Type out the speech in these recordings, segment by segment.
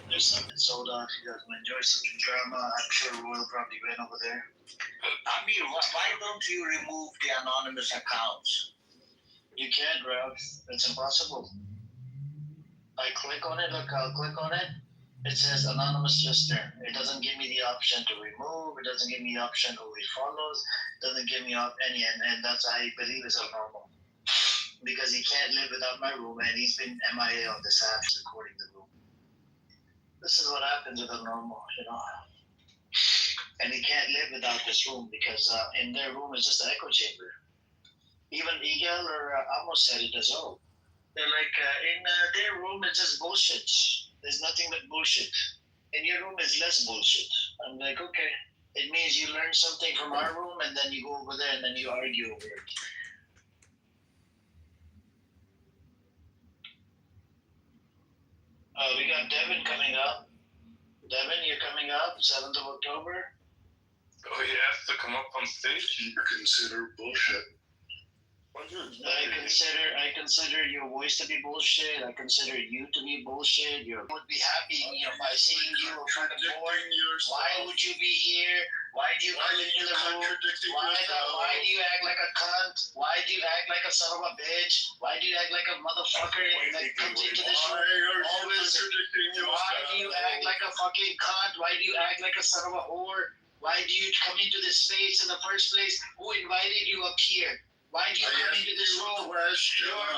There's something sold out if you guys want to enjoy some drama. I'm sure Royal probably went over there. I mean, why don't you remove the anonymous accounts? You can't, Ralph. It's impossible. I click on it, look, I'll click on it. It says anonymous listener. It doesn't give me the option to remove. It doesn't give me the option who he follows. It doesn't give me any, and that's, I believe, is abnormal. Because he can't live without my room, and he's been MIA on this app recording the room. This is what happens with abnormal, And he can't live without this room because in their room is just an echo chamber. Even Eagle or Amos said it as well. They're like, in their room it's just bullshit. There's nothing but bullshit. In your room is less bullshit. I'm like, okay. It means you learn something from our room and then you go over there and then you argue over it. We got Devin coming up. Devin, you're coming up 7th of October. Oh, he has to come up on stage? You consider bullshit. I consider your voice to be bullshit. I consider you to be bullshit. You would be happy, by seeing you in front of board. Why would you be here? Why do you come into the room? Why do you act like a cunt? Why do you act like a son of a bitch? Why do you act like a motherfucker that comes into this room? Always. Why do you act like a fucking cunt? Why do you act like a son of a whore? Why do you come into this space in the first place? Who invited you up here? Why do you come into this room? You're a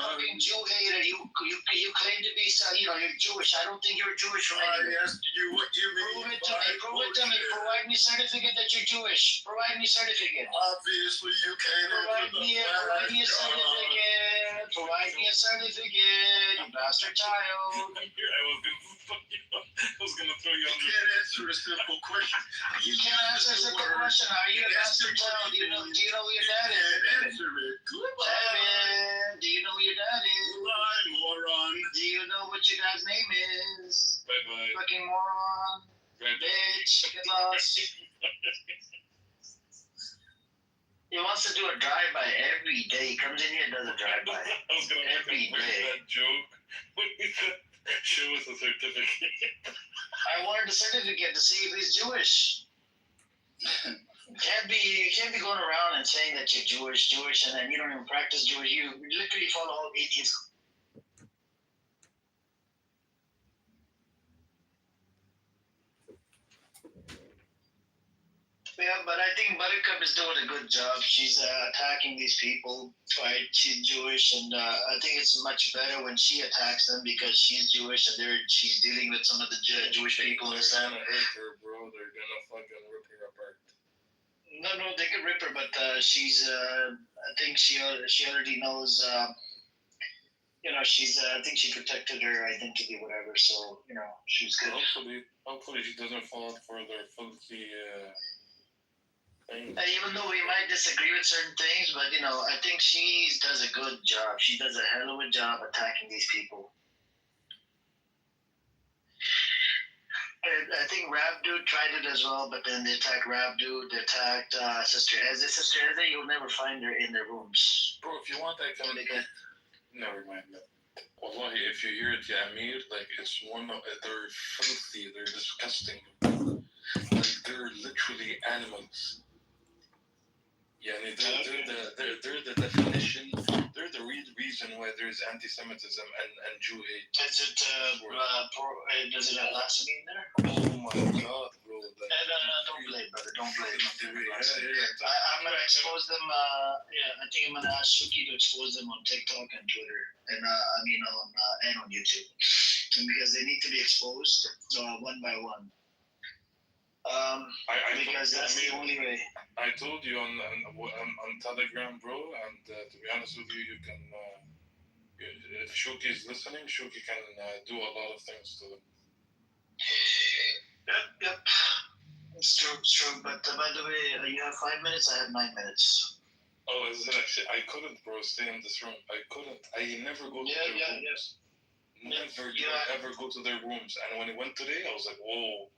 fucking Jew hater. You claim to be, you're Jewish. I don't think you're Jewish from anywhere. I asked you what you mean. Prove it to me. Provide me certificate that you're Jewish. Provide me certificate. Obviously, you can't. Provide me a certificate. Provide me a certificate. You bastard child. I was gonna throw you on You can't answer a simple question. You can't answer a simple question. Are you a bastard child? Do you know who your dad is? Answer it. Goodbye. Devin, do you know who your dad is? Goodbye, moron. Do you know what your dad's name is? Bye-bye. Fucking moron. Bitch. Get lost. He wants to do a drive-by every day. He comes in here and does a drive-by. I was gonna Every make that joke. Show us a certificate. I wanted a certificate to see if he's Jewish. You can't be going around and saying that you're Jewish, and then you don't even practice Jewish. You literally follow all atheists. Yeah, but I think Buttercup is doing a good job. She's attacking these people, right? She's Jewish, and I think it's much better when she attacks them because she's Jewish and she's dealing with some of the Jewish people in the They're gonna hurt her, bro. They're gonna fucking rip her apart. No, they could rip her, but she's. I think she already knows. I think she protected her identity, whatever. So she's good. Hopefully, she doesn't fall for their filthy. Even though we might disagree with certain things, but I think she does a good job. She does a hell of a job attacking these people. I think Rap Dude tried it as well, but then they attacked Rap Dude. They attacked Sister Eze. Sister Eze, you'll never find her in their rooms. Bro, if you want, I can. Never mind that. Wallahi, if you hear it, yeah, Amir, it's one of they're filthy. They're disgusting. They're literally animals. Yeah, they're the definition. They're the real reason why there's anti-Semitism and Jew hate. Does it have blasphemy in there? Oh my God, bro! Don't play, brother. Don't play. I'm gonna expose them. I think I'm gonna ask Shuki to expose them on TikTok and Twitter, and on YouTube, and because they need to be exposed one by one. Because that's the only way. I told you on Telegram, bro, and to be honest with you, you can. If Shuki is listening, Shuki can do a lot of things to them. Yep. It's true. But by the way, you have 5 minutes. I have 9 minutes. Oh, is it actually? I couldn't, bro, stay in this room. I couldn't. I never go to their rooms. Yes. Never ever go to their rooms. And when I went today, I was like, whoa.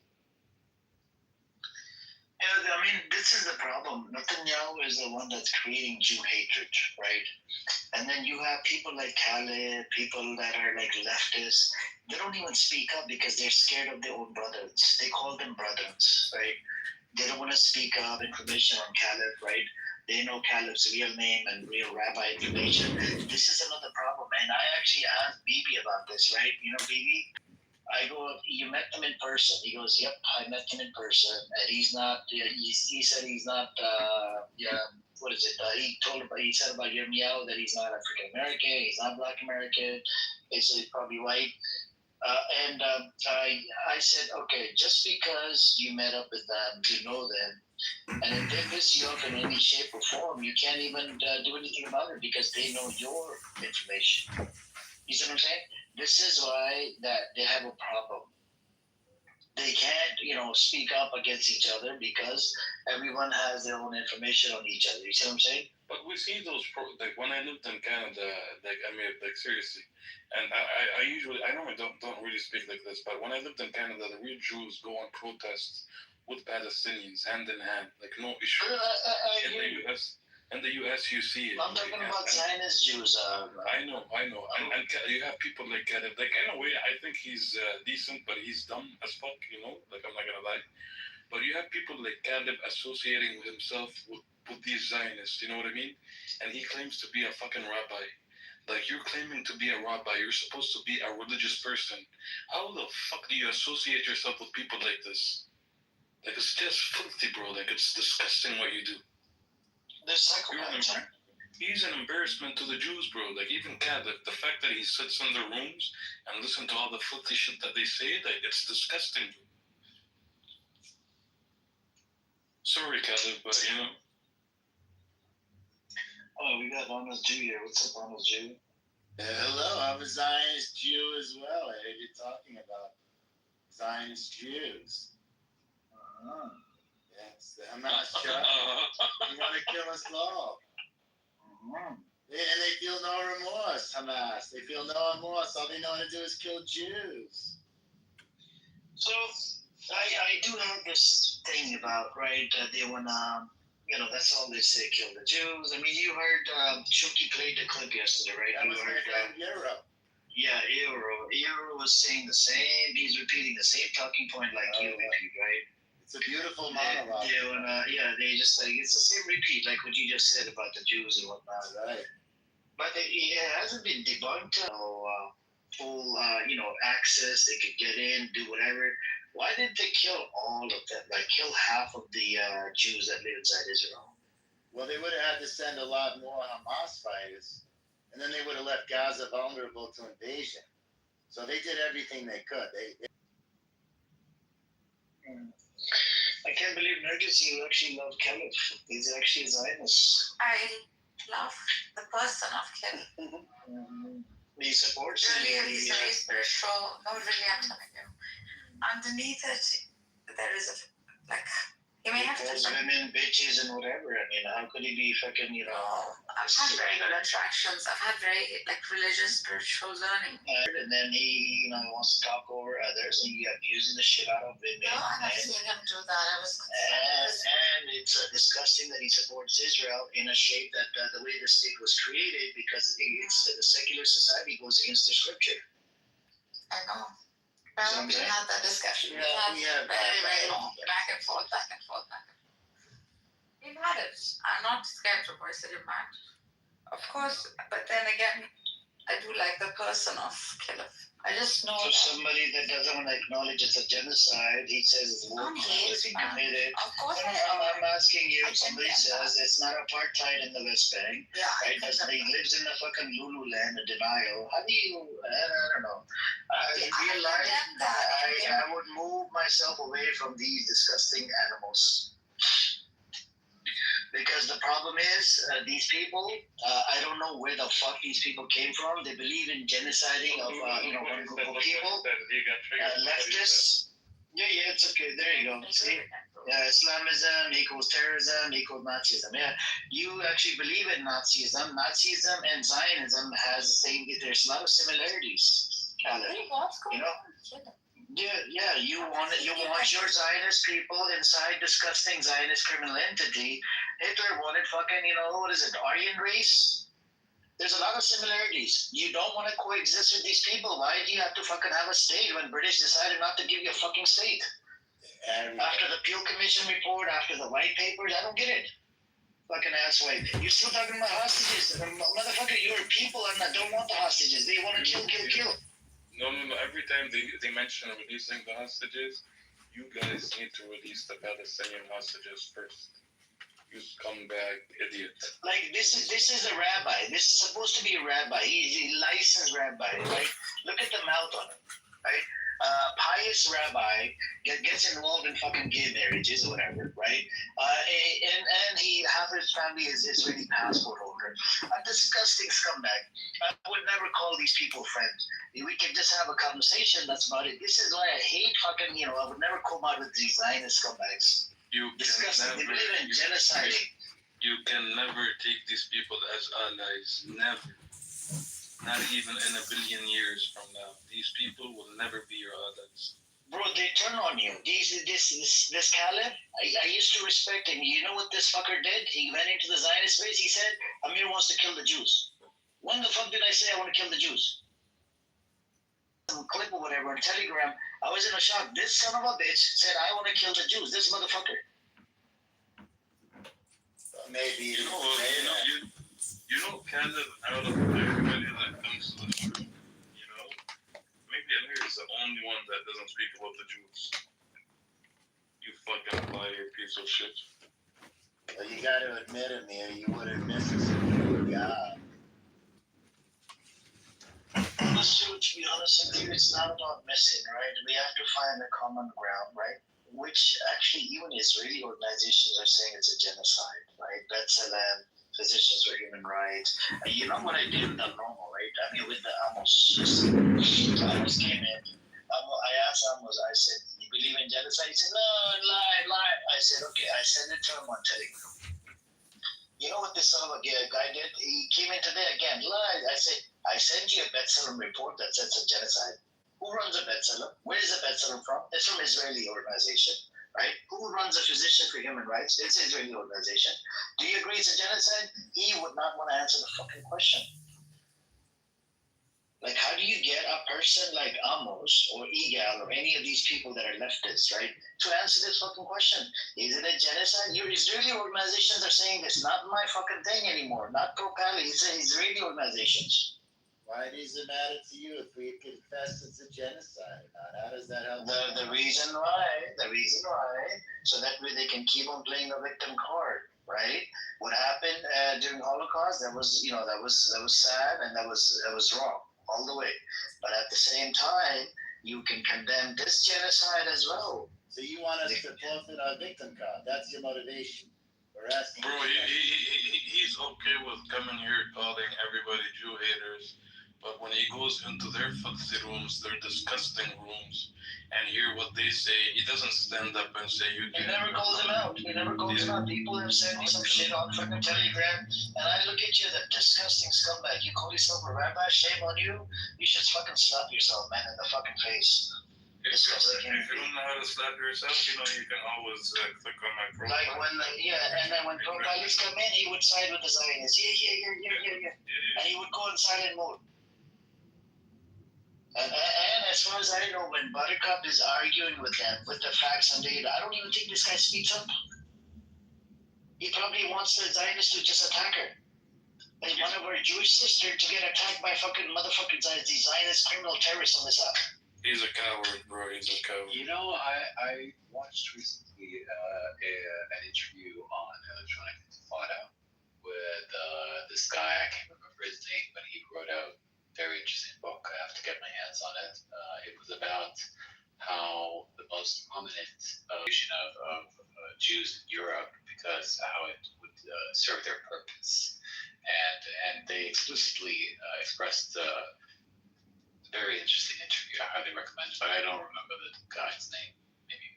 Yeah, I mean, this is the problem. Netanyahu is the one that's creating Jew hatred, right? And then you have people like Khaled, people that are like leftists. They don't even speak up because they're scared of their own brothers. They call them brothers, right? They don't want to speak up information on Khaled, right? They know Khaled's real name and real rabbi information. This is another problem. And I actually asked Bibi about this, right? You know, Bibi, I go, you met him in person. He goes, yep, I met him in person. And he's not, he said he's not, yeah, what is it? He said about Yirmiyahu that he's not African American, he's not Black American, he's probably white. I said, okay, just because you met up with them, you know them, and if they piss you off in any shape or form, you can't even do anything about it because they know your information. You see what I'm saying? This is why that they have a problem. They can't, speak up against each other because everyone has their own information on each other. You see what I'm saying? But we see those like when I lived in Canada, like I mean, like seriously, and I usually I know I don't really speak like this, but when I lived in Canada, the real Jews go on protests with Palestinians hand in hand, like no issue. In the U.S. In the U.S., you see it. I'm talking about Zionist Jews. I know, and you have people like Caleb. Like in a way, I think he's decent, but he's dumb as fuck. Like I'm not gonna lie. But you have people like Caleb associating himself with these Zionists. You know what I mean? And he claims to be a fucking rabbi. Like you're claiming to be a rabbi, you're supposed to be a religious person. How the fuck do you associate yourself with people like this? Like it's just filthy, bro. Like it's disgusting what you do. They're psychopaths. He's an embarrassment to the Jews, bro. Like even Caleb, the fact that he sits in their rooms and listen to all the filthy shit that they say, like it's disgusting. Sorry, Caleb, but Oh, we got Honest Jew here. What's up, Honest Jew? Hello, I'm a Zionist Jew as well. I heard you talking about Zionist Jews. Yes, the Hamas shot. You want to kill us all. And they feel no remorse, Hamas. They feel no remorse. All they know how to do is kill Jews. So, I do have this thing about, right, they want to, that's all they say, kill the Jews. I mean, you heard Chucky played the clip yesterday, right? That was my friend Euro. Yeah, Euro was saying the same, he's repeating the same talking point like you repeat, right? It's a beautiful monologue. They just like, it's the same repeat, like what you just said about the Jews and whatnot. Right. But it hasn't been debunked. Full, access, they could get in, do whatever. Why didn't they kill all of them? Like, kill half of the Jews that live inside Israel? Well, they would have had to send a lot more Hamas fighters, and then they would have left Gaza vulnerable to invasion. So they did everything they could. I can't believe Nergis, you actually love Caleb. He's actually a Zionist. I love the person of Caleb. He supports really, he's very spiritual. No, really, I'm telling you. Underneath it, there is he may have calls women bitches and whatever. I mean, how could he be fucking, I've had very good attractions. I've had very, religious, spiritual learning. And then he, wants to talk over others and he abusing the shit out of women. No, I have seen him do that. I was and it's disgusting that he supports Israel in a shape that the way the state was created, because it's the secular society goes against the scripture. I know. Well, we had that discussion. We have very, very long, back and forth. We've had it. I'm not scared to voice it in mind. Of course, but then again, I do like the person of Caleb. I just know so somebody that doesn't want to acknowledge it's a genocide, he says it's war crimes being committed. Of course, I'm asking you, if somebody says it's not apartheid in the West Bank, right? He lives in the fucking Lululand of denial. How do you, I don't know. In real life, I would move myself away from these disgusting animals. Because the problem is, these people, I don't know where the fuck these people came from. They believe in genociding of, one group of people. Leftists. Yeah, it's okay. There you go. See? Islamism equals terrorism equals Nazism. Yeah, you actually believe in Nazism. Nazism and Zionism has the same, there's a lot of similarities. What's going on? Yeah. You want your Zionist people inside disgusting Zionist criminal entity. Hitler wanted fucking, what is it, Aryan race? There's a lot of similarities. You don't want to coexist with these people. Why do you have to fucking have a state when British decided not to give you a fucking state? After the Peel Commission report, after the white papers, I don't get it. Fucking asswipe. You're still talking about hostages. Motherfucker, your people don't want the hostages. They want to kill. No. Every time they mention releasing the hostages, you guys need to release the Palestinian hostages first. You scumbag idiot. Like this is a rabbi. This is supposed to be a rabbi. He's a licensed rabbi, right? Look at the mouth on him, right? Pious rabbi gets involved in fucking gay marriages or whatever, right? And he half of his family is Israeli passport holder. A disgusting scumbag. I would never call these people friends. We can just have a conversation. That's about it. This is why I hate fucking. I would never come out with these Zionist scumbags. Disgusting. They believe in genociding. You can never take these people as allies. Never. Not even in a billion years from now. These people will never be your allies. Bro, they turn on you. This Caleb, I used to respect him. You know what this fucker did? He went into the Zionist space. He said, Amir wants to kill the Jews. When the fuck did I say I want to kill the Jews? Some clip or whatever on Telegram. I was in a shock. This son of a bitch said, I want to kill the Jews. This motherfucker. Maybe you know, Canada out of everybody that comes to the truth, maybe Amir is the only one that doesn't speak about the Jews. You fucking liar, piece of shit. Well, you got to admit, Amir, you wouldn't miss us if you were God. To be honest with you, it's not about missing, right? We have to find a common ground, right? Which actually even Israeli organizations are saying it's a genocide, right? B'Tselem, Physicians for Human Rights. You know what I did with the normal, right? I mean, with the Amos came in. I asked Amos, I said, you believe in genocide? He said, no, lie. I said, okay. I sent it to him on Telegram. You know what this son of a guy did? He came in today again, lied. I said, I sent you a B'Tselem report that says it's a genocide. Who runs a B'Tselem? Where is the B'Tselem from? It's from Israeli organization, right? Who runs a Physician for Human Rights? It's an Israeli organization. Do you agree it's a genocide? He would not want to answer the fucking question. Like, how do you get a person like Amos or Igal or any of these people that are leftists, right, to answer this fucking question? Is it a genocide? Your Israeli organizations are saying this. Not my fucking thing anymore. Not Pro-Pali. It's Israeli organizations. Why does it matter to you if we confess it's a genocide? How does that help? The reason why, so that way they can keep on playing the victim card, right? What happened during the Holocaust? That was sad and that was wrong all the way. But at the same time, you can condemn this genocide as well. So you want us to forfeit our victim card? That's your motivation. We're asking. Bro, he's okay with coming here calling everybody Jew haters. But when he goes into their filthy rooms, their disgusting rooms, and hear what they say, he doesn't stand up and say, you He can. never calls them out. People have sent me some shit on fucking Telegram, and I look at you, that disgusting scumbag. You call yourself a rabbi? Shame on you. You should fucking slap yourself, man, in the fucking face. If you don't know how to slap yourself, you can always click on my profile. Like and then when Pro-Palis come in, he would side with the Zionists. Yeah. And he would go in silent mode. And as far as I know, when Buttercup is arguing with them, with the facts and data, I don't even think this guy speaks up. He probably wants the Zionists to just attack her. Like one of our Jewish sisters to get attacked by fucking motherfucking these Zionist criminal terrorists on this app. He's a coward, bro. He's a coward. I watched recently an interview on Electronic Intifada with this guy. I can't remember his name, but he wrote out a very interesting book. I have to get my hands on it. It was about how the most prominent of Jews in Europe, because how it would serve their purpose, and they explicitly expressed very interesting interview. I highly recommend it, but I don't remember the guy's name. Maybe.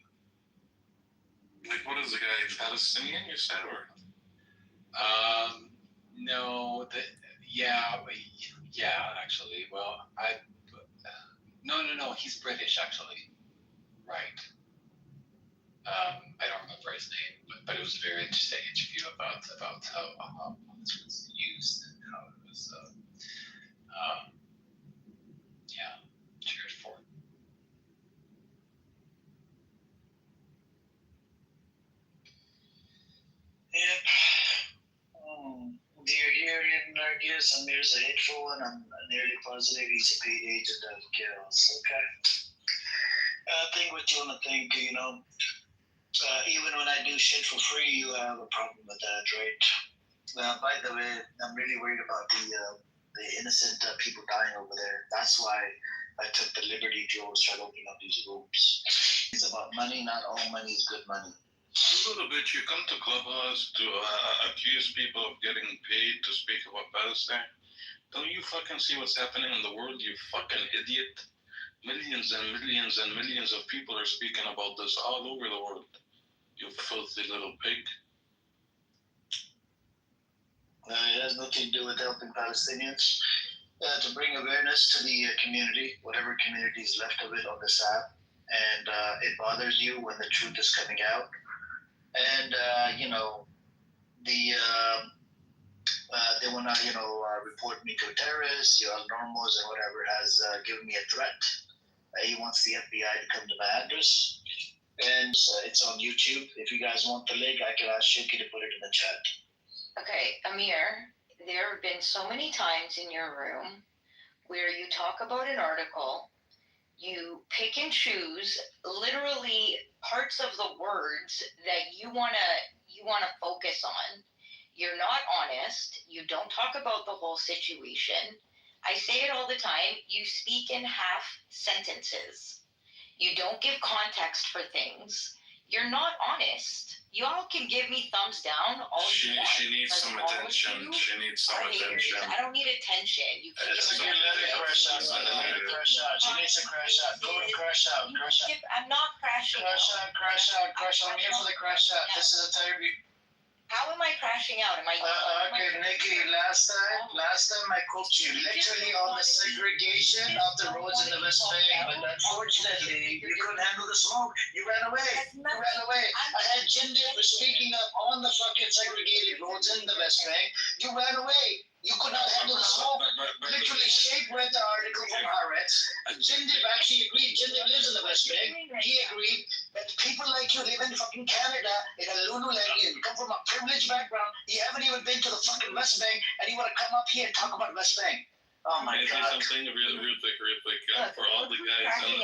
Like, what is the guy? Palestinian, you said, or? No. Actually. Well, no. He's British, actually. Right. I don't remember his name, but it was a very interesting interview about how this was used and how it was, cheered for. Yep. Do you hear it, Nargis? Amir's a hateful, and I'm nearly positive he's a paid agent of kills. Okay. Think what you want to think, you know. Even when I do shit for free, you have a problem with that, right? By the way, I'm really worried about the innocent people dying over there. That's why I took the liberty to start opening up these rooms. It's about money. Not all money is good money. A little bit. You come to Clubhouse to accuse people of getting paid to speak about Palestine. Don't you fucking see what's happening in the world, you fucking idiot? Millions and millions and millions of people are speaking about this all over the world. You filthy little pig. It has nothing to do with helping Palestinians. To bring awareness to the community, whatever community is left of it on this app, and it bothers you when the truth is coming out. And they want to report me to a terrorist. Normals and whatever has given me a threat. He wants the FBI to come to my address, and it's on YouTube. If you guys want the link, I can ask Shuki to put it in the chat. Okay, Amir, there have been so many times in your room where you talk about an article, you pick and choose literally parts of the words that you wanna focus on. You're not honest. You don't talk about the whole situation. I say it all the time. You speak in half sentences. You don't give context for things. You're not honest. Y'all can give me thumbs down all you want. She needs some attention. She needs some attention. I don't need attention. You can Let it crash out. Let it crash out. She needs to crash out. Go and crash out. Crash out. I'm not crashing out. Crash out. I'm here for the crash out. This is a therapy. How am I crashing out? Am I? Okay, Nikki. Last time I coached you literally on the segregation of the roads in the West Bank, but unfortunately you couldn't handle the smoke. You ran away. I had Jinder for speaking up on the fucking segregated roads in the West Bank. You ran away. You could not handle the smoke. Literally, Sheikh read the article from Haaretz. Jinder actually agreed. Jinder lives in the West Bank. He agreed that people like you live in fucking Canada in a Lululemon. You come from a privileged background. You haven't even been to the fucking West Bank, and you want to come up here and talk about West Bank. Oh my God. Can I say something real quick? For all the guys, one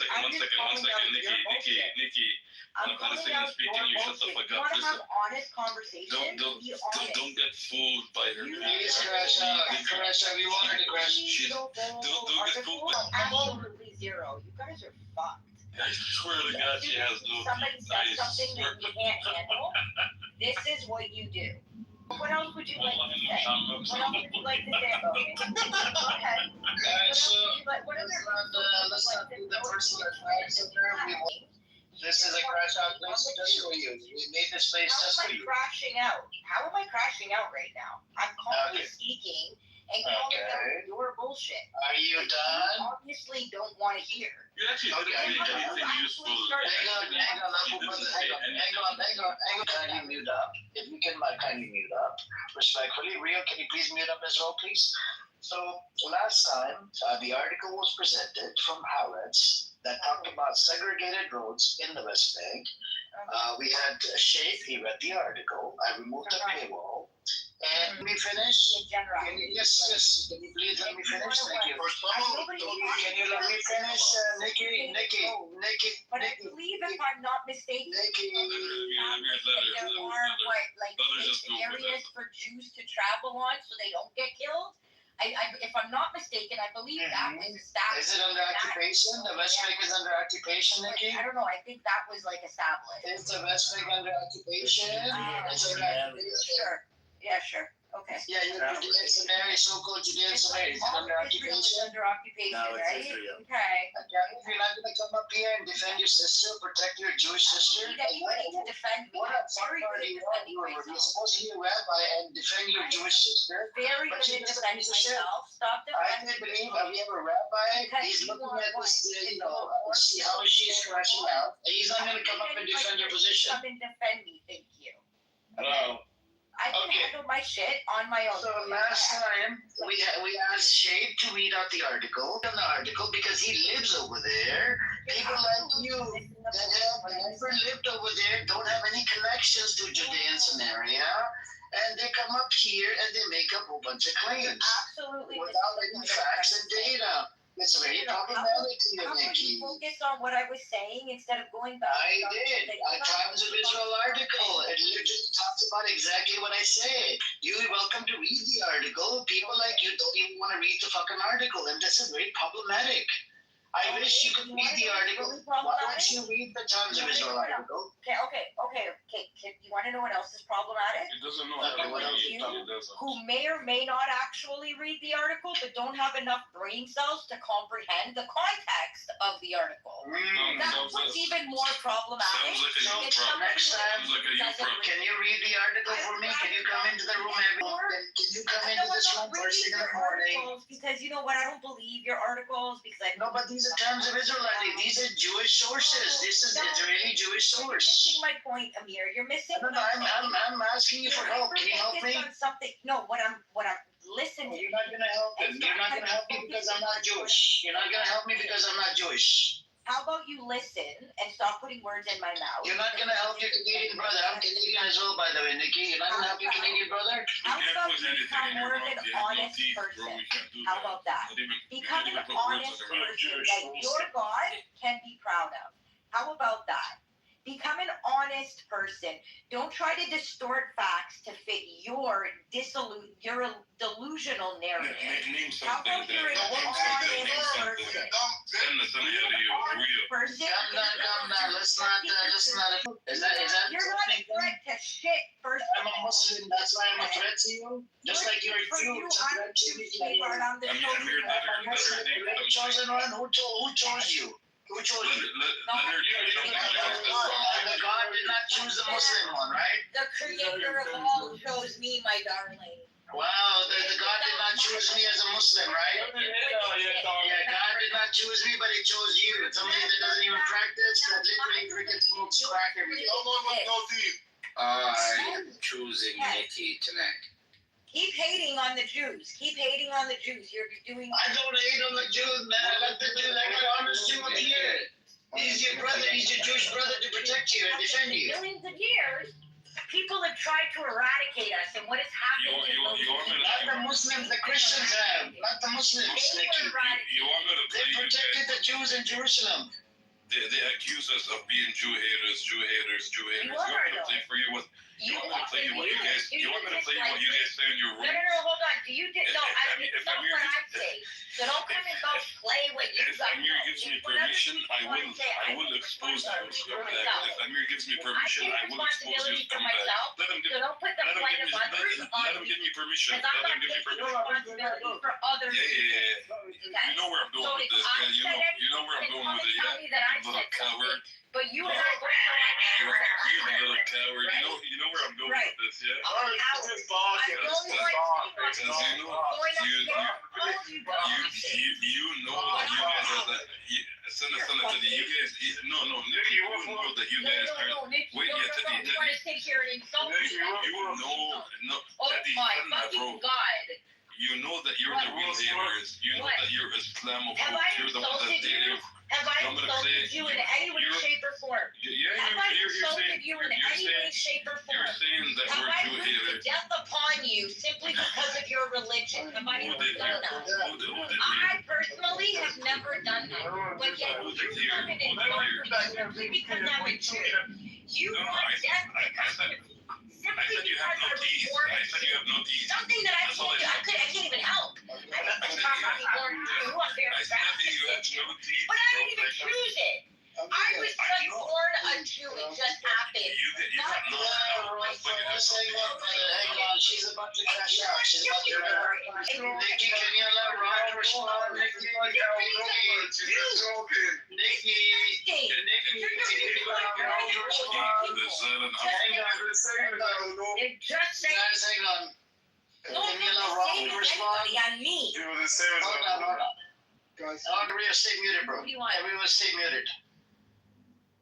second. Nikki. When a Palestinian is speaking, you shut the fuck up. You want to have honest conversations? Don't get fooled by her. Please crash out. We want her to crash. Don't get fooled. Absolutely zero. You guys are fucked. I swear to God, she has no Somebody says something that you can't handle. This is what you do. What else would you like to say? What else would you like to say about me? Go ahead. Let's not do the personal attacks. This is a crash out place just for you. We made this place just for you. How am I crashing out right now? I'm calmly speaking and calling out your bullshit. Are you done? You obviously don't want to hear. You actually didn't make anything useful. Hang on. Kindly mute up. If you can kindly mute up. Respectfully. Rio, can you please mute up as well, please? So last time, the article was presented from Haaretz that talked about segregated roads in the West Bank. We had Sheikh, he read the article. I removed the paywall. And let me finish. Yes. Can you please let me finish? Thank you. Can you let me finish, Nikki? But I believe, if I'm not mistaken, there are areas for Jews to travel on so they don't get killed. If I'm not mistaken, I believe that was established. Is it under occupation? The West Bank is under occupation, Nikki? I don't know. I think that was established. Is the West Bank under occupation? It's under occupation. Sure. Okay. Yeah, it's an area, so-called Judean Samaria. Is it under occupation? Under occupation, No, it's right? Israel. Okay. If you're not going to come up here and defend your sister, protect your Jewish sister, I don't need anybody to defend me. what I'm up? very good at defending You're myself. supposed to be a rabbi and defend your Jewish sister. Very But good you at just defending piece of shit. myself. Stop I defending can't believe me. we have a rabbi. Because He's you looking want at what? this, You want See how she's crashing out. He's not going to come up and defend your position. Come and defend me, thank you. Hello. I can Okay. handle my shit on my own. So last time we asked Shade to read out the article, because he lives over there. People like you that have never lived over there, don't have any connections to Judea and Samaria, and they come up here and they make up a whole bunch of claims Absolutely. without any facts and data. It's very problematic to you, How would Nikki. you focus on what I was saying instead of going back? I did. A Times of Israel article. It literally talks about exactly what I said. You're welcome to read the article. People like you don't even want to read the fucking article, and this is very problematic. I wish you could read the article. Why don't you read the Times of Israel article? Okay. You want to know what else is problematic? He doesn't know Okay, how to what else read. you He doesn't. Who may or may not actually read the article, but don't have enough brain cells to comprehend the context of the article. That's Sounds what's like- even more problematic. Sounds like a So, you It's problem. next time, Sounds like a you doesn't problem. Can you read the article for me? Can you come into the room Can you come into this room first thing in the morning? articles because you know what? I don't believe your articles because I No, but these are Times of Israel. These are Jewish sources. This is Israeli Jewish You're source. missing my point, Amir. You're missing. No, I'm asking you for help. Can you help me? On something. No, what I'm listening. You're not gonna help him. You're not gonna help me because I'm not Jewish. You're not gonna help me because I'm not Jewish. How about you listen and stop putting words in my mouth? You're not gonna help your Canadian brother. I'm Canadian as well, by the way, Nikki. You're not gonna help your Canadian brother? You How can't about put you anything become in more your of an mouth. You have no honest teeth, bro. person? You can't do How that. about that? Not even- you Become can't an even put words honest in your mouth. person that your God can be proud of. How about that? Become an honest person. Don't try to distort facts to fit your delusional narrative. Name How something about you're an that. Name honest something. person? Send us something out of you. Real. Person. Calm down. Let's not. Is that You're not a threat to shit, first I'm of a all. Muslim. That's why I'm a threat to you. Just like you're a For Jew. you, It's a I'm threat to Jew, me. sweetheart. I'm the I mean, chosen Amir, one. let her name You're the chosen one. Who chose you? Who chose you? Let her do something like this. The God did not choose the Muslim one, right? The creator of all chose me, my darling. Wow, the God did not choose me as a Muslim, right? Yeah, God did not choose me, but He chose you. Somebody that doesn't even practice, that literally freaking smokes crack every day. I am choosing Nikki tonight. Keep hating on the Jews. Keep hating on the Jews. You're doing. I don't hate on the Jews, man. I like the Jews. I got an honest Jew up here. He's your brother. He's your Jewish brother to protect you and defend you. Millions of years, people have tried to eradicate us, and what has happened? You want me to- Not the Muslims, the Christians have. Not the Muslims, Nikki. You want me to They play you protected guys? the Jews in Jerusalem. They accuse us of being Jew haters. You want me to play for you what? You want me to play you what you guys? You want me to play you what you guys say in your room? No, hold on. Do you no? If It's not Amir what I gets- say. So don't come and go play what you If got. Amir gives me permission, I will expose you. If Amir gives me permission, I will expose you. Come back. Let him So give. don't put the Let him plight give of others me. on Let him me. give me permission. Because I'm Let not him give me taking permission. responsibility for others. Yeah. You know where I'm going with this, man. You know where I'm going with it. Tell me that I You little said coward. but you and I You little coward. Right. You know where I'm going Right. with this, yeah? I'm the only one Because you know, going up you know that you guys are the. Son of you guys. No, Nicky, you know that you guys are. No, Nikki, Wait, yeah, Teddy, you want to sit here and insult me. You know, no, Oh Teddy, my son of bro. fucking God. You know that you're the real haters. You know What? that you're Have Islamophobe. I You're the one that's insulted you? dating. Have I I'm gonna insulted say you in any way, you're- shape, or form? Yeah, Have I you're insulted saying you in you're any way, saying shape, or form? you're saying that Have we're I Jew wished haters. death upon you simply because of your religion? Have I Who ever did done that? Who did I personally have never done that. But yet Who you did here? come and Who did insult here? me simply because I'm a Jew. You No, want death I said you have no teeth. I said you have no teeth. something that I That's all can't do. I can't even help. I didn't talk about me born Jew. I'm very I said proud to you have say Jew. no teeth. But I didn't even choose it. I was just born a Jew. It just happened. You got no. Hang on, she's about to crash out. She's about to crash out. Nikki, can you let Ron respond? Nikki, It just said Guys, hang on. no, Can you let Ron respond? anybody on me. Hold on. Guys, Maria, stay muted, bro. What do you want? Everyone stay muted.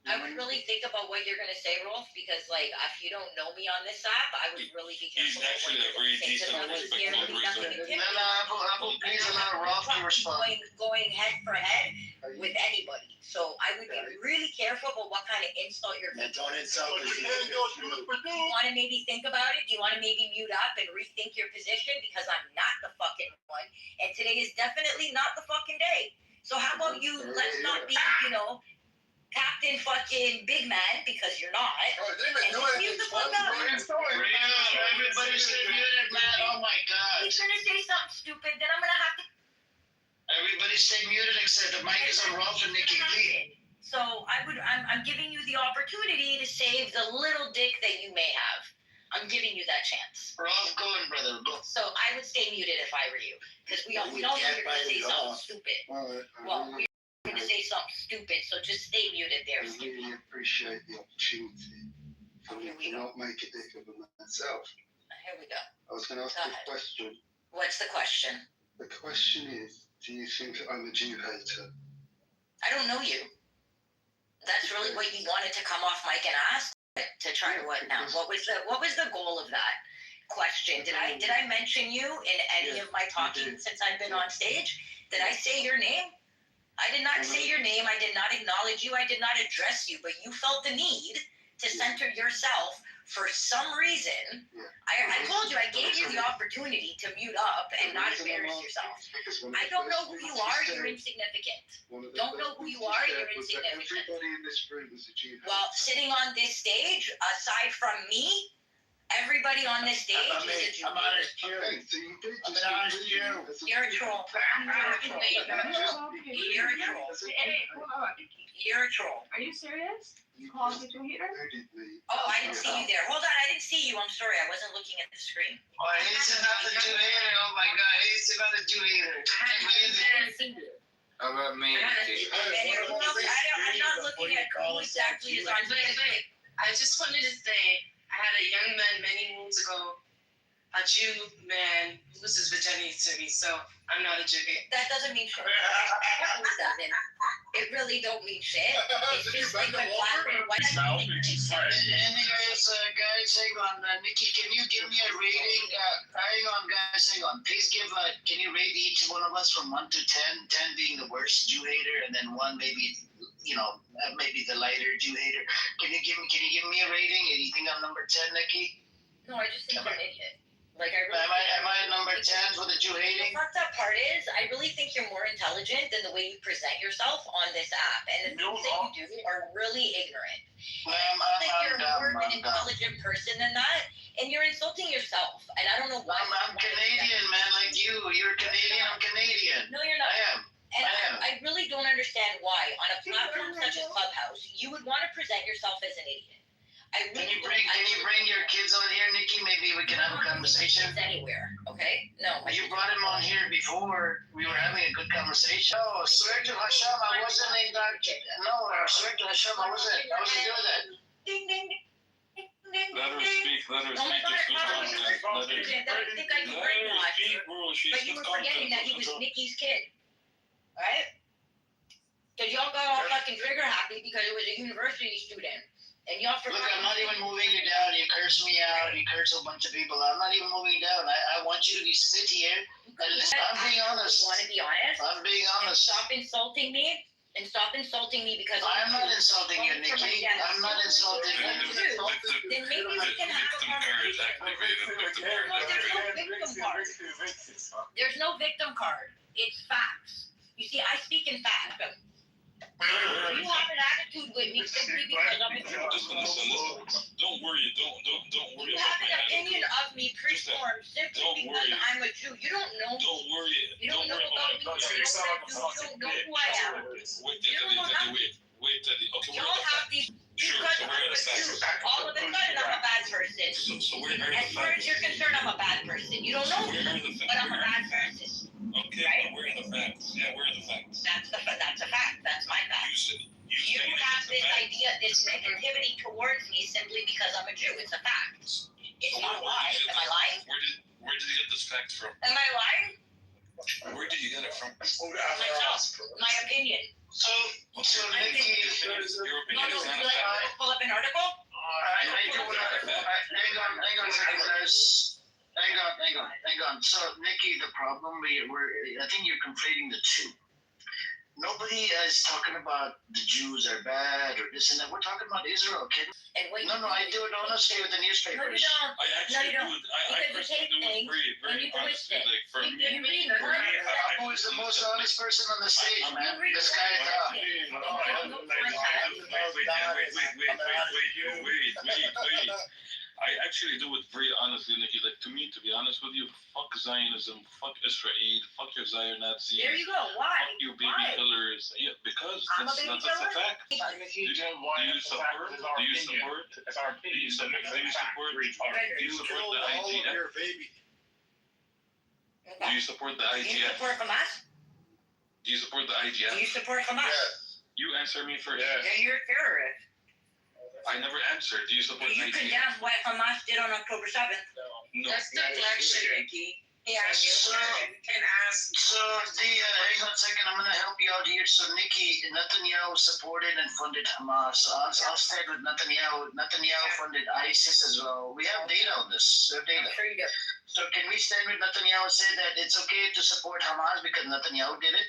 I would really think about what you're gonna say, Rolf, because like if you don't know me on this app, I would really be He's careful. actually a very decent, respectful person. Apple, please allow Ralph to respond. Going head for head with anybody. So I would be really careful about what kind of insult you're and making. don't insult But us. you can't go through it for Do you want to maybe think about it? Do you want to maybe mute up and rethink your position? Because I'm not the fucking one. And today is definitely not the fucking day. So how about you, let's not be, Captain fucking big man, because you're not. Oh, they been doing Mute this the fuck up. Everybody stay muted, man. Oh my God. He's gonna say something stupid, then I'm gonna have to Everybody stay muted except the mic is on Ralph and Nikki, please. So I'm giving you the opportunity to save the little dick that you may have. I'm giving you that chance. Ralph, go in, brother. Go. So I would stay muted if I were you, because we all know you're gonna say something stupid. Well, we're gonna say something stupid, so just stay muted there. I really appreciate the opportunity for me to not make a dick of myself. Here we go. I was going to ask Go a ahead. question. What's the question? The question is, do you think I'm a Jew hater? I don't know you. That's really what you wanted to come off mic and ask to try to what now? What was the goal of that question? Did I mention you in any of my talking since I've been on stage? Did I say your name? I did not say your name. I did not acknowledge you. I did not address you. But you felt the need to center yourself for some reason. I told you, I gave you the opportunity to mute up and not embarrass yourself. I don't know who you are. You're insignificant. Don't know who you are. You're insignificant. Everybody in this room is a Jew. Well, sitting on this stage, aside from me, everybody on this stage is a Jew. I'm honest Jew. So you did I'm just an honest agree Jew. with me. You're a troll. You're a troll. Hey, hold on. You're a troll. Are you serious? You called me a hater? Included me. Oh, I didn't see you there. Hold on, I didn't see you. I'm sorry. I wasn't looking at the screen. Oh, he's another Jew hater. Oh my God, he's another Jew hater. Can't believe it. How about me? I'm not looking at who exactly is on Wait. I just wanted to say, I had a young man many moons ago, a Jew man, lose his virginity to me, so I'm not a Jew. That doesn't mean shit. It doesn't. It really don't mean shit. It's just like a black and white. Anyways, guys, hang on. Nikki, can you give me a rating? Hang on, guys, hang on. Please give can you rate each one of us from 1 to 10? 10 being the worst Jew hater, and then 1 maybe, maybe the lighter Jew hater. Can you give me a rating? And you think I'm number 10, Nikki? No, I just think you're an idiot. Like I really. Am I number 10 for the Jew hating? The fucked up part is, I really think you're more intelligent than the way you present yourself on this app, and the things that you do are really ignorant. I think you're more of an intelligent person than that, and you're insulting yourself. And I don't know why. I'm Canadian, man, like you. You're Canadian. I'm Canadian. No, you're not. I am. And I really don't understand why, on a platform such as Clubhouse, you would want to present yourself as an idiot. Can you bring your kids on here, Nikki? Maybe we can have a conversation. Anywhere, okay? No. You brought him on here before. We were having a good conversation. No, swear to Hashem, I wasn't in that. No, swear to Hashem, I wasn't doing that. Ding, ding, ding, ding, Let her speak. Let her Oh my speak. God, Just I with content. don't think I can brainwash you. But you were forgetting that he was Nikki's kid, right? Because y'all got all fucking trigger happy because it was a university student. And y'all forgot. Look, I'm not even moving you down. You curse me out. You curse a bunch of people. I'm not even moving down. I want you to sit here and listen. I'm being honest. You want to be honest? I'm being And honest. stop insulting me. And stop insulting me because I'm not insulting you, Nikki. I'm not insulting you. Then maybe we can have a conversation. There's no victim card. It's facts. You see, I speak in facts. You have an attitude with me simply because I'm a Jew. Listen. Don't worry. Don't worry You about have an my opinion of me preformed simply because I'm a Jew. You don't know me. Don't worry. You don't know about me. You don't know who I am. Wait, Teddy. Okay, Y'all have these Sure, because so I'm we're in a a Jew. fact. All of a sudden, I'm a bad person. So we're in As far as you're concerned, I'm a bad person. You don't know me, but I'm a bad person. Okay, Right? but we're in the facts. Yeah, we're in the facts. That's a fact. That's my fact. You say have it's a this fact. idea, this negativity towards me simply because I'm a Jew. It's a fact. It's not a lie. Am I lying? Where did you get this fact from? Am I lying? Where did you get it from? Myself. Nikki, the problem I think you're conflating the two. Nobody is talking about the Jews are bad or this and that. We're talking about Israel, kid. And what No, I do it honestly with the No, you newspapers. don't. I actually No, you do don't. it. I Because you personally take do it things very, and very you twist honestly. it. Like for You- me, you read for one me, side. Abu is the most honest person on the stage, I'm- man. I'm- This guy is Wait. I actually do it very honestly, Nikki. Like to me, to be honest with you, fuck Zionism, fuck Israel, fuck your Zion Nazis. There you go. Why? Fuck you baby Why? killers. Yeah, because I'm a that's baby a fact. Nikki don't Do want you the fact support? that it's our Do you opinion. support? It's our Do you opinion. support? Do you support? Do you support Killed the all of IGF? your baby. Do you support the Do you IGF? support Hamas? Do you support the Do IGF? you support Hamas? Yes. You answer me first. Yes. Then you're a terrorist. I never answered. Do you support You IGF? condemn what Hamas did on October 7th. No. That's deflection, Nikki. Yeah, So- you can ask. So hang on a second, I'm gonna help you out here. So Nikki, Netanyahu supported and funded Hamas. So I'll stand with Netanyahu. Netanyahu funded ISIS as well. We have data on this. We have data. I'm sure you do. So can we stand with Netanyahu and say that it's okay to support Hamas because Netanyahu did it?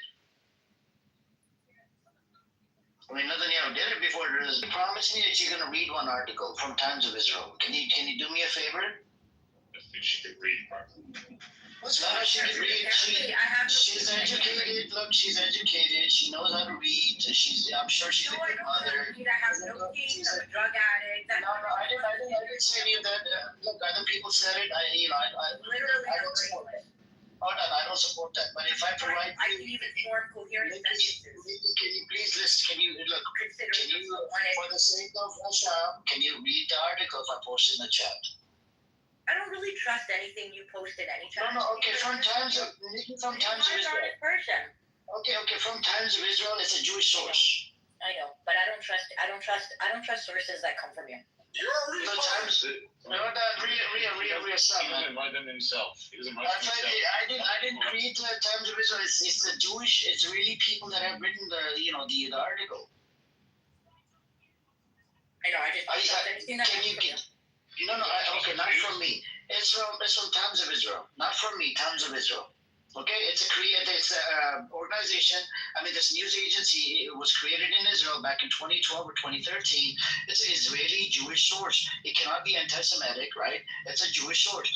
I mean, Netanyahu did it before. Promise me that you're gonna read one article from Times of Israel. Can you do me a favor? I think she could read properly. No, she can read. Apparently, I have no She's educated. Look, she's educated. She knows how to read. I'm sure she's a No, I good don't mother. read. I have no kids. I'm a drug addict. No, I didn't say any of that. Look, other people said it. I Literally, I don't support that. Oh no, I don't support that. But if I provide I can even form coherent sentences. can you please listen? Can you look? Consider Can you, one for the sake of Asham, can you read the articles I posted in the chat? I don't really trust anything you post in any time. No, okay. From Times of Israel. Person. Okay. From Times of Israel, it's a Jewish source. I know, but I don't trust sources that come from you. The Times. No, that real stuff, He man. doesn't write them himself. He doesn't write That's them why himself. I didn't create the Times of Israel. It's the Jewish. It's really people that have written the article. I know. I just don't trust anything that Can comes you from you. get? Okay, not from me. It's from Times of Israel, not from me. Times of Israel. Okay, it's a organization. I mean, this news agency was created in Israel back in 2012 or 2013. It's an Israeli Jewish source. It cannot be anti-Semitic, right? It's a Jewish source.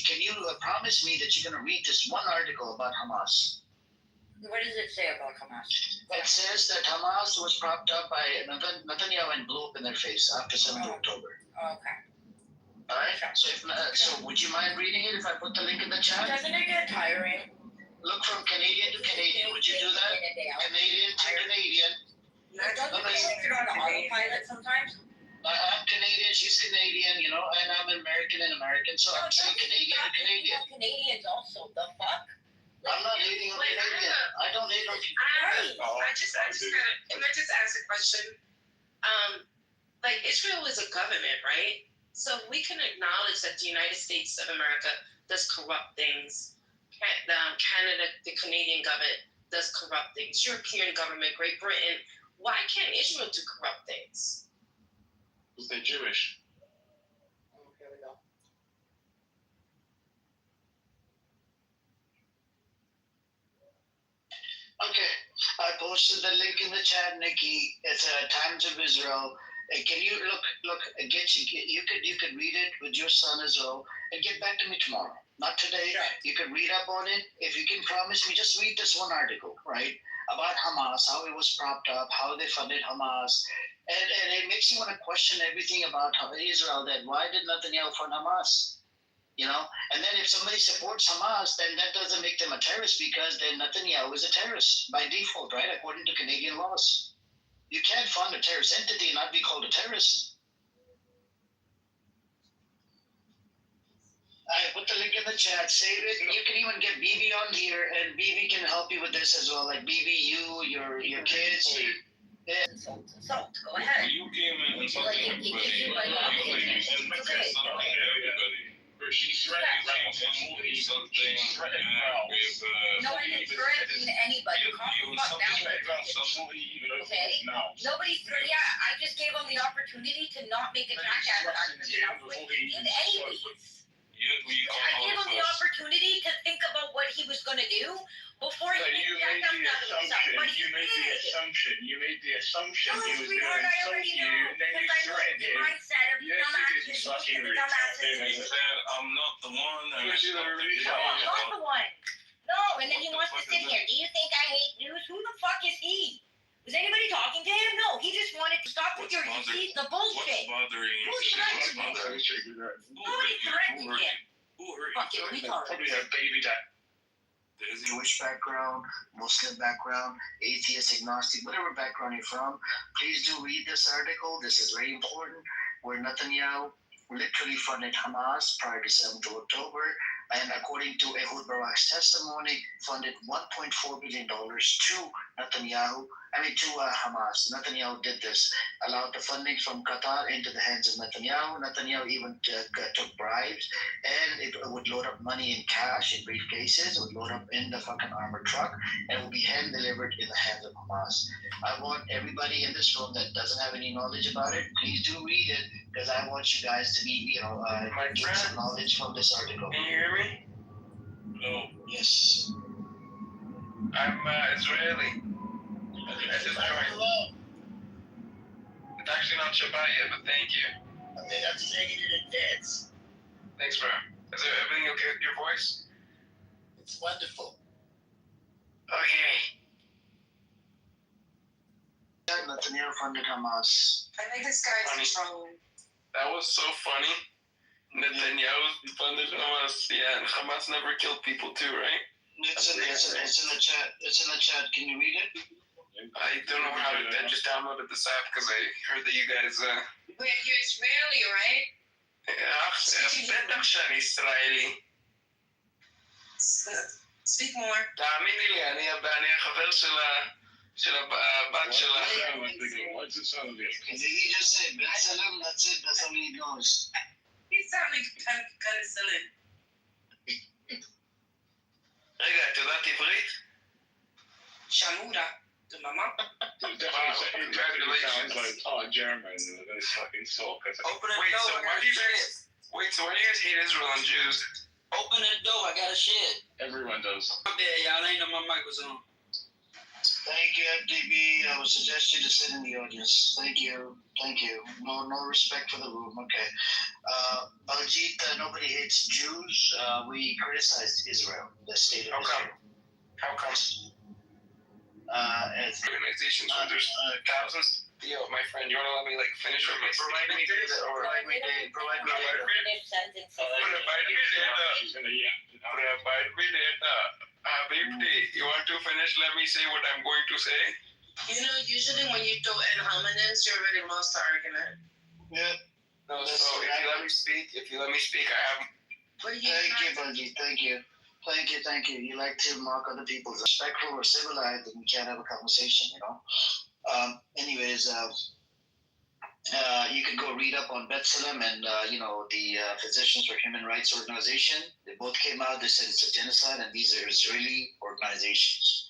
Can you promise me that you're going to read this one article about Hamas? What does it say about Hamas? It says that Hamas was propped up by Netanyahu and blew up in their face after 7th October. Okay. All right. So would you mind reading it if I put the link in the chat? Doesn't it get tiring? Look from Canadian to Canadian. Would you do that? Canadian to Canadian. Don't you think you're on autopilot sometimes? I'm Canadian. She's Canadian. And I'm American and American. So I'm saying Canadian to Canadian. Canadians also. The fuck? I'm not hating on Canadian. I don't hate on people. I just can I just ask a question? Like Israel is a government, right? So we can acknowledge that the United States of America does corrupt things. Canada, the Canadian government does corrupt things. European government, Great Britain. Why can't Israel do corrupt things? Because they're Jewish. Here we go. Okay, I posted the link in the chat, Nikki. It's Times of Israel. Can you look? You could read it with your son as well, and get back to me tomorrow. Not today. Sure. You can read up on it. If you can promise me, just read this one article, right, about Hamas, how it was propped up, how they funded Hamas, and it makes you want to question everything about Israel. That why did Netanyahu fund Hamas? And then if somebody supports Hamas, then that doesn't make them a terrorist because then Netanyahu is a terrorist by default, right? According to Canadian laws. You can't fund a terrorist entity and not be called a terrorist. I put the link in the chat, save it. You can even get BB on here and BB can help you with this as well. Like BB, your kids. Yeah. Insult. Go ahead. You came in insulting everybody. She's threatening No one is threatening anybody. Calm the fuck down. Okay? Nobody's threatening. Yeah, I just gave him the opportunity to not make a jackass out of himself, which he did anyways. You call I gave him the opportunity to think about what he was going to do before he But you made checked the out himself. assumption. But he You made the did. assumption. You made the assumption No, he was sweetheart, going to I insult already you, know. and then you Because I know threatened the him. mindset of Yes, dumbasses. it is Most fucking of the dumbasses retarded. is- said I'm not the one. Yes, you are retarded. No, I'm not the one. No, and then he What the wants to fuck sit is here. Do you think I hate Jews? Who the fuck is he? Was anybody talking to him? No, he just wanted to stop with What's your bothering- the bullshit. bothering you? Who's What's threatening him? bothering you? Nobody threatened him. Who hurt Fucking you? retard. Probably a baby that. There's Jewish background, Muslim background, atheist, agnostic, whatever background you're from, please do read this article. This is very important. Where Netanyahu literally funded Hamas prior to 7th of October, and according to Ehud Barak's testimony, funded $1.4 billion to Netanyahu. To Hamas. Netanyahu did this, allowed the funding from Qatar into the hands of Netanyahu. Netanyahu even took bribes, and it would load up money in cash in briefcases. It would load up in the fucking armored truck, and it would be hand delivered in the hands of Hamas. I want everybody in this room that doesn't have any knowledge about it, please do read it, because I want you guys to be, get some knowledge from this article. Can you hear me? No. Yes. I'm Israeli. I just joined. It's actually not Shabbat yet, but thank you. Okay, I'm taking it in advance. Thanks, bro. Is everything okay with your voice? It's wonderful. Okay. Netanyahu funded Hamas. I think this guy's Funny. controlling. That was so funny. Netanyahu funded Hamas. Yeah, and Hamas never killed people too, right? It's in the chat. It's in the chat. Can you read it? I don't know how to. I just downloaded this app because I heard that you guys. Wait, you're Israeli, right? בטח שאני ישראלי. Speak more. תאמיני לי, אני החבר של הבת שלך. Why does it sound like this? Did he just say B'Tselem? That's it. That's how he goes. You sound like penicillin. רגע, את יודעת עברית? Shamura. The mama. It definitely sounds like German. They fucking suck. Open the Wait, door. so I why got do you shit. guys? Wait, so why do you guys hate Israel and Jews? Open the door. I got a shit. Everyone does. My bad, y'all. I ain't know my mic was on. Thank you, FDB. I would suggest you to sit in the audience. Thank you. Thank you. No respect for the room. Okay. Baljit, nobody hates Jews. We criticized Israel, the state of How come? Israel. How come? As Organizations where there's thousands. Yo, my friend, you want to let me finish what my provide me statement is? data. Or Provide me data. Finish sentences. provide me data. She's gonna yeah. Provide me data. Habibti, you want to finish? Let me say what I'm going to say. You know, usually when you throw in homonyms, you already lost the argument. Yeah. No, That's so right. if you let me speak, I have. But you Thank you, Baljit. Thank you. Thank you. You like to mock other people. Respectful or civilized, and we can't have a conversation, Anyways, you can go read up on B'Tselem and, the Physicians for Human Rights Organization. They both came out. They said it's a genocide, and these are Israeli organizations.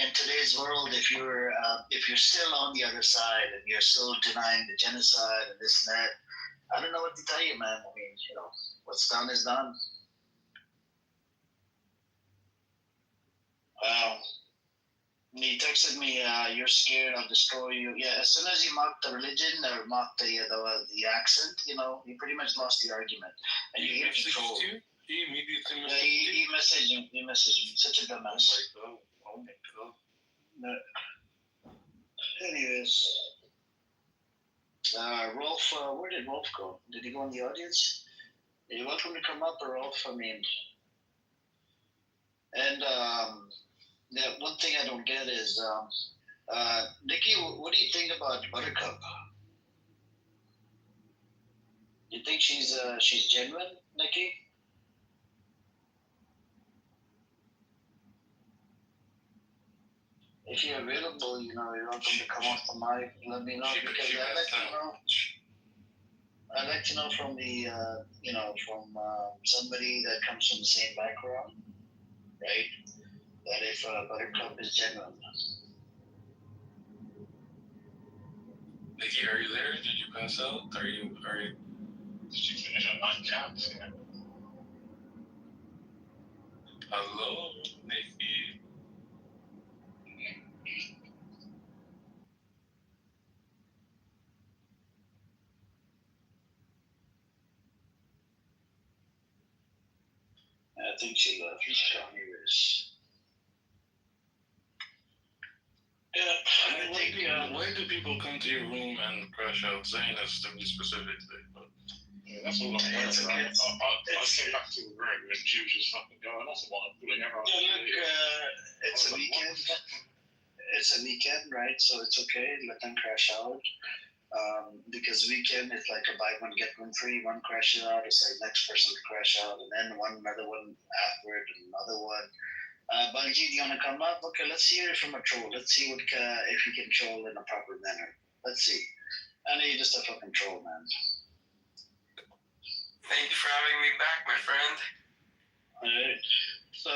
In today's world, if you're still on the other side and you're still denying the genocide and this and that, I don't know what to tell you, man. I mean, what's done is done. He texted me, "You're scared I'll destroy you." Yeah, as soon as he mocked the religion or mocked the accent, he pretty much lost the argument. And you hear control. He immediately Yeah, he messaged him. He messaged me. Such a dumbass. Oh my god. No. Anyways, Rolf, where did Rolf go? Did he go in the audience? You're welcome to come up, Rolf. One thing I don't get is, Nikki, what do you think about Buttercup? You think she's genuine, Nikki? If you're available, you're welcome to come off the mic. Let me know, because I'd like to know from the from somebody that comes from the same background, right? That if Buttercup is genuine. Nikki, are you there? Did you pass out? Are you? She finished on 9 caps, yeah. Hello, Nikki. I think she left. Anyways. Yeah, I think. Why do people come to your room and crash out? Zionists, to be specifically. But Yeah, that's all I'm worried It's about. okay. I came back to a room with Jews just fucking going off about pulling everyone. Yeah, look, it's a weekend. It's a weekend, right? So it's okay. Let them crash out. Because weekend is like a buy one get one free. One crashes out, it's like next person to crash out, and then another one afterward, and another one. Balaji, do you want to come up? Okay, let's hear it from a troll. Let's see what if he can troll in a proper manner. Let's see. I know you're just a fucking troll, man. Thank you for having me back, my friend. Alright. So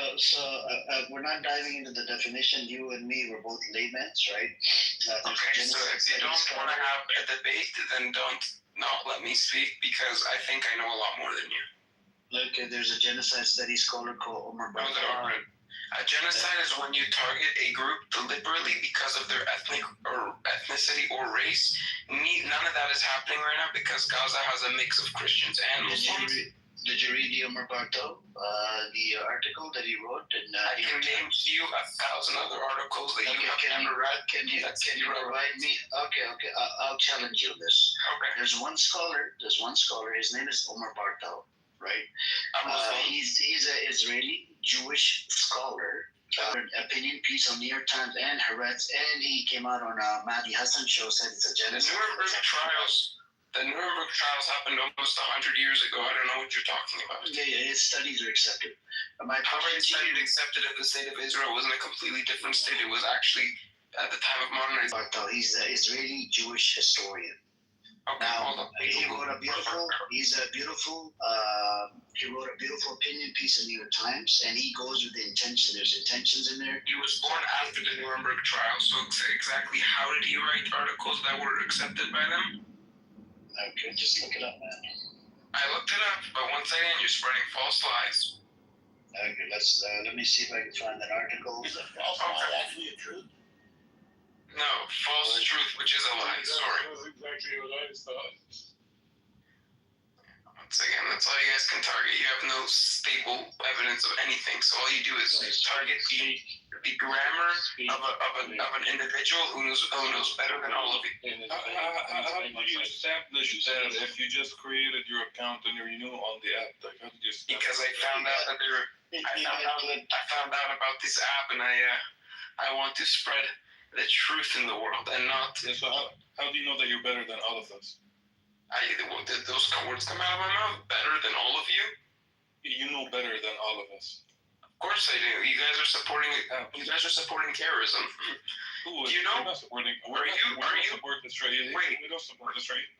we're not diving into the definition. You and me, we're both laymen, right? Okay, so if you don't want to have a debate, then don't not let me speak because I think I know a lot more than you. Look, there's a genocide study scholar called Omar No, there aren't. A genocide is when you target a group deliberately because of their ethnicity or race. None of that is happening right now because Gaza has a mix of Christians and Muslims. Did you read the Omar Barto, the article that he wrote? I can name to you 1,000 other articles that you have never read. Can you provide me? Okay. I'll challenge you on this. Okay. There's one scholar. His name is Omar Barto, right? He's an Israeli Jewish scholar. An opinion piece on New York Times and Haaretz, and he came out on Mahdi Hassan show, said it's a genocide. The Nuremberg trials happened almost 100 years ago. I don't know what you're talking about. Yeah, his studies are accepted. How are studies accepted if the state of Israel was in a completely different state? It was actually at the time of modernization. He's an Israeli Jewish historian. Okay, now, hold up. he wrote a beautiful opinion piece in New York Times, and he goes with the intention. There's intentions in there. He was born after the Nuremberg trial, so exactly how did he write articles that were accepted by them? Okay, just look it up, man. I looked it up, but once again, you're spreading false lies. Okay, let me see if I can find that article. Is a false lie actually a truth? No, false truth, which is a lie. Sorry. That's exactly what I thought. Once again, that's all you guys can target. You have no stable evidence of anything, so all you do is target the grammar of an individual who knows better than all of you. How do you establish that if you just created your account and you're new on the app? Like, how did you establish because I found out that I found out about this app, and I want to spread the truth in the world and not. Yeah, so how do you know that you're better than all of us? Did those words come out of my mouth? Better than all of you? You know better than all of us. Of course I do. You guys are supporting terrorism. Who do you know? We're not supporting. We don't support the straight. Wait. We don't support the straight.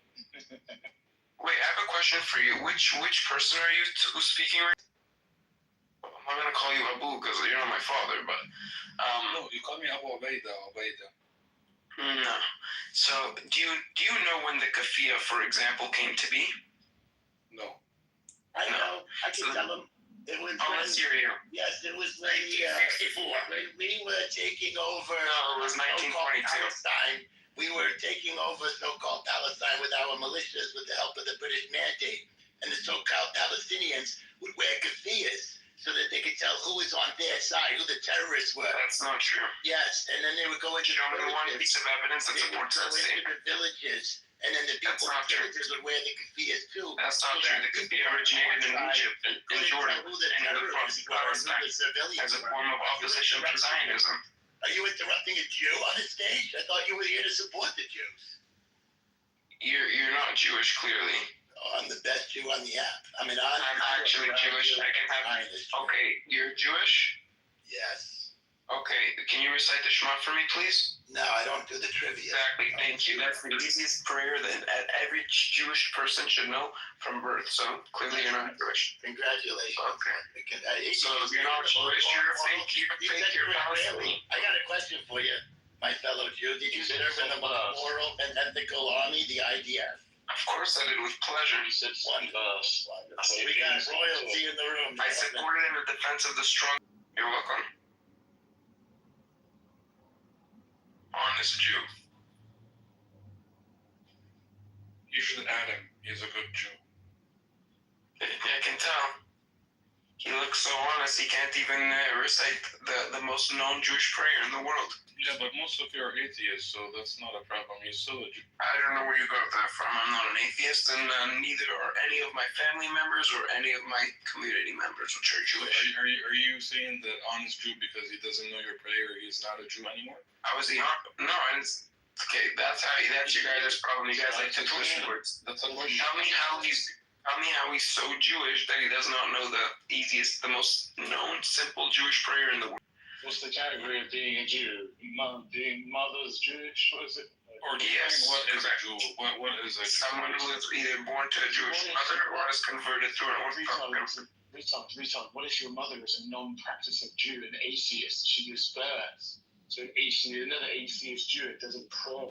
Wait, I have a question for you. Which person are you who's speaking right now? I'm not gonna call you Abu because you're not my father, but no, you call me Abu Ubaida. No. So do you know when the kafia, for example, came to be? No. I know. I can tell them. It was Syria. Yes, it was when 1964. We were taking over. No, it was 1922. Palestine. We were taking over so-called Palestine with our militias with the help of the British Mandate, and the so-called Palestinians would wear keffiyehs so that they could tell who was on their side, who the terrorists were. That's not true. Yes, and then they would go into Show me one piece of evidence that supports that statement. the villages, and then the people in the villages would wear the keffiyehs too. That's not true. The keffiyeh originated in Egypt and Jordan Who the and in the terrorists were, Palestine who the civilians as a were. form of opposition to Zionism. Are you interrupting a Jew on the stage? I thought you were here to support the Jews. You're not Jewish, clearly. Oh, I'm the best Jew on the app. I'm actually Jewish. I can have. Okay, you're Jewish? Yes. Okay, can you recite the Shema for me, please? No, I don't do the trivia. Exactly, thank you. That's the easiest prayer that every Jewish person should know from birth. So clearly you're not Jewish. Congratulations. Okay. So you're not Jewish. You're a fake. You're Palestinian. I got a question for you, my fellow Jew. Did you serve in the moral and ethical army, the IDF? Of course I did, with pleasure. You said one verse. We got royalty in the room. I supported in the defense of the strong. You're welcome. Honest Jew. You should add him. He's a good Jew. I can tell. He looks so honest, he can't even recite the most known Jewish prayer in the world. Yeah, but most of you are atheists, so that's not a problem. He's still a Jew. I don't know where you got that from. I'm not an atheist, and neither are any of my family members or any of my community members, which are So Jewish. are you saying that honest Jew because he doesn't know your prayer, he's not a Jew anymore? I was the no, I didn't. Okay, that's you guys' problem. You guys like to twist words. That's a question. Tell me how he's so Jewish that he does not know the most known, simple Jewish prayer in the world. What's the category of being a Jew? Being mother's Jewish? What is it? Or Yes, what is a correct. Jew? What is a Jew? Someone who is either born to a Jewish mother or is converted through an Orthodox. Retard, what if your mother is a non-practicing Jew, an atheist? She gives birth. So another atheist Jew, it doesn't pray.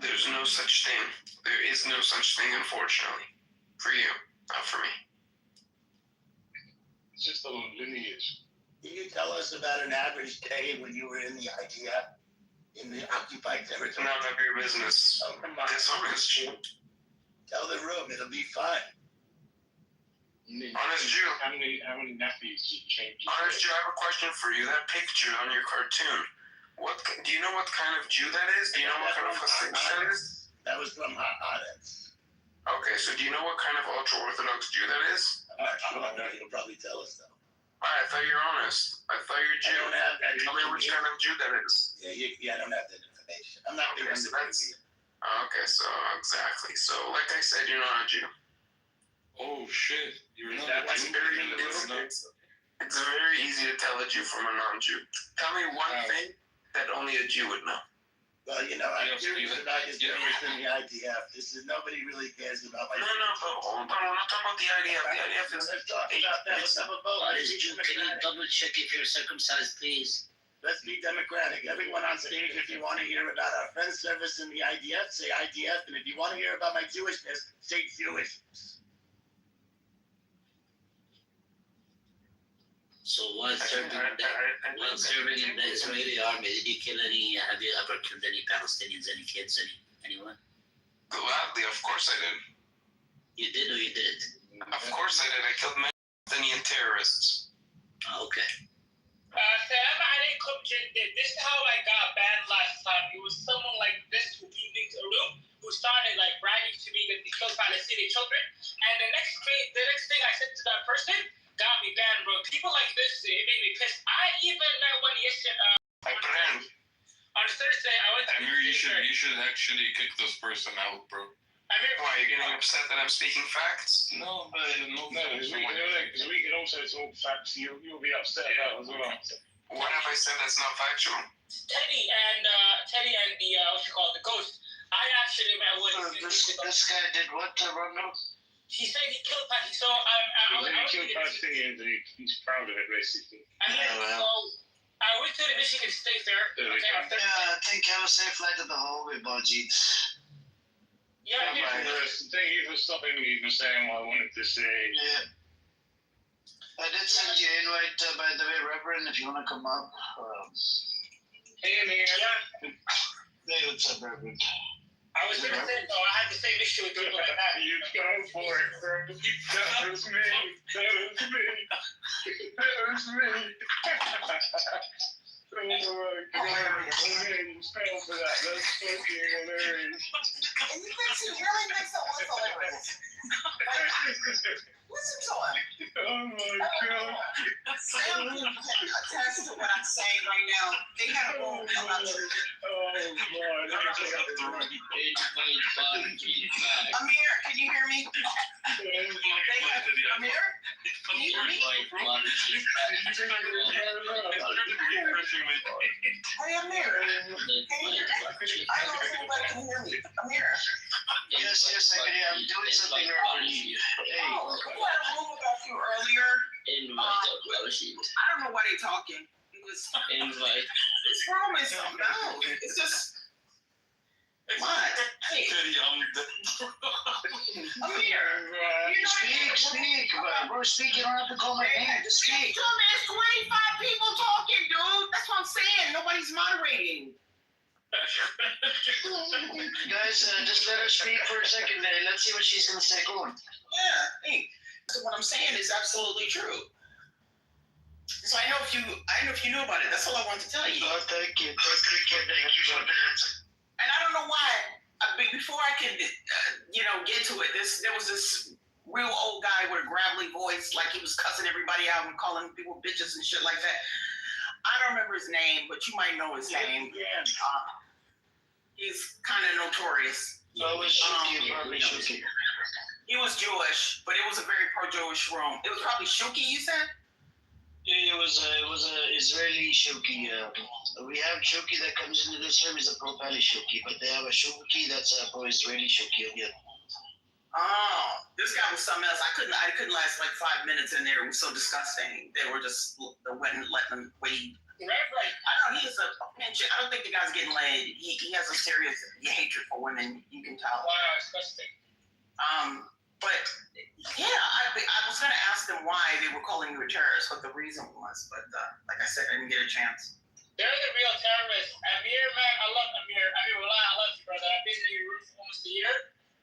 There's no such thing. There is no such thing, unfortunately. For you, not for me. It's just a lineage. Can you tell us about an average day when you were in the IDF, in the occupied territory? None of your business. Oh, come on. Dishonest Jew. Tell the room, it'll be fun. Honest Jew. How many nappies did you change? Honest Jew, I have a question for you. That picture on your cartoon, do you know what kind of Jew that is? Do you know what kind of Hasidic that is? That was from Haaretz. Okay, so do you know what kind of ultra-Orthodox Jew that is? I don't know, you'll probably tell us though. I thought you were honest. I thought you were Jew. I don't have that Tell me which kind of Jew that is. Yeah, I don't have that information. I'm not Okay, big so on the that's- Okay, so exactly. So, like I said, you're not a Jew. Oh shit! You're Is not that a what's Jew. buried in the That's room? not- It's very easy to tell a Jew from a non-Jew. Tell me one thing that only a Jew would know. Well, I'm Yes, curious Steven. about his Yeah. service in the IDF. Nobody really cares about my. No, but hold on. We're not talking about the IDF. The IDF is. Let's talk about that. Let's have a vote. Let's be Can you democratic. double check if you're circumcised, please? Let's be democratic. Everyone on stage, if you want to hear about our friend's service in the IDF, say IDF. And if you want to hear about my Jewishness, say Jewish. So while serving in the Israeli army, did you kill have you ever killed any Palestinians, any kids, anyone? Gladly, of course I did. You did or you didn't? Of course I did. I killed many Palestinian terrorists. Oh, okay. Salam alaikum, Jindid. This is how I got banned last time. It was someone like this who came into a room who started bragging to me that they killed Palestinian children. And the next thing I said to that person got me banned, bro. People like this, it made me pissed. I even met one yesterday. On Thursday, I went to. Amir, you should actually kick this person out, bro. Why, are you getting upset that I'm speaking facts? No, No, because we can also talk facts. You'll be upset about as well. What have I said that's not factual? Teddy and the ghost. I actually met one. This guy did what, Rondo? He said he killed Patty, so He killed Palestinians and he's proud of it, basically. I went to the Michigan State Fair. Yeah, I think have a safe flight to the hallway, Baljeet. Yeah, Thank you for stopping me from saying what I wanted to say. Yeah. I did send you an invite, by the way, Reverend, if you want to come up. Hey, Amir. Yeah. Hey, what's up, Reverend? I was gonna say, I had the same issue with people like that. You go for it, bro. That was me. Oh my god, you fell for that. That's fucking hilarious. And you really makes it look hilarious. Listen to him. Oh my god. Sam can attest to what I'm saying right now. They had a room about the Amir, can you hear me? Amir? Can you hear me? Hey, Amir. Can you hear me? I don't know if anybody can hear me. Amir. Yes, I can hear. I'm doing something, Reverend. Hey. Oh, we had a room about you earlier. I don't know why they're talking. It was. This room is no. It's just. What? Amir, Speak, bro. Speak. You don't have to call my name. Just speak. There's 25 people talking, dude. That's what I'm saying. Nobody's moderating. Guys, just let her speak for a second there. Let's see what she's gonna say. Go on. Yeah, hey. So what I'm saying is absolutely true. So I know if you knew about it. That's all I wanted to tell you. Oh, thank you for the answer. And I don't know why. Before I could, get to it, there was this real old guy with a gravelly voice, like he was cussing everybody out and calling people bitches and shit like that. I don't remember his name, but you might know his name. He's kind of notorious. So it was Shuki, probably Shuki. He was Jewish, but it was a very pro-Jewish room. It was probably Shuki, you said? Yeah, it was a Israeli Shuki. We have Shuki that comes into this room is a pro-Pali Shuki, but they have a Shuki that's a pro-Israeli Shuki again. Oh, this guy was something else. I couldn't last like 5 minutes in there. It was so disgusting. They went and let them wade. I don't know. He is a pinch. I don't think the guy's getting laid. He has a serious hatred for women. You can tell. Wow, disgusting. But yeah, I was gonna ask them why they were calling you a terrorist, what the reason was. But like I said, I didn't get a chance. They're the real terrorists. Amir, man, I love Amir. Wallah, I love you, brother. I've been in your room for almost a year.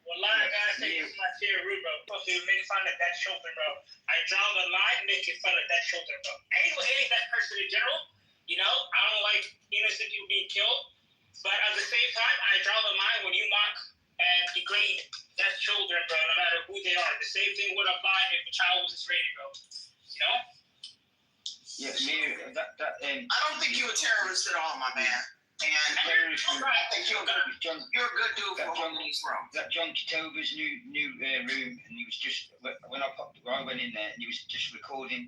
Wallah, I gotta say, this is my favorite room, bro. Supposed to make fun of that children, bro. I draw the line making fun of that children, bro. Any that person in general, I don't like innocent people being killed. But at the same time, I draw the line when you mock and degrade that children, bro, no matter who they are. The same thing would apply if a child was Israeli, bro. Yeah, Amir, I don't think you're a terrorist at all, my man. And I think you're a good dude for holding these rooms. That John Kitover's new room, and he was just when I went in there, and he was just recording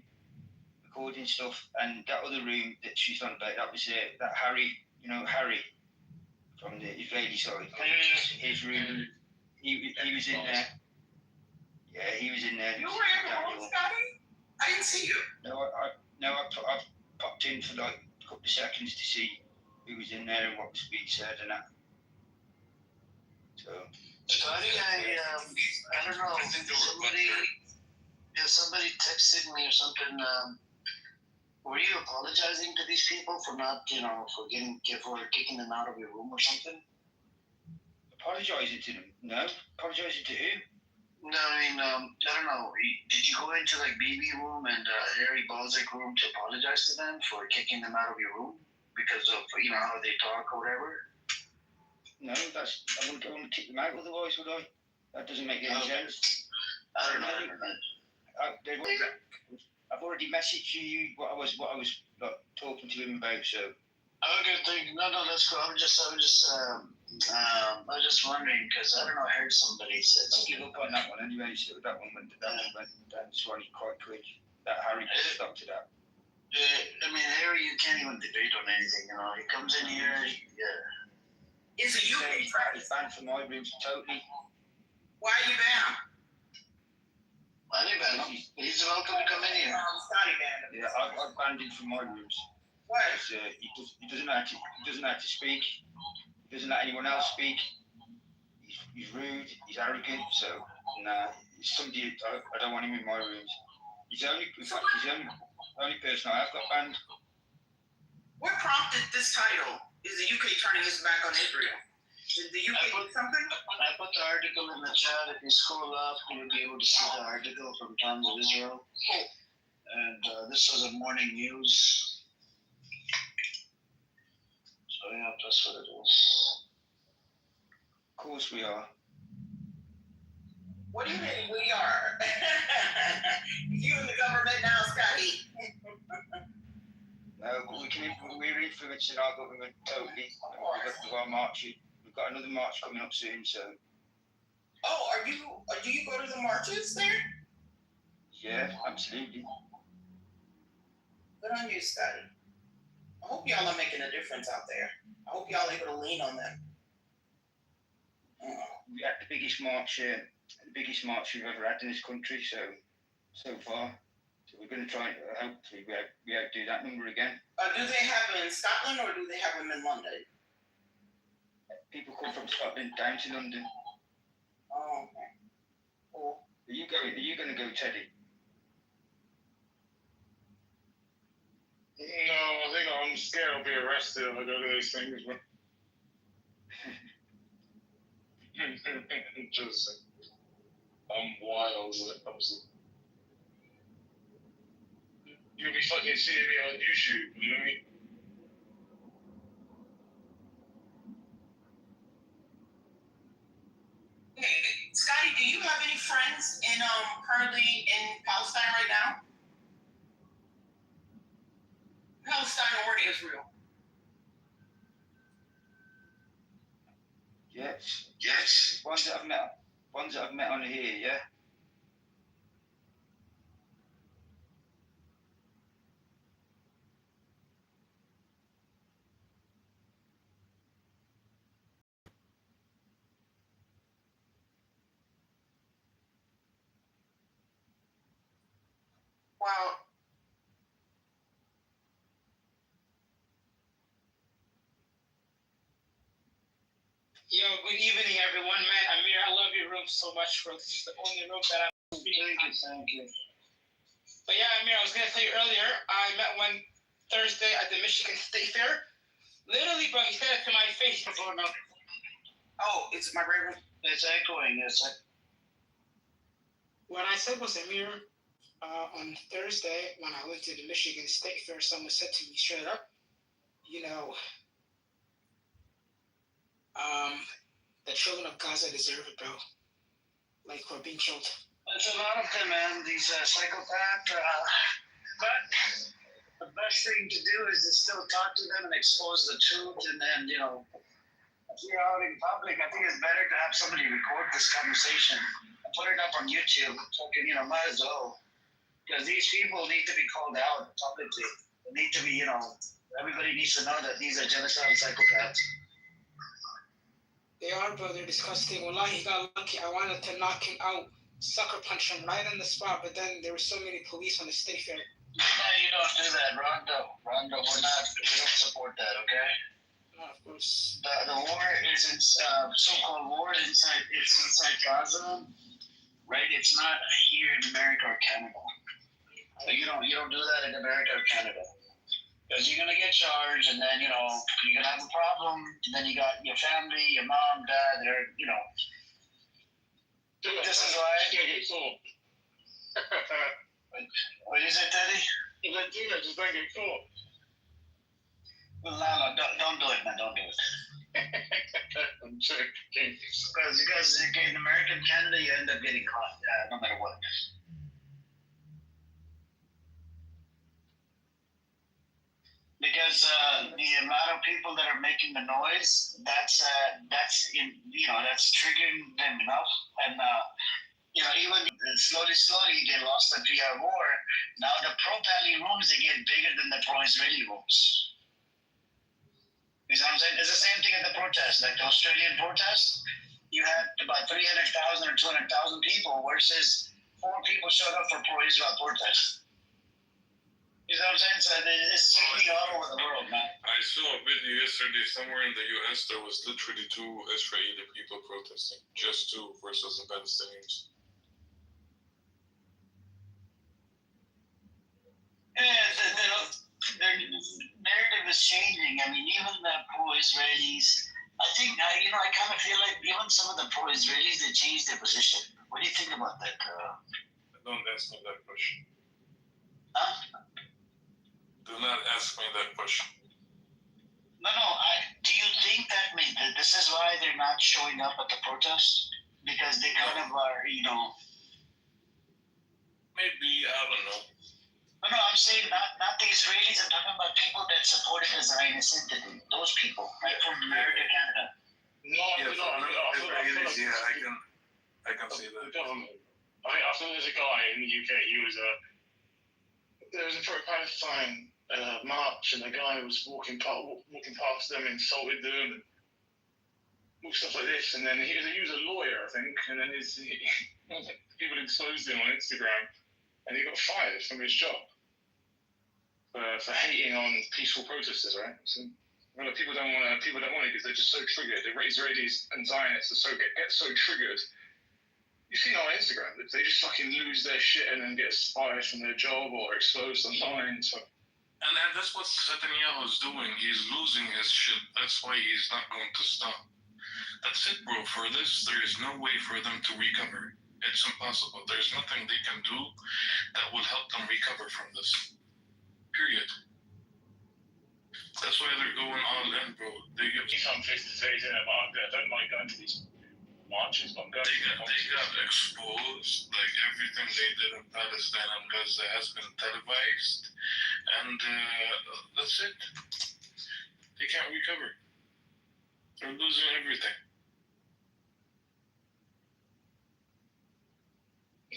stuff. And that other room that she's on about, that was that Harry, Harry from the Israeli side. His room, he was in there. Yeah, he was in there. You were in the room, Scotty? I didn't see you. I popped in for like a couple of seconds to see who was in there and what was being said and that. So. Scotty, I don't know. Somebody texted me or something. Were you apologizing to these people for not, for kicking them out of your room or something? Apologizing to them? No. Apologizing to who? No, I don't know. Did you go into like BB room and Harry Balzic room to apologize to them for kicking them out of your room because of how they talk or whatever? No, I wouldn't kick them out otherwise, would I? That doesn't make any sense. I don't know. I've already messaged you what I was like, talking to him about. So. Okay, thank you. No, that's cool. I was just wondering because I don't know. I heard somebody said something. Give up on that one anyway. So that one went down Swanee quite quick. That Harry just stopped to that. I mean, Harry, you can't even debate on anything. He comes in here. Yeah. Is it you? He's banned from my rooms totally. Why are you banned? I didn't ban him. He's welcome to come in here. Scotty banned him. Yeah, I've banned him from my rooms. Why? He doesn't know how to speak. He doesn't let anyone else speak. He's rude. He's arrogant. So he's somebody I don't want him in my rooms. He's the only person I have got banned. What prompted this title? Is the UK turning its back on Israel? Did the UK do something? I put the article in the chat. If you scroll up, you'll be able to see the article from Times of Israel. And this was a morning news. So yeah, that's what it is. Of course we are. What do you mean we are? You in the government now, Scotty. No, but we're influencing our government totally. We've got our march. We've got another march coming up soon, so. Oh, do you go to the marches there? Yeah, absolutely. Good on you, Scotty. I hope y'all are making a difference out there. I hope y'all are able to lean on them. We had the biggest march we've ever had in this country so far. So we're going to try. Hopefully, we outdo that number again. Do they have them in Scotland or do they have them in London? People come from Scotland down to London. Oh, okay. Cool. Are you going to go, Teddy? No, I think I'm scared I'll be arrested if I go to these things, but just I'm wild when it comes to. You'll be fucking seeing me on YouTube, you know what I mean? Scotty, do you have any friends in currently in Palestine right now? Palestine or Israel? Yes. Yes. Ones that I've met on here, yeah. Well, Yo, good evening, everyone. Man, Amir, I love your room so much, bro. This is the only room that I'm speaking. Thank you. But yeah, Amir, I was gonna tell you earlier. I met one Thursday at the Michigan State Fair. Literally, bro, he said it to my face. oh, it's my great room. It's echoing. What I said was, Amir, on Thursday when I went to the Michigan State Fair, someone said to me straight up, you know, the children of Gaza deserve it, bro. Like, we're being killed. It's a lot of them, man. These psychopaths. But the best thing to do is to still talk to them and expose the truth. And then, if you're out in public, I think it's better to have somebody record this conversation and put it up on YouTube. Fucking, might as well. Because these people need to be called out publicly. They need to be, everybody needs to know that these are genocidal psychopaths. They are, bro. They're disgusting. Wallahi, he got lucky. I wanted to knock him out, sucker punch him right on the spot, but then there were so many police on the state fair. No, you don't do that, Rondo. We don't support that, okay? No, of course. The war isn't so-called war inside Gaza, right? It's not here in America or Canada. So you don't do that in America or Canada. Because you're gonna get charged, and then you're gonna have a problem, and then you got your family, your mom, dad, This is why. What is it, Teddy? If I do that, just don't get caught. Well, no, don't do it, man. Don't do it. I'm joking. Because in America and Canada, you end up getting caught, no matter what. Because the amount of people that are making the noise, that's triggering them enough, and even slowly they lost the PR war. Now the pro-Pali rooms, they get bigger than the pro-Israeli rooms. You know what I'm saying? It's the same thing at the protest, like the Australian protest. You had about 300,000 or 200,000 people versus 4 people showed up for pro-Israel protest. You know what I'm saying? So it's spreading all over the world, man. I saw a video yesterday somewhere in the US. There was literally 2 Israeli people protesting, just 2 versus the Palestinians. Yeah, the narrative is changing. I mean, even the pro-Israelis, I think, I kind of feel like even some of the pro-Israelis, they changed their position. What do you think about that? Don't ask me that question. Huh? Do not ask me that question. No. Do you think that this is why they're not showing up at the protest? Because they kind of are, Maybe, I don't know. No, I'm saying not the Israelis. I'm talking about people that supported the Zionist entity. Those people, right from America, Canada. I can see that. The government. I think there's a guy in the UK. There was a pro-Palestine march, and the guy was walking past them, insulted them, and stuff like this. And then he was a lawyer, I think. And then people exposed him on Instagram, and he got fired from his job for hating on peaceful protesters, right? So Well, people don't want it because they're just so triggered. The Israelis and Zionists get so triggered. You see on Instagram, they just fucking lose their shit and then get fired from their job or exposed online. So. And that's what Netanyahu is doing. He's losing his shit. That's why he's not going to stop. That's it, bro. For this, there is no way for them to recover. It's impossible. There's nothing they can do that will help them recover from this. Period. That's why they're going all in, bro. They give some face to face in it, but I don't like going to these marches. But they got exposed. Like everything they did in Palestine and Gaza has been televised, and that's it. They can't recover. They're losing everything.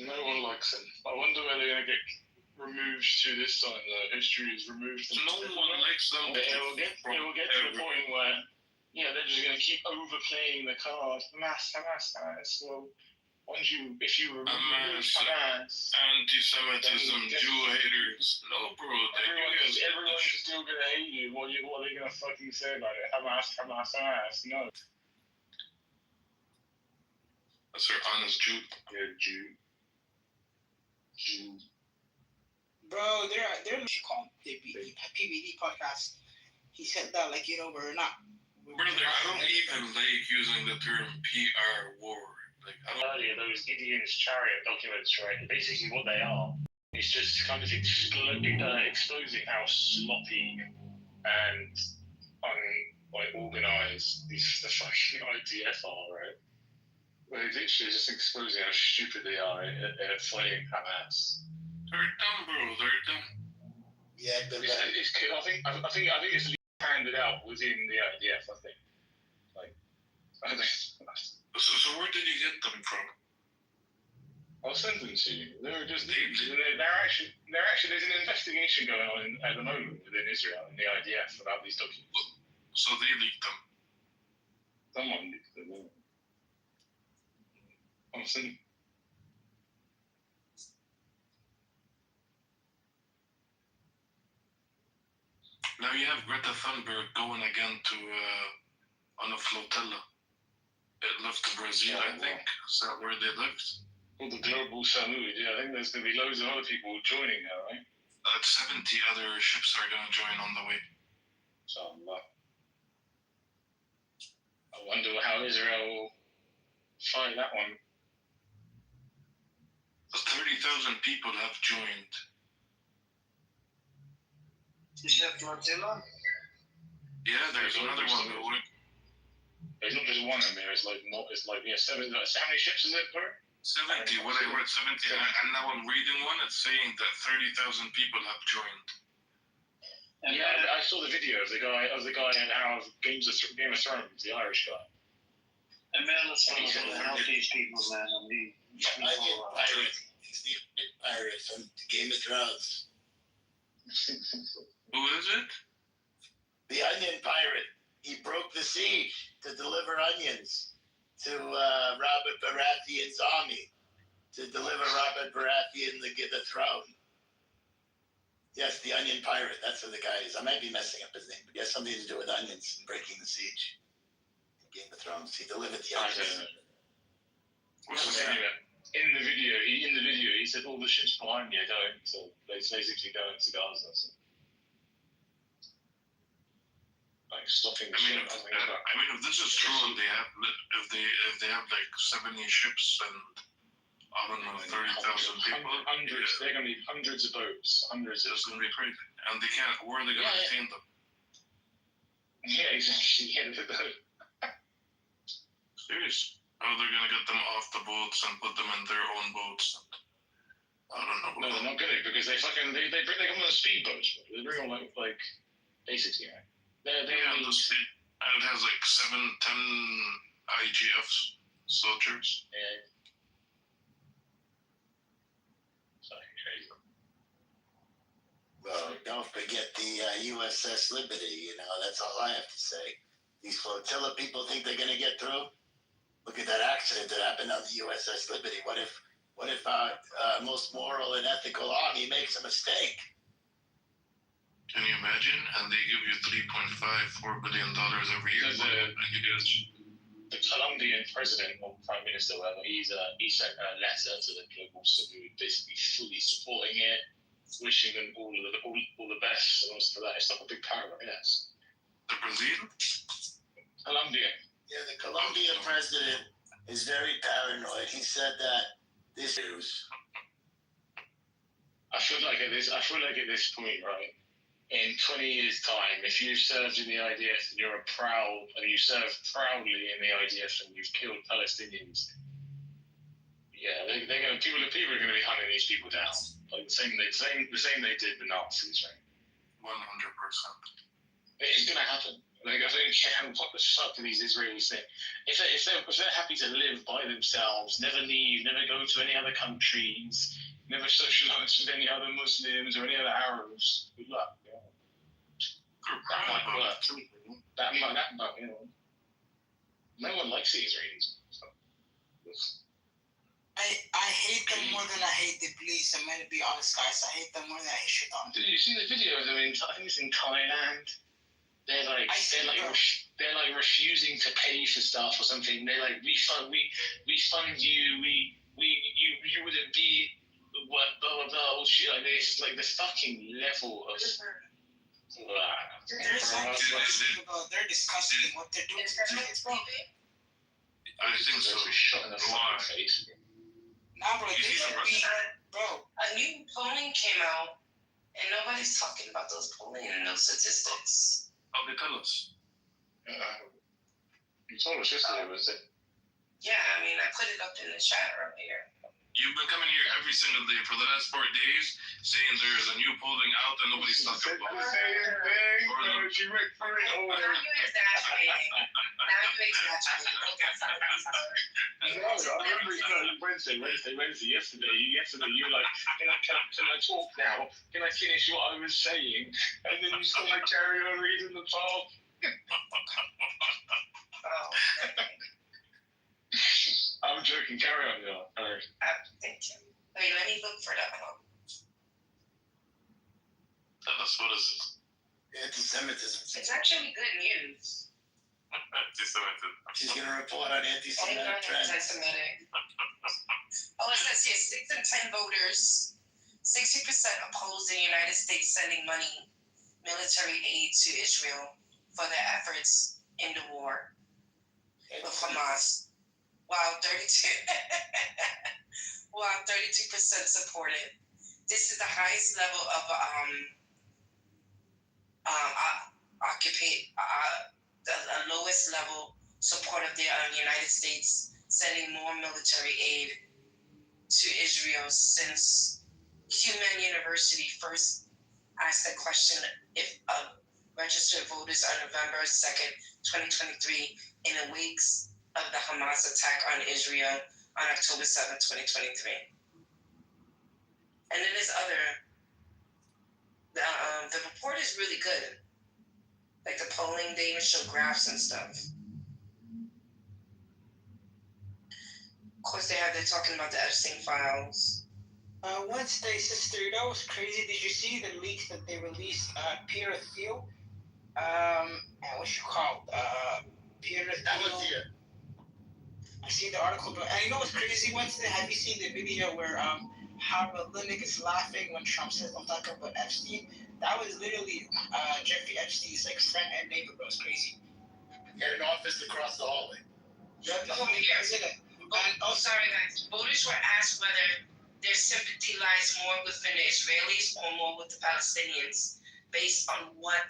No one likes them. I wonder where they're gonna get removed to this time. The history is removed. No one likes them. It will get to the point where, they're just gonna keep overplaying the card. Hamas. Well, if you remove Hamas, anti-Semitism, Jew haters. No, bro. Everyone's still gonna hate you. What are they gonna fucking say about it? Hamas. No. That's their honest Jew. Yeah, Jew. Bro, they're called the PBD podcast. He said that like Kitover or not. Brother, I don't even like using the term PR war. Like earlier, those Gideon's chariot documents, right? Basically, what they are is just kind of exposing how sloppy and unorganized the fucking IDF are, right? Well, it's literally just exposing how stupid they are at fighting Hamas. They're dumb, bro. They're dumb. Yeah, but I think it's handed out within the IDF. I think. So where did you get them from? I'll send them to you. They're actually there's an investigation going on at the moment within Israel and the IDF about these documents. So they leaked them. Someone leaked them. I'll send. Now you have Greta Thunberg going again to on a flotilla. It left Brazil, I think. Is that where they left? Well, the global salute. Yeah, I think there's going to be loads of other people joining now, right? 70 other ships are going to join on the way. So I wonder how Israel will find that one. 30,000 people have joined. Is that flotilla? Yeah, there's another one going. There's not just one in there. It's like more. It's like how many ships is it per? 70. What I read 70, and now I'm reading one. It's saying that 30,000 people have joined. And yeah, I saw the video of the guy out of Game of Thrones, the Irish guy. And man, let's help these people, man. I mean, Onion Pirate. He's the pirate from Game of Thrones. Who is it? The Onion Pirate. He broke the siege to deliver onions to Robert Baratheon's army, to deliver Robert Baratheon the throne. Yes, the Onion Pirate. That's who the guy is. I might be messing up his name, but he has something to do with onions and breaking the siege. Game of Thrones. He delivered the onions. In the video, he said all the ships behind me are going, so they basically going to Gaza. So. Like stopping the ship. I mean, if this is true, and if they have like 70 ships and I don't know 30,000 people, hundreds. They're gonna be hundreds of boats. It's gonna be crazy, and they can't. Where are they gonna retain them? Yeah, exactly. Yeah, Serious? How they're gonna get them off the boats and put them in their own boats? I don't know. No, they're not gonna because they come on speedboats. They bring on like basically. Right? And it has like 7-10 IGF soldiers. Yeah. Crazy. Well, don't forget the USS Liberty. That's all I have to say. These flotilla people think they're gonna get through. Look at that accident that happened on the USS Liberty. What if our most moral and ethical army makes a mistake? Can you imagine? And they give you $3.54 billion every year. The Colombian president or prime minister, whatever, he sent a letter to the global south, basically fully supporting it, wishing them all the best. And for that, it's like a big paragraph. Yes. The Brazil? Colombian. Yeah, the Colombian president is very paranoid. He said that this news. I feel like at this point, right, in 20 years' time, if you've served in the IDF and you served proudly in the IDF and you've killed Palestinians, yeah, people are going to be hunting these people down, like the same they did the Nazis, right? 100%. It's going to happen. Like, I don't care what the fuck these Israelis think. If they're happy to live by themselves, never leave, never go to any other countries, never socialize with any other Muslims or any other Arabs, good luck. That might work. That might, you know. No one likes the Israelis. I hate them more than I hate the police. I'm gonna be honest, guys. I hate them more than I hate shit on. Did you see the video of them I think it's in Thailand? They're like refusing to pay for stuff or something. They're like, we fund you. You wouldn't be what blah blah blah shit like this. Like the fucking level of. They're disgusting. What they're doing to kids, bro. I think so. Shot in the fucking face. Nah, bro, they should be, bro. A new polling came out, and nobody's talking about those polling and those statistics. Oh, they tell us. You told us yesterday, was it? Yeah, I mean, I put it up in the chat earlier. You've been coming here every single day for the last 4 days saying there's a new polling out and nobody's talking about it. Now you're exaggerating. Yesterday, you were like, can I talk now? Can I finish what I was saying? And then you still like carry on reading the talk. I'm joking. Carry on, y'all. Thank you. Wait, let me look for that one. Tell us, what is it? Anti-Semitism. It's actually good news. Anti-Semitism. She's going to report on anti-Semitic trends. Anti-Semitic. It says here 6 in 10 voters, 60% oppose the United States sending military aid to Israel for their efforts in the war with Hamas. While 32% support it. This is the highest level of the lowest level support of the United States sending more military aid to Israel since Human University first asked the question if registered voters on November 2nd, 2023, in the weeks of the Hamas attack on Israel on October 7th, 2023. And then there's the report is really good. Like the polling, they even show graphs and stuff. Of course, they're talking about the Epstein files. Wednesday, sister, that was crazy. Did you see the leaks that they released? Peter Thiel, what you call Peter Thiel. I see the article, but and you know what's crazy, Wednesday? Have you seen the video where Howard Linnick is laughing when Trump says I'm talking about Epstein? That was literally Jeffrey Epstein's like friend and neighbor, bro. It's crazy. He had an office across the hallway. Sorry guys. Voters were asked whether their sympathy lies more within the Israelis or more with the Palestinians, based on what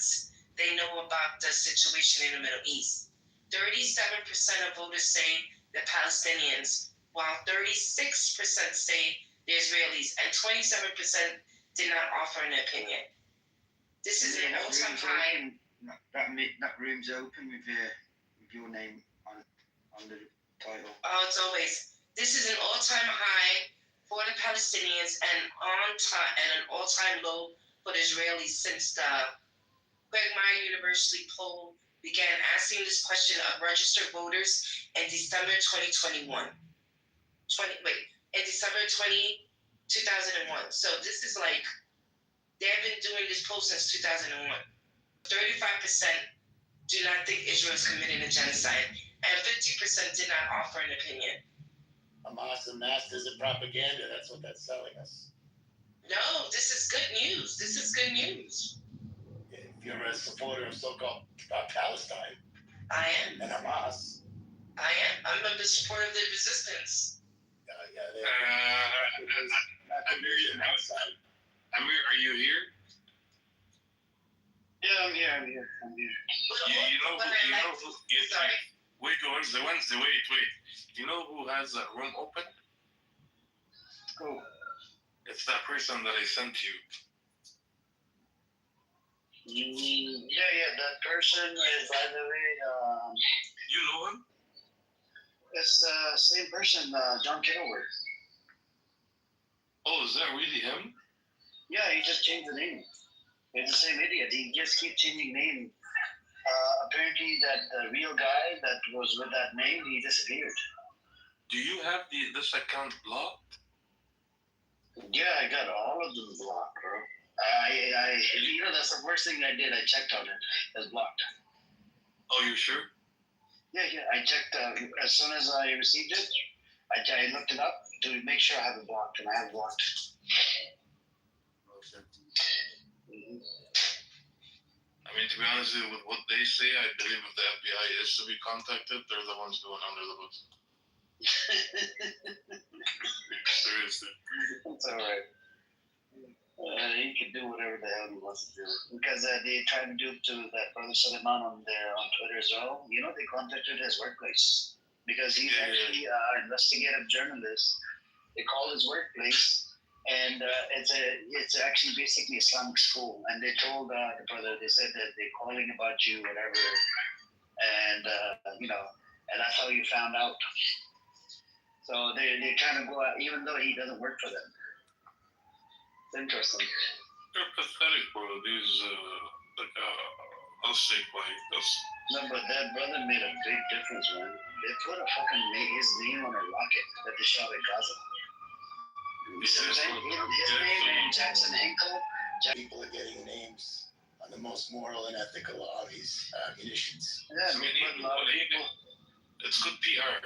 they know about the situation in the Middle East. 37% of voters say the Palestinians, while 36% say the Israelis, and 27% did not offer an opinion. This is an all-time high. That room's open with your name on the title. Oh, it's always. This is an all-time high for the Palestinians and an all-time low for the Israelis since the Quagmire University poll began asking this question of registered voters in December 2021. In December 2001. So this is like They've been doing this poll since 2001. 35% do not think Israel is committing a genocide, and 50% did not offer an opinion. Hamas are masters of propaganda. That's what that's telling us. No, this is good news. This is good news. If you're a supporter of so-called Palestine I am. and Hamas, I am. I'm a supporter of the resistance. Amir, are you here? Yeah, I'm here. You know who? Sorry. Wait, Wednesday. Wait. You know who has a room open? Who? It's that person that I sent you. Yeah, that person is, by the way, You know him? it's the same person, John Kitover. Oh, is that really him? Yeah, he just changed the name. He's the same idiot. He just keeps changing name. Apparently, that the real guy that was with that name, he disappeared. Do you have this account blocked? Yeah, I got all of them blocked, bro. That's the worst thing I did. I checked on it. It was blocked. Oh, you sure? Yeah. I checked as soon as I received it. I looked it up to make sure I have it blocked, and I have it blocked. Okay. I mean, to be honest with what they say, I believe if the FBI is to be contacted, they're the ones going under the hood. Seriously. It's alright. He can do whatever the hell he wants to do. Because they tried to do to that brother Suleiman on Twitter as well. You know, they contacted his workplace. Because he's actually an investigative journalist. They called his workplace. And it's actually basically Islamic school. And they told the brother, they said that they're calling about you, whatever. And, and that's how you found out. So they're trying to go out, even though he doesn't work for them. It's interesting. They're pathetic, bro. These, I'll say No, but that brother made a big difference, man. They put his name on a rocket that they shot at Gaza. You see what I'm saying? His name and Jackson Hinkle. People are getting names on the most moral and ethical of these munitions. Yeah, it's good PR.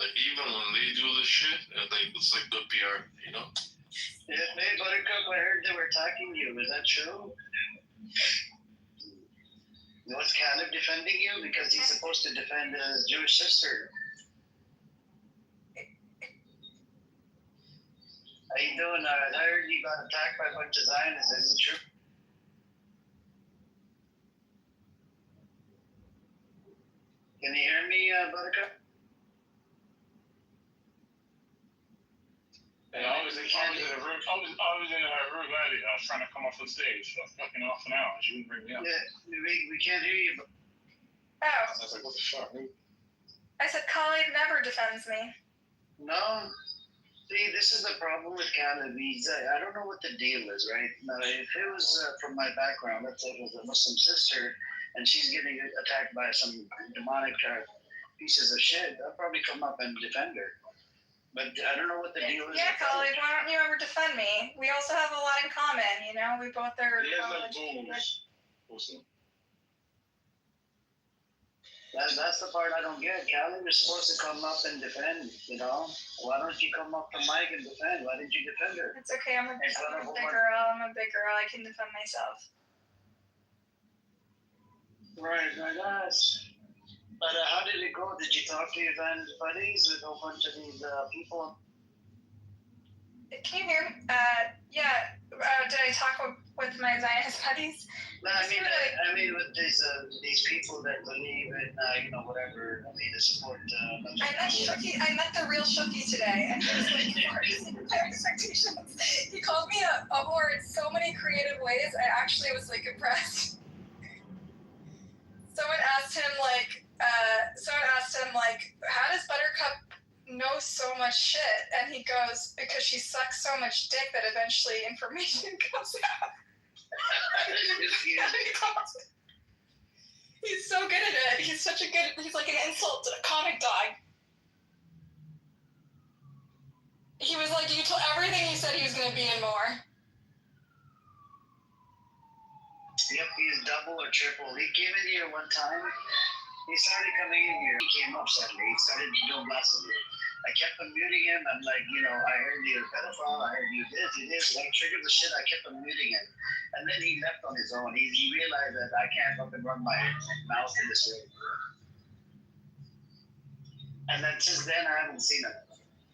Like, even when they do this shit, it's like good PR, you know? Yeah, hey, Buttercup, I heard they were attacking you. Is that true? Was Caleb defending you? Because he's supposed to defend his Jewish sister. How you doing? I heard you got attacked by a bunch of Zionists. Is it true? Can you hear me, Buttercup? And I was in her room earlier. I was trying to come off the stage for fucking half an hour. She wouldn't bring me up. Yeah, we can't hear you. Oh. I was like, what the fuck? I said Khalid never defends me. No. See, this is the problem with Caleb. I don't know what the deal is, right? Now, if it was from my background, let's say it was a Muslim sister, and she's getting attacked by some demonic pieces of shit, I'll probably come up and defend her. But I don't know what the deal is. Yeah, Khalid, why don't you ever defend me? We also have a lot in common, you know? We both are college students. Awesome. That's the part I don't get. Caleb is supposed to come up and defend, you know? Why don't you come up to Mike and defend? Why didn't you defend her? It's okay, I'm a big girl. I can defend myself. Right, but how did it go? Did you talk to your buddies with a whole bunch of these people? Can you hear me? Yeah. Did I talk with my Zionist buddies? No, I mean with these people that believe in whatever. I mean, to support. I met the real Shooky today, and he was like, my expectations. He called me a whore in so many creative ways. I actually was like impressed. Someone asked him how does Buttercup know so much shit? And he goes, because she sucks so much dick that eventually information comes out. He's so good at it. He's like an insult to a comic dog. He was like, everything he said he was going to be in more. Yep, he's double or triple. He came in here one time. He started coming in here. He came up suddenly. He started doing blasphemy. I kept unmuting him. I'm like, I heard you're a pedophile. I heard you this. Like, triggered the shit. I kept unmuting him. And then he left on his own. He realized that I can't fucking run my mouth in this way. And then since then, I haven't seen him.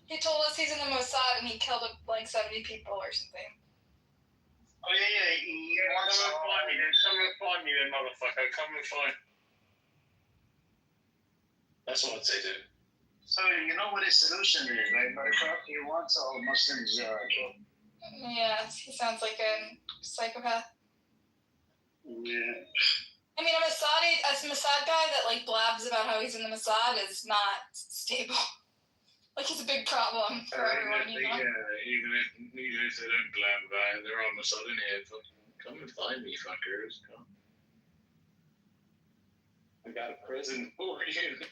He told us he's in the Mossad and he killed like 70 people or something. Oh, yeah. He wants Come and find me, then. Come and find me, then, motherfucker. Come and find. That's what I'd say, dude. So, you know what his solution is, right, Buttercup? He wants all Muslims killed. Yeah, he sounds like a psychopath. Yeah. I mean, a Mossad guy that like blabs about how he's in the Mossad is not stable. Like, he's a big problem for everyone, you know? Even if they don't blab about it, they're on the southern here. Come and find me, fuckers. Come. I got a present for you.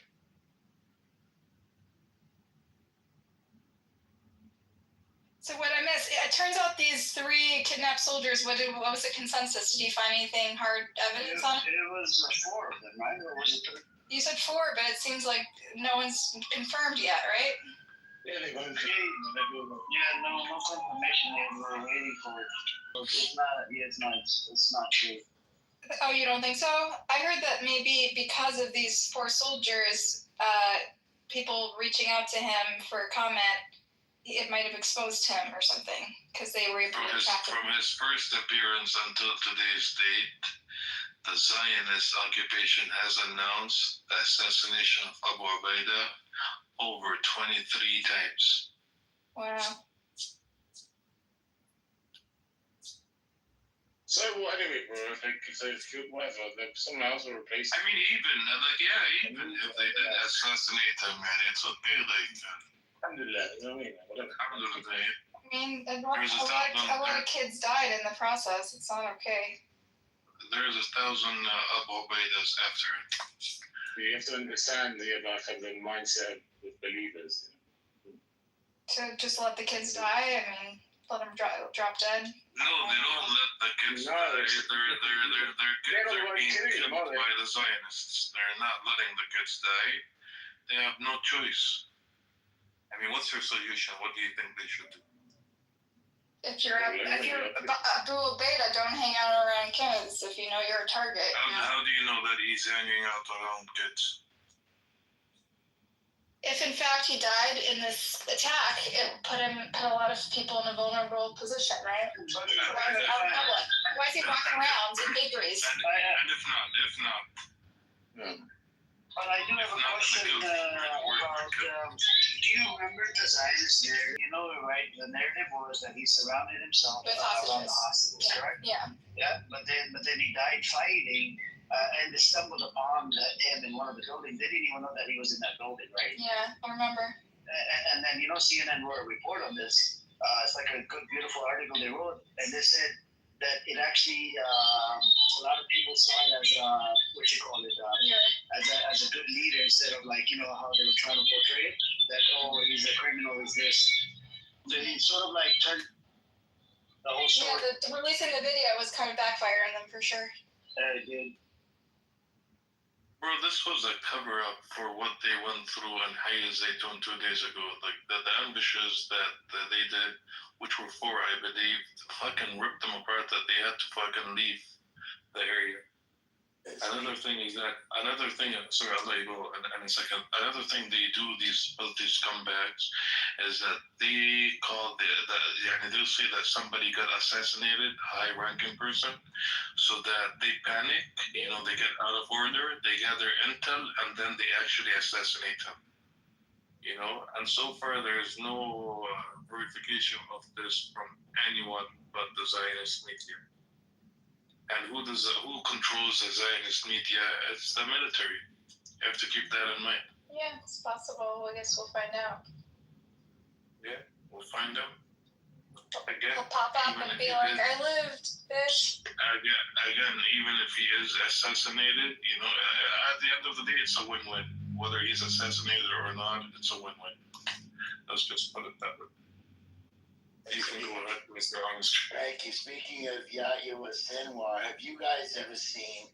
So what I missed, it turns out these 3 kidnapped soldiers, what was the consensus? Did you find anything hard evidence on it? It was 4 of them, right? Or was it 3? You said 4, but it seems like no one's confirmed yet, right? Yeah, they won't. Yeah, no confirmation. They were waiting for it. It's not true. Oh, you don't think so? I heard that maybe because of these 4 soldiers, people reaching out to him for comment, it might have exposed him or something because they were able to track him. From his first appearance until today's date, the Zionist occupation has announced the assassination of Abu Ubaidah over 23 times. Wow. So what anyway, bro? If they've killed whatever, someone else will replace I mean, even if they did assassinate him, man, it's okay, like. Alhamdulillah, you know what I mean? Whatever. Alhamdulillah. I mean, a lot of kids died in the process. It's not okay. There's 1,000 Abu Ubaidahs after it. You have to understand the mindset of believers. To just let the kids die? I mean, let them drop dead? No, they don't let the kids die. Their kids are being killed by the Zionists. They're not letting the kids die. They have no choice. I mean, what's your solution? What do you think they should do? If you're Abu Ubaidah, don't hang out around kids if you know you're a target. How do you know that he's hanging out around kids? If in fact he died in this attack, it put a lot of people in a vulnerable position, right? Why is he walking around in bakeries? And if not. But I do have a question about, do you remember the Zionist narrative? You know, right, the narrative was that he surrounded himself around the hostages, correct? Yeah. Yeah, but then he died fighting, and they stumbled upon him in one of the buildings. They didn't even know that he was in that building, right? Yeah, I remember. And then, CNN wrote a report on this. It's like a good, beautiful article they wrote, and they said that it actually, a lot of people saw it as as a good leader instead of how they were trying to portray it, that he's a criminal, is this. Then he sort of turned the whole story. Yeah, releasing the video was kind of backfiring them for sure. It did. Bro, this was a cover-up for what they went through in Hayya Zaytun 2 days ago. Like the ambushes that they did, which were 4, I believe, fucking ripped them apart that they had to fucking leave the area. Another thing, sorry, I'll let you go in a second. Another thing they do, these scumbags, is that they call they'll say that somebody got assassinated, a high-ranking person, so that they panic, they get out of order, they gather intel, and then they actually assassinate him. And so far there's no verification of this from anyone but the Zionist media. And who controls the Zionist media? It's the military. You have to keep that in mind. Yeah, it's possible. I guess we'll find out. Yeah, we'll find out. Again, he'll pop up and be like, I lived, bitch. Again, even if he is assassinated, at the end of the day, it's a win-win. Whether he's assassinated or not, it's a win-win. Let's just put it that way. You can go ahead, Mr. Armstrong. Thank you. Speaking of Yahuwah Sinwar, have you guys ever seen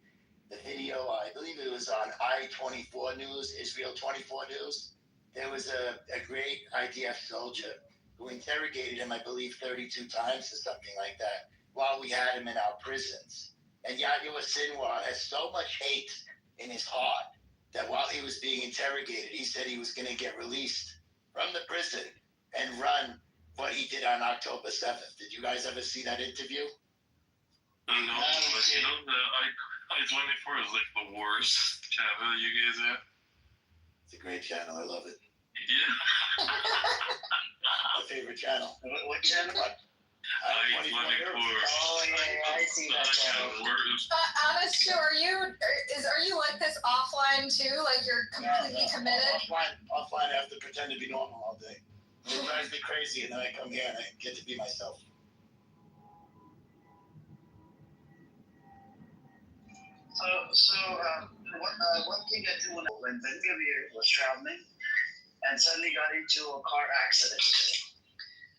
the video? I believe it was on I-24 News, Israel 24 News. There was a great IDF soldier who interrogated him, I believe, 32 times or something like that, while we had him in our prisons. And Yahuwah Sinwar has so much hate in his heart that while he was being interrogated, he said he was going to get released from the prison and run what he did on October 7th. Did you guys ever see that interview? No, but you know, the I-24 is like the worst channel you guys have. It's a great channel. I love it. Yeah. My favorite channel. What channel? I-24. Oh yeah, I see that channel. Honest, Joe, are you like this offline too? Like you're completely committed? Offline, I have to pretend to be normal all day. It drives me crazy, and then I come here and I get to be myself. One thing I do when Ben Gavir was traveling and suddenly got into a car accident.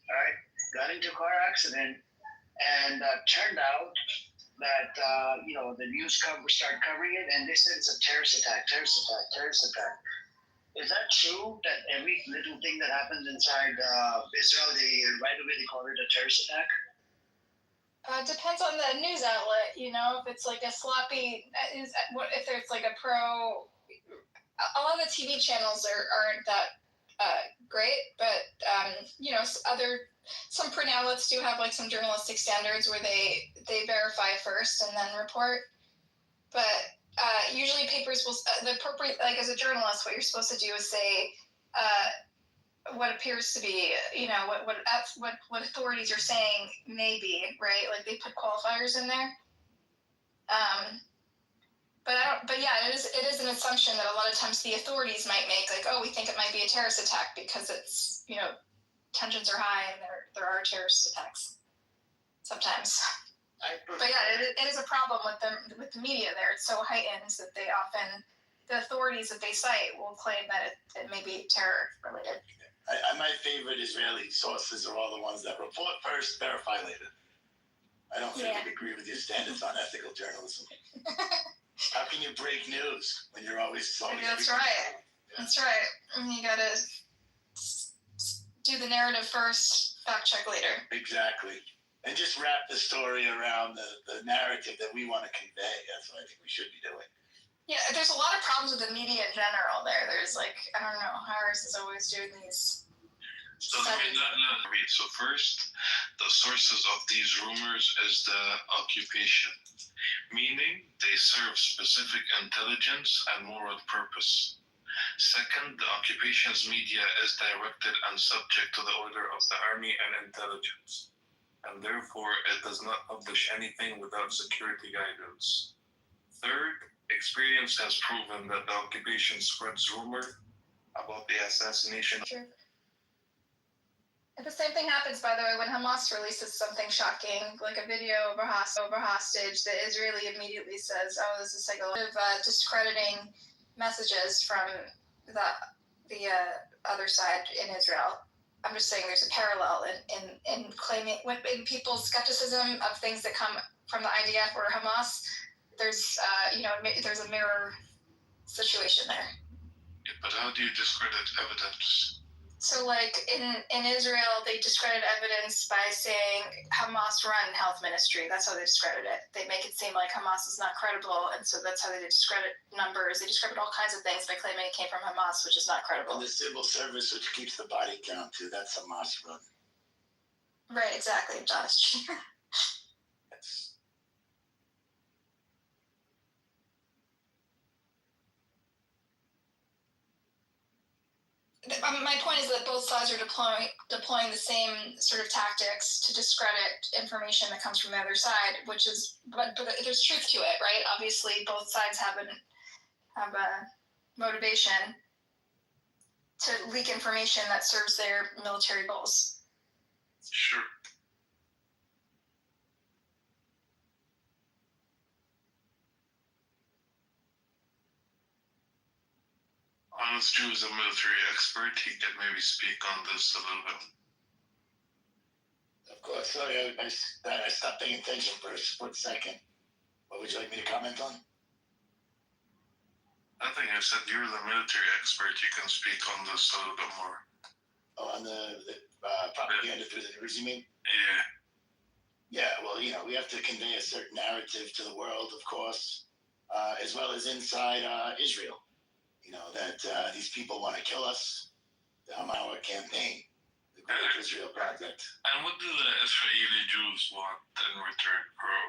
All right, got into a car accident, and turned out that the news started covering it, and they said it's a terrorist attack. Is that true that every little thing that happens inside Israel, right away they call it a terrorist attack? Depends on the news outlet, if it's like a sloppy, if there's like a pro, a lot of the TV channels aren't that great, but some print outlets do have like some journalistic standards where they verify first and then report. But usually papers will, the appropriate, like as a journalist, what you're supposed to do is say what appears to be, what authorities are saying maybe, right? Like they put qualifiers in there. But yeah, it is an assumption that a lot of times the authorities might make, like, oh, we think it might be a terrorist attack because it's, tensions are high and there are terrorist attacks sometimes. But yeah, it is a problem with the media there. It's so heightened that the authorities that they cite will claim that it may be terror related. My favorite Israeli sources are all the ones that report first, verify later. I don't really agree with your standards on ethical journalism. How can you break news when you're always That's right. That's right. And you gotta do the narrative first, fact check later. Exactly. And just wrap the story around the narrative that we want to convey. That's what I think we should be doing. Yeah, there's a lot of problems with the media in general there. There's like, I don't know, Harris is always doing these studies. So first, the sources of these rumors is the occupation, meaning they serve specific intelligence and moral purpose. Second, the occupation's media is directed and subject to the order of the army and intelligence, and therefore it does not publish anything without security guidance. Third, experience has proven that the occupation spreads rumor about the assassination. True. And the same thing happens, by the way, when Hamas releases something shocking, like a video of a hostage, the Israeli immediately says, oh, this is like a lot of discrediting messages from the other side in Israel. I'm just saying there's a parallel in claiming, in people's skepticism of things that come from the IDF or Hamas. There's there's a mirror situation there. Yeah, but how do you discredit evidence? So like in Israel, they discredit evidence by saying Hamas run health ministry. That's how they discredit it. They make it seem like Hamas is not credible, and so that's how they discredit numbers. They discredit all kinds of things by claiming it came from Hamas, which is not credible. And the civil service, which keeps the body count too, that's Hamas run. Right, exactly, Josh. My point is that both sides are deploying the same sort of tactics to discredit information that comes from the other side, but there's truth to it, right? Obviously, both sides have a motivation to leak information that serves their military goals. Sure. Honest Jew is a military expert. He can maybe speak on this a little bit. course. Sorry, I stopped paying attention for a split second. What would you like me to comment on? I think I said you're the military expert. You can speak on this a little bit more. Oh, on the propaganda through the news, you mean? Yeah. Yeah, well, we have to convey a certain narrative to the world, of course, as well as inside Israel. That these people want to kill us. The Hamas campaign, the Great Israel Project. And what do the Israeli Jews want in return?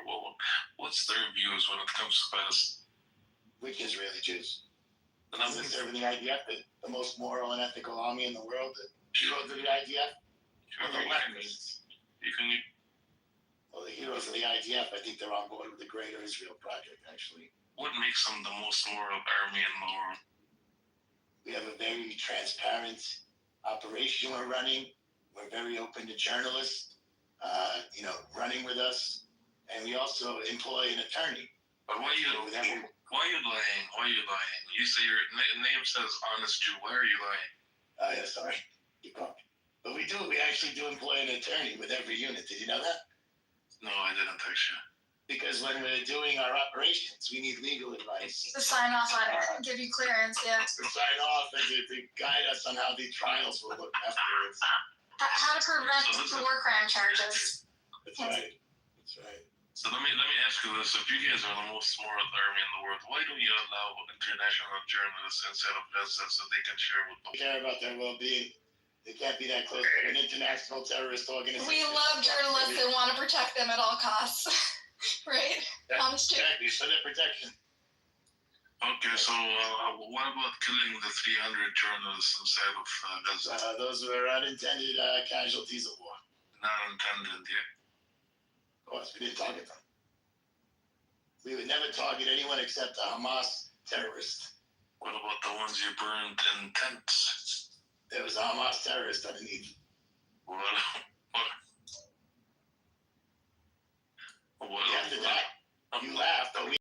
Or what's their views when it comes to Palestine? Which Israeli Jews? The ones that serve in the IDF, the most moral and ethical army in the world, the heroes of the IDF? Or the weapons? Well, the heroes of the IDF, I think they're on board with the Greater Israel Project, actually. What makes them the most moral army in the world? We have a very transparent operation we're running. We're very open to journalists, running with us. And we also employ an attorney. But why are you lying? You say your name says honest Jew. Why are you lying? Yeah, sorry. Keep going. But we actually do employ an attorney with every unit. Did you know that? No, I didn't actually. Because when we're doing our operations, we need legal advice. To sign off on it and give you clearance, yeah. To sign off and to guide us on how the trials will look afterwards. How to prevent war crime charges. That's right. That's right. So let me ask you this: if you guys are the most moral army in the world, why don't you allow international journalists inside of Gaza so they can share with them? We care about their well-being. They can't be that close to an international terrorist organization. We love journalists and want to protect them at all costs, right? Exactly, for their protection. Okay, so what about killing the 300 journalists inside of Gaza? Those were unintended casualties of war. Not intended, yeah. Of course, we didn't target them. We would never target anyone except a Hamas terrorist. What about the ones you burned in tents? There was a Hamas terrorist underneath. What? After that, you laughed, but we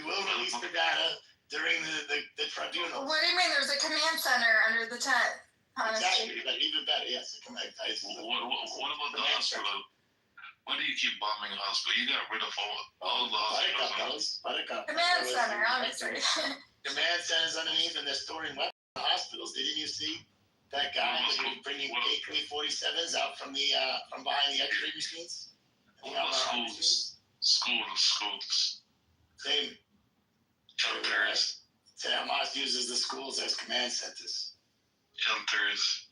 will release the data during the tribunal. What do you mean? There's a command center under the tent. Exactly, but even better, yes. What about the hospital? Why do you keep bombing the hospital? You got rid of all the hospitals. Command center, obviously. Command centers underneath, and they're storing weapons in the hospitals. Didn't you see that guy bringing AK-47s out from behind the X-ray machines? Schools. Same. Shelters. Hamas uses the schools as command centers. Shelters.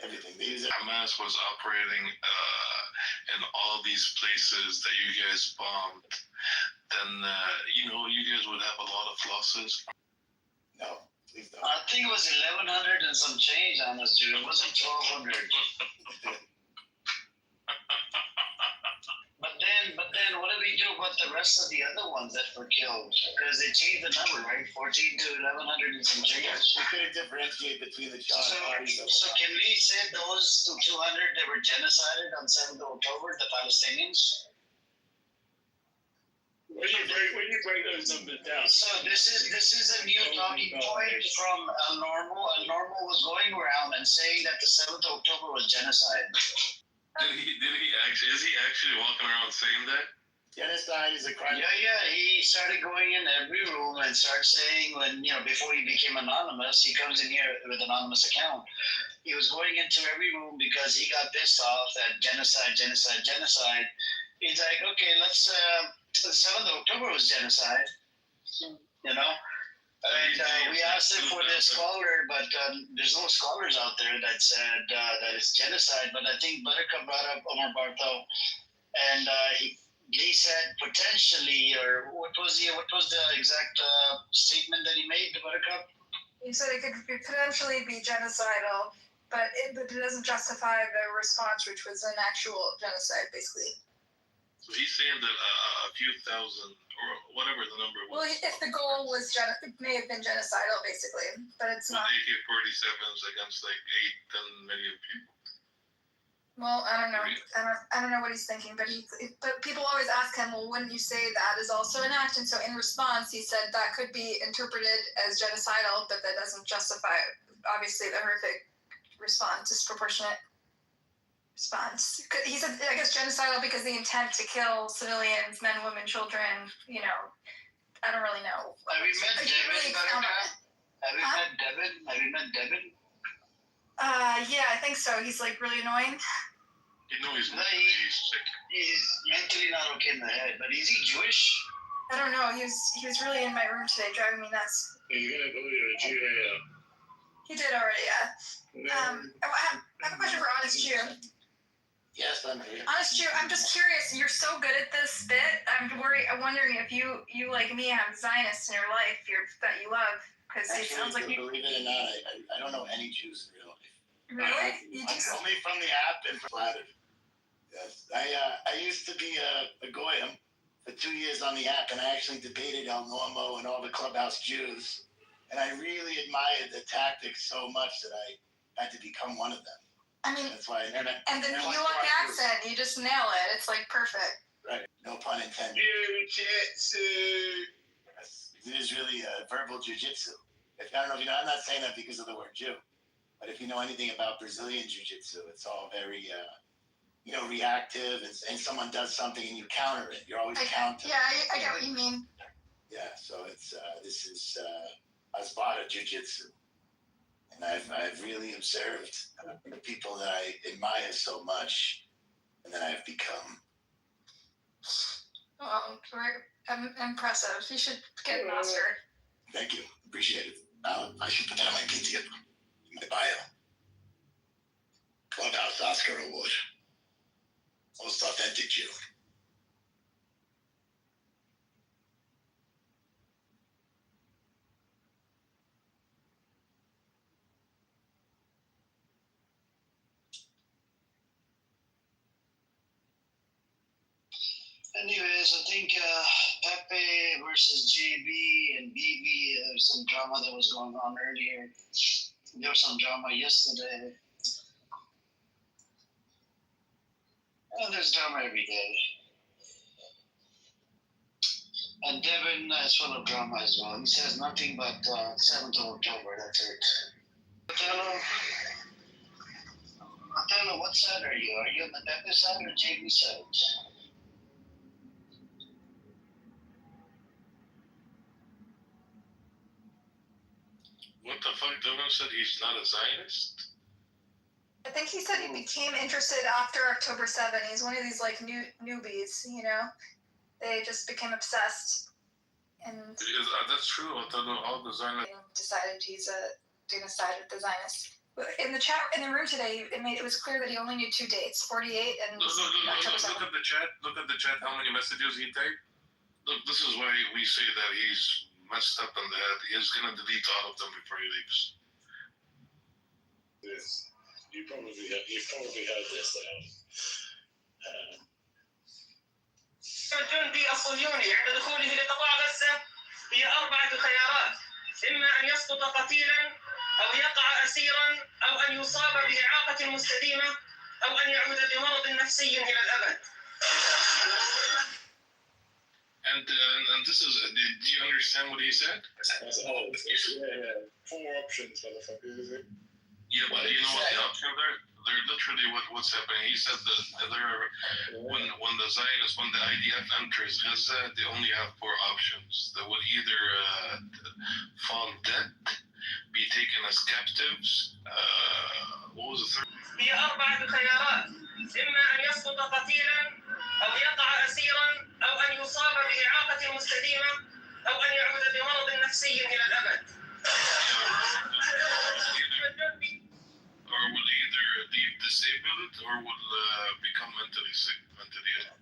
Everything. Hamas was operating in all these places that you guys bombed. Then, you guys would have a lot of losses. No, please don't. I think it was 1,100 and some change on us, dude. It wasn't 1,200. But then, what do we do about the rest of the other ones that were killed? Because they changed the number, right? 14 to 1,100 and some change. We couldn't differentiate between the child parties. So can we say those 200 that were genocided on 7th of October, the Palestinians? When you break those numbers down. So this is a new talking point from El Normo. El Normo was going around and saying that the 7th of October was genocide. Is he actually walking around saying that? Genocide is a crime. Yeah. He started going in every room and started saying before he became anonymous, he comes in here with an anonymous account. He was going into every room because he got pissed off that genocide. He's like, okay, let's. The 7th of October was genocide. And we asked him for the scholar, but there's no scholars out there that said that it's genocide. But I think Buttercup brought up Omar Bartho, and he said potentially, or what was the exact statement that he made, the Buttercup? He said it could potentially be genocidal, but it doesn't justify the response, which was an actual genocide, basically. So he's saying that a few thousand, or whatever the number was. Well, if the goal was it may have been genocidal, basically, but it's not. AK-47s against like 8-10 million people. Well, I don't know. I don't know what he's thinking, but people always ask him, well, wouldn't you say that is also an act? And so in response, he said that could be interpreted as genocidal, but that doesn't justify, obviously, the horrific response, disproportionate. response? He said, I guess, genocidal because the intent to kill civilians, men, women, children, you know, I don't really know. Have you met Devin? Really Have you met Devin? Yeah, I think so. He's like really annoying. You know he's No, sick. He's mentally not okay in the head, but is he Jewish? I don't know. He was really in my room today, driving me nuts. He's gonna go to a GAL. He did already, yeah. I have a question for Honest Jew. Yes, I'm here. Honest Jew, I'm just curious. You're so good at this bit. I'm wondering if you like me have Zionists in your life that you love, because it sounds like you. Believe it or not, I don't know any Jews in real life. Really? You just Only from the app and from flattered. Yes, I used to be a goyim for 2 years on the app, and I actually debated El Normo and all the clubhouse Jews, and I really admired the tactics so much that I had to become one of them. I mean, that's why I never. And the New York accent, you just nail it. It's like perfect. Right. No pun intended. Jiu-jitsu. Yes, it is really verbal jiu-jitsu. I don't know if you know. I'm not saying that because of the word Jew, but if you know anything about Brazilian jiu-jitsu, it's all very, reactive. And someone does something and you counter it. You're always countering. Yeah, I get what you mean. Yeah. So it's this is Asbata jiu-jitsu. And I've really observed the people that I admire so much, and that I've become. Well, impressive. You should get an Oscar. Thank you. Appreciate it. I should put that on my PTO, my bio. Clubhouse Oscar Award. Most authentic Jew. Anyways, I think Pepe versus JB and BB, there's some drama that was going on earlier. There was some drama yesterday. And there's drama every day. And Devin is full of drama as well. He says nothing but 7th of October, that's it. Othello, what side are you? Are you on the Pepe side or JB side? What the fuck? Devin said he's not a Zionist? I think he said he became interested after October 7. He's one of these like newbies, you know? They just became obsessed. And that's true. I thought all the Zionists decided he's gonna side with the Zionists. In the room today, it was clear that he only knew 2 dates, 48 and October 7. Look at the chat. Look at the chat. How many messages he typed? Look, this is why we say that he's messed up in the head. He's gonna delete all of them before he leaves. Yes, you probably heard this though. الجندي الصهيوني عند دخوله لقطاع غزة هي 4 خيارات، إما أن يسقط قتيلا أو يقع أسيرا أو أن يصاب بإعاقة مستديمة أو أن يعود بمرض نفسي إلى الأبد. And this is. Do you understand what he said? Yeah. 4 options, motherfucker. Is it? Yeah, but you know what the options are? They're literally what's happening. He said that when the Zionists, when the IDF enters Gaza, they only have 4 options. They will either fall dead, be taken as captives. What was the third? هي 4 خيارات، إما أن يسقط قتيلا أو يقع أسيرا أو أن يصاب بإعاقة مستديمة أو أن يعود بمرض نفسي إلى الأبد. Or will either leave disabled or will become mentally sick, mentally ill.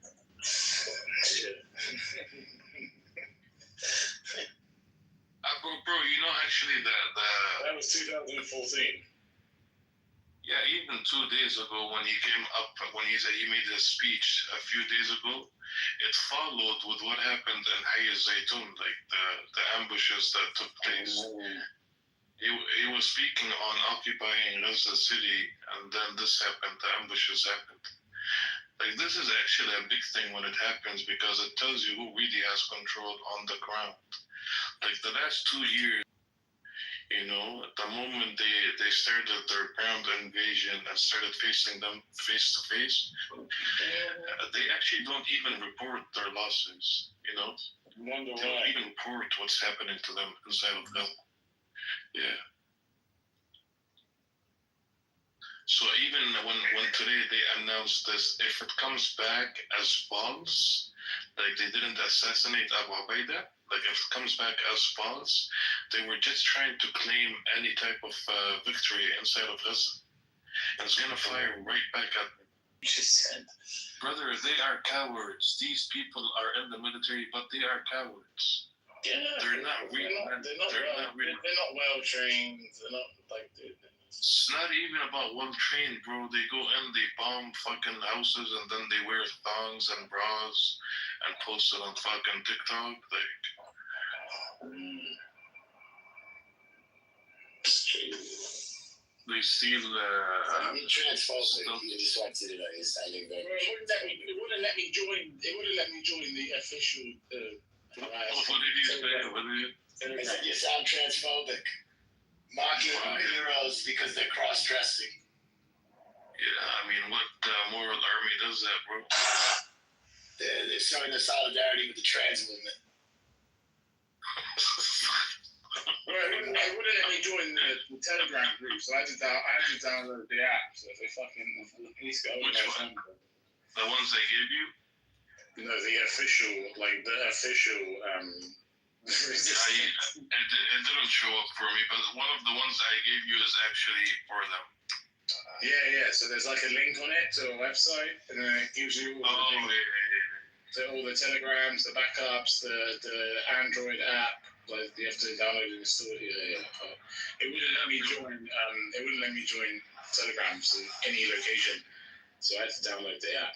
Bro, you know actually that was 2014. Yeah, even 2 days ago when he came up, when he made his speech a few days ago, it followed with what happened in Hayy Zaytun, like the ambushes that took place. He was speaking on occupying Gaza City, and then this happened, the ambushes happened. Like, this is actually a big thing when it happens, because it tells you who really has control on the ground. Like, the last 2 years, the moment they they started their ground invasion and started facing them face to face, they actually don't even report their losses. You know, they don't even report what's happening to them inside of them. Yeah. So even when today they announced this, if it comes back as false, like they didn't assassinate Abu Ubaidah, like if it comes back as false, they were just trying to claim any type of victory inside of Gaza. And it's gonna fire right back at them. Just said. Brother, they are cowards. These people are in the military, but they are cowards. Yeah, They're not real. They're not well trained. They're not like. It's not even about well trained, bro. They go in, they bomb fucking houses, and then they wear thongs and bras and post it on fucking TikTok. Like, they steal. You're transphobic. You just want to, you're sounding very. It wouldn't let me join. It wouldn't let me join the official. What did you say? What did you? I said you sound transphobic. Mocking our heroes because they're cross-dressing. Yeah, I mean, what moral army does that, bro? They're showing their solidarity with the trans movement. It wouldn't let me join the Telegram group, so I had to download the app. So if they fucking please go. Which one? The ones they give you? No, the official. It didn't show up for me, but one of the ones I gave you is actually for them. Yeah. So there's like a link on it to a website, and then it gives you all the telegrams, the backups, the Android app. Like you have to download and install it. Yeah. It wouldn't let me join. It wouldn't let me join telegrams in any location, so I had to download the app.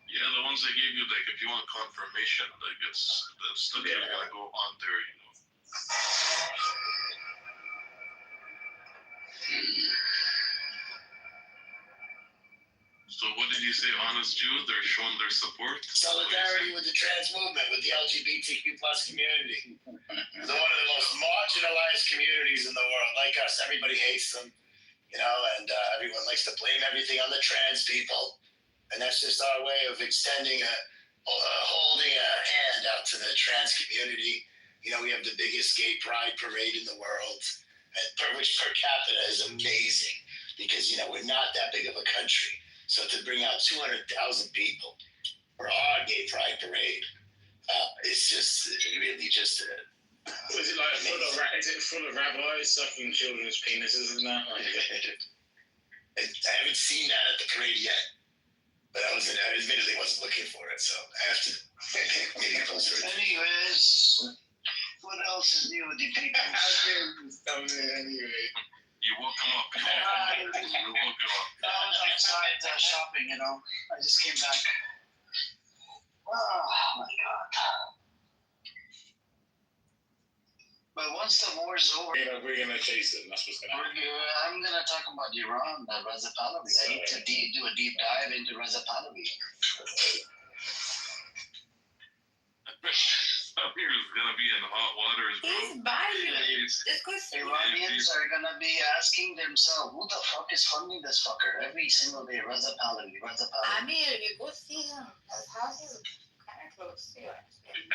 Yeah, the ones I gave you, like, if you want confirmation, like, it's literally gonna go on there, you know. So what did you say, honest Jew? They're showing their support? Solidarity with the trans movement, with the LGBTQ plus community. They're one of the most marginalized communities in the world. Like us, everybody hates them, you know, and everyone likes to blame everything on the trans people. And that's just our way of extending holding a hand out to the trans community. You know, we have the biggest gay pride parade in the world, which per capita is amazing because, you know, we're not that big of a country. So to bring out 200,000 people for our gay pride parade, it's just really just is it like full of rabbis sucking children's penises and that? Like, I haven't seen that at the parade yet. But I admittedly wasn't looking for it, so I have to maybe closer. Anyways, what else is new with you people? Anyway. You woke him up. You woke him up. I was outside shopping, you know. I just came back. Oh my god. But once the war's over, we're gonna chase it. That's what's gonna happen. I'm gonna talk about Iran, Reza Pahlavi. I need to do a deep dive into Reza Pahlavi. Samir's gonna be in hot waters, bro. He's buying. Iranians are gonna be asking themselves, who the fuck is funding this fucker every single day? Reza Pahlavi. I mean, you go see him. His house is kind of close to you.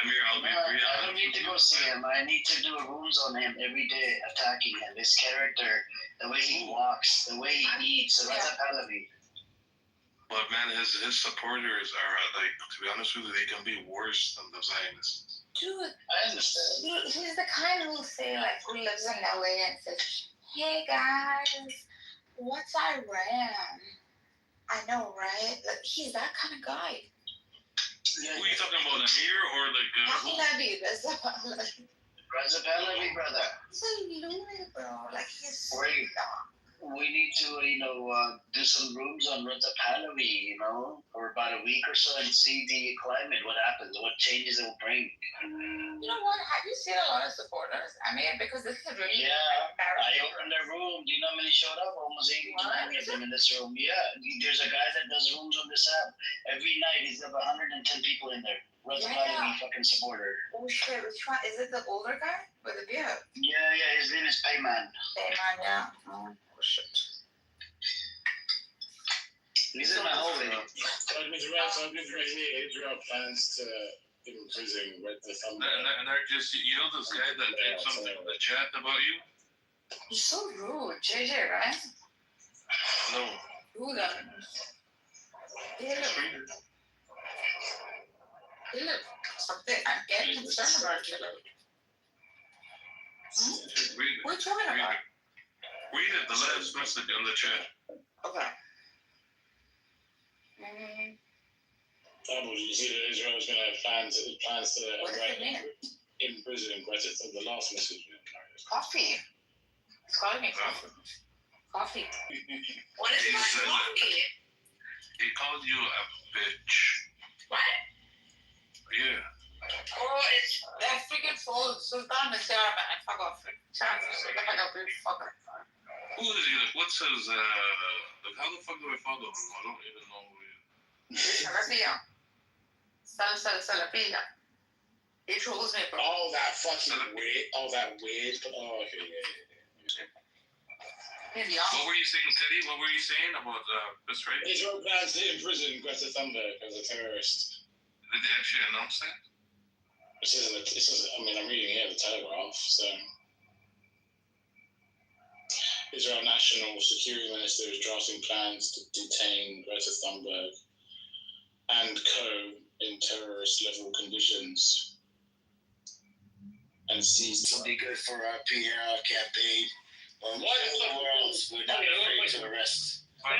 Amir, I don't need to go see him. I need to do rooms on him every day, attacking him. His character, the way he walks, the way he eats. Reza Pahlavi. But man, his supporters are like, to be honest with you, they can be worse than the Zionists. Dude, I understand. He's the kind who'll say, like, who lives in LA and says, hey guys, what's Iran? I know, right? Like, he's that kind of guy. Yeah. Who are you talking about, Amir or like? Reza Pahlavi. Reza Pahlavi, brother. He's a loony, bro. Like, he's we need to, do some rooms on Reza Pahlavi, for about a week or so and see the climate, what happens, what changes it will bring. You know what? Have you seen a lot of supporters? I mean, because this is really I opened a room. Do you know how many showed up? Almost 80 to 90 of them in this room. Yeah, there's a guy that does rooms on this app. Every night he's got 110 people in there. Reza Pahlavi fucking supporter. Oh shit, which one? Is it the older guy with the beard? Yeah, his name is Payman Dayman. Dayman, yeah. Oh, shit. He's in my hallway. Israel plans to imprison Red the Thunder. And I just, you know this guy that did something in the chat about you? You're so rude, JJ, right? No. Who then? Caleb, something I'm getting concerned about, Caleb. Read it. What are you talking Read about? it. Read it, the last message in the chat. Okay. Did you see that Israel's going to have plans to What does it mean? imprison Greta? The last message. Coffee. It's calling me coffee. Coffee. What is He my said coffee? He called you a bitch. What? Yeah. Oh, it's that freaking fool. Sultan is there, man. Fuck off. Chances. Look like a big fucker. Who is he? Like, what's his, like, how the fuck do I follow him? I don't even know who he is. Salapilla. Salapilla. He trolls me, bro. Oh, that fucking weird. Oh, that weird. Oh, okay, yeah. What were you saying, Teddy? What were you saying about this raid? Israel plans to imprison Greta Thunberg as a terrorist. Did they actually announce that? I mean, I'm reading here the Telegraph, so. Israel National Security Minister is drafting plans to detain Greta Thunberg and co. in terrorist-level conditions. And seize. This will be good for our PR campaign. Well, why the world we're not afraid to arrest. I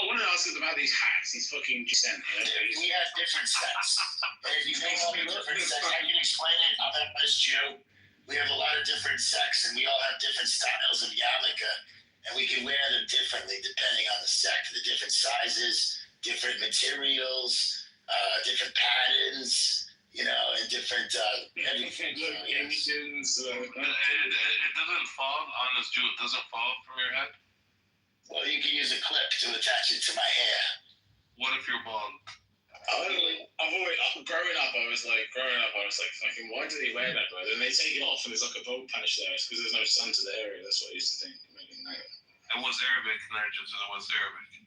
want to ask about these hats, these fucking descent. We have different sets. And if you think of different sets, I can explain it. I'm not a Jew. We have a lot of different sects, and we all have different styles of yarmulke, and we can wear them differently depending on the sect, the different sizes, different materials, different patterns, you know, and different everything. It doesn't fall on this Jew. It doesn't fall from your head. Well, you can use a clip to attach it to my hair. What if you're bald? Growing up, I was like, fucking, why do they wear that, bro? Then they take it off and there's like a bold patch there. It's because there's no sun to the area. That's what I used to think. It was Arabic, Nergens. It was Arabic.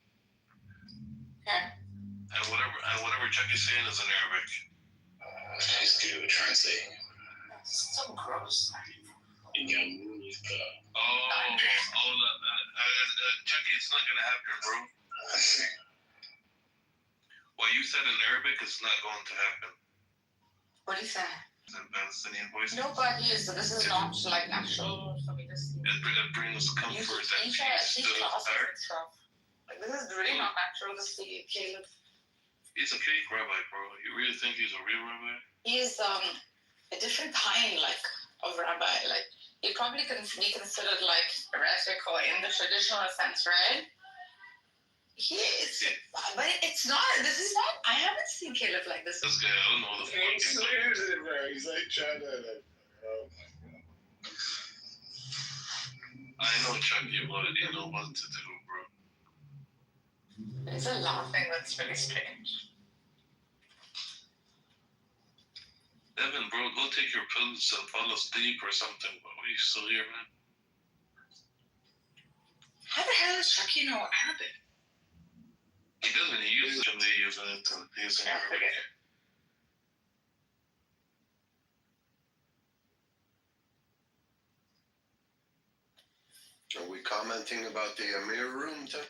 Okay. And whatever Chucky's saying is in Arabic. It's good at translating. So gross. Chucky, it's not gonna happen, bro. What you said in Arabic is not going to happen. What do you say? In Palestinian voice. No, but this is not like natural for me to see. It brings comfort and peace to the heart. Like, this is really not natural to see, Caleb. He's a fake rabbi, bro. You really think he's a real rabbi? He's a different kind, like, of rabbi. Like, he probably can be considered like heretical in the traditional sense, right? He is, but it's not. This is not. I haven't seen Caleb like this. This guy, I don't know the fuck he's doing. He's like trying to. I know Chucky, but you know what to do, bro. It's a laughing that's really strange. Evan, bro, go take your pills and fall asleep or something. But are you still here, man? How the hell does Chucky know Arabic? He doesn't. He uses it. They use it. He's in Arabic. Are we commenting about the Amir room, too?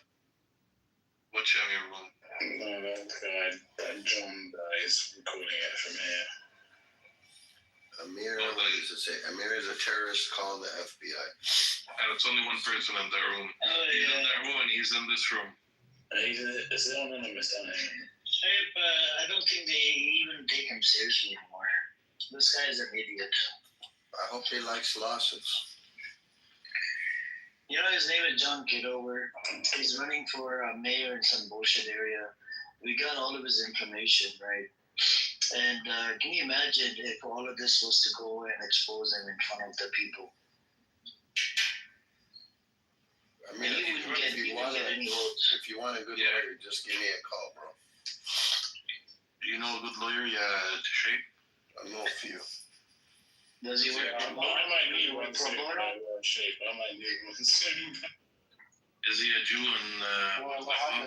Which Amir room? No, that John is recording it from here. Amir, what does it say? Amir is a terrorist, call the FBI. And it's only one person in that room. He's in that room and he's in this room. It's anonymous down here. I don't think they even take him seriously anymore. This guy's an idiot. I hope he likes lawsuits. You know, his name is John Kitover. He's running for mayor in some bullshit area. We got all of his information, right? And can you imagine if all of this was to go and expose him in front of the people? I mean, if you want a good lawyer, just give me a call, bro. You know a good lawyer? Yeah, Shape? I know a few. Does he work I might need one pro soon. bono? Shape. I might need one soon. Is he a Jew in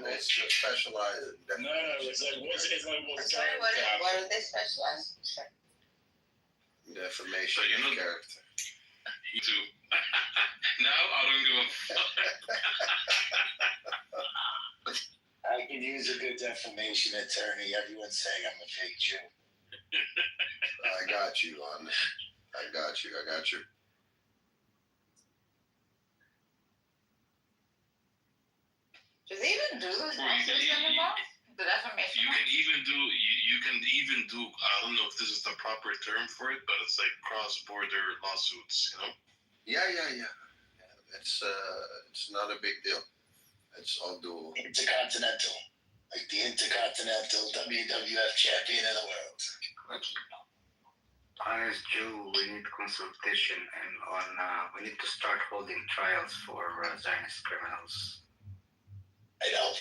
It's specialized. No, it's like what's Sorry, what do they specialize? Defamation So, of character. You too. Now I don't give a fuck. I could use a good defamation attorney. Everyone's saying I'm a fake Jew. I got you on this. I got you. Do they even do those answers anymore? The defamation? You can even do. You can even do. I don't know if this is the proper term for it, but it's like cross-border lawsuits. You know. Yeah. It's not a big deal. It's all doable. Intercontinental. Like the Intercontinental WWF champion of the world. As Jew, we need consultation and we need to start holding trials for Zionist criminals. I know.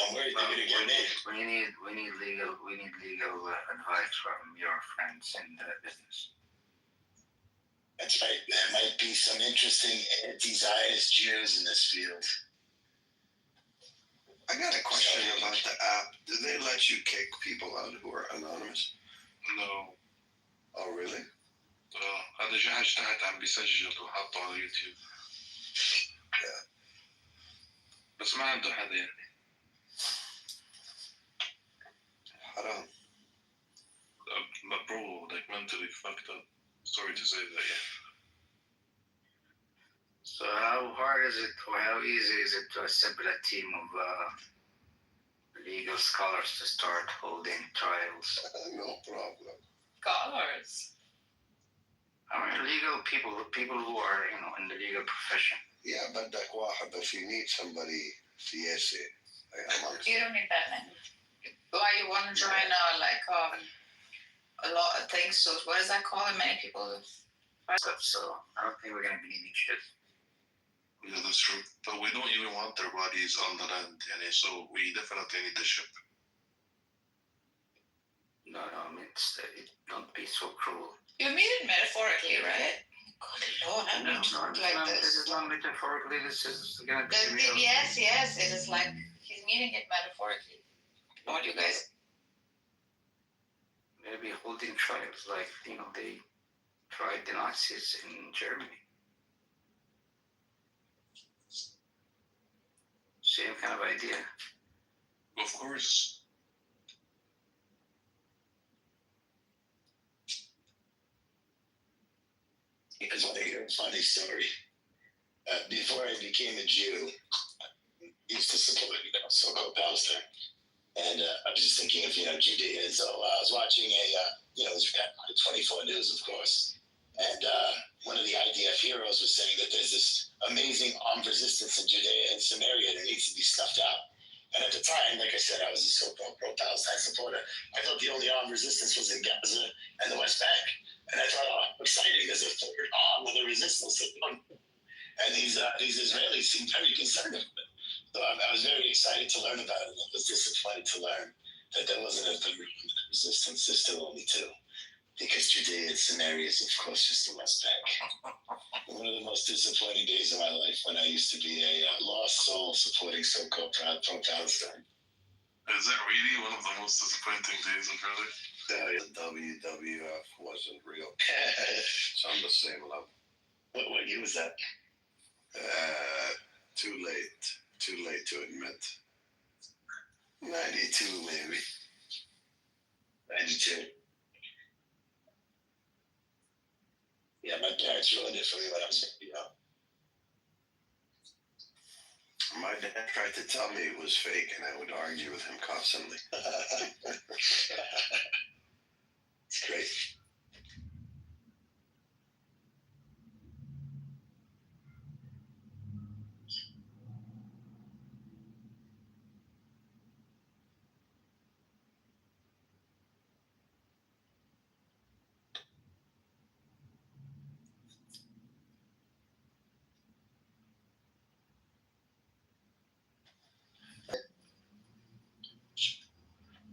I'm worried they're gonna get named. We need legal advice from your friends in the business. That's right. There might be some interesting anti-Zionist Jews in this field. I got a question about the app. Do they let you kick people out who are anonymous? No. Oh, really? هذا جهاز تحت عم بيسجل وحاطه على يوتيوب. بس ما عنده حدا يعني. حرام. Bro, like mentally fucked up. Sorry to say that, yeah. So how hard is it, or how easy is it to assemble a team of legal scholars to start holding trials? No problem. Scholars. I mean, legal people who are, in the legal profession. Yeah, بدك واحد if you need somebody سياسي. You don't need that many. Why you want to join a lot of things? So what is that called? Many people. So I don't think we're gonna be needing shit. Yeah, that's true. But we don't even want their bodies on the land, yani, so we definitely need the ship. No, I mean, don't be so cruel. You mean it metaphorically, right? Good Lord, I don't This is not metaphorically. This is gonna be real. Yes, it is like he's meaning it metaphorically. What you guys? Maybe holding trials like they tried the Nazis in Germany. Same kind of idea. Of course. You guys want to hear a funny story? Before I became a Jew, I used to support so-called Palestine. And I was just thinking of, Judaism. So I was watching it was 24 News, of course. And one of the IDF heroes was saying that there's this amazing armed resistance in Judea and Samaria that needs to be snuffed out. And at the time, like I said, I was a so-called pro-Palestine supporter. I thought the only armed resistance was in Gaza and the West Bank. And I thought, exciting, there's a third arm of the resistance. And these Israelis seemed very concerned about it. So I was very excited to learn about it. I was disappointed to learn that there wasn't a third resistance. There's still only two. Because Judea and Samaria is, of course, just the West Bank. One of the most disappointing days of my life when I used to be a lost soul supporting so-called pro-Palestine. Is that really one of the most disappointing days of your life? The WWF wasn't real. It's on the same level. What year was that? Too late to admit. 92, maybe. 92. Yeah, my parents ruined it for me when I was young. My dad tried to tell me it was fake, and I would argue with him constantly. It's great.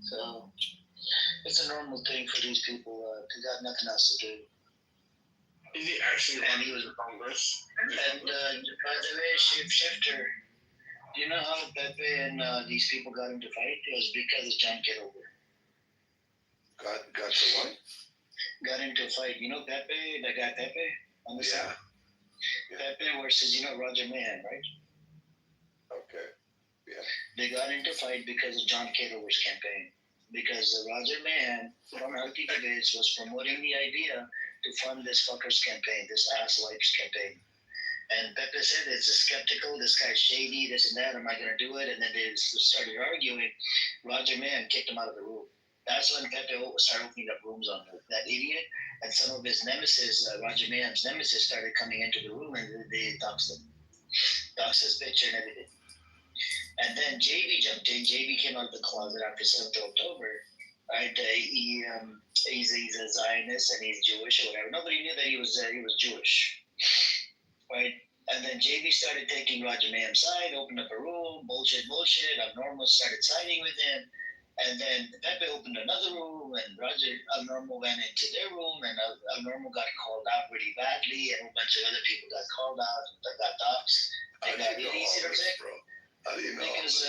So it's a normal thing for these people he got nothing else to do. Is he actually running for Congress? And by the way, shapeshifter, do you know how Pepe and these people got into fight? It was because of John Kitover. Got to what? Got into a fight. You know Pepe, the guy Pepe on the side? Pepe versus, Roger Mahan, right? Okay. Yeah. They got into a fight because of John Kitover's campaign. Because Roger Mahan from Healthy Debates was promoting the idea to fund this fucker's campaign, this ass wipes campaign. And Pepe said it's skeptical, this guy's shady, this and that, am I going to do it? And then they started arguing. Roger Mahan kicked him out of the room. That's when Pepe started opening up rooms on that idiot. And some of his nemesis, Roger Mahan's nemesis, started coming into the room and they doxed him. Doxed his picture and everything. And then JB jumped in. JB came out of the closet after 7th of October. Right? He's a Zionist and he's Jewish or whatever. Nobody knew that he was Jewish. Right? And then JB started taking Roger Mahan's side, opened up a room, bullshit. Abnormal started siding with him. And then Pepe opened another room, and Abnormal went into their room, and Abnormal got called out pretty badly, and a bunch of other people got called out, that got doxxed. They got released, you know what I'm saying? How do you know? Because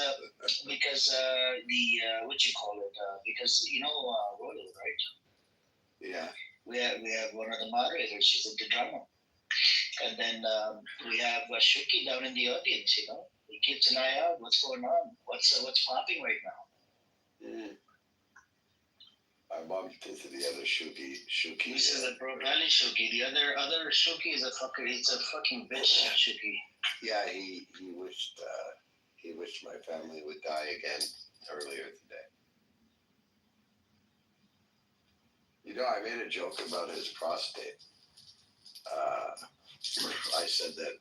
what you call it? Because Royal, right? Yeah. We have one of the moderators. She's into drama, and then we have Shuki down in the audience. He keeps an eye out. What's going on? What's popping right now? I bumped into the other Shuki. This is a Brodali Shuki. The other Shuki is a fucker. It's a fucking bitch Shuki. Yeah, he wished my family would die again earlier today. I made a joke about his prostate. I said that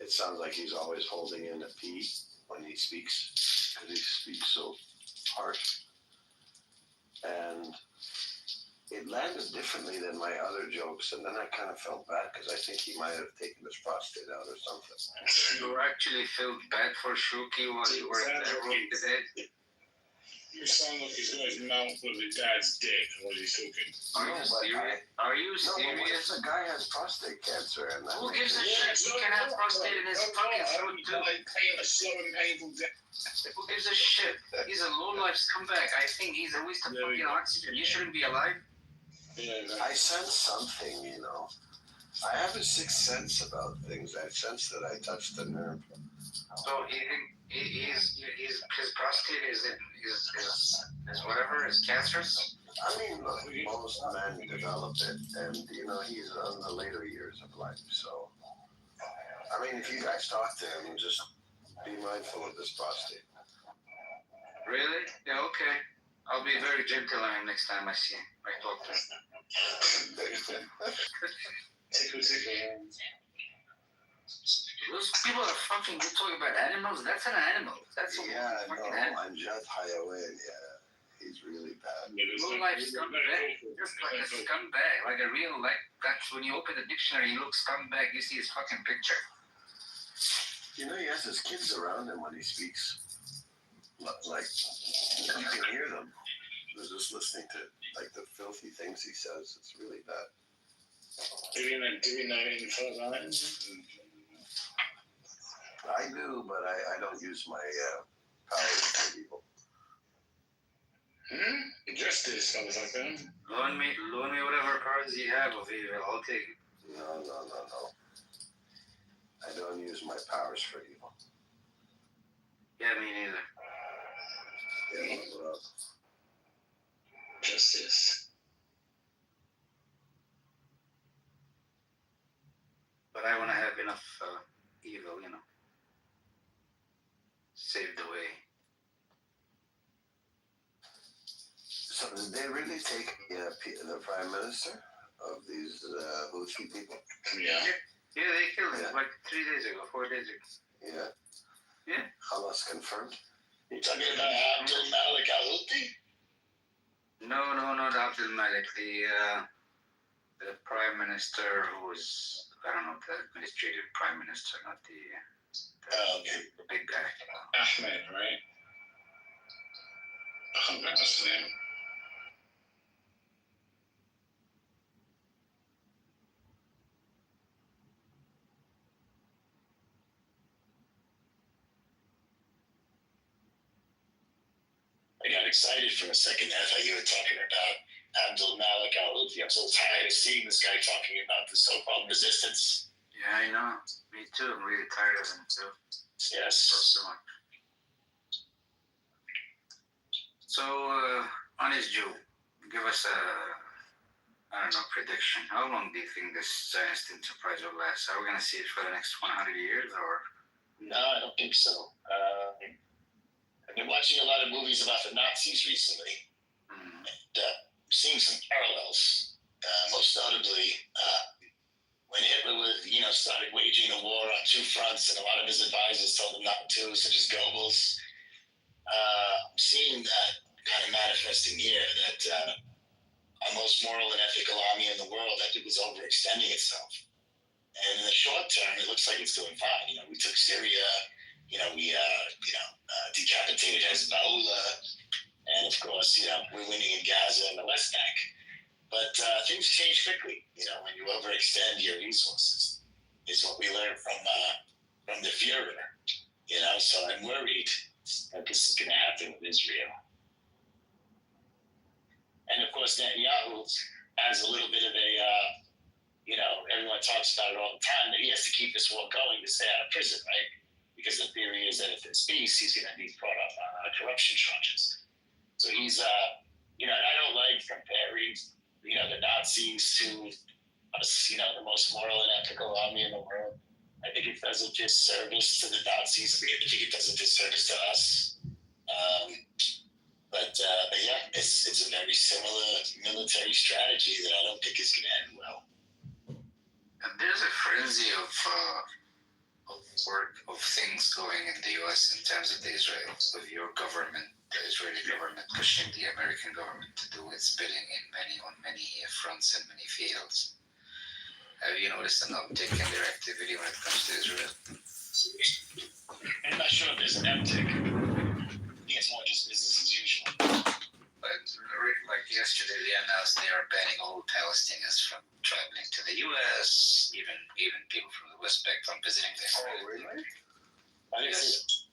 it sounds like he's always holding in a pee when he speaks, because he speaks so harsh. And it landed differently than my other jokes, and then I kind of felt bad because I think he might have taken his prostate out or something. You actually felt bad for Shuki while you were in that room today? You sound like he's got his mouth with his dad's dick while he's talking. Are you No, but what if serious? the guy has prostate cancer and that Who makes gives a it- shit? He can have prostate in his fucking throat too. Like paying a slow and painful death. Who gives a shit? He's a low-life scumbag. I think he's a waste of fucking oxygen. You shouldn't be alive. I sense something, I have a sixth sense about things. I sense that I touched the nerve. So his prostate is whatever, is cancerous? I mean, look, most men develop it, and he's on the later years of life. So, I mean, if you guys talk to him, just be mindful of this prostate. Really? Yeah, okay. I'll be very gentle on him next time I see him. I talk to him. Those people are fucking good talking about animals. That's an animal. That's a fucking animal. Anjad Hayawan, he's really bad. Low life scumbag. Just like a scumbag. Like a real, that's when you open the dictionary, you look scumbag, you see his fucking picture. He has his kids around him when he speaks. Like, you can hear them. They're just listening to, the filthy things he says. It's really bad. Do we know any further lines? I do, but I don't use my powers for evil. Justice, motherfucker. Loan me whatever cards you have of evil. I'll take it. No. I don't use my powers for evil. Yeah, me neither. Yeah, well, Justice. But I want to have enough evil, Save the way. So did they really take the prime minister of these Houthi people? Yeah. Yeah, they killed him 4 days ago. Yeah. Yeah. Hamas confirmed. You talking about Abdul Malik al-Houthi? No, not Abdul Malik. The prime minister who was, I don't know, the administrative prime minister, not the big guy. Ahmed, right? I can't remember his name. excited for a second there. I thought you were talking about Abdul Malik al-Houthi. I'm so tired of seeing this guy talking about the so-called resistance. Yeah, I know. Me too. I'm really tired of him too. Yes. So much. So, honest Joe, give us a, I don't know, prediction. How long do you think this Zionist enterprise will last? Are we going to see it for the next 100 years, or? No, I don't think so. I've been watching a lot of movies about the Nazis recently, and seeing some parallels. Most notably, when Hitler was, started waging a war on two fronts, and a lot of his advisors told him not to, such as Goebbels. I'm seeing that kind of manifesting here, that our most moral and ethical army in the world, I think, is overextending itself. And in the short term, it looks like it's doing fine. We took Syria. We decapitated Hezbollah, and of course, we're winning in Gaza and the West Bank. But things change quickly. When you overextend your resources, is what we learned from the Führer. So I'm worried that this is going to happen with Israel. And of course, Netanyahu has a little bit of a, everyone talks about it all the time, that he has to keep this war going to stay out of prison, right? Because the theory is that if there's peace, he's going to be brought up on corruption charges. So he's, and I don't like comparing, the Nazis to us, the most moral and ethical army in the world. I think it does a disservice to the Nazis. I think it does a disservice to us. But yeah, it's a very similar military strategy that I don't think is going to end well. And there's a frenzy of work of things going in the U.S. in terms of the your government, the Israeli government, pushing the American government to do its bidding on many fronts and many fields. Have you noticed an uptick in their activity when it comes to Israel? I'm not sure if there's an uptick. I think it's more just business as usual. But like yesterday, they announced they are banning all Palestinians from traveling to the U.S., even people from the West Bank from visiting there. Oh, really? Yes.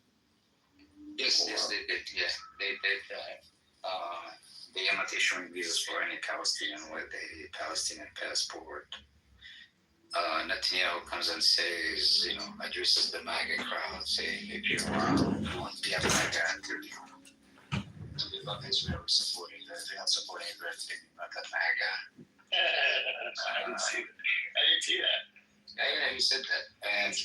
Yes, they did. Yeah, they did. They are not issuing visas for any Palestinian with a Palestinian passport. Netanyahu comes and says, addresses the MAGA crowd, saying, if you want to be a MAGA interview, we love Israel, we're supporting that. They're not supporting Israel, not that MAGA. I didn't see that. Yeah, he said that. And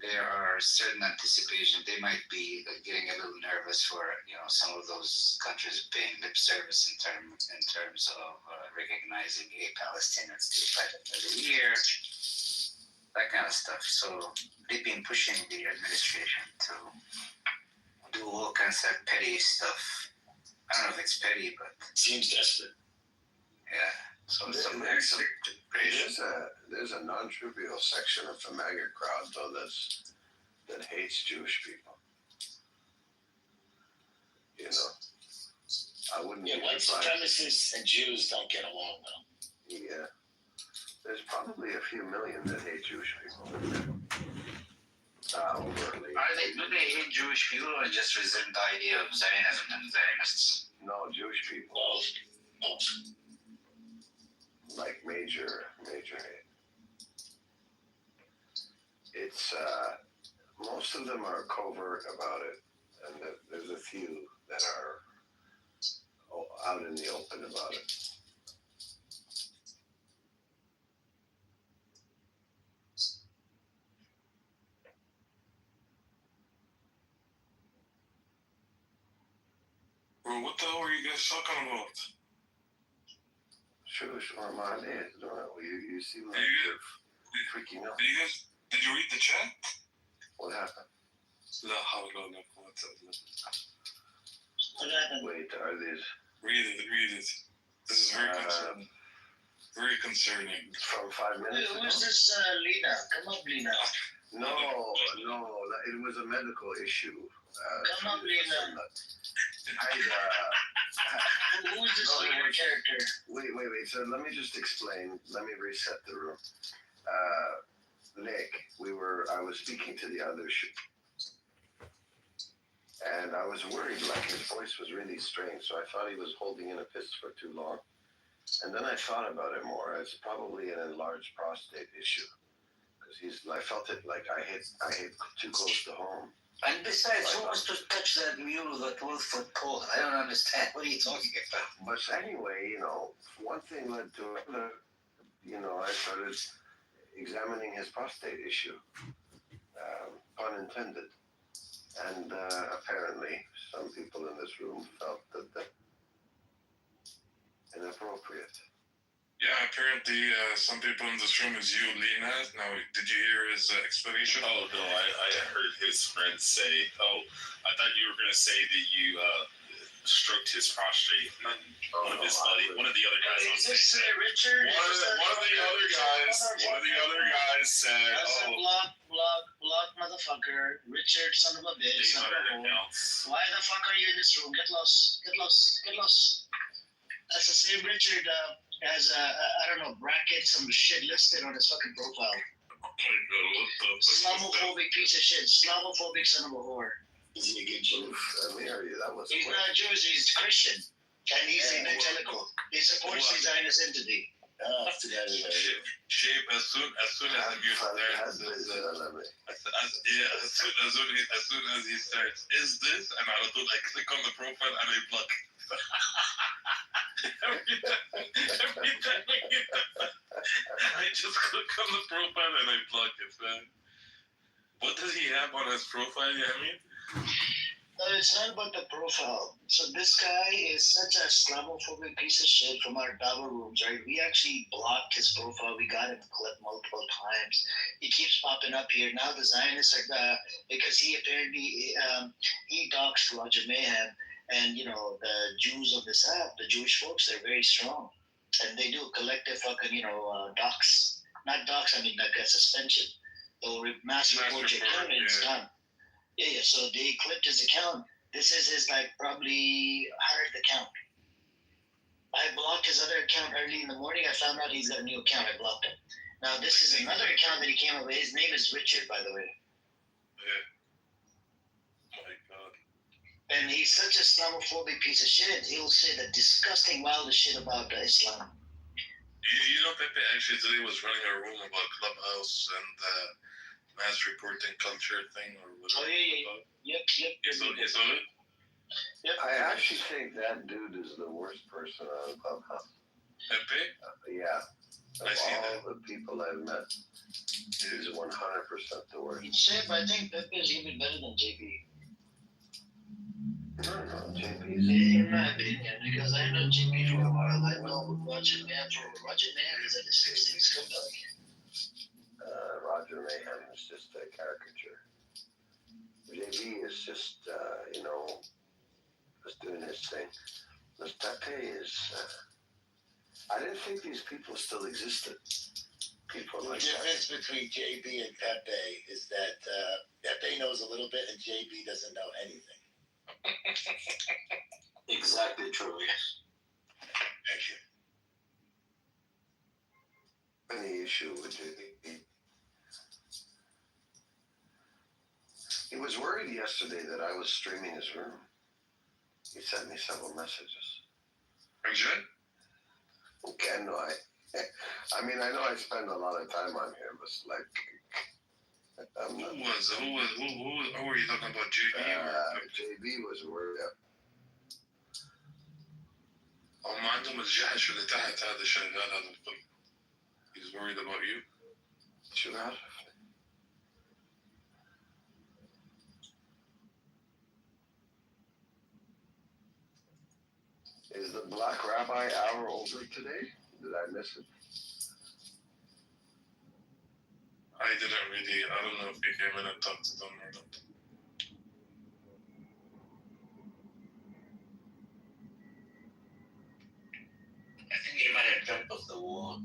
there are certain anticipations. They might be getting a little nervous for, some of those countries paying lip service in terms of recognizing a Palestinian state by the middle year, that kind of stuff. So they've been pushing the administration to do all kinds of petty stuff. I don't know if it's petty, but seems desperate. Yeah. So there's a non-trivial section of the MAGA crowd though that hates Jewish people. I wouldn't. Yeah, white supremacists and Jews don't get along though. Yeah, there's probably a few million that hate Jewish people. Do they hate Jewish people or just resent the idea of Zionism and Zionists? No, Jewish people. Like major hate. It's most of them are covert about it, and there's a few that are out in the open about it. Bro, what the hell were you guys talking about? Sure, man. You seem like you're freaking out. Did you read the chat? What happened? La hawla wa la quwwata illa billah. Wait, are these? Read it. This is very concerning. Very concerning. From 5 minutes ago? Who's this Lena? Come up, Lena. No, it was a medical issue. Come up, Lena. Who is this Lena character? Wait. So let me just explain. Let me reset the room. Nick, I was speaking to the other And I was worried, like his voice was really strange, so I thought he was holding in a piss for too long. And then I thought about it more. It's probably an enlarged prostate issue. Because I felt it like I hit too close to home. And besides, who wants to touch that mule with a 12-foot pole? I don't understand. What are you talking about? But anyway, one thing led to another. I started examining his prostate issue. Pun intended. And apparently, some people in this room felt that inappropriate. Yeah, apparently some people in this room is you, Lena. Now, did you hear his explanation? Oh, no, I heard his friend say, I thought you were going to say that you stroked his prostate, and one of the other guys on stage said, Richard? One of the other guys said, That's a block motherfucker, Richard, son of a bitch. Why the fuck are you in this room? Get lost. That's the same Richard has I don't know, brackets, some shit listed on his fucking profile. Oh my god, what the Islamophobic piece of shit. Islamophobic son of a whore. Is he a good Jew? That was He's not Jewish, he's Christian. And he's evangelical. He supports the Zionist entity. Shape, as soon as you start, as soon as he starts, is this? And I click on the profile and I block it. every time I just click on the profile and I block it, man. What does he have on his profile, Yamin? It's not about the profile. So this guy is such a Islamophobic piece of shit from our Dawa rooms, right? We actually blocked his profile. We got him clipped multiple times. He keeps popping up here. Now the Zionists are, because he apparently, he doxed Roger Mayhem. And, the Jews of this app, the Jewish folks, they're very strong. And they do collective fucking, dox. Not dox, I mean, like a suspension. They'll mass report your account and it's done. Yeah, so they clipped his account. This is his, probably 100th account. I blocked his other account early in the morning. I found out he's got a new account. I blocked him. Now, this is another account that he came up with. His name is Richard, by the way. Yeah. My God. And he's such a Islamophobic piece of shit. He'll say the disgusting, wildest shit about Islam. You know, Pepe actually today was running a room about Clubhouse and mass reporting culture thing or whatever. Oh, yeah. Yep. You saw it? Yep. I actually think that dude is the worst person on Clubhouse. Pepe? Yeah. Of I see all the people I've met, he's 100% the worst. Chef, I think Pepe is even better than JP. No, in my opinion, because I know JP for a while. I know Roger Mayhem is at his 60s comeback. Roger Mayhem is just a caricature. JB is just, just doing his thing. But Pepe is, I didn't think these people still existed. People like the difference between JB and Pepe is that Pepe knows a little bit and JB doesn't know anything. Exactly true, yes. Thank you. Any issue with JB? He was worried yesterday that I was streaming his room. He sent me several messages. Again? Okay, no, I mean, I know I spend a lot of time on here, but who were you talking about, JB? JB was worried. هم عندهم الجحش اللي تحت هذا شغال هذا الكل. He's worried about you. شو عارف؟ Is the Black Rabbi hour over today? Did I miss it? I don't know if he came in and talked to them or not. I think he might have jumped off the wall.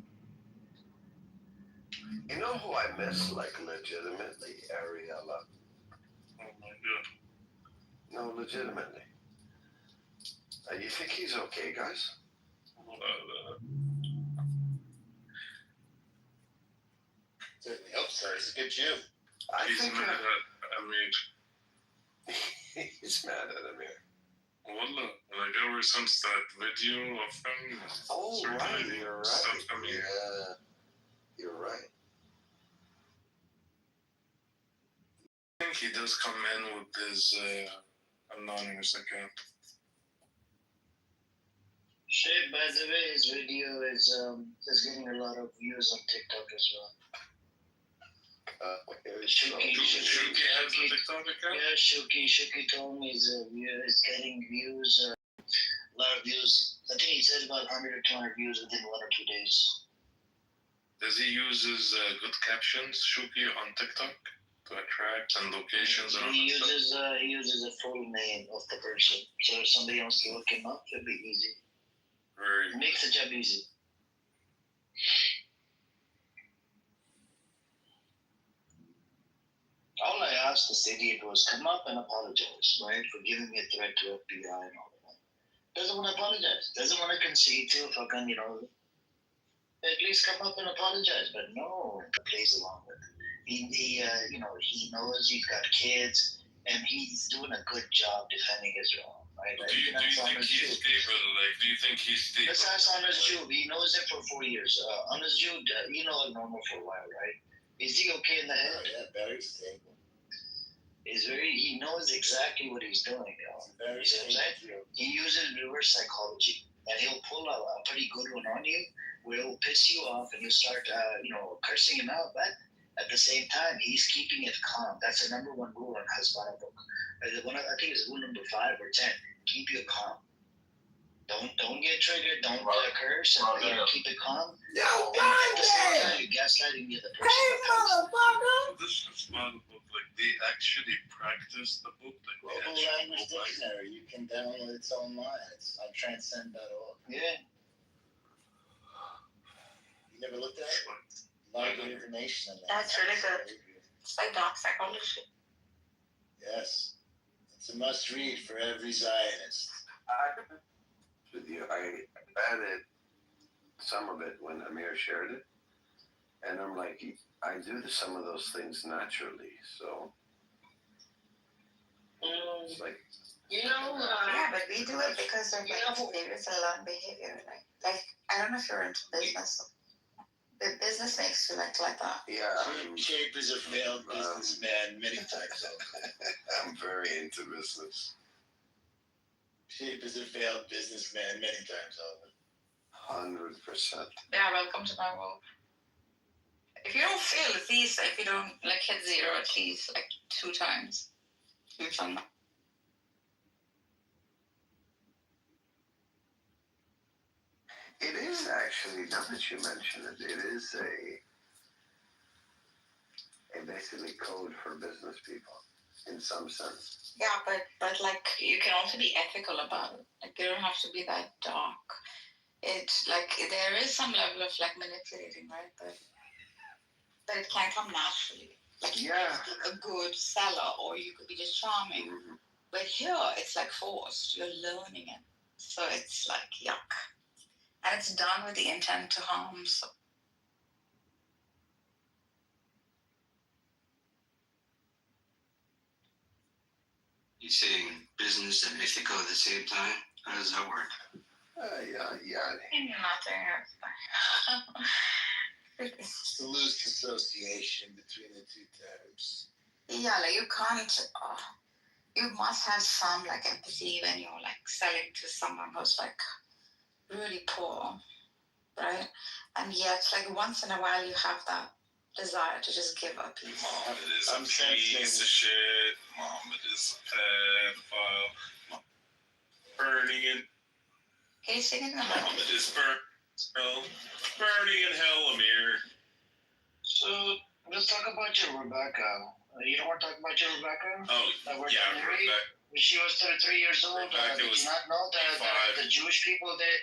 You know who I miss, legitimately? Ariella. Oh my God. No, legitimately. You think he's okay, guys? Certainly hope so. He's a good Jew. I think. He's mad at Amir. Wallah, like ever since that video of him. Oh, right, circulating, you're stuff right. coming. Yeah, you're right. I think he does come in with his anonymous account. Shit, by the way, his video is getting a lot of views on TikTok as well. Shuki has a TikTok account? Yeah, Shuki told me it's getting views, a lot of views. I think he said about 100 or 200 views within 1 or 2 days. Does he use his good captions, Shuki, on TikTok to attract and locations and all that stuff? He uses a full name of the person. So if somebody wants to look him up, it'll be easy. Very It makes the job easy. All I asked this idiot was come up and apologize, right, for giving me a threat to FBI and all that. Doesn't want to apologize. Doesn't want to concede to fucking, at least come up and apologize. But no, plays along with it. He knows he's got kids and he's doing a good job defending Israel, right? Do you think he's stable? Like, do you think he's stable? Let's ask Honest Jude. He knows him for 4 years. Honest Jude, you know normal for a while, right? Is he okay in the head? Yeah, very stable. He knows exactly what he's doing. Very stable. He uses reverse psychology, and he'll pull a pretty good one on you, where he'll piss you off, and you'll start, cursing him out. But at the same time, he's keeping it calm. That's the number one rule in Hasbana book. I think it's rule number 5 or 10. Keep you calm. Don't get triggered. Don't curse, and keep it calm. No, and at the same time, you're gaslighting the other person. This is one book, like, they actually practice the book. Like, Global Language Dictionary. You can download its own line. It's on transcend.org. Yeah. You never looked at it? A lot of good information in that. That's really good. It's like dark psychology. Yes. It's a must read for every Zionist. With you, I added some of it when Amir shared it, and I'm like, I do some of those things naturally, so it's like, Yeah, but we do it because of there is a learned behavior. Like I don't know if you're into business. The business makes you like that. yeah. Shape is a failed businessman many times over. I'm very into business. Shape is a failed businessman many times over. 100%. Yeah, welcome to my world. If you don't fail at least, if you don't hit 0 at least 2 times, you've done that. It is actually, now that you mention it, it is a basically code for business people in some sense. Yeah, but you can also be ethical about it. You don't have to be that dark. It's there is some level of manipulating, right? But it can come naturally. You could be a good seller, or you could be just charming. Mm-hmm. But here, it's forced. You're learning it, so it's yuck, and it's done with the intent to harm. So. You saying business and ethical at the same time? How does that work? It's the loose association between the two terms. Yeah, you can't. You must have some empathy when you're selling to someone who's really poor, right? And yet, once in a while, you have that desire to just give a piece. Muhammad is a piece of shit. Muhammad is a pedophile. Burning in. Can you sing it? Muhammad is burning in hell, Amir. So let's talk about your Rebecca. You don't want to talk about your Rebecca? Oh, yeah, Rebecca. She was 33 years old. Rebecca did you not know that the Jewish people they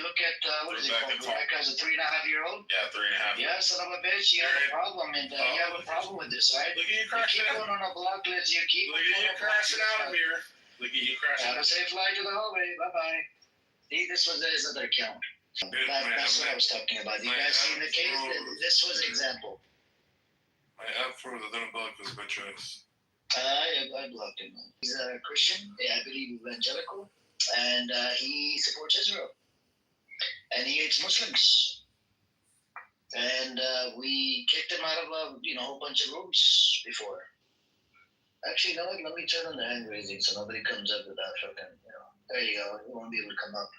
look at what is it called? Rebecca as a 3.5-year-old? Yeah, 3.5. Yeah, son of a bitch. You have a problem, and you have a problem with this, right? Look at you crashing out. Keep going on a block list. You keep. Look at you crashing out, Amir. Look at you crashing out. Have a safe flight to the hallway. Bye bye. See, this was his other account. That's what I was talking about. You guys seen the case? This was an example. My app for the dinner block was by choice. I blocked him. He's a Christian, I believe evangelical, and he supports Israel. And he hates Muslims. And we kicked him out of a whole bunch of rooms before. Actually, you know what? Let me turn on the hand raising so nobody comes up with that fucking, There you go. You won't be able to come up.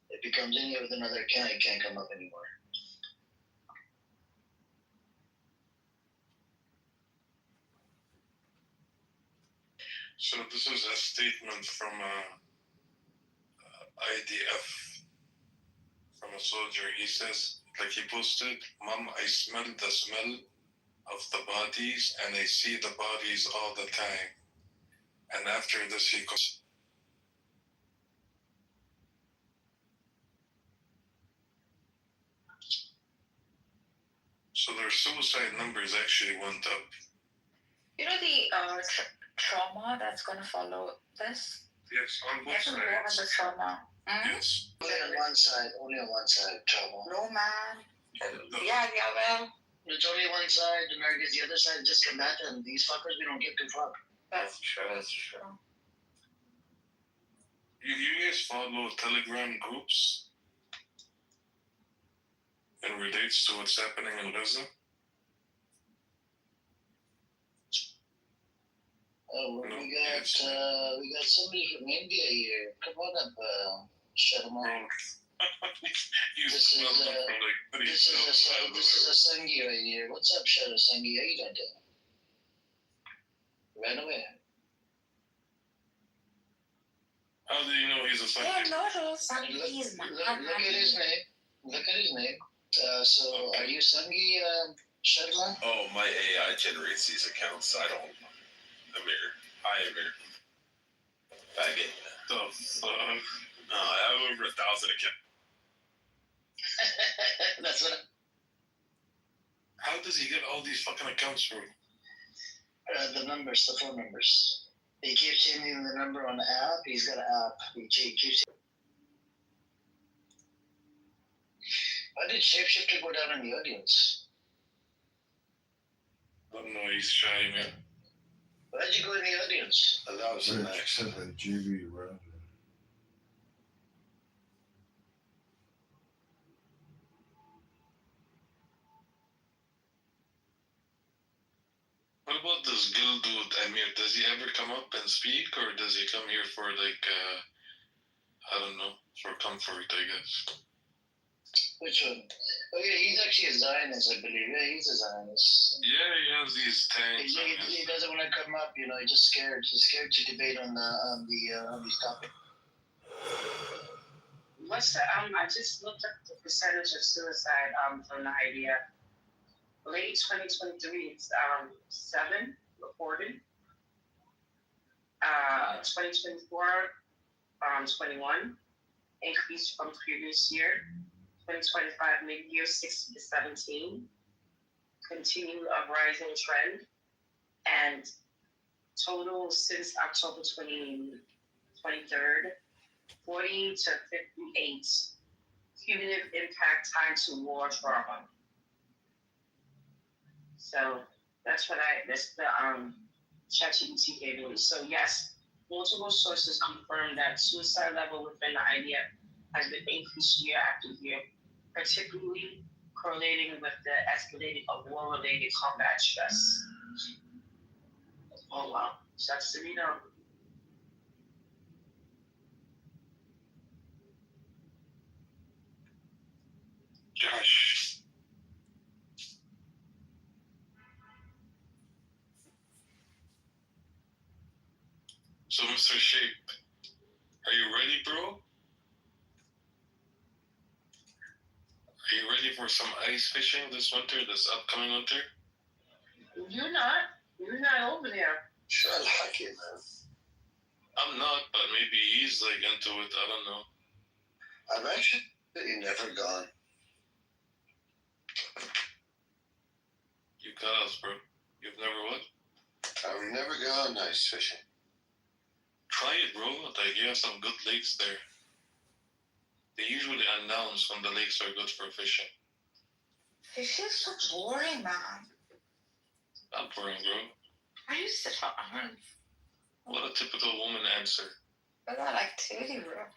If he comes in here with another account, he can't come up anymore. So this is a statement from IDF, from a soldier. He says, like he posted, "Mom, I smell the smell of the bodies and I see the bodies all the time." And after this, he goes, so their suicide numbers actually went up. You know the trauma that's going to follow this? Yes, on both Everyone has sides. a trauma. Yes. Only on one side, trauma. No, man. Yeah, well. It's only one side, America's the other side, just combat them. These fuckers, we don't give to fuck. That's true, that's true. You guys follow Telegram groups in relates to what's happening in Gaza? Oh, no, we got somebody from India here. Come on up, shut them off. This is a Sangi right here. What's up, Shadow Sangi? How you doing? Ran away. How do you know he's a Sangi? Yeah, no, Sangi is Look at his name. Look at his name. So, are you Sangi, Shadla? Oh, my AI generates these accounts. I don't. Amir. Hi, Amir. Faggot. The fuck? No, I have over 1,000 accounts. That's what. How does he get all these fucking accounts from? The numbers, the phone numbers. He keeps changing the number on the app. He's got an app. He keeps. Why did Shapeshifter go down in the audience? I don't know, he's shy, man. Why'd you go in the audience? That was an accident. GB rather. What about this Gil dude, Amir? Does he ever come up and speak, or does he come here for, like, I don't know, for comfort, I guess? Which one? Oh, yeah, he's actually a Zionist, I believe. Yeah, he's a Zionist. Yeah, he has these tanks. He doesn't want to come up, he's just scared. He's scared to debate on these topics. What's the I just looked up the percentage of suicide from the idea. Late 2023, it's 7 reported. 2024, 21, increased from previous year. 2025 mid-year 60 to 17, continue a rising trend, and total since October 23rd, 40 to 58 cumulative impact time to war trauma. So that's the ChatGPT gave me. So yes, multiple sources confirm that suicide level within the IDF has been increased year after year, particularly correlating with the escalating of war-related combat stress. Oh wow, sucks to be done. Gosh. So, Mr. Shape, are you ready, bro? Are you ready for some ice fishing this winter, this upcoming winter? You're not over there. Sure, I like it, man. I'm not, but maybe he's like into it. I don't know. I've actually never gone. You cut us, bro. You've never what? I've never gone ice fishing. Try it, bro. Like, you have some good lakes there. They usually announce when the lakes are good for fishing. Fishing is so boring, man. Not boring, bro. How do you sit on arms? What a typical woman answer. For that activity room.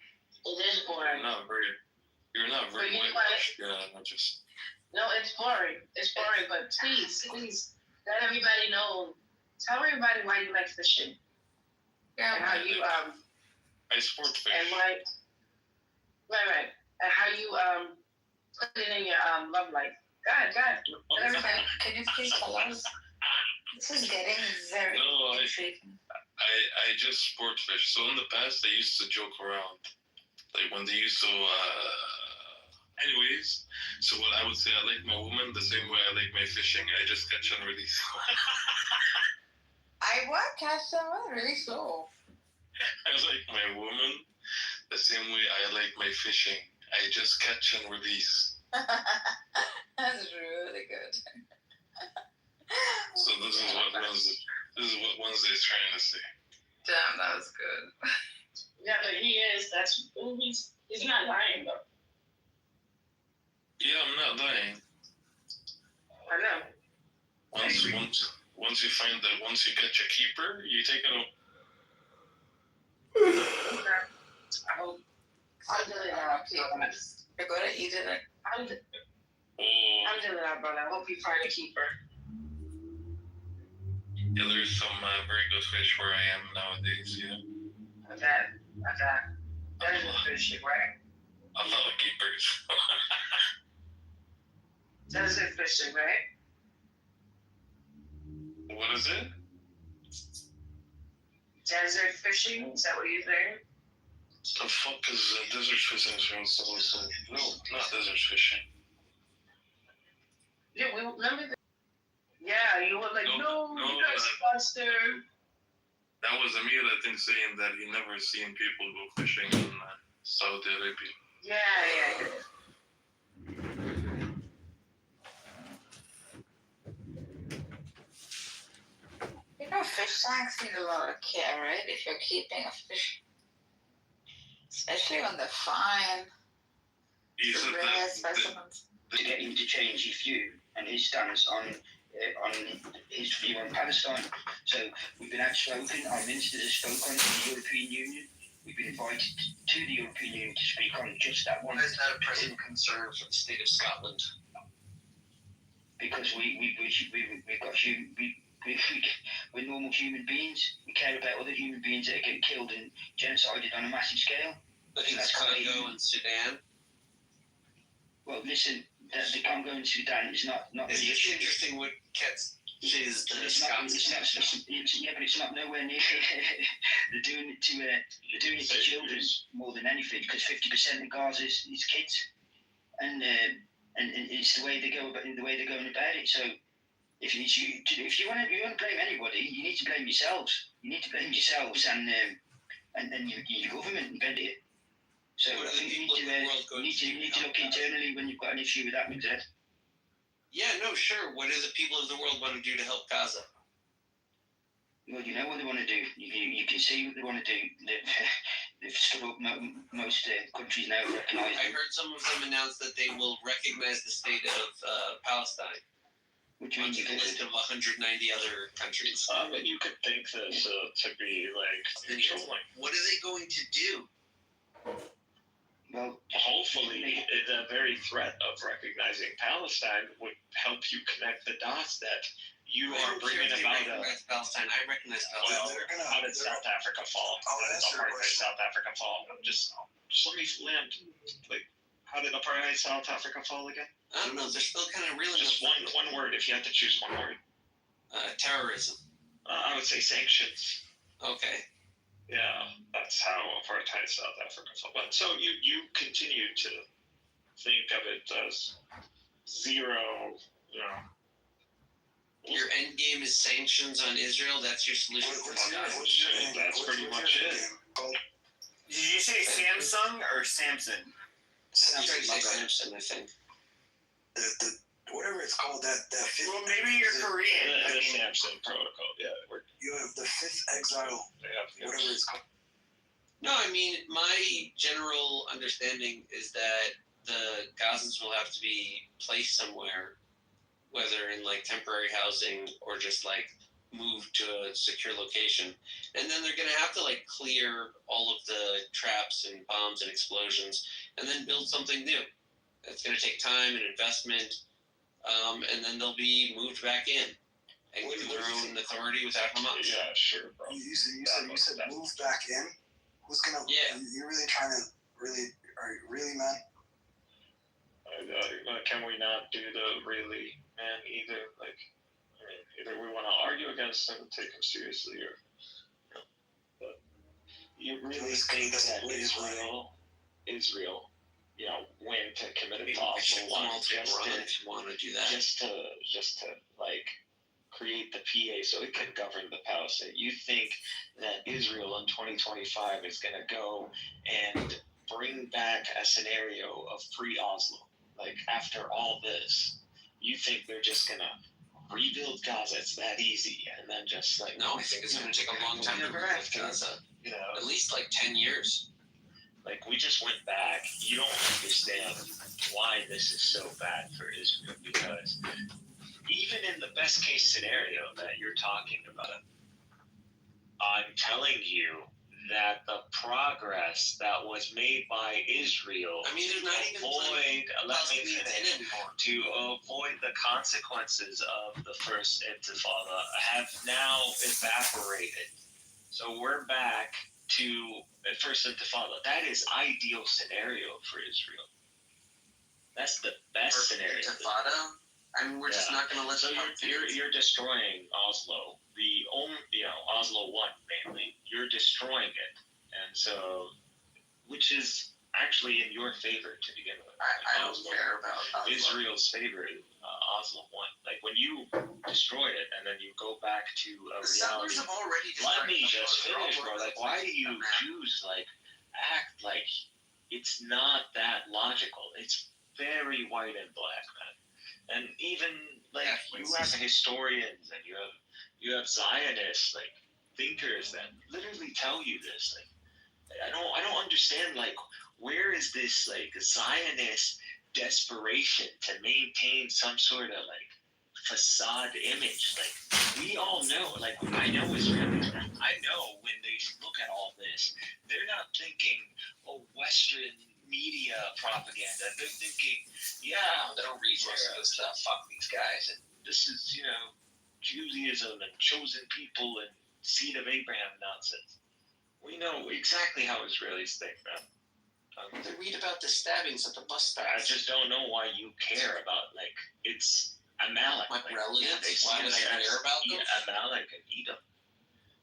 It is boring. You're not very whitewashed. Yeah, not just. No, it's boring. It's boring, but please, let everybody know. Tell everybody why you like fishing. Yeah. And how you I sport fish. And why. Right. And how you put it in your love life. Go ahead. Let everybody. Can you please tell us? This is getting very intriguing. I just sport fish. So in the past, I used to joke around. Like when they used to, anyways. So what I would say, I like my woman the same way I like my fishing. I just catch and release. I what? Catch them really slow. I like my woman the same way I like my fishing. I just catch and release. That's really good. So this is what Wednesday's trying to say. Damn, that was good. Yeah, but he is. He's not lying though. Yeah, I'm not lying. I know. Once you find that, once you catch a keeper, you take it out. I hope. I'll do it now. You're gonna eat it. I'm doing that, brother. I hope you find a keeper. Yeah, there's some very good fish where I am nowadays. Yeah. Okay. There's the fishing, right? A lot of keepers. Desert fishing, right? What is it? Desert fishing? Is that what you're saying? The fuck is desert fishing? No, not desert fishing. Yeah, we remember. Yeah, you were like, no, you guys buster. That was Amir, I think, saying that he never seen people go fishing in Saudi Arabia. Yeah. You know, fish tanks need a lot of care, right? If you're keeping a fish, especially when they're fine. Rare specimens. To get him to change his view and his stance on his view on Palestine. So we've been outspoken. Our ministers have spoken to the European Union. We've been invited to the European Union to speak on just that one. Is that a pressing concern for the state of Scotland? Because we're normal human beings. We care about other human beings that are getting killed and genocided on a massive scale. Such as Congo and Sudan. Well, listen, the Congo and Sudan is not It's the just issue. interesting what catches the Scots. Yeah, but it's not nowhere near. They're doing it to children more than anything, because 50% of Gaza is kids, and it's the way they go about it. So if you want to blame anybody, you need to blame yourselves. You need to blame yourselves and your government and bend it. So I think you need to look internally when you've got an issue with that, Zed. Yeah, no, sure. What do the people of the world want to do to help Gaza? Well, you know what they want to do. You can see what they want to do. They've stood up. Most countries now recognise. I heard some of them announce that they will recognize the state of Palestine. Which means a list of 190 other countries. But you could think that to be like controlling. What are they going to do? Well, hopefully, the very threat of recognizing Palestine would help you connect the dots that you are bringing about. Palestine. I recognize Palestine. Well, how did South Africa fall? South Africa fall? Just let me land. Like, how did apartheid South Africa fall again? I don't know. They're still kind of reeling. Just one word. If you had to choose one word. Terrorism. I would say sanctions. Okay. Yeah, that's how apartheid South Africa fell. But so you continue to think of it as zero, Your end game is sanctions on Israel. That's your solution. That's pretty much it. Did you say Samsung or Samson? Samson, I think. The whatever it's called, that fifth. Well, maybe you're Korean. The Samson protocol. Yeah. You have the fifth exile. Yeah. Whatever it's called. No, I mean, my general understanding is that the Gazans will have to be placed somewhere, whether in like temporary housing or just like moved to a secure location, and then they're going to have to like clear all of the traps and bombs and explosions, and then build something new. It's going to take time and investment, and then they'll be moved back in and give their own authority without Hamas. Yeah, sure, bro. You said move back in. Who's gonna? Yeah. You're really trying to Are you really, man? Can we not do the really, man? Either either we want to argue against them and take them seriously, or but you really think that Israel, went to commit a possible one if you want to do that, just to like create the PA so it can govern the Palestine. You think that Israel in 2025 is going to go and bring back a scenario of pre-Oslo? Like, after all this, you think they're just going to rebuild Gaza? It's that easy, and then just like... No, I think it's going to take a long time to rebuild Gaza. At least like 10 years. Like, we just went back. You don't understand why this is so bad for Israel, because even in the best case scenario that you're talking about, I'm telling you that the progress that was made by Israel they're not even to avoid the consequences of the first Intifada have now evaporated. So we're back to the first Intifada. That is ideal scenario for Israel. That's the best scenario. Intifada? We're just not going to let. So you're destroying Oslo. The only, Oslo 1 mainly. You're destroying it, and so, which is actually in your favor to begin with. I don't care about Oslo. Israel's favor, Oslo 1. Like, when you destroy it, and then you go back to a the reality. settlers have already Let me just finish, bro. Like, why do you Jews act like it's not that logical? It's very white and black, man. And even you have historians and you have Zionists thinkers that literally tell you this. I don't understand where is this Zionist desperation to maintain some sort of facade image? We all know, I know Israelis. I know when they look at all this, they're not thinking, Western media propaganda. They're thinking, they don't read most of this stuff. Fuck these guys, and this is Judaism and chosen people and seed of Abraham nonsense. We know exactly how Israelis think, man. They read about the stabbings at the bus stops. I just don't know why you care about it's Amalek. My relatives. Why would I care about them? Amalek and Edom.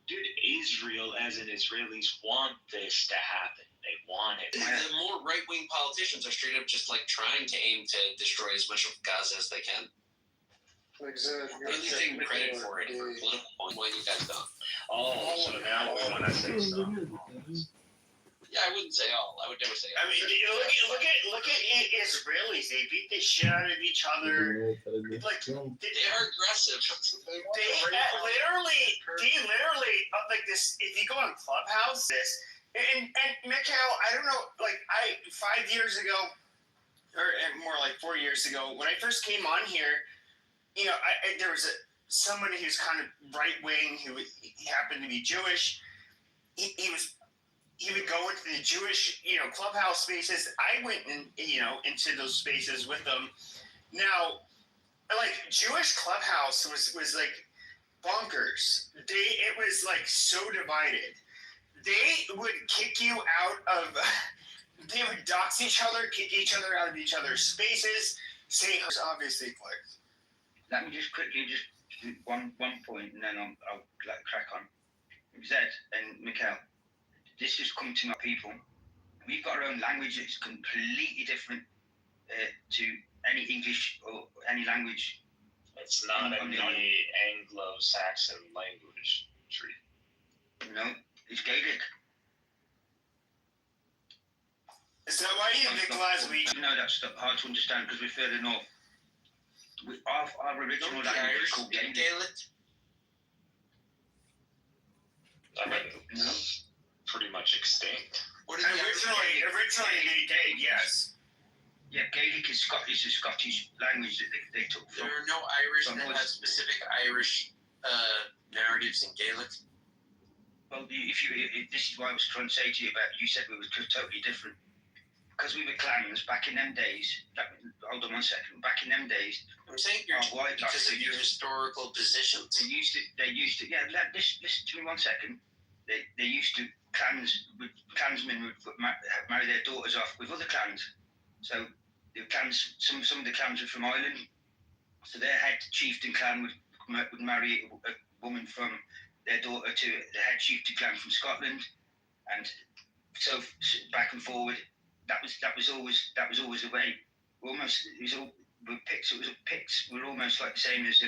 Dude, Israel as in Israelis want this to happen. They want it. The more right-wing politicians are straight up just trying to aim to destroy as much of Gaza as they can. Exactly. Really taking credit for it for a political point when you guys don't. Oh, so now we want to say so. Yeah, I wouldn't say all. I would never say all. Look at Israelis. They beat the shit out of each other. They are aggressive. They literally this. If you go on Clubhouse, and Mikhail, I don't know. 5 years ago, or more 4 years ago, when I first came on here, there was somebody who's kind of right wing who he happened to be Jewish. He would go into the Jewish, Clubhouse spaces. I went into those spaces with them. Now, Jewish Clubhouse was bonkers. It was so divided. They would kick you out of. They would dox each other, kick each other out of each other's spaces. Say obviously flares. Let me just quickly one point, and then I'll crack on. Zed and Mikhail, this has come to my people. We've got our own language that's completely different to any English or any language. It's not in the Anglo-Saxon language tree. No, it's Gaelic. Is that why you think Glaswegian? No, that's hard to understand because we're further north. Our original language is called Gaelic. It's pretty much extinct. Originally they did, yes. Yeah, Gaelic is a Scottish language that they took from. There are no Irish that have specific Irish narratives in Gaelic? Well, this is what I was trying to say to you about. You said we were totally different because we were clans back in them days. Hold on 1 second. Back in them days, I'm saying because of your historical positions. They used to. Yeah, listen to me 1 second. They used to clansmen would marry their daughters off with other clans. So the clans, some of the clans were from Ireland. So their head chieftain clan would marry a woman from their daughter to the head chieftain clan from Scotland, and so back and forward. That was always the way. Picts were almost like the same as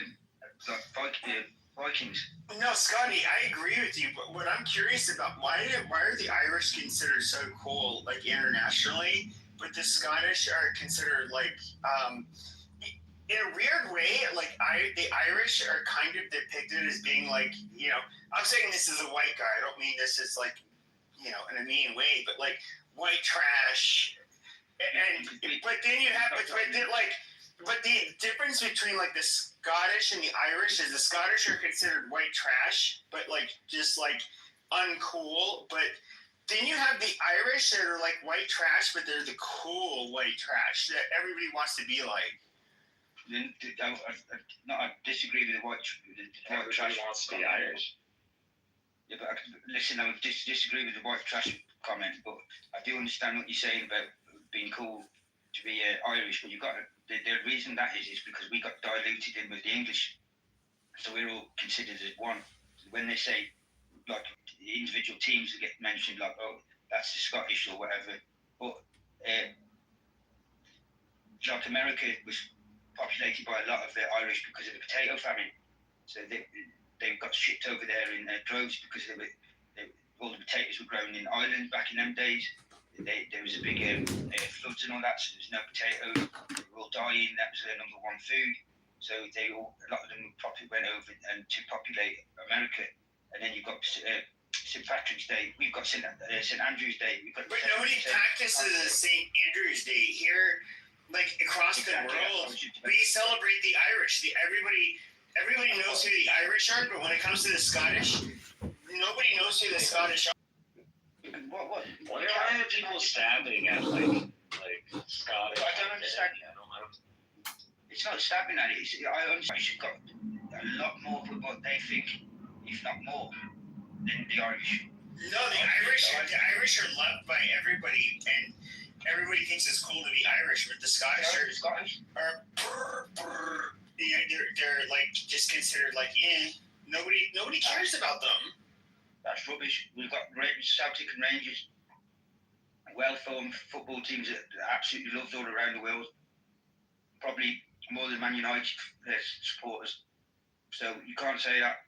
Vikings. No, Scotty, I agree with you. But what I'm curious about, why are the Irish considered so cool, like internationally, but the Scottish are considered like in a weird way, like the Irish are kind of depicted as being like, I'm saying this as a white guy. I don't mean this as like, in a mean way, but like white trash. But then you have, but the difference between like the Scottish and the Irish is the Scottish are considered white trash, but like just like uncool. But then you have the Irish that are like white trash, but they're the cool white trash that everybody wants to be like. I disagree with the white trash. Wants to be Irish. Yeah, but listen, I would disagree with the white trash comment, but I do understand what you're saying about being cool to be Irish. But you've got the reason that is because we got diluted in with the English, so we're all considered as one. When they say like the individual teams that get mentioned, like that's the Scottish or whatever, but like America was populated by a lot of the Irish because of the potato famine. So they got shipped over there in droves because all the potatoes were grown in Ireland back in them days. There was a big floods and all that, so there's no potatoes. They were all dying. That was their number one food. So a lot of them probably went over to populate America. And then you've got St. Patrick's Day. We've got St. Andrew's Day. But nobody practices St. Andrew's Day here. Like across the world, we celebrate the Irish. Everybody knows who the Irish are, but when it comes to the Scottish, nobody knows who the Scottish are. Why are people stabbing at like Scottish? I don't understand. It's not stabbing at it. I understand you've got a lot more of what they think, if not more, than the Irish. No, the Irish are loved by everybody, and everybody thinks it's cool to be Irish, but the Scottish are they're like just considered like nobody cares about them. That's rubbish. We've got Celtic and Rangers, well-formed football teams that are absolutely loved all around the world. Probably more than Man United supporters. So you can't say that.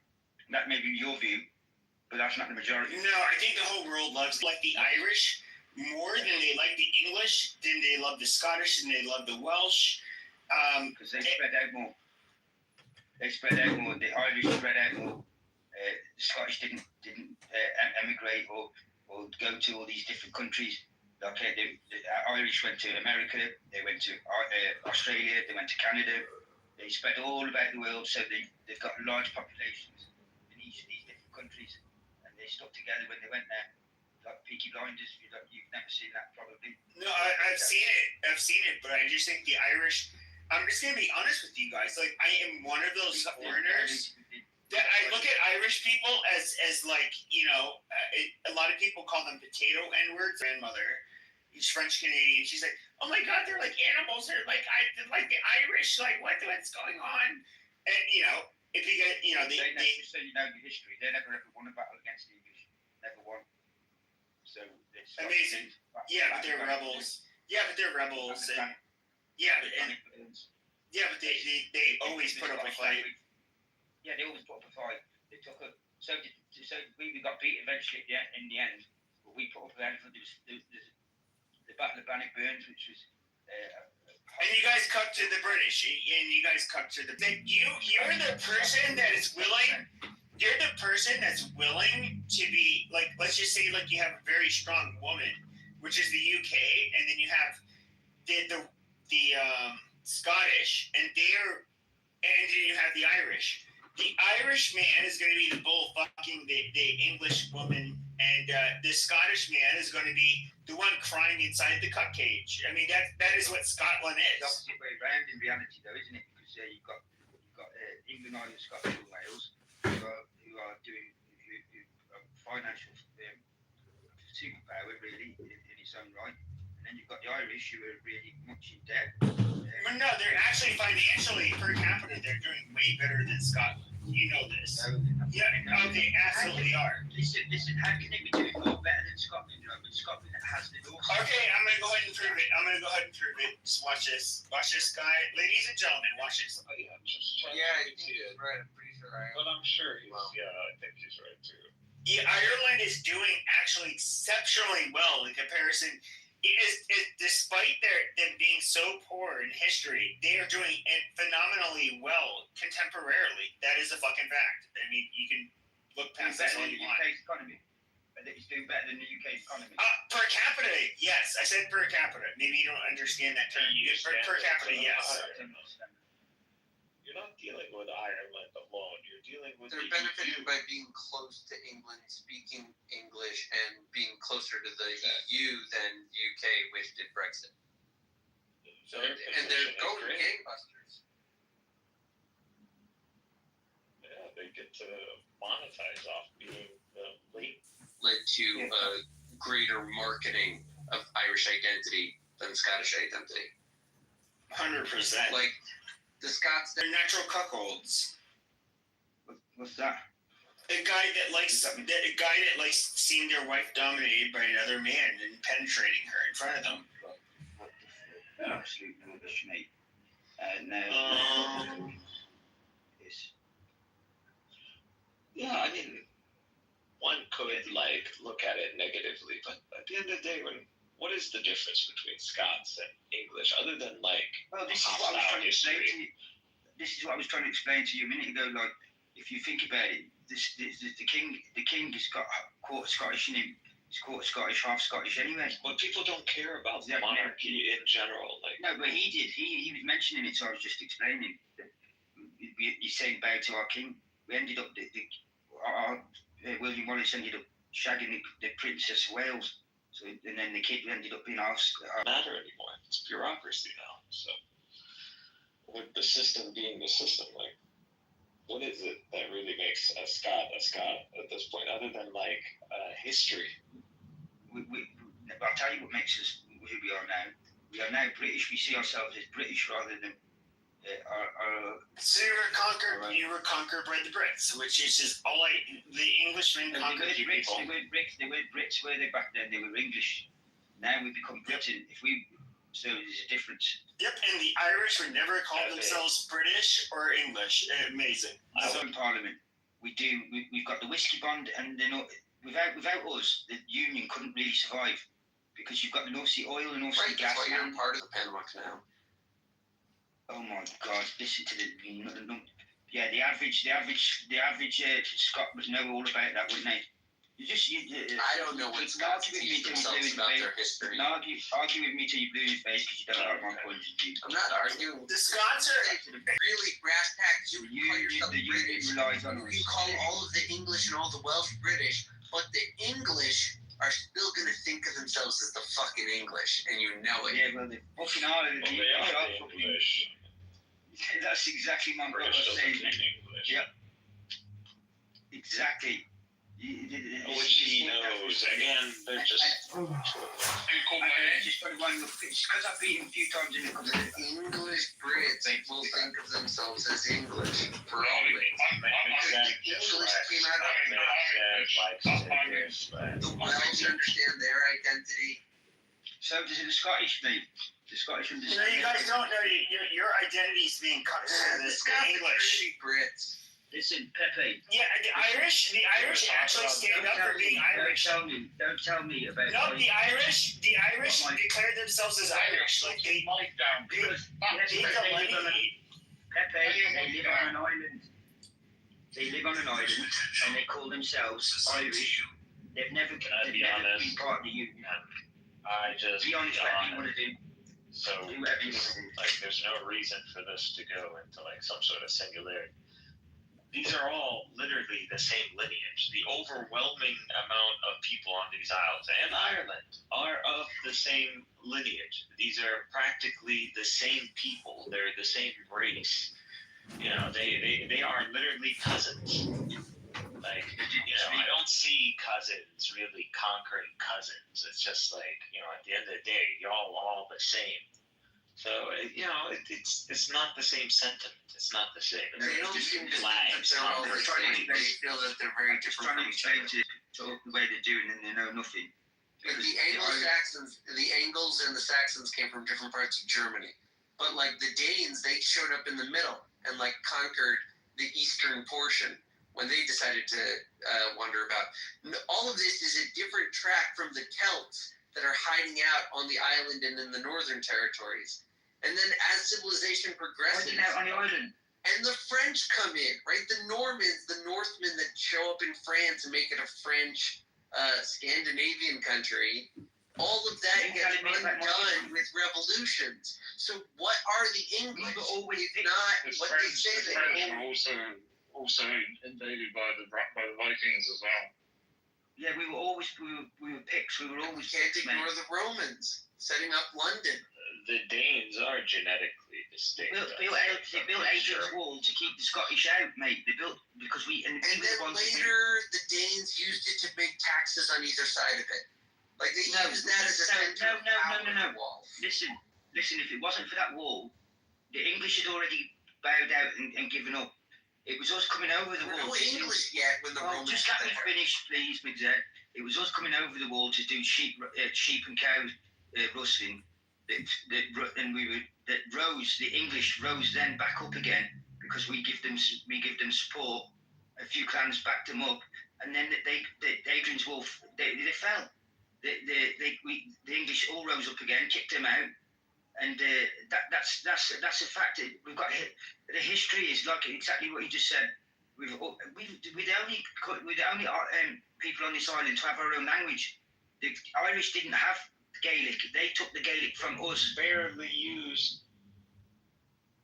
That may be your view, but that's not the majority. No, I think the whole world loves like the Irish more than they like the English, then they love the Scottish, and they love the Welsh. Because they spread out more. The Irish spread out more. The Scottish didn't emigrate or go to all these different countries. Like the Irish went to America, they went to Australia, they went to Canada. They spread all about the world, so they've got large populations in each of these different countries, and they stuck together when they went there. Like Peaky Blinders, you've never seen that probably. No, I've seen it, but I just think the Irish. I'm just gonna be honest with you guys. Like, I am one of those foreigners that I look at Irish people as like, a lot of people call them potato N-words. Grandmother, who's French Canadian, she's like, oh my God, they're like animals. They're like the Irish. Like, what's going on? And if you get, just so you know the history, they never ever won a battle against the English. Never won. So it's amazing. Yeah, but they're rebels. Yeah, but they're rebels. And they always put up a fight. Yeah, they always put up a fight. They took a so we got beat eventually in the end, but we put up a fight. The Battle of Bannockburn, which was. And you guys cut to the British, and you guys cut to the. You're the person that is willing. You're the person that's willing to be like. Let's just say like you have a very strong woman, which is the UK, and then you have the Scottish, and then you have the Irish. The Irish man is going to be the bull fucking the English woman, and the Scottish man is going to be the one crying inside the cup cage. I mean, that is what Scotland is. It's the opposite way around in reality, though, isn't it? Because you've got England, Ireland, Scotland, and Wales who are doing financial superpower really in its own right, and then you've got the Irish who are really much in debt. Well, no, they're actually financially per capita they're doing way better than Scotland. You know this. Yeah, they absolutely are. Listen. How can they be doing more better than Scotland? You know, but Scotland has the North. Okay, I'm gonna go ahead and prove it. Just watch this. Watch this, guy. Ladies and gentlemen, watch this. Yeah, I think he's right. I'm pretty sure. But I'm sure he's. Yeah, I think he's right too. Yeah, Ireland is doing actually exceptionally well in comparison. Despite them being so poor in history, they are doing phenomenally well contemporarily. That is a fucking fact. I mean, you can look past this all you want. UK's economy. He's doing better than the UK economy. Per capita, yes. I said per capita. Maybe you don't understand that term. Per capita, yes. You're not dealing with Ireland alone. You're dealing with. They're benefiting by being close to England, speaking English, and being closer to the EU than UK, which did Brexit. So, and they're going gangbusters. Yeah, they get to monetize off being late. Led to greater marketing of Irish identity than Scottish identity. 100%. Like the Scots, they're natural cuckolds. What's that? A guy that likes seeing their wife dominated by another man and penetrating her in front of them. Absolute rubbish, mate. Yeah, I mean, one could look at it negatively, but at the end of the day, what is the difference between Scots and English other than this is what I was trying to explain to you. This is what I was trying to explain to you a minute ago. Like, if you think about it, the king has got quarter Scottish in him. He's quarter Scottish, half Scottish anyway. But people don't care about the monarchy in general. No, but he did. He was mentioning it, so I was just explaining. He's saying bow to our king. We ended up William Wallace ended up shagging the Princess of Wales. So, and then the kid ended up in our matter anymore. It's bureaucracy now. So, with the system being the system, what is it that really makes a Scot at this point, other than history? I'll tell you what makes us who we are now. We are now British. We see ourselves as British rather than So you were conquered by the Brits, which is just the Englishmen conquered you people. They weren't Brits, were they back then? They were English. Now we become Britain. So there's a difference. Yep, and the Irish would never call themselves British or English. Amazing. So in Parliament, we've got the whiskey bond, and without us, the Union couldn't really survive because you've got the North Sea oil and North Sea gas. That's why you're part of the Panama Canal. Oh my God! Listen to the average Scot would know all about that, wouldn't they? I don't know what Scots teach themselves about their history. Argue with me till you blue in your face because you don't like my point of view. I'm not arguing. The Scots are really brass tacks. You call yourself British. You call all of the English and all the Welsh British, but the English are still going to think of themselves as the fucking English, and you know it. Yeah, well, they fucking are. They are English. That's exactly my brother saying. Yep. Exactly. Which he knows. Again, they're just. Just got to run with it's because I've beaten a few times in the English Brits will think of themselves as English. For always. English came out of the Welsh understand their identity. So does the Scottish do. The Scottish understand. You guys don't know your identity is being cut to the English. Brits. Listen, Pepe. Yeah, the Irish actually stand up for being Irish. Don't tell me about. No, the Irish declare themselves as Irish. Like they live on an island. They live on an island, and they call themselves Irish. They've never been part of the Union. Be honest, what you want to do. So, there's no reason for this to go into some sort of singularity. these are all literally the same lineage. The overwhelming amount of people on these isles and Ireland are of the same lineage. These are practically the same people. They're the same race. You know, they are literally cousins. Like, you know, I don't see cousins really conquering cousins. It's just like, you know, at the end of the day, you're all the same. So, you know, it's not the same sentiment. It's not the same. It's They don't seem to think that flags. they're all the same. They feel that they're very different Trying from to each other. change it to the way they do it and they know nothing. Like the Anglo-Saxons, the Angles and the Saxons came from different parts of Germany. But like the Danes, they showed up in the middle and like conquered the eastern portion when they decided to wander about. All of this is a different track from the Celts that are hiding out on the island and in the northern territories. And then as civilization progresses, On the island. and the French come in, right? The Normans, the Northmen that show up in France and make it a French Scandinavian country, all of that gets undone with revolutions. So what are the English? If not what they say they French were also invaded by the Vikings as well. Yeah, we were Picts. We were always. Can't ignore the Romans setting up London. The Danes are genetically distinct. They built Adrian's Wall to keep the Scottish out, mate. They built because we and then later the Danes used it to make taxes on either side of it. Like they used that as a center of power in the wall. Listen. If it wasn't for that wall, the English had already bowed out and given up. It was us coming over the wall. No English yet when the Romans. Just let me finish, please, Big Zed. It was us coming over the wall to do sheep and cow rustling. The English rose then back up again because we give them support. A few clans backed them up, and then Adrian's Wall they fell. The English all rose up again, kicked them out, and that's a fact. We've got the history is like exactly what you just said. We're the only people on this island to have our own language. The Irish didn't have Gaelic. They took the Gaelic from us. Barely used.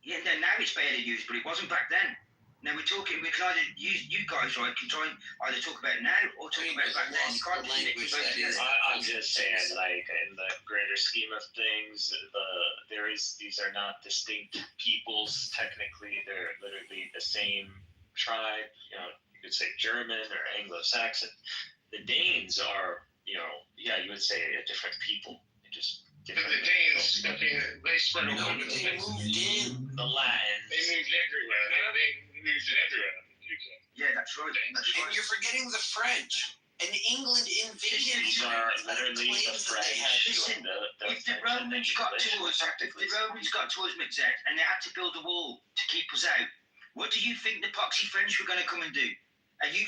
Yeah, now it's barely used, but it wasn't back then. Now we can either use, you guys, right, can try and either talk about it now or talk about it back then. You can't I'm just saying, like, in the greater scheme of things, these are not distinct peoples. Technically, they're literally the same tribe. You know, you could say German or Anglo-Saxon. The Danes are, you would say a different people. But the Danes, they spread over. They moved in. The Latins. They moved everywhere. They moved in everywhere in the UK. Yeah, that's right. And you're forgetting the French. And England invaded. These are literally the French. Listen, if the Romans got to us, Mitzet, and they had to build a wall to keep us out, what do you think the poxy French were going to come and do? Are you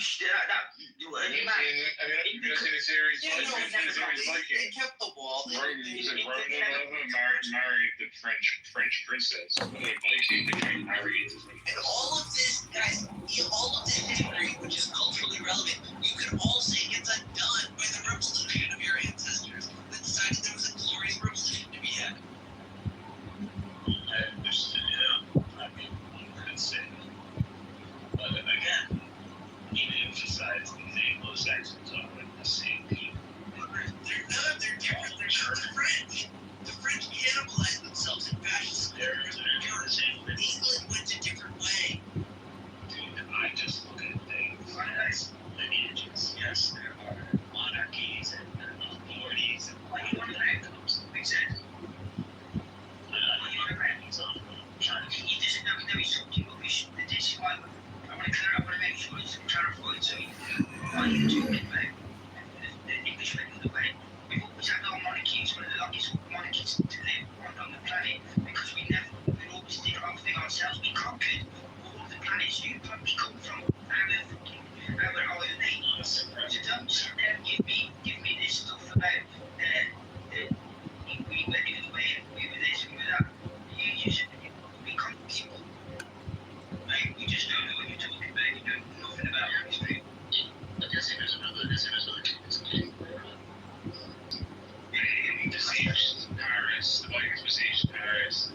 They kept the wall. Married the French princess. The Viking became married. And all of this, guys, all of this history, which is culturally relevant, you can all say gets undone by the revolution of your ancestors that decided there was a glorious revolution to be had. You could say. But again, even emphasize these Anglo-Saxons are the same people. They're not. They're different. They're not the French. The French cannibalized themselves in fascist countries. England went a different way. Dude, I just look at things as lineages. Yes, there are monarchies and authorities and when that comes to exactly. There is something rubbish. This is why I want to make sure it's clarified. So, why are you talking about the English went the other way? We've always had our monarchies, one of the longest monarchies to live on the planet, because we always did our thing ourselves. We conquered all of the planets. You probably come from our island. So don't sit there and give me this stuff about we went the other way, we were this, we were that. You just become people. Mate, we just don't know what you're talking about. You know nothing about history. I guess there's another case where the siege in Paris, the Vikings besieged Paris,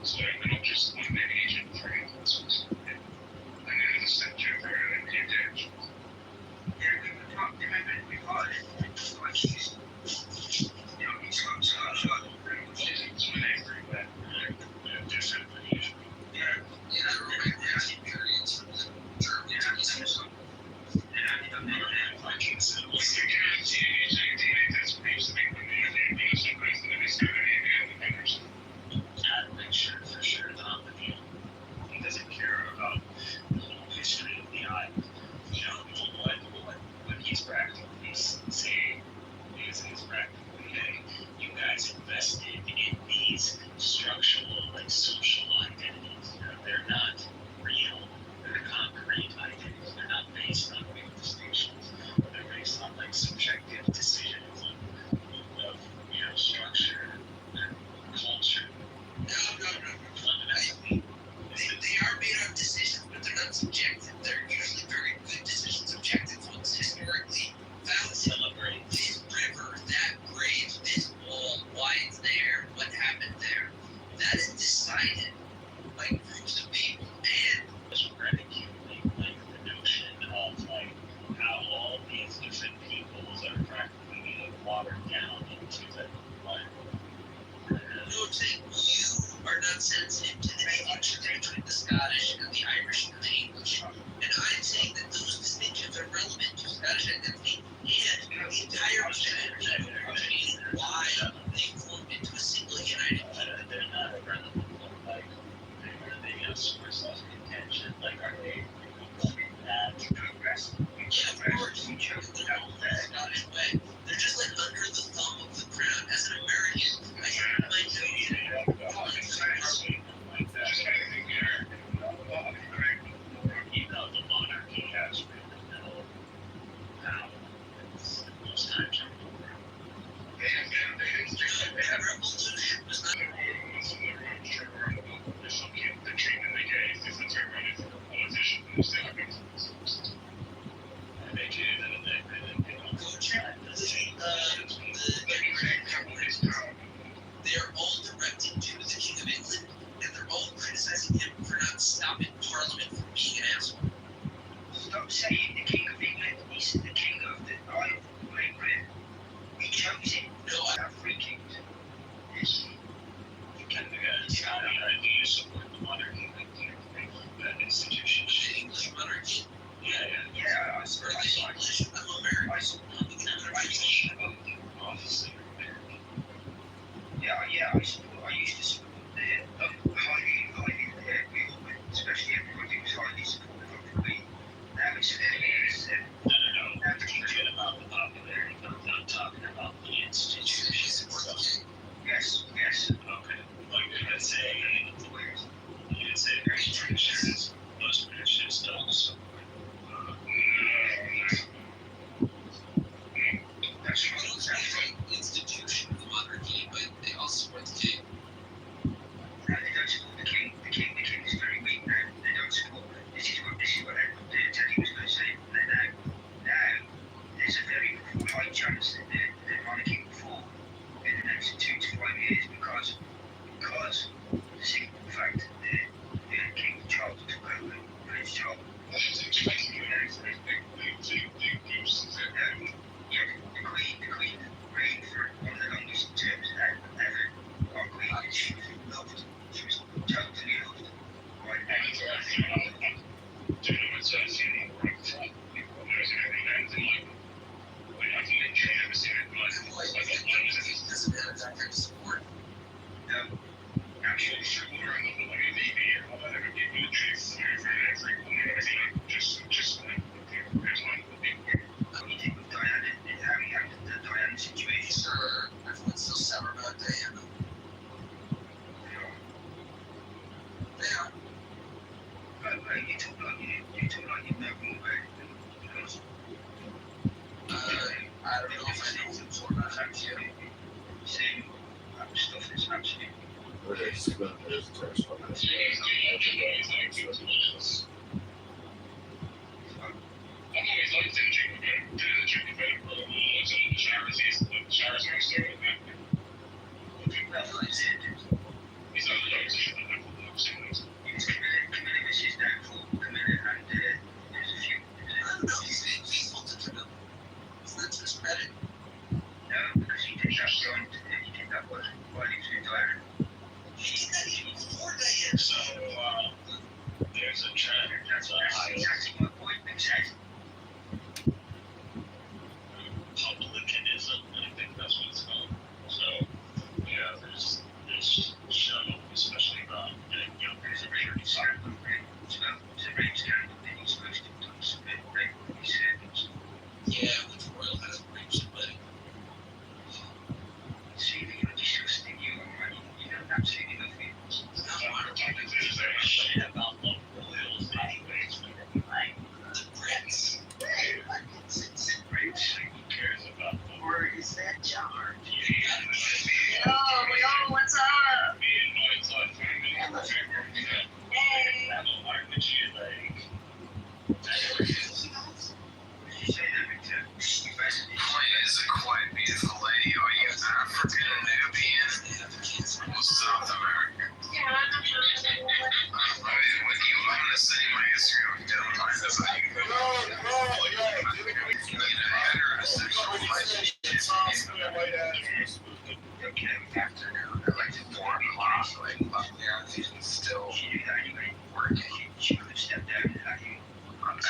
so they're not just one big Asian trade. And then in the not subjective. They're usually very good decisions. Objective ones historically found celebrate this river, that bridge, this wall, why it's there, what happened there. That is decided by groups of people and just ridiculing like the notion of like how all these different peoples are practically being watered down into that like. You know what I'm saying? You are not sensitive to the distinction between the Scottish and the Irish and the English. And I'm saying that those distinctions are relevant to Scottish identity and the entire percentage and why they formed into a single united people. They're not irrelevant, like they're a source of contention. Like, are they that to progress? Yeah, of course. You chose the Scottish way. They're just like under the thumb of the crown. As an American, I have my notion. Even though the monarchy has been no power, it's most times Revolution was not they're all directed to the King of England, and they're all criticizing him for not stopping Parliament from being an asshole. Stop saying the King of England. He's the King of the Isle of Great Britain. We chose him. No, I have three kings. Yes. you can do you support the monarchy, that institution. the English monarchy. Yeah, I support Or the English. I'm American. I support Obviously, American. I used to support the highly wheelmen, especially everybody was highly supportive of the Queen. Now it's No. I'm talking about the popularity. I'm talking about the institutions. yes. Okay. Like you could say British traditions. Most British don't support. That's Well, it's the institution of the monarchy, but they all support the king. They don't support the king. The king is very weak now. They don't support. This is what Teddy was going to say. Now, there's a very high chance that the monarchy will fall in the next 2 to 5 years because the simple fact that King Charles took over, Prince Charles.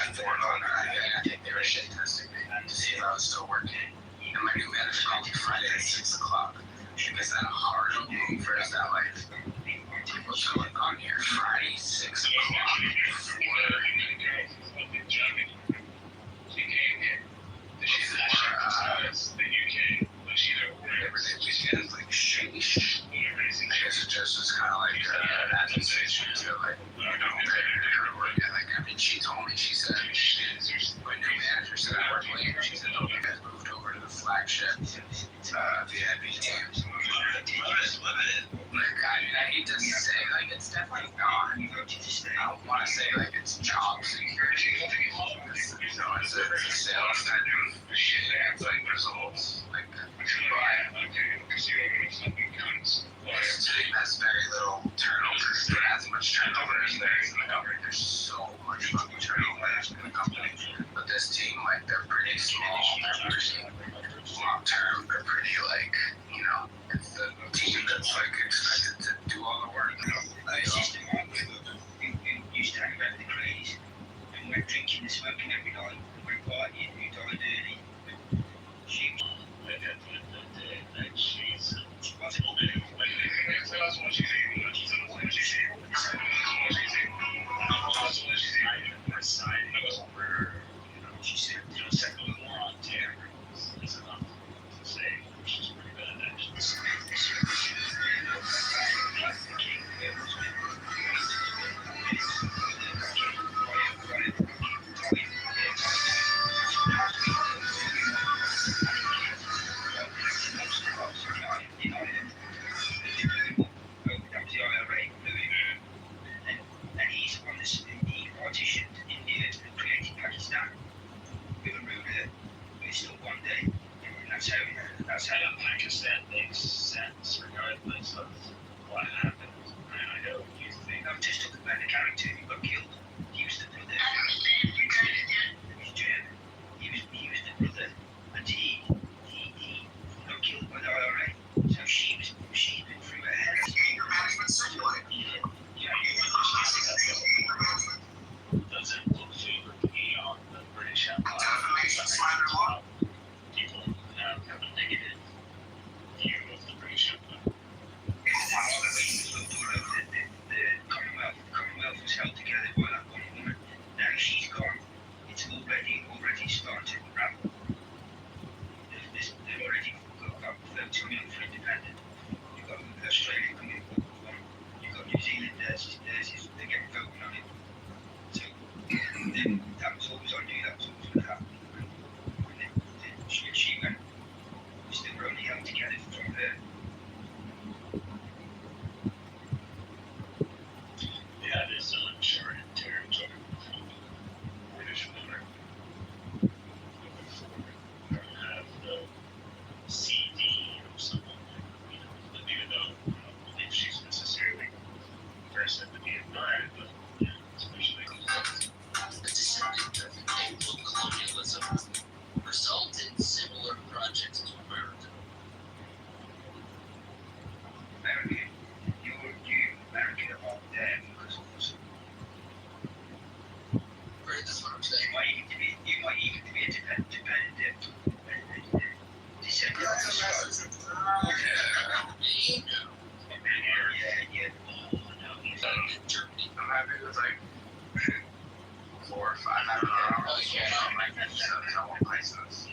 at 4 o'clock, I think they were shit testing me to see if I was still working. And my new manager called me Friday at 6 o'clock. Because that hard moving first that like what's going on here? Friday, 6 o'clock. Like sheesh. I guess it just was kind of like an attestation to like, you know, her work ethic. I mean, she told me, she said, my new manager said I work late. She said, oh, you guys moved over to the flagship VIP team. Like, I hate to say, like, it's definitely not. I don't want to say, like, it's job security. You know, it's a sales kind of shit. It's like results. Like, that's very little turnover. There has much turnover as there is in the company. There's so much fucking turnover in the company. But this team, like, they're pretty small. They're pretty long term. They're pretty, like, you know, it's the team that's, like, expected to do all the work. Like, Sister Mark used to hang about the craze and went drinking and smoking every night. Went partying, who died early. She That's how Pakistan makes sense, regardless of what happened. And I know you think I'm just talking about the character who got killed. He was the brother. He was German. He was the brother, and he got killed by the IRA. So she's been through her head. Doesn't look favorably on the British Empire. People have a negative view of the British Empire. The Commonwealth was held together by that one woman. Now she's gone. It's already starting to unravel. They've already got folks coming up for independence. You've got Australia coming up for one. You've got New Zealand, they're getting voting on it. So that was always I knew that was always going to happen. And she went. Still only held together from there. Yeah, there's some uncharted territory from the British monarch. Looking forward, we're going to have the CD or something like, even though I don't believe she's necessarily a person to be admired, but yeah, especially The descendant of Anglo colonialism resulted in similar projects to America. America are there because of us. Right, that's what I'm saying. You might even be a dependent descendant of us. Germany. I'm happy with like 4 or 5 hours. No one places.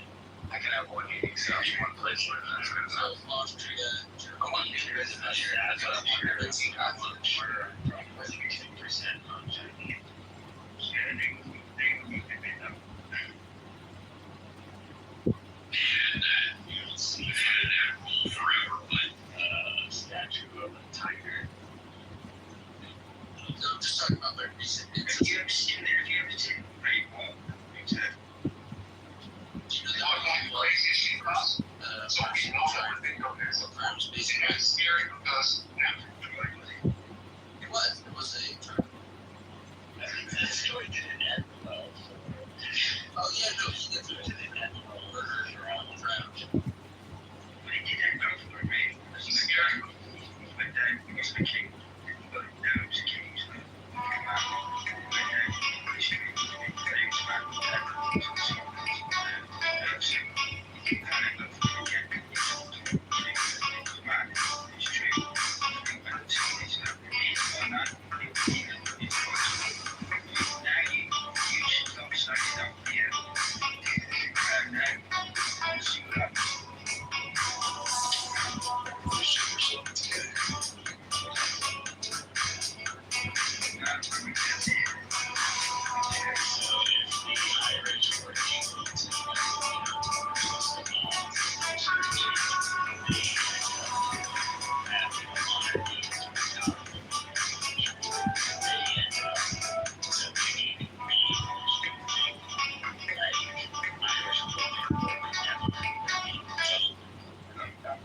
I can have one meeting, so one place where that's good enough. Austria, I want to hear this. That's what I want to hear. It's not much. 60% on Chinese. And you'll see forever, but statue of a tiger. No, I'm just talking about my recent Have you ever seen Great Wall? Do you know that It was a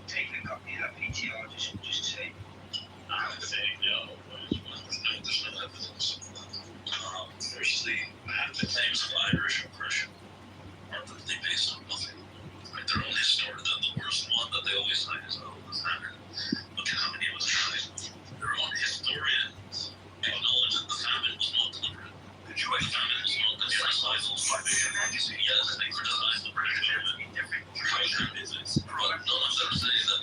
Taking a copy of that PTR just to say. I would say no, but there's no evidence. Firstly, half the claims of Irish oppression are really based on nothing. Right? Their only story, the worst one that they always cite is, oh, the famine. Look at how many was died. Their own historians acknowledge that the famine was not deliberate. The Jewish famine was not the genocidal famine. Yes, they criticized the British government. None of them say that,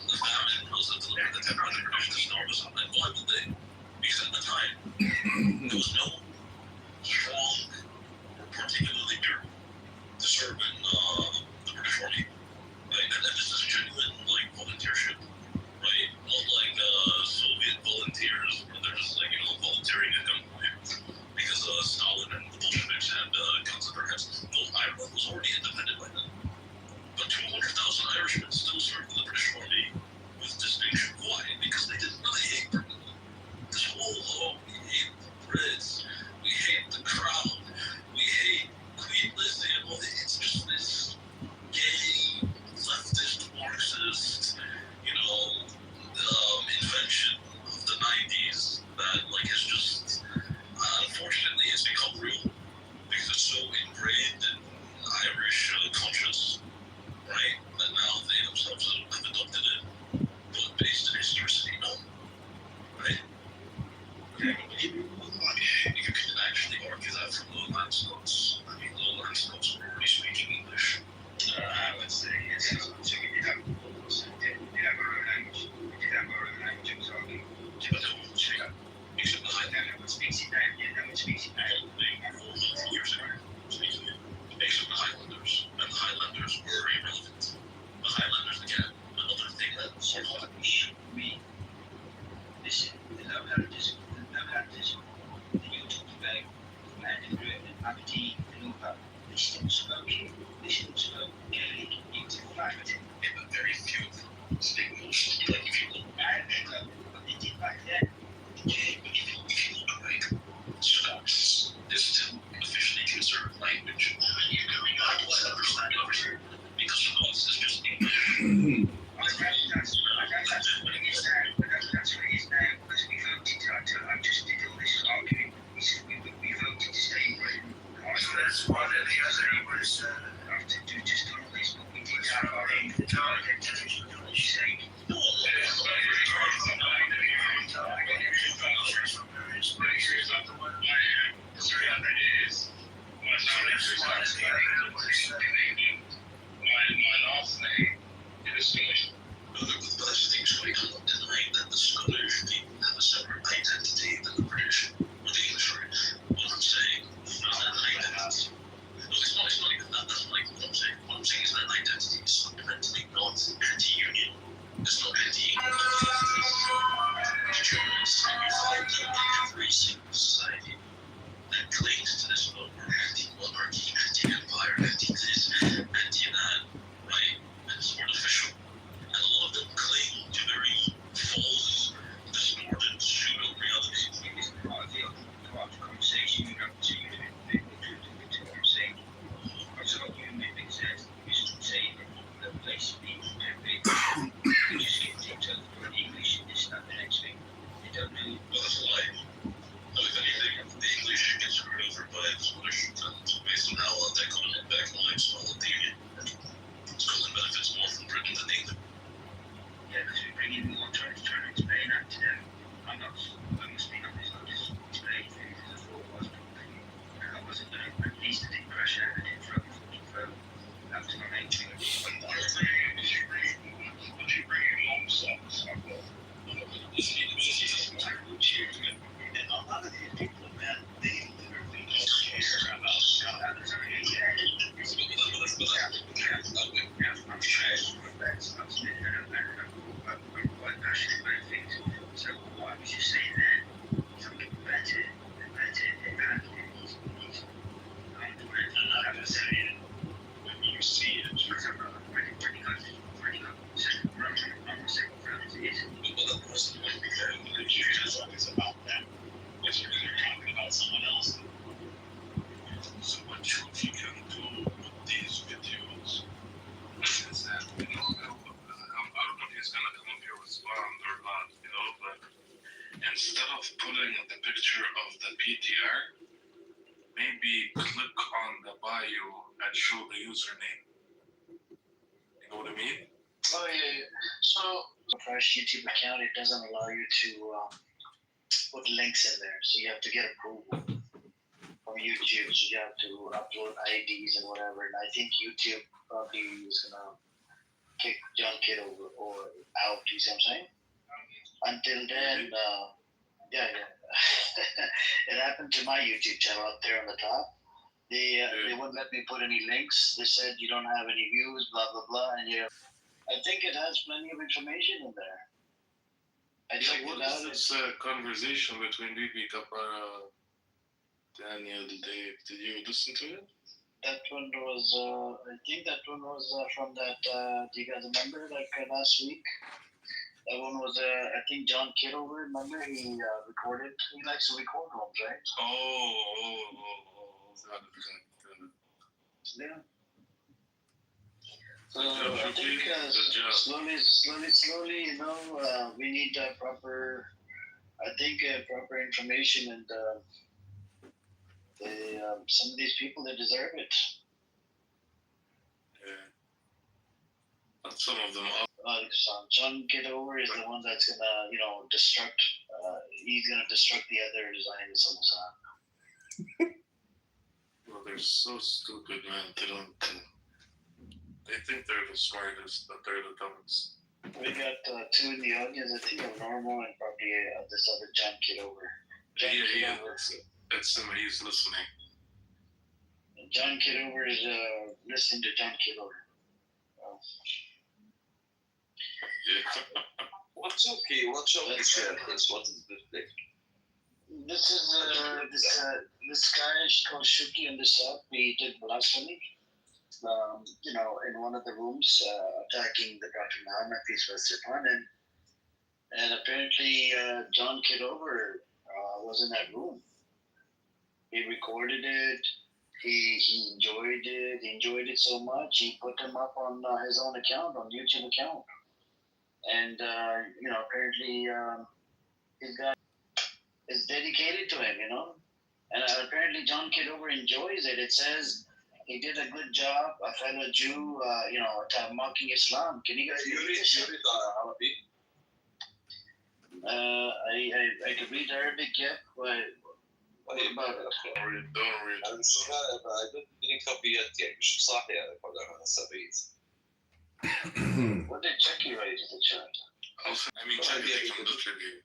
the famine was a deliberate attempt by the British to starve us out. And why would they? Because at the time, there was no strong or particularly pure to serve in the British Army, right? And this is genuine, like, volunteership, right? Not like Soviet volunteers where they're just, like, volunteering at gunpoint because Stalin and the Bolsheviks had guns in their heads. No, Ireland was already independent by then. But 200,000 Irishmen still served in the British Army with distinction. Why? Because they didn't really hate Britain. This whole, we hate the Brits, we hate the crown, we hate Queen Lizzie, and all it's just this gay, leftist, Marxist, invention of the 90s that, like, is just, unfortunately, it's become real because it's so ingrained in Irish conscience, right? That now they themselves have adopted it, but based in historicity, no, right? You can actually argue that from lowland Scots. I mean, lowland Scots were already speaking English. I would say, yes. So we did have our own language. We did have our own language. It was arguing. But they won't speak it. Except the Highlanders. No one speaks it now. Yeah, no one speaks it now. They 400 years ago speaking it. Except the Highlanders. And the Highlanders were irrelevant. The Highlanders, again, another thing that sort of we listen, the lowlanders, that you talked about, Edinburgh and Aberdeen and all that, they still spoke Gaelic into fact. Yeah, but very few of them speak most. Like, if you look back, what they did back then. Yeah, but if you look back, Scots is still officially considered language. You're going on to understand everything because Scots is just English. That's what it is now, because we voted I just did all this arguing. We voted to stay in Britain. That's one of the other was after just all this, but we did have our own television, you say. My last name is Scottish. But I think we cannot deny that the Scottish people have a separate identity than the British or the English. What I'm saying is not an identity. click on the bio and show the username. You know what I mean? Oh yeah. So for our YouTube account, it doesn't allow you to put links in there, so you have to get approval from YouTube. So you have to upload IDs and whatever. And I think YouTube probably is gonna kick John Kitover or out. You see what I'm saying? Until then, yeah. It happened to my YouTube channel up there on the top. They wouldn't let me put any links. They said you don't have any views, blah blah blah, and I think it has plenty of information in there. I checked What it out. is this conversation between Bibi Kapara, Daniel, Dave? Did you listen to it? That one was, I think that one was from that, do you guys remember, like last week? That one was, I think John Kitover, remember? He recorded, he likes to record rooms, right? Yeah. So I think slowly, you know, we need proper information, and some of these people, they deserve it. Yeah. And some of them are. John Kitover is the one that's gonna, you know, destruct. He's gonna destruct the other Zionists on the side. Well, they're so stupid, man. They don't. They think they're the smartest, but they're the dumbest. We got two in the audience. I think Normal and probably this other John Kitover. Yeah. That's him. He's listening. John Kitover is listening to John Kitover. Yeah. What's okay? What's up? What is this thing? This is this guy called Shuki on this app. He did blasphemy. You know, in one of the rooms, attacking the Prophet Muhammad, peace be upon him. And apparently, John Kitover was in that room. He recorded it. He enjoyed it. He enjoyed it so much, he put them up on his own account, on YouTube account. And, you know, apparently his guy is dedicated to him, you know. And apparently John Kitover enjoys it. It says he did a good job, a fellow Jew, you know, mocking Islam. Can you guys read this? Arabic? I could read Arabic, yeah, but what about it? Don't read. أنا مش I don't think copyات يعني مش صح يعني كلها حسابيت. What did Jackie write in the chat? I mean, Jackie from the tribute.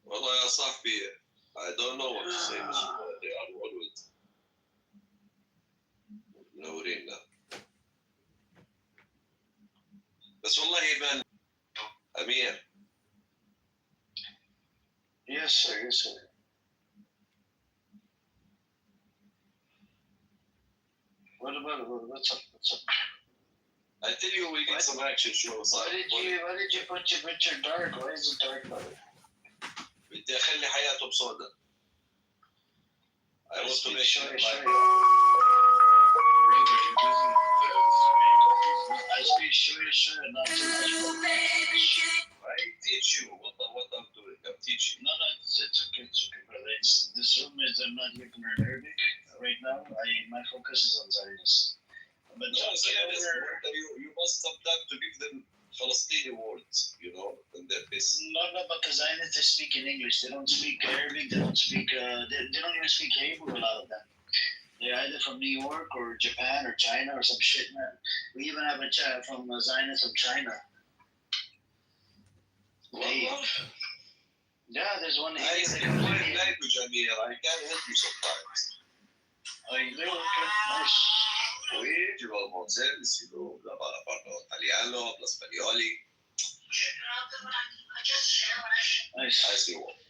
والله يا صاحبي I don't know what to say. They are always منورينا. بس والله يبان أمير. Yes, sir. Yes, sir. What about it? What's up? What's up? I tell you, we need some action shows. Why did you put your picture dark? Why is it dark, brother? بدي أخلي حياته بسودة. I want to make sure. I speak sure, not too much. I teach you what I'm doing. I'm teaching. No, it's okay, brother. This room is, I'm not here to learn Arabic right now. My focus is on Zionist. But no, Zionist, you must sometimes to give them Palestinian words, you know, in their case. No, but the Zionists, they speak in English. They don't speak Arabic. They don't speak. They don't even speak Hebrew. A lot of them. They're either from New York or Japan or China or some shit, man. We even have a chat from Zionists from China. Yeah, there's one. I speak foreign language, Amir. I can help you sometimes. Oh, you do? Okay, nice. Oui, tu vas au Monzel, sinon, là-bas, parlo italiano, parlo spagnoli. Nice. I see one.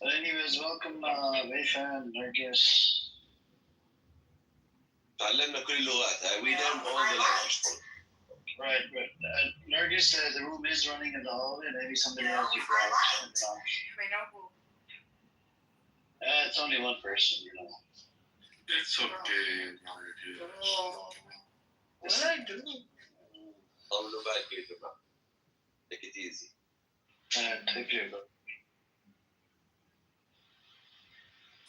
But anyways, welcome, Wayfan, Nergis. تعلمنا كل اللغات. We learn all the language. Right. Nergis, the room is running in the hallway. Maybe somebody else you brought. It's only one person, you know. It's okay. What did I do? طولوا بالك يا جماعة. Take it easy. Take care, bro.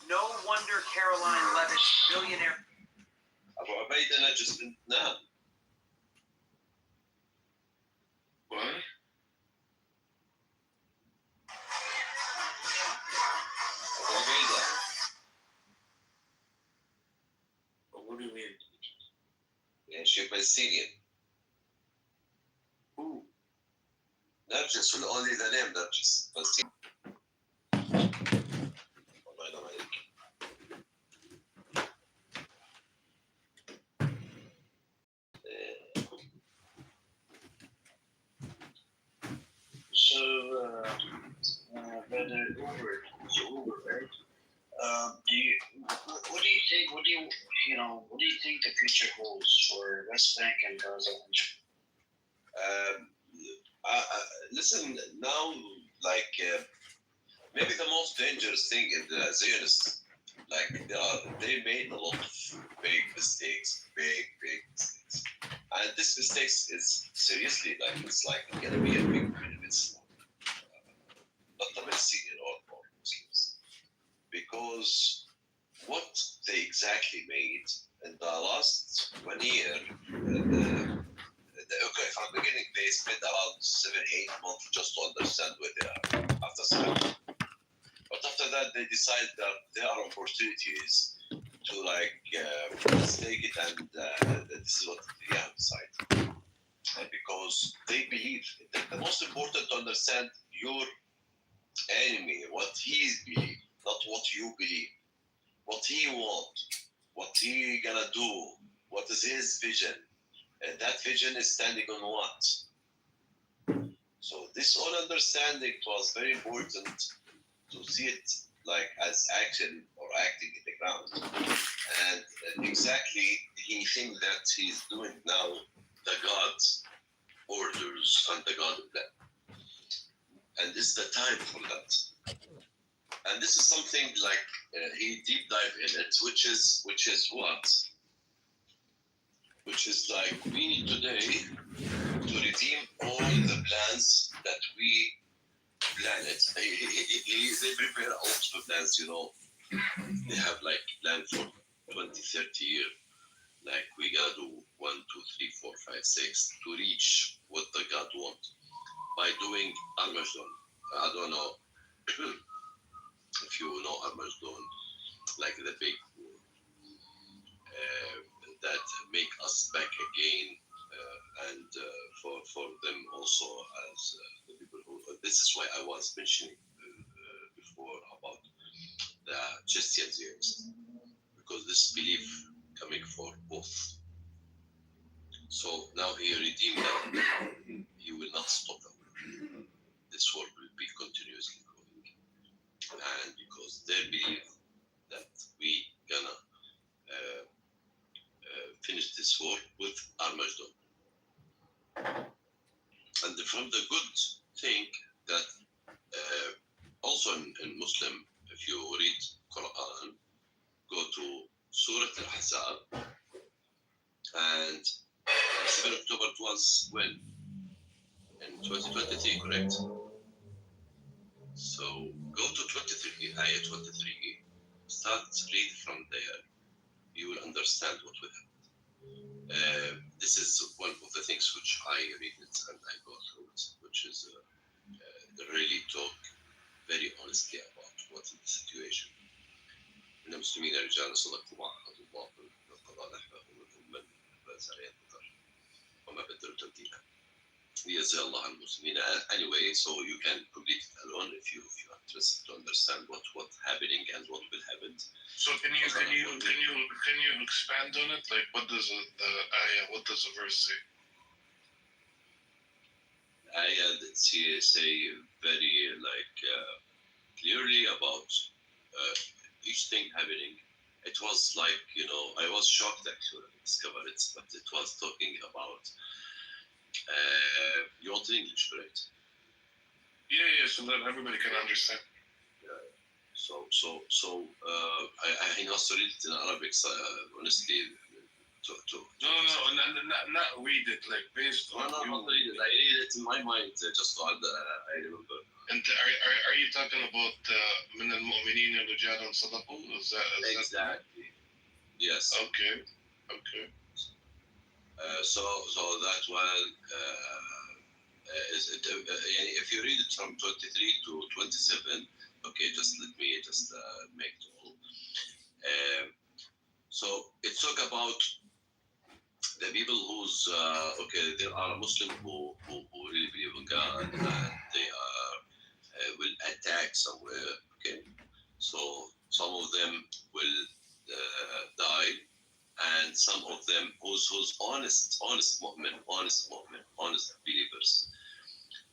No wonder Caroline Levitt, billionaire. أبو عبيدة نجس نعم. What? أبو عبيدة. What do you mean? يعني شيء Palestinian. Who? Nerjis will only the name Nerjis. Palestinian. الله ينعم عليك. So, brother Uber, it's Uber, right? What do you think? What do you think the future holds for West Bank and Gaza? Listen, now, like, maybe the most dangerous thing in the Zionists, like, they made a lot of big mistakes. And this mistakes is seriously, like, it's like gonna be a big benefit, not the Palestinian or Muslims. Because what they exactly made in the last 1 year, okay, from the beginning, they spent around 7-8 months just to understand where they are after surrender. But after that, they decide that there are opportunities to stake it, and this is what they have decided. Because they believe the most important to understand your enemy, what he believes, not what you believe, what he wants, what he gonna do, what is his vision. And that vision is standing on what? So this all understanding was very important to see it like as action or acting in the ground. And exactly he thinks that he's doing now the God's orders and the God plan. And this is the time for that. And this is something like he deep dive in it, which is what? Which is like we need today to redeem all the plans that we planned. They prepare all the plans, you know. They have like plan for 20, 30 years. Like we gotta do 1, 2, 3, 4, 5, 6 to reach what the God wants by doing Armageddon. I don't know if you know Armageddon, like the big that make us back again, and for them also as the people who. This is why I was mentioning before about the Christian Zionists, because this belief coming for both. So now he redeemed them. He will not stop them. This war will be continuously growing, and because they believe that we gonna finish this war with Armageddon. And from the good thing that also in Muslim, if you read Quran, go to Surah Al-Ahzab, and 7 October it was when? In 2023, correct? So go to 23, Ayah 23, start read from there. You will understand what will happen. This is one of the things which I read it and I go through it, which is really talk very honestly about what is the situation. إن المسلمين رجال صدقوا ما عاهدوا الله والقضاء نحبهم منهم من بازارين قدر وما بدلوا تبديلا. ليجزي الله المسلمين. Anyway, so you can complete it alone if you are interested to understand what happening and what will happen. So can you expand on it? Like what does the ayah, what does the verse say? Ayah that say very like clearly about each thing happening. It was like, you know, I was shocked actually when I discovered it, but it was talking about you want English, correct? Yeah, so that everybody can understand. Yeah. So I also read it in Arabic, honestly. Not read it, like based on. No, not read it. I read it in my mind, just so I remember. And are you talking about من المؤمنين رجال صدقوا? Is that exactly? Yes. Okay. So that one is if you read it from 23 to 27. Okay, just let me just make it all. So it's talk about the people who's okay. There are Muslims who really believe in God and they are will attack somewhere. Okay, so some of them will die, and some of them who's honest mu'min, honest believers.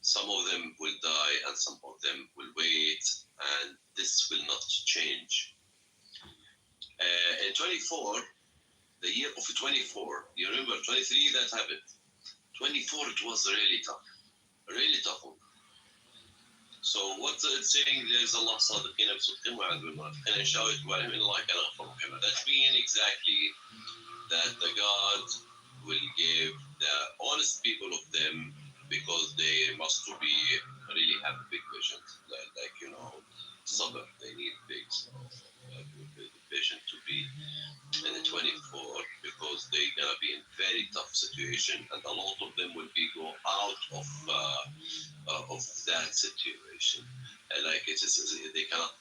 Some of them will die, and some of them will wait, and this will not change. In 24, the year of 24, you remember 23 that happened. 24, it was really tough one. So what it's saying, there's Allah صادقين بصدقهم وعد بالمنافقين إن شاء الله من الله كان غفور رحيم. That means exactly that the God will give the honest people of them, because they must to be really have a big vision, like sabr. They need big vision to be in the 24, because they're gonna be in very tough situation, and a lot of them will be go out of that situation, like it is they cannot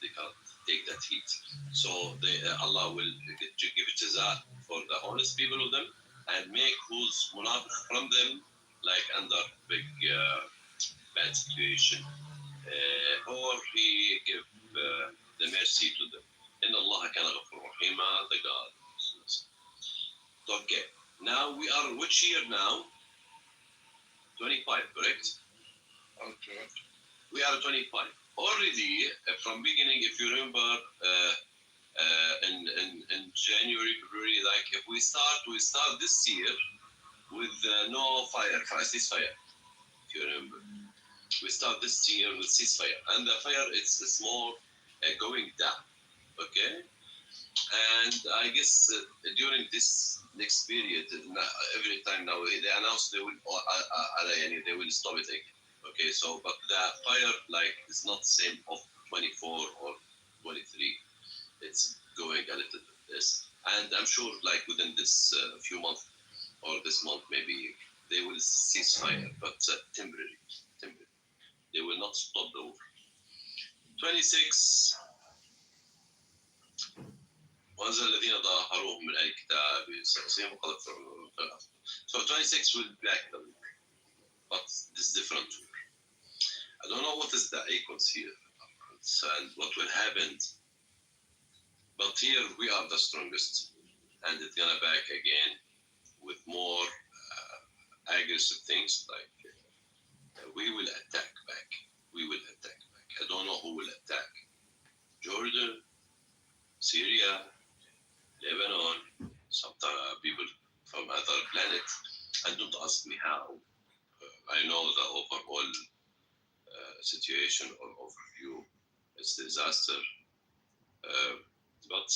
take that heat. So Allah will give it jazaa for the honest people of them, and make who's munafiq from them like under big bad situation, or He give the mercy to them. In Allah kana ghafur rahima, the God. Okay, now we are which year now? 25, correct? Okay. We are 25 already. From beginning, if you remember, in January, February, like if we start this year with no ceasefire. If you remember, we start this year with ceasefire, and the fire it's more going down. Okay, and I guess during this next period, every time now they announce they will stop it again. Okay, so but the fire like is not the same of 24 or 23. It's going a little bit this, and I'm sure like within this few months or this month maybe they will cease fire, but temporary. They will not stop the war. 26. وأنزل الذين ظاهروهم من أهل الكتاب يستقسمهم قد. So 26 will back the war, but this different war. I don't know what is the icons here and what will happen, but here we are the strongest, and it's gonna back again with more aggressive things like we will attack back. I don't know who will attack. Jordan, Syria, Lebanon, some people from other planets. And don't ask me how. I know the overall situation or overview. It's disaster. But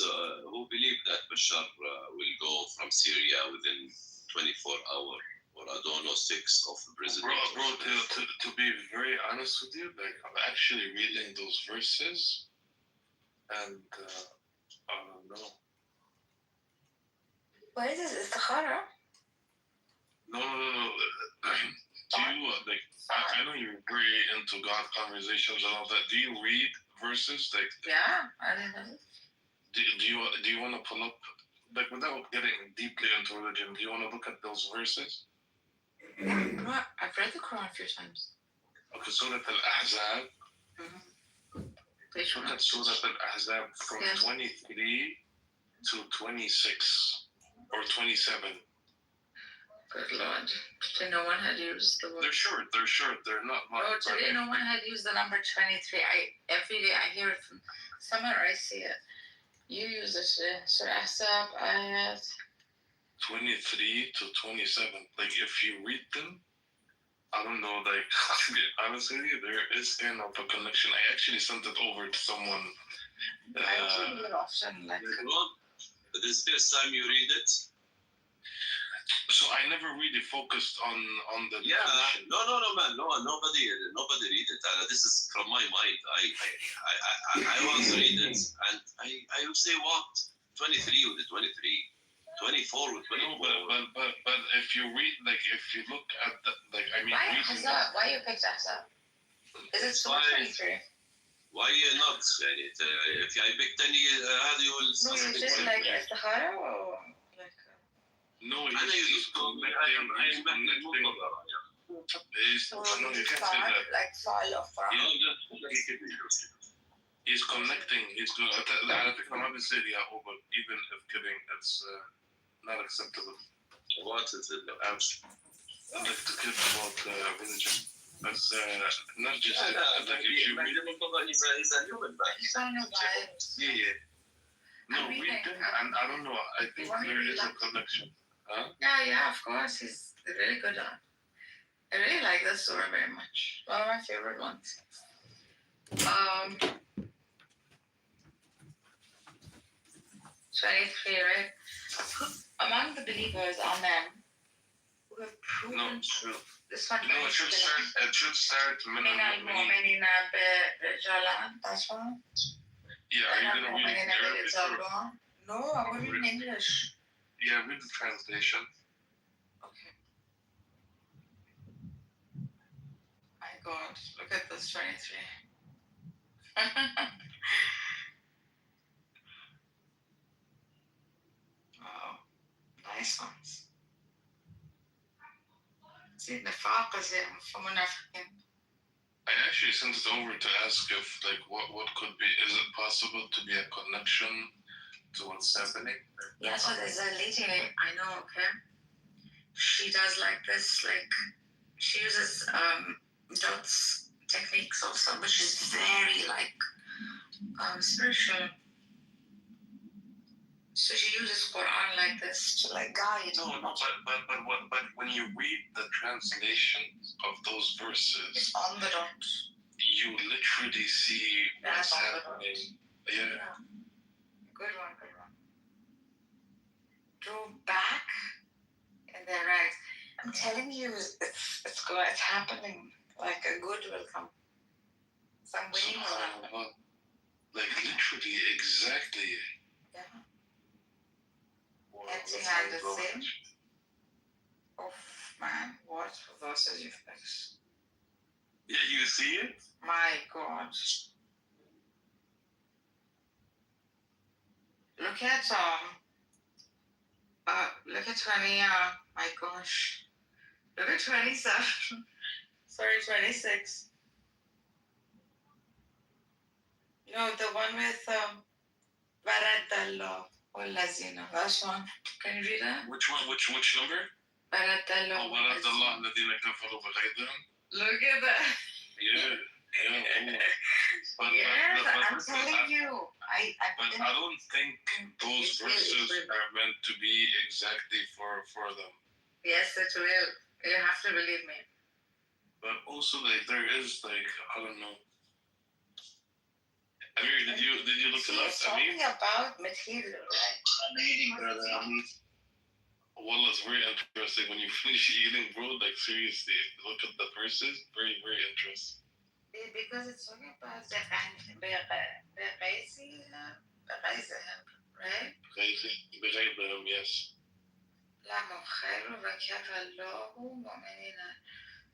who believe that Bashar will go from Syria within 24 hours, or I don't know, 6 of the president? Bro, to be very honest with you, like I'm actually reading those verses, and I don't know. What is this? Istikhara? No. Do you like? I know you're very into God conversations and all that. Do you read verses like? Yeah, I don't know. Do you want to pull up, like, without getting deeply into religion? Do you want to look at those verses? I've read the Quran a few times. Okay, Surah Al-Ahzab. Look at Surah Al-Ahzab from 23 to 26 or 27. Good Lord. Today no one had used the word. They're short. They're not long. No, today no one had used the number 23. Every day I hear it from somewhere, I see it. You use it today. Surah Ahzab, ayat 23 to 27. Like, if you read them, I don't know, like, honestly, there is kind of a connection. I actually sent it over to someone. I actually read it often. Like, this first time you read it? So I never really focused on the Yeah, definition. no, man, nobody read it. This is from my mind. I once read it, and I would say what 23 with the 23, 24 with 24. No, but if you read, like, if you look at the, like, I mean, Why reading, Hazab? Why you picked Hazab? Is it so 23? Why not? If I pick 10 years, how do you will? No, you did like Istihara or like. No, he's just connecting. He's connecting. No, you can't say that. Like fall off. He's connecting. على فكرة ما بيصير يا أوبر even if kidding it's not acceptable. What is it? Like to kid about religion. That's not just like if you read. He's a human being. Yeah. No, read them, and I don't know. I think there is a connection. Huh? Yeah, of course. He's really good at. I really like this story very much. One of my favorite ones. 23, right? Among the believers are men who have proven true. This one. No, it should start المؤمنين برجالا. That's one. Yeah, are you gonna read it in Arabic? No, I'm reading in English. Yeah, read the translation. Okay. My God, look at this 23. Wow, nice ones. See, نفاق زي منافقين. I actually sent it over to ask if, like, what could be, is it possible to be a connection to what's happening? Yeah, so there's a lady I know, okay? She does like this, like, she uses dots techniques also, which is very, like, spiritual. So she uses Quran like this to, like, guide. No, but when you read the translation of those verses, it's on the dot. You literally see what's happening. Yeah. Good one. Draw back and then right. I'm telling you, it's good. It's happening. Like a good will come. Some winning will happen. Like literally, exactly. Yeah. Empty handed thing. Oh man, what verses you fix? Yeah, you see it? My God. Look at 20. My gosh. Look at 27. Sorry, 26. No, the one with Baradallah or Lazina. That's one. Can you read that? Which one? Which number? Baradallah. Baradallah الذين كفروا بغيظهم. Look at that. Yeah. But I'm telling you. But I don't think those verses are meant to be exactly for them. Yes, it will. You have to believe me. But also, like, there is, like, I don't know. Amir, did you look it up? Talking about material, right? I'm eating, brother. Well, it's very interesting when you finish eating, bro. Like, seriously, look at the verses. Very, very interesting. Because it's talking about the right? بغيظهم, yes.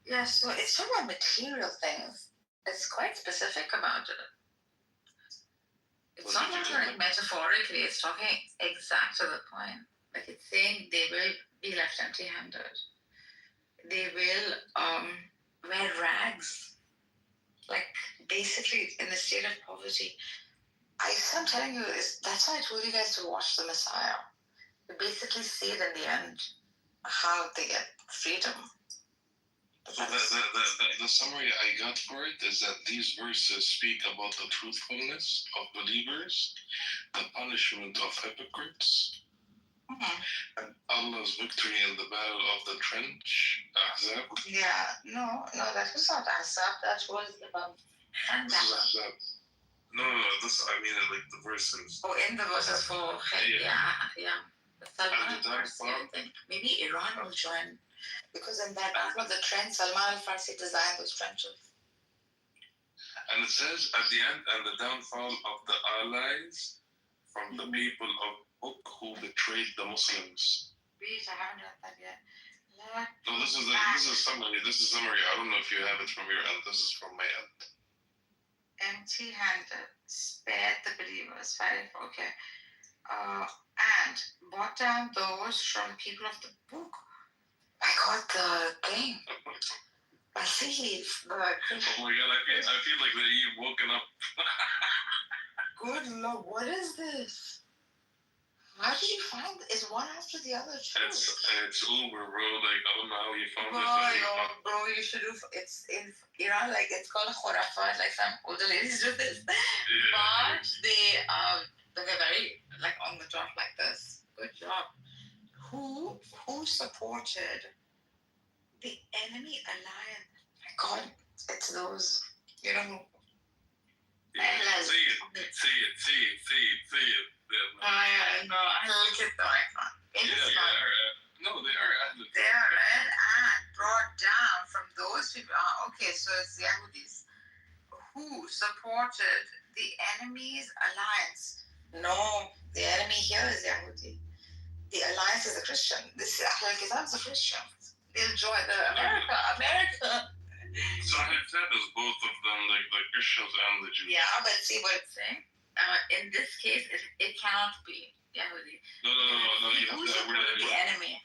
Yeah, so it's talking about material things. It's quite specific about it. It's not like metaphorically, it's talking exact to the point. Like it's saying they will be left empty-handed. They will wear rags. Like basically in a state of poverty. I'm telling you, that's why I told you guys to watch The Messiah. You basically see it in the end, how they get freedom. So the summary I got for it is that these verses speak about the truthfulness of believers, the punishment of hypocrites, and Allah's victory in the battle of the trench, Ahzab. Yeah, no, that was not Ahzab. That was This is Ahzab. No, this, I mean, like the verses. Oh, in the verses for Yeah. Salman al-Farsi, I think. Maybe Iran will join. Because in that battle of the trench, Salman al-Farsi designed those trenches. And it says at the end, and the downfall of the allies from the people of Book who betrayed the Muslims. Wait, I haven't read that yet. No, this is summary. This is summary. I don't know if you have it from your end. This is from my end. Empty-handed, spared the believers, fighting for, okay. And brought down those from people of the book. I got the thing. I see. Oh my god, I feel like that you've woken up. Good Lord, what is this? How did you find it? It's one after the other, too. It's Uber, bro. Like, I don't know how you found Bro, you should do. It's in Iran, like, it's called a khurafat, like some older ladies do this. Yeah. But they're very, like, on the top like this. Good job. Who supported the enemy alliance? My God, it's those, you know. Yeah, see it. I know. I like it though. I can't. No, they are. They are read and brought down from those people. Okay, so it's the Yahudis who supported the enemy's alliance. No, the enemy here is Yahudi. The alliance is a Christian. This Ahl al-Kitab is a Christian. They'll join the America. So I said is both of them, like the Christians and the Jews. Yeah, but see what it's saying? In this case, it cannot be Yahudi. No. You have to relax. The enemy.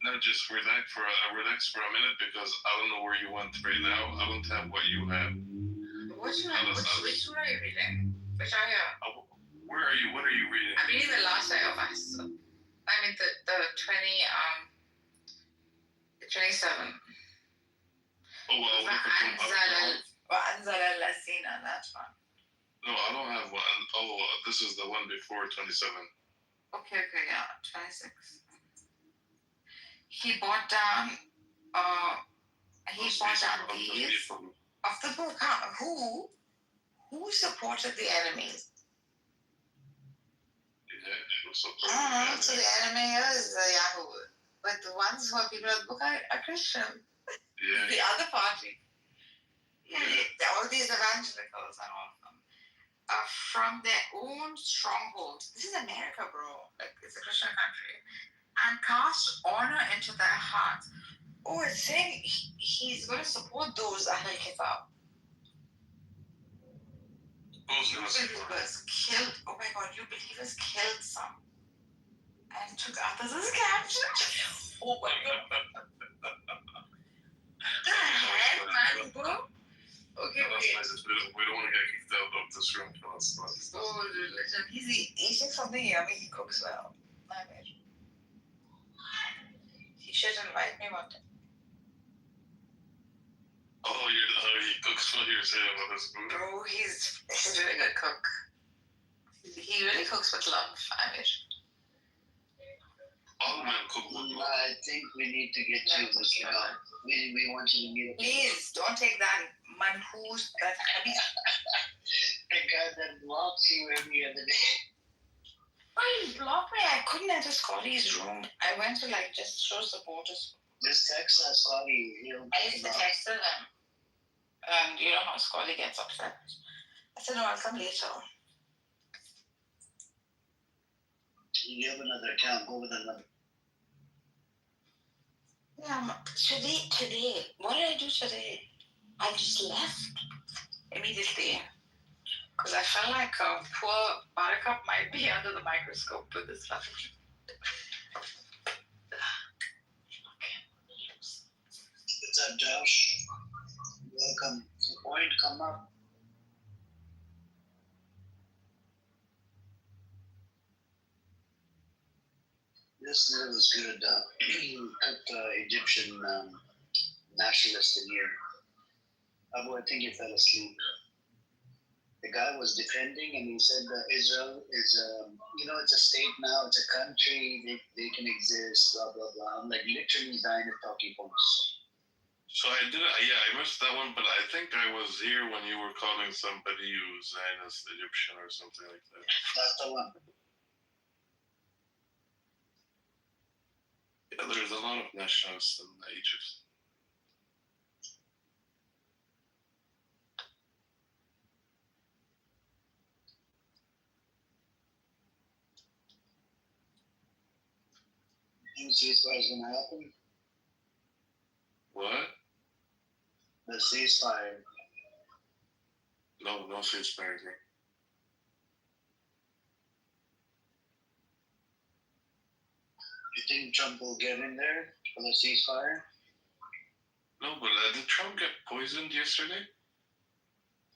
Not just relax for a minute because I don't know where you went right now. I don't have what you have. Which one are you reading? Which ayah? Where are you? What are you reading? I'm reading the last ayah of us. I mean the 27. Oh well. وأنزل الذين, that's one. No, I don't have one. Oh, this is the one before 27. Okay, yeah, 26. He bought down these of the book. Who supported the enemies? So the enemy is the Yahoo. But the ones who are people of the book are Christian. Yeah. The other party. Yeah. All these evangelicals and all of them. From their own strongholds. This is America, bro. Like, it's a Christian country. And cast honor into their hearts. Oh, it's saying he's going to support those Ahl al-Kitab. You believers killed. Oh my God, you believers killed some and took others as captives. Oh my God. The heck, man, bro? Okay. We don't want to get kicked out of this room. Oh, religion. He's eating something yummy. He cooks well. I mean, he should invite me one day. Oh, he cooks what you're saying about this food. Bro, he's a really good cook. He really cooks with love. I mean, all men cook with love. I think we need to get to this. We want you to meet. Please don't take that manhoos. That the guy that blocks you every other day. Why he blocked me? I couldn't enter Scotty's room. I went to just show support. Just text Scotty. I used to text him. And you know how Scotty gets upset. I said, no, I'll come later. You have another account. Go with another. Yeah, today. What did I do today? I just left immediately. Because I felt like poor Buttercup might be under the microscope with this stuff. What's up, Josh? Welcome. Point, come up. This was good. Cut Egyptian nationalist in here. I think he fell asleep. The guy was defending, and he said that Israel is, it's a state now, it's a country, they can exist, blah, blah, blah. I'm like literally dying of talking points. So I missed that one, but I think I was here when you were calling somebody Zionist Egyptian or something like that. That's the one. Yeah, there's a lot of nationalists in Egypt. You see what's going to happen? What? The ceasefire. No ceasefire. You think Trump will get in there for the ceasefire? No, but did Trump get poisoned yesterday?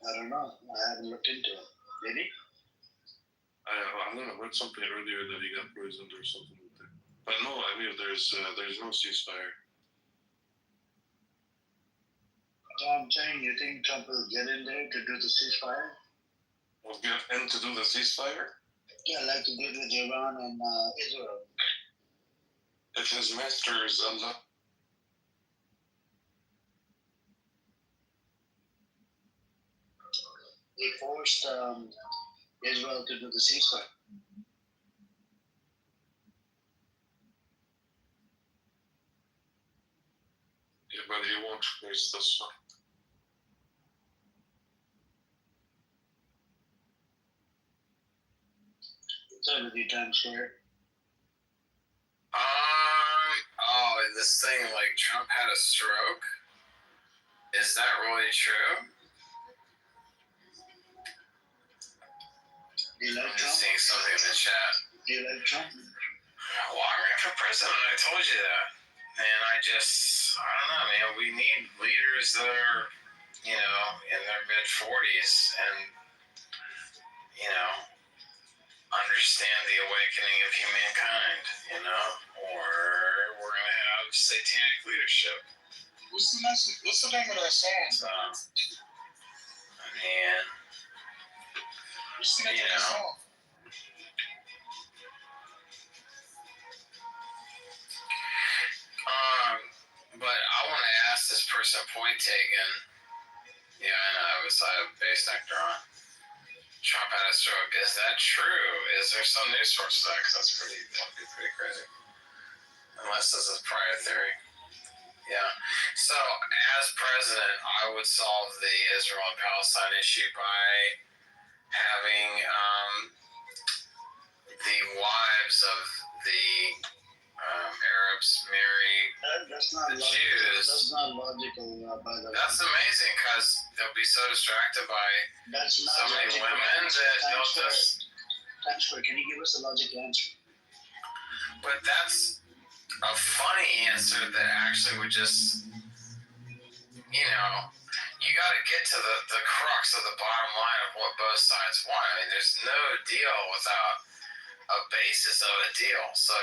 I don't know. I haven't looked into it. Did he? I don't know. I read something earlier that he got poisoned or something like that. But no, I mean, there's no ceasefire. I'm saying, you think Trump will get in there to do the ceasefire? We'll get in to do the ceasefire? Yeah, like he did with Iran and Israel. If his master is Allah. They forced Israel to do the ceasefire. Yeah, but he won't face this one. It's over the Times Square. Oh, this thing like Trump had a stroke? Is that really true? Do you like I'm Trump? just seeing something in the chat. Do you like Trump? Well, I ran for president, I told you that. And I don't know, man. We need leaders that are, in their mid-40s and, understand the awakening of humankind, or we're going to have satanic leadership. What's the name of that song? So, I mean, What's the name of that song? But I want to ask this person, point taken. Yeah, I know. I was based actor on. Trump had a stroke. Is that true? Is there some news source to that? Because that'd be pretty crazy. Unless this is prior theory. Yeah. So, as president, I would solve the Israel and Palestine issue by having the wives of the Arabs marry That's not the logical. Jews. That's not logical, by the way. That's amazing because they'll be so distracted by That's not so many logical. women that they'll just. Times Square, can you give us a logical answer? But that's a funny answer that actually would just, you got to get to the crux of the bottom line of what both sides want. I mean, there's no deal without a basis of a deal. So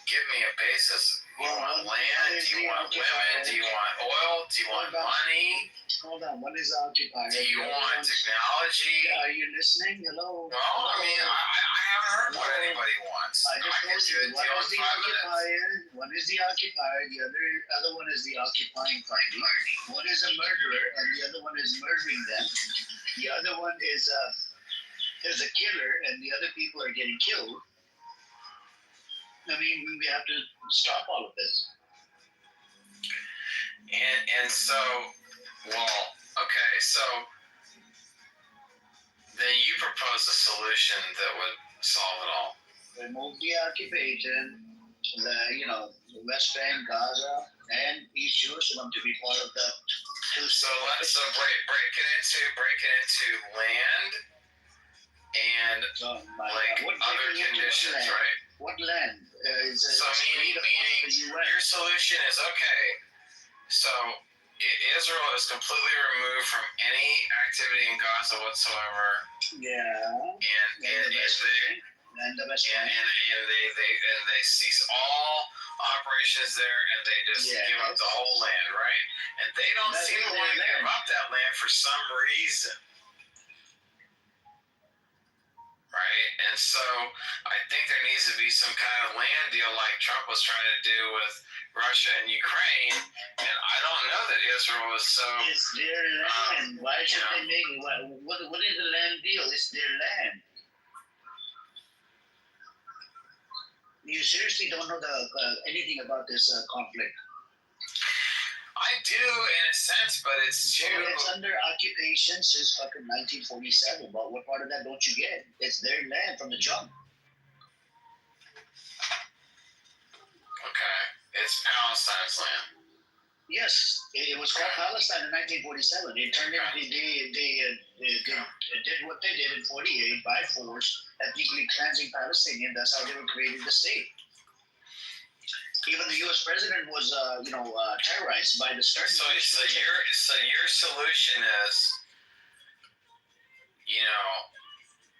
give me a basis. Do you want land? Do you want women? Do you want oil? Do you want money? Hold on, what is occupier? Do you want technology? Are you listening? Hello? Well, I haven't heard what anybody wants. I just told you, do a deal in 5 minutes. One is the occupier, the other one is the occupying party. One is a murderer, and the other one is murdering them. The other one is a killer, and the other people are getting killed. I mean, we have to stop all of this. And so, so then you propose a solution that would solve it all. Remove the occupation, the West Bank, Gaza, and East Jerusalem to be part of the two. So break it into land and other conditions, right? What land? Meaning your solution is okay. So Israel is completely removed from any activity in Gaza whatsoever. Yeah. And they cease all operations there, and they just give up the whole land, right? And they don't seem to want to give up that land for some reason. Right? And so I think there needs to be some kind of land deal like Trump was trying to do with Russia and Ukraine. And I don't know that Israel is so. It's their land. Why should they make it? What is the land deal? It's their land. You seriously don't know anything about this conflict? I do in a sense, but it's So too. it's under occupation since fucking 1947. But what part of that don't you get? It's their land from the jump. Okay, it's Palestine's land. Yes, it was called Palestine in 1947. They turned it. They did what they did in 48 by force, ethnically cleansing Palestinians. That's how they were created the state. Even the U.S. president was, terrorized by the start. So your solution is,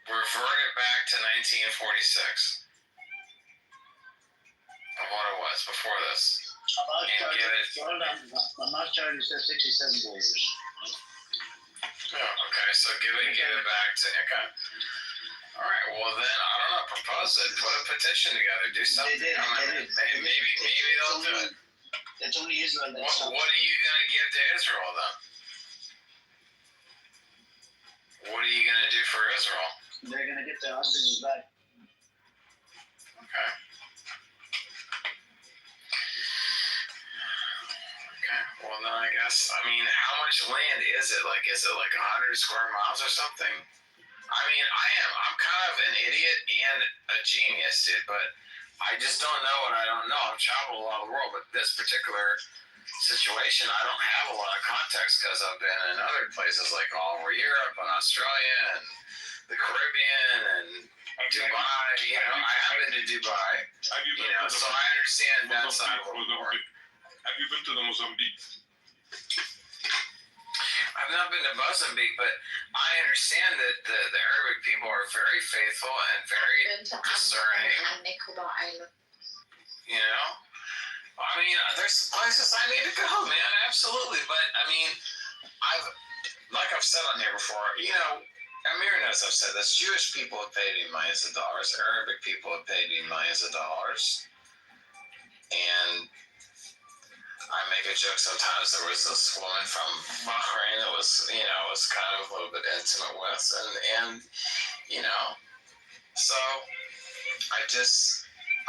revert it back to 1946, of what it was before this. Hamas charges says 67 borders. Oh, okay, so give it back to okay. All right, well then I don't know. Propose it. Put a petition together. Do something. Maybe they'll do it. It's only Israel. What are you gonna give to Israel then? What are you gonna do for Israel? They're gonna get their hostages back. Okay. Well, then I guess, how much land is it? Is it like 100 square miles or something? I'm kind of an idiot and a genius, dude, but I just don't know what I don't know. I've traveled a lot of the world, but this particular situation, I don't have a lot of context because I've been in other places like all over Europe and Australia and the Caribbean and Dubai. I have been to Dubai, so I understand that side of the world. Have you been to the Mozambique? I've not been to Mozambique, but I understand that the Arabic people are very faithful and very discerning. There's places I need to go, man, absolutely. But I've said on here before, Amir knows I've said this. Jewish people have paid me millions of dollars. Arabic people have paid me millions of dollars. And I make a joke sometimes. There was this woman from Bahrain that was kind of a little bit intimate with, and so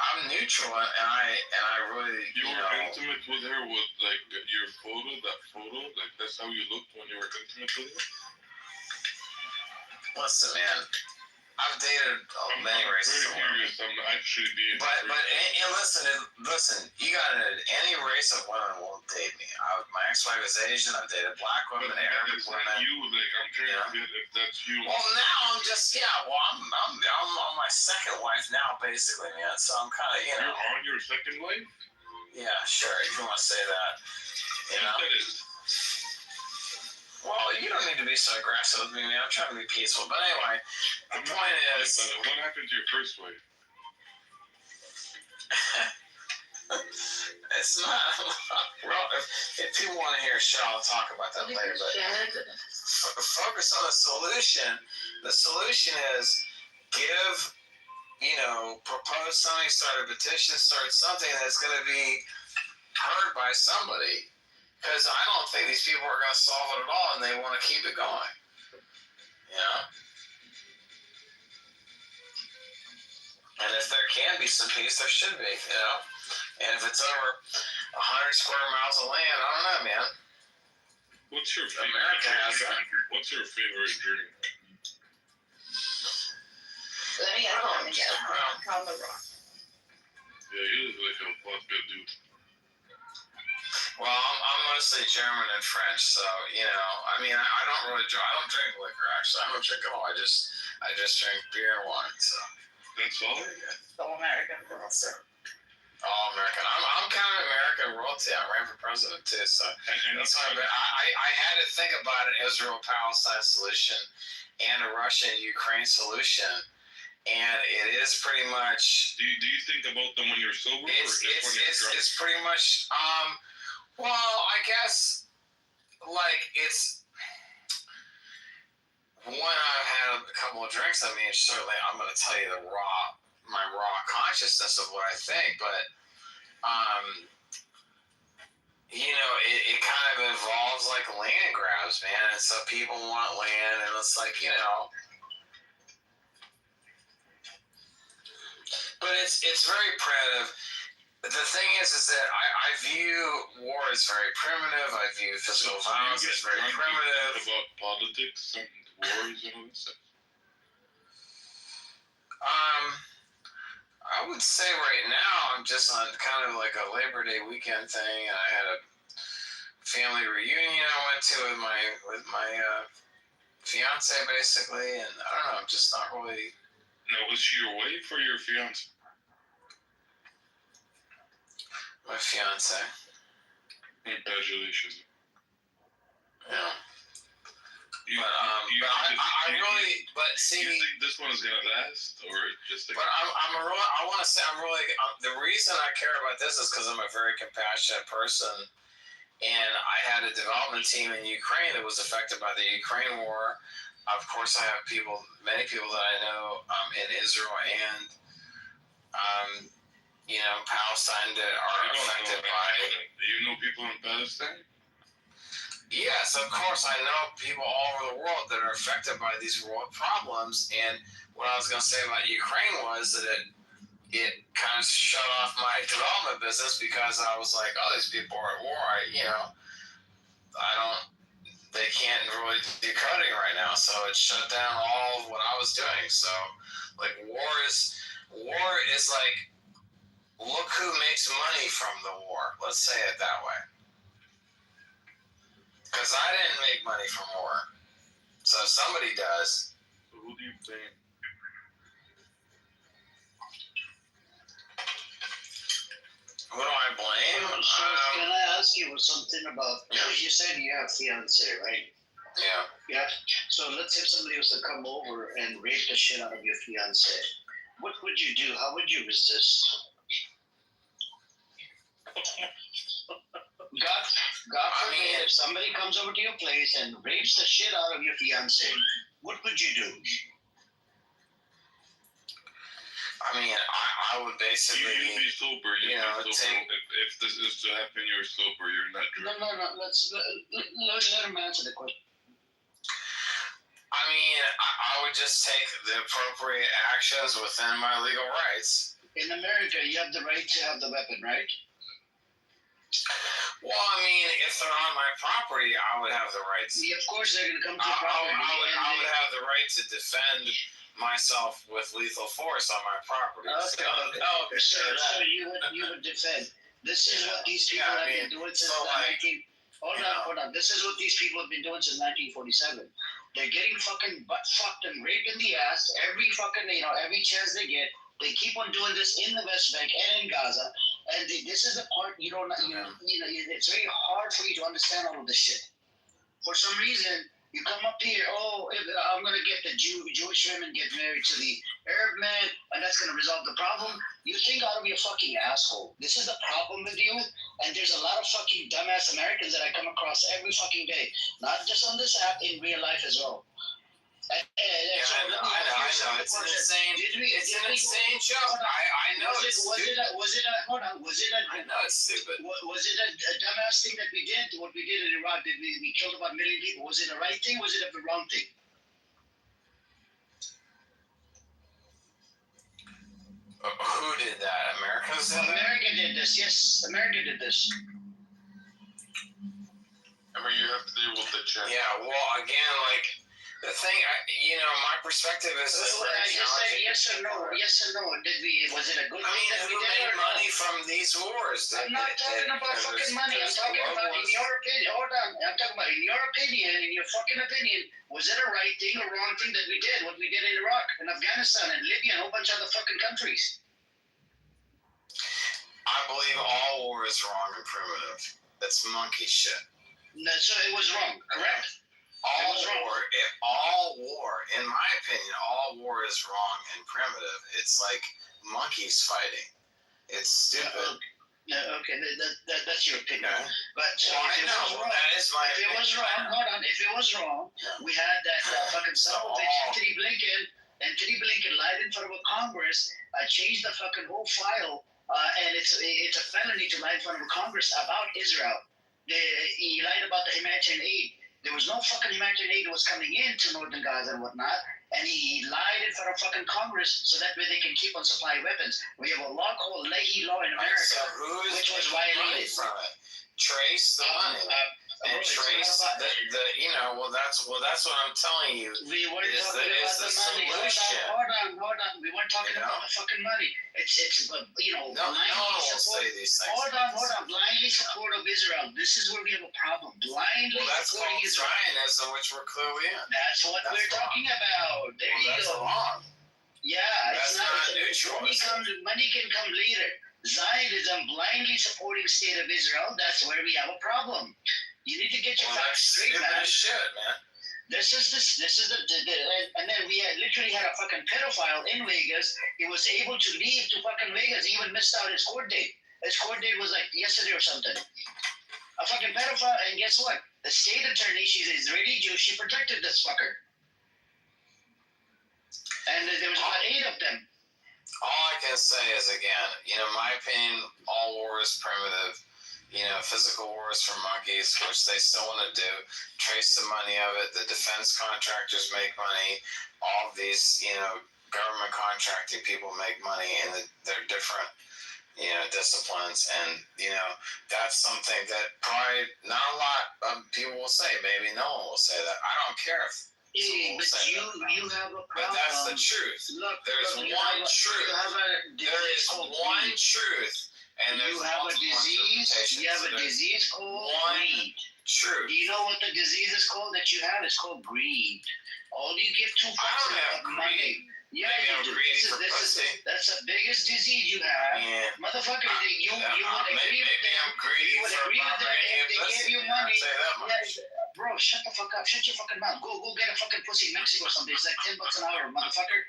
I'm neutral, and I really, You were intimate with her with your that photo, that's how you looked when you were intimate with her? Listen, man. I've dated many races of women. I'm actually being But listen, you got any race of women will date me. My ex-wife is Asian. I've dated black women, Arabic women. I'm trying to get if that's you. Well, now I'm just I'm on my second wife now, basically, man. So I'm kind of You're on your second wife? Yeah, sure. If you want to say that, Well, you don't need to be so aggressive with me, man. I'm trying to be peaceful. But anyway, the point is... What happened to your first wife? It's not... Well, if people want to hear a show, I'll talk about that later. But focus on the solution. The solution is propose something, start a petition, start something that's going to be heard by somebody. Because I don't think these people are going to solve it at all, and they want to keep it going. And if there can be some peace, there should be, And if it's over 100 square miles of land, I don't know, man. What's your favorite America has that. What's your favorite drink? Let me get on the rock. Yeah, you look like a vodka dude. Well, I'm mostly German and French, so I don't really drink. I don't drink liquor, actually. I don't drink at all. I just drink beer and wine. So that's all. All American royalty. All American. I'm kind of American royalty. I ran for president too, so that's why I had to think about an Israel-Palestine solution and a Russia-Ukraine solution. And it is pretty much. Do you think about them when you're sober, or just when you're drunk? It's pretty much. Well, I guess it's when I've had a couple of drinks. Certainly I'm going to tell you my raw consciousness of what I think, but it kind of involves like land grabs, man. And so people want land, and it's like But it's very primitive. The thing is that I view war as very primitive. I view physical violence as very primitive. About politics and wars and all this stuff. I would say right now I'm just on kind of like a Labor Day weekend thing, and I had a family reunion I went to with my fiance basically, and I don't know, I'm just not really. Now, was she your wife or your fiance? My fiance. Congratulations. Yeah. You think this one is gonna last, or just? But I want to say the reason I care about this is because I'm a very compassionate person, and I had a development team in Ukraine that was affected by the Ukraine war. Of course, I have many people that I know in Israel and Palestine that are affected by. Do you know people in Palestine? Yes, of course. I know people all over the world that are affected by these world problems. And what I was going to say about Ukraine was that it kind of shut off my development business because I was like, oh, these people are at war. They can't really do coding right now. So it shut down all of what I was doing. So, like, war is like, look who makes money from the war. Let's say it that way. Because I didn't make money from war. So somebody does. So who do you blame? Who do I blame? So can I ask you something about, you said you have fiance, right? Yeah. Yeah. So let's say if somebody was to come over and rape the shit out of your fiance. What would you do? How would you resist? God forbid, if somebody comes over to your place and rapes the shit out of your fiance, what would you do? I mean, I would basically. You'd be sober. If this is to happen, you're sober. You're not drunk. No. Let him answer the question. I mean, I would just take the appropriate actions within my legal rights. In America, you have the right to have the weapon, right? Well, I mean, if they're on my property, I would have the right. Yeah, of course, they're going to come to your property. I would have the right to defend myself with lethal force on my property. Okay. So you would defend. This is what these people have been doing since Hold on. This is what these people have been doing since 1947. They're getting fucking butt fucked and raped in the ass every fucking every chance they get. They keep on doing this in the West Bank and in Gaza, and this is the part it's very hard for you to understand all of this shit. For some reason, you come up here, I'm gonna get the Jewish women get married to the Arab man, and that's gonna resolve the problem. You think out of your fucking asshole. This is the problem with you, and there's a lot of fucking dumbass Americans that I come across every fucking day, not just on this app, in real life as well. I know. It's an insane joke. I know it's stupid. I know it's stupid. Was it a dumbass thing that we did? What we did in Iraq? Did we killed about 1 million people? Was it the right thing? Was it the wrong thing? Who did that? America did this. Yes, America did this. I mean, you have to deal with the check. Yeah. Well, again, like. The thing, my perspective is. I just said yes or no. Yes or no. Was it a good thing? I mean, who made money from these wars? I'm not talking about fucking money. I'm talking about in your opinion. Hold on. I'm talking about in your opinion, in your fucking opinion. Was it a right thing or wrong thing that we did? What we did in Iraq and Afghanistan and Libya and a whole bunch of other fucking countries. I believe all war is wrong and primitive. That's monkey shit. No, so it was wrong, correct? All war, in my opinion, all war is wrong and primitive. It's like monkeys fighting. It's stupid. Okay, that's your opinion. Okay. But that is my opinion. If it was wrong, hold on. If it was wrong, we had that fucking son of a bitch, Anthony Blinken lied in front of a Congress, changed the fucking whole file, and it's a felony to lie in front of a Congress about Israel. He lied about the humanitarian aid. There was no fucking humanitarian aid that was coming into northern Gaza and whatnot. And he lied in front of fucking Congress so that way they can keep on supplying weapons. We have a law called Leahy law in America, So which was violated. from it? Trace the money. And trace well that's what I'm telling you. We weren't is talking about the money. Solution. Hold on. We weren't talking about the fucking money. It's No one blindly will support. say these things. Hold on. Blindly support of Israel. This is where we have a problem. Blindly That's supporting called Israel. Zionism, which we're clearly in. That's what we're talking about. There you That's go. wrong. Yeah, That's it's not neutral. money can come later. Zionism blindly supporting state of Israel. That's where we have a problem. You need to get your facts straight, man. Shit, man. This is and then we literally had a fucking pedophile in Vegas. He was able to leave to fucking Vegas. He even missed out his court date. His court date was like yesterday or something. A fucking pedophile, and guess what? The state attorney, she's Israeli Jew, she protected this fucker. And there was about 8 of them. All I can say is, again, my opinion, all war is primitive. Physical wars for monkeys, which they still want to do. Trace the money of it. The defense contractors make money. All of these, government contracting people make money, and they're different, disciplines. And, that's something that probably not a lot of people will say. Maybe no one will say that. I don't care if But you have a problem. But that's the truth. Look, there's one truth. There is one truth. And you have a disease. You have a disease called greed. True. Do you know what the disease is called that you have? It's called greed. All you give two fucks about money. Yeah, you do. That's the biggest disease you have, motherfucker. You would agree with them. You would agree with them if they gave you money. Bro, shut the fuck up. Shut your fucking mouth. Go get a fucking pussy in Mexico or something. It's like $10 an hour, motherfucker.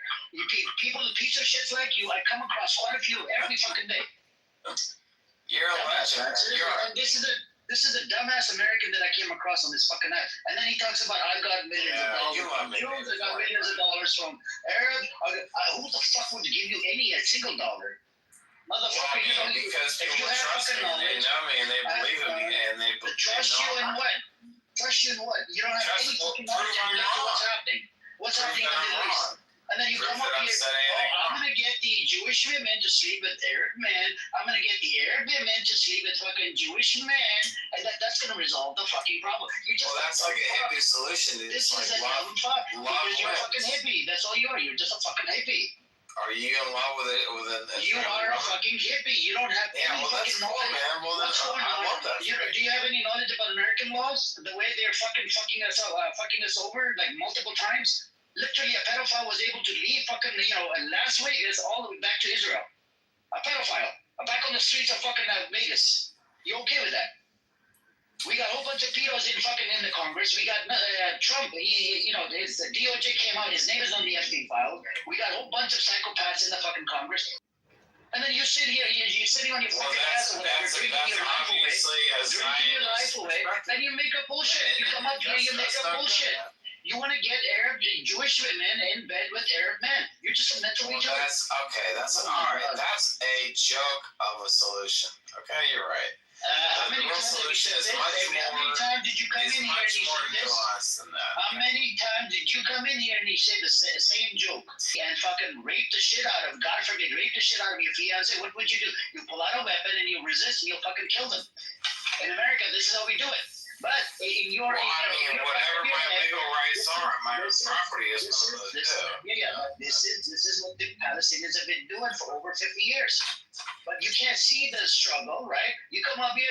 People, piece of shits like you, I come across quite a few every fucking day. You're a legend. And this is a dumbass American that I came across on this fucking night. And then he talks about I got millions of dollars. I got millions of dollars from Arab. Who the fuck would give you a single dollar? Motherfucker, because people trust me, they know me, and they believe in me, and they trust you in what? Trust you in what? You don't have any fucking knowledge of what's happening. What's happening in the Middle East? And then you come up here, I'm going to get the Jewish women to sleep with Arab men. I'm going to get the Arab women to sleep with fucking Jewish men. And that's going to resolve the fucking problem. That's like a hippie solution. This is a dumb fuck. Because you're a fucking hippie. That's all you are. You're just a fucking hippie. Are you in love with it? You are a fucking hippie. You don't have any fucking knowledge. What's going on? Do you have any knowledge about American laws? The way they're fucking us over like multiple times? Literally, a pedophile was able to leave fucking, Las Vegas all the way back to Israel. A pedophile. Back on the streets of fucking Vegas. You okay with that? We got a whole bunch of pedos in the Congress. We got Trump. His DOJ came out. His name is on the Epstein file. We got a whole bunch of psychopaths in the fucking Congress. And then you sit here, you're sitting on your fucking ass or whatever, drinking your life away. And you make up bullshit. You come up here, you make up bullshit. You want to get Arab Jewish women in bed with Arab men. You're just a mental retard. That's all right. That's a joke of a solution. Okay, you're right. How many times did you come in here and you said this? How many times did you come in here and you say the same joke and fucking rape the shit out of, God forbid, rape the shit out of your fiance? What would you do? You pull out a weapon and you resist and you'll fucking kill them. In America, this is how we do it. But in your whatever my legal rights are, my property is this is what the Palestinians have been doing for over 50 years. But you can't see the struggle, right? You come up here,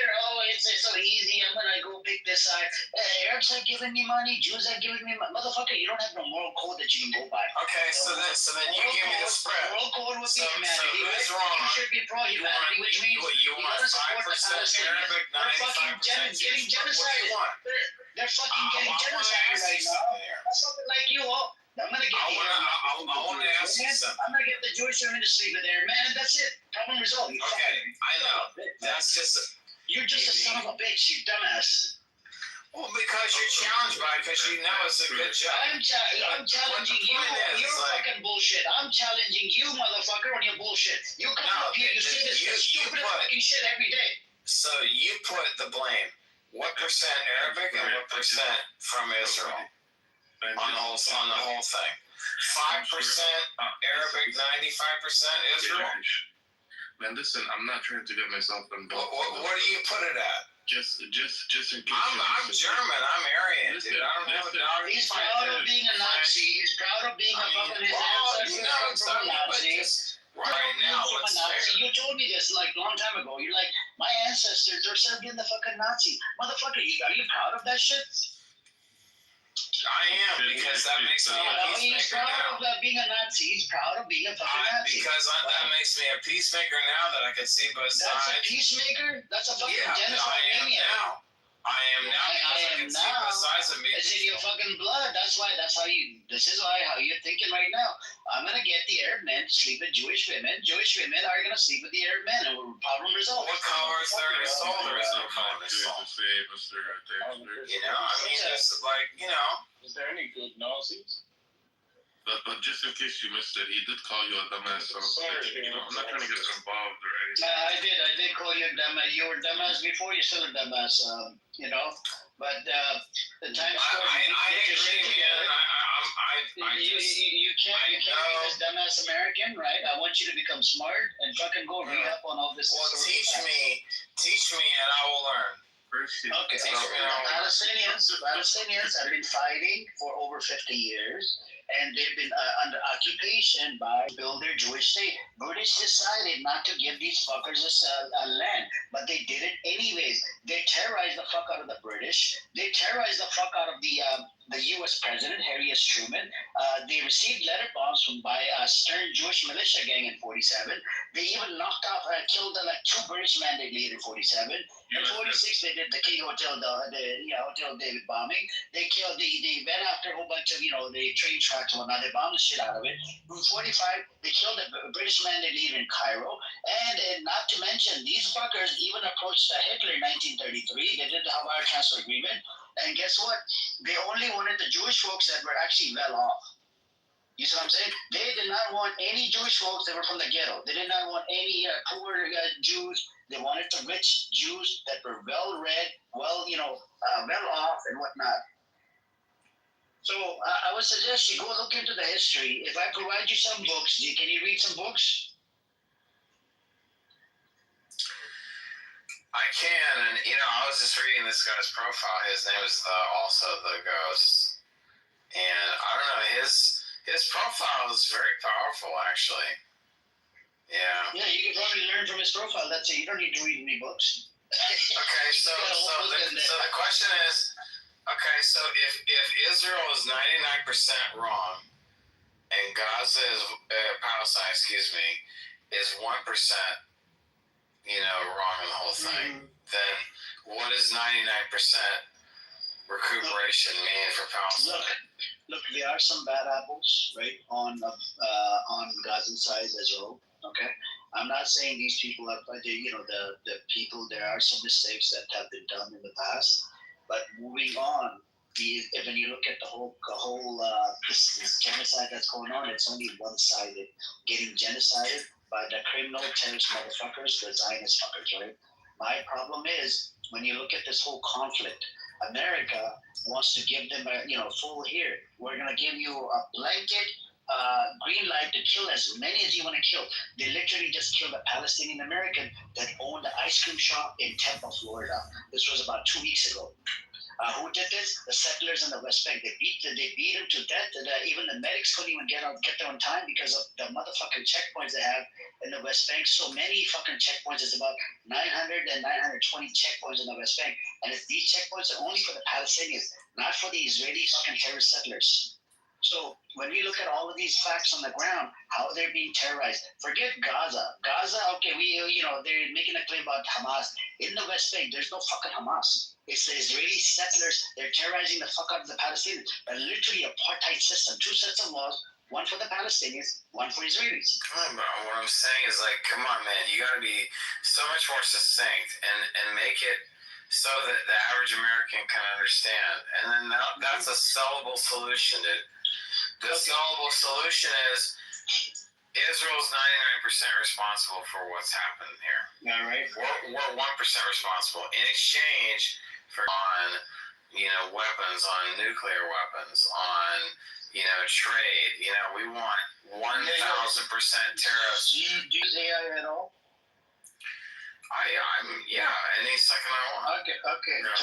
it's so easy. I'm gonna go pick this side. Arabs are giving me money. Jews are giving me money. Motherfucker, you don't have no moral code that you can go by. Okay, so then you give me the spread. Moral code would be humanity. So who's wrong? You should be pro-humanity, which means you want 5% Arabic, 95% getting genocided. They're fucking getting genocided right now. That's something like you all. I'm gonna get I want to ask you something. I'm gonna get the Jewish women to sleep with there, man. That's it. Problem resolved. Okay, I know. That's just. You're just a son of a bitch, you dumbass. Well, because you're challenged by it, because you know it's a good job. I'm challenging you on your fucking bullshit. I'm challenging you, motherfucker, on your bullshit. You come up here, you say this stupid fucking shit every day. So you put the blame. What percent Arabic and what percent from Israel on the whole thing? 5% Arabic, 95% Israel. Man, listen, I'm not trying to get myself involved. What do you put it at? Just in case. I'm German. I'm Aryan, dude. I don't have a dog. He's proud of being a Nazi. He's proud of being a fucking his ancestors come from a Nazi. Right now, let's Nazi. You told me this like a long time ago. You're like, my ancestors are served in the fucking Nazi. Motherfucker, are you proud of that shit? I am, because that makes me a peacemaker. He's proud of being a Nazi. He's proud of being a fucking Nazi. Because that makes me a peacemaker now that I can see both sides. That's a peacemaker? That's a fucking genocide maniac. I am now because I can see both sides of me. It's in your fucking blood. This is how you're thinking right now. I'm gonna get the Arab men to sleep with Jewish women. Jewish women are gonna sleep with the Arab men, and problem resolved. What color is there in his soul? There is no color in his soul. You know, I mean, it's like, you know. Is there any good Nazis? But just in case you missed it, he did call you a dumbass. So I'm not trying to get involved or anything. I did call you a dumbass. You were a dumbass before. You're still a dumbass. But the time's short. I agree, man. You can't be this dumbass American, right? I want you to become smart and fucking go read up on all this. Well, teach me, and I will learn. Okay, Palestinians have been fighting for over 50 years, and they've been under occupation by build their Jewish state. British decided not to give these fuckers a land, but they did it anyways. They terrorized the fuck out of the British. They terrorized the fuck out of the U.S. President, Harry S. Truman. They received letter bombs by a stern Jewish militia gang in 47. They even knocked off, killed like 2 British men they lead in 47. In 46, they did the King Hotel, Hotel David bombing. They went after a whole bunch of, the train tracks and whatnot. They bombed the shit out of it. In 45, they killed the British man they lead in Cairo. And not to mention, these fuckers even approached Hitler in 1933. They did the Havar Transfer Agreement. And guess what? They only wanted the Jewish folks that were actually well off. You see what I'm saying? They did not want any Jewish folks that were from the ghetto. They did not want any poor Jews. They wanted the rich Jews that were well-read, well off and whatnot. So I would suggest you go look into the history. If I provide you some books, can you read some books? I can, and I was just reading this guy's profile. His name is also the Ghost, and I don't know, his profile is very powerful, actually. Yeah. Yeah, you can probably learn from his profile. That's it. You don't need to read any books. Okay, so the question is, okay, so if Israel is 99% wrong, and Gaza is Palestine, is 1%. Wrong in the whole thing, then what does 99% recuperation mean for Palestine? Look, there are some bad apples, right, on Gaza side as well. Okay, I'm not saying these people are, the people. There are some mistakes that have been done in the past, but moving on. When you look at the whole this genocide that's going on, it's only one-sided. Getting genocided by the criminal terrorist motherfuckers, the Zionist fuckers, right? My problem is when you look at this whole conflict, America wants to give them full here. We're gonna give you a blanket green light to kill as many as you want to kill. They literally just killed a Palestinian American that owned an ice cream shop in Tampa, Florida. This was about 2 weeks ago. Who did this? The settlers in the West Bank. They beat him to death. Even the medics couldn't even get there on time because of the motherfucking checkpoints they have in the West Bank. So many fucking checkpoints. It's about 900 and 920 checkpoints in the West Bank. And these checkpoints are only for the Palestinians, not for the Israeli fucking terrorist settlers. So when we look at all of these facts on the ground, how they're being terrorized, forget Gaza. Gaza, okay, they're making a claim about Hamas. In the West Bank, there's no fucking Hamas. It's the Israeli settlers. They're terrorizing the fuck out of the Palestinians. But literally apartheid system. 2 sets of laws, one for the Palestinians, one for Israelis. Come on, bro. What I'm saying is come on, man. You got to be so much more succinct and make it so that the average American can understand. And then that's a sellable solution, dude. The sellable solution is Israel's 99% responsible for what's happened here. Yeah, right. We're 1% responsible. In exchange, on, weapons, on nuclear weapons, on, trade. We want 1,000% tariffs. Do you use AI at all? Any second I want. Okay.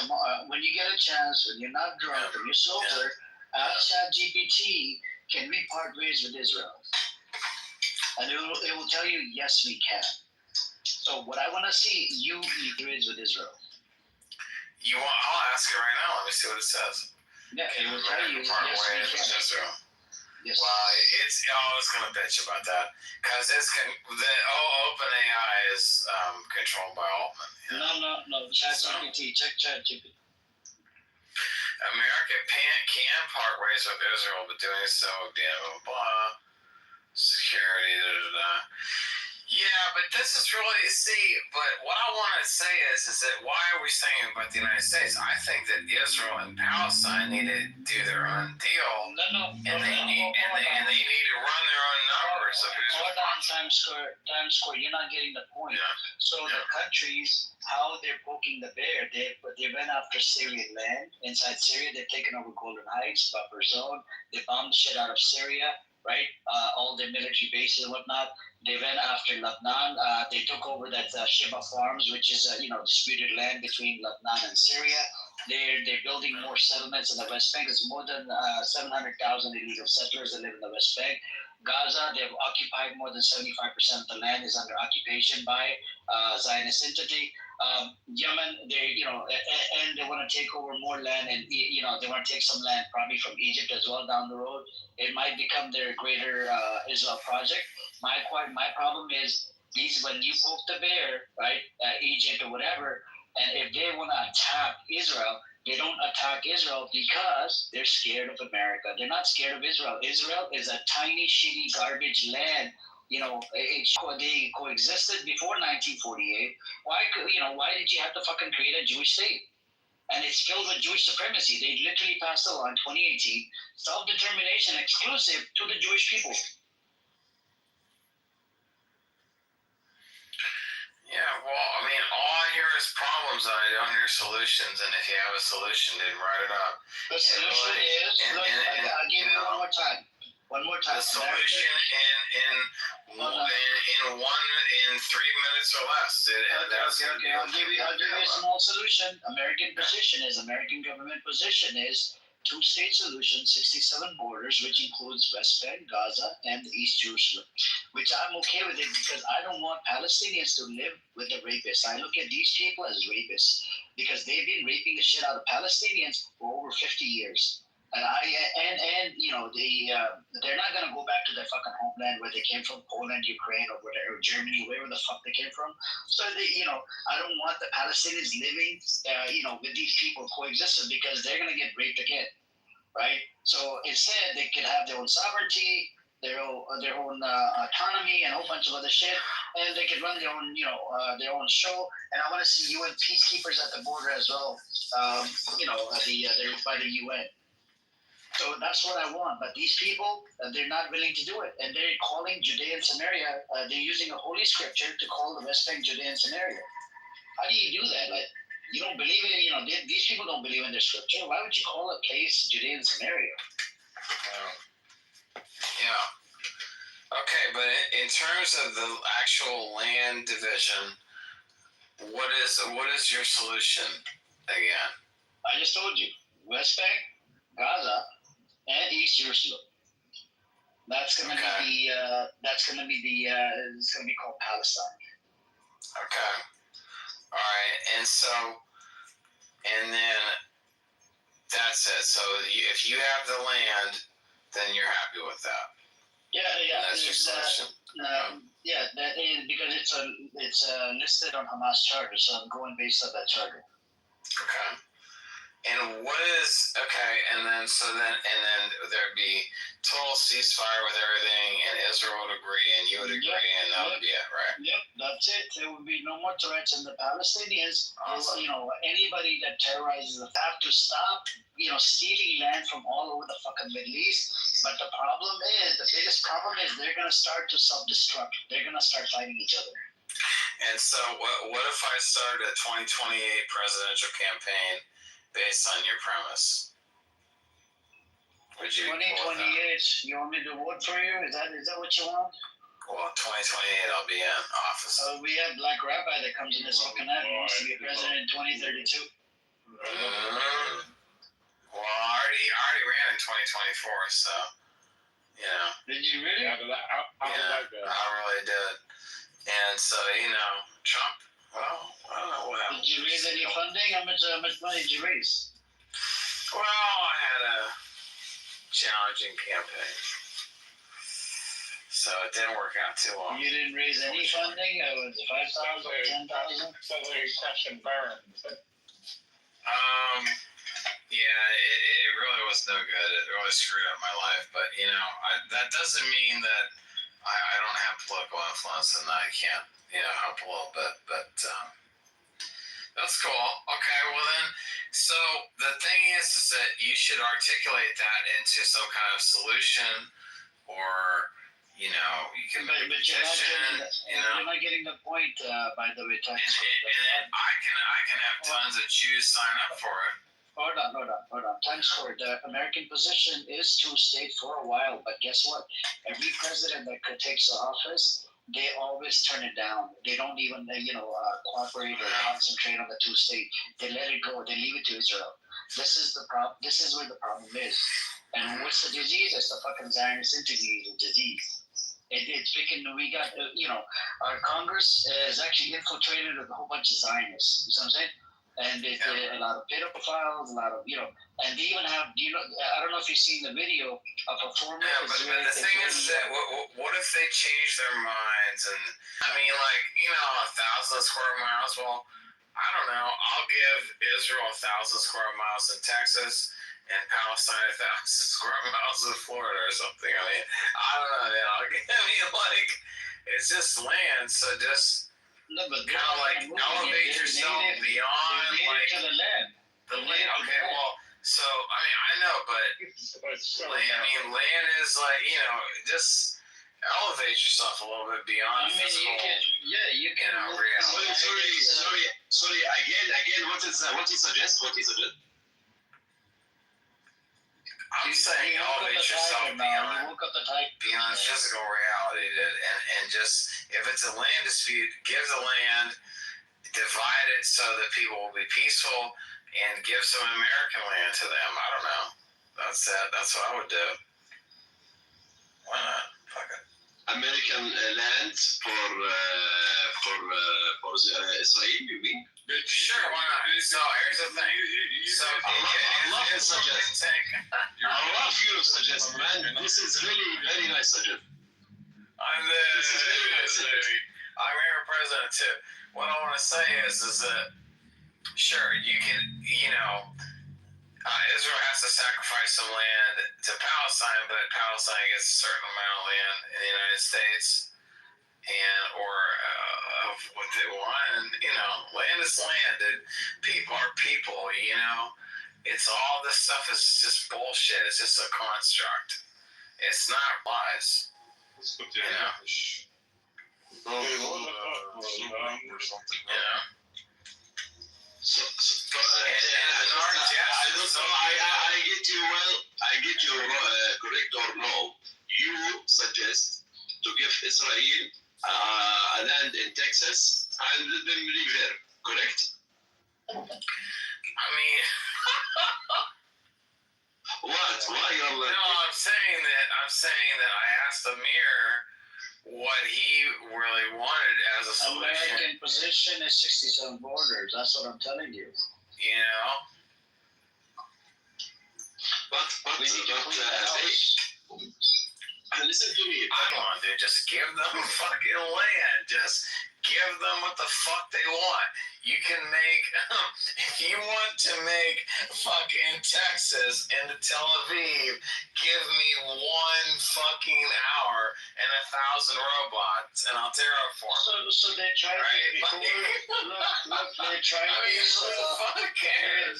Tomorrow, when you get a chance, when you're not drunk, when you're sober, ask ChatGPT, can we part ways with Israel? And it will tell you, yes, we can. So what I want to see, you part ways with Israel. I'll ask it right now. Let me see what it says. Yeah, it will tell you, part yes, we ways with can. Israel. Yes. Well, it's gonna bitch about that because OpenAI is controlled by Altman. No. ChatGPT. Check ChatGPT. America can part ways with Israel, but doing so, blah, security, Yeah, but this is really, but what I want to say is that why are we saying about the United States? I think that Israel and Palestine need to do their own deal. And they need to run their own numbers of who's Hold on, Times Square. You're not getting the point. Yeah. So the countries, how they're poking the bear, they went after Syrian land. Inside Syria, they've taken over Golden Heights, buffer zone. They bombed the shit out of Syria, right? All their military bases and whatnot. They went after Lebanon. They took over that Sheba Farms, which is disputed land between Lebanon and Syria. They're building more settlements in the West Bank. There's more than 700,000 illegal settlers that live in the West Bank. Gaza, they've occupied more than 75% of the land is under occupation by Zionist entity. Yemen, and they want to take over more land, and they want to take some land probably from Egypt as well down the road. It might become their greater Israel project. My problem is when you poke the bear, right, Egypt or whatever, and if they want to attack Israel, they don't attack Israel because they're scared of America. They're not scared of Israel. Israel is a tiny, shitty, garbage land. They coexisted before 1948. Why did you have to fucking create a Jewish state? And it's filled with Jewish supremacy. They literally passed a law in 2018, self-determination exclusive to the Jewish people. Yeah, well, all I hear is problems, and I don't hear solutions. And if you have a solution, then write it up. The solution is, I'll give you one more time. The solution in 3 minutes or less. Okay. I'll give you a small solution. American government position is two-state solution, 67 borders, which includes West Bank, Gaza, and East Jerusalem, which I'm okay with it because I don't want Palestinians to live with the rapists. I look at these people as rapists because they've been raping the shit out of Palestinians for over 50 years. And they're not gonna go back to their fucking homeland where they came from, Poland, Ukraine, or whatever, Germany, wherever the fuck they came from. So I don't want the Palestinians living, with these people coexisting because they're gonna get raped again, right? So instead, they could have their own sovereignty, their own autonomy, and a whole bunch of other shit, and they could run their own show. And I want to see UN peacekeepers at the border as well. They're by the UN. So that's what I want. But these people, they're not willing to do it. And they're calling Judea and Samaria, they're using a holy scripture to call the West Bank Judea and Samaria. How do you do that? You don't believe it, these people don't believe in their scripture. Why would you call a place Judea and Samaria? Yeah. Okay, but in terms of the actual land division, what is your solution again? I just told you. West Bank, Gaza, and East Jerusalem. It's gonna be called Palestine. Okay. All right, and then that's it. So if you have the land, then you're happy with that. Yeah. And that's your solution. That is because it's listed on Hamas charter, so I'm going based on that charter. Okay. And then there'd be total ceasefire with everything, and Israel would agree, and you would agree, and that would be it, right? Yep, that's it. There would be no more threats, and the Palestinians, awesome. Anybody that terrorizes them have to stop, stealing land from all over the fucking Middle East. But the biggest problem is they're gonna start to self-destruct. They're gonna start fighting each other. And so, what if I started a 2028 presidential campaign? based on your premise? Would you? 2028. You want me to vote for you? Is that what you want? Well, 2028, I'll be in office. We have Black Rabbi that comes in this fucking ad and wants to be president in 2032. Well, I already ran in 2024, so you know. Did you really? Yeah, I really did. And so Trump. Well, I don't know what happened. Did you raise any funding? How much money did you raise? Well, I had a challenging campaign, so it didn't work out too well. You didn't raise any funding? Was it 5,000 or 10,000? Sounds like a crash and burn. Yeah, it really was no good. It really screwed up my life. But that doesn't mean that I don't have political influence and I can't help a little bit. But that's cool. Okay, well then, so the thing is that you should articulate that into some kind of solution, or you can make a petition. You're not getting the point. By the way, and I can have tons of Jews sign up for it. Hold on. Times Square. The American position is two-state for a while, but guess what? Every president that takes office, they always turn it down. They don't even, cooperate or concentrate on the two-state. They let it go. They leave it to Israel. This is the problem. This is where the problem is. And what's the disease? It's the fucking Zionist disease. It's freaking. We got, our Congress is actually infiltrated with a whole bunch of Zionists. You know what I'm saying? And it's a lot of pedophiles, a lot of, and they even have, I don't know if you've seen the video of a former. Yeah, but the thing is that what if they change their minds? And I mean, 1,000 square miles. Well, I don't know. I'll give Israel 1,000 square miles in Texas and Palestine 1,000 square miles in Florida or something. I mean, I don't know. It's just land. So just. No, but kind of elevate yourself beyond the land. Okay, well, so I know, but land is just elevate yourself a little bit beyond physical. You can. Reality. Sorry. Again. What he suggests? I'm saying elevate yourself beyond physical reality, and just if it's a land dispute, give the land, divide it so that people will be peaceful, and give some American land to them. I don't know. That's it. That's what I would do. Why not? Fuck it. American land for Israel, you mean? Sure, why not? So here's the thing. So I love you to suggest, man. This is really very nice suggestion. I'm your president too. What I want to say is that sure you can, Israel has to sacrifice some land to Palestine, but Palestine gets a certain amount of land in the United States, or of what they want, and land is land, and people are people. It's all this stuff is just bullshit. It's just a construct. It's not lies. I get you correct or no. You suggest to give Israel land in Texas and let them live there, correct? I mean, what? Why you're like? No, I'm saying that I asked Amir what he really wanted as a solution. American position is 67 borders. That's what I'm telling you. But we need to clean the house. Listen to me. Come on, dude. Just give them fucking land. Just give them what the fuck they want. You can make, if you want to make fucking Texas into Tel Aviv, give me 1 fucking hour and 1,000 robots, and I'll terraform. So they tried this before. Look, they tried this.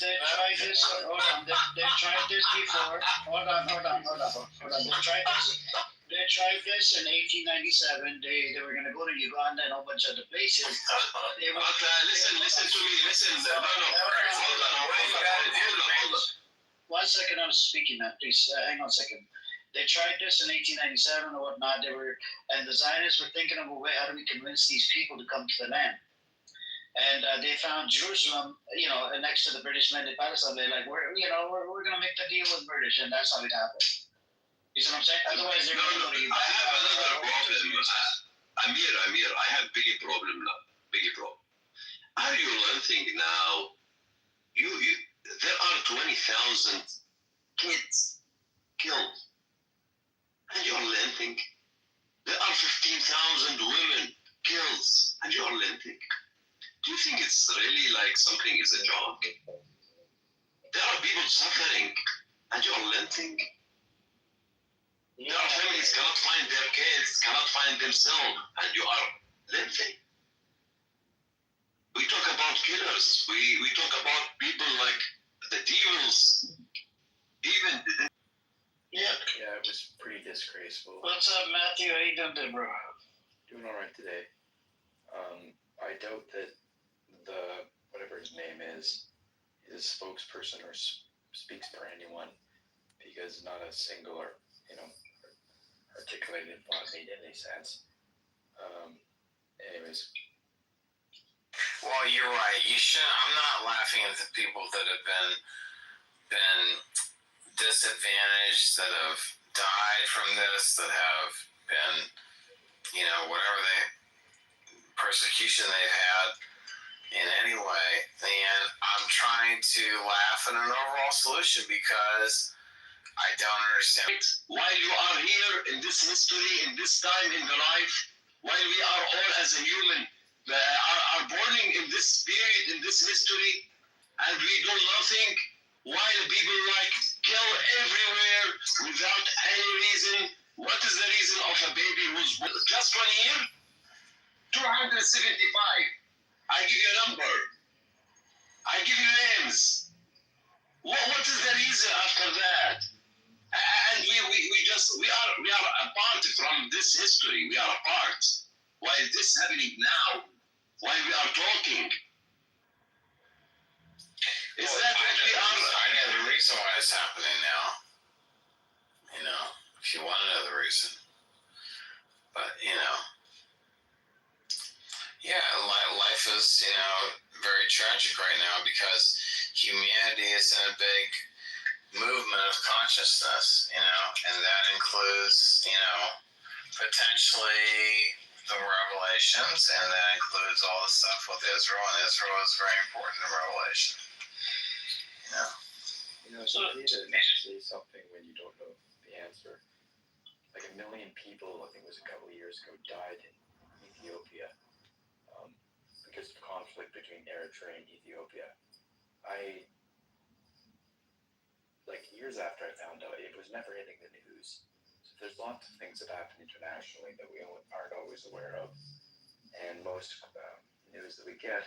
They tried this. Hold on. They tried this before. Hold on. They tried tried this in 1897. They were going to go to Uganda and a whole bunch of other places. They were, listen to me. Listen. No. Hold on. 1 second, I'm speaking, man. Please hang on a second. They tried this in 1897 or whatnot. And the Zionists were thinking of a way, how do we convince these people to come to the land? And they found Jerusalem, next to the British mandate Palestine. They're like, we're going to make the deal with British, and that's how it happened. You see what I'm saying? Otherwise, they're going to go to Uganda. I have another problem. Amir, I have big problem now. Big problem. Are you learning now? There are 20,000 kids killed, and you're learning. There are 15,000 women killed, and you're learning. Do you think it's really like something is a joke? There are people suffering, and you're learning. There are families cannot find their kids, cannot find themselves, and you are learning. We talk about killers. We talk about people like the devils. Yeah, it was pretty disgraceful. What's up, Matthew? How you doing today, bro? Doing all right today. I doubt that whatever his name is spokesperson or speaks for anyone, because not a single articulated thought made any sense. Anyways. Well, you're right. You should. I'm not laughing at the people that have been disadvantaged, that have died from this, that have been, whatever persecution they've had in any way. And I'm trying to laugh at an overall solution because I don't understand. While you are here in this history, in this time in the life, while we are all as a human, are born in this period, in this history, and we do nothing, while people kill everywhere without any reason. What is the reason of a baby who's just 1 year? 275. I give you a number. I give you names. What is the reason after that? And we are apart from this history. We are apart. Why is this happening now? Why we are talking? Is that what we are? I know the reason why it's happening now. If you want to know the reason. But, life is, very tragic right now because humanity is in a big movement of consciousness, and that includes, potentially the revelations, and that includes all the stuff with Israel, and Israel is very important in Revelation. It's okay to say something when you don't know the answer. Like 1 million people, I think it was a couple of years ago, died in Ethiopia because of conflict between Eritrea and Ethiopia. Years after I found out, it was never hitting the news. So there's lots of things that happen internationally that we aren't always aware of. And most news that we get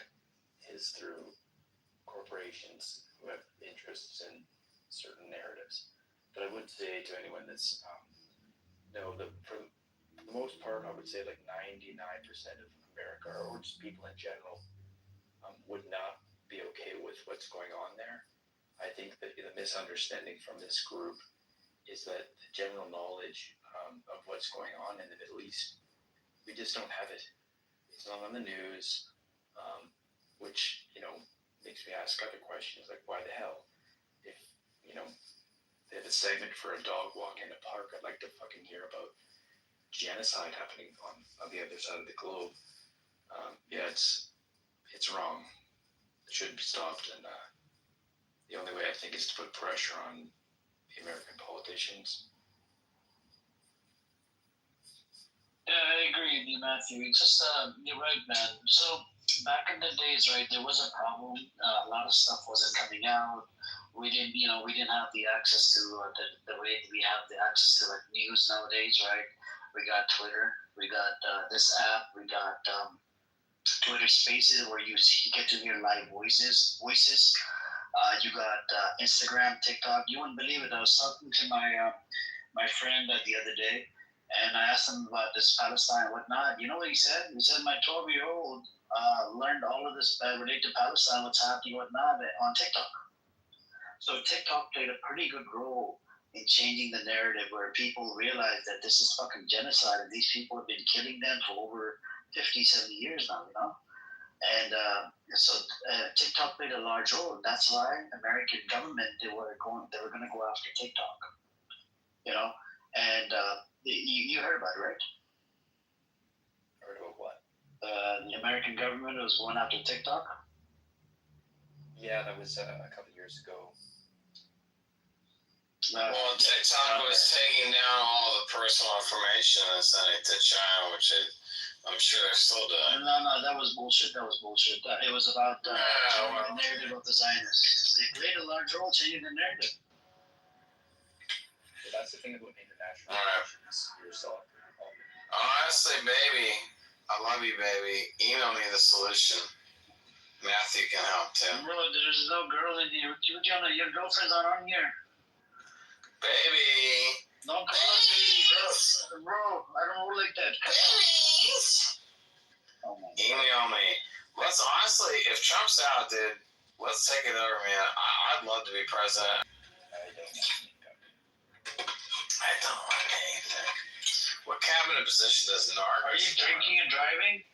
is through corporations who have interests in certain narratives. But I would say to anyone that's, for the most part, I would say 99% of America, or just people in general, would not be okay with what's going on there. I think that the misunderstanding from this group is that the general knowledge of what's going on in the Middle East, we just don't have it. It's not on the news, which, makes me ask other questions like, why the hell? If, they have a segment for a dog walk in a park, I'd like to fucking hear about genocide happening on the other side of the globe. It's wrong. It should be stopped, and the only way I think is to put pressure on the American politicians. Yeah, I agree with you, Matthew. It's just, you're right, man. So back in the days, right, there was a problem. A lot of stuff wasn't coming out. We didn't have the access to the way we have the access to news nowadays, right? We got Twitter, we got this app, we got Twitter Spaces where you get to hear live voices. You got Instagram, TikTok. You wouldn't believe it. I was talking to my friend the other day, And I asked him about this Palestine and whatnot. You know what he said? He said, my 12-year-old learned all of this related to Palestine, what's happening, whatnot, on TikTok. So TikTok played a pretty good role in changing the narrative where people realize that this is fucking genocide and these people have been killing them for over 50, 70 years now, you know? And so TikTok played a large role. That's why American government, they were going to go after TikTok, you know? And you heard about it, right? Heard about what? The American government was going after TikTok. Yeah, that was a couple years ago. Well, TikTok was taking down all the personal information and sending it to China, which I'm sure they're still doing. No, that was bullshit. It was about the narrative of the Zionists. They played a large role changing the narrative. Well, that's the thing about international relations. Yourself. Honestly, baby, I love you, baby. Email me the solution. Matthew can help too. Bro, there's no girl in here. Your girlfriend's not on here. Baby. Don't call us baby, bro. I don't roll like that. Babies. Oh my God. Email me. Let's honestly, if Trump's out, dude, let's take it over, man. I'd love to be president. I don't want anything. What cabinet position does Narc? Are you drinking and driving?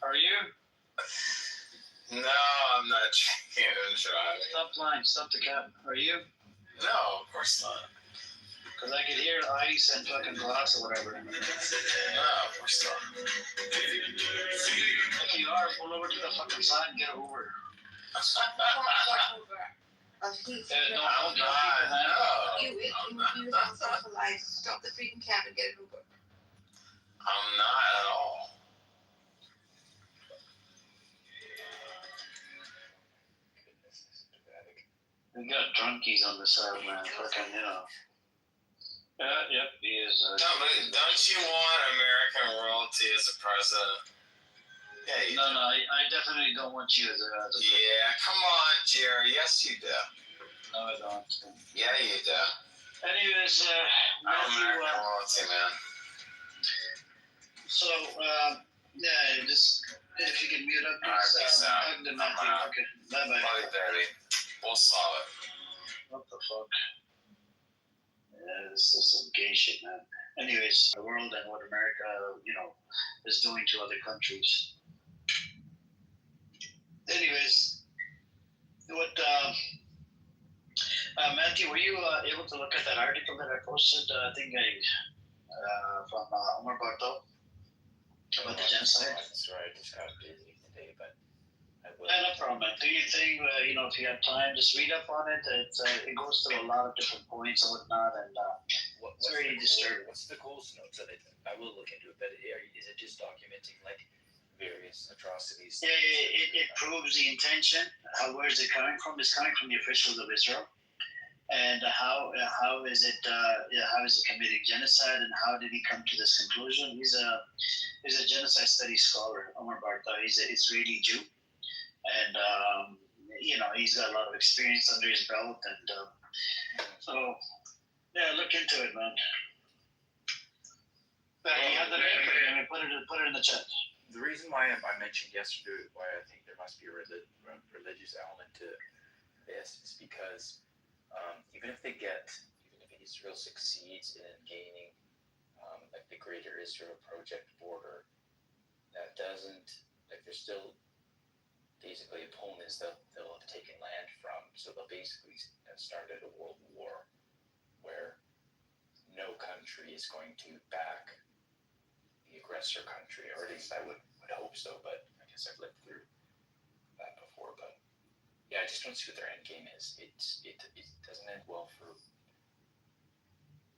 Are you? No, I'm not drinking and driving. Stop lying. Stop the cap. Are you? No, of course not. Because I could hear ice and fucking glass or whatever. No, of course not. If you are, pull over to the fucking side and get over. I'm not. No. You socialize. Stop the freaking cab and get it over. I'm not at all. We got drunkies on the side, man. Fucking, you know. Yep, he is. No, but don't you want American royalty as a president? Yeah, you do. No, I definitely don't want you as a Yeah, come on, Jerry. Yes, you do. No, I don't. Yeah, you do. Anyways, I'm American royalty, man. So, yeah, just if you can mute up, peace out. hug the Matthew. Okay, bye bye. Love you, baby. We'll solve it. What the fuck? Yeah, this is some gay shit, man. Anyways, the world and what America, is doing to other countries. Anyways, what, Matthew, were you able to look at that article that I posted? I think from Omar Barto about the genocide. Sorry, I just got busy today, but I will. No problem, man. Do you think, if you have time, just read up on it? It goes through a lot of different points and whatnot, and it's very disturbing. What's the goals notes of it? I will look into it, but is it just documenting like various atrocities? Yeah, it proves the intention. Where is it coming from? It's coming from the officials of Israel. And how is it committing genocide, and how did he come to this conclusion? He's a genocide studies scholar, Omar Barta. He's an Israeli Jew, and he's got a lot of experience under his belt, and so yeah, look into it, man. You have the link. Put it in the chat. The reason why I mentioned yesterday why I think there must be a religious element to this is because even if Israel succeeds in gaining like the Greater Israel Project border, that doesn't, like, there's still basically opponents that they'll have taken land from, so they'll basically have started a world war where no country is going to back the aggressor country, or at least I would hope so, but I guess I've lived through that before. But yeah, I just don't see what their end game is. It doesn't end well for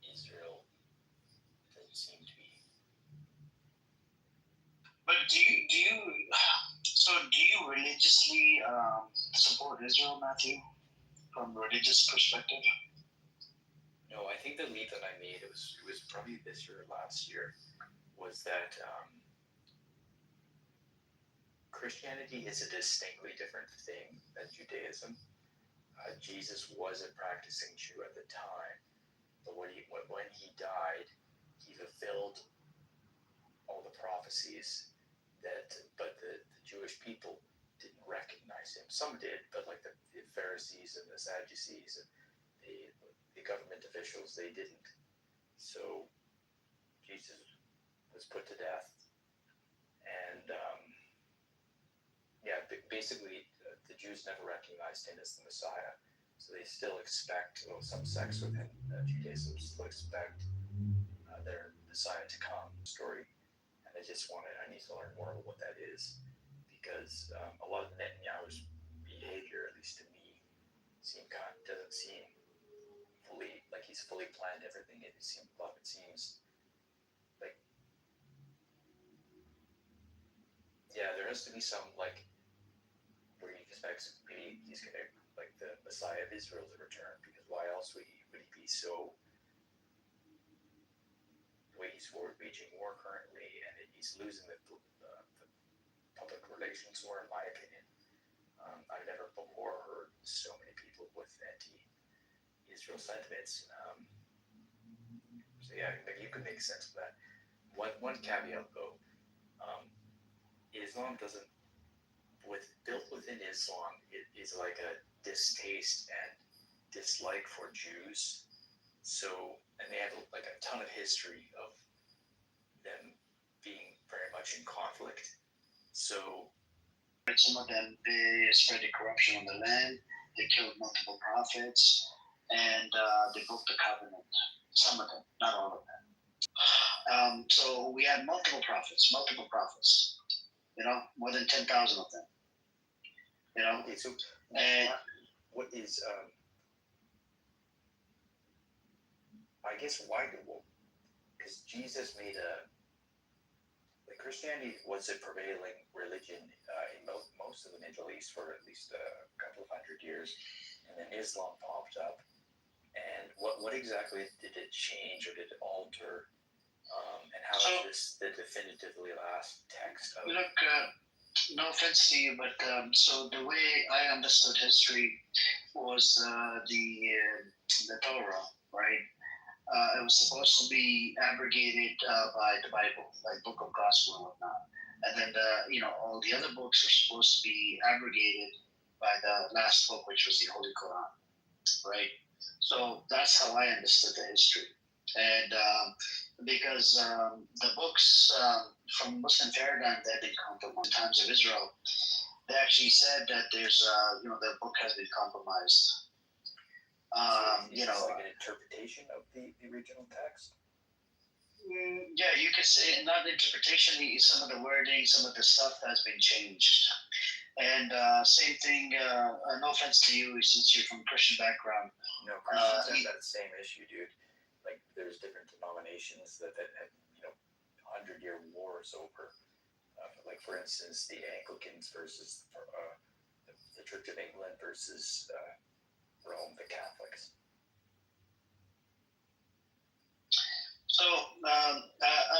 Israel. It doesn't seem to be. But do you religiously support Israel, Matthew, from a religious perspective? No, I think the leap that I made, it was probably this year or last year, was that Christianity is a distinctly different thing than Judaism. Jesus was a practicing Jew at the time, prophecies but the Jewish people didn't recognize him. Some did, but like the Pharisees and the Sadducees and the government officials, they didn't. So Jesus was put to death, and basically the Jews never recognized him as the Messiah. So they still expect, some sects within Judaism still expect their Messiah to come. Story, and I need to learn more about what that is, because a lot of Netanyahu's behavior, at least to me, doesn't seem fully like he's fully planned everything. It seems like, there has to be some like where he expects maybe he's gonna like the Messiah of Israel to return, because why else would he be so? The way he's waging war currently, and he's losing the public relations war, in my opinion. I've never before heard so many people with anti-Israel sentiments. Maybe you could make sense of that. One caveat though, Islam doesn't. Built within Islam is like a distaste and dislike for Jews. So, and they have like a ton of history of them being very much in conflict. So, some of them, they spread the corruption on the land. They killed multiple prophets, and they broke the covenant. Some of them, not all of them. So we had multiple prophets. More than 10,000 of them. Okay, so what is I guess why because Jesus made Christianity was a prevailing religion in most of the Middle East for at least a couple of hundred years, and then Islam popped up. And what exactly did it change or did it alter? And how is this the definitively last text of? Look, no offense to you, but so the way I understood history was the Torah, right? It was supposed to be abrogated by the Bible, like Book of Gospel and whatnot, and then all the other books are supposed to be abrogated by the last book, which was the Holy Quran, right? So that's how I understood the history, and because the books from Muslim paradigm that had been compromised in times of Israel, they actually said that there's the book has been compromised. Like an interpretation of the original text? Yeah, you could say not interpretation. Some of the wording, some of the stuff has been changed. And same thing. No offense to you, since you're from Christian background. No, Christians have that same issue, dude. Like, there's different denominations that have 100-year wars over. Like, for instance, the Anglicans versus the Church of England versus Rome, the Catholics. So, I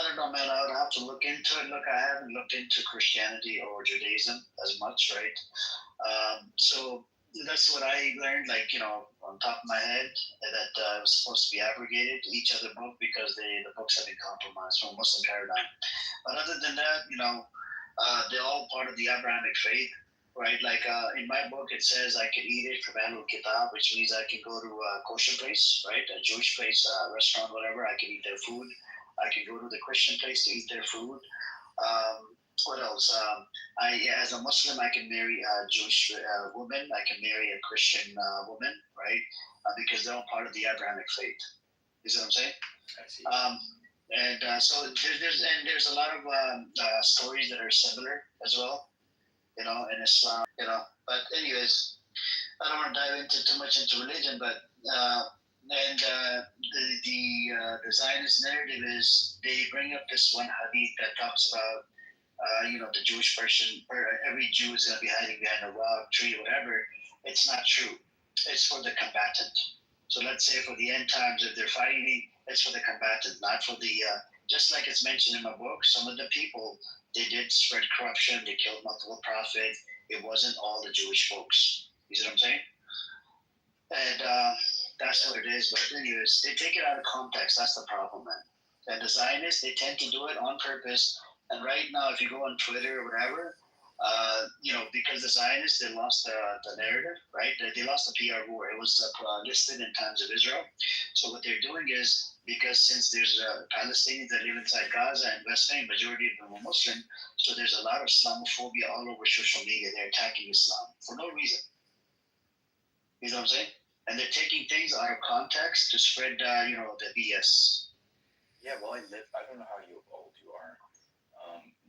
don't know, man. I would have to look into it. Look, I haven't looked into Christianity or Judaism as much, right? So that's what I learned, on top of my head, that it was supposed to be abrogated, each other book, because the books have been compromised from Muslim paradigm. But other than that, they're all part of the Abrahamic faith, right? Like in my book, it says I can eat it from Ahlul Kitab, which means I can go to a kosher place, right? A Jewish place, restaurant, whatever. I can eat their food. I can go to the Christian place to eat their food. What else? As a Muslim, I can marry a Jewish woman. I can marry a Christian woman, right? Because they're all part of the Abrahamic faith. You see what I'm saying? I see. So there's a lot of stories that are similar as well, in Islam, But anyways, I don't want to dive into too much into religion, but the Zionist narrative is they bring up this one hadith that talks about the Jewish person, every Jew is going to be hiding behind a rock, tree, whatever. It's not true. It's for the combatant. So let's say for the end times, if they're fighting, it's for the combatant, not for the. Just like it's mentioned in my book, some of the people, they did spread corruption. They killed multiple prophets. It wasn't all the Jewish folks. You see what I'm saying? And that's what it is. But anyways, they take it out of context. That's the problem, man. And the Zionists, they tend to do it on purpose And right now, if you go on Twitter or whatever, because the Zionists, they lost the narrative, right? They lost the PR war. It was listed in Times of Israel. So what they're doing is, because since there's Palestinians that live inside Gaza and West Bank, majority of them are Muslim, so there's a lot of Islamophobia all over social media. They're attacking Islam for no reason. You know what I'm saying? And they're taking things out of context to spread, the BS. Yeah, well, I don't know how old you are,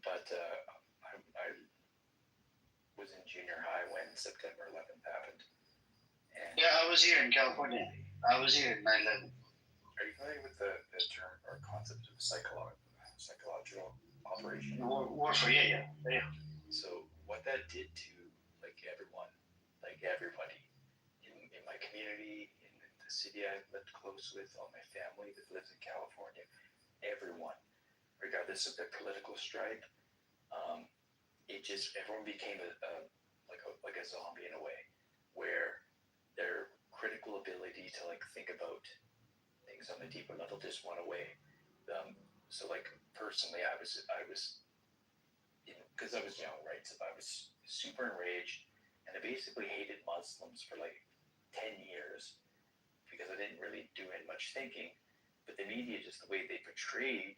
but I was in junior high when September 11th happened. And Yeah, I was here in California. I was here in 9/11. Are you familiar with the term or concept of psychological operation? Warfare, yeah. So what that did to everybody in my community, in the city I lived close with, all my family that lives in California, everyone, regardless of their political stripe, everyone became like a zombie in a way, where their critical ability to think about things on a deeper level just went away. So personally, I was because I was young, right? So I was super enraged, and I basically hated Muslims for 10 years because I didn't really do much thinking. But the media, just the way they portrayed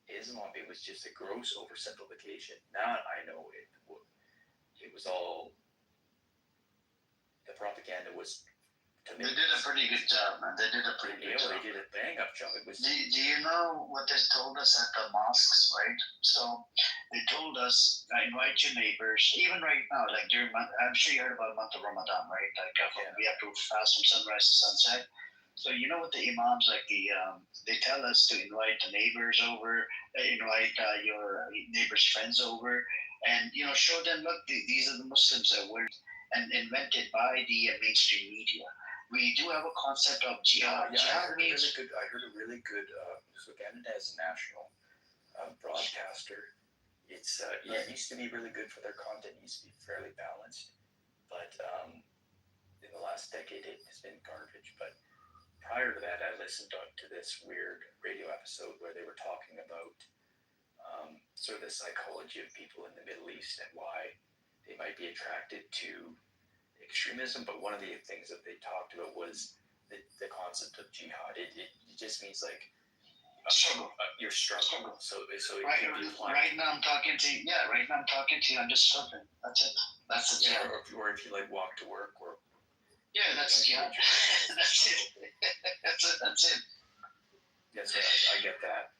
Islam, it was just a gross oversimplification. Now I know it was all the propaganda was. They did a pretty good job, man. They did a pretty good job. They did a bang-up job. It was. Do you know what they told us at the mosques, right? So they told us, invite your neighbors. Even right now, during I'm sure you heard about the month of Ramadan, right? We have to fast from sunrise to sunset. So you know what the imams they tell us to invite the neighbors over, invite your neighbors' friends over, and show them, look, these are the Muslims that were and invented by the mainstream media. We do have a concept of jihad. Jihad means I heard a really good. So Canada as a national broadcaster, it used to be really good for their content. It used to be fairly balanced, but in the last decade it has been garbage. But prior to that, I listened to this weird radio episode where they were talking about sort of the psychology of people in the Middle East and why they might be attracted to extremism. But one of the things that they talked about was the concept of jihad. It just means struggle. Your struggle. So right now I'm talking to you. Yeah, right now I'm talking to you. I'm just struggling. That's it. That's the jihad. Or if you walk to work or. Yeah, that's jihad. That's it. That's it. Yes, I get that.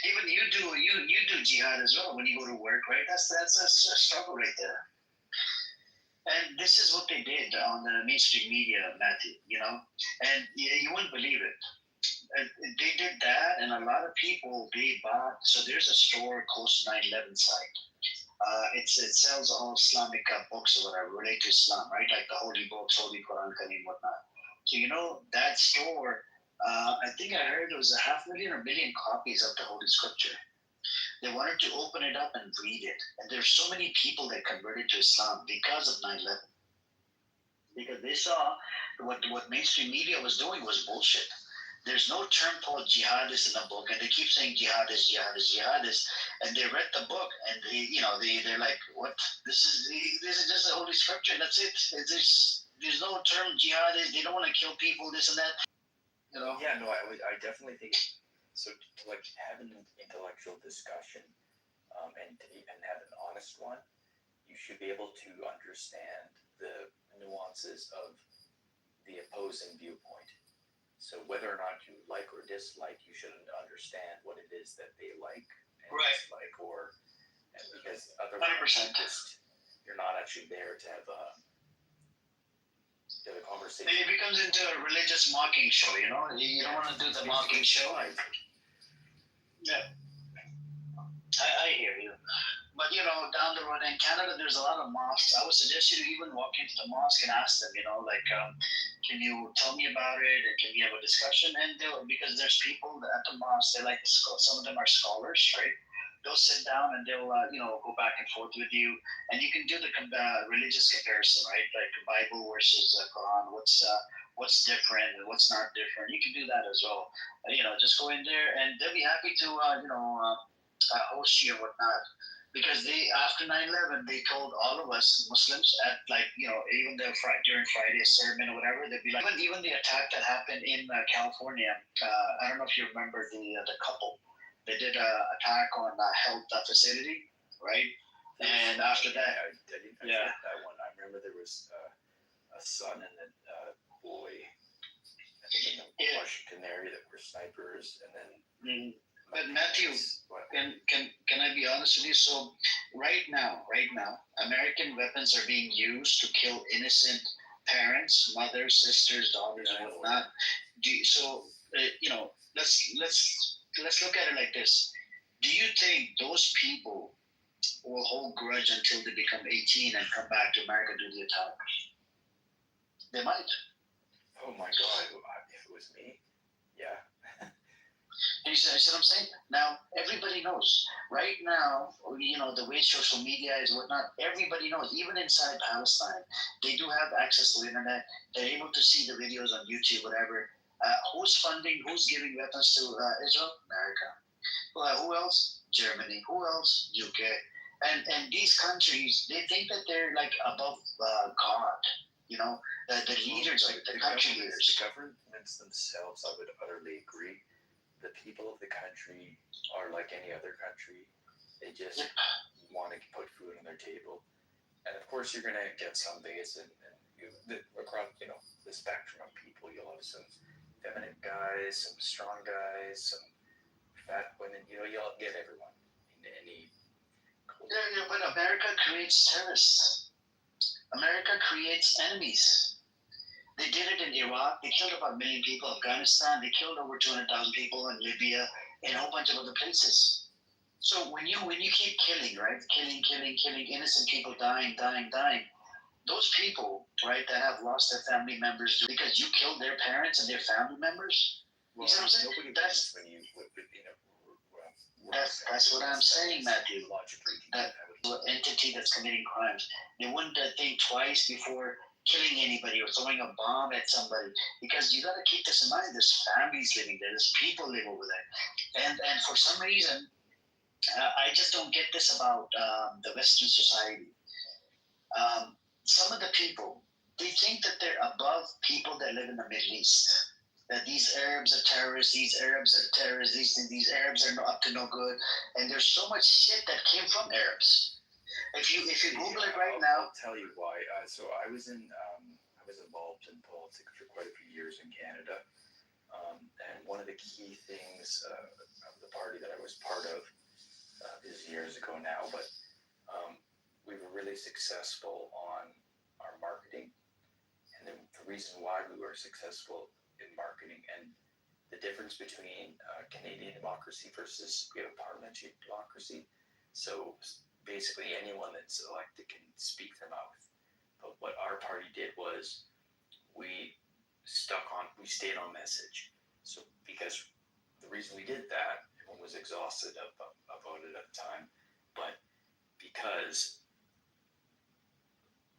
Even you do jihad as well when you go to work, right? That's a struggle right there. And this is what they did on the mainstream media, Matthew, and you wouldn't believe it. They did that, and a lot of people, they bought. So there's a store close to 9/11 site. It sells all Islamic books or whatever related to Islam, right? Like the holy books, Holy Quran, Kareem, whatnot. So that store, I think I heard it was 500,000 or 1 million copies of the Holy Scripture. They wanted to open it up and read it. And there's so many people that converted to Islam because of 9/11. Because they saw what mainstream media was doing was bullshit. There's no term called jihadist in the book, and they keep saying jihadist, and they read the book, and they're like, what? This is just a holy scripture. That's it. There's no term jihadist. They don't want to kill people. This and that. Yeah, no, I definitely think so. To have an intellectual discussion, and have an honest one, you should be able to understand the nuances of the opposing viewpoint. So whether or not you like or dislike, you should understand what it is that they like and dislike, and because otherwise you're not actually there to have a conversation. It becomes into a religious mocking show, You don't want to do the mocking show. Yeah. I hear you. But, down the road in Canada, there's a lot of mosques. I would suggest you to even walk into the mosque and ask them, can you tell me about it? And can we have a discussion? And because there's people at the mosque, some of them are scholars, right? They'll sit down and they'll, go back and forth with you. And you can do the religious comparison, right? Like the Bible versus the Quran. What's different and what's not different. You can do that as well. Just go in there and they'll be happy to, host you and whatnot. Because they, after 9/11, they told all of us Muslims at like, even during Friday sermon or whatever, they'd be like, even the attack that happened in California. I don't know if you remember the couple. They did an attack on a health facility, right? And after that, I didn't forget that one. I remember there was a son and a boy, I think in the Washington area that were snipers, and then. But Matthew, can I be honest with you? So right now, American weapons are being used to kill innocent parents, mothers, sisters, daughters, and whatnot. Let's look at it like this. Do you think those people will hold grudge until they become 18 and come back to America to do the attack? They might. Oh my God! If it was me, yeah. You see what I'm saying? Now, everybody knows. Right now, the way social media is, whatnot, everybody knows. Even inside Palestine, they do have access to the internet. They're able to see the videos on YouTube, whatever. Who's funding, who's giving weapons to Israel? America. Who else? Germany. Who else? UK. And these countries, they think that they're like above God. The leaders of it, the country leaders. The governments themselves, I would utterly agree. The people of the country are like any other country. They just want to put food on their table. And of course, you're going to get some days across, the spectrum of people. You'll have some feminine guys, some strong guys, some fat women. You'll get everyone in any culture. Yeah, but America creates terrorists. America creates enemies. They did it in Iraq. They killed about 1 million people. Afghanistan. They killed over 200,000 people in Libya and a whole bunch of other places. So when you keep killing, right? Killing, innocent people dying. Those people, right, that have lost their family members because you killed their parents and their family members. Well, you see what I'm saying? That's what I'm saying, Matthew. Logically, that entity that's committing crimes, they wouldn't think twice before killing anybody or throwing a bomb at somebody, because you got to keep this in mind. There's families living there. There's people live over there, and for some reason, I just don't get this about the Western society. Some of the people, they think that they're above people that live in the Middle East. That these Arabs are terrorists, these Arabs are up to no good, and there's so much shit that came from Arabs. If you Google it right now, I'll tell you why. So I was involved in politics for quite a few years in Canada, and one of the key things of the party that I was part of is years ago now, but we were really successful on our marketing, and the reason why we were successful in marketing, and the difference between Canadian democracy versus we have a parliamentary democracy. So basically anyone that's elected can speak their mouth. But what our party did was we stayed on message. So because the reason we did that, everyone was exhausted about it at the time, but because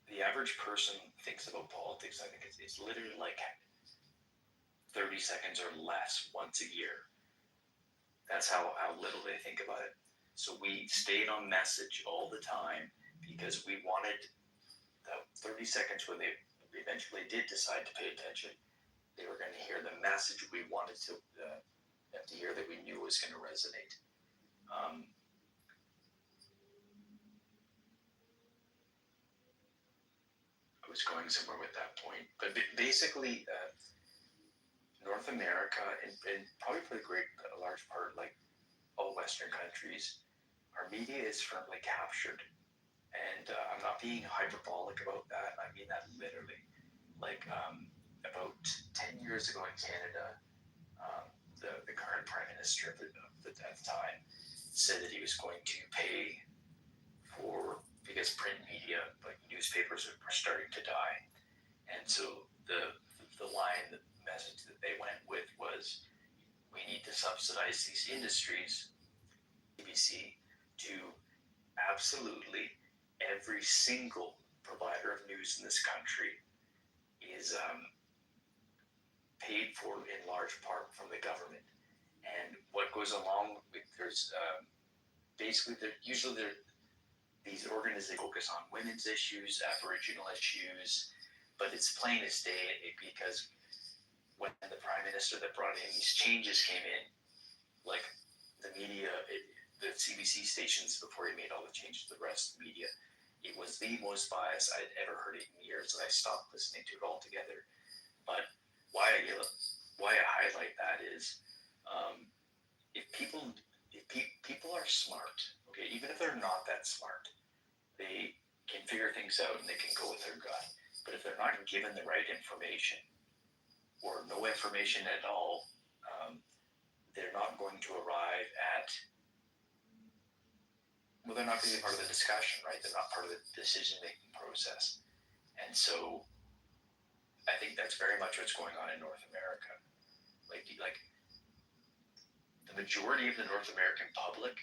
the average person thinks about politics, I think it's literally like 30 seconds or less once a year. That's how little they think about it. So we stayed on message all the time because we wanted the 30 seconds when they eventually did decide to pay attention, they were going to hear the message we wanted to hear, that we knew was going to resonate. I was going somewhere with that point, but basically, North America, and probably for a large part, like all Western countries, our media is firmly captured. And I'm not being hyperbolic about that. I mean that literally. Like about 10 years ago in Canada, the current Prime Minister at the time said that he was going to pay because print media, like newspapers, were starting to die. And so the message that they went with was, we need to subsidize these industries, BBC, to absolutely every single provider of news in this country is paid for in large part from the government. And what goes along with, there's basically these organizations focus on women's issues, Aboriginal issues, but it's plain as day because when the Prime Minister that brought in these changes came in, like the media, the CBC stations before he made all the changes to the rest of the media, it was the most biased I'd ever heard it in years, and I stopped listening to it altogether. But why I highlight that is, if people are smart, okay, even if they're not that smart, they can figure things out and they can go with their gut. But if they're not given the right information or no information at all, they're not going to arrive at, well, they're not going to be part of the discussion, right? They're not part of the decision-making process. And so I think that's very much what's going on in North America. Like the majority of the North American public,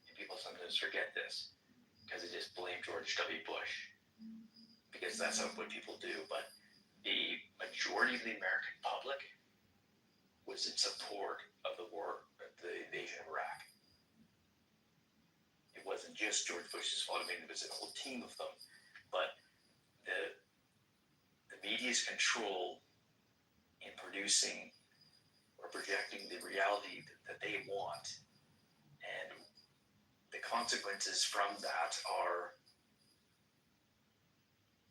and people sometimes forget this, because they just blame George W. Bush, because that's what people do. But the majority of the American public was in support of the war, the invasion of Iraq. It wasn't just George Bush's fault. I mean, it was a whole team of them. But the media's control in producing or projecting the reality that they want, and the consequences from that are,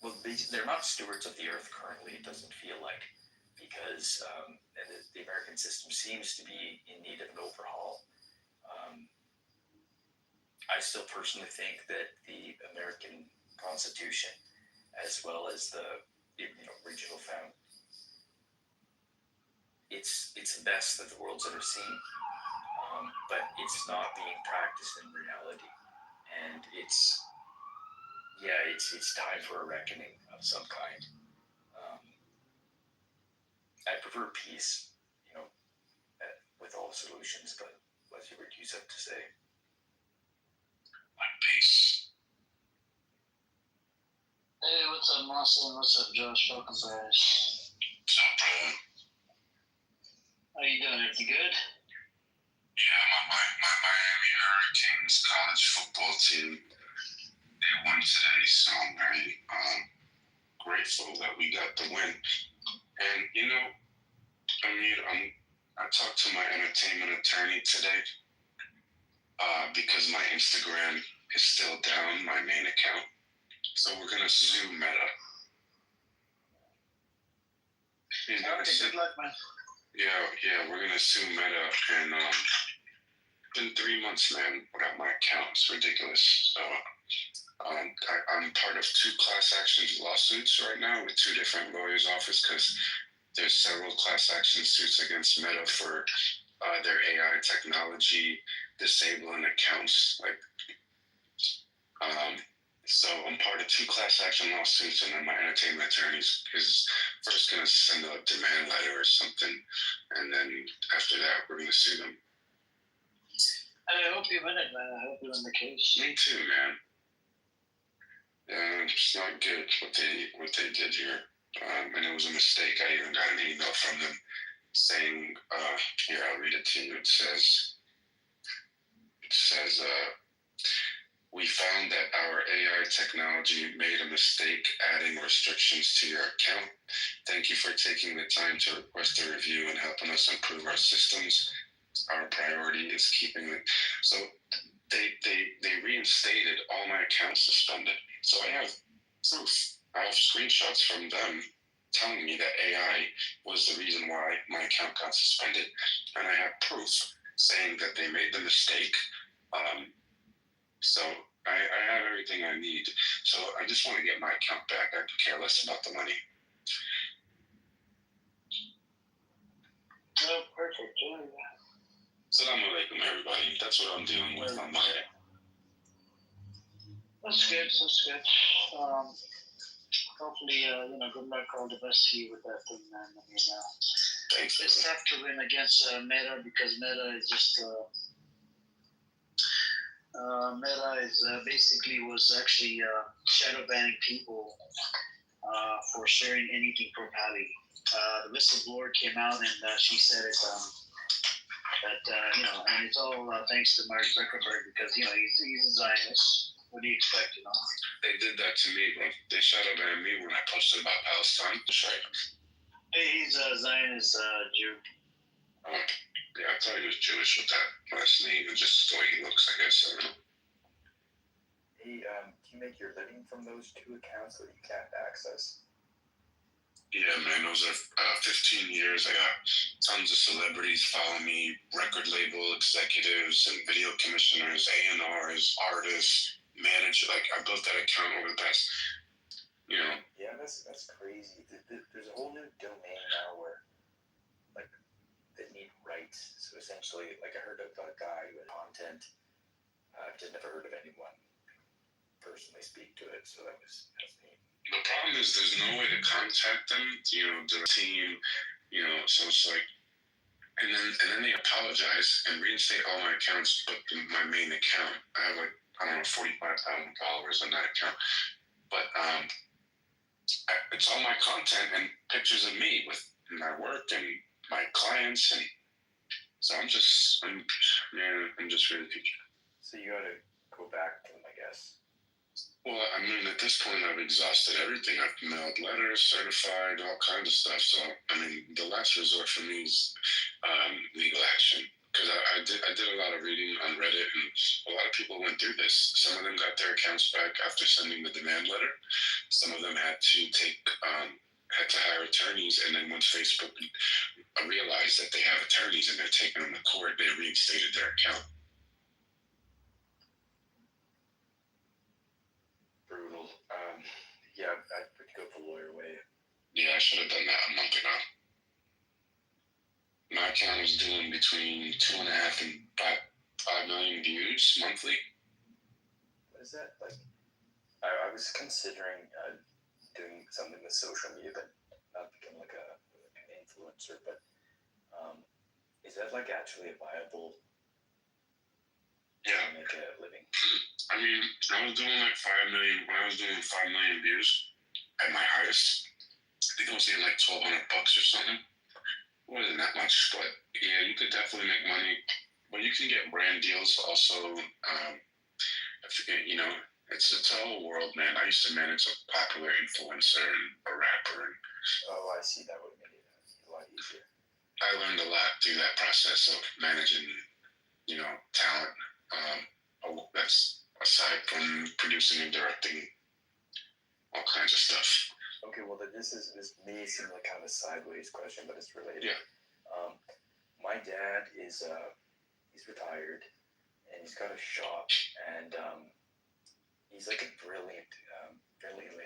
well, they're not stewards of the earth currently, it doesn't feel like, because the American system seems to be in need of an overhaul. I still personally think that the American Constitution, as well as the original found, it's the best that the world's ever seen, but it's not being practiced in reality, and it's time for a reckoning of some kind. I prefer peace, with all solutions, but let's hear what you have to say. Peace. Hey, what's up, Marcel? What's up, Josh? Welcome, guys. What's up, brother? How you doing? Everything good? Yeah, my Miami Hurricanes college football team, they won today, so I'm very grateful that we got the win. And I talked to my entertainment attorney today because my Instagram is still down, my main account. So we're gonna sue Meta. Good luck, man. Yeah, we're gonna sue Meta, and it's been 3 months, man, without my account. It's ridiculous. So I'm part of 2 class action lawsuits right now with 2 different lawyers' office, because there's several class action suits against Meta for their AI technology disabling accounts. So I'm part of 2 class action lawsuits, and then my entertainment attorney is first going to send a demand letter or something, and then after that, we're going to sue them. I hope you win it, man. I hope you win the case. Me too, man. Yeah, it's not good what they did here, and it was a mistake. I even got an email from them saying, here, I'll read it to you. It says, we found that our AI technology made a mistake adding restrictions to your account. Thank you for taking the time to request a review and helping us improve our systems. Our priority is keeping it. So they reinstated all my accounts suspended. So I have proof. I have screenshots from them telling me that AI was the reason why my account got suspended. And I have proof saying that they made the mistake. So I have everything I need. So I just want to get my account back. I could care less about the money. Oh, perfect. Assalamu alaikum, everybody. That's what I'm dealing with on my end. That's good. Hopefully, good luck, all the best to you with that thing, man. I mean, Thanks. It's tough to win against Meta, because Meta is just Meta is basically was actually shadow banning people for sharing anything pro Pally. The whistleblower came out and she said it. But and it's all thanks to Mark Zuckerberg because he's a Zionist. What do you expect? They did that to me, bro. They shot up at me when I posted about Palestine. That's right. He's a Zionist Jew. Yeah, I thought he was Jewish with that last name and just the way he looks, I guess. I don't know. Hey, do you make your living from those two accounts that you can't access? Yeah, man, those are 15 years. I got tons of celebrities following me, record label executives and video commissioners, A&Rs, artists, manager. Like, I built that account over the past, Yeah, that's crazy. There's a whole new domain now where, like, they need rights. So essentially, like, I heard of a guy with content. I've just never heard of anyone personally speak to it, so that's neat. The problem is there's no way to contact them, the team, so it's like, and then they apologize and reinstate all my accounts, but my main account, I have 45,000 followers on that account, but it's all my content and pictures of me with my work and my clients, and so I'm just really future. So you gotta go back to them, I guess. Well, I mean, at this point, I've exhausted everything. I've mailed letters, certified, all kinds of stuff. So, I mean, the last resort for me is legal action. Because I did a lot of reading on Reddit, and a lot of people went through this. Some of them got their accounts back after sending the demand letter. Some of them had to hire attorneys, and then once Facebook realized that they have attorneys and they're taking them to court, they reinstated their account. Brutal. Yeah, I'd go the lawyer way. Yeah, I should have done that a month ago. My account is doing between 2.5 and 5 million views monthly. What is that like? I was considering doing something with social media, but not become like an influencer. But is that like actually a viable? Yeah. Make a living. I mean, I was doing like 5 million. When I was doing 5 million views at my highest, I think I was getting like $1,200 or something. It wasn't that much, but yeah, you could definitely make money. But you can get brand deals also. It's a whole world, man. I used to manage a popular influencer and a rapper. Oh, I see. That would make it a lot easier. I learned a lot through that process of managing, talent. That's aside from producing and directing all kinds of stuff. Okay, well, this may seem like kind of a sideways question, but it's related. Yeah. My dad is he's retired, and he's got a shop, and he's like a brilliantly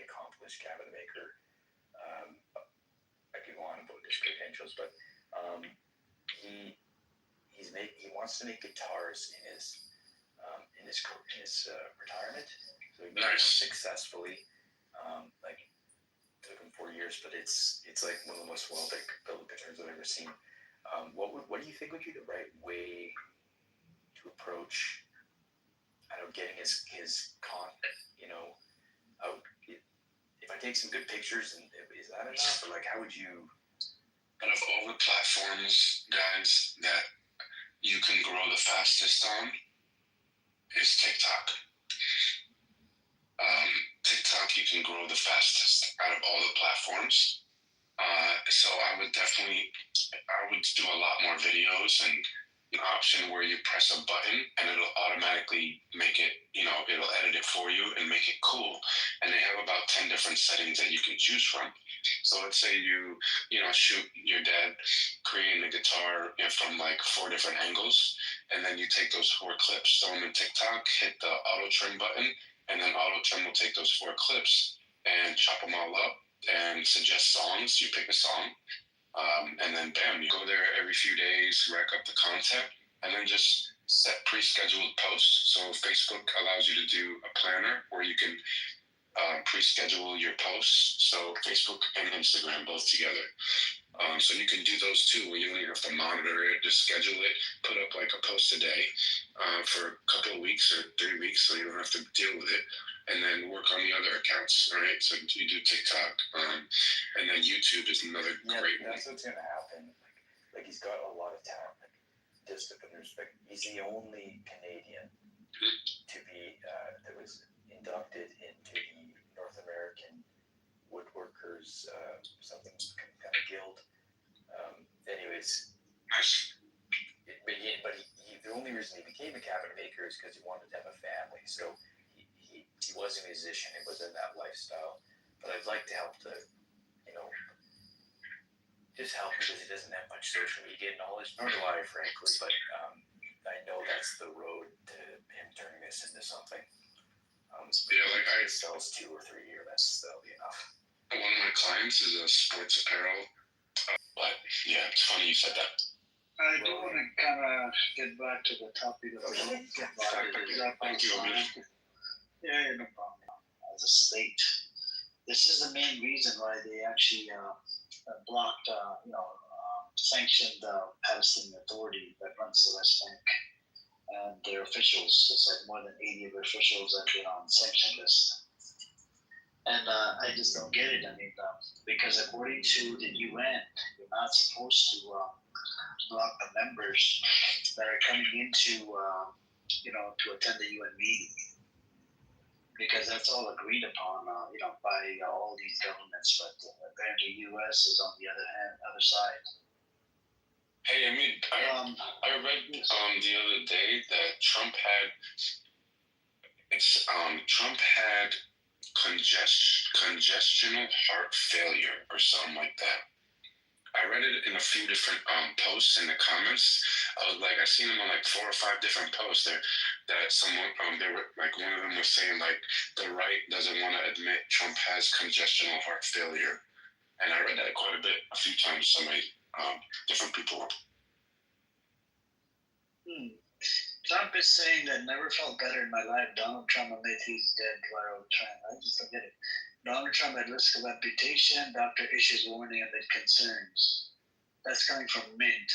accomplished cabinet maker. I could go on about his credentials, but he wants to make guitars in his retirement. So he made one successfully. Took him 4 years, but it's like one of the most well-built guitars I've ever seen. What do you think would be the right way to approach? Getting his content, out. If I take some good pictures, and is that enough? Or how would you? Out of all the platforms, guys, that you can grow the fastest on is TikTok. TikTok, you can grow the fastest out of all the platforms. So I would do a lot more videos, and an option where you press a button and it'll automatically make it, it'll edit it for you and make it cool. And they have about 10 different settings that you can choose from. So let's say you shoot your dad creating the guitar from 4 different angles, and then you take those 4 clips, throw them in TikTok, hit the auto trim button, and then auto trim will take those 4 clips and chop them all up and suggest songs. You pick a song. And then bam, you go there every few days, rack up the content, and then just set pre-scheduled posts. So Facebook allows you to do a planner where you can pre-schedule your posts. So Facebook and Instagram both together. So you can do those too, where you don't even have to monitor it, just schedule it, put up a post a day for a couple of weeks or 3 weeks, so you don't have to deal with it. And then work on the other accounts, right? So you do TikTok, and then YouTube is another great one. That's what's gonna happen. Like he's got a lot of talent. Does just to put in respect, he's the only Canadian to be that was inducted into the North American Woodworkers something kind of guild. Anyways, the only reason he became a cabinet maker is because he wanted to have a family. So he was a musician. He was in that lifestyle. But I'd like to help just help because he doesn't have much social media knowledge, nor do I, frankly. But I know that's the road to him turning this into something. I sells 2 or 3 years. That'll be enough. One of my clients is a sports apparel, but yeah, it's funny you said that. I do want to kind of get back to the topic of Thank you, Amir. Yeah, no problem. As a state, this is the main reason why they actually blocked, sanctioned the Palestinian Authority that runs the West Bank and their officials. It's like more than 80 of their officials have been on the sanction list. And I just don't get it. I mean, because according to the UN, you're not supposed to block the members that are coming into, to attend the UN meeting, because that's all agreed upon, by all these governments. But apparently, U.S. is on the other side. Hey, I mean, I read the other day that Trump had congestional heart failure or something like that. I read it in a few different posts in the comments. I seen them on like 4 or 5 different posts there that someone they were like, one of them was saying like the right doesn't want to admit Trump has congestional heart failure, and I read that quite a few times. Somebody different people. Trump is saying that never felt better in my life. Donald Trump admit he's dead. Viral trend. I just don't get it. Donald Trump at risk of amputation. Doctor issues warning amid concerns. That's coming from Mint.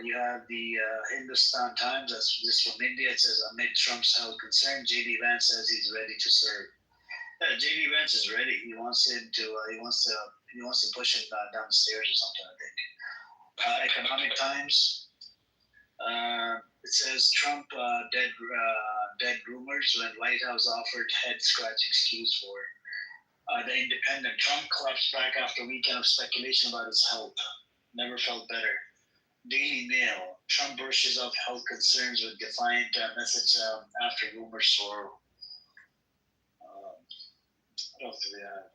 You have the Hindustan Times. That's this from India. It says amid Trump's health concern, J.D. Vance says he's ready to serve. Yeah, J.D. Vance is ready. He wants him to. He wants to push him down the stairs or something. I think. Economic Times. It says Trump dead rumors when White House offered head scratch excuse for. The Independent. Trump collapsed back after a weekend of speculation about his health. Never felt better. Daily Mail. Trump brushes off health concerns with defiant message after rumors swirl. What else do we have?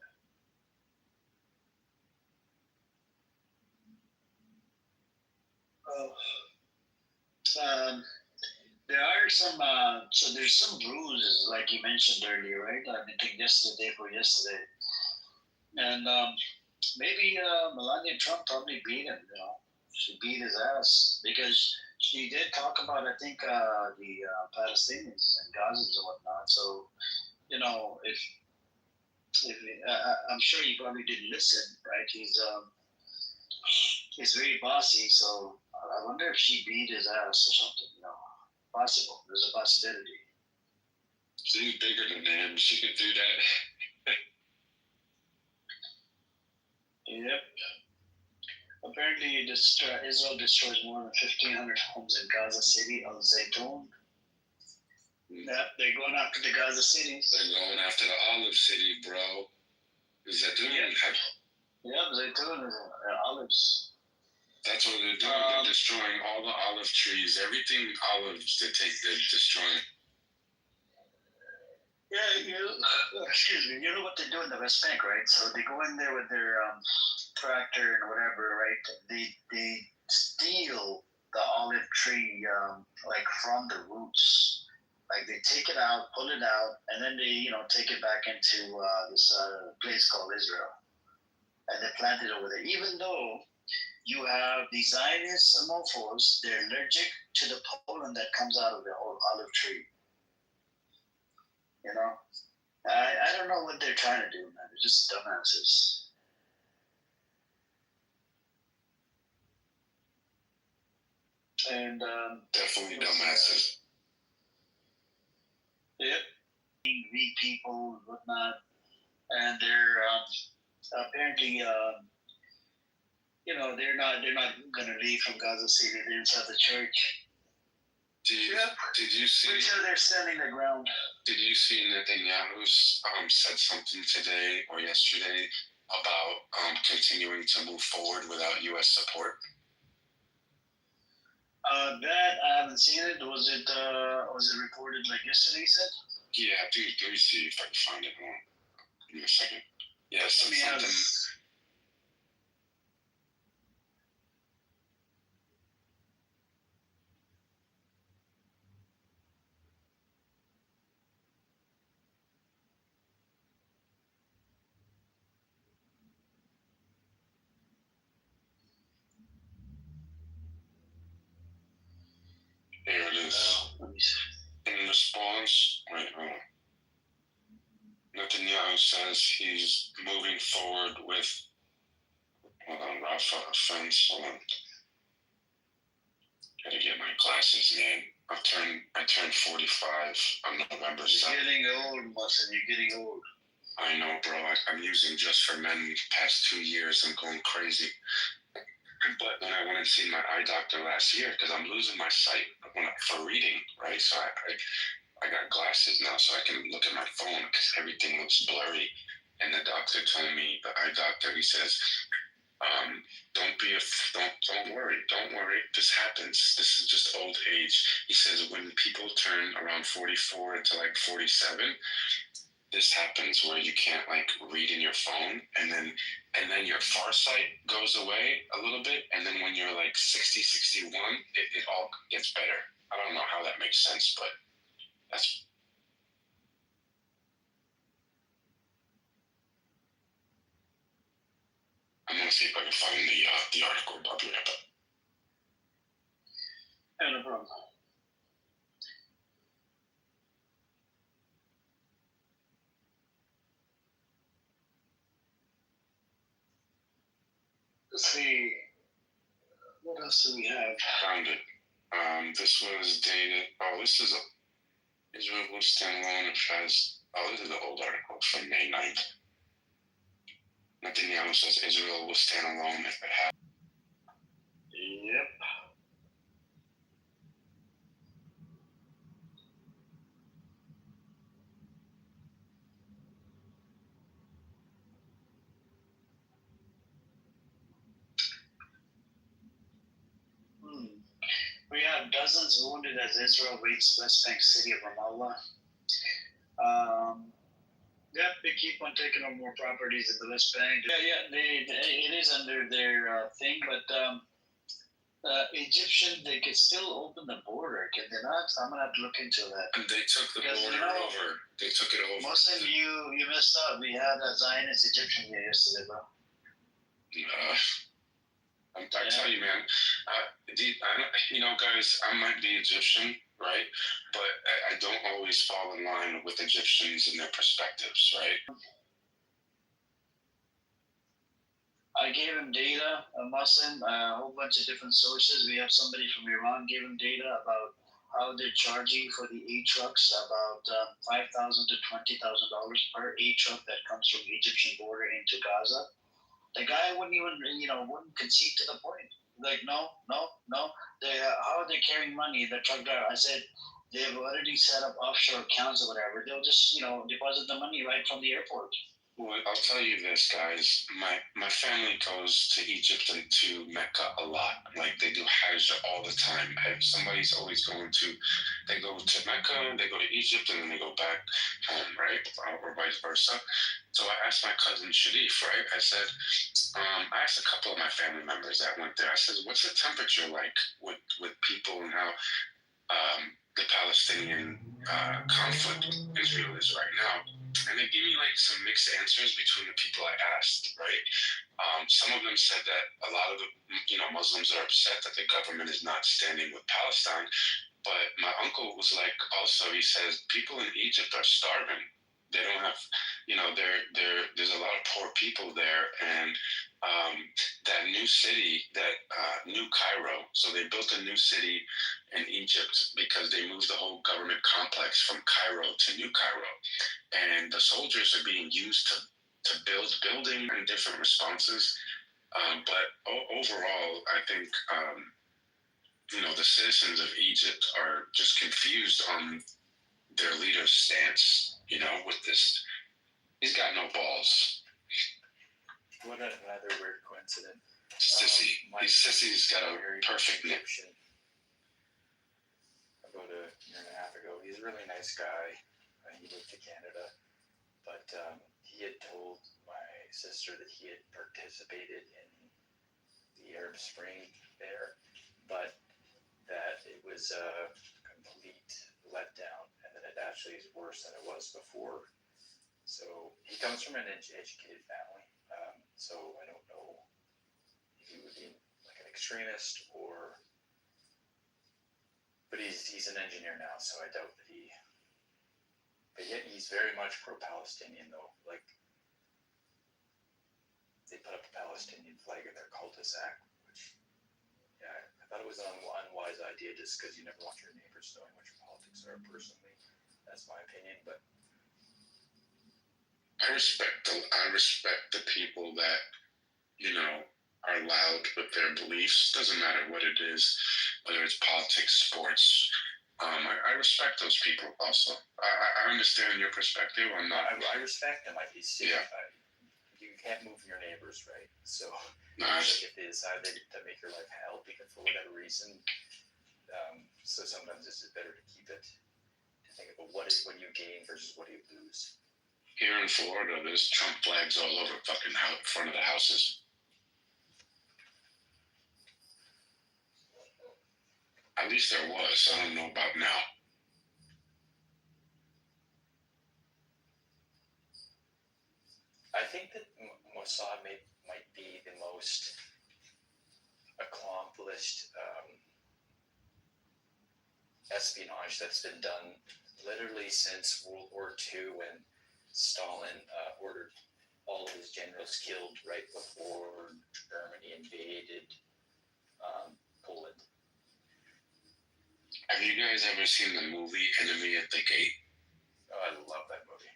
There are some, so there's some bruises, like you mentioned earlier, right? I think yesterday. And maybe Melania Trump probably beat him, She beat his ass because she did talk about, I think, the Palestinians and Gazans and whatnot. So, if I'm sure he probably didn't listen, right? He's very bossy, so I wonder if she beat his ass or something, Possible. There's a possibility. She's bigger than him. She could do that. Yep. Apparently, Israel destroys more than 1,500 homes in Gaza City, Al Zaytun. Yep, they're going after the Gaza cities. They're going after the olive city, bro. Zaytun. Yep, Zaytun is olives. That's what they're doing. They're destroying all the olive trees. Everything olives they're destroying. Yeah, excuse me. You know what they do in the West Bank, right? So they go in there with their tractor and whatever, right? They steal the olive tree from the roots. Like they take it out, pull it out, and then they take it back into this place called Israel, and they plant it over there. Even though you have the Zionist mofos, they're allergic to the pollen that comes out of the olive tree. I don't know what they're trying to do, man. They're just dumbasses. And definitely dumbasses. Yep. Weak people, whatnot, and they're apparently they're not gonna leave from Gaza City. They're inside the church. Did you see? Pretty sure they're standing their ground. Did you see Netanyahu's said something today or yesterday about continuing to move forward without U.S. support? That I haven't seen it. Was it reported like yesterday? You said? Yeah, dude. Let me see if I can find it. Hold on. Give me a second. Yeah, it said something. Here it is. In response, wait, hold on. Netanyahu says he's moving forward with. Hold on, Rafa offense. Hold on. Gotta get my glasses, man. I turned 45 on November 7th. You're getting old, Muslim. You're getting old. I know, bro. I'm using Just for Men the past 2 years. I'm going crazy. But then I went and seen my eye doctor last year because I'm losing my sight for reading, right? So I got glasses now so I can look at my phone because everything looks blurry. And the doctor told me, the eye doctor, he says, don't worry. This happens. This is just old age. He says when people turn around 44 to like 47, this happens where you can't like read in your phone, and then your far sight goes away a little bit, and then when you're like 60, 61, it all gets better. I don't know how that makes sense, but that's. I'm gonna see if I can find the article. I'll be right back. No problem. Let's see. What else do we have? Found it. This was dated. Oh, this is Israel will stand alone if has. Oh, this is the old article from May 9th. Netanyahu says Israel will stand alone if it has. Yep. We have dozens wounded as Israel raided West Bank city of Ramallah. They keep on taking on more properties in the West Bank. It is under their thing, but Egyptian, they could still open the border, can they not? I'm gonna have to look into that. They took the border over. They took it over. Muslim, you missed out. We had a Zionist Egyptian here yesterday, bro. I tell you, man. Guys, I might be Egyptian, right? But I don't always fall in line with Egyptians and their perspectives, right? I gave him data, a Muslim, a whole bunch of different sources. We have somebody from Iran gave him data about how they're charging for the A trucks, about $5,000 to $20,000 per A truck that comes from the Egyptian border into Gaza. The guy wouldn't even, wouldn't concede to the point. Like, no. How are they carrying money? The truck driver, I said, they've already set up offshore accounts or whatever. They'll just, deposit the money right from the airport. Well, I'll tell you this, guys. My family goes to Egypt and to Mecca a lot. Like, they do Hajj all the time. Somebody's always they go to Mecca, they go to Egypt, and then they go back home, right? Or vice versa. So I asked my cousin Sharif, right? I said, I asked a couple of my family members that went there. I said, what's the temperature like with people and how the Palestinian conflict with Israel is right now? And they gave me like some mixed answers between the people I asked, right? Some of them said that a lot of the Muslims are upset that the government is not standing with Palestine. But my uncle was like, also, he says, people in Egypt are starving. They don't have, there's a lot of poor people there. And that new city, New Cairo, so they built a new city in Egypt because they moved the whole government complex from Cairo to New Cairo. And the soldiers are being used to build building and different responses. But overall, I think the citizens of Egypt are just confused on their leader's stance. With this, he's got no balls. What another weird coincidence. Sissy. Sissy's got a perfect nip. About a year and a half ago, he's a really nice guy. He moved to Canada, but he had told my sister that he had participated in the Arab Spring there, but that it was a complete letdown, and that it actually is worse than it was before. So he comes from an educated family, so I don't know if he would be like an extremist or, but he's an engineer now, so I doubt that he. But yet he's very much pro-Palestinian though. Like they put up a Palestinian flag in their cul-de-sac, which I thought it was an unwise idea just because you never want your neighbors knowing what your politics are. Personally, that's my opinion, but. I respect the people that, are loud with their beliefs. Doesn't matter what it is, whether it's politics, sports. I respect those people also. I understand your perspective. I'm not. I respect them. You can't move your neighbors, right? So if they decide to make your life hell because for whatever reason, so sometimes it's better to keep it. To think about what you gain versus what you lose. Here in Florida, there's Trump flags all over fucking front of the houses. At least there was. I don't know about now. I think that Mossad might be the most accomplished espionage that's been done literally since World War II when Stalin ordered all of his generals killed right before Germany invaded Poland. Have you guys ever seen the movie Enemy at the Gate? Oh, I love that movie.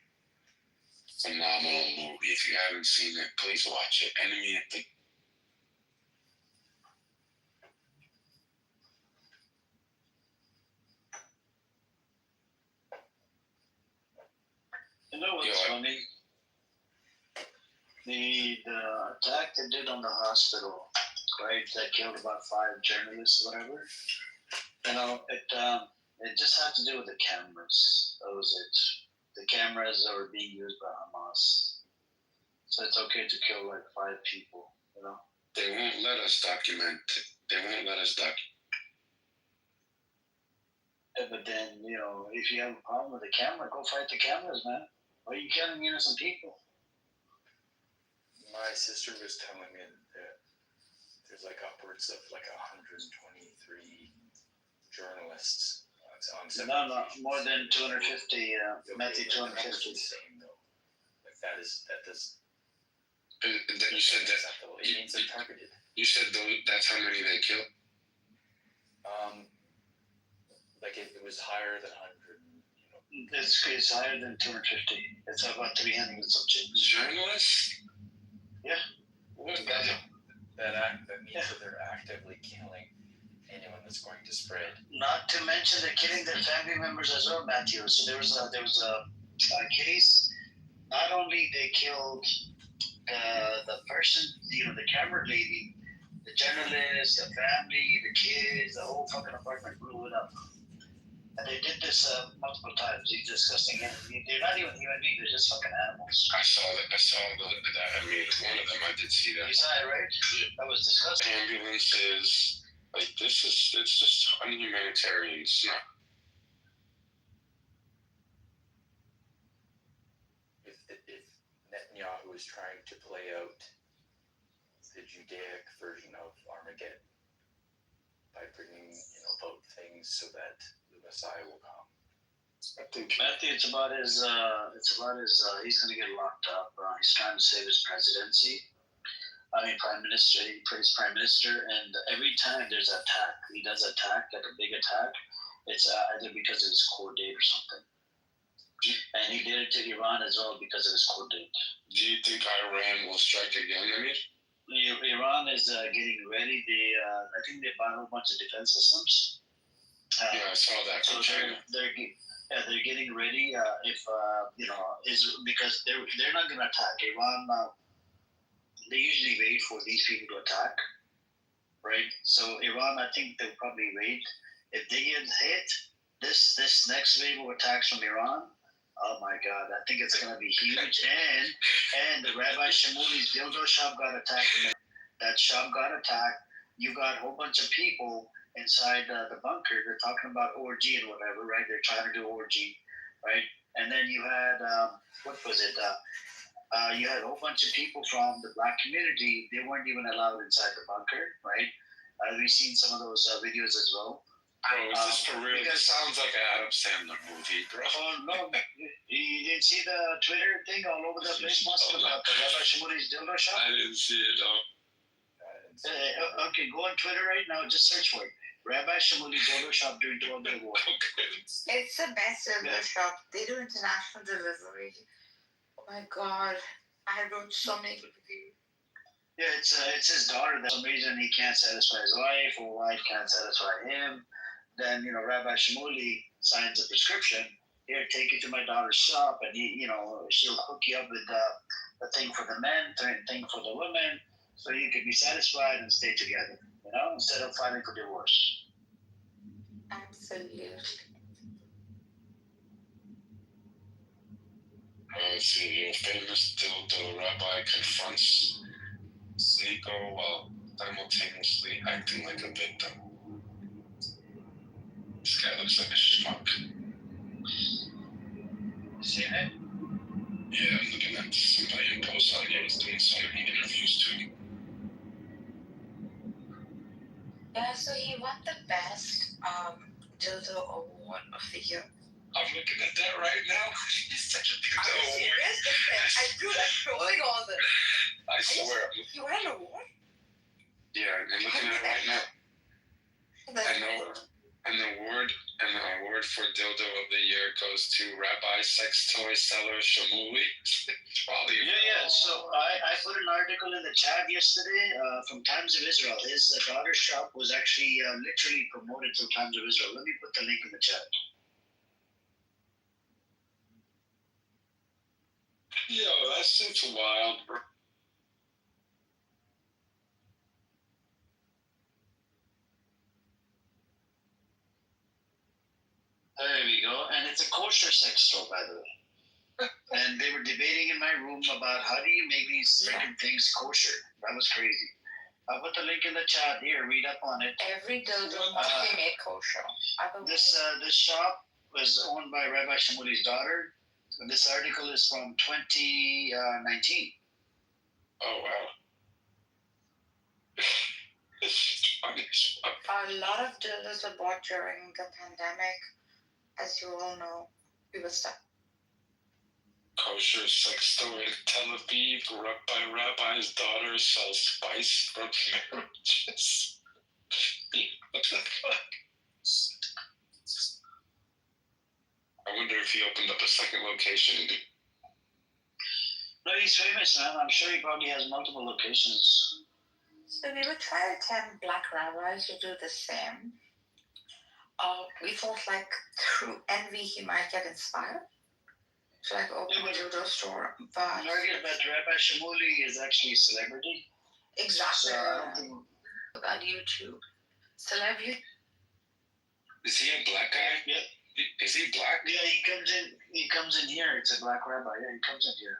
Phenomenal movie. If you haven't seen it, please watch it. Enemy at the You know what's funny? The attack they did on the hospital, right? That killed about 5 journalists, or whatever. It just had to do with the cameras. That was it. The cameras that were being used by Hamas. So it's okay to kill like 5 people. They won't let us document. They won't let us document. But then, if you have a problem with the camera, go fight the cameras, man. Why are you killing innocent people? My sister was telling me that there's like upwards of like 123 journalists on No, more than 250. Matthew 250. Same though. Like that does. You said that. It means they're targeted. You said that's how many they killed. Like it was higher than 100. It's higher than 250. It's about 300 and some change. Journalists? Yeah. What that? That means that they're actively killing anyone that's going to spread. Not to mention they're killing their family members as well, Matthew. So there was a case. Not only they killed the person, the camera lady, the journalist, the family, the kids, the whole fucking apartment blew it up. And they did this multiple times. These disgusting animals. They're not even human beings. They're just fucking animals. I saw that. I mean, one of them. I did see that. You saw it, right? Yeah. That was disgusting. Ambulances. Like it's just unhumanitarian. It's not. If Netanyahu is trying to play out the Judaic version of Armageddon by bringing both things so that the Messiah will come. Matthew, it's about his. He's going to get locked up. He's trying to save his presidency. Prime Minister. He's Prime Minister, and every time there's an attack, he does attack like a big attack. It's either because of his court date or something. And he did it to Iran as well because of his court date. Do you think Iran will strike again, Amir? Iran is getting ready. I think they bought a whole bunch of defense systems. Yeah, I saw that. So they're getting ready. If is because they're not going to attack Iran. They usually wait for these people to attack, right? So Iran, I think they'll probably wait. If they get hit, this next wave of attacks from Iran, oh my God, I think it's going to be huge. And the Rabbi Shamuli's dildo shop got attacked. That shop got attacked. You got a whole bunch of people inside the bunker. They're talking about orgy and whatever, right? They're trying to do orgy, right? And then you had what was it? You had a whole bunch of people from the black community. They weren't even allowed inside the bunker, right? We've seen some of those videos as well. Bro, is this for real? This sounds like an Adam Sandler movie, bro. Oh, no. You didn't see the Twitter thing all over the place, Muslim, about the Rabbi Shamuli's dildo shop? I didn't see it, no. Okay, go on Twitter right now. Just search for it. Rabbi Shamuli's dildo shop during 12-day war. It's the best dildo shop. They do international delivery. Oh my God. I wrote so many good reviews. Yeah, it's his daughter. For some reason, he can't satisfy his wife, or wife can't satisfy him. Then, Rabbi Shamuli signs a prescription. Here, take it to my daughter's shop, and she'll hook you up with the thing for the men, the thing for the women, so you can be satisfied and stay together. Instead of filing for divorce. Absolutely. See, a famous dildo rabbi confronts Sneeko while simultaneously acting like a victim. This guy looks like a schmuck. See it? Yeah, I'm looking at somebody post on here. He's doing so many interviews too. Yeah, so he won the best dildo award of the year. I'm looking at that right now. He's such a dildo award. Serious? I'm showing all this. I swear. You won an award? Yeah, I'm looking at it right now. And the award for dildo of the year goes to Rabbi Sex Toy Seller Shamuli. Yeah. So I put an article in the chat yesterday from Times of Israel. His daughter's shop was actually literally promoted through Times of Israel. Let me put the link in the chat. Yo, that shit's wild, bro. There we go. And it's a kosher sex store, by the way. And they were debating in my room about how do you make these freaking things kosher. That was crazy. I'll put the link in the chat here. Read up on it. Every dildo must be made kosher. This shop was owned by Rabbi Shamuli's daughter. And this article is from 2019. Oh, wow. A lot of dildos were bought during the pandemic. As you all know, we were stuck. Kosher sex store in Tel Aviv, run by Rabbi's daughter, sells spice from marriages. What the fuck? I wonder if he opened up a second location. No, he's famous, man. I'm sure he probably has multiple locations. So we would try to tempt black rabbis to do the same. We thought through envy he might get inspired to open a dildo store. But Rabbi Shamuli is actually a celebrity. Exactly. So I don't think... On YouTube. Celebrity. Is he a black guy? Yeah. Is he black? Yeah, he comes in here. It's a black rabbi. Yeah, he comes in here.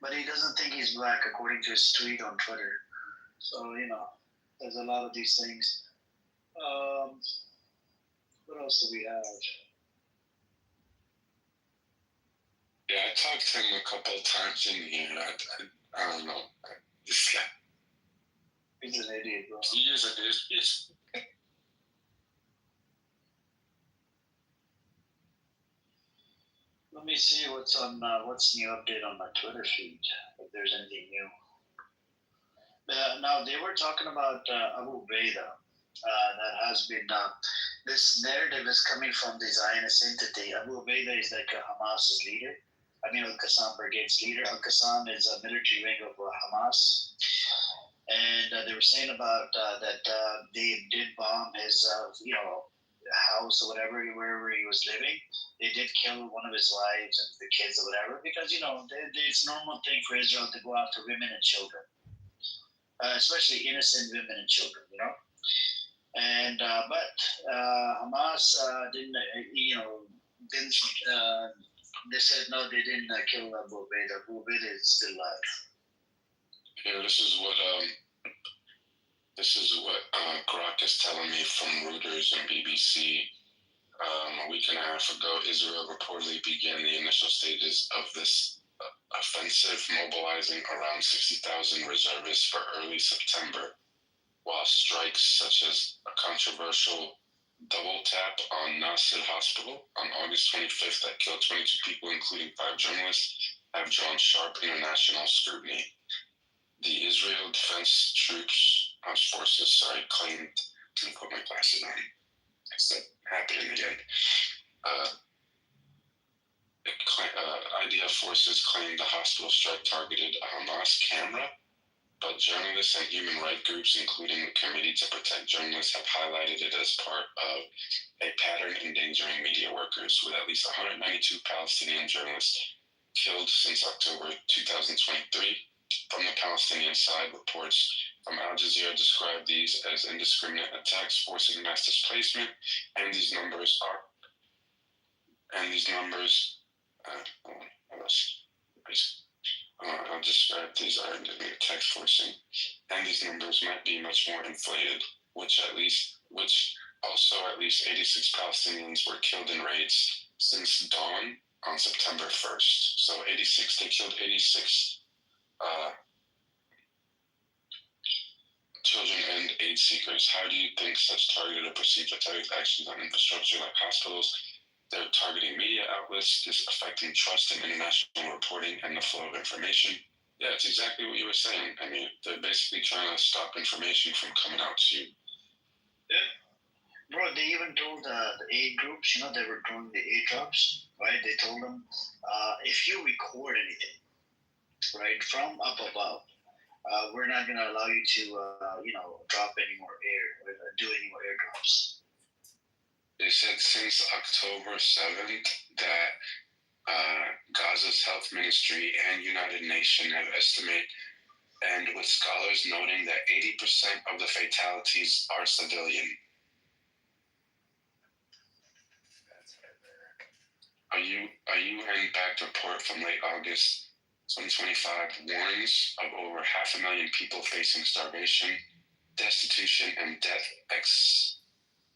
But he doesn't think he's black, according to his tweet on Twitter. So, there's a lot of these things. What else do we have? Yeah, I talked to him a couple of times in here. I don't know. This guy. He's an idiot, bro. He is an idiot. Let me see what's new update on my Twitter feed, if there's anything new. Now, they were talking about Abu Baida. That has been this narrative is coming from the Zionist entity. Abu Baida is like a Hamas's leader. Al-Qassam Brigade's leader. Al-Qassam is a military wing of Hamas. And they were saying about that they did bomb his, house or whatever, wherever he was living. They did kill one of his wives and the kids or whatever, because, it's a normal thing for Israel to go after women and children, especially innocent women and children, And but Hamas didn't, they said no, they didn't kill Abu Ubaid. Abu Ubaid is still alive. Yeah, this is what Grok is telling me from Reuters and BBC. A week and a half ago, Israel reportedly began the initial stages of this offensive, mobilizing around 60,000 reservists for early September, while strikes such as a controversial double tap on Nasser Hospital on August 25th that killed 22 people, including 5 journalists, have drawn sharp international scrutiny. The Israel Defense Forces claimed, let me put my glasses on. It's that happening again. IDF forces claimed the hospital strike targeted a Hamas camera, but journalists and human rights groups, including the Committee to Protect Journalists, have highlighted it as part of a pattern endangering media workers, with at least 192 Palestinian journalists killed since October 2023. From the Palestinian side, reports from Al Jazeera describe these as indiscriminate attacks forcing mass displacement, and these numbers I'll describe these are indiscriminate attacks forcing, and these numbers might be much more inflated, which also at least 86 Palestinians were killed in raids since dawn on September 1st. So 86, they killed 86 children and aid seekers. How do you think such targeted or perceived attack actions on infrastructure like hospitals, they're targeting media outlets, this affecting trust in international reporting and the flow of information? Yeah, it's exactly what you were saying. They're basically trying to stop information from coming out to you. Yeah. Bro, they even told the aid groups, they were doing the aid drops, right? They told them, if you record anything, right, from up above, we're not going to allow you to, drop any more do any more airdrops. They said since October 7th that Gaza's health ministry and United Nations have estimated, and with scholars noting that 80% of the fatalities are civilian. A UN-backed report from late August 2025 warns of over 500,000 people facing starvation, destitution, and death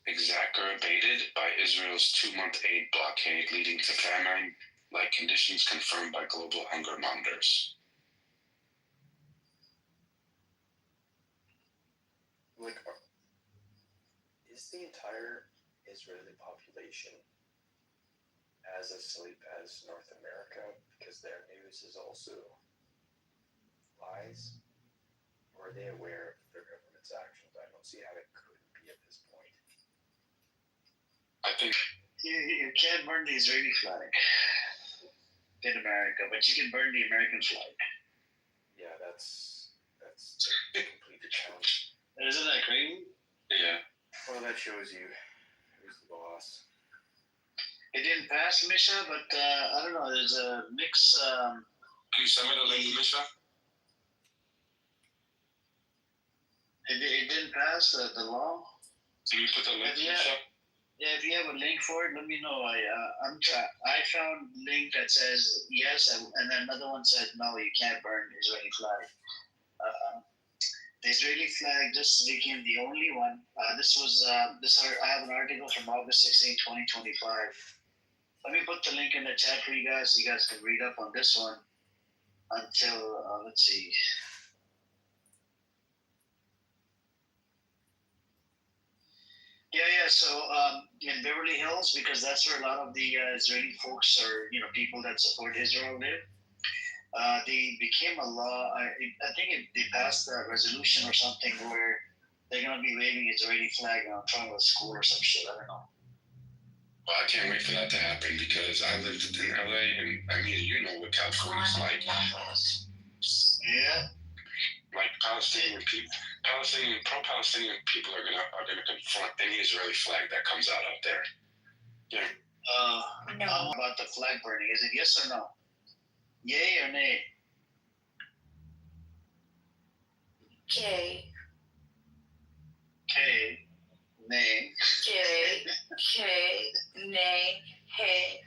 exacerbated by Israel's 2-month aid blockade, leading to famine-like conditions confirmed by global hunger mongers. Is the entire Israeli population as asleep as North America because their news is also lies? Or are they aware of their government's actions? I don't see how it could be at this point. I think you can't burn the Israeli flag in America, but you can burn the American flag. Yeah, that's completely challenging. Isn't that crazy? Yeah. Well, that shows you who's the boss. It didn't pass, Misha, but I don't know. There's a mix. Can you send me the link, Misha? It didn't pass the law. Can you put the link, Misha? Yeah, if you have a link for it, let me know. I found a link that says yes, and then another one said no, you can't burn the Israeli flag. The Israeli flag just became the only one. I have an article from August 16, 2025. Let me put the link in the chat for you guys so you guys can read up on this one until, let's see. Yeah. So in Beverly Hills, because that's where a lot of the Israeli folks or people that support Israel live, they became a law. I think they passed a resolution or something where they're gonna be waving Israeli flag in front of a school or some shit. I don't know. Well, I can't wait for that to happen because I lived in LA and I mean, you know what California's like. Yeah. Like pro-Palestinian people are gonna confront any Israeli flag that comes out there. Yeah. No. About the flag burning, is it yes or no? Yay or nay? K. K. Nay. K. Nay. Hey.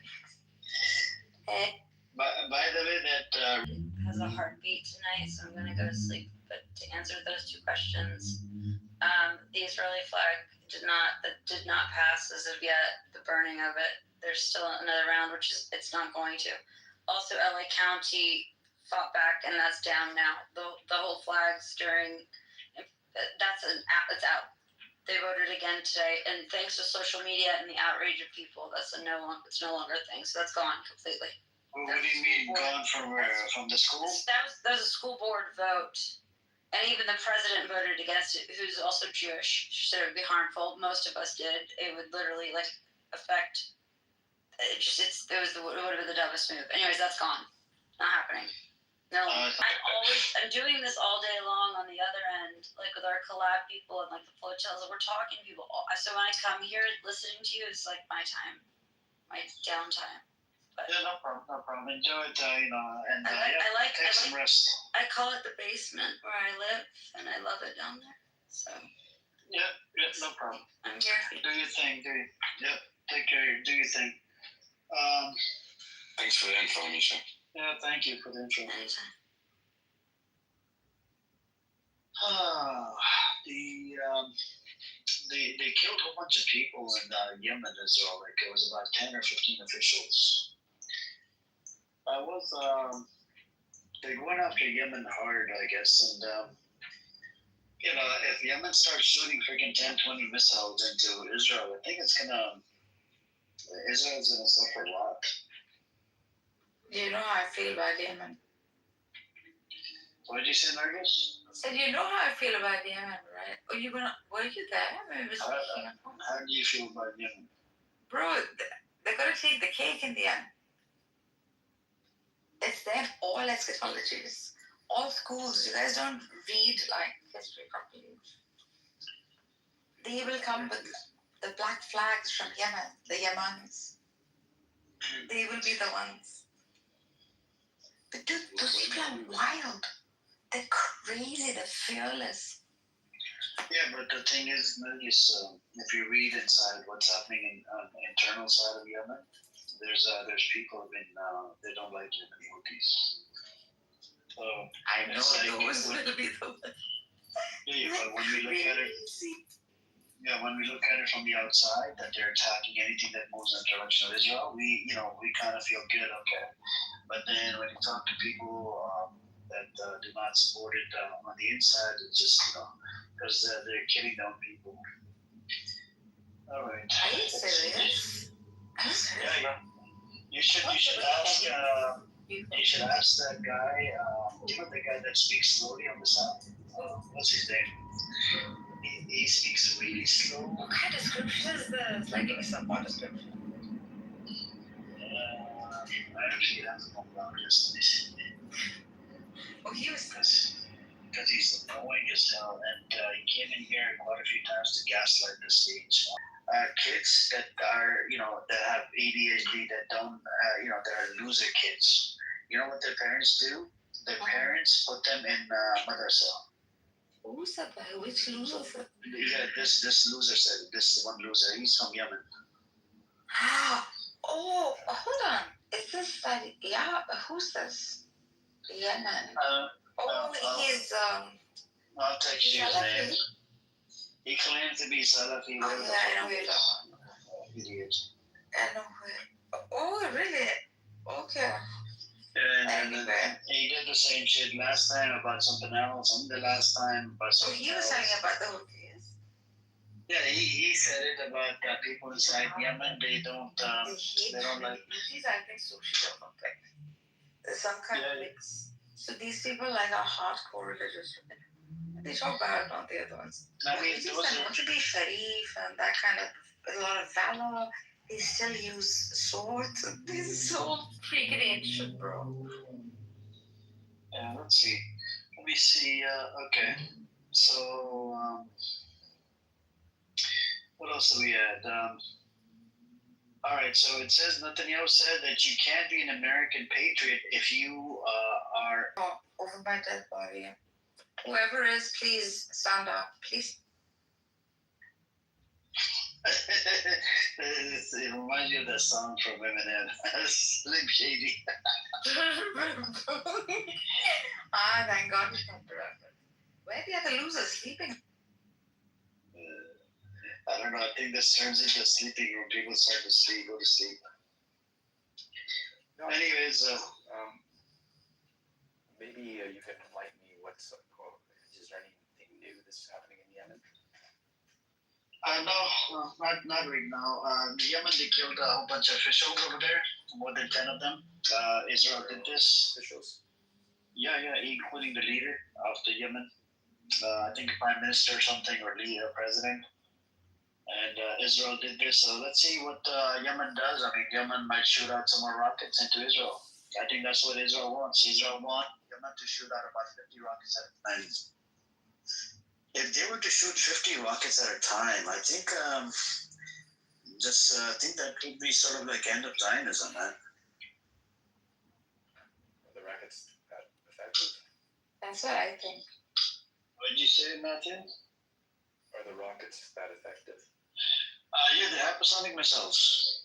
Hey. By the way, that has a heartbeat tonight, so I'm gonna go to sleep. But to answer those two questions, the Israeli flag did not pass as of yet. The burning of it. There's still another round, which is it's not going to. Also, LA County fought back, and that's down now. The whole flags during it's out. They voted again today, and thanks to social media and the outrage of people, it's no longer a thing. So that's gone completely. What do you mean gone from where? From the school? That was a school board vote, and even the president voted against it, who's also Jewish. She said it would be harmful. Most of us did. It would literally affect. It would have been the dumbest move. Anyways, that's gone. Not happening. No, I'm doing this all day long on the other end, like with our collab people and the flotels. We're talking to people. So when I come here, listening to you is like my time, my downtime. But yeah, no problem. Enjoy it, and take some rest. I call it the basement where I live, and I love it down there. So. Yeah, no problem. I'm here. Do your thing, take care. Do your thing. Thanks for the info, Misha. Yeah, thank you for the info. They killed a whole bunch of people in Yemen as well. Like it was about 10 or 15 officials. They went after Yemen hard, I guess, and if Yemen starts shooting freaking 10, 20 missiles into Israel, I think Israel's gonna suffer a lot. You know how I feel about Yemen. What did you say, Marcus? I said, you know how I feel about Yemen, right? Were you there? How do you feel about Yemen? Bro, they're gonna take the cake in the end. It's there in all eschatologies, all schools. You guys don't read history properly. They will come with the black flags from Yemen, the Yemens. They will be the ones. But dude, those people are wild. They're crazy. They're fearless. Yeah, but the thing is, if you read inside what's happening on the internal side of Yemen, there's people they don't like Yemen Houthis. So I know those will be the ones. Yeah, but when we look at it, from the outside, that they're attacking anything that moves in the direction of Israel, we kind of feel good, okay. But then when you talk to people that do not support it on the inside, it's just because they're killing down people. All right. Are you serious? Yeah. You should ask. You should ask that guy. The guy that speaks slowly on the side. What's his name? He speaks really slow. What kind of scripture is this? Give me some more description. I actually have to come down just this. Oh, he was. Because he's annoying as hell, and he came in here quite a few times to gaslight the stage. Kids that are, that have ADHD, that don't, that are loser kids. You know what their parents do? Their parents put them in madrasa. Who said that? Which loser said that? Yeah, this loser said, this one loser. He's from Yemen. Oh, hold on. Is this that? Yeah, who's this? Yemen. He's I'll text you his name. He claims to be Salafi. I know who you're talking about. Idiot. I know who. Oh, really? Okay. And he did the same shit last time about something else, and the last time about something else. He was talking about the Houthis. Yeah, he said it about people inside Yemen. They don't like. These I think social conflict. There's some kind of mix. So these people are hardcore religious. They talk bad about the other ones. I mean, those want to be sharif and that kind of a lot of valor They still use swords. This is so freaking ancient, bro. Yeah, let's see. Let me see. Okay. So, what else do we add? All right. So it says Netanyahu said that you can't be an American patriot if you are. Oh, over my dead body. Whoever is, please stand up. Please. It reminds me of that song from Eminem, Slim Shady. Thank God we got the reference. Where are the other losers sleeping? I don't know. I think this turns into a sleeping room. People start to sleep, go to sleep. No, Anyways, maybe you can enlighten me. Is there anything new that's happening in Yemen? no, not right now. Yemen, they killed a whole bunch of officials over there, more than 10 of them. Israel did this. Officials? Yeah, including the leader of the Yemen. I think prime minister or something, or leader, president. And Israel did this. So let's see what Yemen does. I mean, Yemen might shoot out some more rockets into Israel. I think that's what Israel wants. Israel wants Yemen to shoot out about 50 rockets at a time. If they were to shoot 50 rockets at a time, I think think that could be sort of like end of Zionism, man. Are the rockets that effective? That's what I think. What did you say, Matthew? Are the rockets that effective? Yeah, the hypersonic missiles.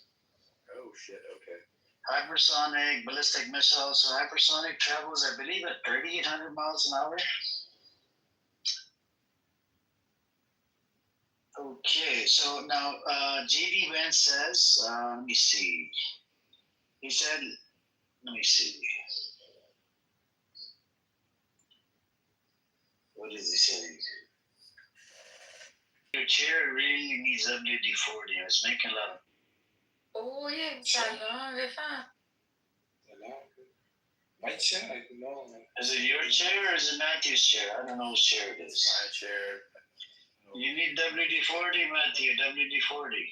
Oh, shit, okay. Hypersonic, ballistic missiles. So hypersonic travels, I believe, at 3,800 miles an hour. Okay, so now J.D. Vance says, let me see. He said, let me see. What is he saying? Your chair really needs WD-40. It's making a lot of. Oh, yeah, سلام بفهم. My chair, I don't know. Is it your chair or is it Matthew's chair? I don't know whose chair it is. My chair. You need WD-40, Matthew. WD-40.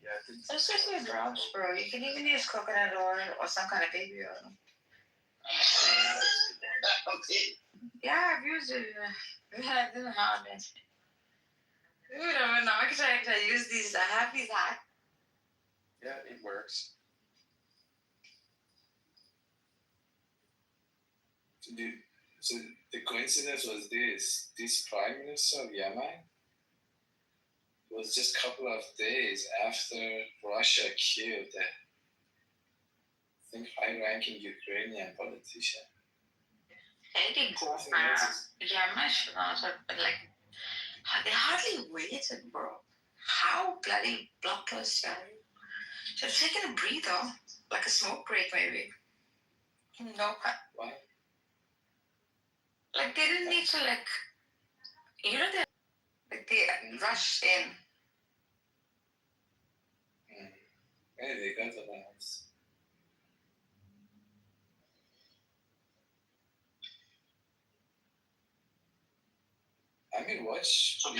Yeah, It's just your drops, bro. You can even use coconut oil or some kind of baby oil. Okay. Yeah, I've used it. I didn't have it. Dude, I'm not trying to use these. I have these hats. Yeah, it works. So the coincidence was this prime minister of Yemen was just a couple of days after Russia killed I think high-ranking Ukrainian politician. They did go for Yemen should not have been like. They hardly waited, bro. How bloody bloodless are you? Should have taken a breather, like a smoke break, maybe. No, Why? like they didn't need to they rushed in. Hey, they got the balance. I mean, watch. Did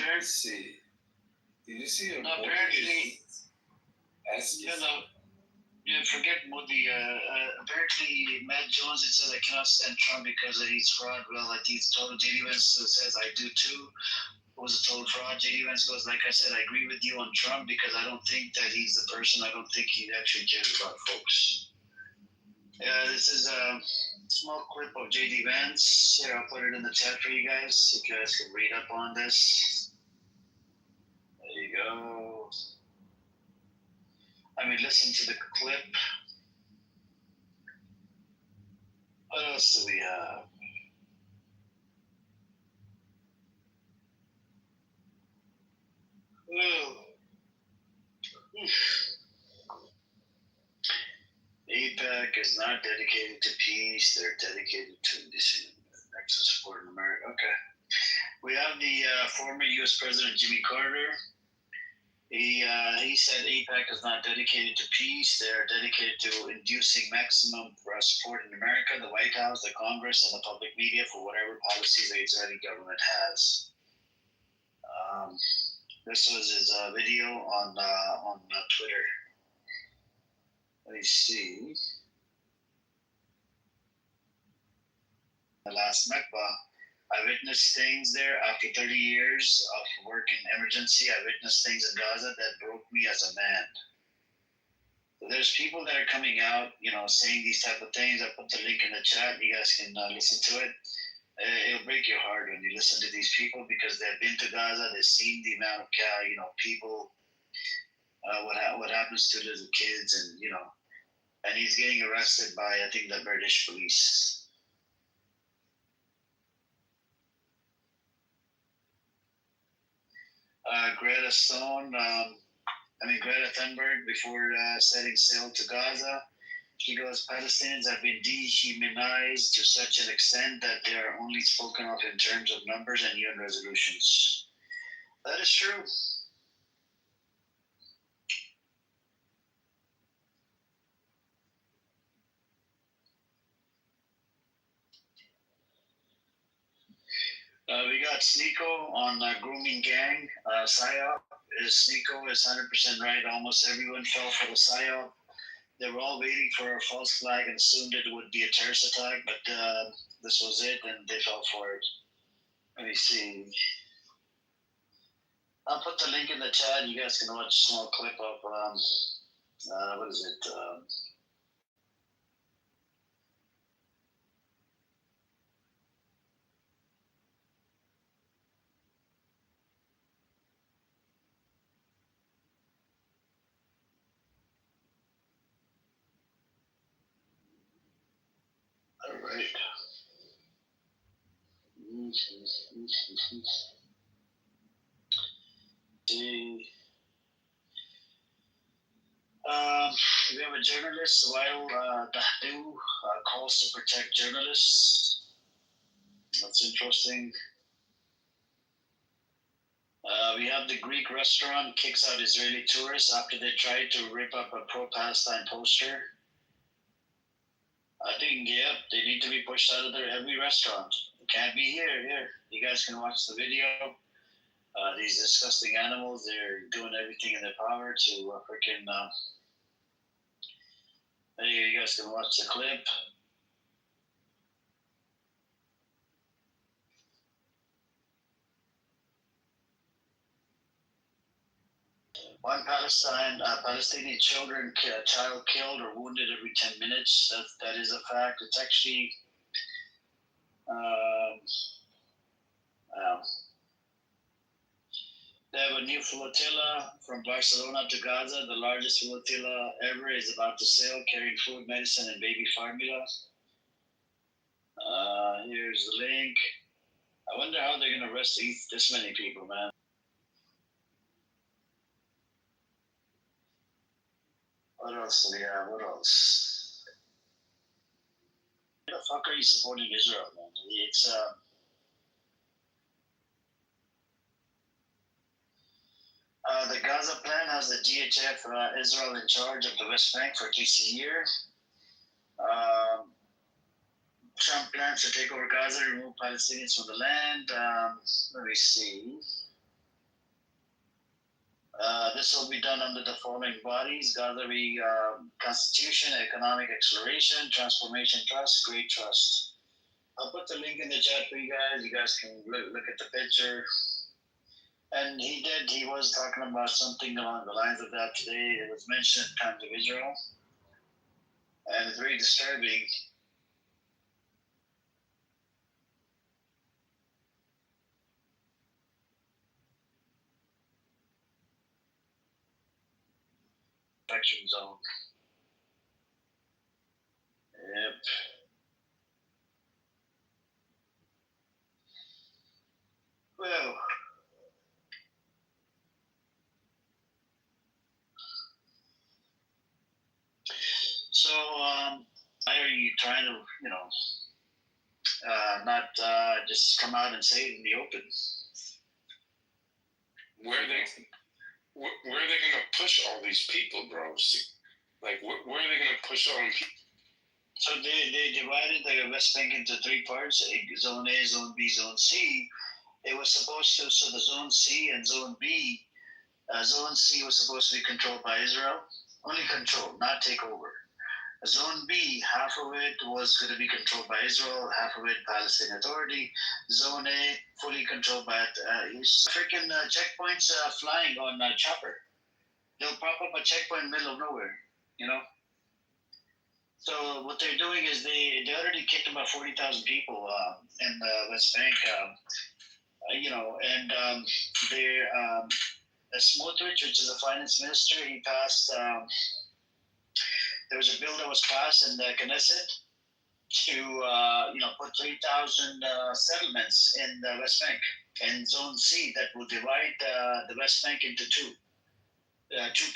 you see your apparently, forget Modi. Apparently, Matt Jones it says I cannot stand Trump because he's fraud. Well, I think it's total. J.D. Vance says I do too. It was a total fraud. J.D. Vance goes, like I said, I agree with you on Trump because I don't think that he's the person. I don't think he actually cares about folks. This is a small clip of J.D. Vance. Here, I'll put it in the chat for you guys. So you guys can read up on this. There you go. I mean, listen to the clip. What else do we have? APAC is not dedicated to peace. They're dedicated to excellent support in America. Okay. We have the former U.S. President Jimmy Carter. He said APAC is not dedicated to peace. They're dedicated to inducing maximum support in America, the White House, the Congress, and the public media for whatever policies the Israeli government has. This was his video on Twitter. Let me see. The last Mekba, I witnessed things there after 30 years of work in emergency. I witnessed things in Gaza that broke me as a man. So there's people that are coming out, saying these type of things. I put the link in the chat. You guys can listen to it. It'll break your heart when you listen to these people because they've been to Gaza. They've seen the amount of people, what happens to little kids, and he's getting arrested by, I think, the British police. Greta Thunberg, before setting sail to Gaza, she goes, Palestinians have been dehumanized to such an extent that they are only spoken of in terms of numbers and UN resolutions. That is true. We got Sneeko on grooming gang, PSYOP. Sneeko is 100% right. Almost everyone fell for the PSYOP. They were all waiting for a false flag and assumed it would be a terrorist attack, but this was it, and they fell for it. Let me see. I'll put the link in the chat. You guys can watch a small clip of, what is it? All right. We have a journalist, while Dahdu calls to protect journalists. That's interesting. We have the Greek restaurant kicks out Israeli tourists after they tried to rip up a pro-Palestine poster. I think, they need to be pushed out of every restaurant. It can't be here. You guys can watch the video. These disgusting animals, they're doing everything in their power to freaking... you guys can watch the clip. One Palestinian child killed or wounded every 10 minutes. That is a fact. It's actually... They have a new flotilla from Barcelona to Gaza. The largest flotilla ever is about to sail, carrying food, medicine, and baby formula. Here's the link. I wonder how they're going to arrest this many people, man. What else do we have? What else? Why the fuck are you supporting Israel, man? It's... the Gaza plan has the GHF Israel in charge of the West Bank for at least a year. Trump plans to take over Gaza, remove Palestinians from the land. Let me see. This will be done under the following bodies: Gaza Constitution, Economic Acceleration, Transformation Trust, Great Trust. I'll put the link in the chat for you guys. You guys can look at the picture. And he was talking about something along the lines of that today. It was mentioned in Times of Israel. And it's very disturbing. Infection zone. Yep. Well. So, why are you trying to, not just come out and say it in the open? Where are they going to push all these people, bro? Like, where are they going to push all these people? So they divided the West Bank into three parts: Zone A, Zone B, Zone C. It was supposed to, so the Zone C and Zone B, Zone C was supposed to be controlled by Israel, Only control, not take over. Zone B, half of it was going to be controlled by Israel, half of it Palestinian Authority. Zone A, fully controlled by freaking checkpoints flying on chopper. They'll prop up a checkpoint in the middle of nowhere, you know? So what they're doing is they already kicked about 40,000 people in the West Bank, and they're Smotrich, which is the finance minister, he passed. There was a bill that was passed in the Knesset to put 3,000 settlements in the West Bank and Zone C that will divide the West Bank into two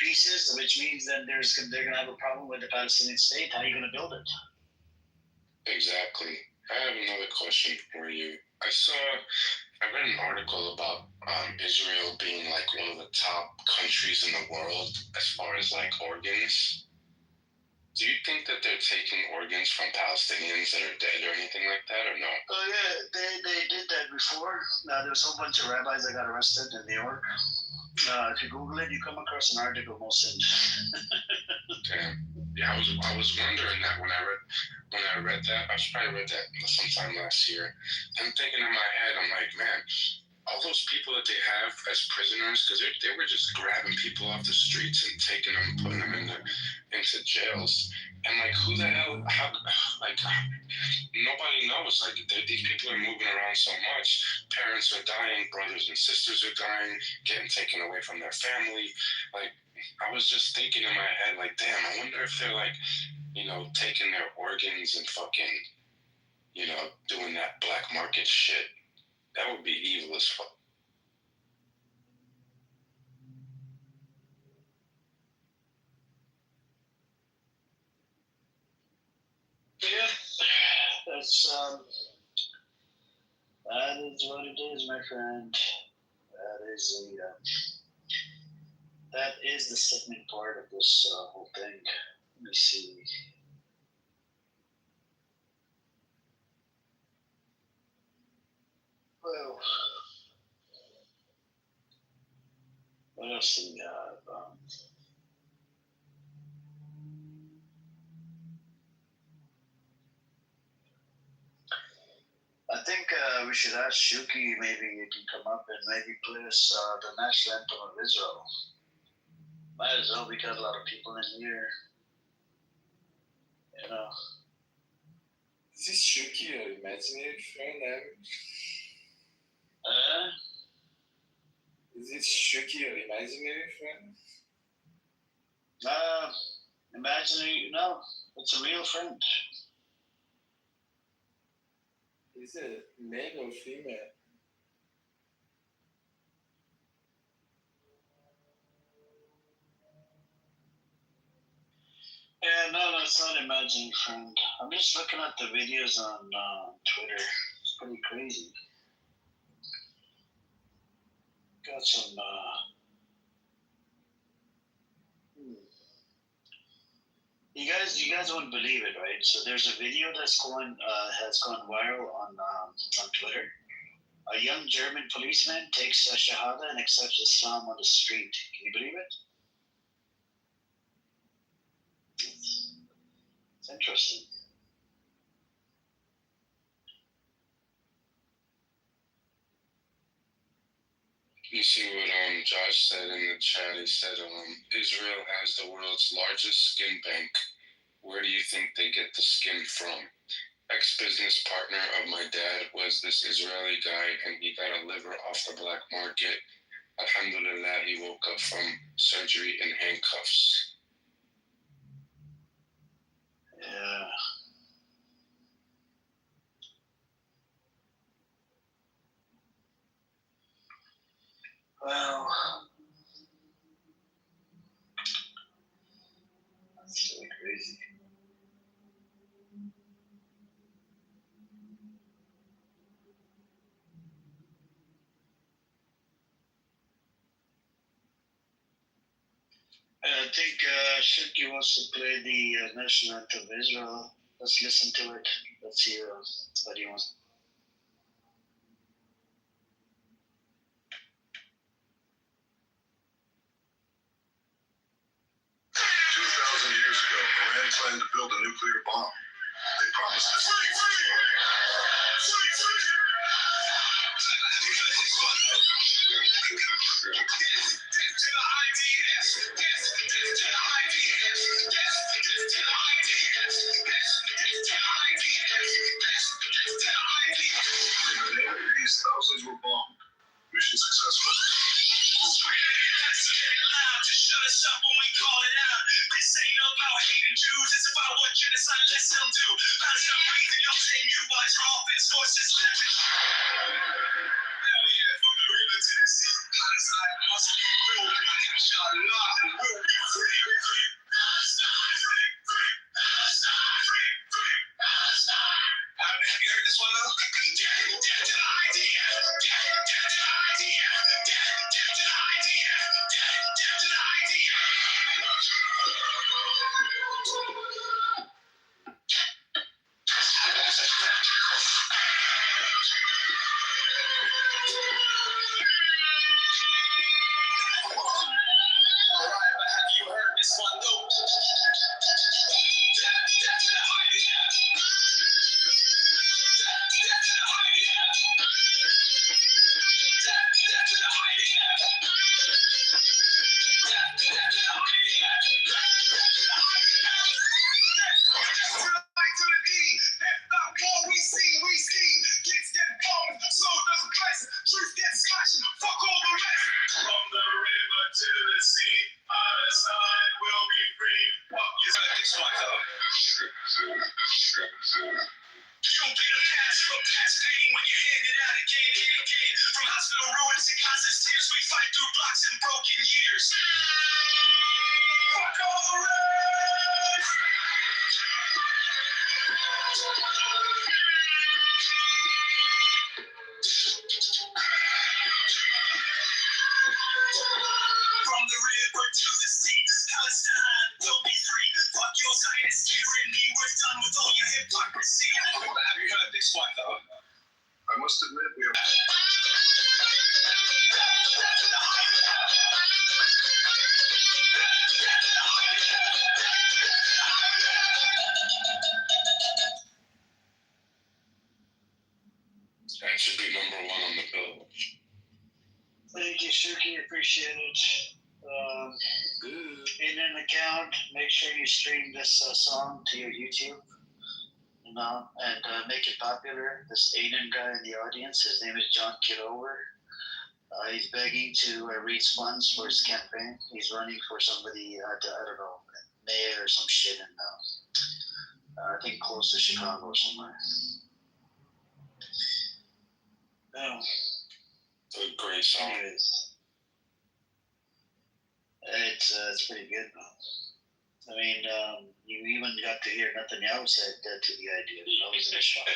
pieces, which means then they're going to have a problem with the Palestinian state. How are you going to build it? Exactly. I have another question for you. I read an article about Israel being like one of the top countries in the world as far as like organs. Do you think that they're taking organs from Palestinians that are dead or anything like that, or no? Oh yeah, they did that before. There was a whole bunch of rabbis that got arrested in New York. If you Google it, you come across an article, Mohsen. Damn. Yeah, I was wondering that when I read that. I probably read that sometime last year. I'm thinking in my head, I'm like, man, all those people that they have as prisoners, because they were just grabbing people off the streets and taking them, putting them into jails, and like, who the hell? How? Like, nobody knows. Like, these people are moving around so much. Parents are dying, brothers and sisters are dying, getting taken away from their family. Like, I was just thinking in my head, like, damn, I wonder if they're like, taking their organs and fucking, doing that black market shit. That would be evil as fuck. Yeah, that is what it is, my friend. That is the sickening part of this whole thing. Let me see. Well, what else do we have? I think we should ask Shuki maybe he can come up and maybe play us the national anthem of Israel. Might as well, we got a lot of people in here. Is this Shuki an imaginary friend? Is this Shuki an imaginary friend? Imaginary? No, it's a real friend. Is it male or female? Yeah, no, it's not an imaginary friend. I'm just looking at the videos on Twitter. It's pretty crazy. Got some. You guys wouldn't believe it, right? So there's a video that's has gone viral on Twitter. A young German policeman takes a shahada and accepts Islam on the street. Can you believe it? It's interesting. You see what Josh said in the chat. He said Israel has the world's largest skin bank. Where do you think they get the skin from? Ex-business partner of my dad was this Israeli guy, and he got a liver off the black market. Alhamdulillah, he woke up from surgery in handcuffs. Yeah. Well, that's really crazy. I think Shirky wants to play the national anthem of Israel. Let's listen to it. Let's see what he wants. build a nuclear bomb. They promised us. These thousands were bombed. Mission successful. Shut us up when we call it out. This ain't about hating Jews, it's about what genocide lets them do. Gotta stop breathing, don't say you watch your offense sources living. Hell yeah, from the river to the sea. Genocide must be will be, inshallah, and will be free. Have you heard this one though? Death to the idea. Death to the idea. Death to the idea. Death to the idea. Alright, but have you heard this one though? Death to the idea. Death to the idea. Death to the idea. Death to the idea. To the D. That's not war, we see, we ski. Kids get bombed, soul doesn't press. Truth gets slashed, fuck all the rest. From the river to the sea, Palestine will be free. Fuck your next one, though. You don't get a pass for past pain when you hand it out again and again. From hospital ruins to constant tears, we fight through blocks and broken years. Fuck all the rest. From the river to the sea, Palestine will be free. Fuck your Zionist tyranny, we're done with all your hypocrisy. Have you heard this one though? I must admit, we have. That should be number one on the bill. Thank you, Suki. Appreciate it. In an account, make sure you stream this song to your YouTube. And make it popular. This Aiden guy in the audience, his name is John Kitover. He's begging to raise funds for his campaign. He's running for somebody, I don't know, mayor or some shit in, I think close to Chicago or somewhere. Oh. A great song. It's pretty good, though. I mean, you even got to hear Netanyahu said that to the idea. That was a shock.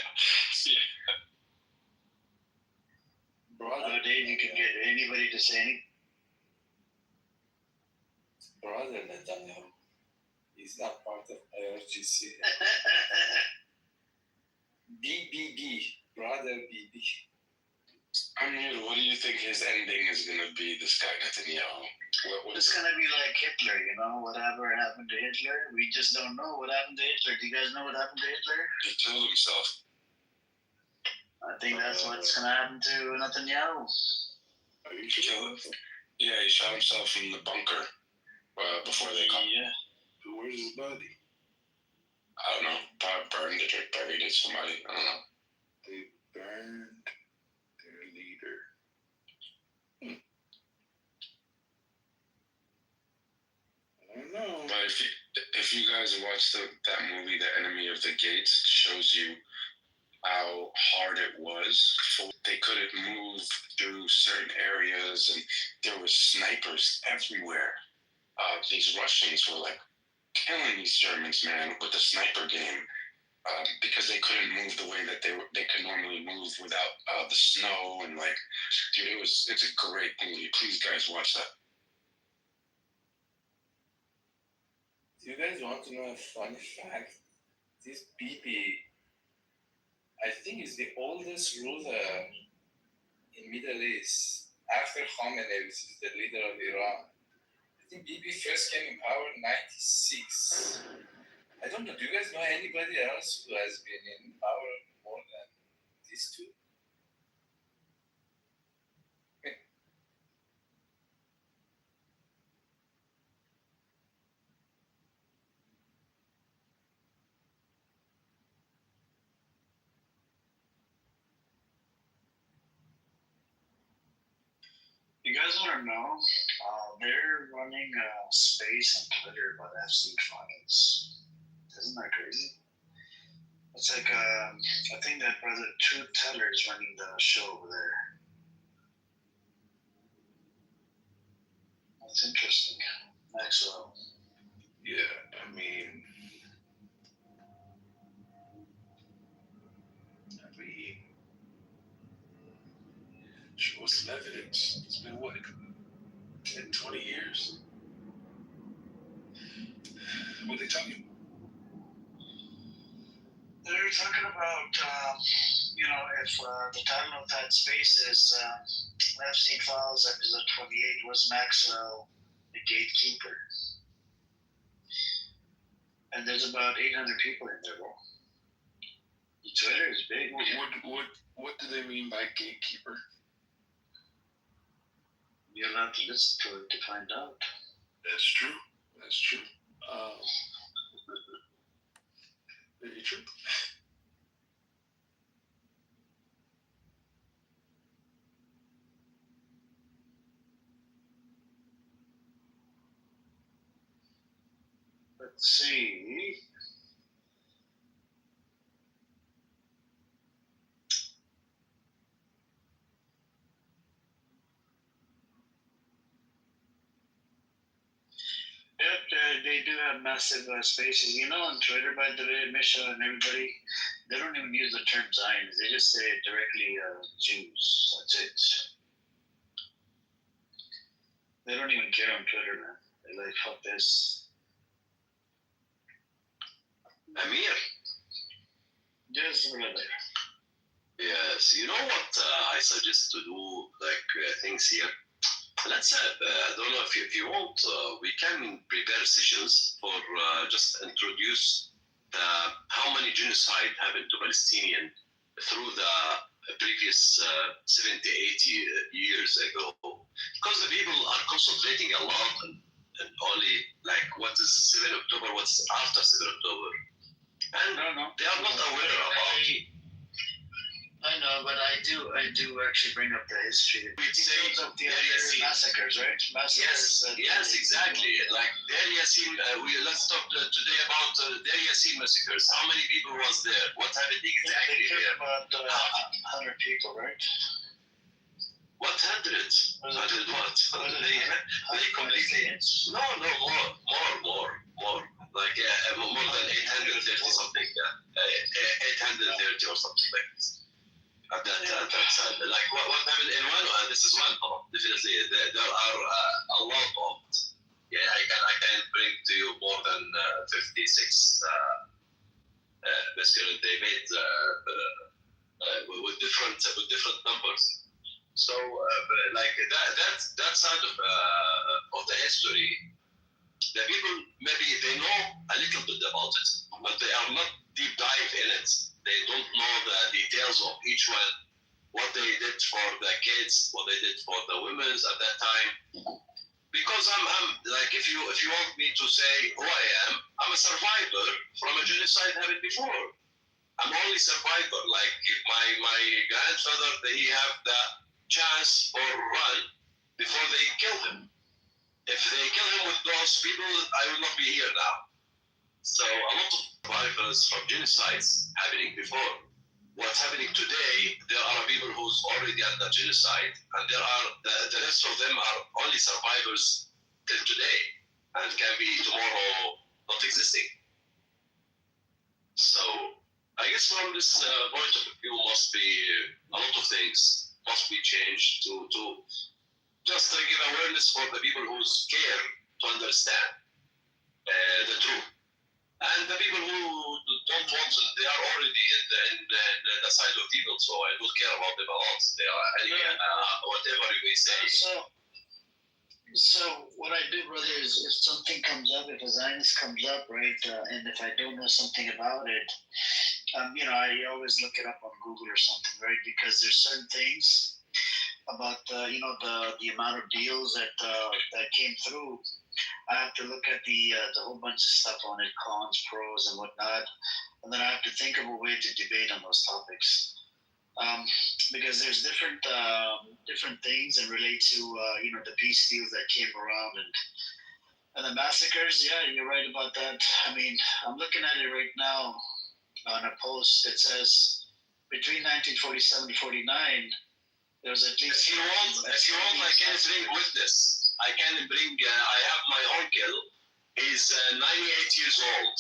Nowadays, you can get anybody to say anything. Brother Netanyahu, he's not part of IRGC. BBB, brother BB. Amir, what do you think his ending is going to be, this guy Netanyahu? It's going to be like Hitler, whatever happened to Hitler. We just don't know what happened to Hitler. Do you guys know what happened to Hitler? He killed himself. I think that's what's going to happen to Netanyahu. Yeah, he shot himself in the bunker before they caught him. Yeah. Where's his body? I don't know. Probably burned it or buried it somebody. I don't know. They burned their leader. I don't know. But if you guys watch that movie, The Enemy of the Gates, it shows you how hard it was. They couldn't move through certain areas, and there was snipers everywhere. These Russians were like killing these Germans, man, with the sniper game, because they couldn't move the way that they could normally move without the snow and like, dude, it's a great movie. Please, guys, watch that. Do you guys want to know a funny fact? This Bibi, I think, is the oldest ruler in Middle East after Khamenei, which is the leader of Iran. I think Bibi first came in power in 96. I don't know. Do you guys know anybody else who has been in power more than these two? You guys want to know? They're running a space on Twitter about FC Finals. Isn't that crazy? It's like I think that brother Truth Teller is running the show over there. That's interesting. Maxwell. Yeah, I mean, show us some evidence. It's been what, 10, 20 years? What are they talking about? They're talking about, if the title of that space is Epstein Files, episode 28, was Maxwell the gatekeeper? And there's about 800 people in there, bro. Twitter is big. What do they mean by gatekeeper? You'll have to listen to it to find out. That's true. That's true. Very true. Let's see. Yep, they do have massive spaces. You know, on Twitter, by the way, Misha and everybody, they don't even use the term Zionists. They just say directly Jews. That's it. They don't even care on Twitter, man. They're like, fuck this. Amir. Yes, brother. Yes, you know what I suggest to do, things here. Let's I don't know if you want, we can prepare sessions for just introduce how many genocide happened to Palestinian through the previous 70, 80 years ago. Because the people are concentrating a lot and only what is 7 October, what's after 7 October. And they are not aware about it. I know, but I do actually bring up the history. Details of the other massacres, right? Yes, exactly. Like Deir Yassin, let's talk today about Deir Yassin massacres. How many people was there? What happened exactly there? About 100 people, right? What 100? 100 what? They completely... No, more. Like more than 830 something. 830 or something like this. At that time, what happened in one, this is one problem. Definitely, there are a lot of. Yeah, I can bring to you more than 56 basically they made with different numbers. So that side of the history, the people maybe they know a little bit about it, but they are not deep dive in it. They don't know the details of each one, what they did for the kids, what they did for the women at that time. Because I'm if you want me to say who I am, I'm a survivor from a genocide happened before. I'm only survivor. Like if my grandfather, they have the chance for run before they kill him. If they kill him with those people, I will not be here now. So a lot of survivors from genocides happening before. What's happening today, there are people who's already under genocide, and there are the rest of them are only survivors till today, and can be tomorrow not existing. So I guess from this point of view, must be a lot of things must be changed to just give awareness for the people who care to understand the truth. And the people who don't want to, they are already in the side of evil, so I don't care about them a lot. They are, anyway, whatever you may say. So what I do, brother, is if something comes up, if a Zionist comes up, right, and if I don't know something about it, I always look it up on Google or something, right? Because there's certain things about the amount of deals that came through. I have to look at the whole bunch of stuff on it, cons, pros, and whatnot, and then I have to think of a way to debate on those topics. Because there's different things and relate to the peace deals that came around and the massacres. Yeah, you're right about that. I mean, I'm looking at it right now on a post that says between 1947 to 49, there was at least. If you want, I can bring witness. I have my uncle. He's 98 years old,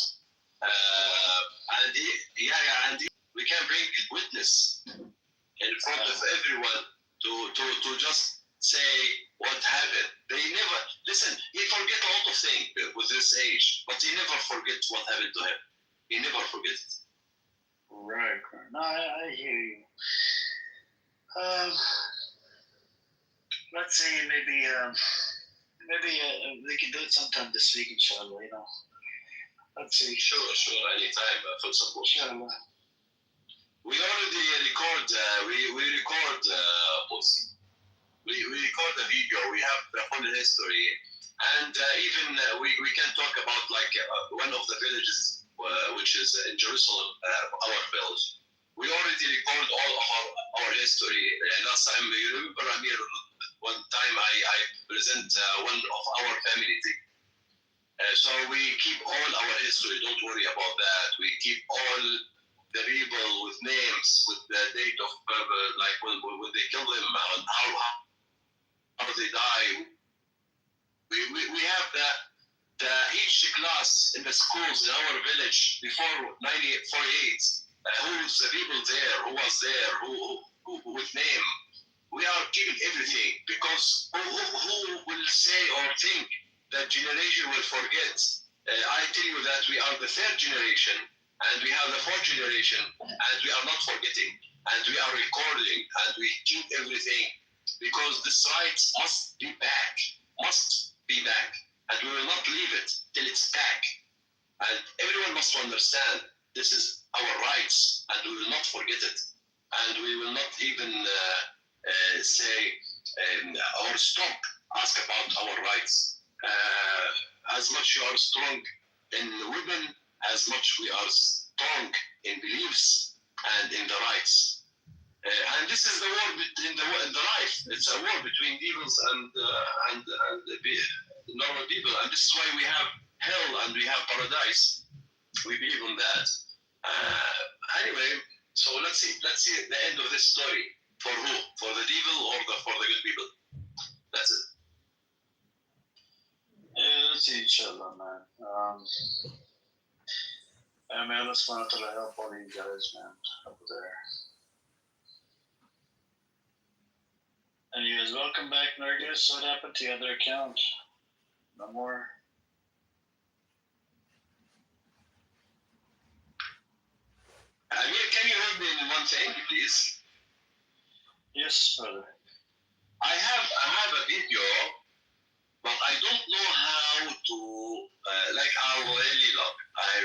and we can bring witness in front of everyone to just say what happened. They never listen. He forget a lot of things with this age, but he never forget what happened to him. He never forget it. Right. No, I hear you. Let's see, maybe we can do it sometime this week, inshallah. Let's see. Sure, anytime for support. Inshallah. We already record. We record. We record the video. We have the whole history, and even we can talk about like one of the villages, which is in Jerusalem, our village. We already record all of our history. Last time, you remember, Amir, one time I present one of our family thing. So we keep all our history. Don't worry about that. We keep all the people with names, with the date of like when they kill them, and how they die. We have the each class in the schools in our village before 1948. Who's the people there? Who was there? Who with name? We are keeping everything because who will say or think that generation will forget? I tell you that we are the third generation and we have the fourth generation and we are not forgetting and we are recording and we keep everything because this right must be back, and we will not leave it till it's back. And everyone must understand this is our rights and we will not forget it. And we will not even say or stop, ask about our rights. As much you are strong in women, as much we are strong in beliefs and in the rights. And this is the war in the life. It's a war between devils and normal people. And this is why we have hell and we have paradise. We believe in that. Anyway, so let's see the end of this story. For who? For the devil or for the good people? That's it. Yeah, let's see, inshallah, man. May Allah subhanahu wa ta'ala help all you guys, man, over there. And you guys, welcome back, Nargis. What happened to the other account? No more? Amir, can you help me in one thing, please? Yes, brother. I have a video, but I don't know how to, I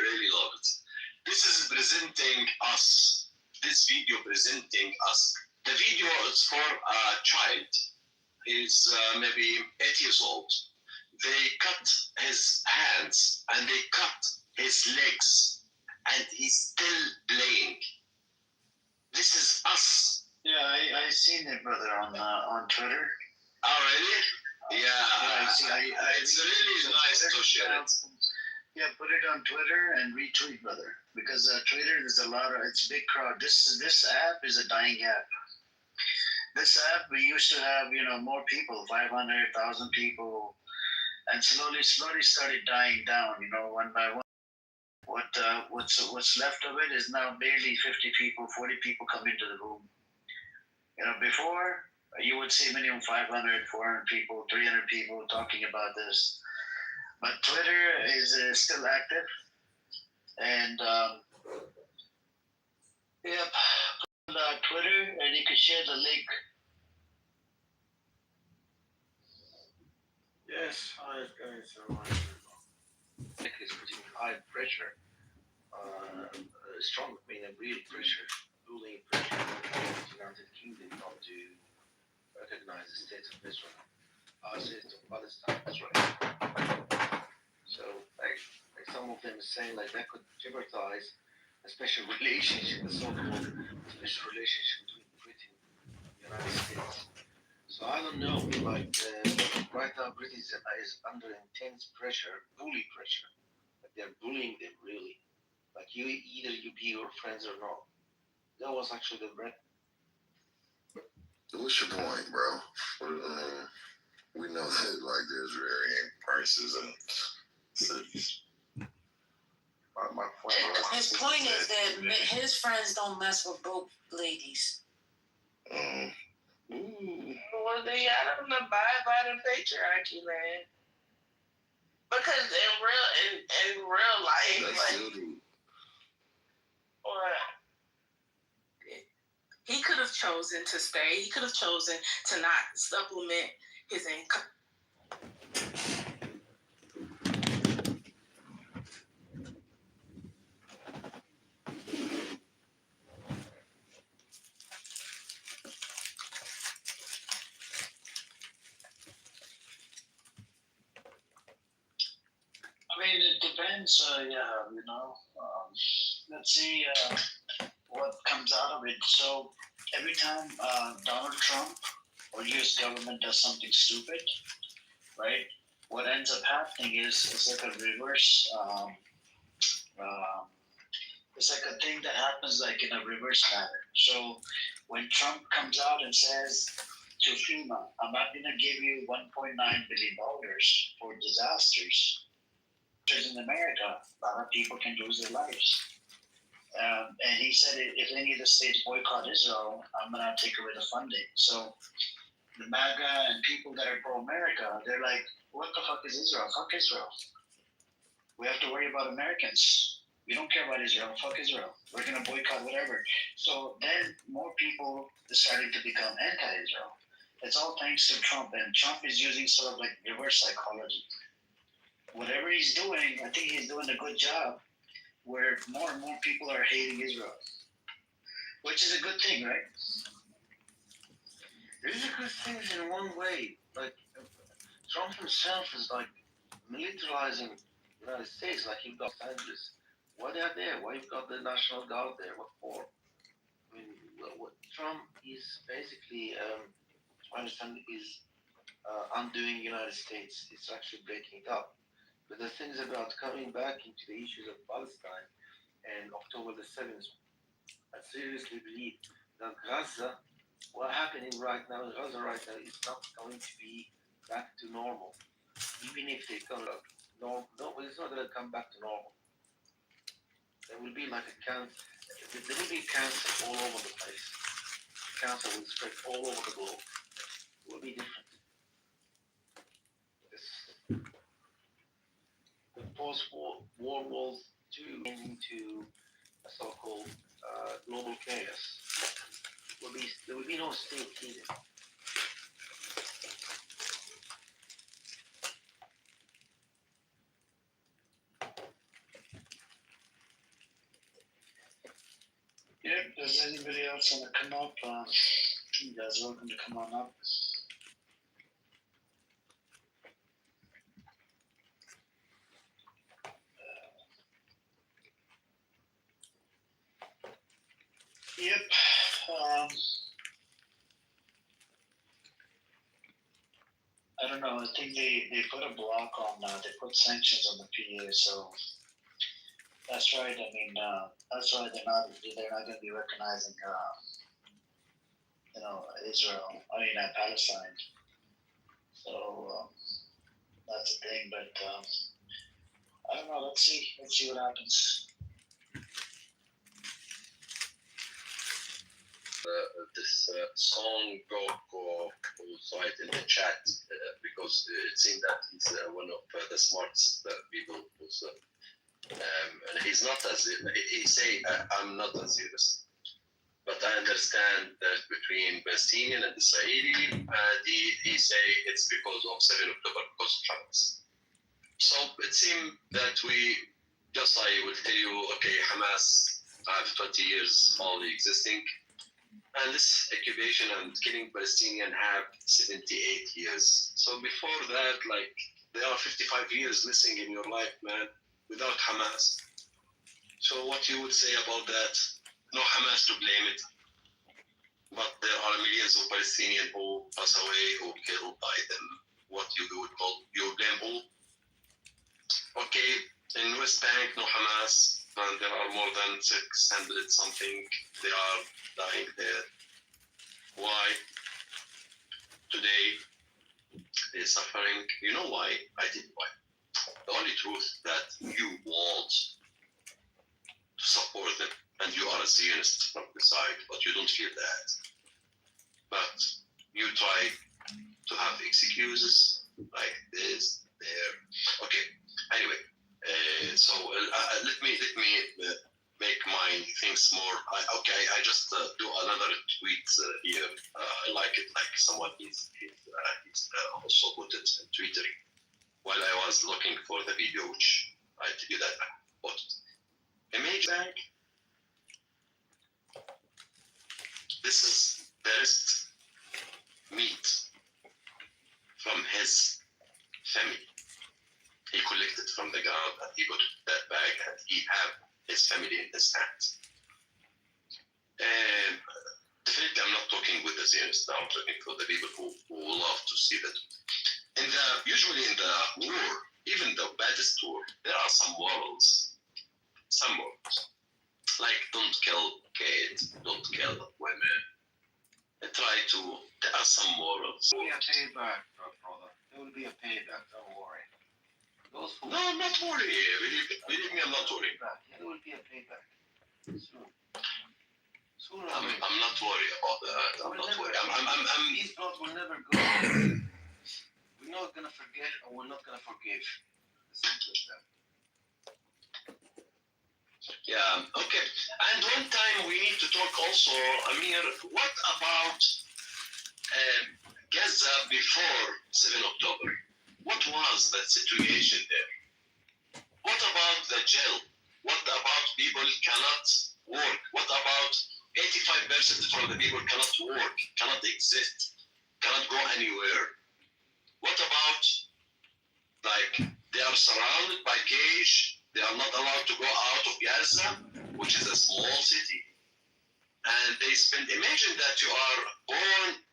really love it. This is presenting us, this video presenting us. The video is for a child. He's maybe 8 years old. They cut his hands and they cut his legs and he's still playing. This is us. Yeah, I seen it, brother, on Twitter. Oh, really? Yeah, it's really nice to share it. Yeah, put it on Twitter and retweet, brother. Because Twitter, there's it's a big crowd. This app is a dying app. This app, we used to have, more people, 500,000 people, and slowly started dying down, one by one. What's left of it is now barely 50 people, 40 people come into the room. Before, you would see minimum 500, 400 people, 300 people talking about this. But Twitter is still active. And, yep, put on Twitter, and you can share the link. Yes, I guys is putting high pressure, strong, I mean, a real pressure, ruling pressure on the United Kingdom not to recognize the state of Israel, our state of Palestine, Israel. So, like some of them are saying, like that could jeopardize a special relationship, a so-called special relationship between Britain and the United States. So I don't know, like right now Britain is under intense pressure, bully pressure. Like they're bullying them really. Like either you be your friends or not. That was actually the red. What's your point, bro? We know that like there's varying prices and cities. My point was, His point is that his friends don't mess with broke ladies. Well, then y'all don't abide by the patriarchy, man. Because in real life, like, what? He could have chosen to stay. He could have chosen to not supplement his income. I mean, it depends. Let's see what comes out of it. So every time Donald Trump or U.S. government does something stupid, right? What ends up happening is it's like a reverse. It's like a thing that happens like in a reverse pattern. So when Trump comes out and says to FEMA, I'm not going to give you $1.9 billion for disasters. In America, a lot of people can lose their lives. And he said if any of the states boycott Israel, I'm going to take away the funding. So the MAGA and people that are pro-America, they're like, what the fuck is Israel? Fuck Israel. We have to worry about Americans. We don't care about Israel. Fuck Israel. We're going to boycott whatever. So then more people decided to become anti-Israel. It's all thanks to Trump. And Trump is using sort of like reverse psychology. Whatever he's doing, I think he's doing a good job where more and more people are hating Israel. Which is a good thing, right? There's a good thing in one way. Like, Trump himself is like militarizing the United States, like you've got Los Angeles. Why they're there? Why you've got the National Guard there? What for? I mean, what Trump is basically, I understand, is undoing the United States. It's actually breaking it up. But the thing is about coming back into the issues of Palestine and October the 7th, I seriously believe that Gaza, what's happening right now in Gaza right now is not going to be back to normal. Even if they come back normal, no, it's not going to come back to normal. There will be like a cancer. There will be cancer all over the place. Cancer will spread all over the globe. It will be different. The post-war World War II into a so-called global chaos. There will be no state either. Yep, does anybody else want to come up? You guys are welcome to come on up. Yep. I don't know. I think they put a block on. They put sanctions on the PA. So that's right. I mean, that's why they're not going to be recognizing, Israel. I mean, Palestine. So that's the thing. But I don't know. Let's see what happens. This song Go site in the chat because it seemed that he's one of the smartest people. And he's not as he say I'm not a Zionist. But I understand that between Palestinian and Israeli, he say it's because of 7 October, because of Hamas. So it seems that I will tell you, okay, Hamas have 20 years only existing, and this occupation and killing Palestinian have 78 years. So before that, like, there are 55 years missing in your life, man, without Hamas. So what you would say about that? No Hamas to blame it, but there are millions of Palestinians who pass away, who killed by them. What you would call, you blame who? Okay, in West Bank, no Hamas, and there are more than 600 something. They are dying there. Why? Today, they're suffering. You know why? I did why. The only truth that you want to support them, and you are a Zionist from the side, but you don't feel that. But you try to have excuses like this, there. Okay. Anyway, so let me make my things more. I just do another tweet here. I like it. Like someone is also put it on Twitter while I was looking for the video, which I tell you that I bought it. Image bank. This is the best meat from his family. He collected from the ground and he put that bag and he have his family in his hands. And definitely I'm not talking with the Zionists now, I'm talking for the people who love to see that. Usually in the war, even the baddest war, there are some morals. Some morals. Like don't kill kids, don't kill women. And try to, there are some morals. There will be a payback, brother. There will be a payback, don't worry. No, I'm not worried. Believe me, I'm not worried. Yeah, there will be a payback. Soon. I'm not worried about that. I'm not worried. These blood will never go. We're not gonna forget, or we're not gonna forgive. As simple as that. Yeah, okay. And one time we need to talk also, Amir, what about Gaza before 7 October? What was that situation there? What about the jail? What about people cannot work? What about 85% from the people cannot work, cannot exist, cannot go anywhere? What about, like, they are surrounded by cage, they are not allowed to go out of Gaza, which is a small city, and they spend, imagine that you are born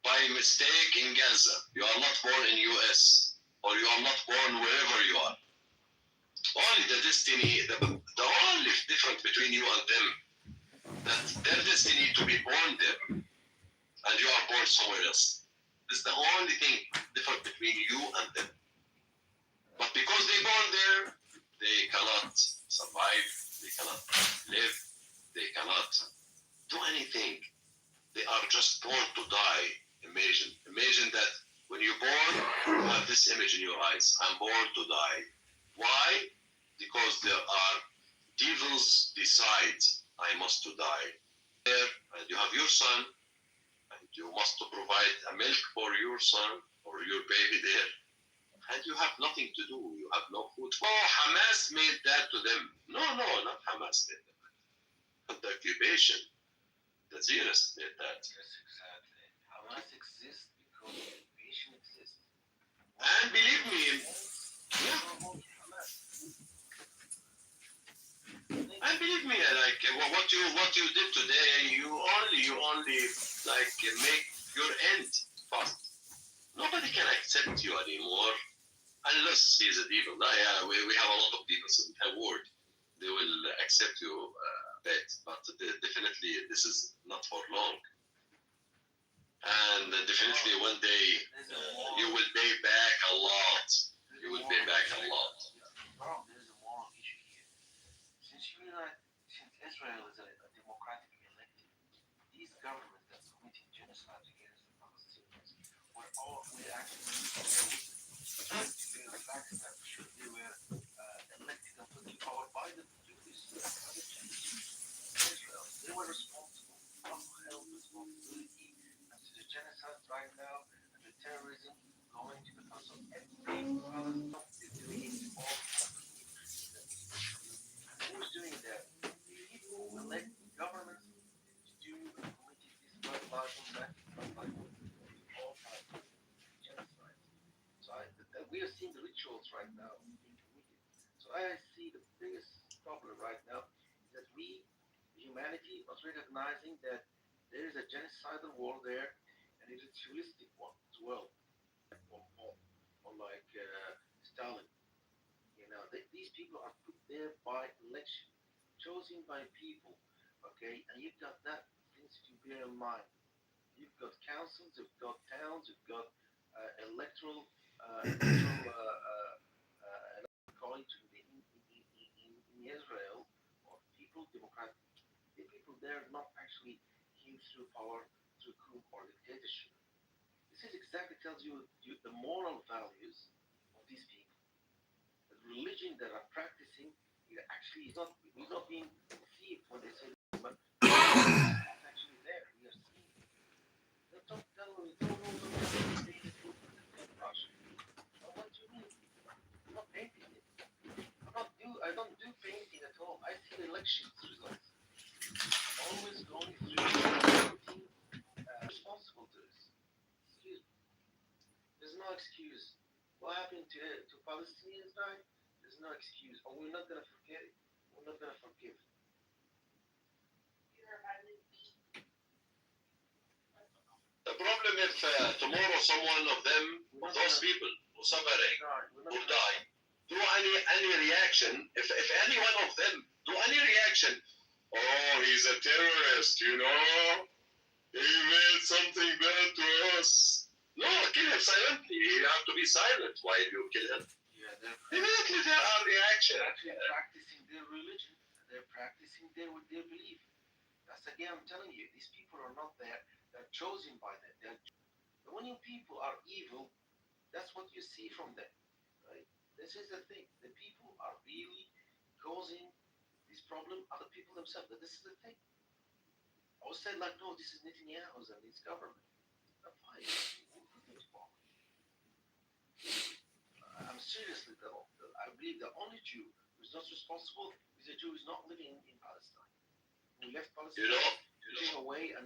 by mistake in Gaza, you are not born in US, or you are not born wherever you are. Only the destiny, the only difference between you and them, that their destiny to be born there, and you are born somewhere else. This is the only thing different between you and them. But because they born there, they cannot survive, they cannot live, they cannot do anything. They are just born to die. Imagine that when you're born, you have this image in your eyes. I'm born to die. Why? Because there are devils decide I must to die. There, and you have your son, and you must to provide a milk for your son or your baby there. And you have nothing to do. You have no food. Oh, Hamas made that to them. No, not Hamas made that. The occupation, the Zionists made that. Yes, exactly. Hamas exists because the occupation exists. And believe me, yeah. And believe me, like what you did today, you only like make your end fast. Nobody can accept you anymore unless he's a devil. Yeah, we have a lot of devils in the world. They will accept you but definitely this is not for long. And definitely one day you will pay back a lot. You will pay back a lot. Bro, there's a moral issue here. Since Israel is a democratically elected, these governments that are committing genocide against the Palestinians we're actually the fact that they were elected and put in power by the Jews. Israel. They were responsible Who's doing that? People elect governments to do committing this non-violent all types of genocide. So we are seeing the rituals right now being committed. So I see the biggest problem right now is that we, humanity, not recognizing that there is a genocidal war there and it is a ritualistic one as well. Or like Stalin. You know, these people are put there by election, chosen by people. Okay, and you've got that things to bear in mind. You've got councils, you've got towns, you've got electoral college in Israel, or people, democratic. The people there not actually came through power through coup or dictatorship. This is exactly tells you the moral values of these people. The religion that are practicing it actually is not being deceived when they say this, but it's actually there. We are seeing it. Don't tell me, Russia. What do you mean? I'm not painting it. I don't do painting at all. I see the elections results. Always going through voting, responsible to this. Excuse me. There's no excuse. What happened to Palestinians now? There's no excuse. Or we're not gonna forget it. We're not gonna forgive. The problem if tomorrow someone of them, of those people who suffering, who die, do any reaction, if any one of them do any reaction, oh, he's a terrorist, you know, he made something bad to us. No, kill him silently. You have to be silent while you kill him. Yeah, Immediately there are reaction. They're actually practicing their religion. They're practicing their belief. That's again, I'm telling you, these people are not there. They're chosen by them. When you people are evil, that's what you see from them. Right? This is the thing. The people are really causing this problem. Other people themselves. This is the thing. I was saying like, no, this is Netanyahu's and his government. I'm fine. I'm seriously though. I believe the only Jew who is not responsible is a Jew who is not living in Palestine. Who left Palestine, giving away a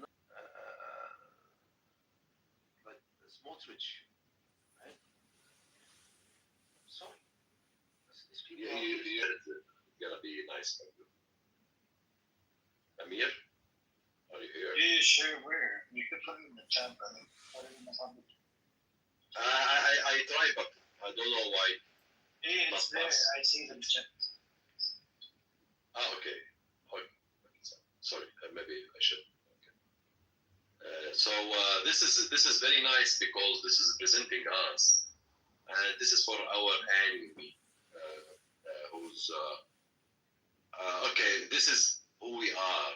like Smotrich, right? Sorry. These people It's gonna be nice for you. Amir, are you here? Yeah, sure. Where? You could put it in the chat, brother. Put it in the public. I tried, but I don't know why. Yeah, it's there. I see it in the chat. Okay. Sorry, maybe I should. Okay. So this is very nice because this is presenting us, and this is for our enemy, who's okay. This is who we are.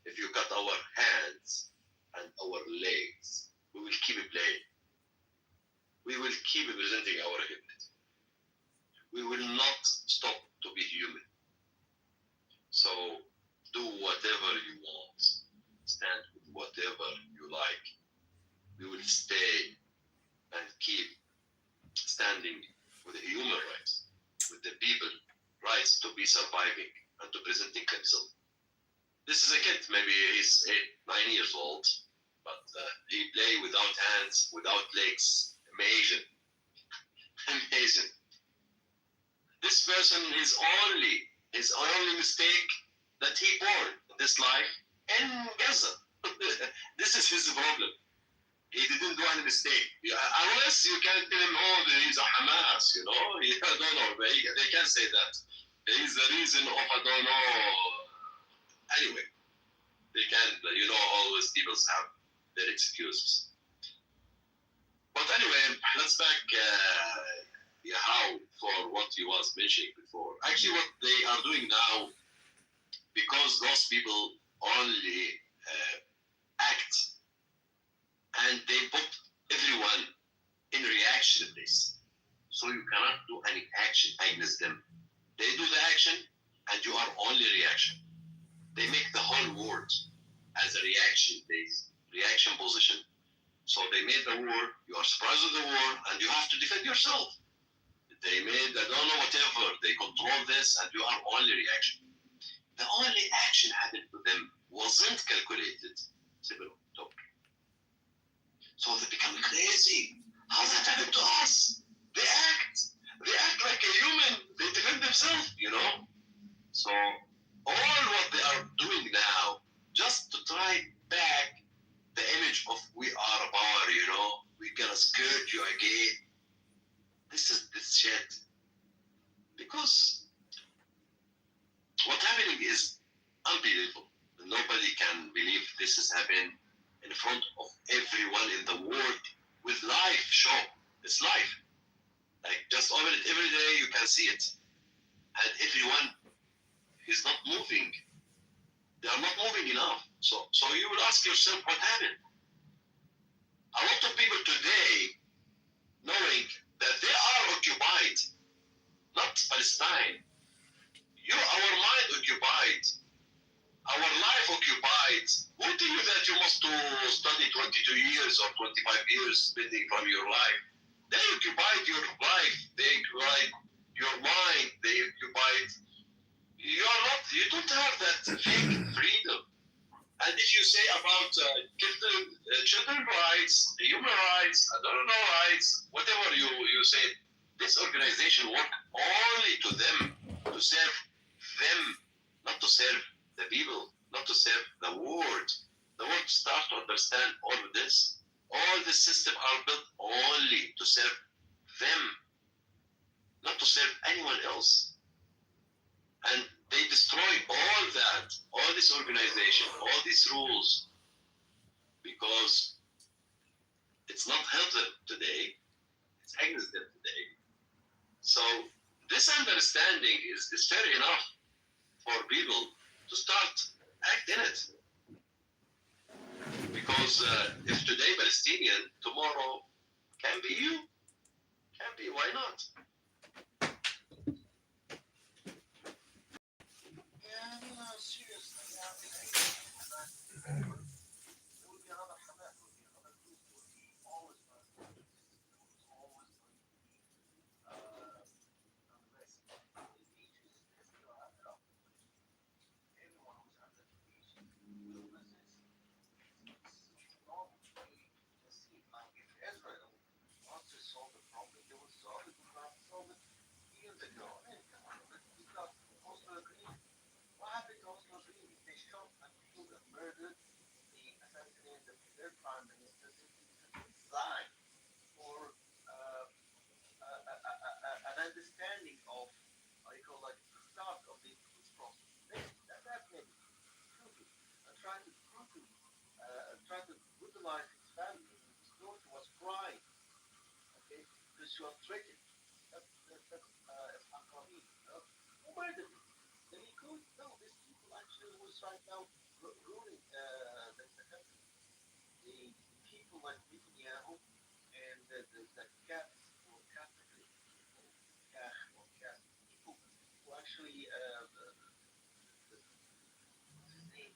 If you cut our hands and our legs, we will keep playing. We will keep presenting our humanity. We will not stop to be human. So do whatever you want. Stand with whatever you like. We will stay and keep standing with the human rights, with the people rights to be surviving and to presenting themselves. This is a kid, maybe he's 8, 9 years old, but he play without hands, without legs. Amazing. Amazing. This person, his only mistake that he born this life in Gaza. This is his problem. He didn't do any mistake. Unless you can tell him, oh, he's a Hamas, you know. I don't know. They can say that. He's the reason of, I don't know. Anyway, they can, you know, always people have their excuses. But anyway, let's back how for what he was mentioning before. Actually, what they are doing now, because those people only act and they put everyone in reaction to this. So you cannot do any action against them. They do the action and you are only reaction. They make the whole world as a reaction position. So they made the war, you are surprised with the war, and you have to defend yourself. wind, I don't know whatever. They control this, and you are only reaction. The only action happened to them wasn't calculated. So they become crazy. How that happened to us? They act like a human. They defend themselves, So all what they are doing now, just to try back the image of we are a power, we gonna skirt you again. This is this shit. Because what's happening is unbelievable. Nobody can believe this is happening in front of everyone in the world with live show. It's live. Like just open it every day, you can see it. And everyone is not moving. They are not moving enough. So you will ask yourself what happened. A lot of people today, knowing that they are occupied, not Palestine. Our mind occupied, our life occupied. Who tell you that you must study 22 years or 25 years spending from your life? They occupied your life. They occupied your mind. They occupied. You don't have that fake freedom. And if you say about children rights, human rights, I don't know rights, whatever you say, this organization work only to them, to serve them, not to serve the people, not to serve the world. The world start to understand all of this. All the systems are built only to serve them, not to serve anyone else. And they destroy all that, all this organization, all these rules, because it's not help them today, it's against them today. So this understanding is fair enough for people to start acting it. Because if today Palestinian, tomorrow can be you, can be, why not? Seriously, there will be another Hamas, there will be another group, there will be always going to be unrest. The ages is still under occupation. Everyone who's under occupation will resist. It's normal. You can see it. Like if Israel wants to solve the problem, they will solve it. They will solve it years ago. I mean, come on, we got Oslo Agreement. What happened to Oslo Agreement? They shot and killed and murdered, they assassinated their prime minister simply because they signed for an understanding of, how you call like the start of the peace process. That's happening. Truly. And trying to brutalize his family. His daughter was crying, okay, because she was threatened. That's Aqabi. Who murdered him? The Likud? No, these people actually who's right now ruling the country. The people like Netanyahu and the cats or Catholic people, Kach or Catholic people who actually, what's his name?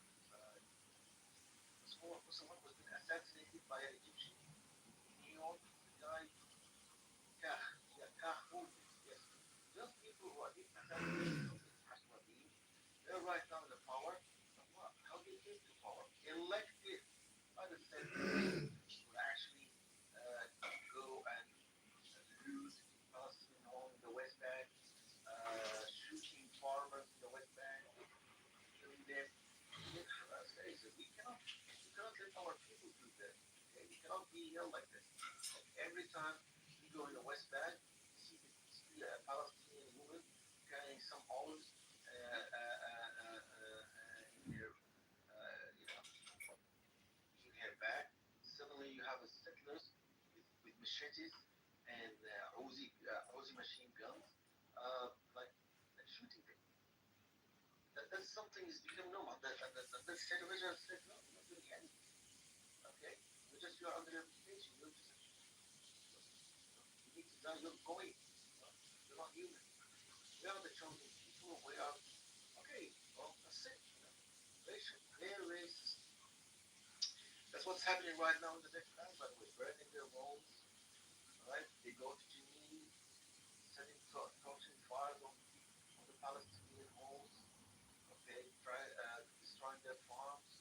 Someone was been assassinated by an Egyptian in New York. The guy, Kach, yeah, Kach Moses, yes. Those people who are being assassinated, they're right now in the power. And what? How they came to power? Elected by the senators who actually go and loot Palestinian homes in the West Bank, shooting farmers in the West Bank, killing them. We cannot let our people do this. Okay? We cannot be held like this. Like every time you go in the West Bank, you see a Palestinian woman carrying some olives in her, in her bag. Suddenly you have a settlers with machetes and Uzi machine guns, like shooting them. That's something is become normal. That television said, no, we're not doing anything. Okay? You are under occupation. You need to die. You're going. You're not human. We are the chosen people. We are, okay, well, that's it. Racial, very racist. That's what's happening right now in the next time, by the way. Burning their homes, right? They go to Jenin, sending Palestinian homes, okay, destroying their farms,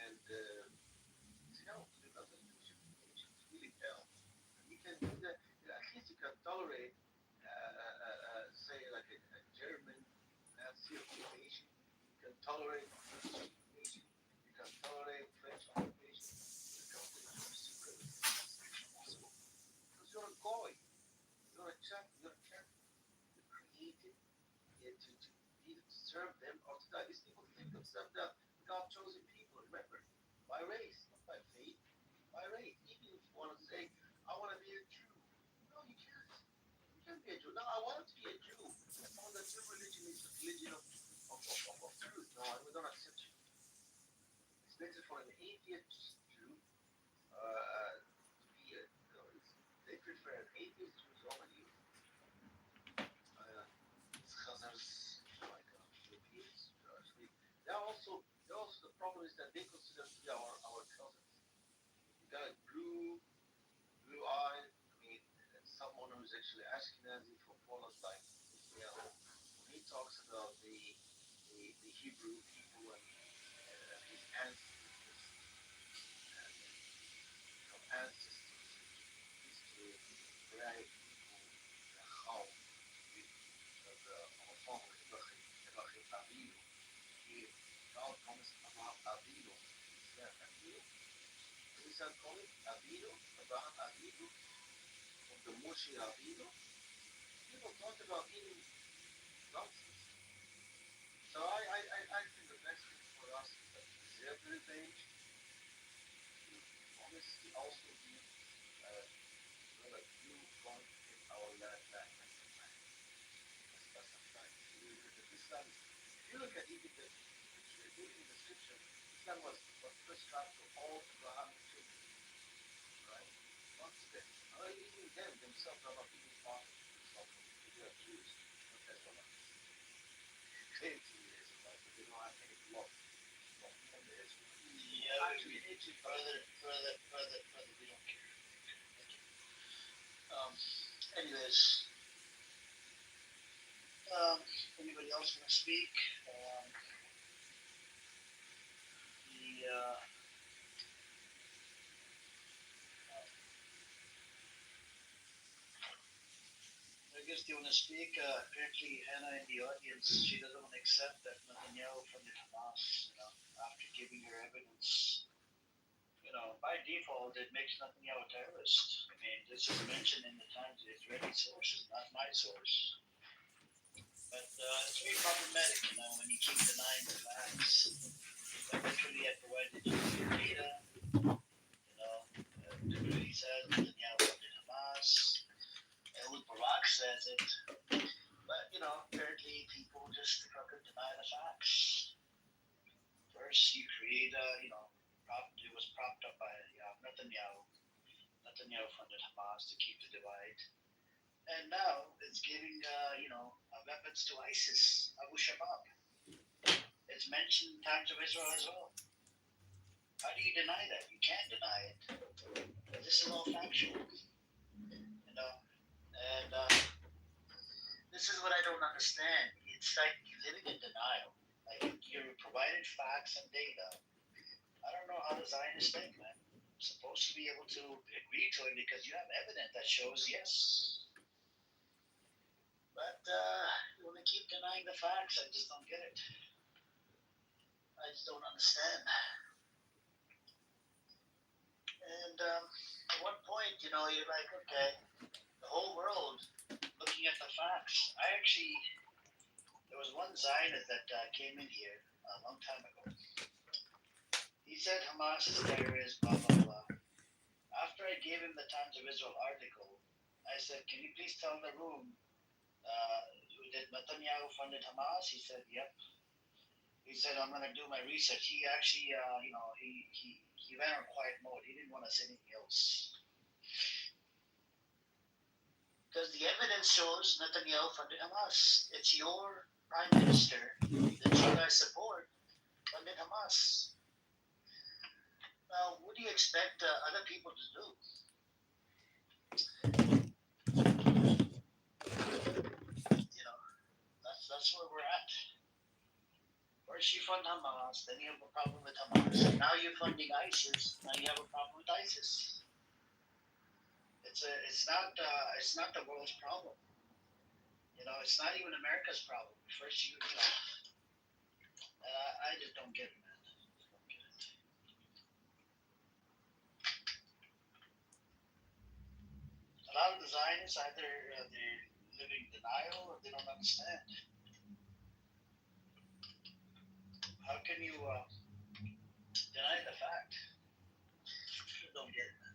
and it helps because the Jewish occupation really helps. And you can do that. At least you can tolerate, say, like a German Nazi occupation. You can tolerate British occupation. You can tolerate French occupation. When it comes to the Jewish supremacy, it's impossible because you're a goy. You're a chap. You're a chap. You're created to serve them or to die. These people think themselves that God chosen people. Remember, by race, not by faith, by race. Even if you want to say, I want to be a Jew. No, you can't. You can't be a Jew. No, I want to be a Jew. I found that your religion is the religion of truth. No, we don't accept you. It's better for an atheist Jew to be a. They prefer an atheist Jews over you. Khazars, like Philippines, actually, they also the problem is that they consider to be our cousins. You got a blue eye. I mean, someone who's actually Ashkenazi from Poland, like Israel, when he talks about the Hebrew people and his ancestors from ancestors in history, Hebraic people, the Chal, Avinu. Here, God promised Abraham Avinu. Is that Avinu? What is that called? Avinu? Abraham Avinu? From the Moshe Avinu? People talk about eating nonsense. So I think the best thing for us is to preserve the revenge, to promise to also be like you going to take our land back like the land. That's a fact. If you look at Islam, if you look at even the scripture, reading the scripture, Islam was prescribed to all Abrahamic children, right? Not to them. Even them themselves are not even part of the Islam community. They are Jews, not Israelites. Claim to be Israelites, but they don't have any blood from the Israelites. Yeah, actually, further, we don't care. Thank you. Anyways, anybody else want to speak? I guess they want to speak. Apparently, Hannah in the audience, she doesn't want to accept that Netanyahu funded Hamas. After giving her evidence, by default, it makes Netanyahu a terrorist. I mean, this is mentioned in the Times of Israeli sources, not my source. But it's very problematic, when you keep denying the facts. Literally, I provided you with data. Literally says Netanyahu funded Hamas. Ehud Barak says it. But, apparently people just fucking deny the facts. First, you create it was propped up by Netanyahu. Netanyahu funded Hamas to keep the divide. And now it's giving, weapons to ISIS, Abu Shabaab. It's mentioned in Times of Israel as well. How do you deny that? You can't deny it. This is all factual. And this is what I don't understand. It's like living in denial. Like you're provided facts and data. I don't know how the Zionists think, man. I'm supposed to be able to agree to it because you have evidence that shows yes. But you want to keep denying the facts. I just don't get it. I just don't understand. And at one point, you're like, okay, the whole world looking at the facts. There was one Zionist that came in here a long time ago. He said Hamas is terrorist, blah, blah, blah. After I gave him the Times of Israel article, I said, can you please tell the room, did Netanyahu funded Hamas? He said, yep. He said, I'm going to do my research. He actually, he went on quiet mode. He didn't want to say anything else. Because the evidence shows Netanyahu funded Hamas. It's your prime minister that you guys support funded Hamas. Now, what do you expect other people to do? Nothing. First you fund Hamas, then you have a problem with Hamas. Now you're funding ISIS. Now you have a problem with ISIS. It's not the world's problem. It's not even America's problem. First I just don't get it, man. Just don't get it. A lot of the Zionists either they're living in denial or they don't understand. How can you deny the fact? Just don't get it, man.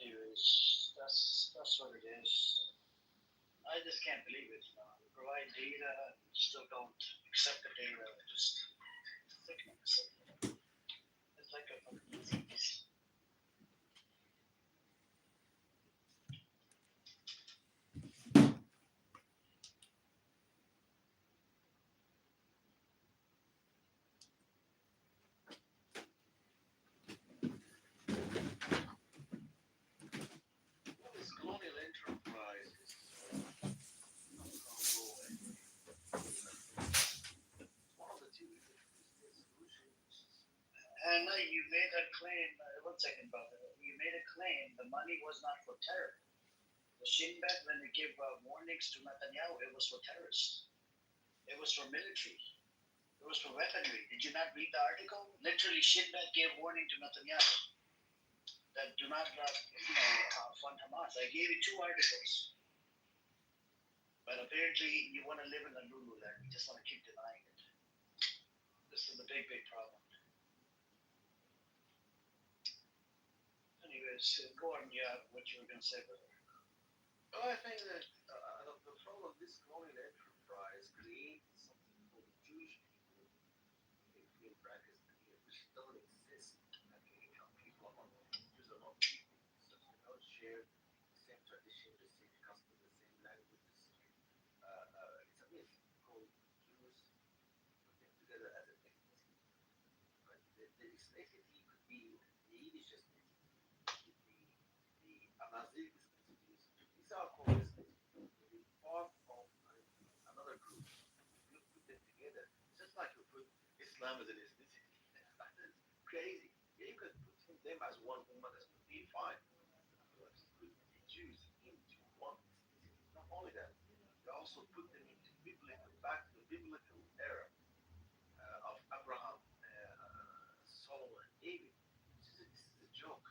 Anyways, that's what it is. I just can't believe it. You provide data, and you still don't accept the data. Just sickening. It's like a fucking disease. This colonial enterprise is one of the two solutions. And you made that claim. One second, brother. You made a claim. The money was not for terror. The Shin Bet, when they give warnings to Netanyahu, it was for terrorists. It was for military. It was for weaponry. Did you not read the article? Literally, Shin Bet gave warning to Netanyahu that do not, fund Hamas. I gave you 2 articles. But apparently, you want to live in a Lulu land. You just want to keep denying it. This is the big, big problem. Anyways, go on. Yeah, what you were going to say, brother. Well, I think that the problem of this colonial enterprise creates something called the Jewish people in brackets which doesn't exist. Okay, people are not Jews are not people. So they don't share the same tradition, the same custom, the same language, the same. It's a myth called Jews put them together as an ethnicity. But the ethnicity could be the Yiddish ethnicity, could be the Amazigh ethnicity. These are called ethnicities. They part of another group. You put them together. It's just like you put Islam as an ethnicity. That's crazy. Yeah, you could put them as one woman, that's would be fine. But you put the Jews into one ethnicity. Not only that, you also put them into back to the biblical era of Abraham, Solomon, and David. This is a joke.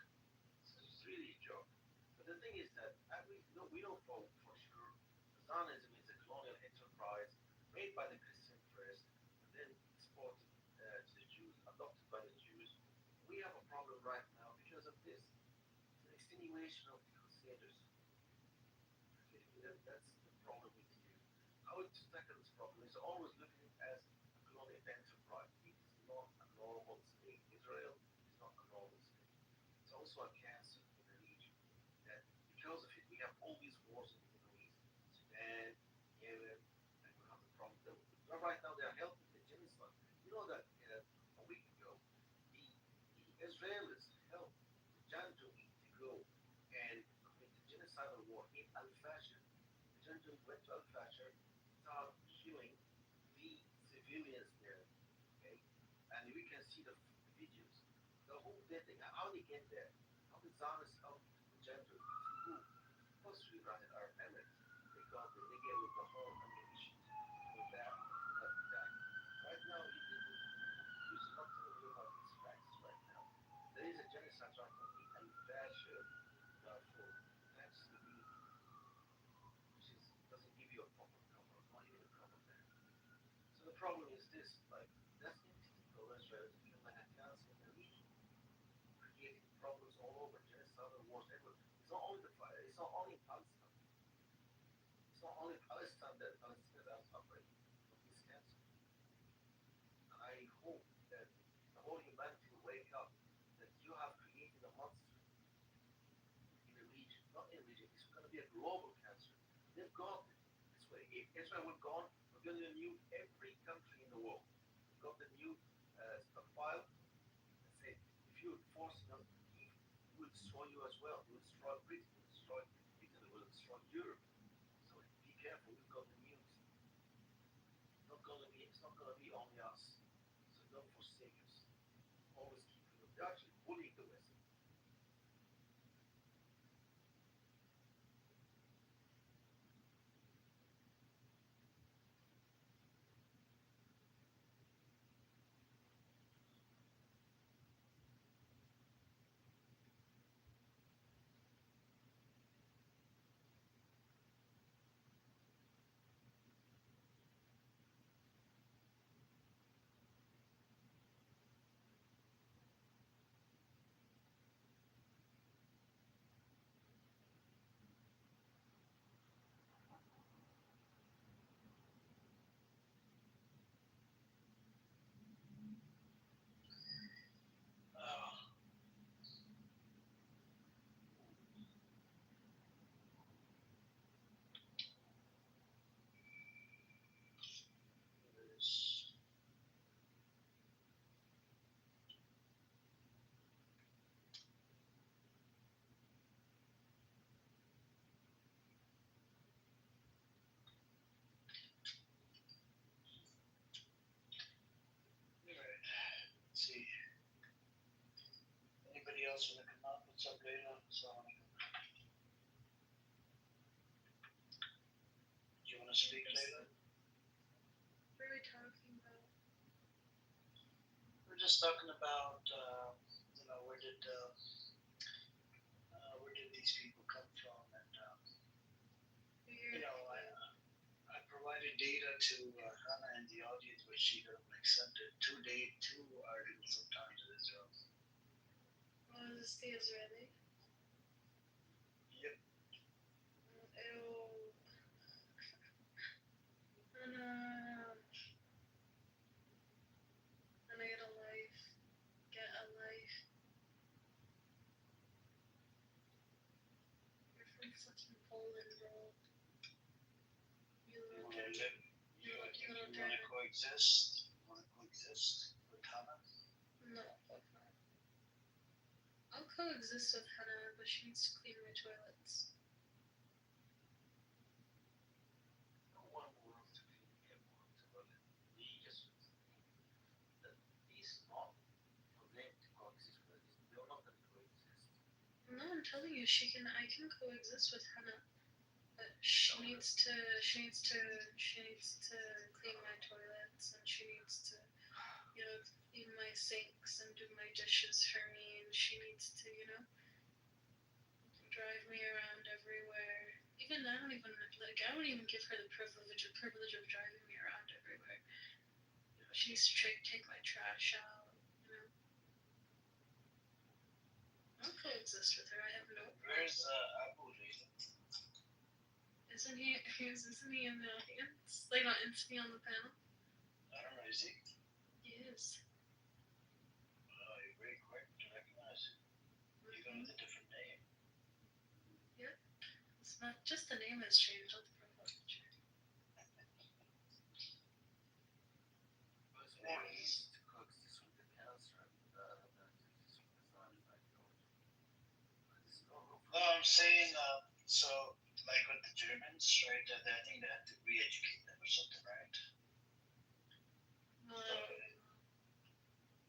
This is really a joke. But the thing is that we know for sure Zionism is a colonial enterprise made by the Christian first, and then exported to the Jews, adopted by the Jews. We have a problem right now because of this. It's an extenuation of the Crusaders. That's the problem with you. How to tackle this problem is always looking at a colonial enterprise. It is not a normal state. Israel is not a normal state. It's also a cancer in the region. That because of it, we have all these wars in the Middle East, Sudan, Yemen, and we have the problem. Right now, they are helping the genocide. You know that a week ago, the Israelis helped the Janjaweed to go and commit the genocidal war in Al Fashir. The Janjaweed went to Al Fashir, started killing the civilians there. Okay, and we can see the videos. The whole thing, how they get there, how the Zionists help the Janjaweed through who? Plus, we run it our Emirates. They got they gave them the whole ammunition for that attack. Right now, you should not tell you about these facts right now. There is a genocide right now in Al Bashir, Darfur. That's the meaning, which doesn't give you a proper cover, not even a cover there. So the problem is this, like that's entity called Israel is become like a cancer in the region, creating problems all over, genocidal wars everywhere. It's not only the fire, it's not only in Palestine. not only Palestine that Palestinians are suffering from this cancer. And I hope that the whole humanity will wake up that you have created a monster in a region, not in a region. It's going to be a global cancer. They've got it this way. If Israel were gone, we're going to nuke every country in the world. We've got the new stockpile. And say, if you force us to leave, we will destroy you as well. We will destroy Britain. We will destroy Italy. We will destroy Europe. So be careful. We've got the news. It's not going to be. It's not going to be only us. So don't forsake us. Always keep it. They're actually bullying the West. See, anybody else want to come up? What's up, Leila? Do you want to speak, Leila? What are we talking about? We're just talking about, where did these people come from? And, I provided data to Hannah in the audience, which she doesn't accept it. Two articles of Times of Israel. Oh, is this the Israeli? Yep. Ew. Anna, get a life. Get a life. You're from fucking Poland, bro. You You little want to dirty. live? You want to coexist? You want to coexist with Hannah? No, fuck no. I'll coexist with Hannah, but she needs to clean my toilets. No one wants to clean everyone toilet. We just that these not for them to coexist with us. They're not going to coexist. No, I'm telling you, I can coexist with Hannah, but she needs to clean my toilets, and she needs to, clean my sinks and do my dishes for me, and she needs to, drive me around everywhere. Even I don't even give her the privilege of driving me around everywhere. She needs to take my trash out, I'll coexist with her. I have no problem. Where's Abu Leila? Isn't he in the audience? Like, not isn't he on the panel? I don't know, is he? He is. Oh, you're very quick to recognize him. You go with a different name. Yep. It's not just the name has changed, not the profile picture. But it's more easy to coexist with the cancer than to coexist with the Zionist ideology. No, I'm saying, so, like with the Germans, right, I think they had to re-educate them or something, right? Well, So,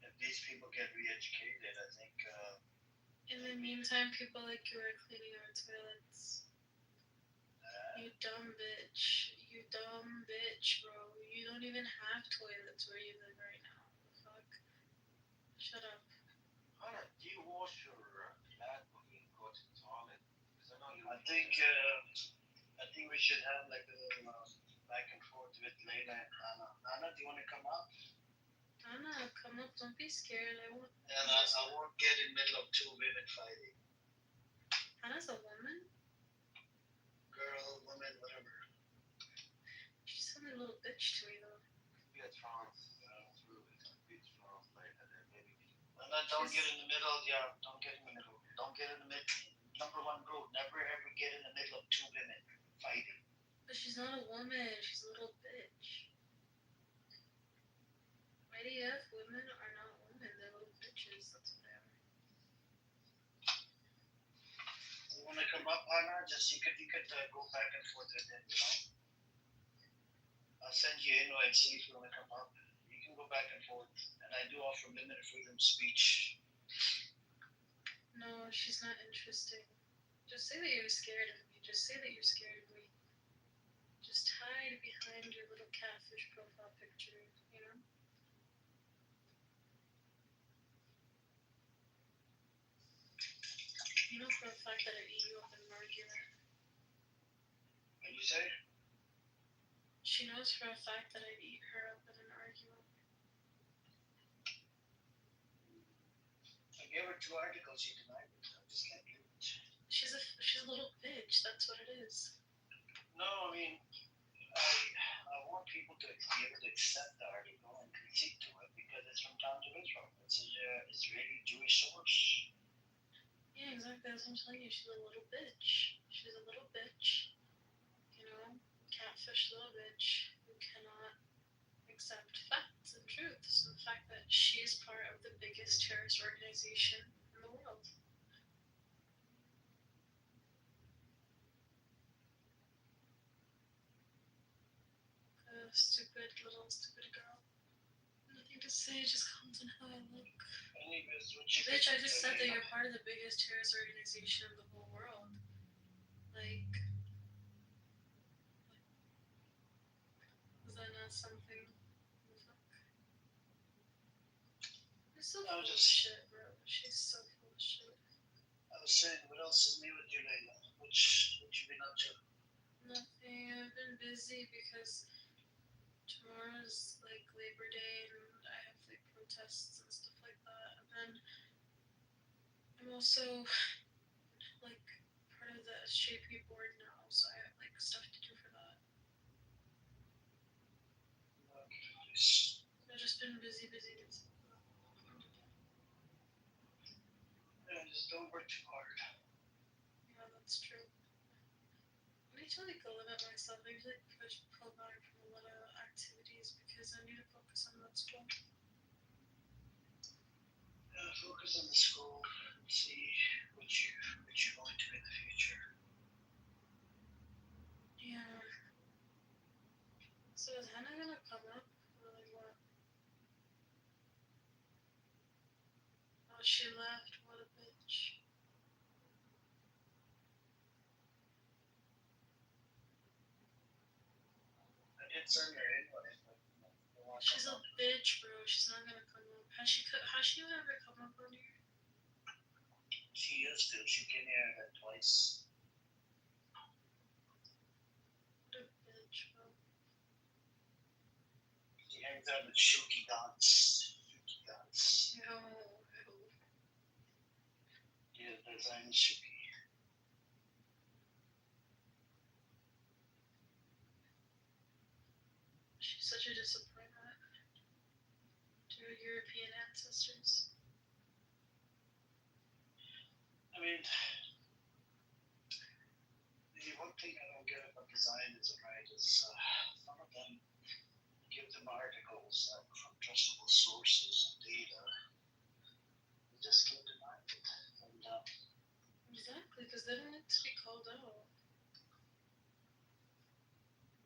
if these people get re-educated, I think, in the meantime, people like you are cleaning our toilets. You dumb bitch. You dumb bitch, bro. You don't even have toilets where you live right now. The fuck? Shut up. Hannah, do you wash your flat when you go to the toilet? Because I know you. I think we should have like a little back and forth with Leila and Hannah. Hannah, do you want to come up? Anna, come up. Don't be scared. And I won't get in the middle of two women fighting. Hannah's a woman? Girl, woman, whatever. a little bitch to me though. Be a trans through speech translate and then maybe. And then don't get in the middle. Yeah, don't get in the middle. Don't get in the middle. Number one rule: never ever get in the middle of two women fighting. But she's not a woman. She's a little bitch. IDF women are not women. They're little bitches. That's what they are. You want to come up, Anna? Just you could go back and forth with them. You know. I'll send you invite. See if you want to come up. You can go back and forth, and I do offer limited freedom of speech. No, she's not interesting. Just say that you're scared of me. Just say that you're scared of me. Just hide behind your little catfish profile picture, you know? You know for a fact that I'd eat you up in an argument. What did you say? She knows for a fact that I'd eat her up in an argument. I gave her 2 articles. She denied it. I just can't do it. She's a little bitch. That's what it is. No, I mean, I want people to be able to accept the article and critique to it because it's from Times of Israel. It's an Israeli Jewish source. Yeah, exactly. That's what I'm telling you. She's a little bitch. She's a little bitch. You know, catfish little bitch who cannot accept facts and truths. And the fact that she is part of the biggest terrorist organization in the world. Stupid girl. Nothing to say, just comments on how I look. Bitch, I just said that you're part of the biggest terrorist organization in the whole world. Like, is that not something? You're so full of shit, bro. She's so full of shit. I was saying, what else is new with you, Layla? What you been up to? Nothing. I've been busy because tomorrow's like Labor Day and I have like protests and stuff like that. And then I'm also like part of the SJP board now, so I have like stuff to do for that. I've just been busy. Yeah, just don't work too hard. Yeah, that's true. I need to like limit myself. I usually pull back from a lot of activities because I need to focus on that school. Yeah, focus on the school and see what you're going to in the future. Yeah. So is Hannah gonna come up or like what? Oh, she left. What a bitch. I did send her invite, but She's a bitch, bro. She's not gonna come up. Has she ever come up on here? She used to. She came here twice. What a bitch, bro. She hangs out with Shuki Dance. Ew. Yeah, there's I'm Shuki. She's such a disappointment to her European ancestors. I mean, the one thing I don't get about the Zionism, right, is some of them give them articles from trustable sources and data. They just can't deny it. And, Exactly, because they don't need to be called out.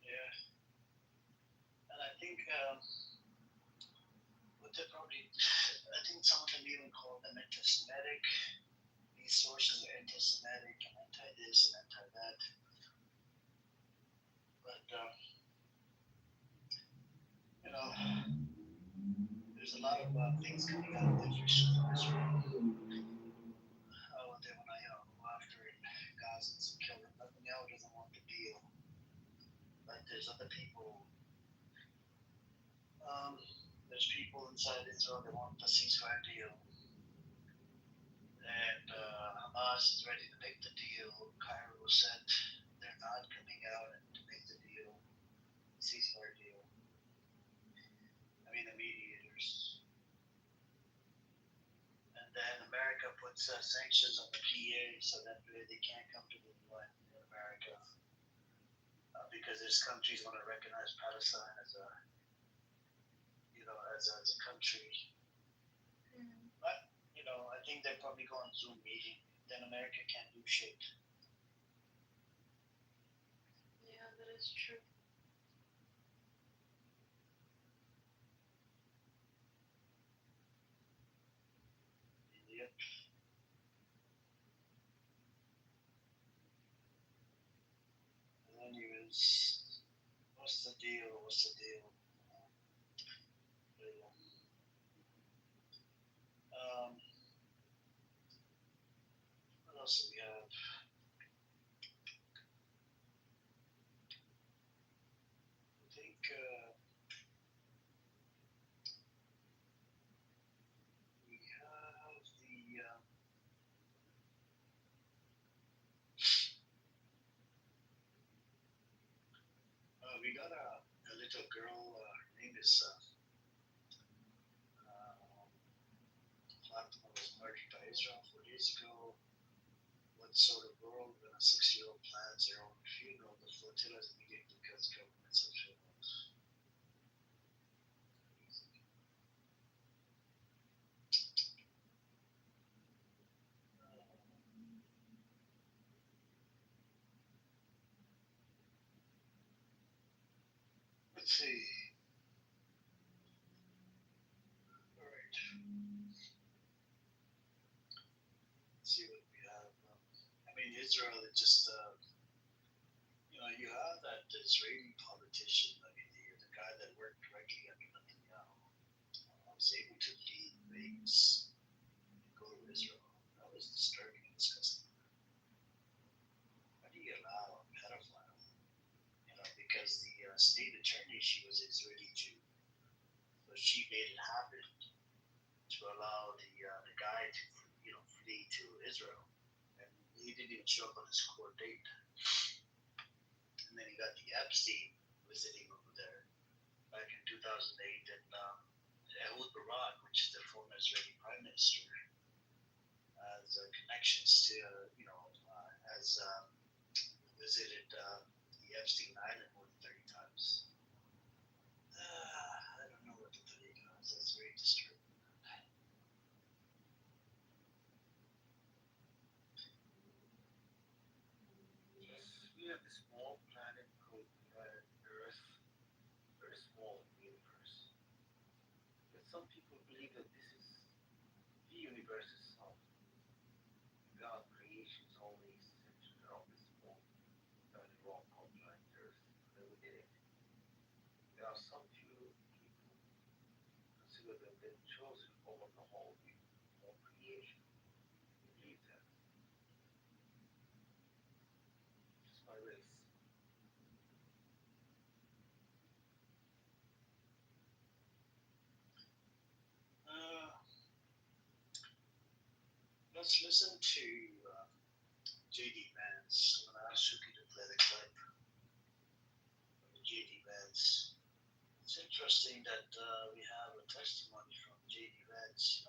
yeah. And I think what they probably, I think some of them even call them anti-Semitic. These sources are anti-Semitic and anti-this and anti-that. But, you know, there's a lot of things coming out of the officials in Israel. Oh, they want to, go after Gazans and kill them. Netanyahu doesn't want the deal. But there's other people. There's people inside Israel that want the ceasefire deal. And Hamas is ready to make the deal. Cairo said they're not coming out to make the deal. ceasefire deal. I mean, the mediators. And then America puts sanctions on the PA so that they can't come to the UN in America because these countries want to recognize Palestine as a, as a country. But I think they're probably going Zoom meeting. Then America can't do shit. Yeah, that is true. Yep. And anyways, what's the deal? What else do we have? I think we have the we got a little girl. Her name is Fatima, was murdered by Israel 4 days ago. What sort of world when a 6-year-old plans their own funeral? The flotilla is immediately because governments have failed. Let's see. All right. Let's see what we have. I mean, Israel is just, you have that Israeli politician. I mean, the guy that worked directly under Netanyahu was able to lead things and go to Israel. That was disturbing and disgusting. How do you allow a pedophile? Because the state attorney, she was Israeli Jew, so she made it happen to allow the guy to flee to Israel, and he didn't even show up on his court date. And then he got the Epstein visiting over there back in 2008, and Ehud Barak, which is the former Israeli prime minister, has connections to has visited the Epstein Island more than 30 times. I don't know what to tell you guys. That's very disturbing. We have this small planet called Earth, very small universe. But some people believe that this is the universe itself. God creation is only centered on this small tiny rock called planet Earth. And we did it. There are some few people consider that they've chosen over the whole creation. They believe that. It's my race. Let's listen to J.D. Vance. I'm going to ask Suki to play the clip of J.D. Vance. It's interesting that we have a testimony from J.D. Vance.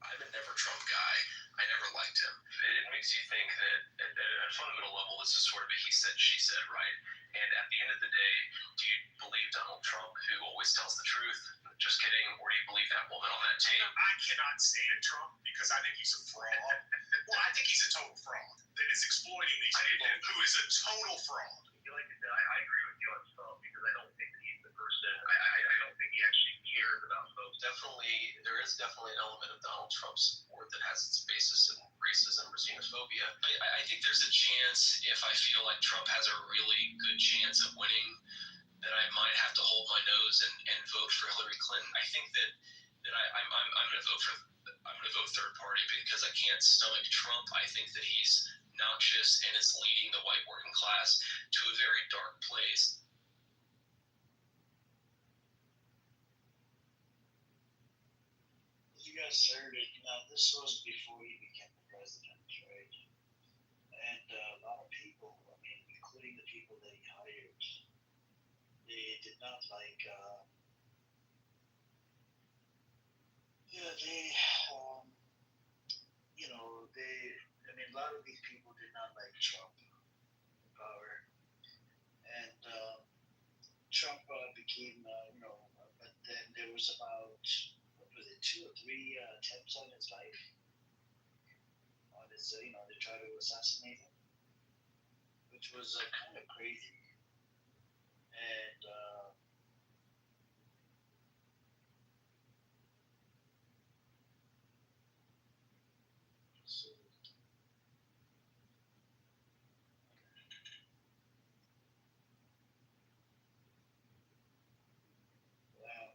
I'm a never Trump guy. I never liked him. It makes you think that at a fundamental level, this is sort of a he said, she said, right? And at the end of the day, do you believe Donald Trump, who always tells the truth? Just kidding. Or do you believe that woman on that tape? I cannot stand Trump because I think he's a fraud. Well, I think he's a total fraud that is exploiting these people who is a total fraud. Like I said, I agree with you on Trump because I don't think that he's the person. I don't think he actually cares about folks. There is definitely an element of Donald Trump support that has its basis in racism or xenophobia. I think there's a chance, if I feel like Trump has a really good chance of winning, that I might have to hold my nose and vote for Hillary Clinton. I think that I'm going to vote for. I'm going to vote third party because I can't stomach Trump. I think that he's noxious and is leading the white working class to a very dark place. As you guys heard it, this was before he became the president, right? And a lot of people, I mean, including the people that he hired, they did not like. Yeah, they, um, they. I mean, a lot of these people did not like Trump in power, and Trump became, but then there was about what was it, 2 or 3 attempts on his life. On his, they tried to assassinate him, which was kind of crazy. And so, wow,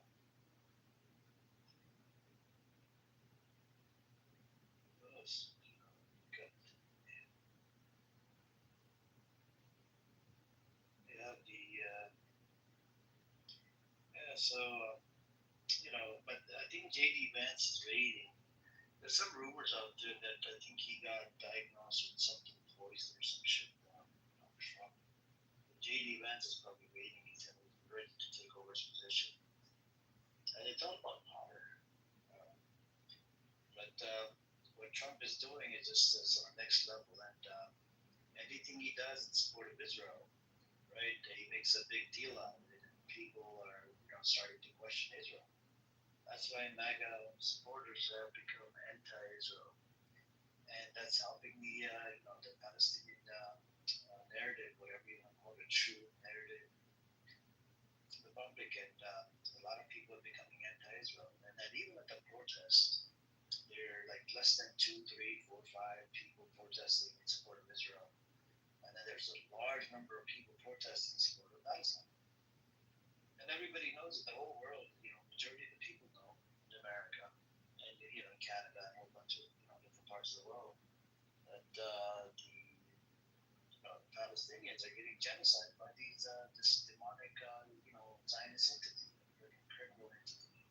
was, good. Yeah, so but I think JD Vance's rating. There's some rumors out there that I think he got diagnosed with something poison or some shit. Trump. JD Vance is probably waiting. He's ready to take over his position. And it's all about power. But what Trump is doing is just on the next level. And anything he does in support of Israel, right? He makes a big deal out of it. And people are starting to question Israel. That's why MAGA supporters have become anti-Israel, and that's helping the Palestinian narrative, whatever you want to call it, true narrative, to the public, and a lot of people are becoming anti-Israel, and then even at the protest, there are like less than 2, 3, 4, 5 people protesting in support of Israel, and then there's a large number of people protesting in support of Palestine, and everybody knows it, the whole world, majority of the people know in America and in Canada and a whole bunch of different parts of the world that the Palestinians are getting genocided by this demonic Zionist entity, criminal entity.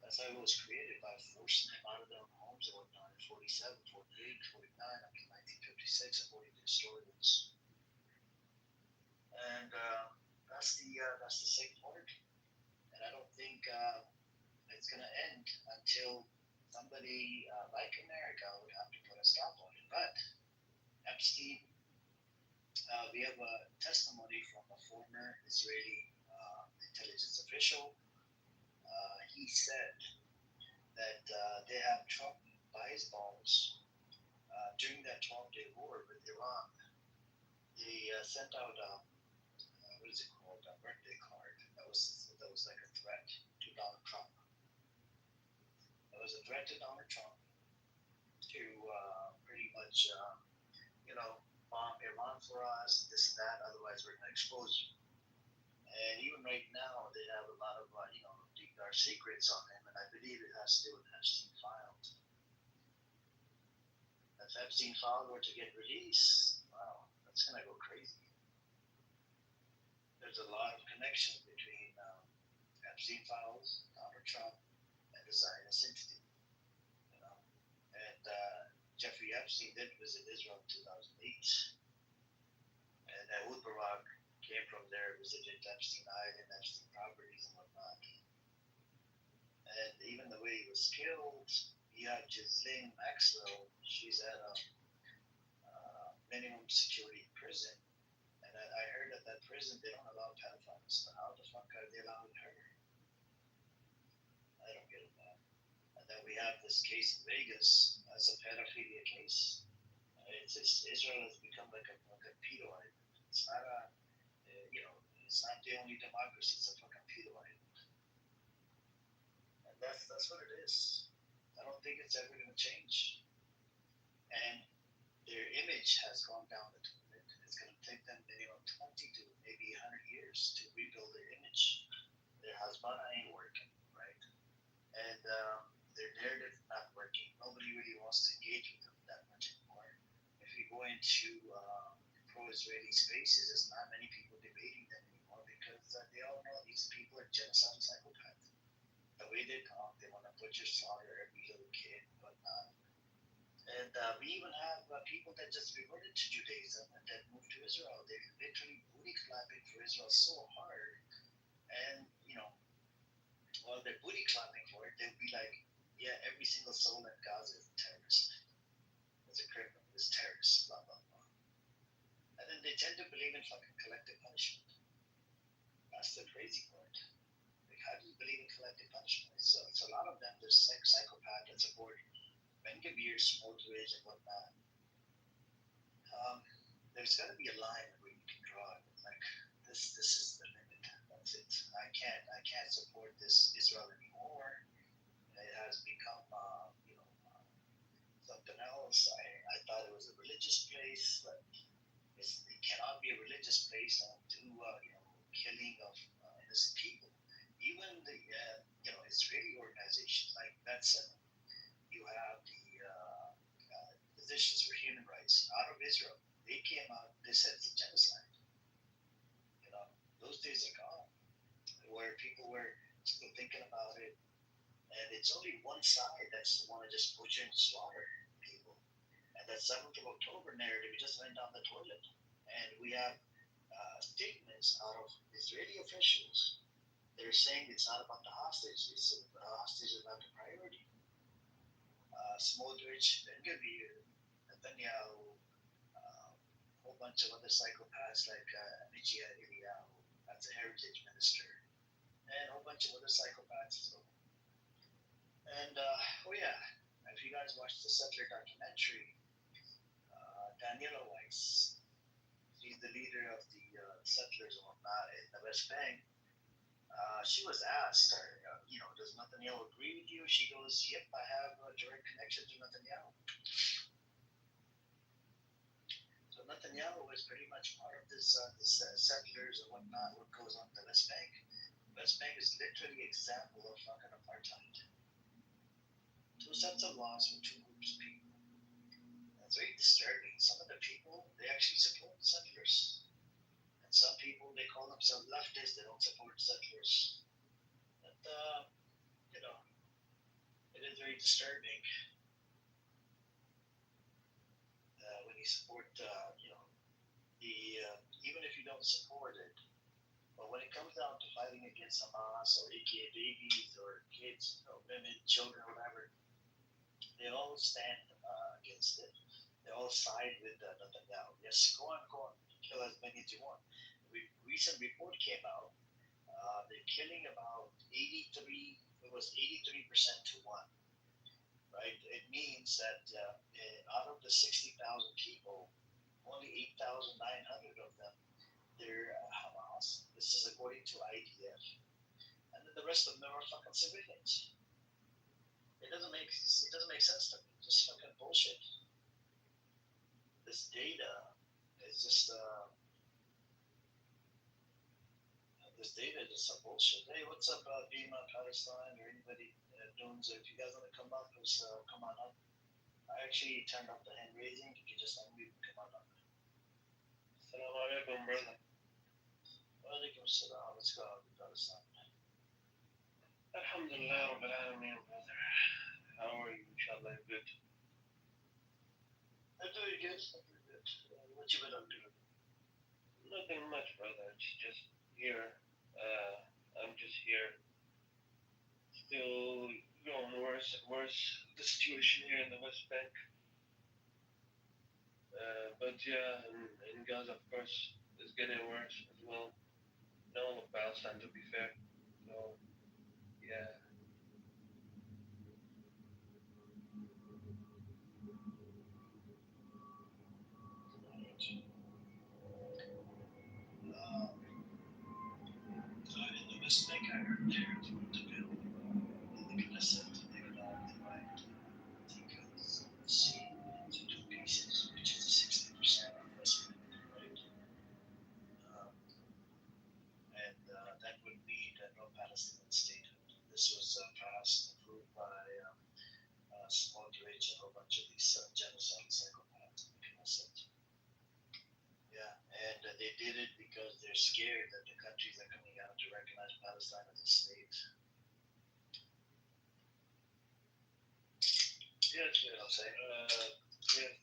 That's how it was created, by forcing them out of their own homes and whatnot in 47, 48, 49, up to 1956, according to historians. And that's the sick part. And I don't think it's going to end until somebody like America would have to put a stop on it. But Epstein, we have a testimony from a former Israeli intelligence official. He said that they have Trump by his balls during that 12-day war with Iran. They sent out what is it called, a birthday card that was like a threat to Donald Trump. It was a threat to Donald Trump to pretty much bomb Iran for us, this and that. Otherwise, we're going to expose you. And even right now, they have a lot of deep dark secrets on him, and I believe it has to do with Epstein files. If Epstein files were to get released, wow, that's going to go crazy. There's a lot of connection between Epstein files, Donald Trump, and the Zionist entity. And Jeffrey Epstein did visit Israel in 2008, and Ehud Barak came from there, visited Epstein Island, Epstein properties, and whatnot. And even the way he was killed, you have Ghislaine Maxwell. She's at a minimum security prison. And I heard at that prison they don't allow pedophiles. So how the fuck are they allowing her? I don't get it, man. And then we have this case in Vegas as a pedophilia case. It's just Israel has become like a pedo island. It's not it's not the only democracy. It's a fucking pedo island. And that's what it is. I don't think it's ever going to change. And their image has gone down the toilet. It's going to take them 20 to maybe 100 years to rebuild their image. Their Hasbana ain't working, right? And their narrative not working. Nobody really wants to engage with them that much anymore. If you go into pro-Israeli spaces, there's not many people debating them anymore because they all know these people are genocidal psychopaths. The way they talk, they want to butcher slaughter every little kid and whatnot. And we even have people that just reverted to Judaism and that moved to Israel. They're literally booty clapping for Israel so hard. And, while they're booty clapping for it, they'll be like, yeah, every single soul in Gaza is a terrorist. Is a criminal, is terrorist, blah, blah, blah. And then they tend to believe in fucking collective punishment. That's the crazy part. Like, how do you believe in collective punishment? So it's a lot of them, there's psychopaths that support Ben Gavir, Smotrich, and whatnot. There's got to be a line where you can draw it. Like, this is the limit. That's it. I can't support this Israel anymore. It has become, something else. I thought it was a religious place, but it cannot be a religious place and do, killing of innocent people. Even the, Israeli organizations like B'Tselem, you have the Physicians for Human Rights out of Israel. They came out, they said it's a genocide. Those days are gone, where people were still thinking about it, and it's only one side that's the one to just butcher and slaughter people. And that 7th of October narrative just went down the toilet. And we have statements out of Israeli officials. They're saying it's not about the hostage. The hostage is not the priority. Smotrich, Ben Gavir, Netanyahu, a whole bunch of other psychopaths like Amici Eliyahu, that's a heritage minister, and a whole bunch of other psychopaths as well. And, if you guys watched the Settler documentary, Daniela Weiss, she's the leader of the settlers and whatnot in the West Bank. She was asked, does Netanyahu agree with you? She goes, yep, I have a direct connection to Netanyahu. So Netanyahu is pretty much part of this settlers and whatnot, what goes on in the West Bank. West Bank is literally an example of fucking apartheid. Two sets of laws for two groups of people. That's very disturbing. Some of the people, they actually support the settlers. And some people, they call themselves leftists, they don't support settlers. But, it is very disturbing when you support, even if you don't support it, but when it comes down to fighting against Hamas or AKA babies or kids, women, children, whatever, they all stand against it. They all side with Netanyahu. Yes, go on, kill as many as you want. A recent report came out. They're killing about 83%, it was 83% to 1. Right? It means that out of the 60,000 people, only 8,900 of them, they're Hamas. This is according to IDF. And then the rest of them are fucking civilians. It doesn't make sense to me. Just fucking bullshit. This data is just some bullshit. Hey, what's up, Bima, Palestine, or anybody doing so? If you guys want to come up, just come on up. I actually turned up the hand raising. You can just unmute and come on up. Assalamu alaikum, brother. Wa alaikum assalam. Let's go, Palestine. Alhamdulillah, Rabbil Alameen, brother. How are you? Inshallah, good. I'm doing good. What you been up to? Nothing much, brother. It's just here. I'm just here. Still going worse and worse. The situation here in the West Bank. But yeah, in Gaza, of course, is getting worse as well. No, Palestine, to be fair. So, yeah. In the West Bank, I heard they're going to build in the Knesset, they're going to divide the sea into two pieces, which is 60% of West Bank, right? And that would mean no Palestinian statehood. This was passed, approved by Smotrich and a whole bunch of these genocide psychopaths in the Knesset. Yeah, and they did it because they're scared that the countries are coming out to recognize Palestine as a state. Yes, You know what I'm yes. saying? Yes,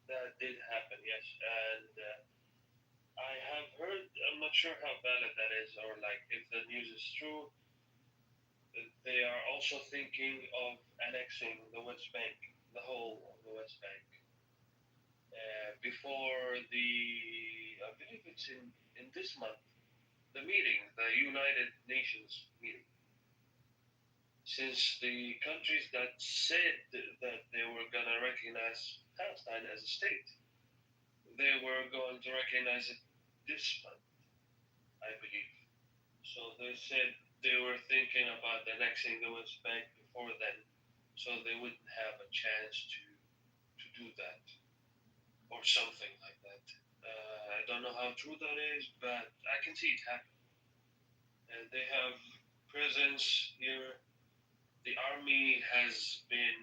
that did happen, yes. And I have heard, I'm not sure how valid that is or like if the news is true. They are also thinking of annexing the West Bank, the whole of the West Bank. Before the, I believe it's in this month, the meeting, the United Nations meeting. Since the countries that said that they were going to recognize Palestine as a state, they were going to recognize it this month, I believe. So they said they were thinking about annexing the West Bank before then, so they wouldn't have a chance to do that, or something like that. I don't know how true that is, but I can see it happen. And they have presence here. The army has been,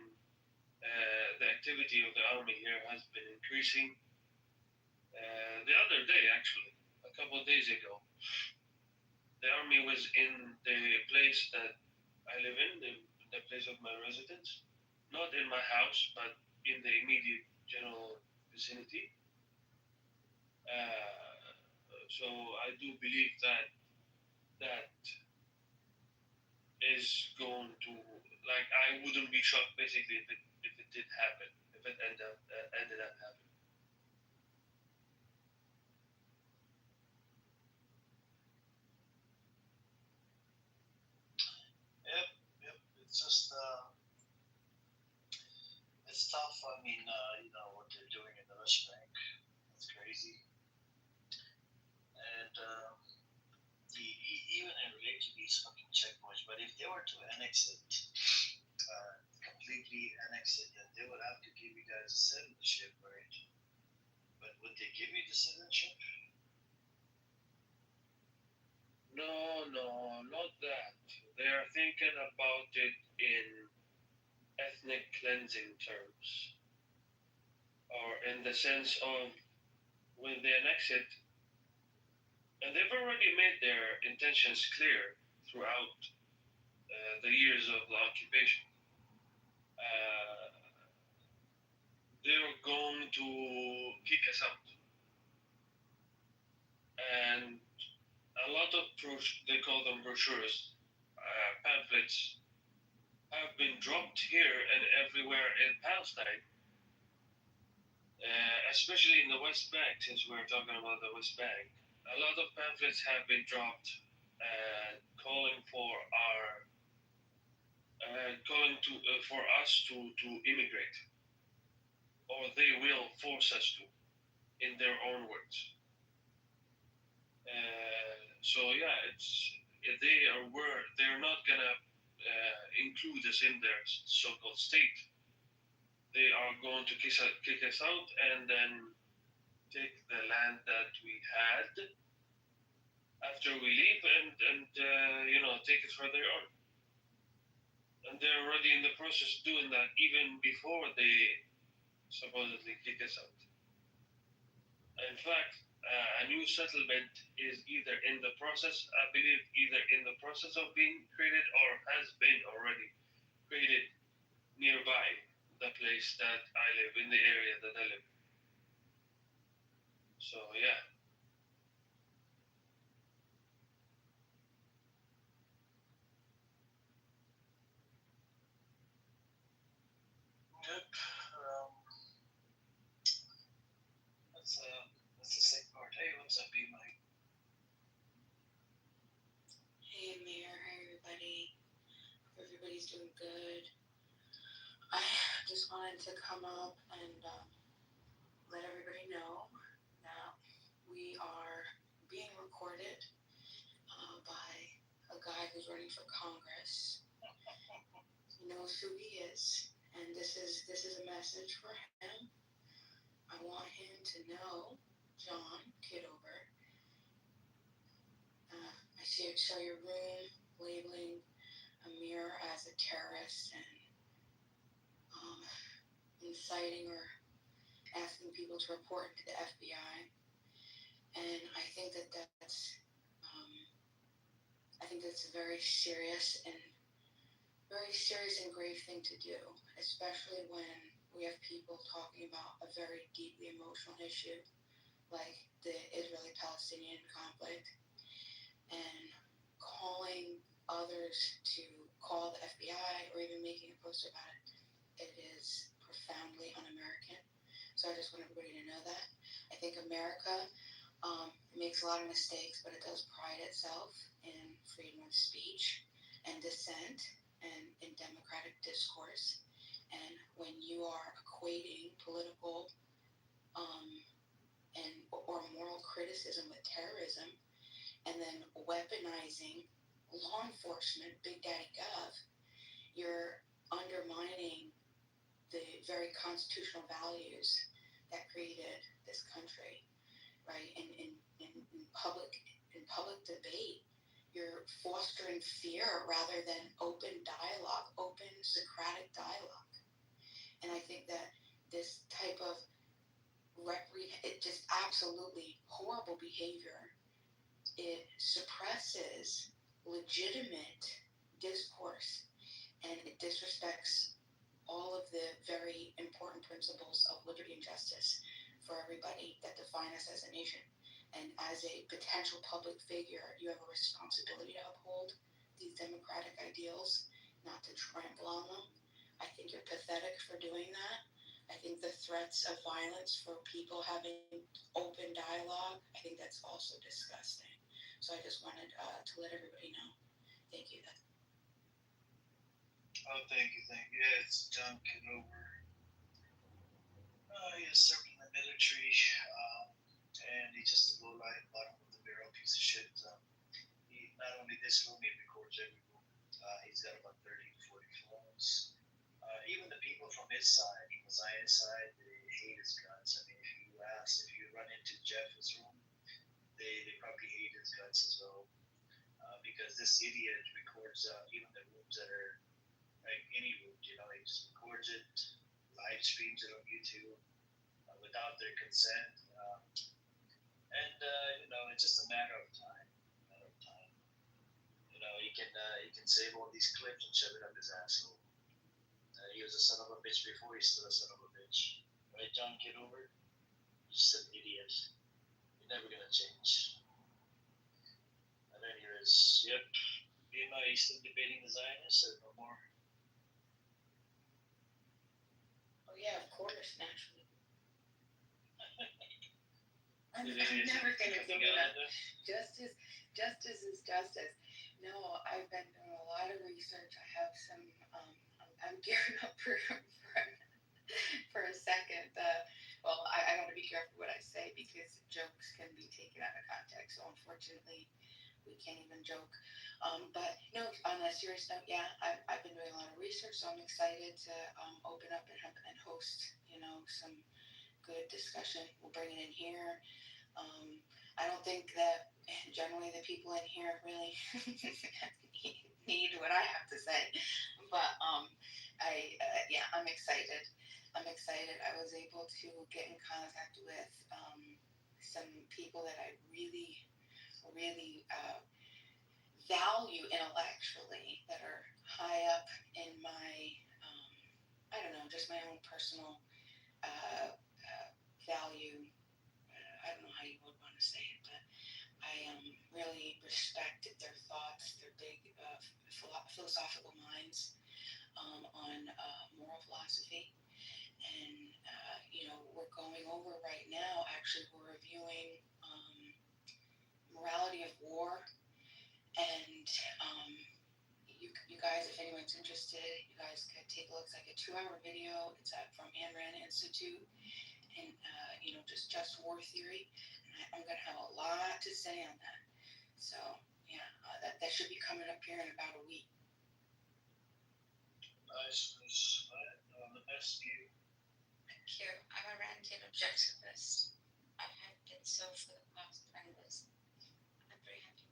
the activity of the army here has been increasing. The other day, actually, a couple of days ago, the army was in the place that I live in, the place of my residence. Not in my house, but in the immediate general vicinity. So I do believe that that is going to, like, I wouldn't be shocked basically if it did happen, if it ended up happening. Yep, yep. It's just it's tough. I mean, you know what they're doing in the West Bank. It's crazy. And even in relation to these fucking checkpoints, but if they were to annex it, completely annex it, then they would have to give you guys a citizenship, right? But would they give you the citizenship? No, not that. They are thinking about it in ethnic cleansing terms, or in the sense of when they annex it, and they've already made their intentions clear throughout the years of the occupation. They're going to kick us out. And a lot of, they call them brochures, pamphlets, have been dropped here and everywhere in Palestine, especially in the West Bank, since we're talking about the West Bank. A lot of pamphlets have been dropped calling for for us to immigrate, or they will force us to, in their own words. So yeah, they're not gonna include us in their so-called state. They are going to kick us out and then take the land that we had after we leave and take it for their own. And they're already in the process of doing that even before they supposedly kick us out. In fact, a new settlement is either in the process, I believe, either in the process of being created or has been already created nearby the place that I live, in the area that I live. So yeah. Yep. That's the sick part. Hey, what's up, B Mike? Hey, Amir. Hi, everybody. Hope everybody's doing good. I just wanted to come up and let everybody know that we are being recorded by a guy who's running for Congress. He knows who he is, and this is a message for him. I want him to know, John Kitover. I saw your room labeling Amir as a terrorist and inciting or asking people to report to the FBI. And I think that's a very serious and grave thing to do, especially when we have people talking about a very deeply emotional issue like the Israeli-Palestinian conflict, and calling others to call the FBI or even making a post about it. It is profoundly un-American. So I just want everybody to know that. I think America makes a lot of mistakes, but it does pride itself in freedom of speech and dissent and in democratic discourse. And when you are equating political and or moral criticism with terrorism, and then weaponizing law enforcement, Big Daddy Gov, you're undermining the very constitutional values that created this country, right? In public debate, you're fostering fear rather than open dialogue, open Socratic dialogue. And I think that this type of it just absolutely horrible behavior, it suppresses legitimate discourse and it disrespects all of the very important principles of liberty and justice for everybody that define us as a nation. And as a potential public figure, you have a responsibility to uphold these democratic ideals, not to trample on them. I think you're pathetic for doing that. I think the threats of violence for people having open dialogue, I think that's also disgusting. So I just wanted to let everybody know. Thank you. Oh, thank you. Yeah, it's John Kitover. He has served in the military, and he's just a low-life, bottom of the barrel piece of shit. He not only this room, he records every room. He's got about 30 to 40 phones. Even the people from his side, from the Zionist side, they hate his guts. I mean, if you run into Jeff's room, they probably hate his guts as well. Because this idiot records even the rooms that are like any room, he just records it, live streams it on YouTube without their consent. It's just a matter of time. He can save all these clips and shove it up his asshole. He was a son of a bitch before, he's still a son of a bitch. Right, John Kitover? Just an idiot. You're never gonna change. And anyways, yep. BMI, you still debating the Zionists or no more? Oh yeah, of course, naturally. I'm never gonna give it up. Justice is justice. No, I've been doing a lot of research. I have some. I'm gearing up for a second. I want to be careful what I say because jokes can be taken out of context. So unfortunately, we can't even joke. But no, on a serious note, yeah, I've been doing a lot of research, so I'm excited to open up and host, some good discussion. We'll bring it in here. I don't think that generally the people in here really need what I have to say, but I'm excited. I was able to get in contact with some people that I really, really value intellectually that are high up in my, I don't know, just my own personal value. I don't know how you would want to say it, but I really respect their thoughts, their big philosophical minds on moral philosophy. And, we're going over right now, actually, we're reviewing morality of war. And you guys, if anyone's interested, you guys could take a look. It's like a 2-hour video. It's from Ayn Rand Institute. And, just war theory. And I'm going to have a lot to say on that. So, yeah, that should be coming up here in about a week. Nice. The best view. Thank you. I'm a Randian objectivist. I have been so for the past 20 years. I'm very happy.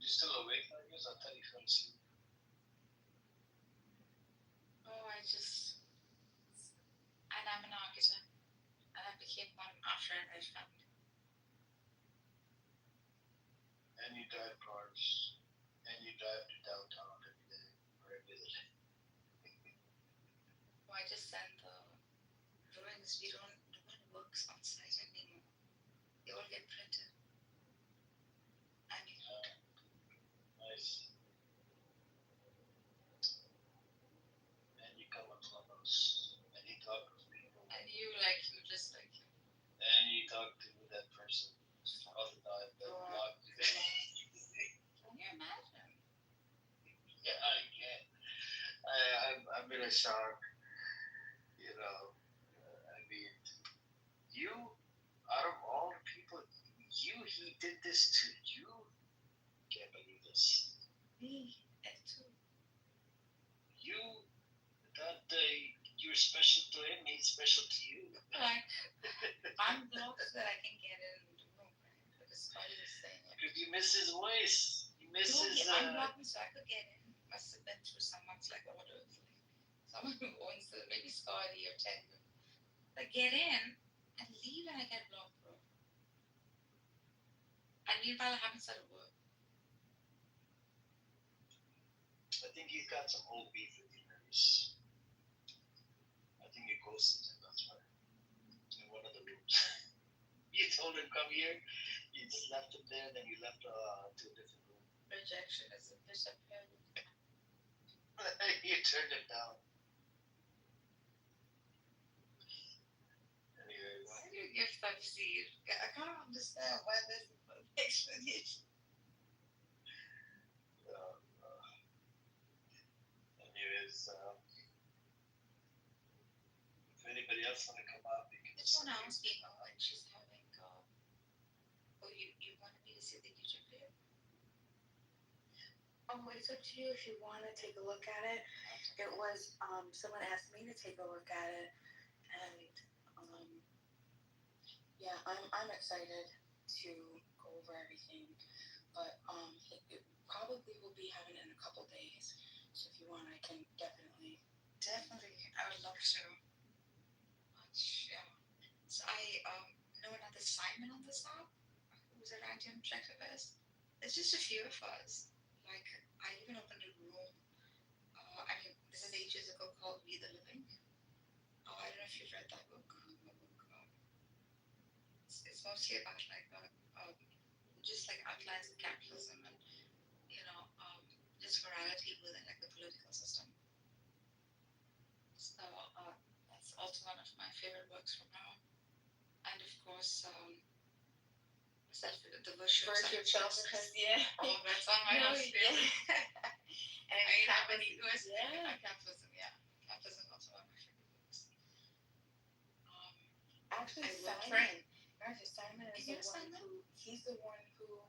You still awake, I guess? I thought you fell asleep. Oh, and I'm an architect. And I became one after an age family. And you drive cars. And you drive to downtown every day or every other day. and the drawings, we don't do any works on site anymore. They all get printed. I mean, Nice. And you come on Clubhouse and you talk with people. and you just like him. And you talk to that person all the time. That blocked you. Can you imagine? Yeah, I can't. I'm in a shock. You know, I mean, you, out of all the people, he did this to you? Can't believe this. Me, and too. You thought you were special to him, he's special to you. Like, I'm blocked so that I can get in the room, right? Because Scotty was saying, like, Because you miss his voice. You miss no, his. I'm blocked so I could get in. Must have been through someone's like orders. Like, someone who owns the, maybe Scotty or Ted. Like, get in and leave and I get blocked, bro. And meanwhile, I haven't said a word. I think he's got some old beef with you, Nervous. I think you ghosted him, that's why. In one of the rooms. You told him come here, you just left him there, then you left to a different room. Rejection is a bishop. You turned him down. Anyways. Why do you give stuff seed? I can't understand why there's an explanation. Anyways, if anybody else want to come up, you can Just want to ask Eva when she's having, you wanted me to see the YouTube video? Oh, it's up to you if you want to take a look at it. It was, someone asked me to take a look at it, and, yeah, I'm excited to go over everything, but, it probably will be happening in a couple days, so if you want, I can definitely, I would love to. Yeah. So I know another Simon on this app who's a random objectivist. There's just a few of us. Like, I even opened a room. I mean, this is ages ago called We the Living. I don't know if you've read that book. It's mostly about like just like outlines of capitalism and just morality within like the political system. So that's also one of my favorite books from now. And of course, what's that? The Virtue of Selfishness. Yeah. Oh, that's on my list. Yeah. And capitalism. Yeah. Capitalism also one of my favorite books. Actually, Simon is the one who. He's the one who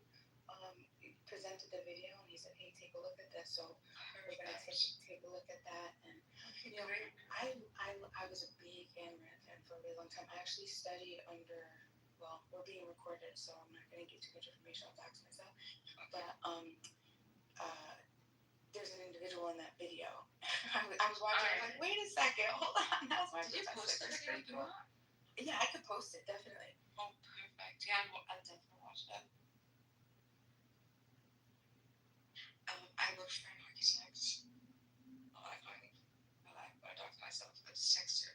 presented the video, and he said, "Hey, take a look at this." So we're gonna take a look at that, and I was a big fan for a really long time. I actually studied under. Well, we're being recorded, so I'm not gonna give too much information. I'll dox myself. But there's an individual in that video. I was watching. I'm like, wait a second, hold on. That was my. Did you post it? Yeah, I could post it definitely. Oh, perfect. Yeah, I'll definitely watch that. I work for an architect. I dox myself. I just text her.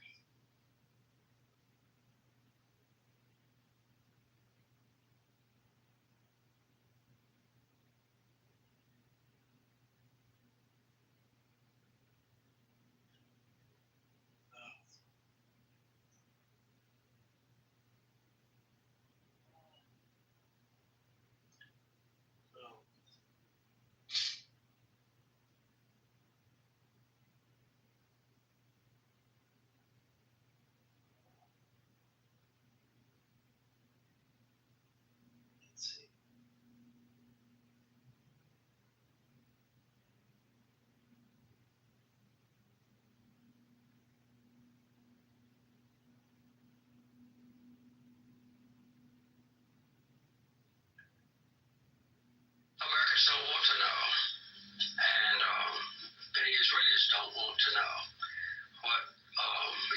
Americans don't want to know, and many Israelis don't want to know what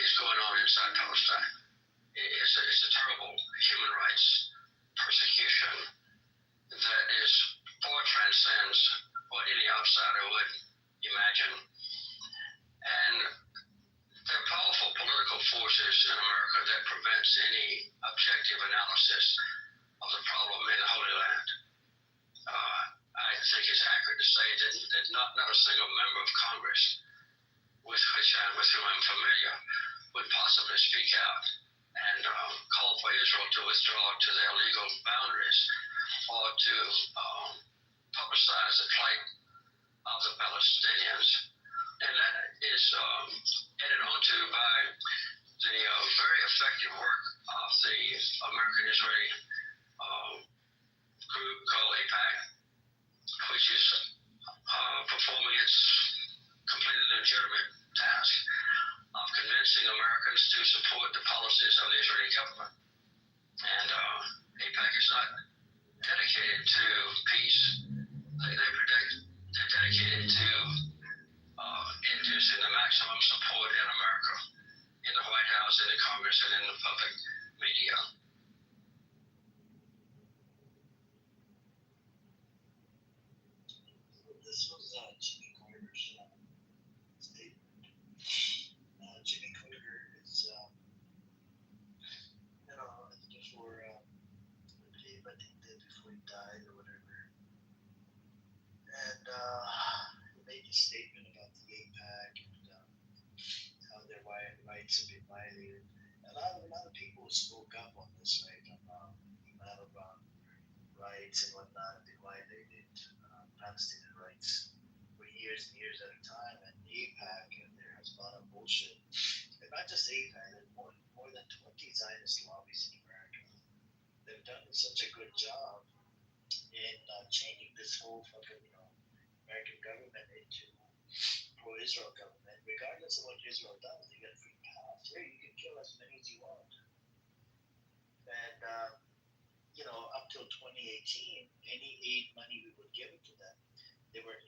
is going on inside Palestine. It's a terrible human rights persecution that far transcends what any outsider would imagine. And there are powerful Congress, with whom I'm familiar, would possibly speak out and call for Israel to withdraw to their legal boundaries or to publicize the plight of the Palestinians. And that is added onto by the very effective work of the American-Israeli group called AIPAC, which is performing its completely legitimate task of convincing Americans to support the policies of the Israeli government. And AIPAC is not dedicated to peace. They're dedicated to inducing the maximum support in America, in the White House, in the Congress, and in the public media. This was Jimmy Carter's statement. Jimmy Carter is, before, I think before he died or whatever. And he made this statement about the AIPAC and how their rights have been violated. A lot of people spoke up on this, right? The amount of rights and whatnot have been violated, Palestinian rights, for years and years at a time. And AIPAC, and there has a lot of bullshit. And not just AIPAC, there's more than 20 Zionist lobbies in America. They've done such a good job in changing this whole fucking, American government into pro-Israel government. Regardless of what Israel does, they get free pass. Here, you can kill as many as you want. And, up till 2018, any aid money we would give it to them, they were,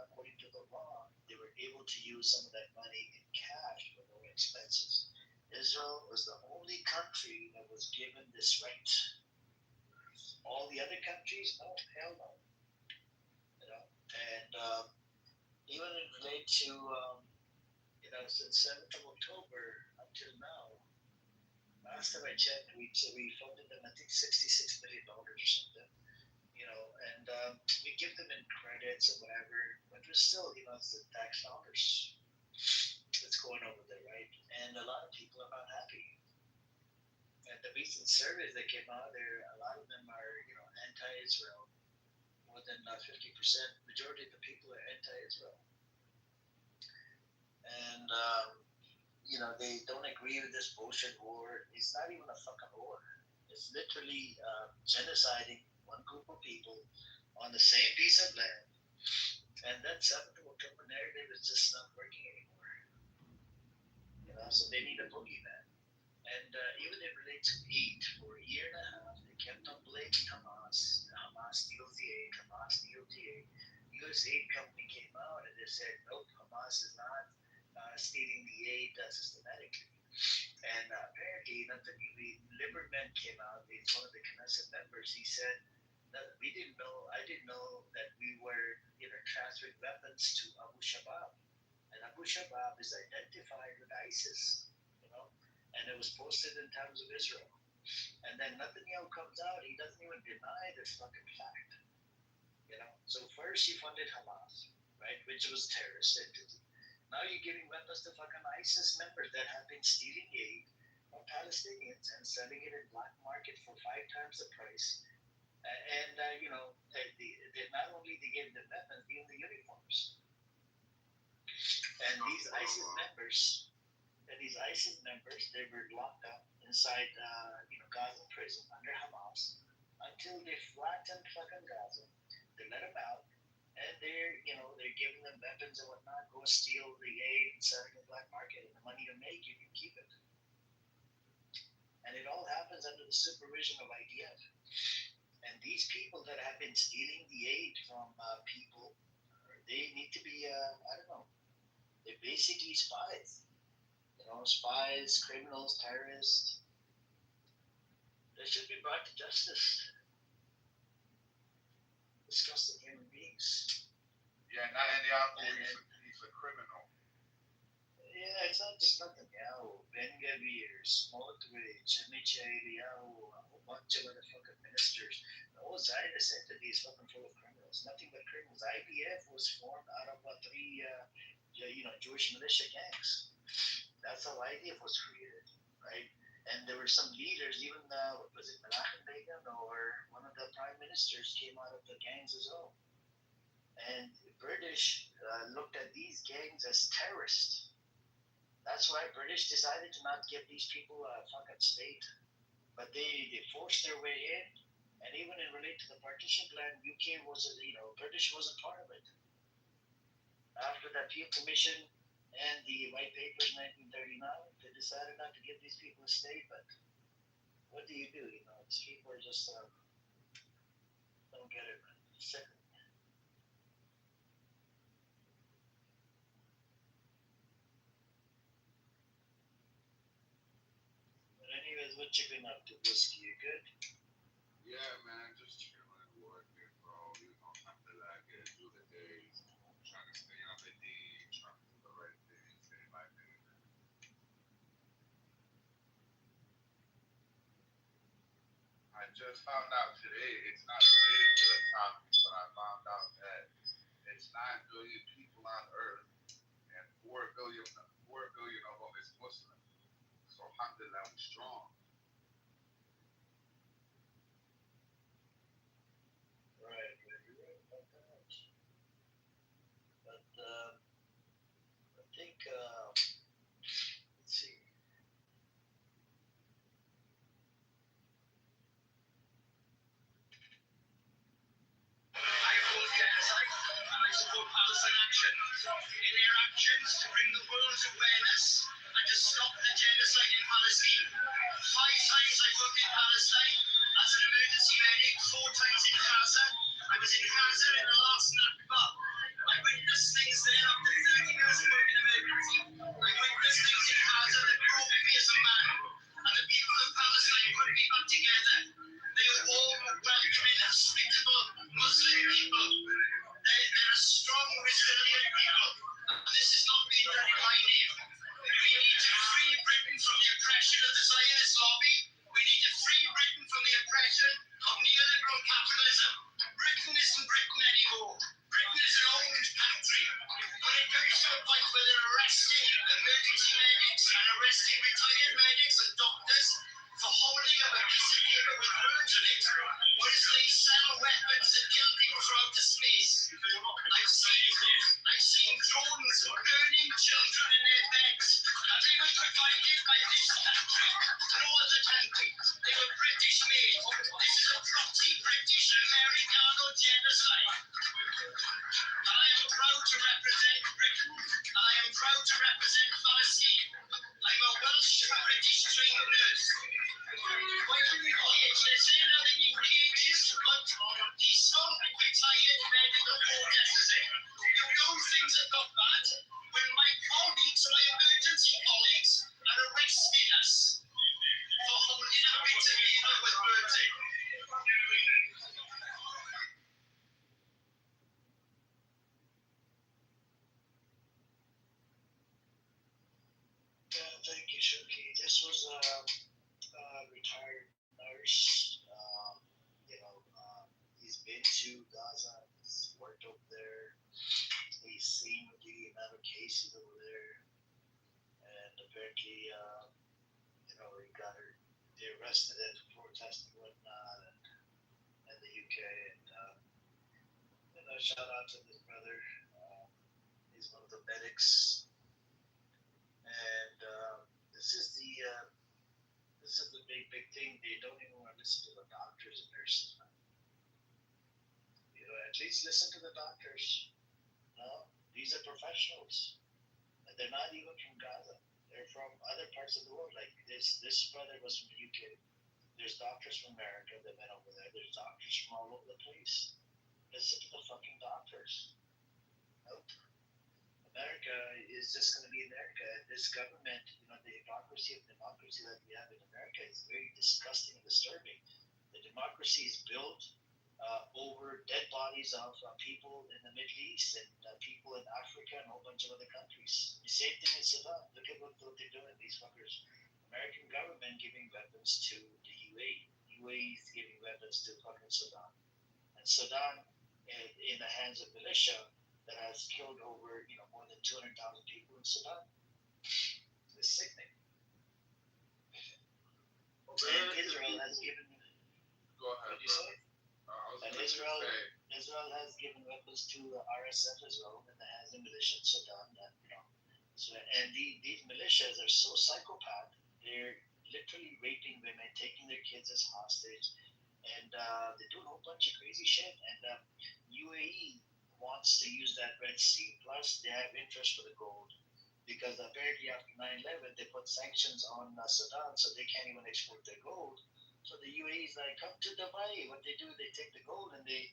according to the law, they were able to use some of that money in cash for no expenses. Israel was the only country that was given this right. All the other countries, no, hell no. And even in relate to, since 7th of October until now, last time I checked, we funded them, I think, $66 million or something, and we give them in credits or whatever, but we're still, it's the tax dollars that's going over there, right? And a lot of people are not happy. And the recent surveys that came out there, a lot of them are, anti-Israel. More than 50%, majority of the people are anti-Israel. And, they don't agree with this bullshit war. It's not even a fucking war. It's literally genociding one group of people on the same piece of land. And that 7th of October narrative is just not working anymore. So they need a boogeyman. And even in relate to aid, for a year and a half, they kept on blaming Hamas. Hamas steals the aid, Hamas steals the aid. U.S. aid company came out and they said, nope, Hamas is not stealing the aid systematically. And apparently, Lieberman came out, he's one of the Knesset members, he said that I didn't know that we were transferring weapons to Abu Shabaab. And Abu Shabaab is identified with ISIS, and it was posted in Times of Israel. And then Netanyahu comes out, he doesn't even deny this fucking fact. So first he funded Hamas, right, which was terrorist entity. Now you're giving weapons to fucking ISIS members that have been stealing aid from Palestinians and selling it in black market for 5 times the price. And they not only they gave the weapons, they gave the uniforms. And these ISIS members, they were locked up inside, Gaza prison under Hamas until they flattened fucking Gaza. They let them out, and they're giving them weapons and whatnot. Go steal the aid and sell it in the black market, and the money you make, you can keep it. And it all happens under the supervision of IDF. And these people that have been stealing the aid from people, they need to be, they're basically spies. Spies, criminals, terrorists. They should be brought to justice. Disgusting human beings. Yeah, Netanyahu, he's a criminal. Yeah, it's not just Netanyahu. Ben-Gvir, Smotrich, Amichai Eliyahu, a whole bunch of other fucking ministers. The whole Zionist entity is fucking full of criminals. Nothing but criminals. IDF was formed out of 3 Jewish militia gangs. That's how IDF was created, right? And there were some leaders, even was it Menachem Begin or one of the prime ministers came out of the gangs as well. And the British looked at these gangs as terrorists. That's why British decided to not give these people a fucking state. But they forced their way in, and even in relate to the partition plan, UK was, British wasn't part of it. After the Peel Commission and the White Papers in 1939, they decided not to give these people a state, but what do? These people are just, don't get it, man. Sick. But anyways, what you been up to, Whiskey? You good? Yeah, man, just chilling, working, bro. Until I get through the days, trying to stay on the D, trying to do the right thing, stay like that. I just found out today, it's not related to the topic, but I found out that it's 9 billion people on Earth, and 4 billion of them is Muslim. So, alhamdulillah, we're strong. Right, you're right about that. But I think, let's see. I oppose genocide and I support Palestine action. In their actions to bring the world's awareness and to stop the genocide in Palestine. 5 times I worked in Palestine as an emergency medic, 4 times in Gaza. I was in Gaza in the last Nakba. I witnessed things there after 30 years of working in emergency. I witnessed things in Gaza that broke me as a man. And the people of Palestine put me back together. They were all welcoming, hospitable Muslim people. They're a strong, resilient people. And this is not being done in my name. We need to free Britain from the oppression of the Zionist lobby. We need to free Britain from the oppression of neoliberal capitalism. Britain isn't Britain anymore. Britain is an old country. When it comes to a point where they're arresting emergency medics and arresting retired medics and doctors for holding up a piece of paper with words on it, whereas they sell weapons that kill people from outer space. I've seen drones burning children in their beds, and they were provided by this country, no other country. They were British made. This is a proxy British Americano genocide. I am proud to represent Britain. I am proud to represent Palestine. I'm a Welsh British trained nurse. Why do we cage? They're saying how they need cages, but these some retired medical protesters. You know things have got bad when my colleagues, my emergency colleagues, are arresting us for holding a bit of paper with words in. Thank you, Shuki. This was a retired nurse. He's been to Gaza. He's worked over there. He's seen the amount of cases over there, and apparently, they arrested him for protesting and whatnot, in the UK. And shout out to this brother. He's one of the medics, and this is the big thing. They don't even want to listen to the doctors and nurses. At least listen to the doctors. No, these are professionals, and they're not even from Gaza. They're from other parts of the world. Like this brother was from the UK. There's doctors from America that went over there. There's doctors from all over the place. Listen to the fucking doctors. Nope. America is just going to be America. This government, the hypocrisy of democracy that we have in America is very disgusting and disturbing. The democracy is built over dead bodies of people in the Middle East and people in Africa and a whole bunch of other countries. The same thing in Sudan. Look at what they're doing, these fuckers. American government giving weapons to the UAE. UAE is giving weapons to fucking Sudan. And Sudan, in the hands of militia, that has killed over more than 200,000 people in Sudan. It's sickening. And Israel has given. Go ahead. What did you say? And Israel has given weapons to the RSF as well, and it has a militia in Sudan. And these militias are so psychopath. They're literally raping women, taking their kids as hostage, and they're doing a whole bunch of crazy shit. And UAE wants to use that Red Sea. Plus, they have interest for the gold because apparently after 9/11, they put sanctions on Sudan, so they can't even export their gold. So the UAE is like, come to Dubai. What they do, they take the gold and they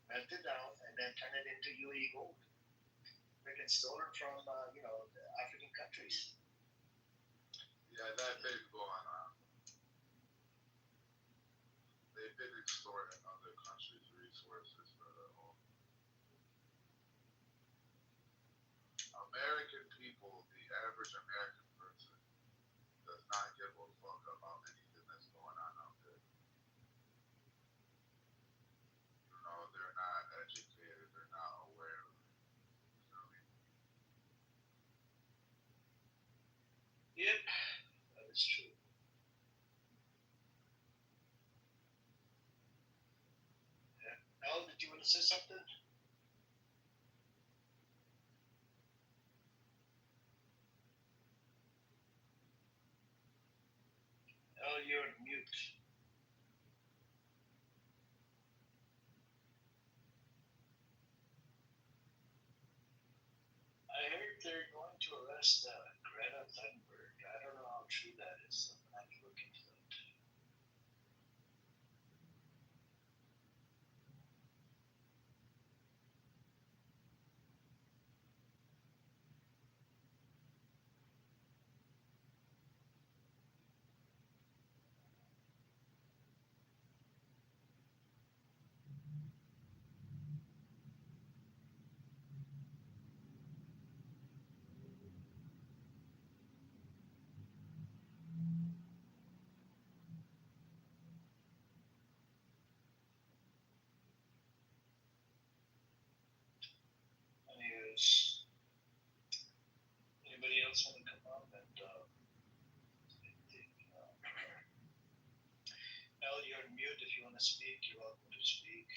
melt it down and then turn it into UAE gold. They can stolen from the African countries. Yeah, that thing's going on. They've been extorting other countries' resources for their own. American people, the average American person, does not give a fuck about anything that's going on out there. They're not educated. They're not aware of it. Yep, that is true. Yeah. Al, did you want to say something? Al, you're on mute. I heard they're going to arrest Greta Thunberg. I don't know how true that is. I'm going to look into that. Anyways, anybody else want to come up and Al, you're on mute. If you want to speak, you're welcome to speak.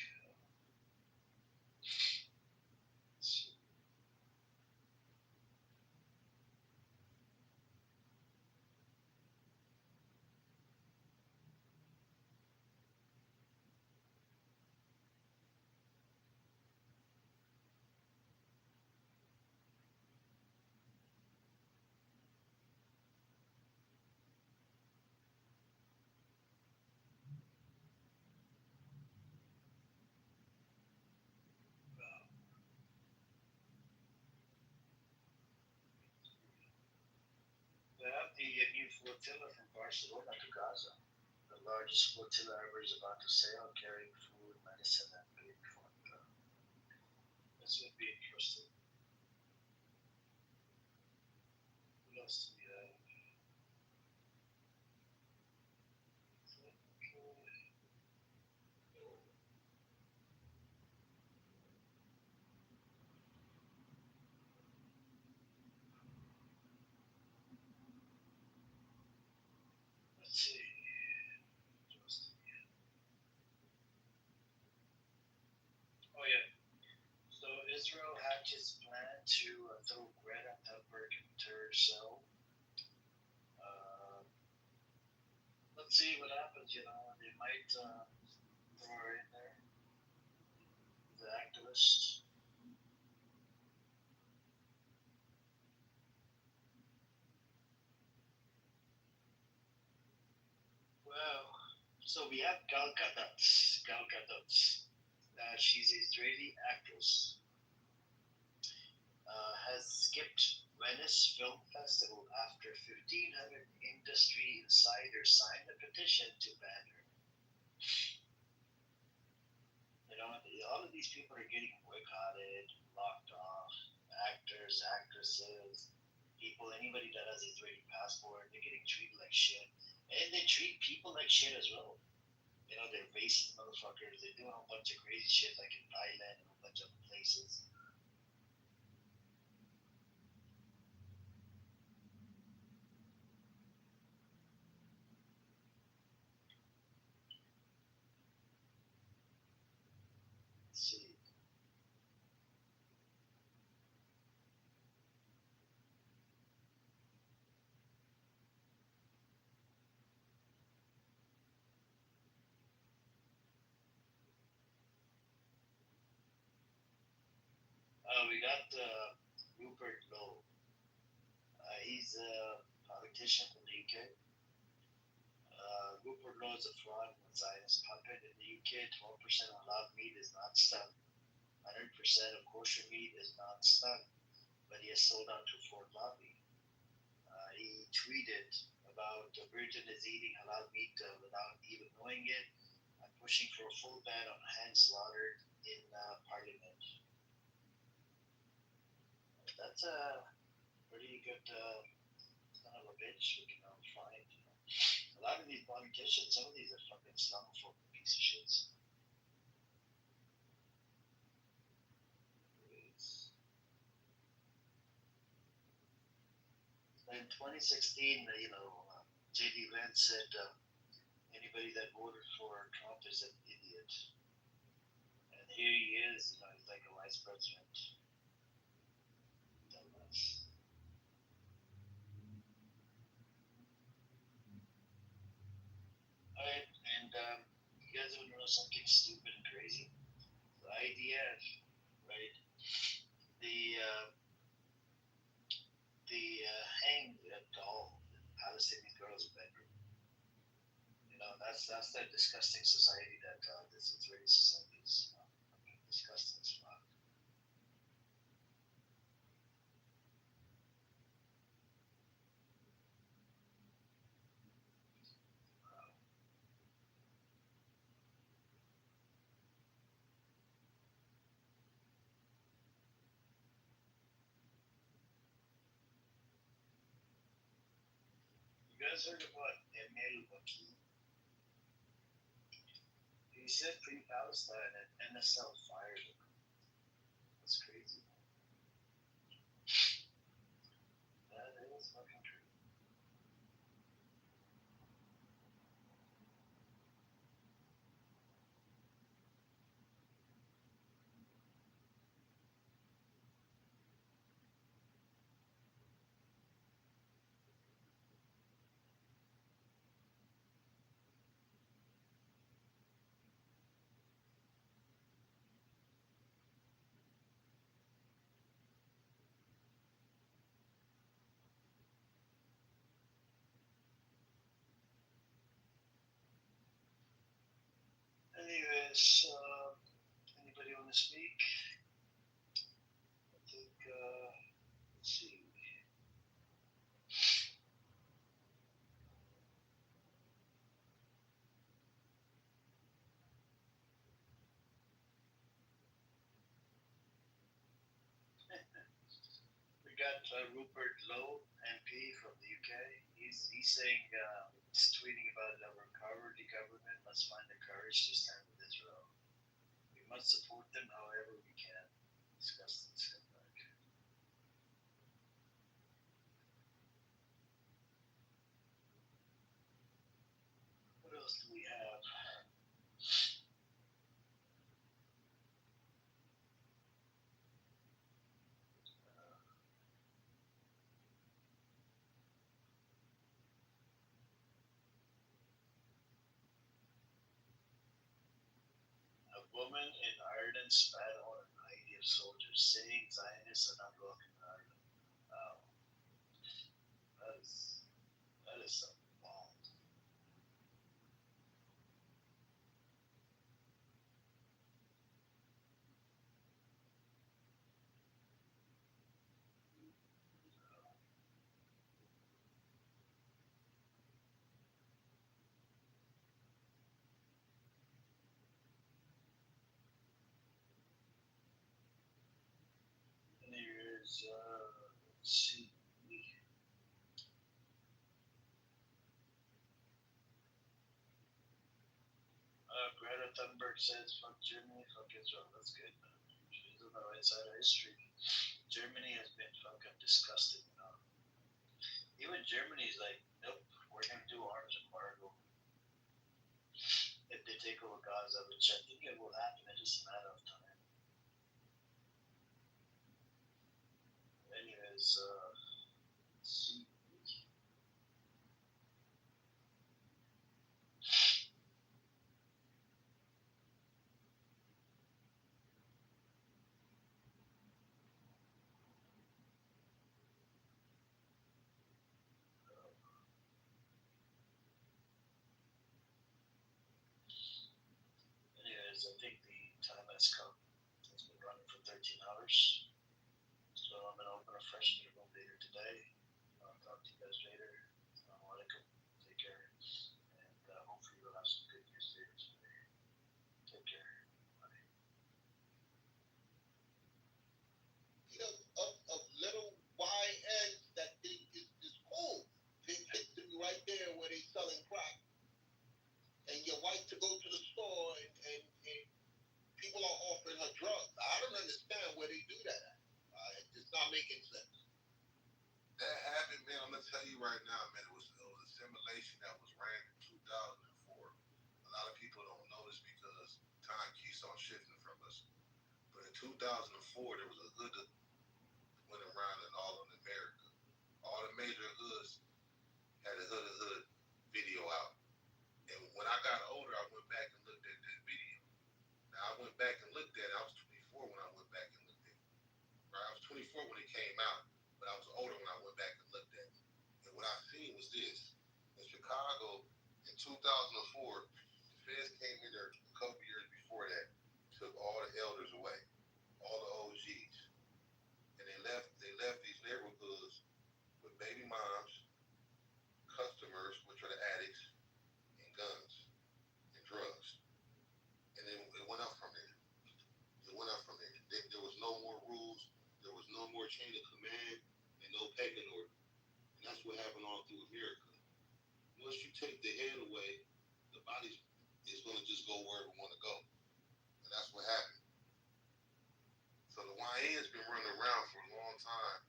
They have the new flotilla from Barcelona to Gaza. The largest flotilla ever is about to sail, carrying food, medicine, and aid for this would be interesting. What else do we have? Let's see. Oh yeah. So Israel hatches plan to throw Greta Thunberg in third cell. Let's see what happens. They might throw her in there. The activist. Well, so we have Gal Gadot. She's an Israeli actress. Has skipped Venice Film Festival after 1,500 industry insiders signed a petition to ban her. All of these people are getting boycotted, locked off. Actors, actresses, people, anybody that has an Israeli passport, they're getting treated like shit. And they treat people like shit as well. They're racist motherfuckers. They're doing a bunch of crazy shit like in Thailand and bunch of places. Let's see. We got Rupert Lowe. He's a politician from the UK. Rupert Lowe is a fraud and a Zionist puppet. In the UK, 12% of halal meat is not stunned. 100% of kosher meat is not stunned. But he has sold out to Ford Lobby. He tweeted about Britain is eating halal meat without even knowing it. I'm pushing for a full ban on hand slaughtered in Parliament. That's a pretty good son of a bitch we can find. A lot of these politicians, some of these are fucking Islamophobic piece of shits. In 2016, J.D. Vance said anybody that voted for Trump is an idiot. And here he is, he's like a vice president. Dumbass. Alright, and you guys want to know something stupid and crazy? The IDF, right? The hanged a doll in Palestinian girls' bedroom. That's that disgusting society that this Israeli society is disgusting as fuck. You guys heard about Emil Wakil? He said free Palestine and NSL fired him. That's crazy. That is fucking true. Anyways, anybody want to speak? I think, let's see. We got Rupert Lowe, MP from the UK. He's saying, he's tweeting about our cowardly government must find the courage to stand with Israel. We must support them however we can. Disgusting scumbag. What else do we have? A woman in Ireland spat on an IDF soldier, saying Zionists are not welcome in Ireland. Wow. That is some bomb. And here's, let's see. Greta Thunberg says, fuck Germany, fuck Israel. That's good, man. know, inside of history, Germany has been fucking disgusting. You know, even Germany's like, nope, we're gonna do arms embargo if they take over Gaza, which I think it will happen. It's just a matter of time. Anyways, see. Anyways, I think the time has come. It's been running for 13 hours. So I'm gonna open a fresh new room later today. I'll talk to you guys later. Alaikum. Take care. And hopefully we'll have some good news later today. Take care. Of little YNs that is cool. Big history right there where they selling crack. And your wife to go to the store and people are offering her drugs. I don't understand where they do that at. It's not making sense. That happened, man. I'm gonna tell you right now, man. It was a simulation that was ran in 2004. A lot of people don't know this because time keeps on shifting from us. But in 2004, there was a hood that went around in all of America. All the major hoods had a hood video out. And when I got older, I went back and looked at that video. Now I went back and looked at it. I was 24 when I went back and looked at it. Right? I was 24 when it came out, but I was older when I went back and looked at it. And what I seen was this. In Chicago, in 2004, the feds came in there a couple years before that, took all the elders away, all the OGs. And they left these neighborhoods with baby moms, customers, which are the addicts, and guns and drugs. And then it went up from there. There was no more rules. There was no more chain of command and no pecking order. And that's what happened all through America. Once you take the head away, the body is going to just go wherever it want to go. And that's what happened. So the YN's been running around for a long time,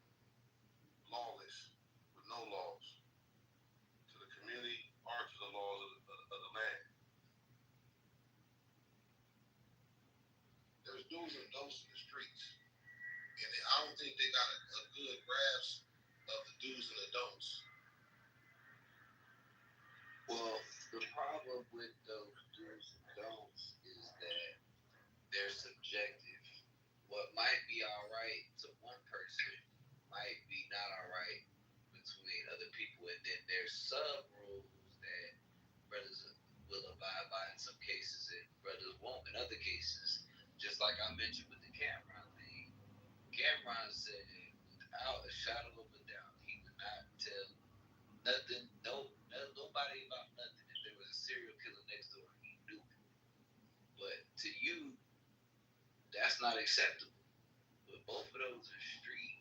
lawless, with no laws, to the community or to the laws of the land. There's do's and don'ts in the streets. And I don't think they got a good grasp of the do's and the don'ts. Well, the problem with those do's and don'ts is that they're subjective. What might be all right to one person might be not all right between other people, and then there's sub rules that brothers will abide by in some cases and brothers won't in other cases. Just like I mentioned with the Cameron thing, Cameron said without a shadow of a doubt he would not tell nothing, nobody about nothing. If there was a serial killer next door, he knew it. But to you, that's not acceptable. But both of those are street,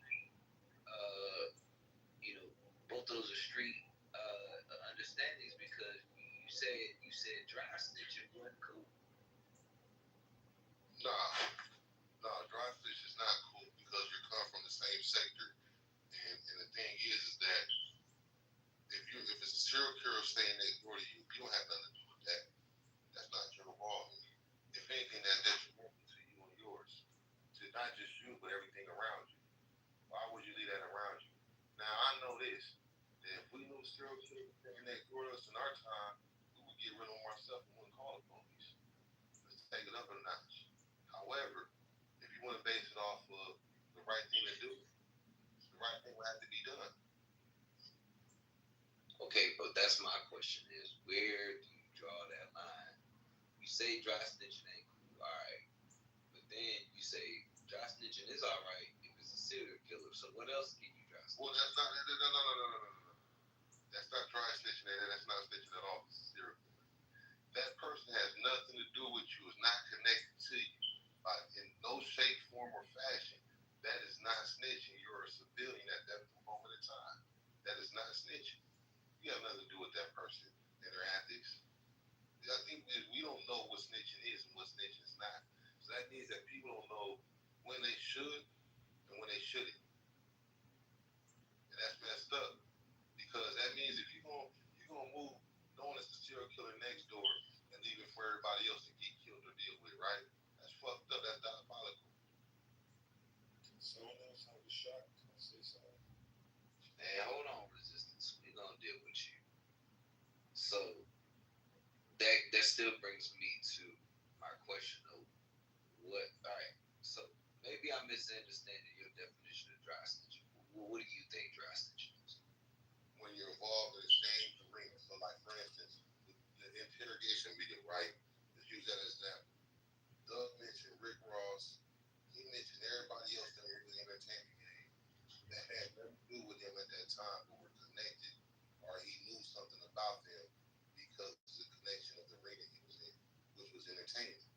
both of those are street understandings because you said dry snitching wasn't cool. Nah, dry snitch is not cool because you come from the same sector. And the thing is that if it's a serial killer staying next door to you, you don't have nothing to do with that. That's not your involvement. If anything, that's detrimental to you and yours. To not just you, but everything around you. Why would you leave that around you? Now, I know this, that if we knew serial killer was staying next door to us in our time, we would get rid of them ourselves and wouldn't call the police. Let's take it up a notch. However, if you want to base it off of the right thing to do, the right thing will have to be done. Okay, but that's my question is, where do you draw that line? You say dry snitching ain't cool, all right. But then you say dry snitching is all right if it's a serial killer. So what else can you dry snitch? Well, that's not, no. That's not dry snitching, that's not snitching at all. It's serial killer. That person has nothing to do with you, is not connected to you in no shape, form, or fashion. That is not snitching. You're a civilian at that moment in time. That is not snitching. You have nothing to do with that person and their ethics. I think we don't know what snitching is and what snitching is not. So that means that people don't know when they should and when they shouldn't. And that's messed up because that means if you're gonna move knowing it's the serial killer next door and leave it for everybody else to get killed or deal with, right? That's fucked up. That's diabolical. Someone else have a shot. Can I say something? Hey, hold on, Resistance. We're gonna deal with you. So that still brings me to my question of what. All right. So maybe I'm misunderstanding your definition of dry snitching. What do you think dry snitching is? When you're involved in the same arena. So, like for instance, the interrogation video, right? Let's use that as an example. Doug mentioned Rick Ross. He mentioned everybody else that was in the entertainment game that had nothing to do with him at that time, but were connected, or he knew something about them because of the connection of the arena he was in, which was entertainment.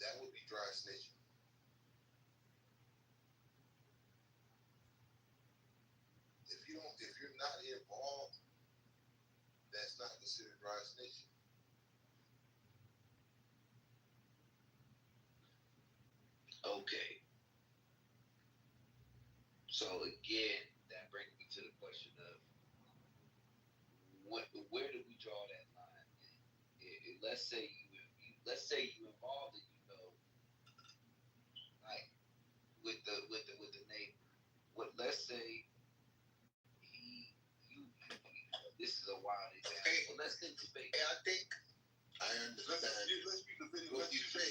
That would be dry snitching. If you're not involved, that's not considered dry snitching. Okay. So again, that brings me to the question of where do we draw that line? Let's say you involved and like with the neighbor. Let's say this is a wild example. Hey, but let's think debate. Hey, I think I understand. Let's use the video. What you say?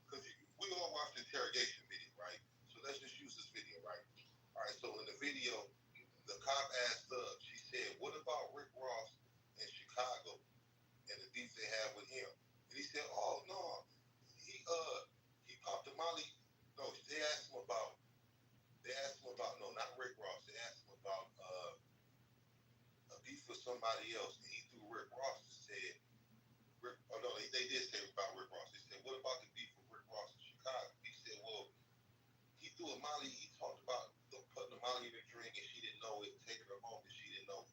Because we all watched the interrogation video, right? So let's just use this video, right? All right. So in the video, the cop asked Doug. She said, "What about Rick Ross in Chicago and the beef they had with him?" And he said, "Oh no, he popped a Molly." No, they asked him about. No, not Rick Ross. They asked him about a beef with somebody else, and he threw Rick Ross and said, they did say about Rick Ross. They said, "What about the beef with Rick Ross in Chicago?" He said, "Well, he threw a Molly. He talked about putting a Molly in a drink, and she didn't know it, taking her home, and she didn't know it."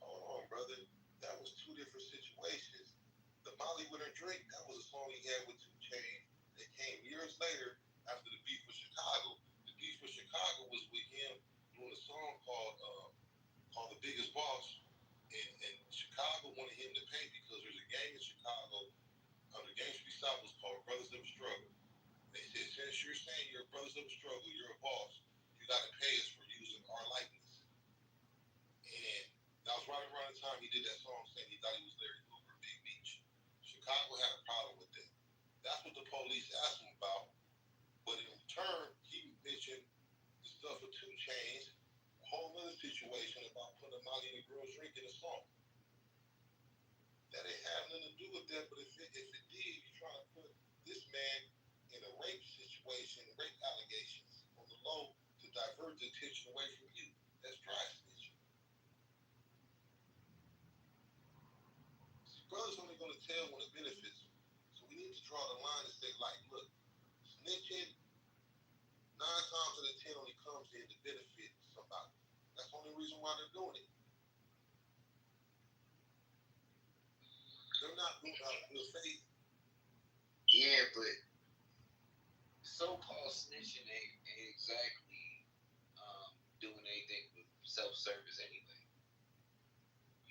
Hold on, brother. That was two different situations. The Molly with her drink, that was a song he had with 2 Chainz. That came years later after the beef with Chicago. The beef with Chicago was with him doing a song called "The Biggest Boss," and Chicago wanted him to pay because there's a gang in Chicago under Gang Street South was called Brothers of the Struggle. They said, since you're saying you're Brothers of the Struggle, you're a boss, you got to pay us for using our likeness. And that was right around the time he did that song saying he thought he was Larry Hoover, Big Beach. Chicago had a problem with that. That's what the police asked him about. But in return, he mentioned the stuff with 2 Chainz, a whole other situation about putting a Molly in a girl's drink in a song. That ain't have nothing to do with that, but if it did, you're trying to put this man in a rape situation, rape allegations on the low to divert the attention away from you. That's dry snitching. See, brother's only going to tell when it benefits them. So we need to draw the line and say, like, look, snitching 9 times out of 10 only comes in to benefit somebody. That's the only reason why they're doing it. They're not doing it out of good faith. Yeah, but so-called snitching ain't exactly doing anything with self-service anyway.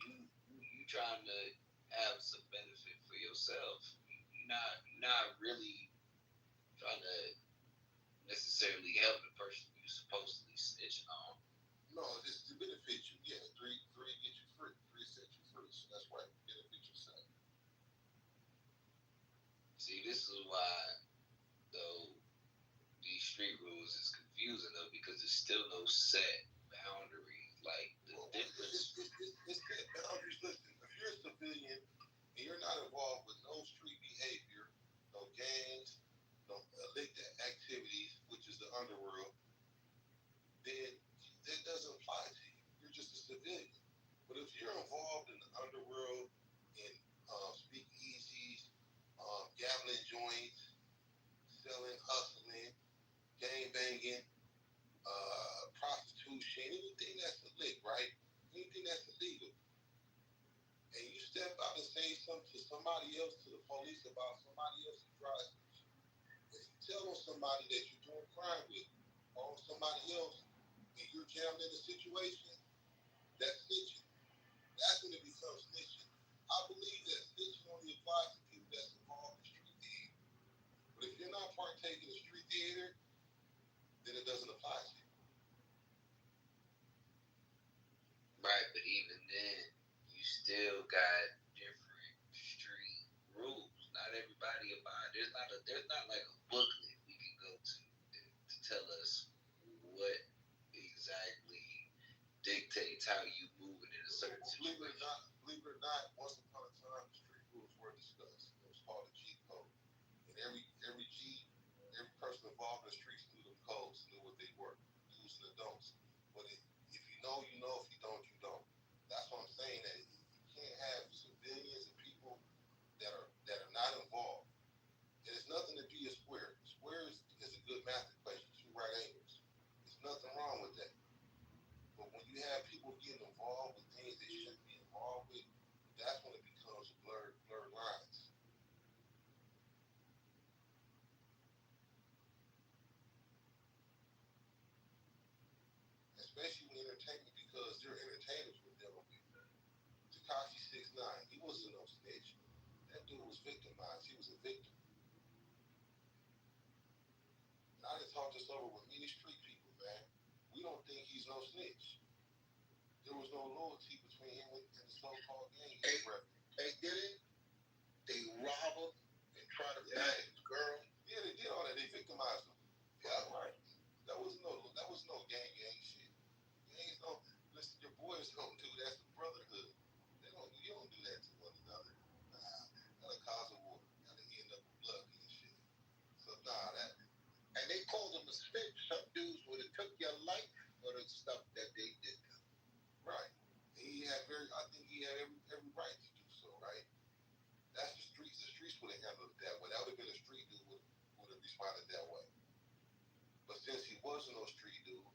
You trying to have some benefit for yourself. You're not really trying to necessarily help the person you're supposedly snitching on. No, it's to benefit you. Yeah, three get you free. 3 set you free. So that's right. Benefit yourself. See, this is why though these street rules is confusing though, because there's still no set boundaries. Like the difference. It's set boundaries. Listen, if you're a civilian and you're not involved with no street behavior, no gangs, no illicit activities, which is the underworld, then that doesn't apply to you. You're just a civilian. But if you're involved in the underworld, in speakeasies, gambling joints, selling, hustling, gang banging, prostitution, anything that's illegal, right? Anything that's illegal. And you step out and say something to somebody else, to the police about somebody else who drives, tell on somebody that you're doing crime with, or on somebody else, and you're jammed in a situation, that's snitching. That's when it becomes snitching. I believe that snitching only applies to people that's involved in street theater. But if you're not partaking in street theater, then it doesn't apply to you. Right, but even then, you still got different street rules. Not everybody abide. There's not like a booklet we can go to tell us what exactly dictates how you moving in a certain situation. Believe it or not, once upon a time, the street rules were discussed. It was called the G code, and every person involved in the streets knew them codes, knew what they were, do's and the don'ts. But if you know, you know. If you don't, you don't. That's what I'm saying. That you can't have civilians and people that are not involved. And it's nothing to be a square. Square is a good math equation, 2 right angles. There's nothing wrong with that. But when you have people getting involved with things they shouldn't be involved with, that's when it becomes blurred lines. Especially with entertainment, because they're entertainers we're dealing with. Tekashi 6ix9ine, he wasn't no snitch. That dude was victimized. He was a victim. And I done talked this over with many street people, man. We don't think he's no snitch. There was no loyalty between him and the so-called gang. Hey, did it? They rob him and try to bag his girl. Yeah, they did all that. They victimized him. Yeah, right. That was no gang shit. Gangs don't listen. Your boys don't do that. That's the brotherhood. You don't do that to one another. Nah, that'll cause a war. That'll end up with blood and shit. So and they called him a snitch. Some dudes would have took your life for the stuff that they did. Right. I think he had every right to do so, right? That's the streets. The streets would have handled it that way. That would have been a street dude would have responded that way. But since he wasn't no street dude,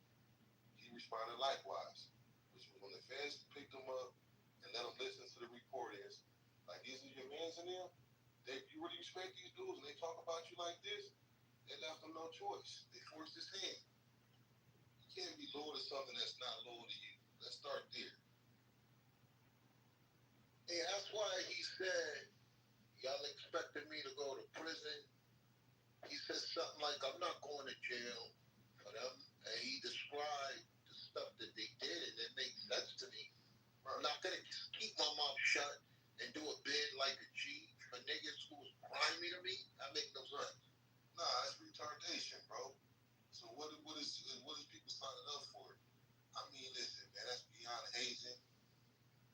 he responded likewise. Which was when the feds picked him up and let him listen to the recordings, like these are your mans in there. You really respect these dudes, and they talk about you like this. They left him no choice. They forced his hand. You can't be loyal to something that's not loyal to you. Let's start there. And that's why he said, y'all expected me to go to prison. He said something like, I'm not going to jail for them. And he described the stuff that they did, and it makes sense to me. Right. I'm not going to keep my mouth shut and do a bid like a G for niggas who was grimy to me. That make no sense. Nah, that's retardation, bro. So what is people signing up for? I mean, listen, man, that's beyond hazing.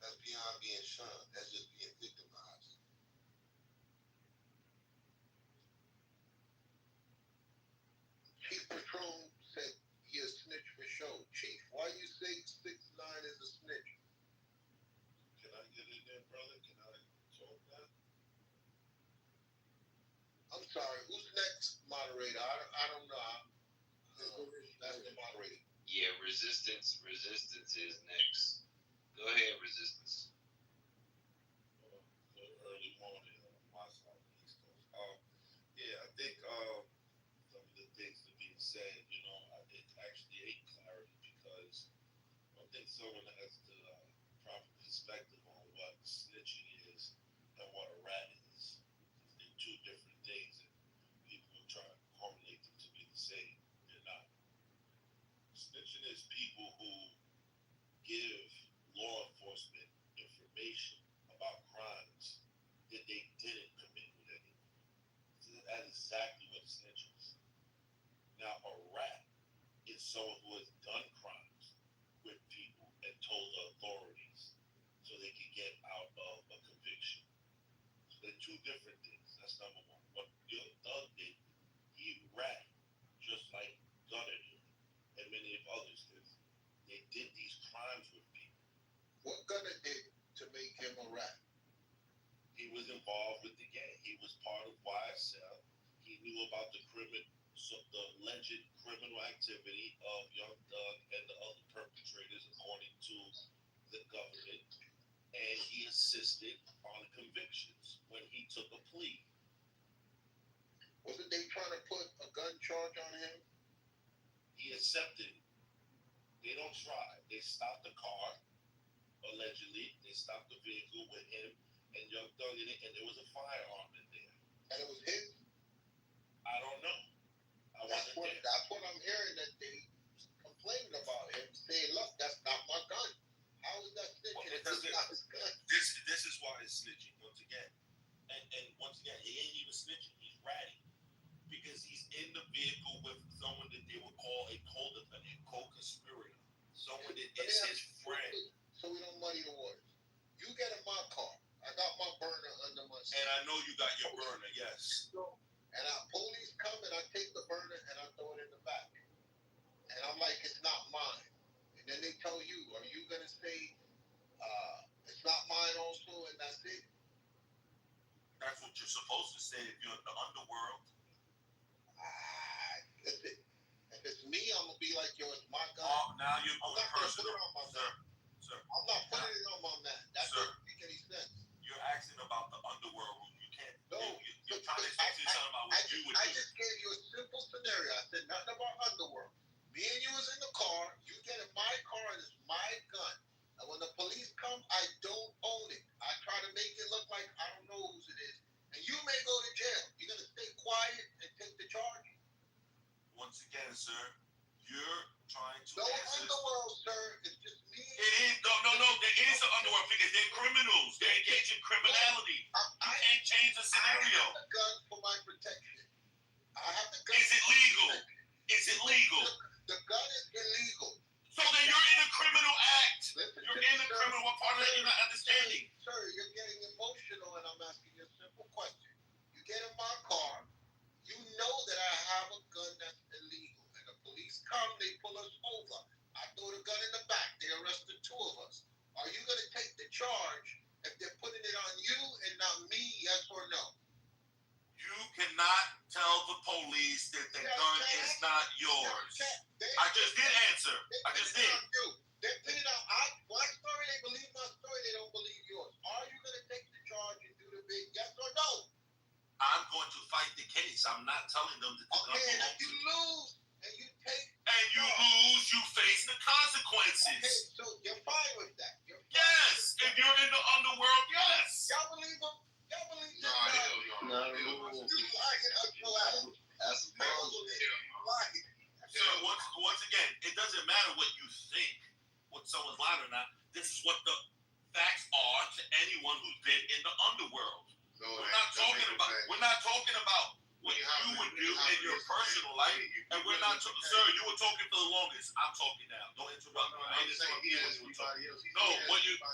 That's beyond being shunned. That's just being victimized. Chief Patrol said he a snitch for sure. Chief, why you say 6ix9ine is a snitch? Can I get in there, brother? Can I talk that? I'm sorry, who's next moderator? I don't know. That's the moderator. Yeah, Resistance is next. Go ahead, Resistance. Early morning on my side of the East Coast. Yeah, I think some of the things that being said, it actually ain't clarity, because I think someone has the proper perspective on what snitching is and what a rat is. They're 2 different things, and people are trying to correlate them to be the same. They're not. Snitching is people who give law enforcement information about crimes that they didn't commit with anyone. So that's exactly what a snitch is. Now, a rat is someone who has done crimes with people and told the authorities so they can get out of a conviction. So they're 2 different things. That's number 1. What Young Thug did, he rat just like Gunner did, and many of others did. They did these crimes with people. What Gunner did to make him a rat? He was involved with the gang. He was part of YSL. He knew about the alleged criminal activity of Young Thug and the other perpetrators, according to the government, and he assisted on convictions when he took a plea. Wasn't they trying to put a charge on him? He accepted it. They don't try. They stopped the car, allegedly. They stopped the vehicle with him and Young Thug in it, and there was a firearm in there. And it was his? I don't know. That's what I'm hearing, that they complaining about him, saying, look, that's not my gun. How is that snitching? It's not his gun. This is why it's snitching, once again. And once again, he ain't even snitching. He's ratting. Because he's in the vehicle with someone that they would call a co-defendant, co-conspirator. Someone that is his friend. So we don't muddy the waters. You get in my car. I got my burner under my seat. And I know you got your burner, yes. And police come and I take the burner and I throw it in the back. And I'm like, it's not mine. And then they tell you, are you going to say, it's not mine also, and that's it? That's what you're supposed to say if you're in the underworld. If it's me, I'm going to be like, yo, it's my gun. Now you're going personal. Sir, I'm not putting it on my man. That doesn't make any sense. You're asking about the underworld. You can't. No. You're trying to say something about what you would do. I just gave you a simple scenario. I said nothing about underworld. Me and you was in the car. You get in my car and it's my gun. And when the police come, I don't own it. I try to make it look like I don't know whose it is. And you may go to jail. You're going to stay quiet and take the charge. Once again, sir, you're trying to. No underworld, sir. It's just me. It is. No. There is an underworld because they're criminals. They engage in criminality. You can't change the scenario. I have the gun for my protection. I have the gun. Is it legal? Is it legal? The gun is illegal. So then you're in a criminal act. You're in a criminal. What part of that you're not understanding? Sir, you're getting emotional, and I'm asking you a simple question. You get in my car. You know that I have a gun that's illegal. And the police come, they pull us over. I throw the gun in the back. They arrested two of us. Are you going to take the charge if they're putting it on you and not me, yes or no? You cannot tell the police that the gun is not yours. I just did answer. I just did. They're pinning out my story. They believe my story. They don't believe yours. Are you going to take the charge and do the big yes or no? I'm going to fight the case. I'm not telling them that the gun belongs to and if you lose and you take you face the consequences. Okay, so you're fine with that. Yes. If you're in the underworld, yes. Y'all believe him? Y'all believe this? No. You lying up your ass. That's lying. So once again, it doesn't matter what you think, what someone's lying or not. This is what the facts are to anyone who's been in the underworld. We're not talking about what you would do in your personal life, and we're not. Sir, you were talking for the longest. I'm talking now. Don't interrupt me. I ain't interrupting you when you were talking. No,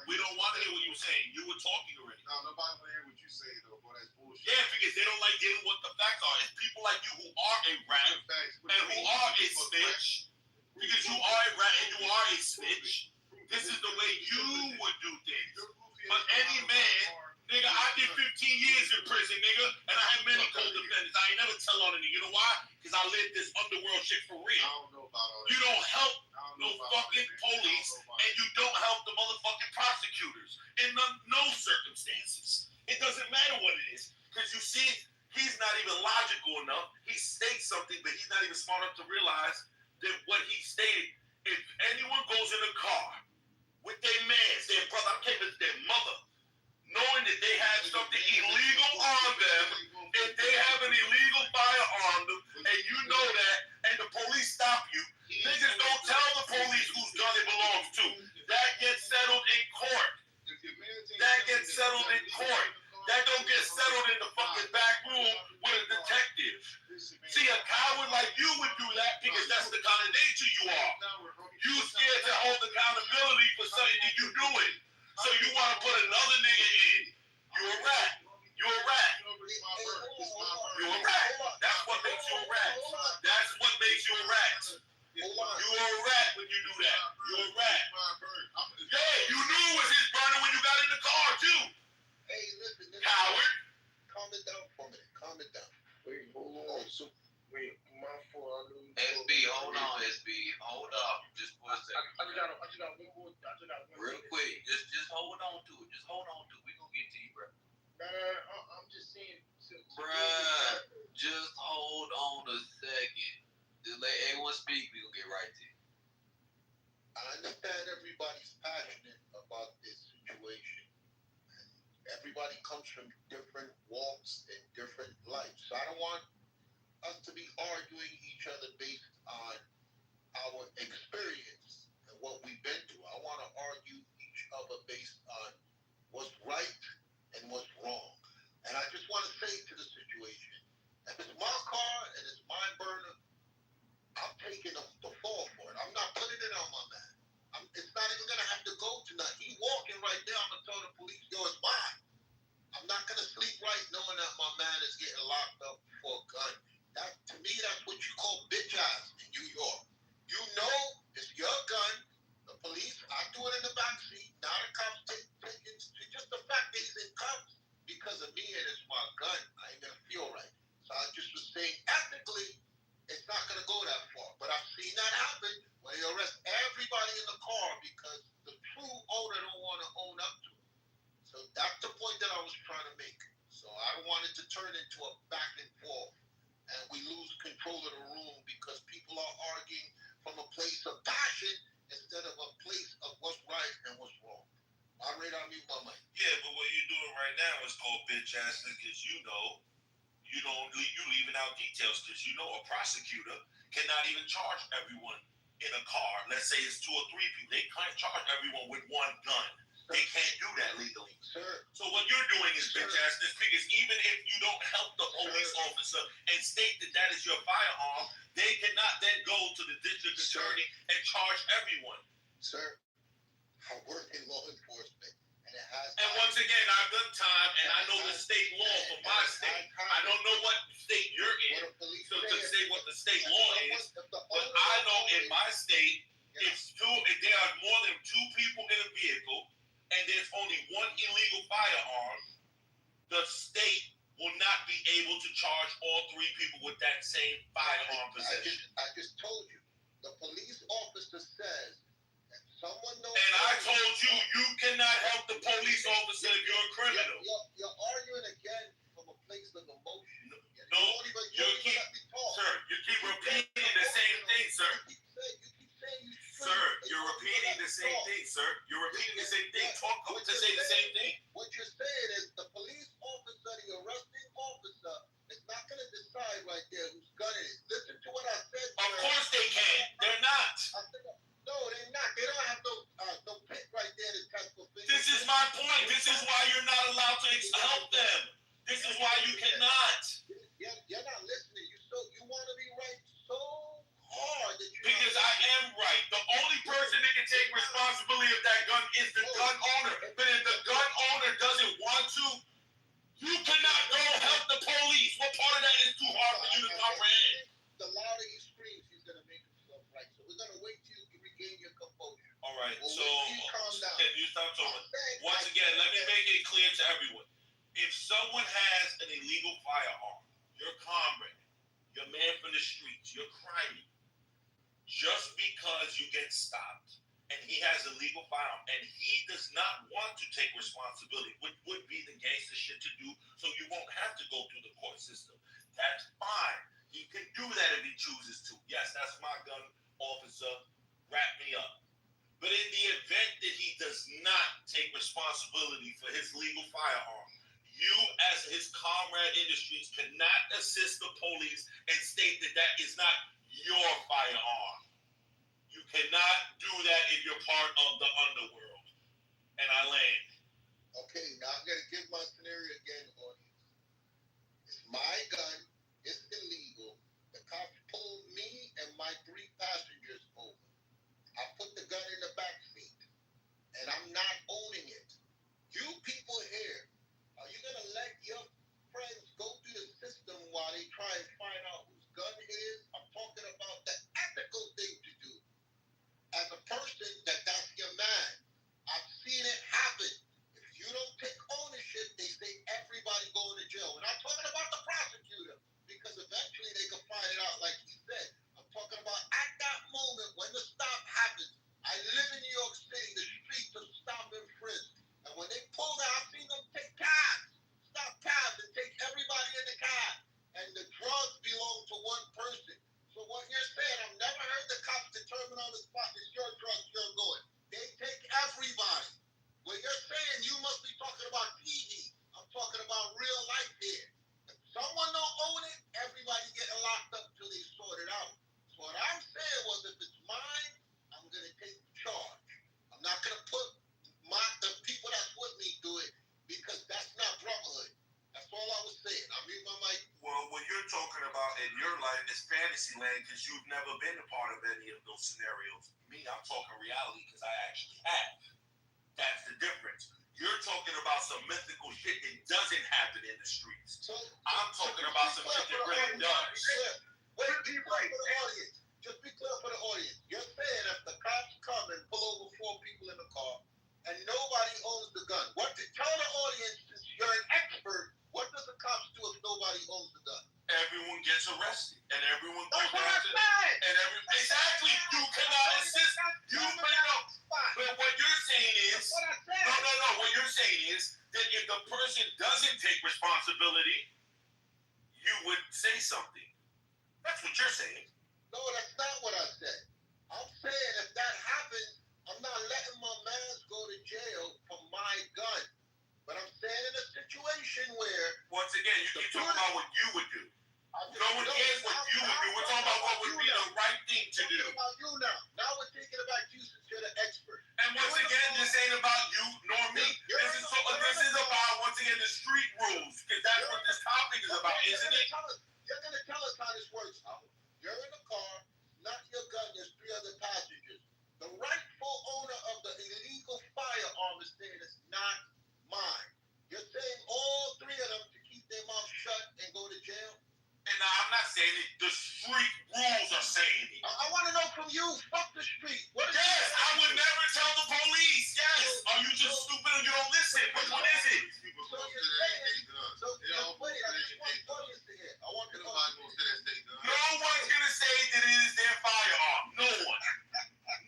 we don't want to hear what you're saying. You were talking already. No, nobody want to hear what you say though, boy. That's bullshit. Yeah, because they don't like dealing with the facts are. It's people like you who are a rat and who are a snitch. Because you are a rat and you are a snitch. This is the way you would do things. But any man, nigga, I did 15 years in prison, nigga, and I had many co-defendants. I ain't never tell on any. You know why? Because I lived this underworld shit for real. I don't know about all that. You don't help no fucking police, and you don't help the motherfucking prosecutors in no circumstances. It doesn't matter what it is. Because you see, he's not even logical enough. He states something, but he's not even smart enough to realize that what he stated, if anyone goes in a car with their man, their brother, I'm taking their mother, knowing that they have something illegal on them, if they have an illegal firearm, and you know that, and the police stop you, niggas don't tell the police whose gun it belongs to. That gets settled in court. That gets settled in court. That don't get settled in the fucking back room with a detective. See, a coward like you would do that because that's the kind of nature you are. You scared to hold accountability for something that you doing. So you want to put another nigga in. You a rat. You a rat. You a rat. That's what makes you a rat. That's what makes you a rat. You are a rat when you do that. You're a rat. Yeah, you knew it was his burner when you got in the car too. Hey, listen. Coward. Calm it down for a minute. Calm it down. Wait, hold on. So, wait, my fault. SB, hold on, SB. Hold up. Just for a second. I just got one more. Real quick. Just hold on to it. Just hold on to it. We gonna get to you, bro. Nah, I'm just saying. Bruh, just hold on a second. everybody's passionate about this situation. Everybody comes from different walks and different lives. So I don't want us to be arguing each other based on our experience and what we've been through. I want to argue each other based on what's right and what's wrong. And I just want to say to the situation, if it's my car and it's my burner, I'm taking the fall for it. I'm not putting it on my man. It's not even going to have to go tonight. He walking right there. I'm going to tell the police, yo, it's mine. I'm not going to sleep right knowing that my man is getting locked up for a gun. That, to me, that's what you call bitch ass in New York. You know it's your gun. The police, I threw it in the back seat. Now the cops taking. It's just the fact that he's in cuffs because of me and it's my gun. I ain't going to feel right. So I just was saying, ethically, it's not going to go that far. But I've seen that happen when they arrest everybody in the car because the true owner don't want to own up to it. So that's the point that I was trying to make. So I don't want it to turn into a back and forth and we lose control of the room because people are arguing from a place of passion instead of a place of what's right and what's wrong. I read on mute my mic. Yeah, but what you're doing right now is called bitch ass because you leaving out details because you know a prosecutor cannot even charge everyone in a car. Let's say it's 2 or 3 people. They can't charge everyone with one gun. They can't do that legally. Sir. So what you're doing is bitch assness because even if you don't help the police officer and state that that is your firearm, they cannot then go to the district attorney and charge everyone. Sir, I work in law enforcement and it has. And once again, I've done time and I know the state law for my state. I don't know what state you're in to say what the state law is, but I know in my state, if there are more than 2 people in a vehicle and there's only 1 illegal firearm, the state will not be able to charge all 3 people with that same firearm possession. I just told you, the police officer says that someone knows. And I told you, you cannot help the police officer if you're a criminal. You're arguing again from a place of emotion. No, sir, you keep repeating the same thing, sir. Sir, you're repeating the same thing, sir. You're repeating the same thing. Talk to say the same thing. What you're saying is the police officer, the arresting officer, is not going to decide right there whose gun it is. Listen to what I said. Of course they can. They're not. No, they're not. They don't have no pit right there to test for fingerprints. This is my point. This is why you're not allowed to help them. This is why you cannot. You're not listening. You want to be right so hard that you. Because I am right. The only person that can take responsibility of that gun is the gun owner. But if the gun owner doesn't want to, you cannot go help the police. What part of that is too hard for you to comprehend? The louder he screams, he's going to make himself right. So we're going to wait till you regain your composure. All right. So can you stop talking? Once again, let me make it clear to everyone. If someone has an illegal firearm, your comrade, your man from the streets, your crime, just because you get stopped and he has a legal firearm and he does not want to take responsibility, which would be the gangster shit to do, so you won't have to go through the court system. That's fine. He can do that if he chooses to. Yes, that's my gun, officer. Wrap me up. But in the event that he does not take responsibility for his legal firearm, you as his comrade in the streets cannot assist the police and state that that is not your firearm. You cannot do that if you're part of the underworld. And I land. Okay, now I'm going to give my scenario again, audience. It's my gun. It's illegal. The cops pulled me and my 3 passengers over. I put the gun in the back seat, and I'm not owning it. You people here, are you going to let your friends go through the system while they try and find out whose gun it is? I'm talking about the ethical thing to do. As a person, that's your man. I've seen it happen. If you don't take ownership, they say every is fantasy land because you've never been a part of any of those scenarios. Me, I'm talking reality because I actually have. That's the difference. You're talking about some mythical shit that doesn't happen in the streets. I'm talking about some shit that really does. Wait, be right for the audience. Just be clear for the audience. You're saying if the cops come and pull over 4 people in the car and nobody owns the gun, tell the audience, since you're an expert, what does the cops do if nobody owns the gun? Everyone gets arrested and everyone goes down to exactly. You cannot insist. You bring up. But what you're saying is no. What you're saying is that if the person doesn't take responsibility, you would say something. That's what you're saying. No, that's not what I said. I'm saying if that happens, I'm not letting my mans go to jail for my gun. But I'm saying in a situation where... Once again, you keep talking about what you would do. No one cares what you would do. We're talking about what would be the right thing to do. About you now. Now we're thinking about you since you're the expert. And once again, this ain't about you nor me. This is about, once again, the street rules. Because that's what this topic is about, isn't it? You're going to tell us how this works, Howard. You're in the car, not your gun, there's 3 other passengers. The rightful owner of the illegal firearm is saying it's not mine. You're saying all 3 of them to keep their mouth shut and go to jail? And I'm not saying it. The street rules are saying it. I want to know from you. Fuck the street. Yes, I would never tell the police. Yes. Are you just stupid and you don't listen? Which one is it? So you're saying... So just wait. I just want the audience to hear. I want the audience to hear. No one's going to say that it is their firearm. No one.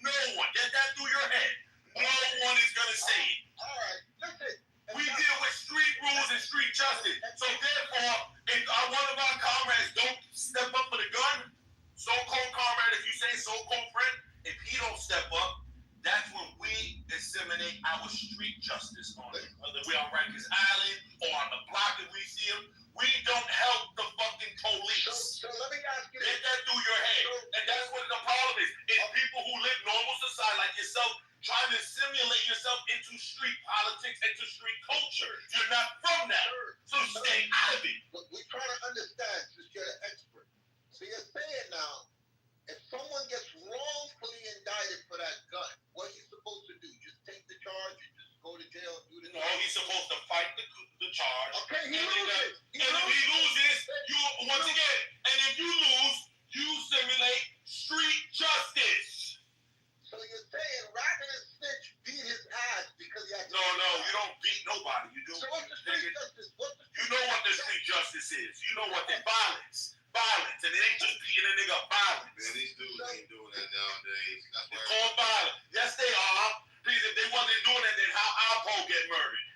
No one. Get that through your head. No one is going to say it. All right. Listen. We deal with street rules and street justice. So therefore, if one of our comrades don't step up for the gun, so-called comrade, if you say so-called friend, if he don't step up, that's when we disseminate our street justice on it. Whether we're on Rikers Island or on the block that we see them, we don't help the fucking police. So let me ask you this. Get that through your head. And that's what the problem is. It's people who live normal society like yourself trying to simulate yourself into street politics, into street culture. You're not from that. So stay out of it. But we're trying to understand since you're the expert. So you're saying now, if someone gets wrongfully indicted for that gun, what he's supposed to do? Just take the charge and just go to jail and do the... No, he's supposed to fight the charge. Okay, he loses. And if he loses, you once again, and if you lose, you simulate street justice. So you're saying rather than snitch, beat his ass because he had to... No, you don't beat nobody. You do. So what's the street justice? You know what the street justice is. You know what the violence. Violence, and it ain't just beating a nigga up. Violence. Man, these dudes ain't doing that nowadays. That's it's called violence. Yes, they are. Please, if they wasn't doing that, then how Alpo get murdered?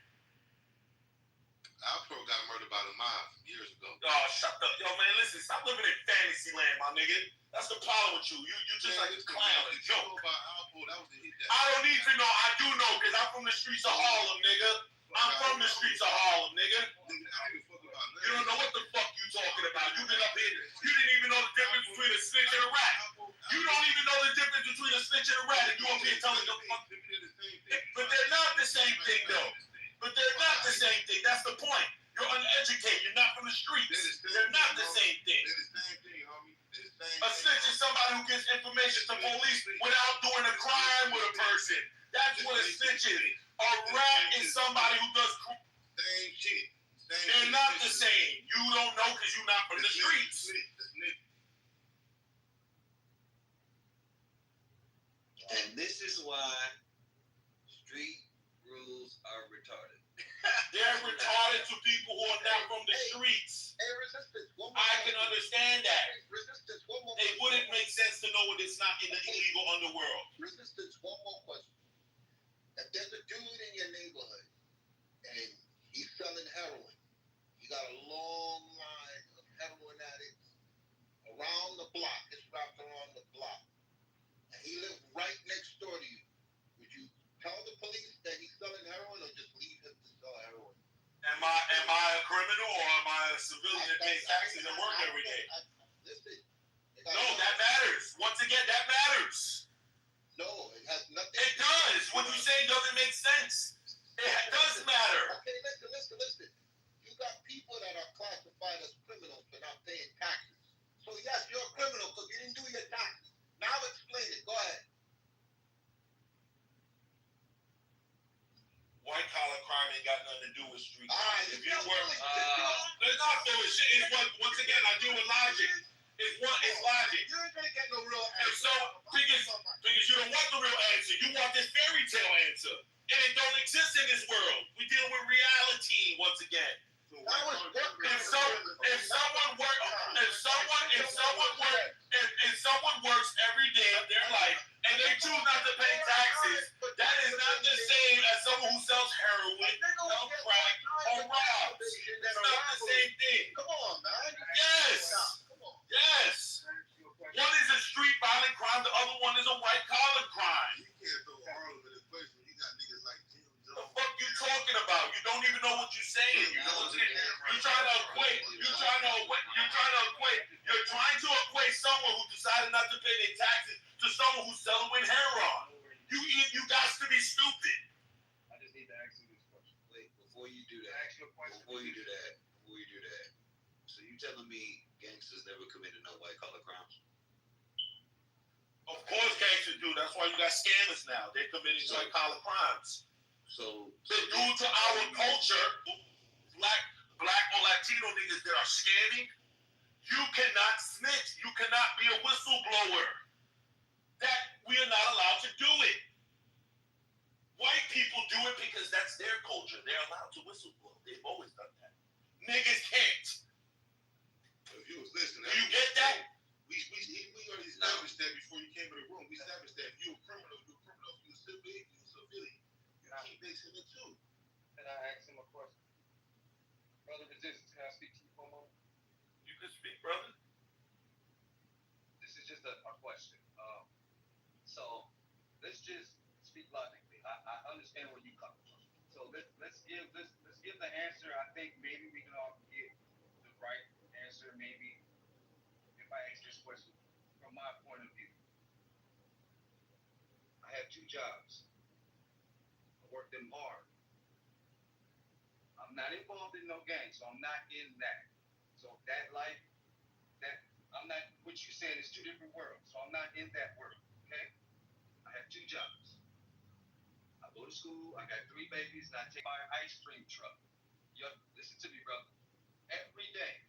Alpo got murdered by the mob years ago. Oh, shut up. Yo, man, listen, stop living in fantasy land, my nigga. That's the problem with you. You just like a clown, a joke. About Alpo, that was the hit that... I don't need to know. I do know, because I'm from the streets of Harlem, nigga. I'm from the streets of Harlem, nigga. You don't know what the fuck you talking about. You've been up here. You didn't even know the difference between a snitch and a rat. You don't even know the difference between a snitch and a rat, and you up here telling them fuck. But they're not the same thing, though. But they're not the same thing. That's the point. You're uneducated. You're not from the streets. They're not the same thing. They're the same thing, homie. A snitch is somebody who gives information to police without doing a crime with a person. That's what a snitch is. A rat is somebody who does same shit. They're not the same. You don't know because you're not from the streets. And this is why street rules are retarded. They're retarded to people who are not from the streets. Hey, Resistance, one more I can understand that. Resistance, one more It wouldn't make sense to know when it's not in the illegal underworld. Resistance, one more question. If there's a dude in your neighborhood and he's selling heroin, you got a long line of heroin addicts around the block, it's wrapped around the block, and he lives right next door to you, would you tell the police that he's selling heroin or just leave him to sell heroin? Am I a criminal or am I a civilian that pays taxes and work every day? Listen. No, that matters. Once again, that matters. No, it has nothing. It does. What you say doesn't make sense. It does matter. Okay, listen. You got people that are classified as criminals for not paying taxes. So yes, you're a collar crime ain't got nothing to do with street crime. Alright, If you work, it's not full of shit. It's what, once again, I deal with logic. It's logic. You ain't gonna get no real And answer. so, because you don't want the real answer. You want this fairy tale answer. And it don't exist in this world. We deal with reality once again. If someone works every day of their life and they choose not to pay taxes, that is not the same as someone who sells heroin, sells crack, or robs. It's not the same thing. Come on, man. Yes. One is a street violent crime, the other one is a white collar crime. You can't throw all of it in place when you got niggas like Jim Jones. The fuck you talking about? You don't even know what you're saying. You're trying to equate. You're trying to equate someone who decided not to pay their taxes to someone who's selling heroin. You got to be stupid. I just need to ask you this question. Wait, before you do that. So you telling me gangsters never committed no white collar crimes? Of course gangsters do. That's why you got scammers now. They're committing white collar crimes. So due to our culture, black or Latino niggas that are scamming, you cannot snitch. You cannot be a whistleblower. That we are not allowed to do it. White people do it because that's their culture. They're allowed to whistleblow. They've always done that. Niggas can't. If you was listening, Do you get that? We already established that before you came in the room. We established that if you're a criminal, you're a criminal. If you're a civilian, you're a civilian. You keep mixing the two. Can I ask him a question? Brother Resistance, can I speak to you for a moment? You can speak, brother. This is just a question. So let's just speak logically. I understand where you come from. So let's give the answer. I think maybe we can all get the right answer. Maybe if I ask this question from my point of view. I have 2 jobs. I work them hard. I'm not involved in no gang, so I'm not in that. So that life, I'm not, what you're saying is 2 different worlds. So I'm not in that world, okay? I have 2 jobs. I go to school, I got 3 babies, and I take my ice cream truck. Listen to me, brother. Every day,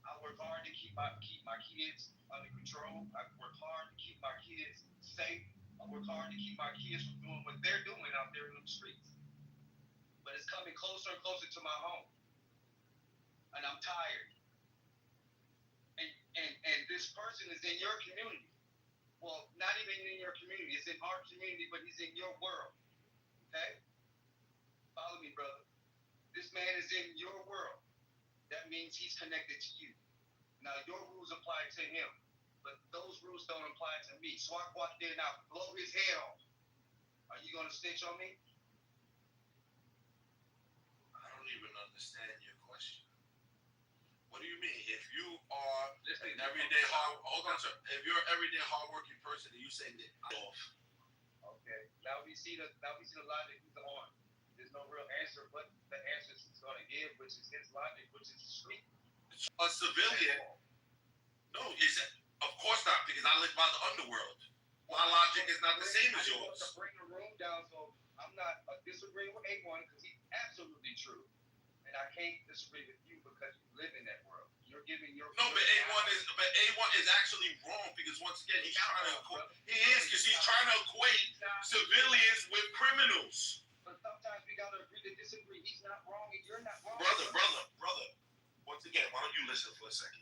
I work hard to keep my kids under control. I work hard to keep my kids safe. I work hard to keep my kids from doing what they're doing out there in the streets. But it's coming closer and closer to my home. And I'm tired. And this person is in your community. Well, not even in your community. It's in our community, but he's in your world. Okay? Follow me, brother. This man is in your world. That means he's connected to you. Now, your rules apply to him, but those rules don't apply to me. So I go out there and I blow his head off. Are you going to snitch on me? I don't even understand your question. What do you mean? If you are an everyday if you're an everyday hardworking person, and you say that off. Okay. Now we see the logic he's on. There's no real answer, but the answers he's going to give, which is his logic, which is street. A civilian? No, of course not, because I live by the underworld. My logic is not the same as yours. To bring the room down, so I'm not disagreeing with A1 because he's absolutely true, and I can't disagree with you because you live in that world. You're giving your but A1 is actually wrong because once again he's trying to equate civilians with criminals. But sometimes we gotta agree to disagree. He's not wrong and you're not wrong. Brother. Once again, why don't you listen for a second?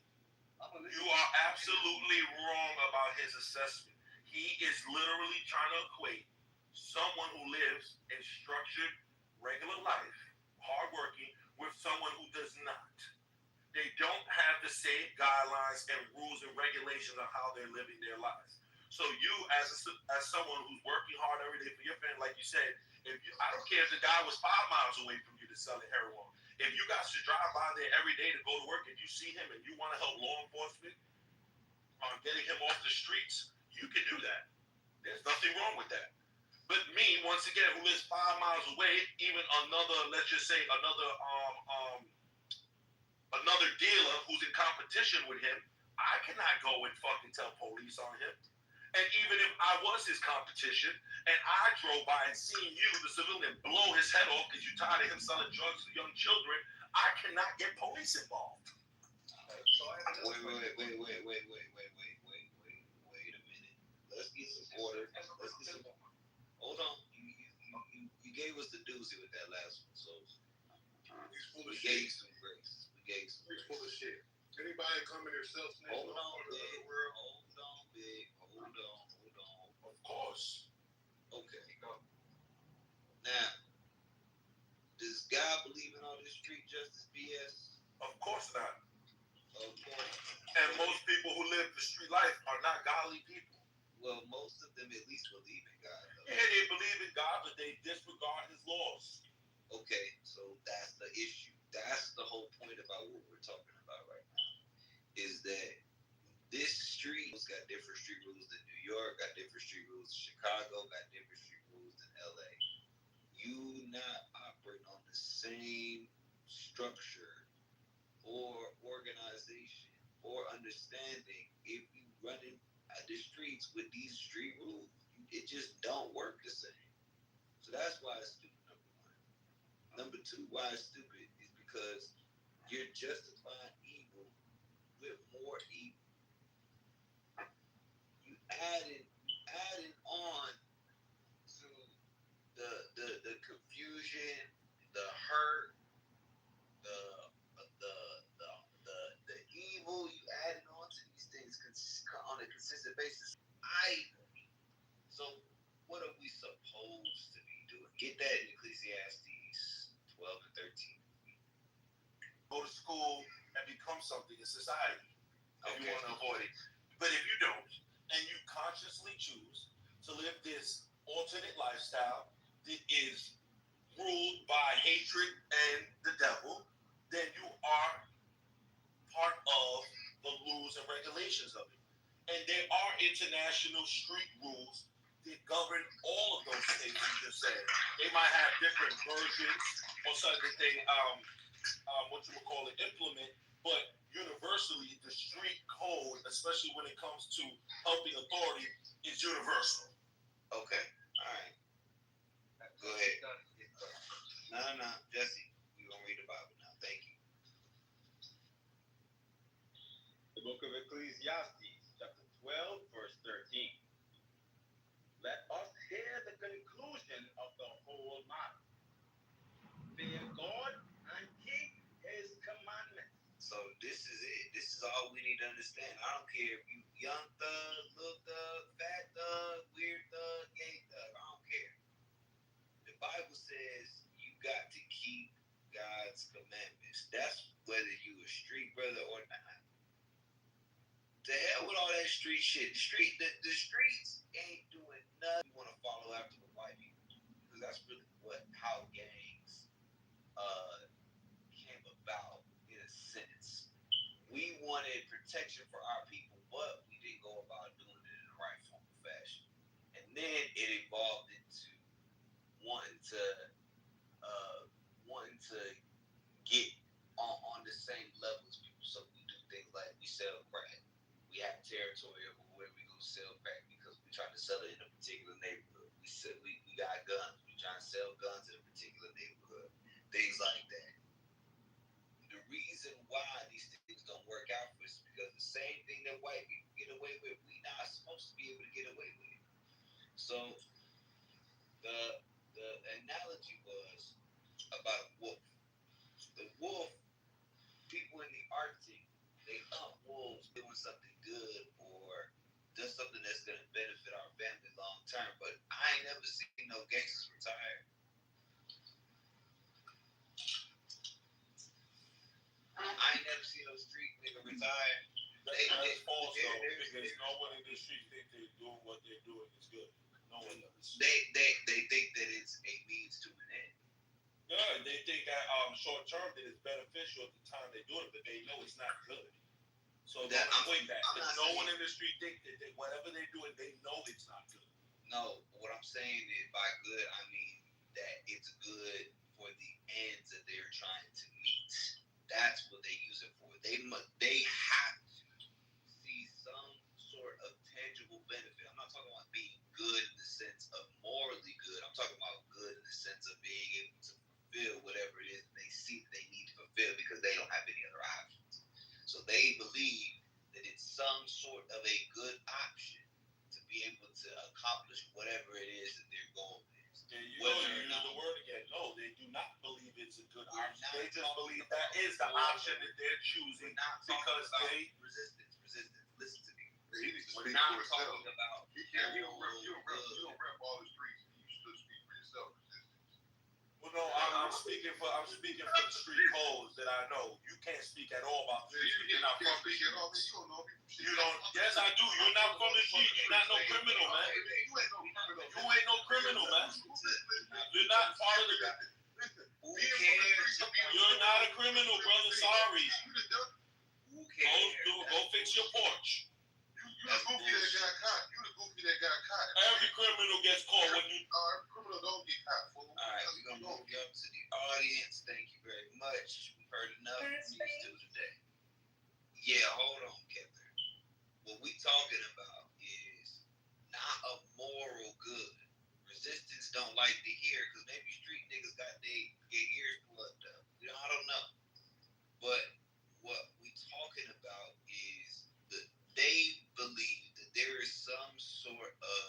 You are absolutely wrong about his assessment. He is literally trying to equate someone who lives a structured, regular life, hardworking, with someone who does not. They don't have the same guidelines and rules and regulations on how they're living their lives. So you, as someone who's working hard every day for your family, like you said, I don't care if the guy was 5 miles away from you to sell heroin. If you guys should drive by there every day to go to work and you see him and you want to help law enforcement on getting him off the streets, you can do that. There's nothing wrong with that. But me, once again, who lives 5 miles away, even another, let's just say another dealer who's in competition with him, I cannot go and fucking tell police on him. And even if I was his competition and I drove by and seen you, the civilian, blow his head off because you're tired of him selling drugs to young children, I cannot get police involved. Wait a minute. Let's get some order. Hold on. You gave us the doozy with that last one, so we gave you some grace. He's full of shit. Anybody come in here self snitch? Hold on, big. Of course. Okay. Now, does God believe in all this street justice BS? Of course not. Okay. And most people who live the street life are not godly people. Well, most of them at least believe in God, though. Yeah, they believe in God, but they disregard his laws. Okay, so that's the issue. That's the whole point about what we're talking about right now. Is that this street's got different street rules than New York, got different street rules than Chicago, got different street rules than LA. You not operate on the same structure or organization or understanding if you running the streets with these street rules. It just don't work the same. So that's why it's stupid, number one. Number two, why it's stupid is because you're justifying evil with more evil. You adding on to the confusion, the hurt, the evil. You adding on to these things on a consistent basis. So what are we supposed to be doing? Get that in Ecclesiastes 12 and 13. Go to school and become something in society if you want to avoid it. But if you don't, and you consciously choose to live this alternate lifestyle that is ruled by hatred and the devil, then you are part of the rules and regulations of it. And there are international street rules that govern all of those things you just said. They might have different versions or something that they implement, but universally the street code, especially when it comes to helping authority, is universal. Okay, all right. Go ahead. No, Jesse, we're gonna read the Bible now. Thank you. The book of Ecclesiastes, chapter 12, verse 13. Let us hear the conclusion of the whole matter. Fear God and keep his commandments. So this is it. This is all we need to understand. I don't care if you young thug, little thug, fat thug, weird thug, gay thug. I don't care. The Bible says you got to keep God's commandments. That's whether you a street brother or not. The hell with all that street shit. The streets ain't doing nothing. You want to follow after the white people because that's really how gangs came about in a sense. We wanted protection for our people, but we didn't go about doing it in the right form of fashion. And then it evolved into wanting to get on the same level as people. So we do things like we sell crack. We have territory over where we go sell crack because we're trying to sell it in a particular neighborhood. We got guns. We're trying to sell guns in a particular neighborhood. Things like that. The reason why these things don't work out for us is because the same thing that white people get away with, we not supposed to be able to get away with. So the analogy was about a wolf. The wolf, people in the Arctic, they hunt wolves doing something good or doing something that's going to benefit our family long term. But I ain't never seen no gangsters retire. I ain't never seen no street nigga retire. That's false though, because no one in the street think they're doing what they're doing is good. No one does. They think that it's a means to an end. Yeah, they think that short term that it's beneficial at the time they do it, but they know it's not good. So don't equate that. Because no one in the street think that whatever they're doing, they know it's not good. No, what I'm saying is by good, I mean that it's good for the ends that they're trying to meet. That's what they use it for. They have to see some sort of tangible benefit. I'm not talking about being good in the sense of morally good. I'm talking about good in the sense of being able to fulfill whatever it is they see that they need to fulfill because they don't have any other options. So they believe that it's some sort of a good option to be able to accomplish whatever it is that their goal is. And you use the word again. No, they do not believe it's a good option. They just believe that is the option that they're choosing because they resistance. Listen to me. We're not talking about. You don't rep all the streets. You should speak for yourself. Well, no, I'm speaking for the street codes that I know. You can't speak at all about the streets. You're not from the street. You don't. Yes, I do. You're not from the street. You're not no criminal, man. You ain't no criminal, man. You're not part of the. Who cares? You're not a criminal, brother. Sorry. Who cares? Go fix your porch. You the goofy that got caught. Every criminal gets caught when you. Every criminal don't get caught. All right, we're gonna move up to the audience. Thank you very much. We've heard enough from these two today. Yeah, hold on, Kevin. What we talking about is not a moral good. Resistance don't like to hear because maybe street niggas got their ears plugged up. I don't know. But what we talking about is that they believe that there is some sort of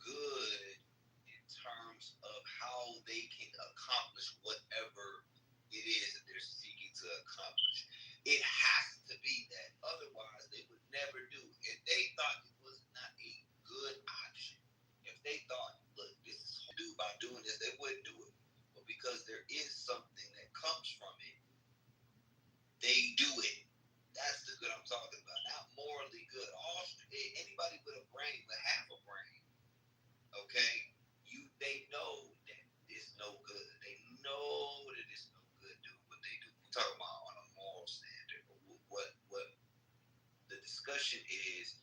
good in terms of how they can accomplish whatever it is that they're seeking to accomplish. It has to be that. Otherwise, they would never do it. If they thought it was not a good option, if they thought, look, this is what to do by doing this, they wouldn't do it. But because there is something that comes from it, they do it. That's the good I'm talking about. Not morally good. Anybody with a brain, with half a brain, okay, they know that it's no good. They know that it's no good doing what they do. We're talking about on a moral standard. What the discussion is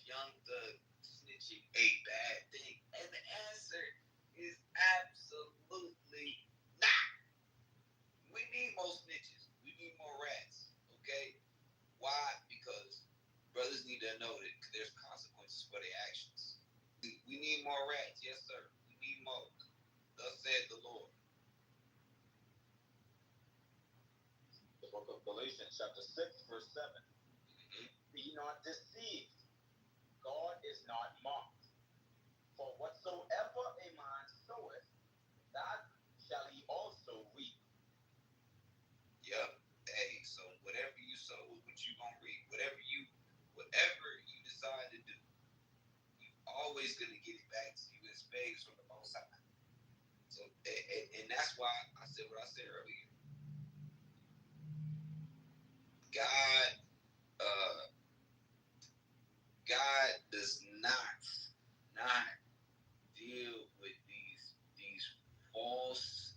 Young Thug snitching a bad thing? And the answer is absolutely not. We need more snitches. We need more rats. Okay? Why? Because brothers need to know that there's consequences for their actions. We need more rats. Yes, sir. We need more. Thus said the Lord. The book of Galatians, chapter 6, verse 7. Be not deceived. God is not mocked. For whatsoever a man soweth, that shall he also reap. Yep. Hey, so whatever you sow is what you gonna reap. Whatever you decide to do, you're always gonna get it back to you in spades from the Most High. So, and that's why I said what I said earlier. God does not deal with these false.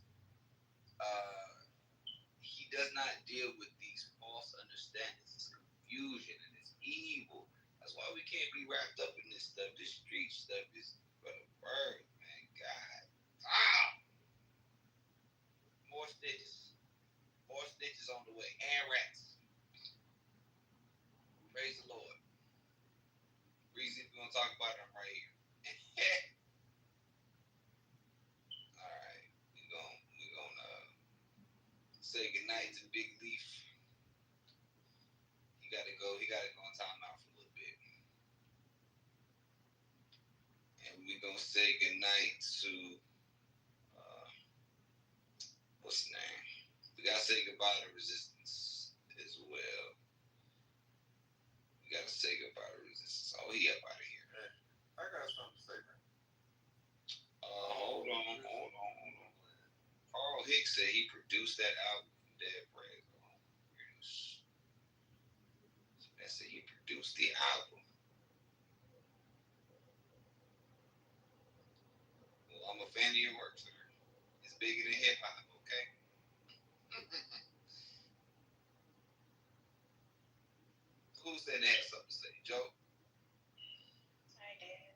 He does not deal with these false understandings. It's confusion and it's evil. That's why we can't be wrapped up in this stuff. This street stuff is for the bird, man. God. More stitches on the way, and rats. Praise the Lord. Reason if we want to talk about it, I'm right here. All right, we're gonna say goodnight to Big Leaf. He gotta go on timeout for a little bit. And we're gonna say goodnight to what's the name? We gotta say goodbye to Resistance as well. We gotta say goodbye to Resistance. Oh, he up out of here. I got something to say, man. Hold on. Carl Hicks said he produced that album from Dead Prez. That said he produced the album. Well, I'm a fan of your work, sir. It's bigger than hip hop, okay? Who said they had something to say? Joe? I did.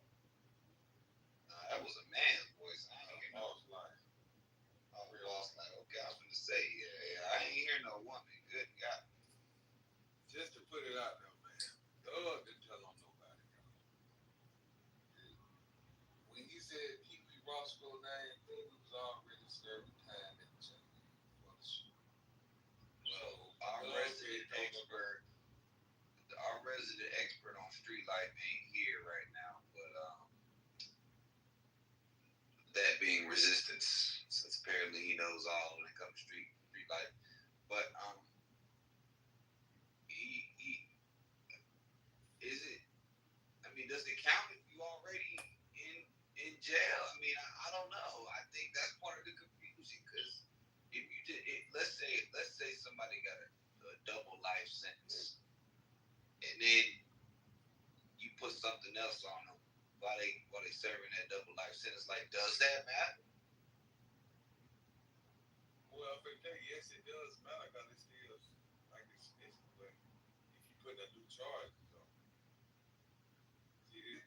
That was a man's voice. I ain't hear no line. Oh, we lost like, okay, I was gonna say, yeah, I ain't hear no woman. Good God. Just said Pee Wee Roscoe name, Pee Wee was already serving time at the jail for the shooting. Well, our resident expert on street life ain't here right now, but that being Resistance, since apparently he knows all when it comes to street life. But he is it? I mean, does it count if you already in jail? I mean, I don't know. I think that's part of the confusion because if you did, let's say somebody got a double life sentence, and then you put something else on them while they serving that double life sentence. Like, does that matter? Well, for the yes, it does matter because it's still like it's but if you put a new charge on, see this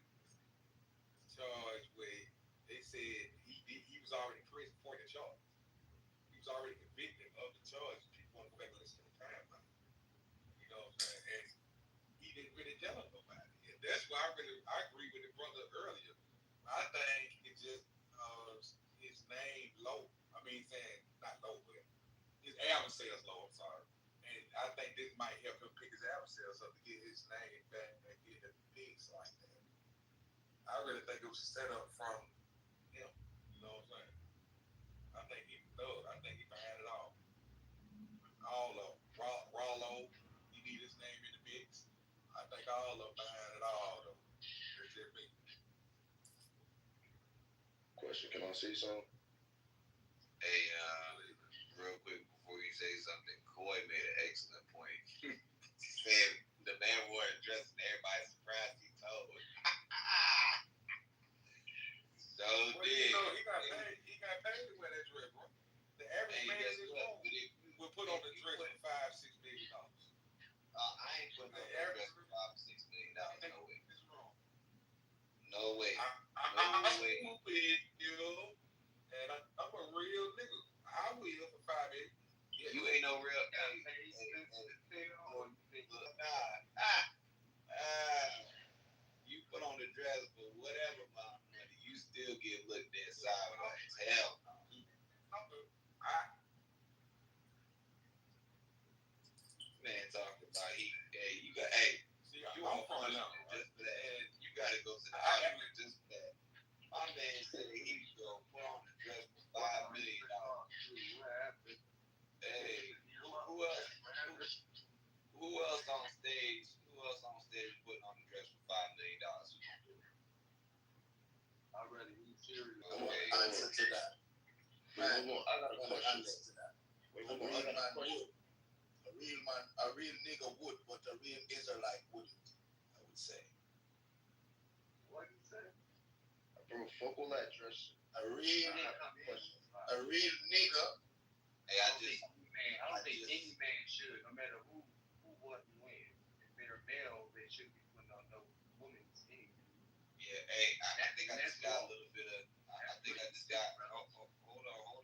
charge where they said he was already in prison for the charge. He was already convicted of the charge. People want to go back and listen to the time now. You know what I'm saying? And he didn't really tell him nobody. And that's why I agree with the brother earlier. I think it's just his name low. I mean, saying not low, but his album sales low. I'm sorry, and I think this might help him pick his album sales up to get his name back and get the bigs like that. I really think it was a setup from him. You know what I'm saying? I think he thug. I think he behind it all. All of Rollo, he need his name in the mix. I think all of them behind it all though. That's just me. Question, can I say something? Hey, real quick before you say something, Coy made an excellent point. He said the man wore a dress and everybody surprised he told. So well, did. You know, he got paid to wear that dress, bro. The average man in this room will put on the dress for $5-6 million. I ain't putting on that dress for $5-6 million. No way. No way. I'm with you, and I'm a real nigga. I will for $5 million. You ain't no real. You put on the dress for whatever amount of money, you still get looked at sideways. Hell no. Man, talking about you got you on punishment just for that. And you got to go to the hospital just for that. My man said he was gonna put on the dress for $5 million. Hey, who else? Who else on stage? Who else on stage putting on the dress for $5 million? Who's gonna do it? I'm ready. He's serious. Okay. Answer to that. Man, I got a question. Answer to that. A real man would. A real nigga would, but a real Israelite wouldn't, I would say. What did you say? Bro, fuck all that dress. A real nigga. Hey, I don't think any man should, no matter who, what, and when. If they're male, they shouldn't be putting on no woman's anything. Yeah, hey, I think I just got a little bit of. I think I just got. Hold on.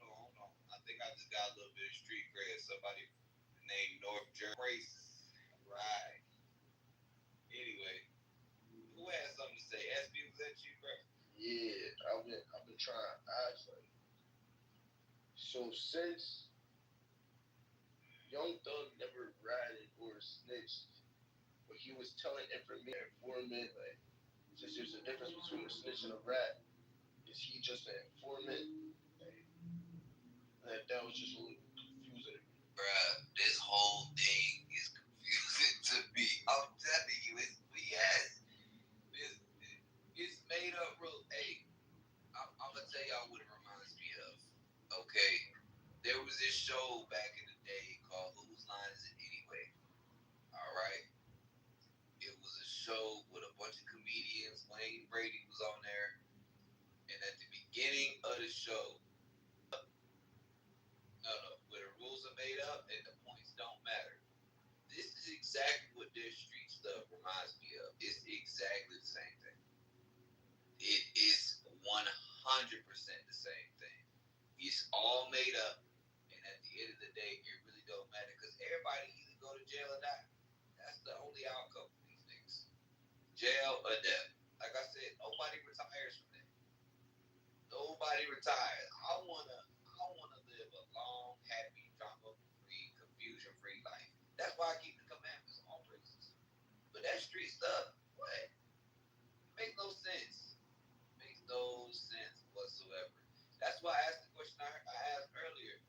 I think I just got a little bit of street cred. Somebody named North Jersey. Right. Anyway, who has something to say? SB, was that you, bro? Yeah, I've been trying to ask, like, so since Young Thug never ratted or snitched, but he was telling informant, like, since there's a difference between a snitch and a rat, is he just an informant? Like, that was just a little confusing. Bruh, this whole thing is confusing to me. I'm telling you, it's BS. It's made up real. Hey, I'm gonna tell y'all what it reminds me of. Okay, there was this show back in the day called Whose Line Is It Anyway? All right, it was a show with a bunch of comedians. Wayne Brady was on there, and at the beginning of the show, where the rules are made up and the points don't matter. This is exactly what their street stuff reminds me of. It's exactly the same thing. It is 100% the same thing. It's all made up, and at the end of the day, it really don't matter because everybody either go to jail or die. That's the only outcome for these niggas. Jail or death. Like I said, nobody retires from that. Nobody retired. I wanna live a long, happy, drama-free, confusion-free life. That's why I keep the commandments on praises. But that street stuff, what? It makes no sense. Makes no sense whatsoever. That's why I asked the question I asked earlier.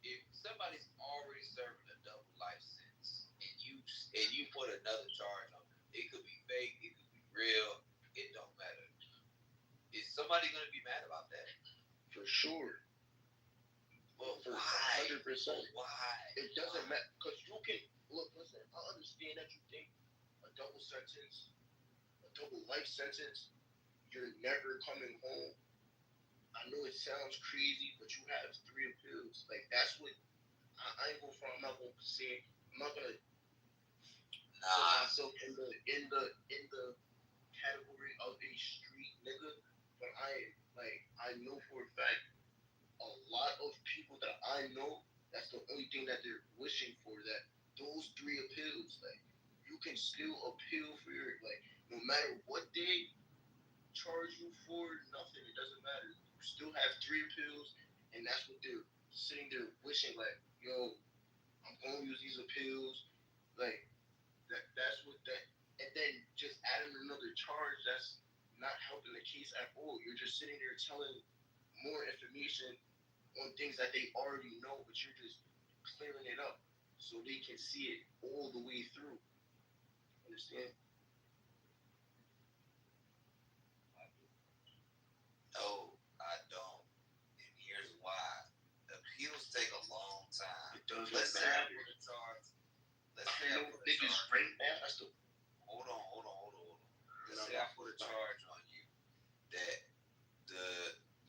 If somebody's already serving a double life sentence and you put another charge on them, it could be fake, it could be real, it don't matter. Is somebody gonna be mad about that? For sure. Well, For why? 100%. Why? It doesn't matter because you can look. Listen, I understand that you think a double sentence, a double life sentence, you're never coming home. I know it sounds crazy, but you have 3 appeals. Like that's what I ain't going for. I'm not gonna say. I'm not gonna put myself in the category of a street nigga, but I know for a fact a lot of people that I know, that's the only thing that they're wishing for. That those 3 appeals, like you can still appeal for your no matter what they charge you for, nothing. It doesn't matter. You still have 3 appeals, and that's what they're sitting there wishing. Like, yo, I'm gonna use these appeals. Like that's what that. And then just adding another charge that's not helping the case at all. You're just sitting there telling more information on things that they already know, but you're just clearing it up so they can see it all the way through. Understand? No, I don't. And here's why. Appeals take a long time. It doesn't Let's say I matter. put a charge. Let's say I put a Niggas charge. right now. That's the. Hold on. Let's say I put a charge on you that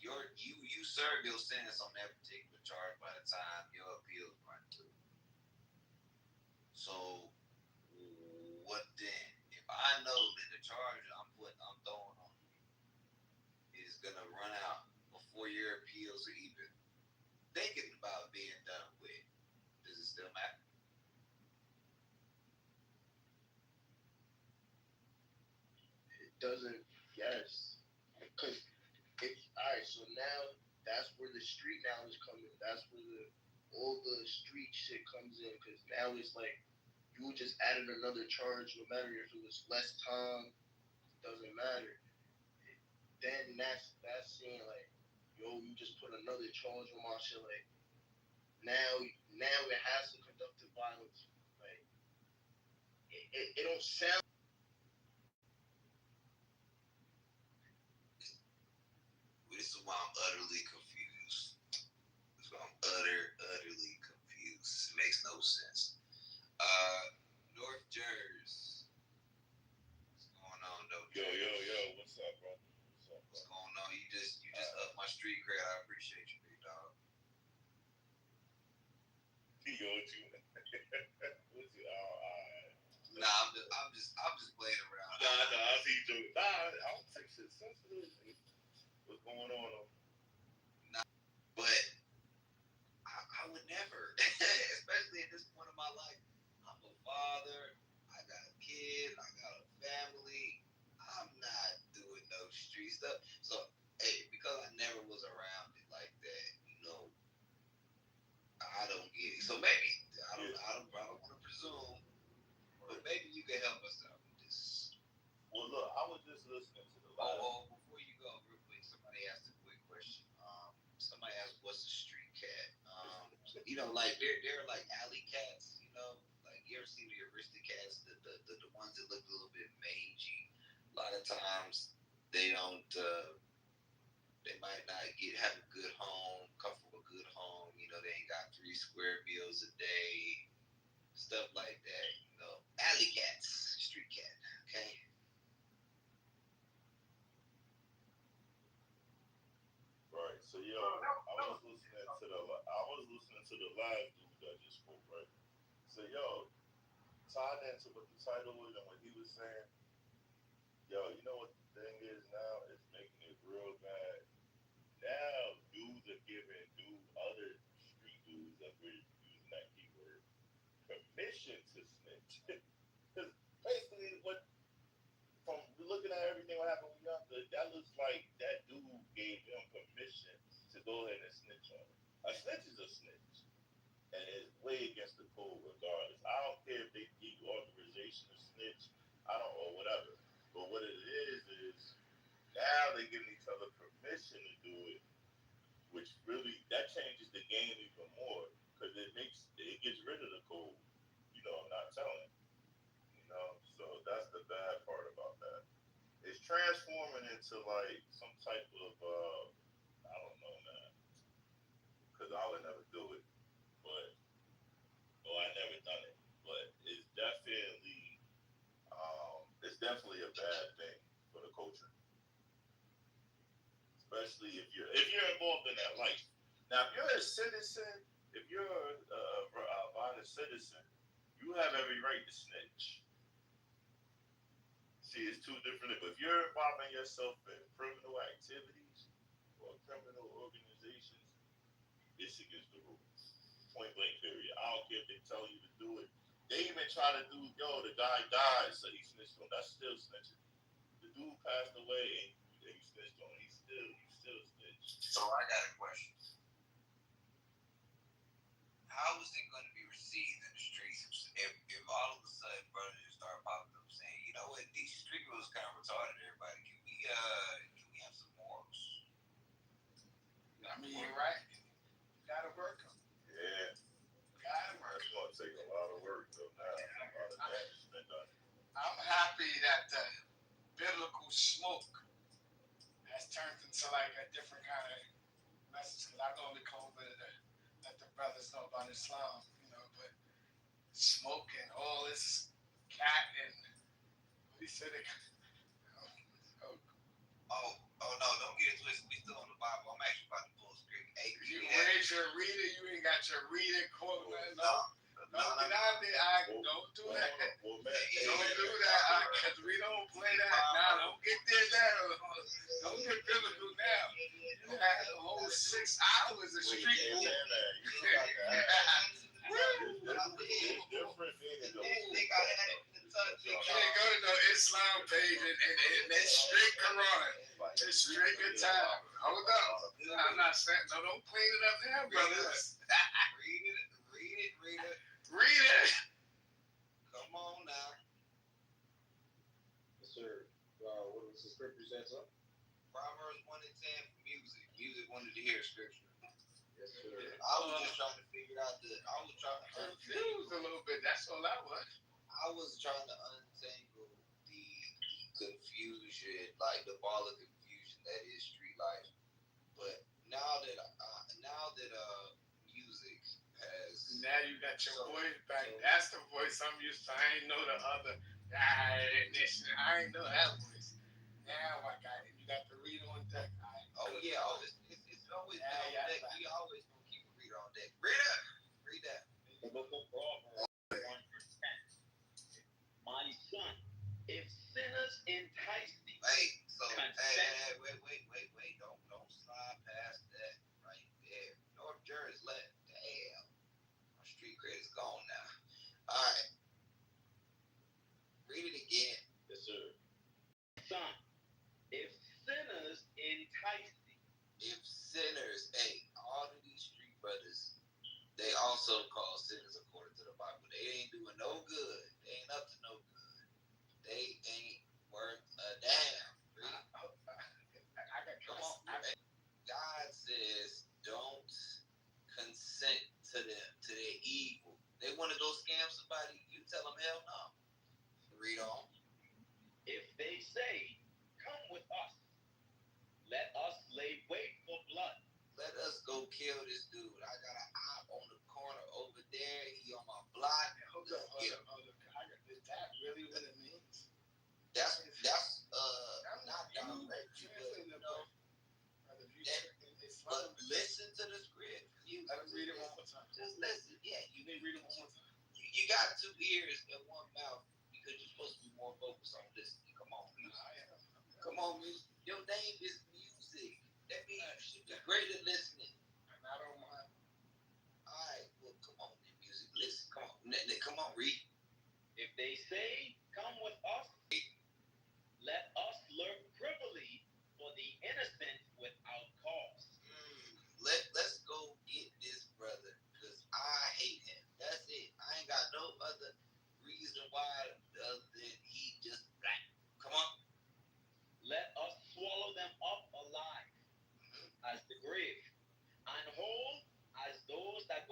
you serve your sentence on that particular charge by the time your appeals run through. So what then? If I know that the charge I'm throwing on you is gonna run out before your appeals are even thinking about being done with, does it still matter? It doesn't. Yes. Because all right. So now that's where the street knowledge comes in. That's where all the street shit comes in. Because now it's like you just added another charge, no matter if it was less time, doesn't matter. Then that's saying like, yo, you just put another charge on my shit. Like now it has to conductive violence. Like it don't sound. This is why I'm utterly confused. This is why I'm utterly confused. It makes no sense. North Jersey. What's going on, though? Yo, what's up, bro? What's going on? You just up my street cred. I appreciate you, big dog. Yo, what you? Nah, I'm just playing around. Nah, I see you. Nah, I don't take shit sensitive. What's going on? Nah, but I would never, especially at this point in my life. I'm a father. I got a kid. I got a family. I'm not doing no street stuff. So, hey, because I never was around it like that, I don't get it. So maybe I don't want to presume, but maybe you can help us out with this. Well, look, I was just listening to the live. Oh, before you go, real quick, somebody asked a quick question. Somebody asked, "What's a street cat?" Like they're like alley cats. Like you ever see the aristocats, the ones that look a little bit mangy. A lot of times they don't. They might not have a good home, comfortable good home. They ain't got 3 square meals a day, stuff like that. Alley cats, street cat. Okay. Right. So I was listening to the live dude that just spoke. Right. So tied into what the title was and what he was saying. You know what the thing is now? It's making it real bad. Now dudes are giving other street dudes that we're using that keyword permission to snitch. Because basically from looking at everything what happened with Young, that looks like that dude gave him snitch is a snitch, and it's way against the code regardless. I don't care if they give you authorization to snitch, I don't or whatever. But what it is now they're giving each other permission to do it, which really that changes the game even more because it gets rid of the code. I'm not telling. So that's the bad part about that. It's transforming into like some type of I don't know, man, because I would never do it, but I never done it, but it's definitely a bad thing for the culture, especially if you're involved in that life. Now, if you're a citizen, if you're a violent citizen, you have every right to snitch. See, it's two different. But if you're involving yourself in criminal activities or criminal organizations, it's against the rules. Point blank, period. I don't care if they tell you to do it. They even try to do, the guy died, so he snitched on. That's still snitching. The dude passed away and you snitched on. You still snitched. So I got a question. How is it going to be received in the streets if all of a sudden brothers just start popping up saying, you know what, these street rules kind of retarded, everybody. Can we have some morals? I mean, you're right. You gotta work them. Yeah. Gotta work. It's going to take a lot of work, though, now. A lot of damage has been done. I'm happy that the biblical smoke has turned into like a different kind of message. Because I normally come over to let the brothers know about Islam, but smoke and all this cat and what he said it. Oh no, don't get it twisted. We still on the Bible. I'm actually about to pull a script. Hey, you raise your reader, you ain't got your reader quote. No, get out there. Don't do that. Don't do that, because we don't play that. Now, don't get there now. Don't get biblical now. You had a whole 6 hours of street movie. You can't go to no Islam page and they straight Quran. It's straight good time. Hold up. I'm not saying, don't clean it up now, brothers. Read it. Come on now. Yes, sir. What was the scripture said, sir? Proverbs 1 and 10 for music. Music wanted to hear scripture. Yes, sir. I was just trying to figure out I was trying to confuse a little bit. That's all I was. I was trying to untangle the confusion, like the ball of confusion that is street life. But now that music has. Now you got your voice back. That's the voice I'm used to. I ain't know the other. I ain't know that voice. Now I got it. You got the read on deck. Oh yeah, it's always on deck. We always gonna keep a reader on deck. Read that. The book of Proverbs 1:10. My son, if sinners entice thee. Wait. Don't slide past that right there. North Jersey left. Damn. My street credit's gone now. All right. Read it again. Yes, sir. Son, if sinners entice thee. If sinners, all of these street brothers, they also call sinners according to the Bible. They ain't doing no good. They ain't up to no good. They ain't worth a damn. Come on. God says, don't consent to their evil. They want to go scam somebody, you tell them hell no. Read on. If they say, come with us, let us lay wait for blood. Let us go kill this dude. I got an op on the corner over there. He on my block. Hold up. Is that really what it means? That's not direct. But listen to the script. Let me read it one more time. Just listen. Yeah, you need to read it one more time. You got 2 ears and 1 mouth because you're supposed to be more focused on listening. Come on, music. Come on, music. Your name is music. That means you should be great at listening. And I don't mind. All right. Well, come on, music. Listen. Come on, read. If they say, come with us, let us lurk privily for the innocent without cause. Let's go get this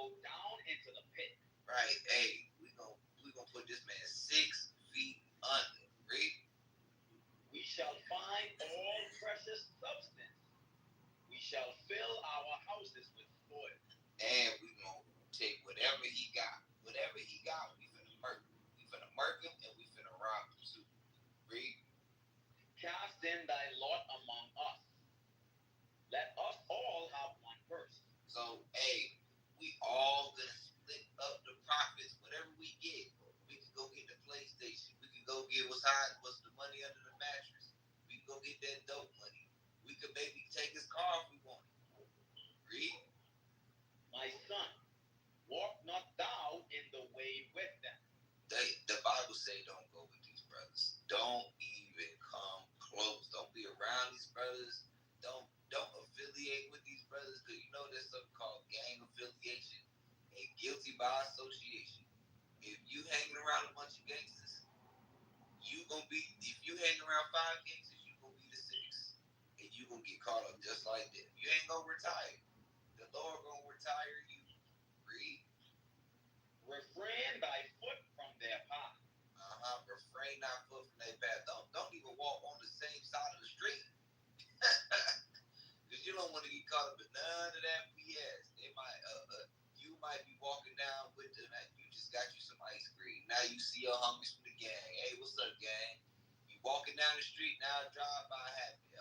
go down into the pit. Right. Hey, we gonna put this man 6 feet under. Read. We shall find all precious substance. We shall fill our houses with spoil. And we gonna take whatever he got. Whatever he got, we finna murk him. We finna murk him and we finna rob him too. Read. Cast in thy lot among us. Let us all have one verse. So, hey, we all gonna split up the profits, whatever we get. We can go get the PlayStation. We can go get what's the money under the mattress. We can go get that dope money. We could maybe take his car if we want it. Read. My son, walk not thou in the way with them. The Bible say don't go with these brothers. Don't even come close. Don't be around these brothers. Don't affiliate with these brothers, because you know there's something called gang affiliation and guilty by association. If you hanging around a bunch of gangsters, if you hanging around 5 gangsters, you gonna be the 6th. And you gonna get caught up just like that. You ain't gonna retire. The Lord gonna retire you. Read. Refrain thy foot from their path. Refrain thy foot from their path. Don't even walk on the same side of the street. Because you don't want to get caught up in none of that BS. You might be walking down with them and you just got you some ice cream. Now you see your homies from the gang. Hey, what's up, gang? You walking down the street, now drive by happy.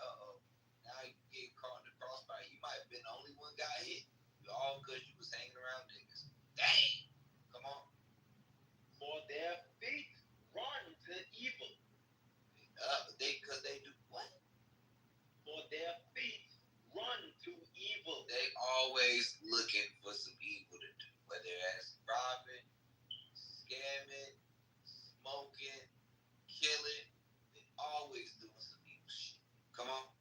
Now you get caught in the crossfire. You might have been the only one got hit. All because you was hanging around niggas. Dang. Come on. For their feet run to evil. Because they do what? For their feet run to evil. They always looking for some evil to do, whether that's robbing, scamming, smoking, killing. They always doing some evil shit. Come on.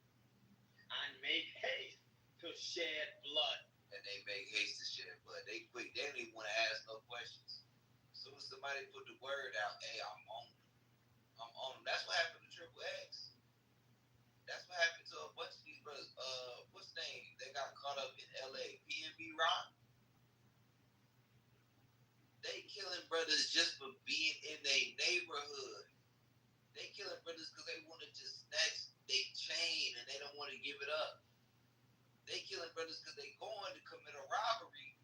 And make haste to shed blood. And they make haste to shed blood. They quick. They don't even want to ask no questions. As soon as somebody put the word out, hey, I'm on them. I'm on them. That's what happened to Triple X. That's what happened to a bunch of these brothers. What's the name? They got caught up in LA. PNB Rock. They killing brothers just for being in their neighborhood. They killing brothers because they want to just snatch their chain and they don't want to give it up. They killing brothers because they going to commit a robbery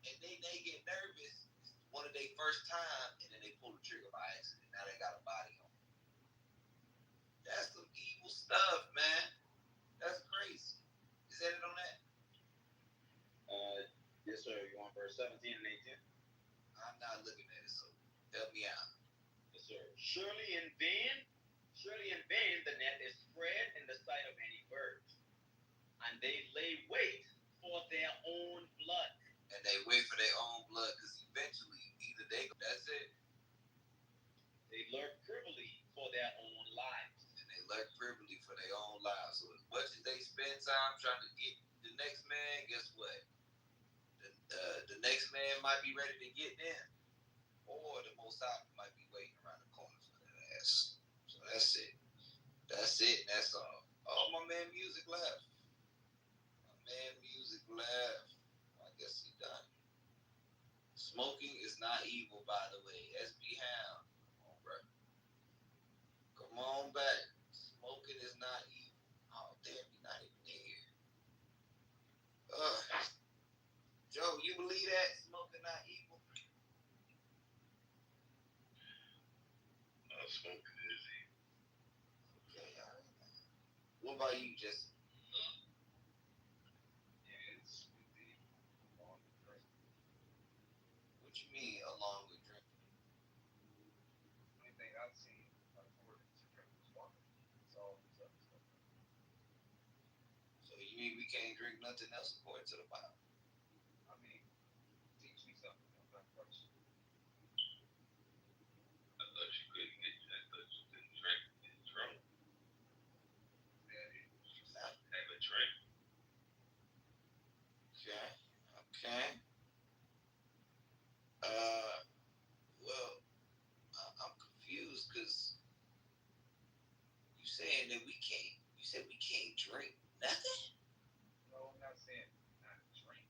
and they get nervous. It's one of their first time and then they pull the trigger by accident. Now they got a body on. That's some evil stuff, man. That's crazy. Is that it on that? Yes, sir. You want verse 17 and 18? I'm not looking at it, so help me out. Yes, sir. Surely in vain the net is spread in the sight of any bird, and they lay wait for their own blood. And they wait for their own blood, because eventually either that's it. They lurk privily for their own lives. And they lurk privily for their own lives. So as much as they spend time trying to get the next man, guess what? The next man might be ready to get them, or the Most High might be waiting around the corner for that ass. So that's it. That's it. That's all. Oh, my man Music left. I guess he done. Smoking is not evil, by the way. SB Hound. Come on, bro. Come on back. Smoking is not evil. Oh, damn, you're not even in here. Joe, you believe that? Smoking not evil? Smoking is evil. Okay, all right. What about you, Jesse? What you mean, along with drinking? Anything I've seen, according to drinking water, it's all this other stuff. So you mean we can't drink nothing else according to the Bible? I mean, teach me something. I'm not first. I thought you couldn't drink and get drunk. Have a drink. Okay. Well, I'm confused because you saying that we can't. You said we can't drink nothing. No, I'm not saying not drink.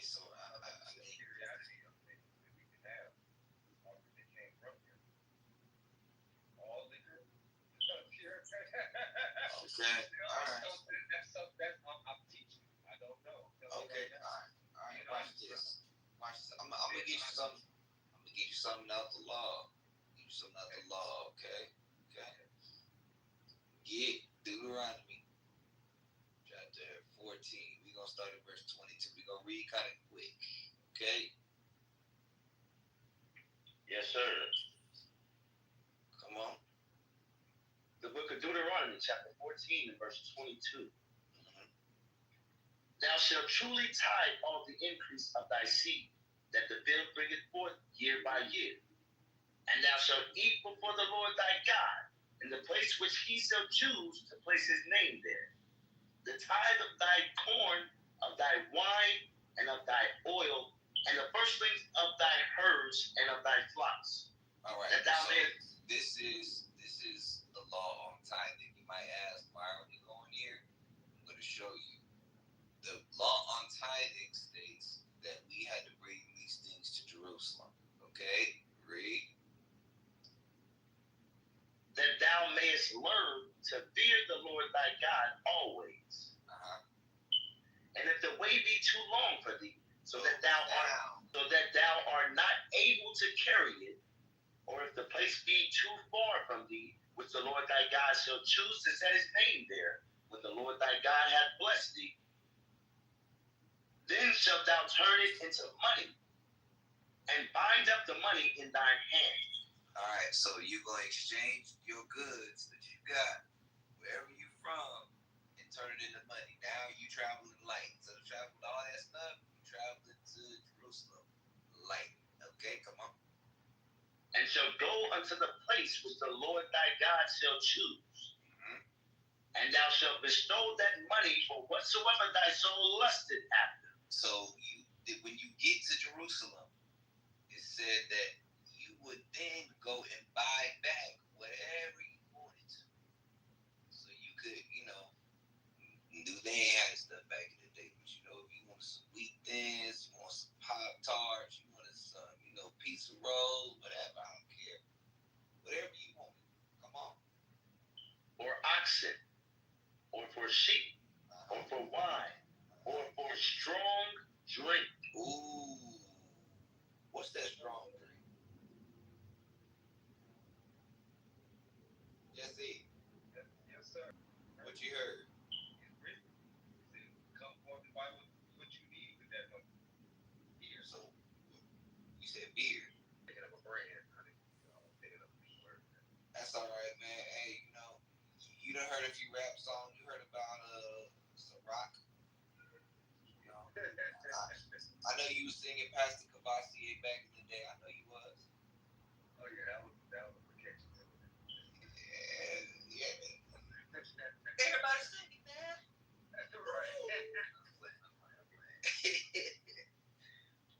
so I think curiosity of things that we can have or that came from him. All liquor is pure. Okay. All right. That's I'm teaching. I don't know. Okay. All right. Watch this. I'm gonna get you something. I'm gonna get you something out the law. Get you something out the law. Okay. Get Deuteronomy chapter 14. We're gonna start at verse 22. We're gonna read kind of quick. Okay. Yes, sir. Come on. The book of Deuteronomy, chapter 14, and verse 22. Mm-hmm. Thou shalt truly tithe all the increase of thy seed, that the field bringeth forth year by year. And thou shalt eat before the Lord thy God, in the place which he shall choose to place his name there. The tithe of thy corn, of thy wine, and of thy oil, and the firstlings of thy herds and of thy flocks. All right. That thou so mayest. This is the law on tithing. You might ask, why are we going here? I'm going to show you. The law on tithing states that we had to bring these things to Jerusalem. Okay? Read. That thou mayest learn to fear the Lord thy God always. And if the way be too long for thee, so that thou art not able to carry it, or if the place be too far from thee, which the Lord thy God shall choose to set his name there, when the Lord thy God hath blessed thee, then shalt thou turn it into money, and bind up the money in thine hand. All right, so you're going to exchange your goods that you got, wherever you from, and turn it into money. Now you traveling light. Instead of traveling all that stuff, you traveling to Jerusalem light. Okay, come on. And shall go unto the place which the Lord thy God shall choose. Mm-hmm. And thou shalt bestow that money for whatsoever thy soul lusted after. So when you get to Jerusalem, it said that you would then go and buy back whatever you wanted to. So you could, they ain't had this stuff back in the day, but if you wanted some wheat thins, you want some Pop-Tarts, you wanted some, pizza rolls, whatever, I don't care. Whatever you want. Come on. Or oxen, or for sheep, or for wine, or for strong drink. Ooh. What's that strong drink? Jesse. Yes, sir. What you heard? It's written. It said, come forth and buy what you need with that money. Beer. So you said beer. Picking up a brand, honey. Picking up a word. That's all right, man. Hey, you done heard a few rap songs. You heard about Ciroc. I know you was singing Pastor Cavassier back in the day. I know you was. Oh yeah, that was a catchy. Yeah. Everybody singing, man. That's right.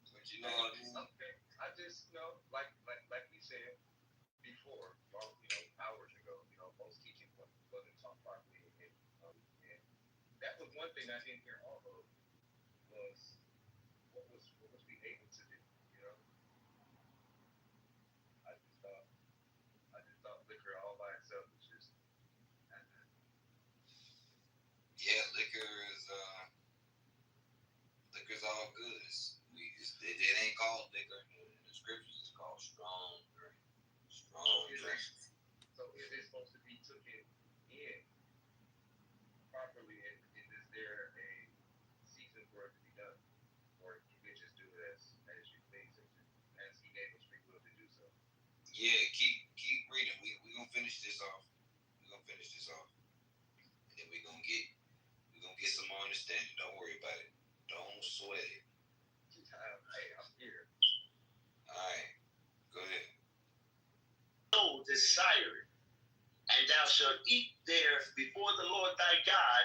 But you know what I mean? Okay. I just like we said before, hours ago, most teaching wasn't taught properly, and that was one thing I didn't hear all of was what was we able to do, I just thought liquor all by itself was just Yeah, liquor's all good. It ain't called liquor in the scriptures. It's called strong drink. Strong drink. So is it supposed to be taken in properly, and is there a season for it to be done, or you can just do it as you please, as he gave us free will to do so? Yeah, keep reading. We gonna finish this off. And then we gonna get some more understanding. Don't worry about it. Don't sweat it. Hey, I'm here. All right, go ahead. So desire it, and thou shalt eat there before the Lord thy God,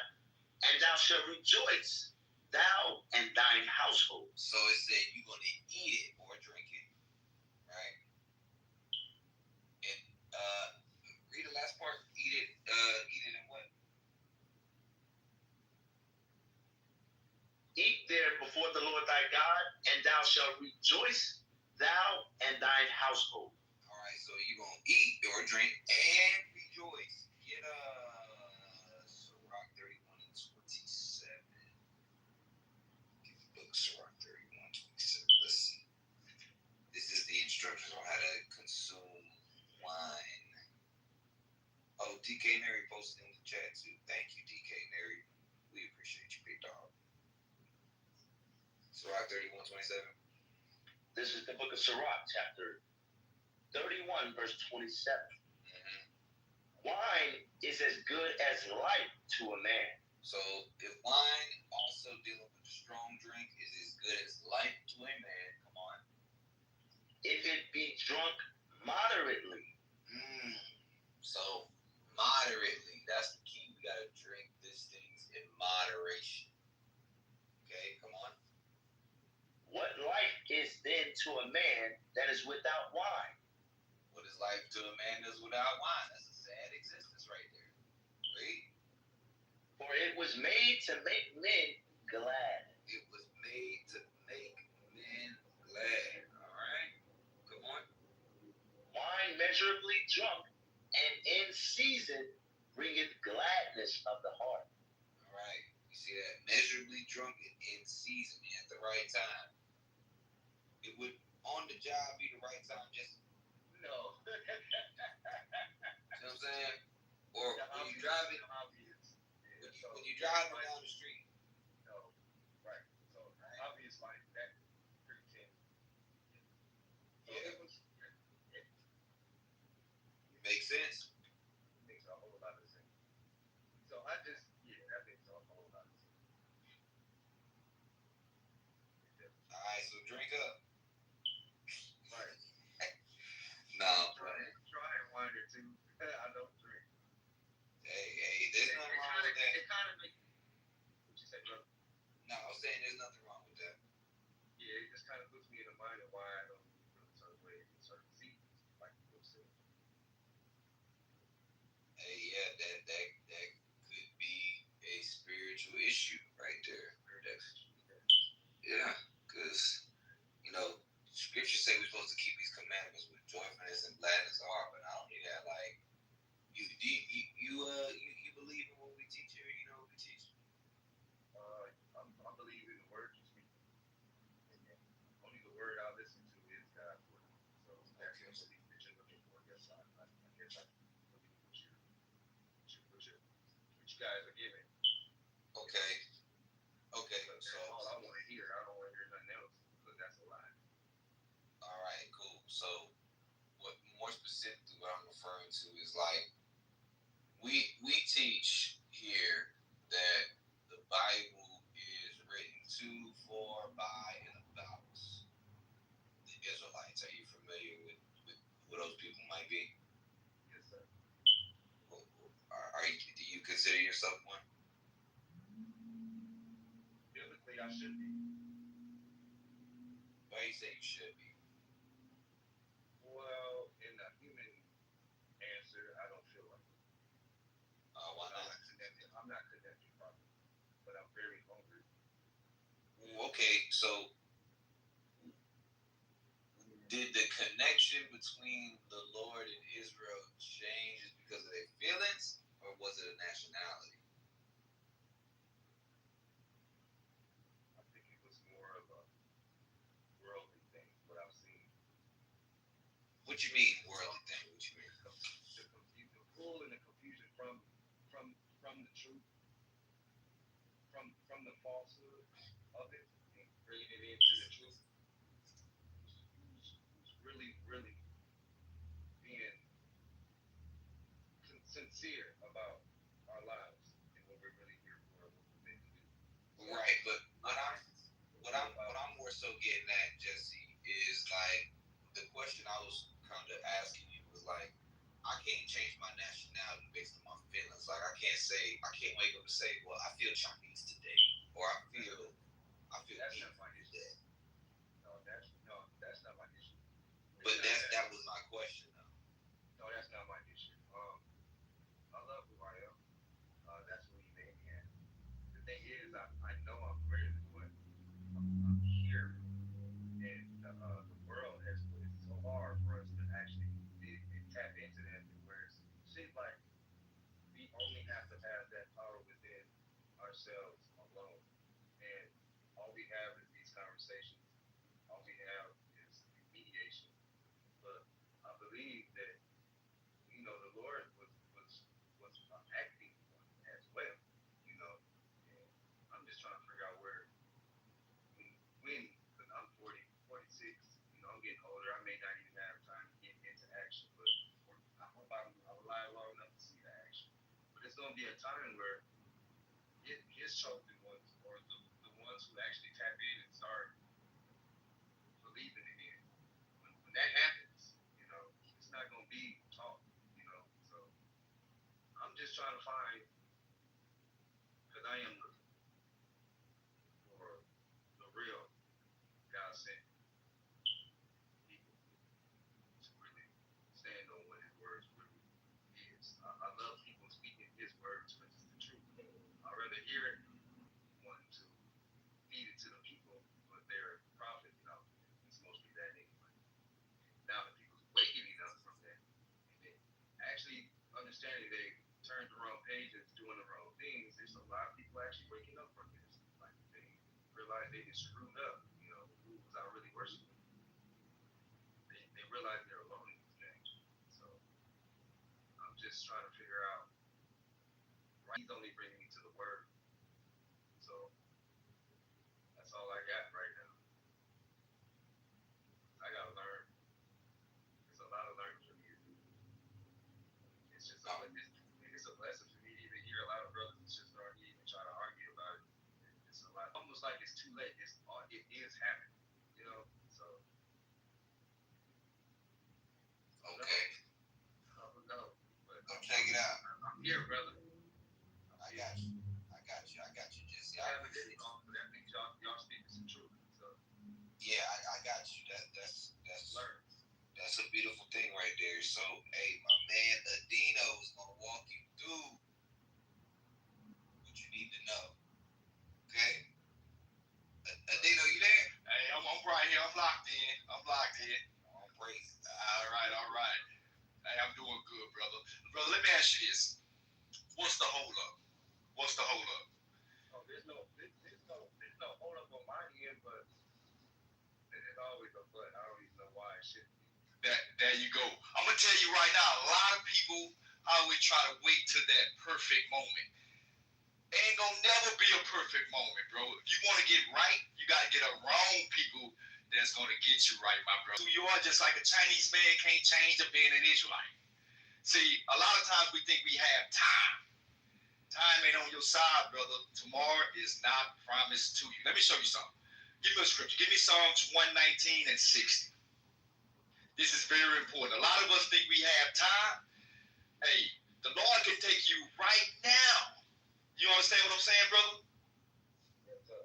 and thou shalt rejoice, thou and thine household. So it said you're gonna eat it or drink it, right? And read the last part. Eat it and what? Eat there before the Lord thy God, shalt rejoice, thou and thine household. All right, so you're going to eat or drink and rejoice. Get Sirach 31 and 27. Get the book of Sirach 31 27. Let's see. This is the instructions on how to consume wine. Oh, DK Nary posted in the chat too. Thank you, DK Nary. We appreciate you, big dog. Sirach 31 27. This is the book of Sirach, chapter 31, verse 27. Mm-hmm. Wine is as good as life to a man. So if wine, also dealing with a strong drink, is as good as life to a man, come on. If it be drunk moderately. So moderately, that's the key. We gotta drink these things in moderation. Okay, come on. What life is then to a man that is without wine? What is life to a man that's without wine? That's a sad existence right there. Read. For it was made to make men glad. It was made to make men glad. All right. Come on. Wine measurably drunk and in season bringeth gladness of the heart. All right. You see that? Measurably drunk and in season at the right time. It would on the job be the right time, just No. you know what I'm saying? Or when you driving, when you driving down the street. No. Right. So obvious like that pretty tense. Yeah. Makes sense. Makes a whole lot of sense. So that makes a whole lot of sense. All right, so drink up. Right. No. Try wine or two. I don't drink. Hey, there's nothing wrong with that. It kind of makes. What you say, brother? No, I was saying there's nothing wrong with that. Yeah, it just kind of puts me in the mind of why I don't feel a certain way in certain seasons, like you were saying. Hey, yeah, that could be a spiritual issue right there. Yeah, because scriptures say we're supposed to keep these commandments with joyfulness and gladness of heart, but not only that, like you believe in what we teach here. You know what we teach. I believe in the word you speak. Only the word I listen to is God's word. So that's the belief that you're looking for. Yes, I guess I believe what you guys are giving. Okay. So all I want to hear, I don't want to hear nothing else because that's a lie. All right, cool. So what more specifically what I'm referring to is like we teach here that the Bible is written to, for, by, and about the Israelites. Are you familiar with who those people might be? Yes, sir. Do you consider yourself one? Biblically, I should be. Why you say you should be? Well, in the human answer, I don't feel like it. Why not? I'm not connected properly, but I'm very hungry. Okay, so did the connection between the Lord and Israel change because of their feelings, or was it a nationality? I think it was more of a worldly thing, what I've seen. What you mean worldly thing? What you mean? The pull and the confusion from the truth, from the falsehood of it, and bringing it into the truth. Who's really being sincere about our lives and what we're really here for, and what we're meant to do. Right, but what I'm more so getting at, Jesse, is like the question I was kind of asking you was like, I can't change my nationality based on my feelings. Like I can't wake up and say, well, I feel Chinese today, or I feel that's not my issue. No, that's not my issue. But that was my question though. No, that's not my issue. I love who I am. That's who he made me at. The thing is, I know I'm greater than what I'm hearing, and ourselves alone. And all we have is these conversations. All we have is mediation. But I believe that, the Lord was acting as well, and I'm just trying to figure out when, because I'm 46, I'm getting older. I may not even have time to get into action, but I hope I'm alive long enough to see the action. But it's going to be a time where his chosen ones, or the ones who actually tap in and start believing in it, when that happens, it's not going to be talk, so I'm just trying to find, because I am looking for the real God sent people to really stand on what his words really is. I love people speaking his words because it's the truth. I'd rather hear it one to feed it to the people, but they're prophet, it's mostly that anyway. Now the people's waking up from that, and they actually understanding they turned the wrong pages, doing the wrong things. There's a lot of people actually waking up from this. Like they realize they get screwed up, who was I really worshiping? They realize they're alone in this game. So I'm just trying to figure out, he's only bringing me to the word. So that's all I got right now. I gotta learn. There's a lot of learning for me to do. It's just it's a blessing for me to even hear a lot of brothers and sisters aren't even try to argue about it. It's a lot, almost like it's too late. It is happening, So Okay. I don't know, but check it out. I'm here, brother. I got you. Jesse. That means y'all speaking some truth. So Yeah, I got you. That's a beautiful thing right there. So, hey, my man Adino is gonna walk you through what you need to know. Okay? Adino, you there? Hey, I'm right here. I'm locked in. All praise. All right. Hey, I'm doing good, brother. Brother, let me ask you this. What's the hold up? Oh, there's no hold up on my end, but there's always a but. I don't even know why it should be. There you go. I'm gonna tell you right now, a lot of people always try to wait to that perfect moment. Ain't gonna never be a perfect moment, bro. If you want to get right, you gotta get around people that's gonna get you right, my brother. Who you are, just like a Chinese man can't change to being an Israelite. See, a lot of times we think we have time. Time ain't on your side, brother. Tomorrow is not promised to you. Let me show you something. Give me a scripture. Give me Psalms 119 and 60. This is very important. A lot of us think we have time. Hey, the Lord can take you right now. You understand what I'm saying, brother? Yes, sir.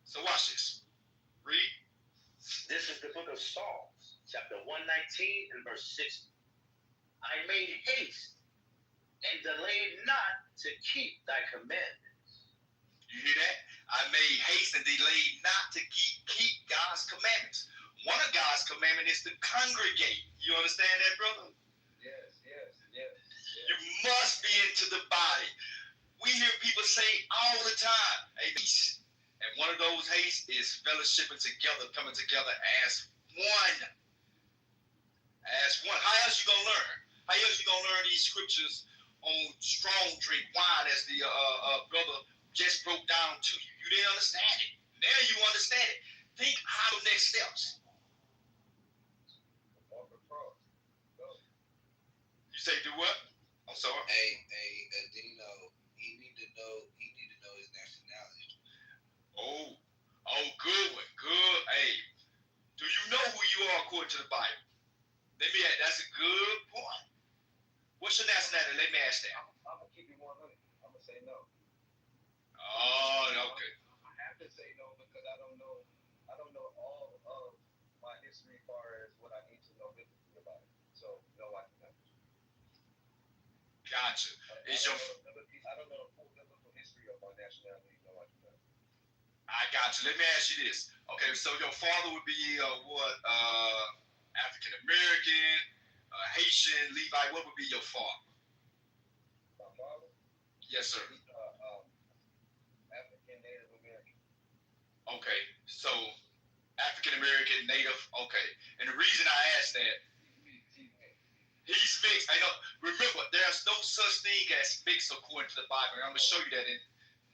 So watch this. Read. This is the book of Psalms, chapter 119 and verse 60. I made haste and delayed not to keep thy commandments. You hear that? I made haste and delayed not to keep God's commandments. One of God's commandments is to congregate. You understand that, brother? Yes. You must be into the body. We hear people say all the time, hey, haste. And one of those haste is fellowshipping together, coming together as one. As one. How else you gonna learn? How else you gonna learn these scriptures on strong drink wine, as the brother just broke down to you? You didn't understand it. Now you understand it. Think how the next steps. Walk across. Go. You say do what? I'm sorry. Hey, Adino, he need to know his nationality. Oh, good one. Good. Hey, do you know who you are according to the Bible? That's a good point. What's your nationality? Let me ask that. I'm gonna keep it 100. I'm gonna say no. Oh, okay. I have to say no because I don't know all of my history as far as what I need to know biblically about it. So no, I cannot. Gotcha. I don't know the full biblical history of my nationality. No, I cannot. I got you. Let me ask you this. Okay, so your father would be African American, Haitian, Levite. What would be your father? My father? Yes, sir. Okay, so African American, Native. Okay, and the reason I asked that, he's mixed. I know. Remember, there's no such thing as mixed according to the Bible. And I'm gonna show you that in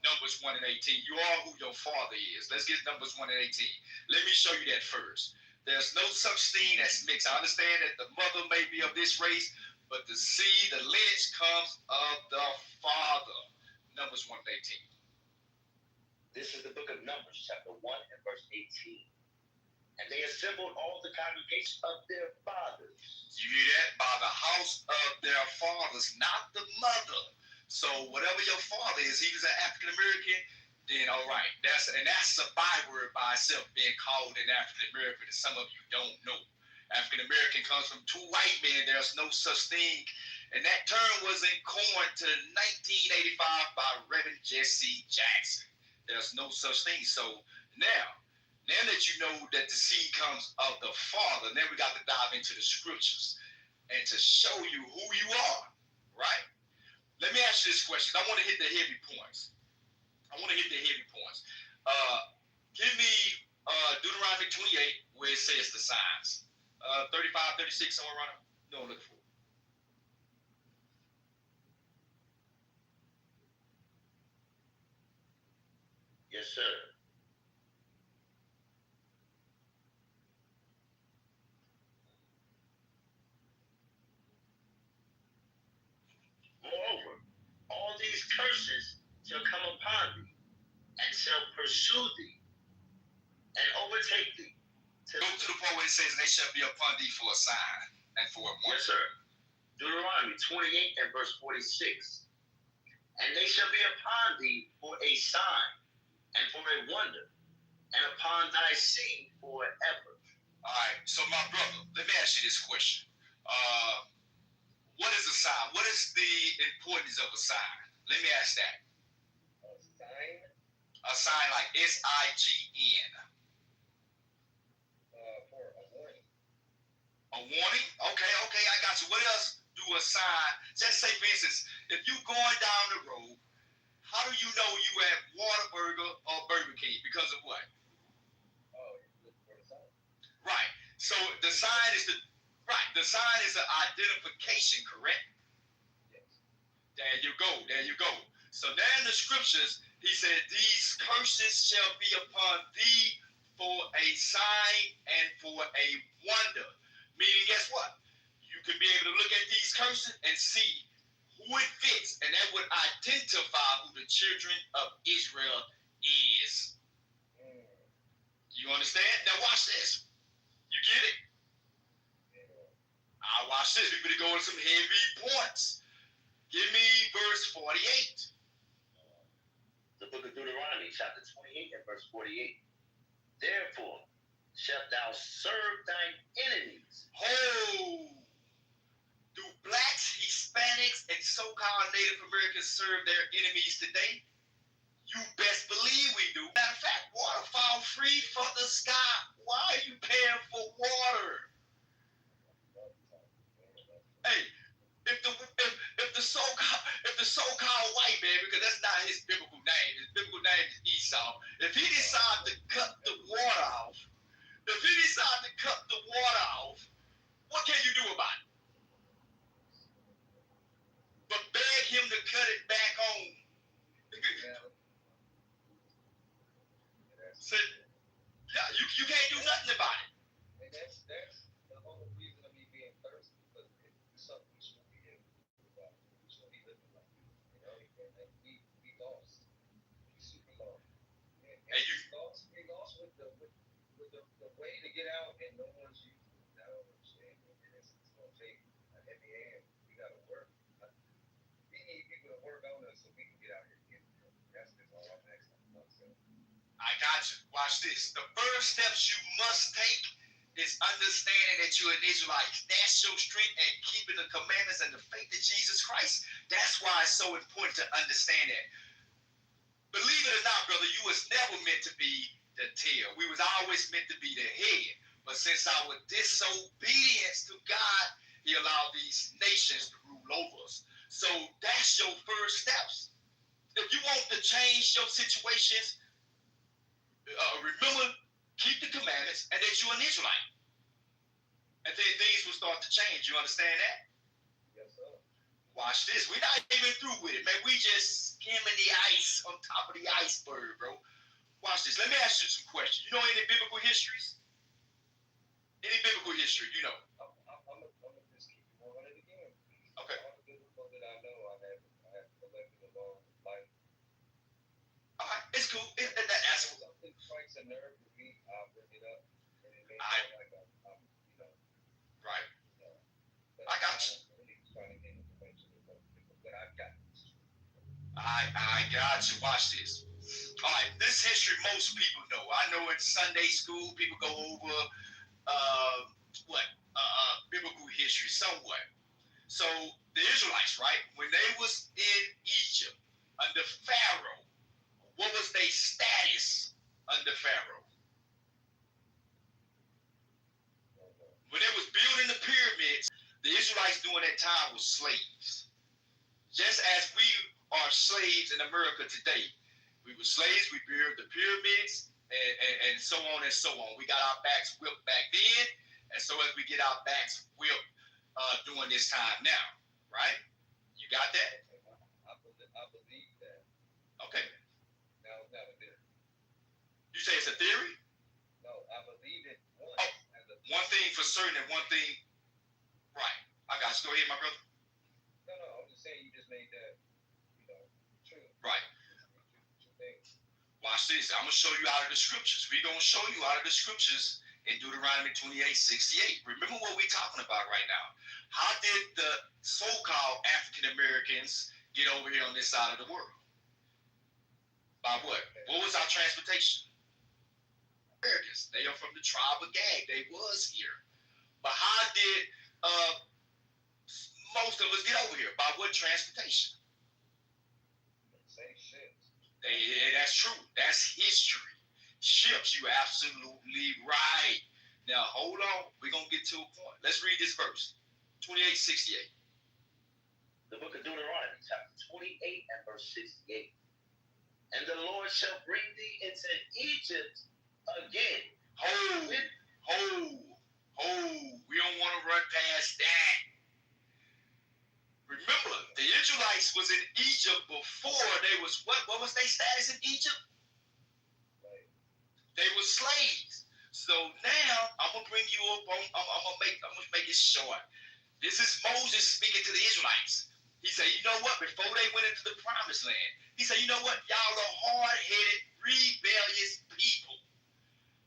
Numbers 1 and 18. You are who your father is. Let's get Numbers 1 and 18. Let me show you that first. There's no such thing as mixed. I understand that the mother may be of this race, but the seed, the lineage comes of the father. Numbers 1 and 18. This is the book of Numbers, chapter 1 and verse 18. And they assembled all the congregation of their fathers. You hear that? By the house of their fathers, not the mother. So whatever your father is, he was an African American, then all right. That's a byword by itself, being called an African American, that some of you don't know. African American comes from two white men. There's no such thing. And that term wasn't coined to 1985 by Reverend Jesse Jackson. There's no such thing. So now that you know that the seed comes of the Father, then we got to dive into the scriptures and to show you who you are, right? Let me ask you this question. I want to hit the heavy points. Give me Deuteronomy 28, where it says the signs. 35, 36, somewhere around there. No, look for it. Yes, sir. Moreover, all these curses shall come upon thee, and shall pursue thee, and overtake thee. Go to the part where it says, they shall be upon thee for a sign and for a wonder. Yes, sir. Deuteronomy 28 and verse 46. And they shall be upon thee for a sign and for a wonder, and upon thy seed forever. All right, so my brother, let me ask you this question. What is a sign? What is the importance of a sign? Let me ask that. A sign? A sign like S-I-G-N. For a warning. A warning? Okay, I got you. What else do a sign? Just say, for instance, if you going down the road, how do you know you at Whataburger or Burger King? Because of what? Oh, you look for the sign. Right. So the sign is the identification, correct? Yes. There you go. So there in the scriptures, he said, these curses shall be upon thee for a sign and for a wonder. Meaning, guess what? You can be able to look at these curses and see who it fits, and that would identify who the children of Israel is. You understand? Now watch this. You get it? I'll watch this. We're going to go into some heavy points. Give me verse 48. The book of Deuteronomy, chapter 28 and verse 48. Therefore shalt thou serve thine enemies. Oh! Do blacks, Hispanics, and so-called Native Americans serve their enemies today? You best believe we do. Matter of fact, water fall free from the sky. Why are you paying for water? Hey, if the so-called white man, because that's not his biblical name. His biblical name is Esau. If he decides to cut the water off, what can you do about it? But beg him to cut it back on. So, yeah, you can't do nothing about it. And that's the whole reason of me being thirsty, because it's something we should be able to do about it. We should be living like this, and we lost. We super lost. And you lost with the way to get out, and no one's using it. I don't understand. And it's going to take a heavy hand. We got to work. We need people to work on us so we can get out here and get it. That's all I'm asking myself. I got you. Watch this. The first steps you must take is understanding that you're an Israelite. That's your strength and keeping the commandments and the faith of Jesus Christ. That's why it's so important to understand that. Believe it or not, brother, you was never meant to be the tail. We was always meant to be the head. But since our disobedience to God, he allowed these nations to rule over us. So that's your first steps. If you want to change your situations, remember, keep the commandments, and that you're an Israelite. And then things will start to change. You understand that? Yes, sir. Watch this. We're not even through with it, man. We just skimming the ice on top of the iceberg, bro. Watch this. Let me ask you some questions. You know any biblical histories? Any biblical history, you know? I'm gonna just keep you on it again. Okay. All the biblical that I know, I have collected along life. All right, it's cool. That's cool. Something strikes a nerve with me, I'll bring it up, and it may Right. sound like I'm Right. but I got you. I'm really trying to get information about what I've got. I got you. Watch this. All right, this history most people know. I know in Sunday school people go over biblical history somewhat. So the Israelites, right, when they was in Egypt under Pharaoh, what was their status under Pharaoh? When they was building the pyramids, the Israelites during that time was slaves. Just as we are slaves in America today. We were slaves, we built the pyramids, and so on and so on. We got our backs whipped back then, and so as we get our backs whipped during this time now, right? You got that? I believe that. Okay. Now it's not a theory. You say it's a theory? No, I believe it. One thing for certain and one thing, right. I got you. Go ahead, my brother. No, I'm just saying you just made that, true. Right. Two things. Watch this. I'm going to show you out of the scriptures. We're going to show you out of the scriptures in Deuteronomy 28:68. Remember what we're talking about right now. How did the so-called African Americans get over here on this side of the world? By what? What was our transportation? Americans. They are from the tribe of Gad. They was here. But how did most of us get over here? By what transportation? Same shit. That's true. That's history. Ships, you absolutely right. Now, hold on. We're going to get to a point. Let's read this verse. 28:68. The book of Deuteronomy, chapter 28 and verse 68. And the Lord shall bring thee into Egypt again. We don't want to run past that. Remember, the Israelites was in Egypt before they was what? What was their status in Egypt? They were slaves. So now I'm gonna bring you up on. I'm gonna make it short. This is Moses speaking to the Israelites. He said, you know what? Before they went into the promised land, he said, you know what? Y'all are hard-headed, rebellious people.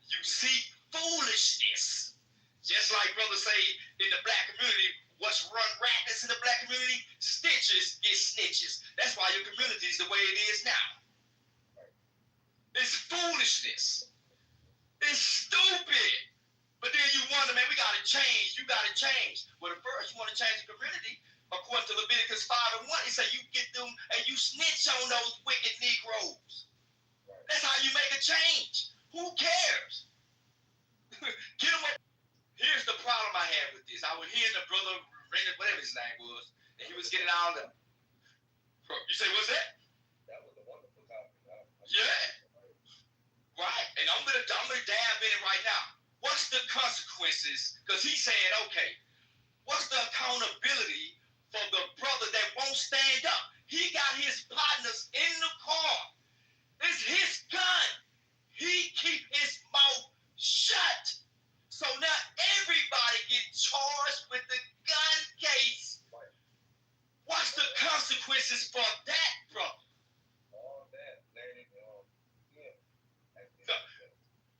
You seek foolishness. Just like brothers say in the black community, what's run rackets in the black community? Stitches get snitches. That's why your community is the way it is now. It's foolishness. It's stupid. But then you wonder, man, we got to change. You got to change. Well, at first, you want to change the community. According to Leviticus 5:1, it says you get them and you snitch on those wicked Negroes. That's how you make a change. Who cares? Get them up. Here's the problem I had with this. I was hearing the brother, whatever his name was, and he was getting all the. You say, what's that? That was a wonderful topic. Yeah. Right. And I'm gonna dab in it right now. What's the consequences? Because he's saying, okay, what's the accountability for the brother that won't stand up? He got his partners in the car. It's his gun. He keep his mouth shut. So now everybody gets charged with the gun case. What's the consequences for that, brother? All that landing on him.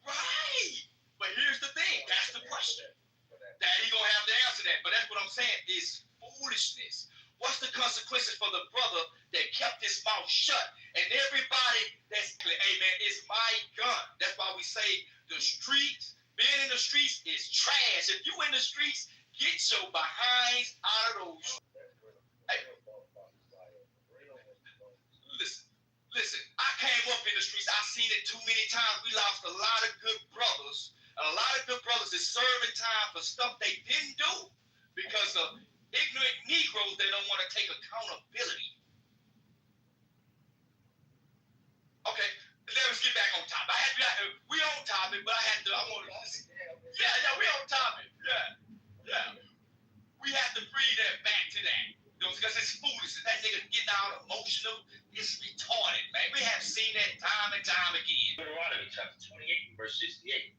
Right. But here's the thing. That's the question. That he gonna have to answer that. But that's what I'm saying is foolishness. What's the consequences for the brother that kept his mouth shut? And everybody that's, amen, it's my gun. That's why we say the streets, being in the streets is trash. If you in the streets, get your behinds out of those. Hey. Listen, I came up in the streets. I've seen it too many times. We lost a lot of good brothers. And a lot of good brothers is serving time for stuff they didn't do because of ignorant Negroes that don't want to take accountability. Okay, let us get back on top. but I want to. Yeah, we on topic. Yeah. We have to bring that back to that. Because it's foolish. That nigga getting out emotional. It's retarded, man. We have seen that time and time again. Deuteronomy chapter 28, verse 68.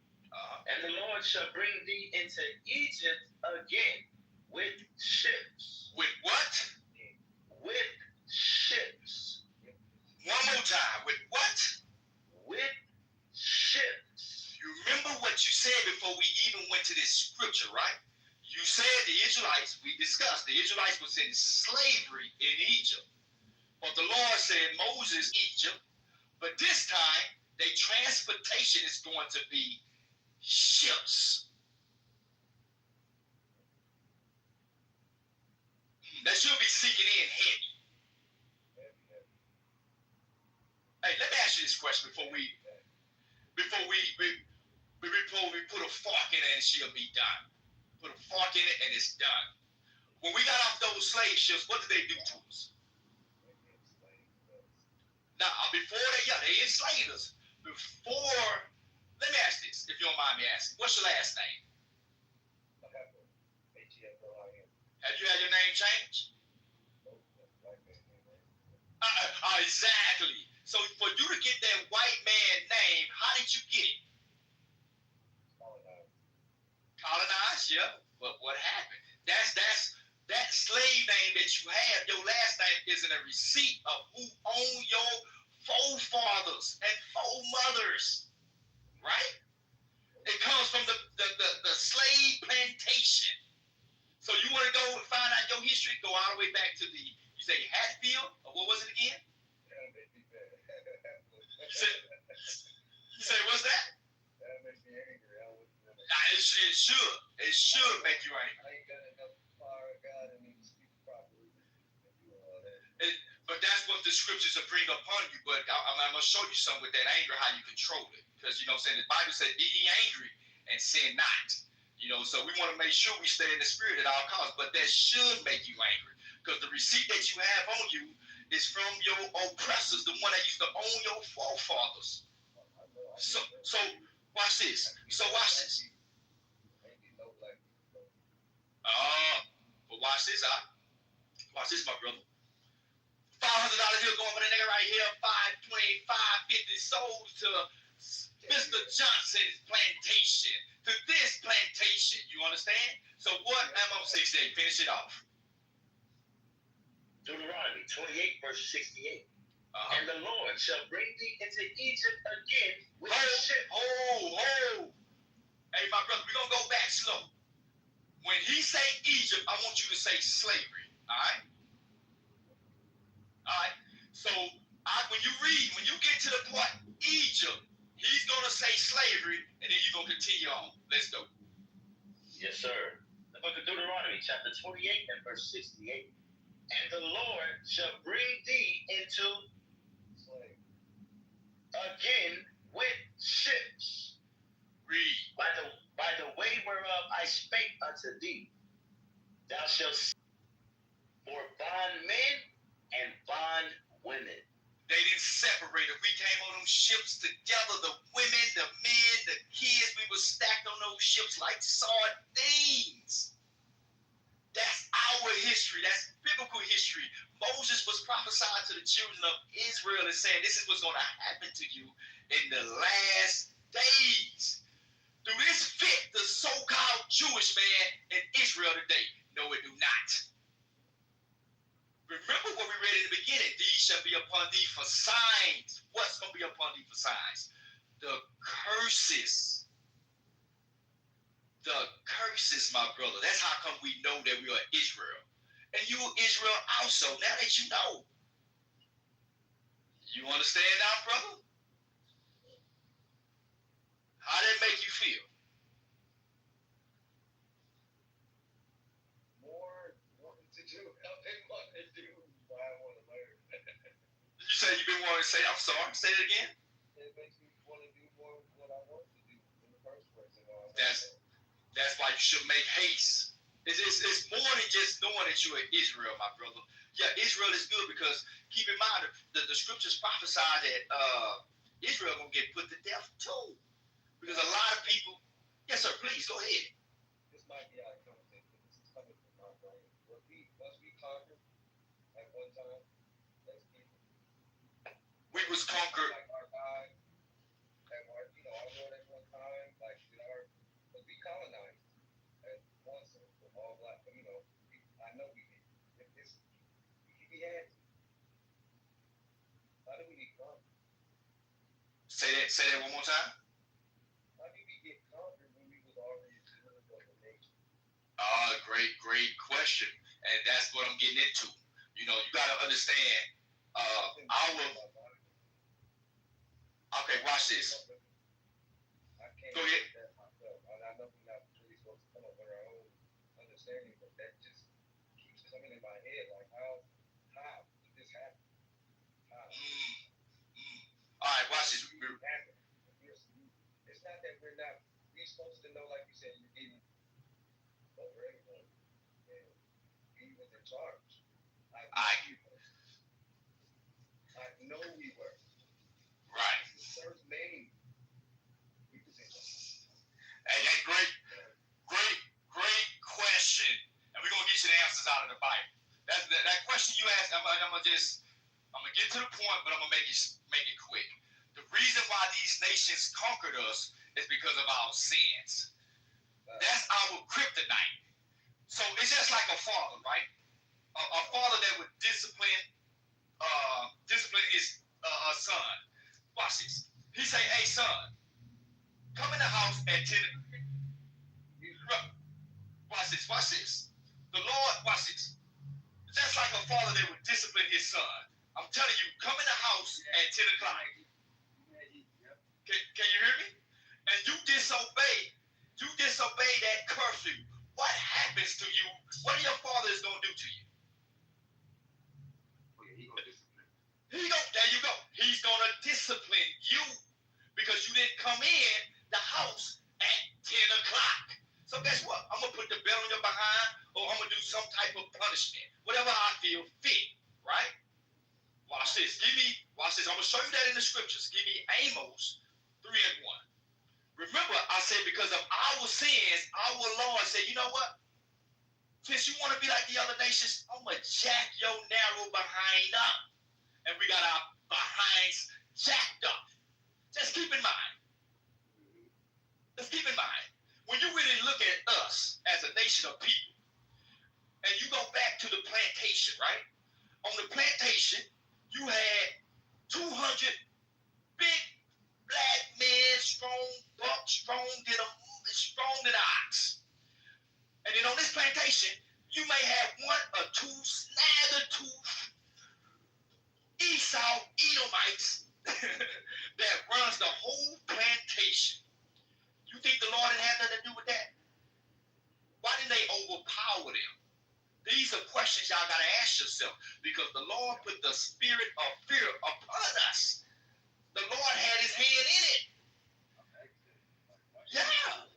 And the Lord shall bring thee into Egypt again with ships. With what? With ships. One more time. With what? With ships. You remember what you said before we even went to this scripture, right? You said the Israelites, we discussed, the Israelites was in slavery in Egypt. But the Lord said, Moses, Egypt, but this time, their transportation is going to be ships. That should be sinking in heavy. Hey, let me ask you this question before we put a fork in it and she'll be done. Put a fork in it and it's done. When we got off those slave ships, what did they do to us? Now, before they enslaved us. Before, let me ask this, if you don't mind me asking. What's your last name? Have you had your name changed? Exactly. So for you to get that white man name, how did you get it? Colonized, yeah. But what happened? That slave name that you have, your last name isn't a receipt of who owned your forefathers and foremothers, right? It comes from the slave plantation. So you want to go and find out your history? Go all the way back to you say Hatfield, or what was it again? You say what's that? That makes me angry. It should make you angry. I ain't got enough power of God in me to speak properly. But that's what the scriptures will bring upon you. But I'm going to show you something with that anger, how you control it. Because, you know what I'm saying, the Bible said, be ye angry and sin not. You know, so we want to make sure we stay in the spirit at all costs. But that should make you angry. Because the receipt that you have on you is from your oppressors, the one that used to own your forefathers. So watch this. Watch this, Watch this, my brother. $500 deal going for the nigga right here. 525.50 sold to Mr. Johnson's plantation. To this plantation. You understand? So what am I saying? Finish it off. Deuteronomy 28, verse 68. And the Lord shall bring thee into Egypt again with ships. Hey, my brother, we're going to go back slow. When he say Egypt, I want you to say slavery. All right? So when you get to the part Egypt, he's going to say slavery, and then you're going to continue on. Let's go. Yes, sir. The book of Deuteronomy, chapter 28 and verse 68. And the Lord shall bring thee into slavery again with ships. Read. By the way whereof I spake unto thee, thou shalt see for bondmen and bondwomen. They didn't separate it. We came on those ships together. The women, the men, the kids, we were stacked on those ships like sardines. That's our history. That's biblical history. Moses was prophesying to the children of Israel and saying, this is what's going to happen to you in the last days. Do this fit the so-called Jewish man in Israel today? No, it do not. Remember what we read in the beginning. These shall be upon thee for signs. What's going to be upon thee for signs? The curses. The curses, my brother. That's how come we know that we are Israel. And you are Israel also, now that you know. You understand now, brother? How did it make you feel? More wanting to do how they want to do what I want to learn. You say you've been wanting to say, I'm sorry, say it again. It makes me want to do more of what I want to do in the first place. That's why you should make haste. It's more than just knowing that you are Israel, my brother. Yeah, Israel is good because keep in mind the scriptures prophesy that Israel gonna get put to death too. Because a lot of people, yes sir, please go ahead. This might be our conversation. This is coming from my brain. Once we conquered at one time, as people, we was conquered. Like our God, our Lord at one time, like but we colonized at once from all black. I know we did. We had to. How did we get conquered? Say that one more time. How did we get conquered when we was already citizens of the nation? Great question. And that's what I'm getting into. You gotta understand okay, watch this. Go ahead. I know we're not really supposed to come up with our own understanding, but that just keeps coming in my head. Like, how did this happen? How? All right, watch this. It's not that we're supposed to know, like you said, you're getting over everyone. And we was in charge. I know we were. Right. The first name, we was in charge. Hey, that great question. And we're gonna get you the answers out of the Bible. That question you asked, I'm gonna get to the point, but I'm gonna make it quick. The reason why these nations conquered us is because of our sins. That's our kryptonite. So it's just like a father, right? A father that would discipline his son. Watch this. He say, "Hey son, come in the house at 10." Watch this. The Lord, watch this. Just like a father that would discipline his son. I'm telling you, come in the house at 10 o'clock. Can you hear me? And you disobey that curfew. What happens to you? What your father is going to do to you? There you go. He's going to discipline you because you didn't come in the house at 10 o'clock. So guess what? I'm going to put the bell on your behind, or I'm going to do some type of punishment. Whatever I feel fit, right? Watch this. Watch this. I'm going to show you that in the scriptures. Give me Amos 3:1. Remember, I said because of our sins, our Lord said, you know what? Since you want to be like the other nations, I'm going to jack your narrow behind up. And we got our behinds jacked up. Just keep in mind. Let's keep in mind. When you really look at us as a nation of people, and you go back to the plantation, right? On the plantation, you had 200 big black men, strong buck, strong than an ox. And then on this plantation, you may have one or two snagger-tooth Esau Edomites that runs the whole plantation. You think the Lord didn't have nothing to do with that? Why didn't they overpower them? These are questions y'all got to ask yourself, because the Lord put the spirit of fear upon us. The Lord had his hand in it. Yeah.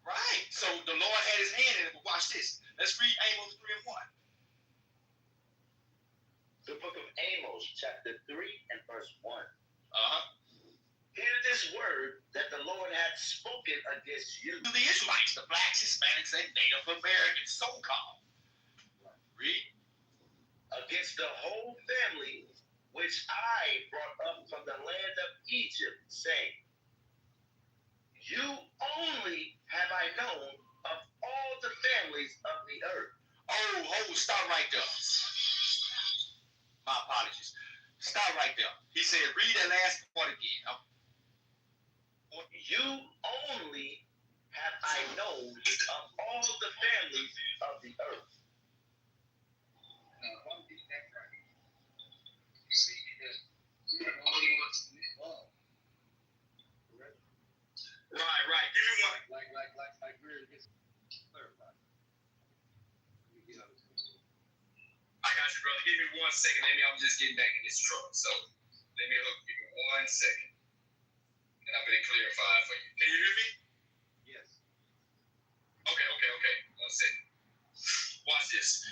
Right. So the Lord had his hand in it. But watch this. Let's read Amos 3:1. The book of Amos, chapter 3 and verse 1. Hear this word that the Lord hath spoken against you. To the Israelites, the blacks, Hispanics, and Native Americans, so-called. Read. Against the whole family which I brought up from the land of Egypt, saying, you only have I known of all the families of the earth. Stop right there. My apologies. Stop right there. He said, read that last part again. You only have I known of all the families of the earth. Right. Give me one. Like we're just clarify. I got you, brother. Give me 1 second. I'm just getting back in this truck. So let me give me 1 second. And I'm going to clarify it for you. Can you hear me? Yes. Okay. 1 second. Watch this.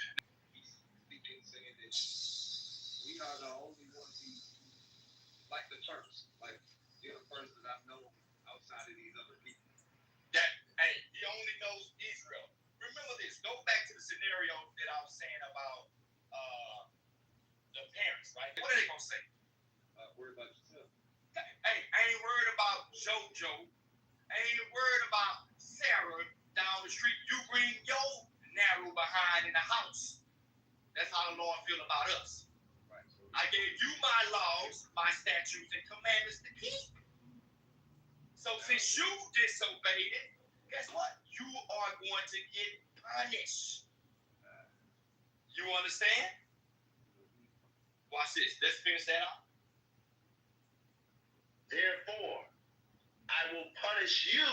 He's speaking, saying that we are the only ones who like the terms. Like You're the first that I know outside of these other people. That hey, he only knows Israel. Remember this. Go back to the scenario that I was saying about the parents, right? What are they gonna say? Worry about yourself. Hey, I ain't worried about JoJo. I ain't worried about Sarah down the street. You bring your narrow behind in the house. That's how the Lord feel about us. Right. I gave you my laws, my statutes, and commandments to keep. So since you disobeyed it, guess what? You are going to get punished. You understand? Watch this. Let's finish that out. Therefore, I will punish you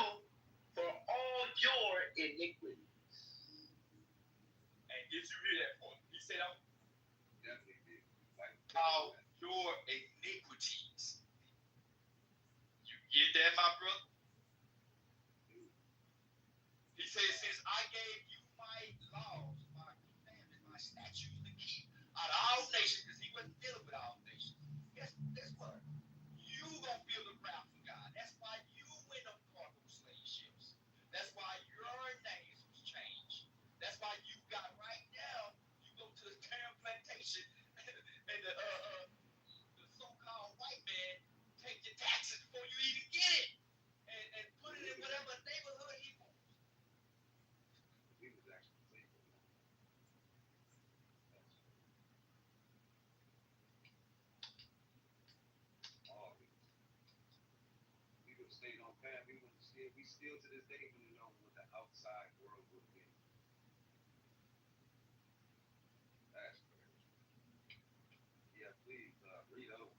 for all your iniquities. And did you hear that point? He said, Definitely did. Like, all your iniquities. You get that, my brother? He said, since I gave you my laws, my commandments, my statutes to keep out of all nations, because he wasn't dealing with all nations. Guess what? You gonna feel the wrath of God. That's why you went on cargo slave ships. That's why your names was changed. That's why you got right now. You go to the Tarrant plantation, and the so-called white man take your taxes before you even get it, and put it in whatever neighborhood he wants. we was actually saved. Oh, we would have stayed on path. We still to this day wouldn't know what the outside world would be. That's crazy. Yeah, please read over.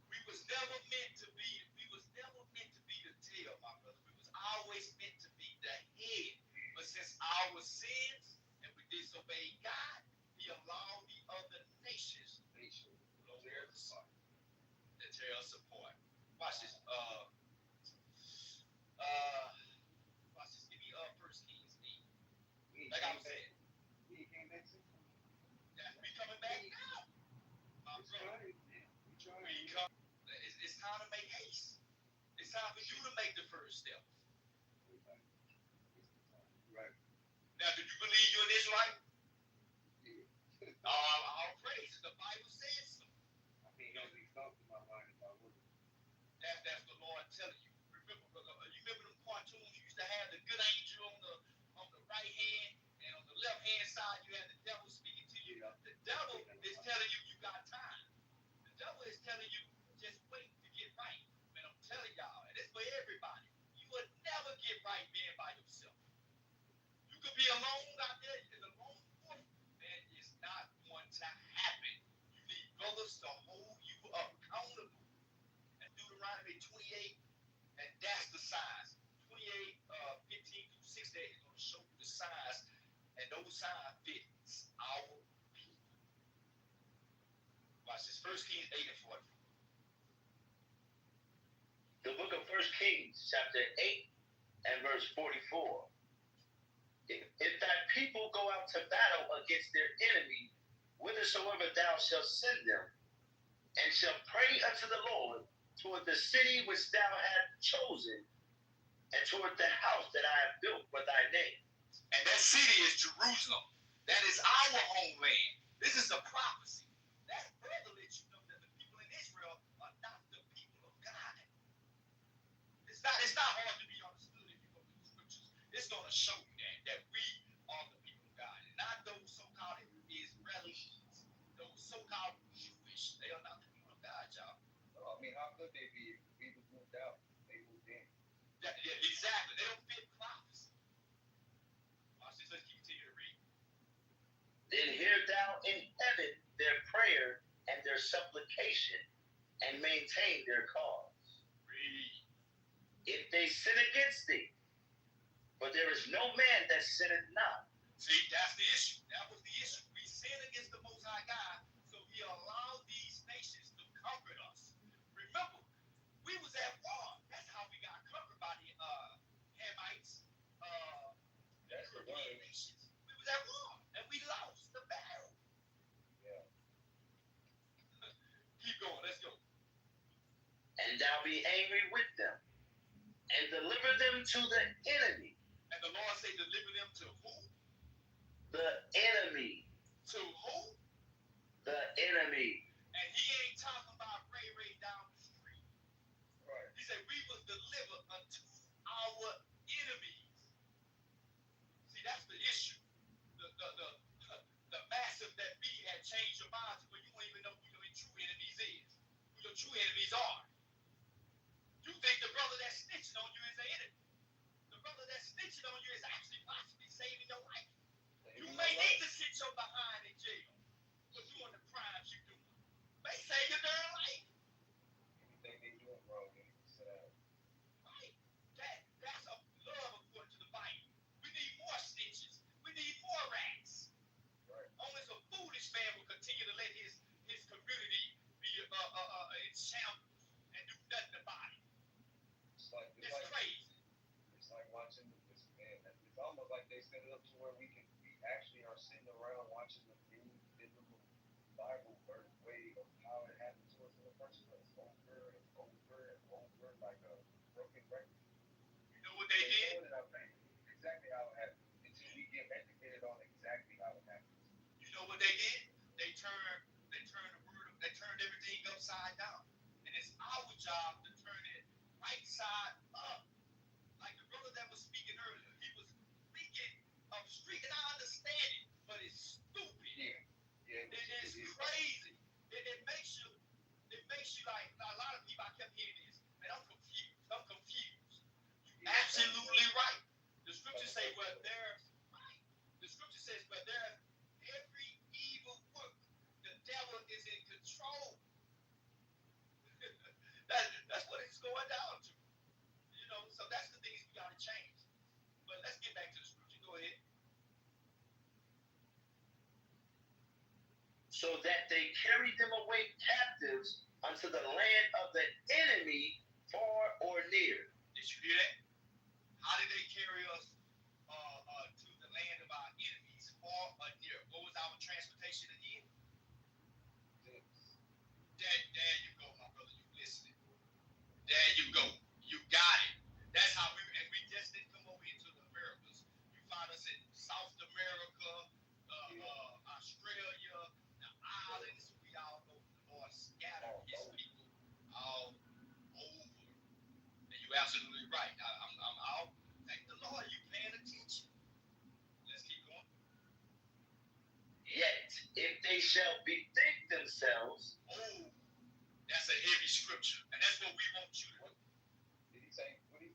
We was never meant to be the tail, my brother. We was always meant to be the head. But since our sins and we disobeyed God, he allowed the other nations to tear us apart. Watch this. Watch this. Give me First Kings 8. Like I was saying. We came back since. Yeah, we coming back now. My brother. It's time to make haste. It's time for you to make the first step. Right. Now, do you believe you're an Israelite? Yeah. All praise. The Bible says so. I can't have these thoughts in my mind if I wasn't. That's the Lord telling you. Remember them cartoons you used to have the good angel on the right hand, and on the left hand side you had the devil speaking to you. The devil is telling you you got time. The devil is telling you just wait to get right. And I'm telling y'all, and it's for everybody. You will never get right being by yourself. You could be alone out there in the lone wolf, and it's not going to happen. You need brothers to hold you up accountable. And Deuteronomy 28, and that's the signs. 28, 15 through 6 days is going to show you the signs, and those signs fit our people. Watch this. 1 Kings 8 and 44. The book of 1 Kings, chapter 8 and verse 44. If that people go out to battle against their enemy, whithersoever thou shalt send them, and shall pray unto the Lord toward the city which thou hast chosen, and toward the house that I have built for thy name. And that city is Jerusalem. That is our homeland. This is a prophecy. That further lets you know that the people in Israel are not the people of God. It's not hard to be understood if you go to the scriptures. It's going to show you that we are the people of God, and not those so-called Israelis, those so-called Jewish. They are not the people of God, y'all. No, I mean, how could they be if the people moved out? They moved in. Yeah, exactly. They don't fit prophecy. Watch this. Let's continue to read. Then hear thou in heaven their prayer and their supplication, and maintain their cause. Read. If they sin against thee, for there is no man that sinneth not. See, that's the issue. That was the issue. We sin against the Most High God, so he allowed these nations to comfort us. Remember, we was at war. That's how we got conquered by the Hamites, European nations. We was at war, and we lost the battle. Yeah. Keep going. Let's go. shall be angry with them, and deliver them to the enemy. And the Lord say, deliver them to who? The enemy. To who? The enemy. And he ain't talking about Ray Ray down the street. Right. He said, we was delivered unto our enemies. See, that's the issue. The massive that be had changed your mind to where you don't even know who your true enemies is. Who your true enemies are. You think the brother that's snitching on you is an enemy. The brother that's snitching on you is actually possibly saving your life. You may need to sit your behind in jail for doing the crimes you do. They save your darn life. Anything they doing wrong, they need to sit out. Right. That's a love according to the Bible. We need more snitches. We need more rats. Right. Only a foolish man will continue to let his community be in shambles and do nothing about it. It's crazy. It's like watching this, man. It's almost like they set it up to where we actually are sitting around watching the biblical Bible way of how it happened to us in the first place, over and over and over, like a broken record. You know what they did? Exactly how it happened. Until we get educated on exactly how it happened. You know what they did? They turned everything upside down. And it's our job to turn it right side up. Like the brother that was speaking earlier, he was speaking of street, and I understand it, but it's stupid. Yeah. It is crazy. It makes you like a lot of people. I kept hearing this, and I'm confused. You're absolutely right. The scripture say where there's the scripture says where there's every evil work, the devil is in control. That's what it's going down to. You know, so that's the things we gotta change. But let's get back to the scripture. Go ahead. So that they carried them away captives unto the land of the enemy, far or near. Did you hear that? How did they carry us to the land of our enemies, far or near? What was our transportation again? There you go, my brother. You listening? There you go. You got it. That's how and we just didn't come over into the Americas. You find us in South America, Australia, the islands. We all know the Lord scattered his people all over. And you're absolutely right. I'll thank the Lord. You paying attention. Let's keep going. Yet, if they shall bethink themselves. Oh, that's a heavy scripture. And that's what we want you to do. Did he say what he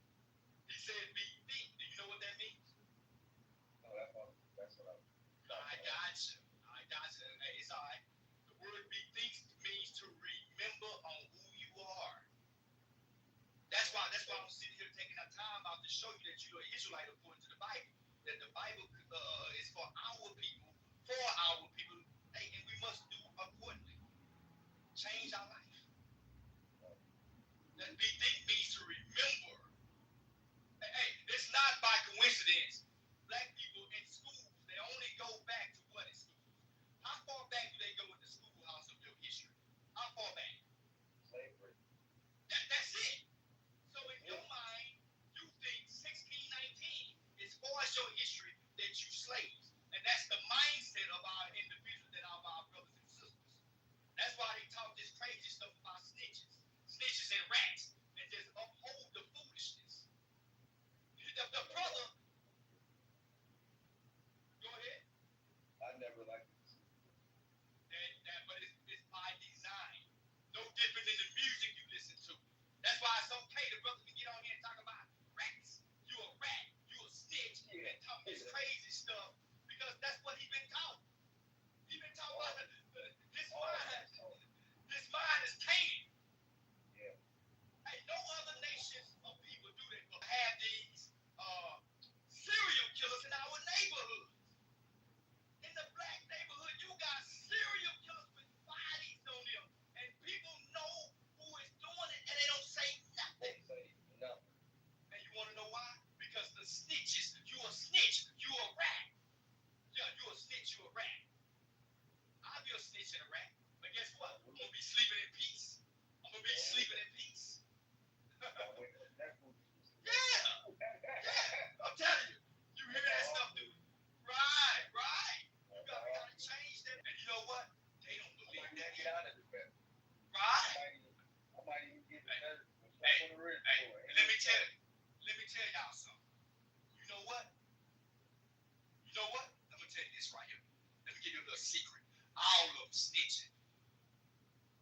said bethink. Do you know what that means? No, that's what I got you. Hey, it's all right. The word bethink means to remember on who you are. That's why I'm sitting here taking our time out to show you that you're an Israelite according to the Bible. That the Bible is for our people, hey, and we must do accordingly. Change our life. That bethink means to remember. Hey, it's not by coincidence. Black people in schools, they only go back to what in schools? How far back do they go in the schoolhouse of your history? How far back? Slavery. That's it. So in your mind, you think 1619 is far as your history that you slaves. And that's the mindset of our individuals and of our brothers and sisters. That's why they talk this crazy stuff about snitches and rats, and just uphold the foolishness. The brother, go ahead. I never liked it. But it's by design. No different than the music you listen to. That's why it's okay. The brother can get on here and talk about rats. You a rat. You a snitch. And talk this crazy stuff because that's what he been taught. He been taught about this mind is tainted. Yeah. Hey, no other nations of people do that. But have these serial killers in our neighborhood. In the black neighborhood, you got serial killers with bodies on them, and people know who is doing it, and they don't say nothing. And you want to know why? Because the snitches. You a snitch. You a rat. Yeah, you a snitch. You a rat. I'll be a snitch and a rat. But guess what? I'm gonna be sleeping in peace. I'm gonna be sleeping in peace. Yeah. I'm telling you. You hear that stuff, dude? Right. We gotta change that. And you know what? They don't believe that. Get out of it, man. Right. I might even get better. Hey, let me tell y'all something. You know what? I'm gonna tell you this right here. Let me give you a little secret. All of them snitching.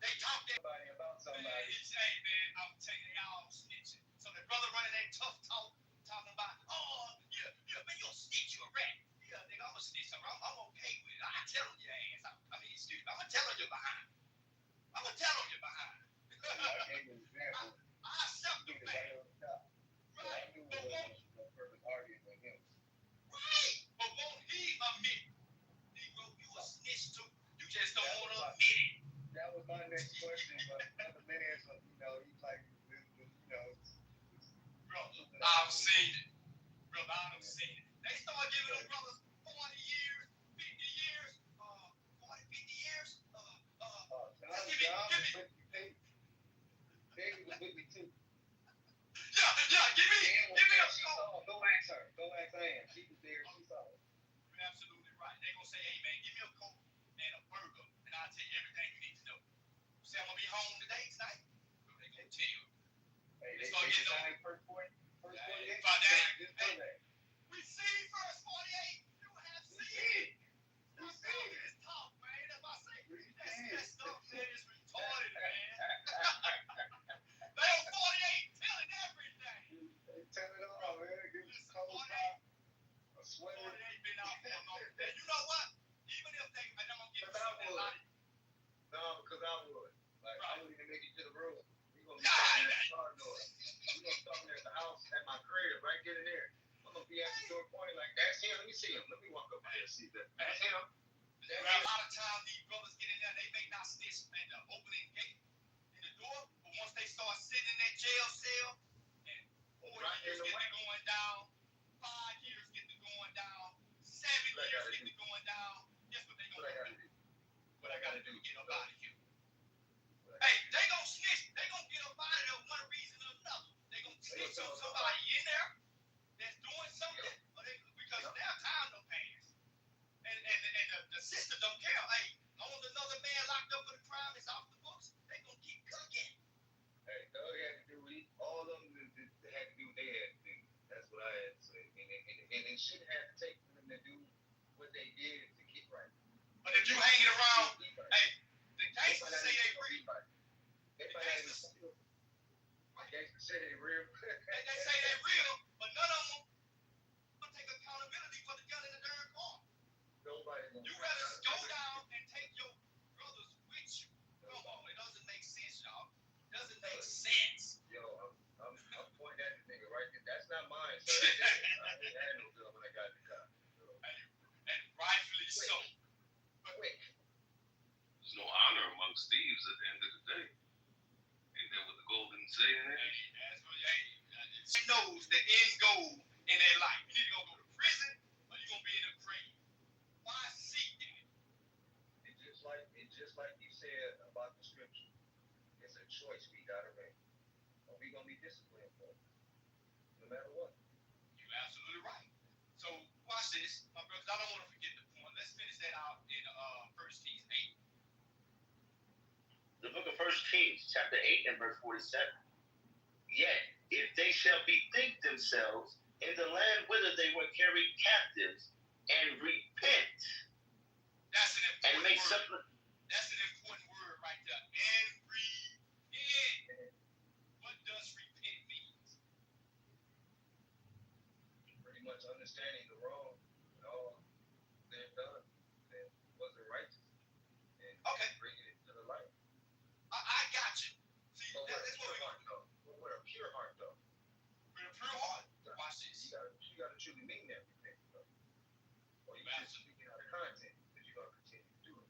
They talk that about somebody. Hey man, I'm telling you, they all snitching. So the brother running that tough talk, talking about, oh yeah, man, you're a snitch, you're a rat. Yeah, nigga, I'm a snitch. I'm okay with it. I tell on your ass. I mean, excuse me, I'm gonna tell on you behind. I gave you an example. I accept the man. Right. But won't he admit, Negro, you a snitch too? You just don't want to admit it. That was my next question, but another man, he's like, bro, I've seen it. Brother, I've seen it. They start giving them brothers 40 years, 50 years, 40, 50 years. David was with me too. Yeah, give me a score. Go ask her. Go ask Ann. She was there. She saw it. You're absolutely right. They're going to say, hey, man, give me a Coke and a burger, and I'll tell you everything you need to know. You say, I'm going to be home tonight? They're going to tell you. Hey, they start getting on first 48. We see first 48. You have seen it. You see this talk, man. That's why I say, that stuff, man, is retarded, man. They on 48 telling everything. They tell it all, man. Give us a cold pop, a sweater. 48 been out for a long time. You know what? Even if they, I don't get No, because I would. Like, I wouldn't even make it to the room. We're going to be talking at the car door. We're going to be talking at the house, at my crib, right there and there. I'm going to be at the door pointing like, that's him. Let me see him. Let me walk up there and see that. That's him. A lot of times these brothers get in there, they may not snitch at the opening gate in the door, but once they start sitting in that jail cell, and 4 years get to going down, 5 years get to going down, 7 years get to going down, guess what they gonna do? What I gotta do to get up out of here? Hey, they gonna snitch. They gonna get up out of there one reason or another. They gonna snitch on somebody in there that's doing something, because their time don't pass. And the system don't care. Hey, long as another man locked up for the crime is off the books, they gonna keep cooking. Hey, all they had to do, all of them had to do what they had to do. That's what I had to say. And it shouldn't have to take them to do what they did to get right. But if you hanging around, hey, the gangsters say they real. The gangsters say they real. They say they real, but none of them will take accountability for the gun in the darn car. You rather go down and take your brothers with you. Come on, it doesn't make sense, y'all. It doesn't make sense. Yo, I'm pointing at the nigga right there. That's not mine, sir. I didn't have no gun when I got in the car. And rightfully so. But wait. There's no honor amongst thieves at the end of the day. Ain't that what the golden saying is? She knows the end goal in their life. You either gonna go to prison or you're gonna be in a grave. Why seek that? It's just like you said about the scripture. It's a choice we gotta make. Are we gonna be disciplined for it? No matter what. You're absolutely right. So watch this, my brothers. I don't want to forget the point. Let's finish that out in 1 Kings 8. The book of 1 Kings, chapter 8 and verse 47. Yet, if they shall bethink themselves in the land whither they were carried captives, and repent, that's an important and make word. That's an important word right there. And repent. What does repent mean? Pretty much understanding the wrong and all they've done that wasn't righteous. And bringing it to the light. I got you. See, but that's what we heart, though. But with a pure heart, though. With a pure heart. Watch this. You gotta truly mean that repentance, though. Or you just speaking out of content, because you're gonna continue to do it.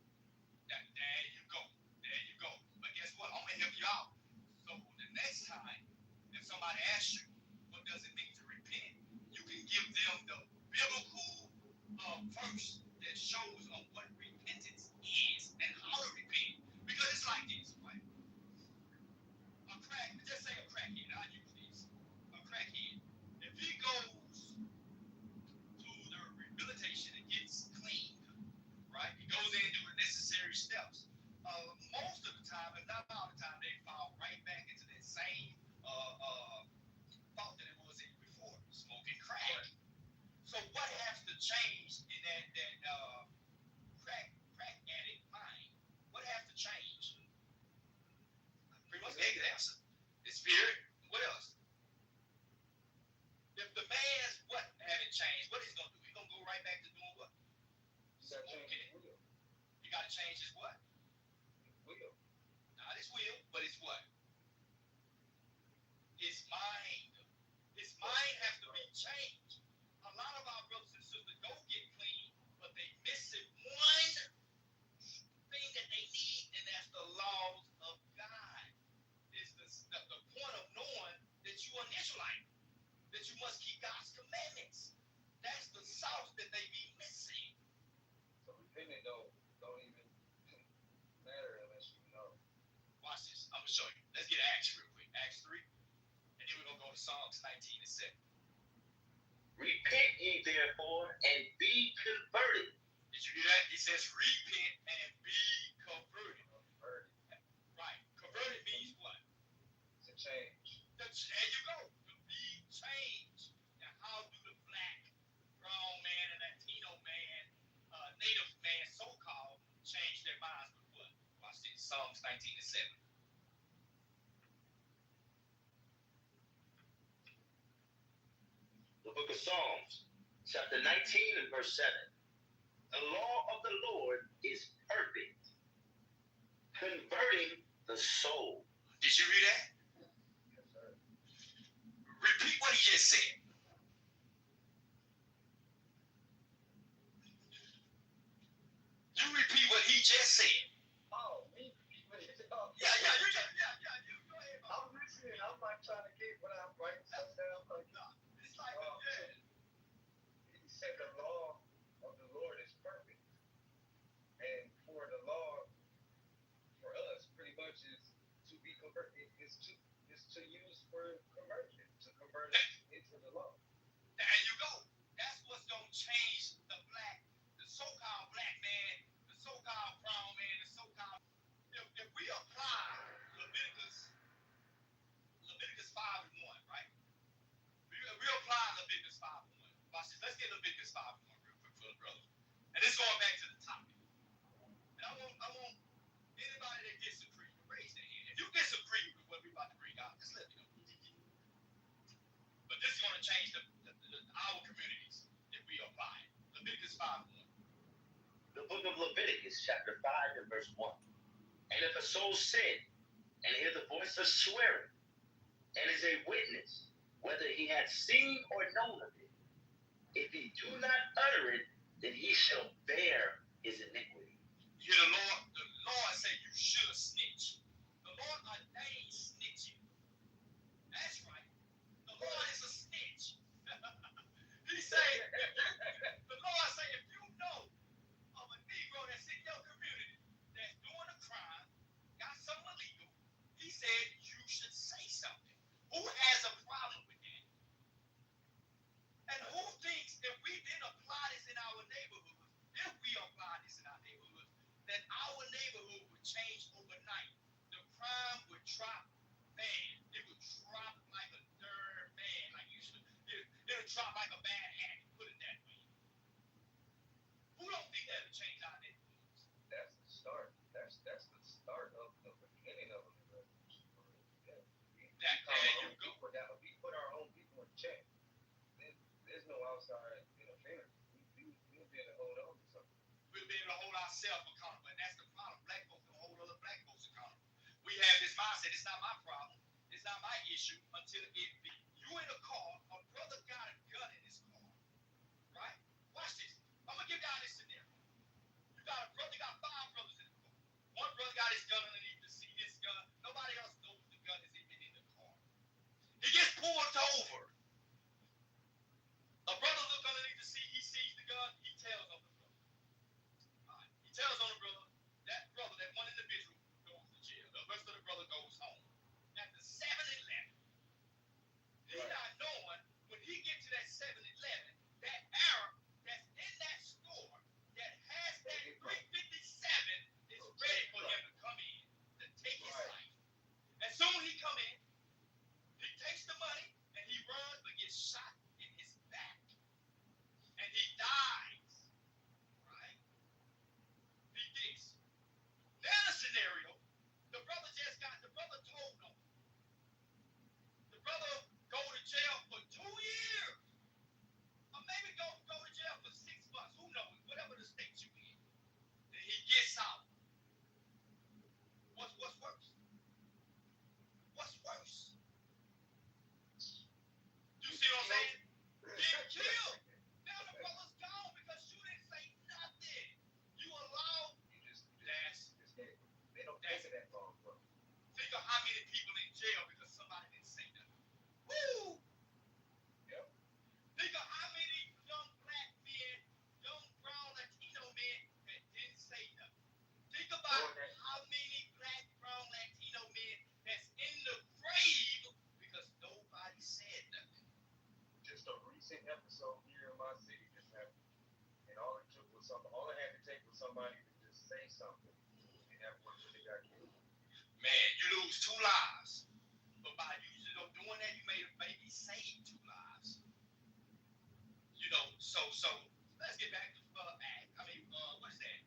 got to change his what? Will. Not his will, but his what? His mind. His mind has to be changed. A lot of our brothers and sisters go get clean, but they missing one thing that they need, and that's the laws of God. It's the point of knowing that you are an Israelite, that you must keep God's commandments. That's the sauce that they be missing. So repenting don't even matter unless you know. Watch this. I'm gonna show you. Let's get Acts real quick. Acts 3, and then we're gonna go to Psalms 19 and 7. Repent ye therefore and be converted. Did you hear that? He says repent and be converted. Right. Converted means what? To change. There you go. To be changed. Now, how do the black, brown man, and Latino man, native man, so-called, change their minds with what? Watch this. Psalms 19 and 7. The book of Psalms, chapter 19 and verse 7. The law of the Lord is perfect, converting the soul. Did you read that? Yes, sir. Repeat what he just said. You repeat what he just said. Oh, me? Yeah, you go ahead. I'm listening. I'm like trying to get what I'm writing stuff down. Like, It's like, yeah. he said the law of the Lord is perfect. And for the law, for us, pretty much is to be converted. It's to use for conversion, to convert us into the law. There you go. That's what's going to change the so-called black man, the so-called brown man, the so-called... If we apply Leviticus 5 and 1, right? We apply Leviticus 5 and 1. Watch this. Let's get Leviticus 5 and 1 real quick for the brothers. And this going back to the topic. And I want anybody that disagree to raise their hand. If you disagree with what we're about to bring out, just let me know. But this is going to change our communities if we apply it. Leviticus 5 and 1. The book of Leviticus, chapter 5 and verse 1. And if a soul sin and hear the voice of swearing, and is a witness, whether he had seen or known of it, if he do not utter it, then he shall bear his iniquity. You hear the Lord say you should snitch. The Lord ordained snitching. That's right. The Lord is a snitch. He say, the Lord say, if you know of a Negro that's in your community that's doing a crime, got something illegal, he said you should say something. Who has a problem with that? And who thinks that we didn't apply this in our neighborhood, if we apply this in our neighborhood, that our neighborhood would change overnight? The crime would drop, man. It would drop like a dirt, man. Like you should. It would drop like a bad habit, put it that way. Who don't think that would change our neighborhoods? That's the start. That's the start of the beginning of the revolution. Yeah. There you go. We put our own people in check. There's no outside interference. We'll be able to hold on to something. We'll be able to hold ourselves accountable, and that's the problem. Black folks don't hold other black folks accountable. We have this mindset, it's not my problem, it's not my issue, until it be. You in a car, a brother got a gun in his car, right? Watch this. I'm going to give y'all this scenario. You got a brother, you got 5 brothers in the car. One brother got his gun underneath the seat, his gun. Nobody else knows the gun is even in the car. He gets pulled over. A brother look underneath the seat, he sees the gun, he tells on the brother. All right. He tells on the brother, that one individual goes to jail. The rest of the brother goes home. At the 7-Eleven, he not knowing when he get to that 7-Eleven, that Arab that's in that store that has that 357 is ready for him to come in. something. And that was when they got killed. Man, you lose 2 lives. But by you doing that, you may have maybe saved 2 lives. You know, so let's get back to what is that?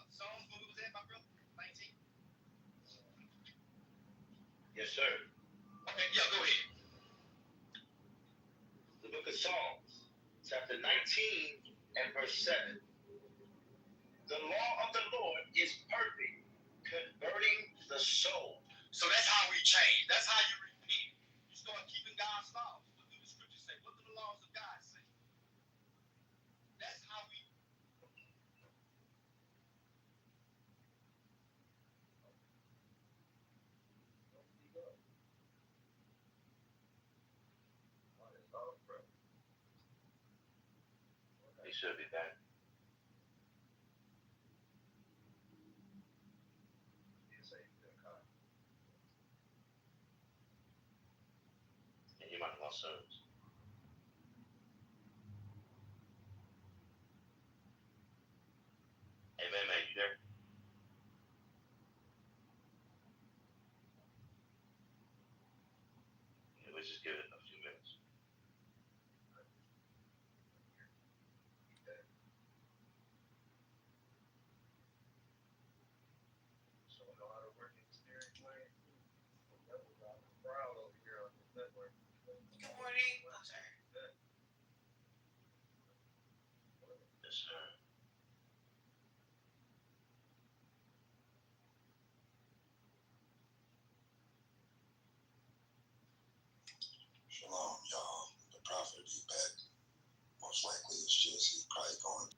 Psalms, what was that, my brother? 19? Yes, sir. Okay, yeah, go ahead. The book of Psalms, chapter 19 and verse 7. The law of the Lord is perfect, converting the soul. So that's how we change. That's how you repent. You start keeping God's laws. What do the scriptures say? What do the laws of God say? That's how we. They should be back. And you might have lost service. Amen, man. You there? Yeah, we'll just give it a few minutes. So I know how to work in steering wheel. That was proud over here on this network. Good morning. Oh, sorry. Yes, sir. Shalom, y'all. The prophet will be back. Most likely it's just he's probably going.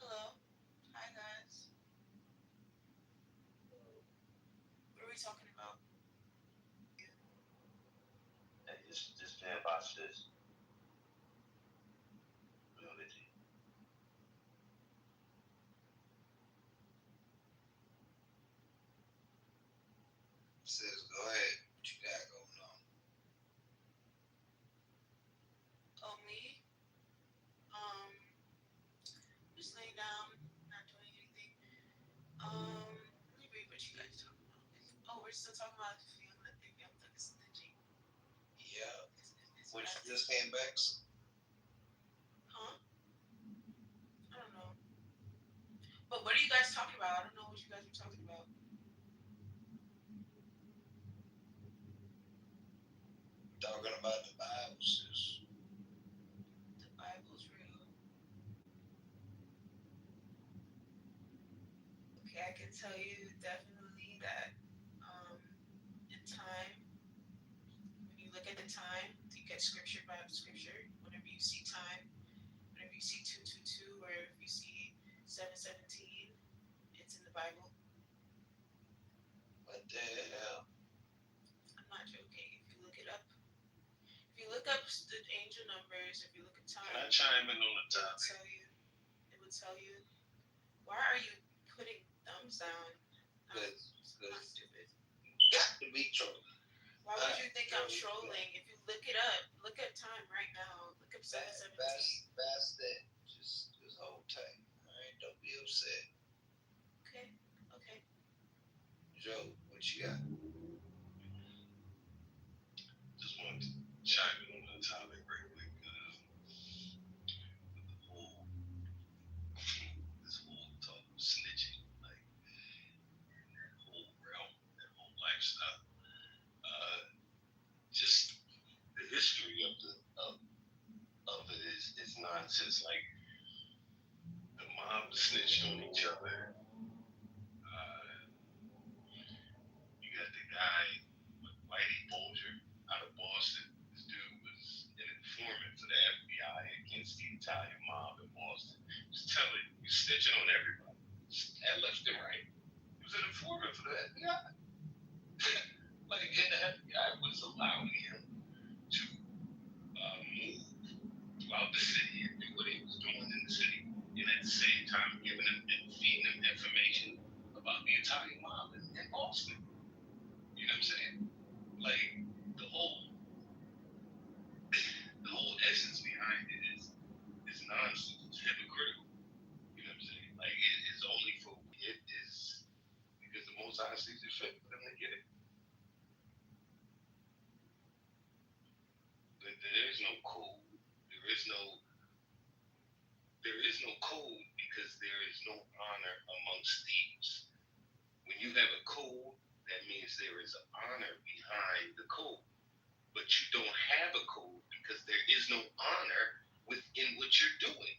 Hello. Hi, guys. What are we talking about? Hey, just man, watch this. Unity. Sis, go ahead. What you got going on? Oh, me? Just laying down, not doing anything. Let me read what you guys talking about. Oh, we're still talking about the film that they filmed like a stingy. Yeah. Which just came back. Huh? I don't know. But what are you guys talking about? I don't know what you guys are talking about. Talking about the Bible, sis. The Bible's real. Okay, I can tell you definitely that in time, when you look at the time, you get scripture by scripture. Whenever you see time, whenever you see 222, or if you see 717, it's in the Bible. What the hell? I'm not joking. If you look it up, if you look up the angel numbers, if you look at time, Can I chime in on the topic? it would tell you. Why are you putting thumbs down? Good. Not stupid. Got to be trolling. Why would you think I'm trolling? If you look it up, look at time right now. Look up 717. Fast that. Just hold tight. All right, don't be upset. Okay. Joe, what you got? Just wanted to chime in on the topic right quick. This whole talk of snitching, like that whole realm, that whole lifestyle. Just the history of it is nonsense. Like the mob snitched on each other. You got the guy, Whitey Bulger, out of Boston. This dude was an informant for the FBI against the Italian mob in Boston. Just telling you, he's snitching on everybody. And left and right. He was an informant for the FBI. Like, and the FBI was allowing him to move throughout the city and do what he was doing in the city, and at the same time giving him and feeding him information about the Italian mob in Boston. You know what I'm saying? there is no code. There is no code because there is no honor amongst thieves. When you have a code, that means there is an honor behind the code. But you don't have a code because there is no honor within what you're doing.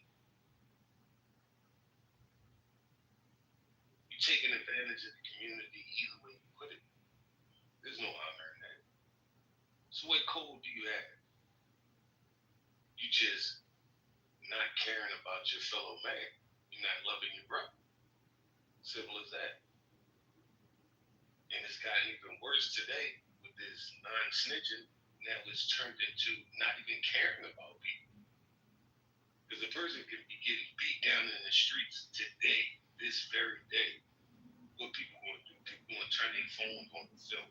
You're taking advantage of the community either way you put it. There's no honor in that. So what code do you have? You just not caring about your fellow man. You're not loving your brother. Simple as that. And it's gotten even worse today with this non-snitching. Now it's turned into not even caring about people. Because a person can be getting beat down in the streets today, this very day. What people going to do? People going to turn their phones on the film.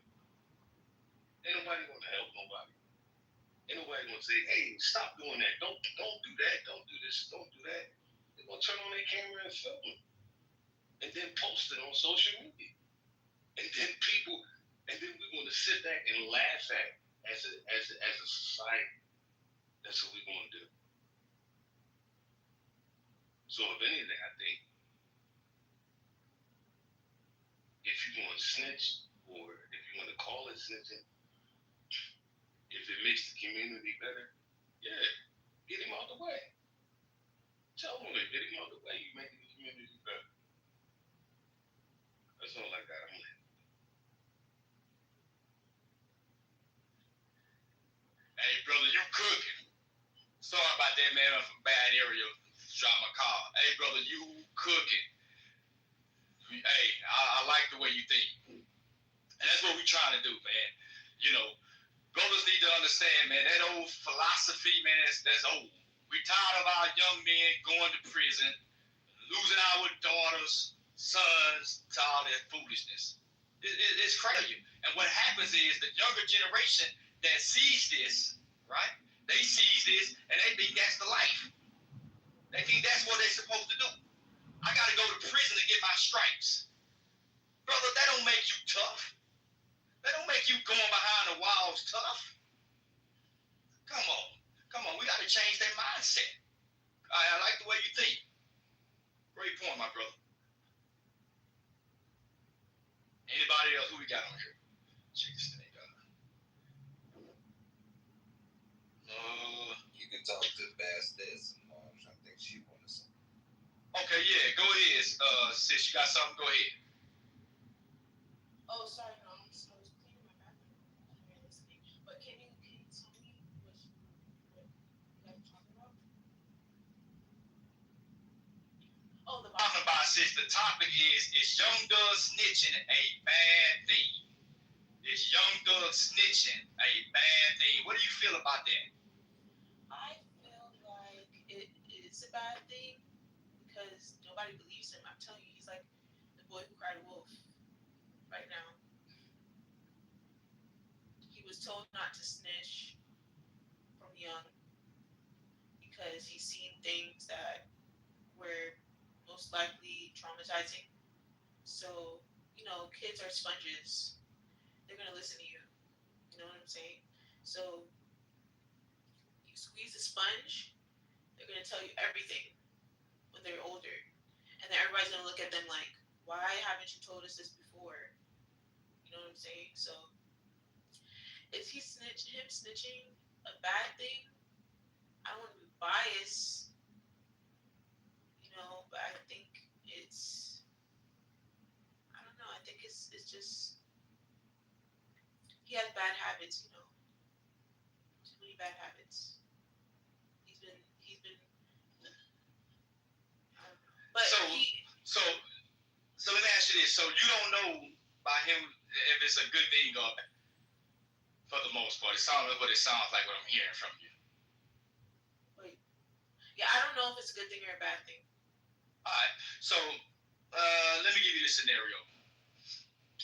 Ain't nobody going to help nobody. Ain't nobody going to say, hey, stop doing that. Don't do that. Don't do this. Don't do that. They're going to turn on their camera and film it. And then post it on social media. And then we're going to sit back and laugh at it as a society. That's what we're going to do. So if anything, I think if you want to snitch, or if you want to call it snitching, if it makes the community better, yeah, get him out the way. Tell him to get him out the way. You make the community better. That's all I got. I'm like, Hey, brother, you cooking. Sorry about that, man. I'm from a bad area. Drop my car. Hey, brother, you cooking. Hey, I like the way you think. And that's what we're trying to do, man. You know, brothers need to understand, man, that old philosophy, man, that's old. We tired of our young men going to prison, losing our daughters, sons to all that foolishness. It's crazy. And what happens is the younger generation that sees this, right? They sees this and they think that's the life. They think that's what they're supposed to do. I got to go to prison to get my stripes. Brother, that don't make you tough. That don't make you going behind the walls tough. Come on. We got to change that mindset. I like the way you think. Great point, my brother. Anybody else? Who we got on here? Check this thing out. You can talk to Bastards. I think she wanted something. Okay, yeah, go ahead. Sis, you got something? Go ahead. Oh, sorry, no, I was cleaning my bathroom. You're listening. But can you tell me what you guys are talking about? Oh, the Talking about, sis, the topic is young thugs snitching a bad thing? Is young thugs snitching a bad thing? What do you feel about that? I feel like it is a bad thing because nobody believes him. I'm telling you, he's like the boy who cried wolf right now. He was told not to snitch from young because he's seen things that were most likely traumatizing. So, kids are sponges. They're going to listen to you. You know what I'm saying? So, you squeeze a sponge, they're going to tell you everything when they're older. And then everybody's going to look at them like, why haven't you told us this before? You know what I'm saying? So, is him snitching a bad thing? I don't want to be biased, but I think it's, I don't know, I think it's just, he has bad habits, too many bad habits. He's been, I don't know. But so let me ask you this. So you don't know by him if it's a good thing or bad, for the most part. It sounds like what I'm hearing from you. Wait. Yeah, I don't know if it's a good thing or a bad thing. All right. So let me give you this scenario.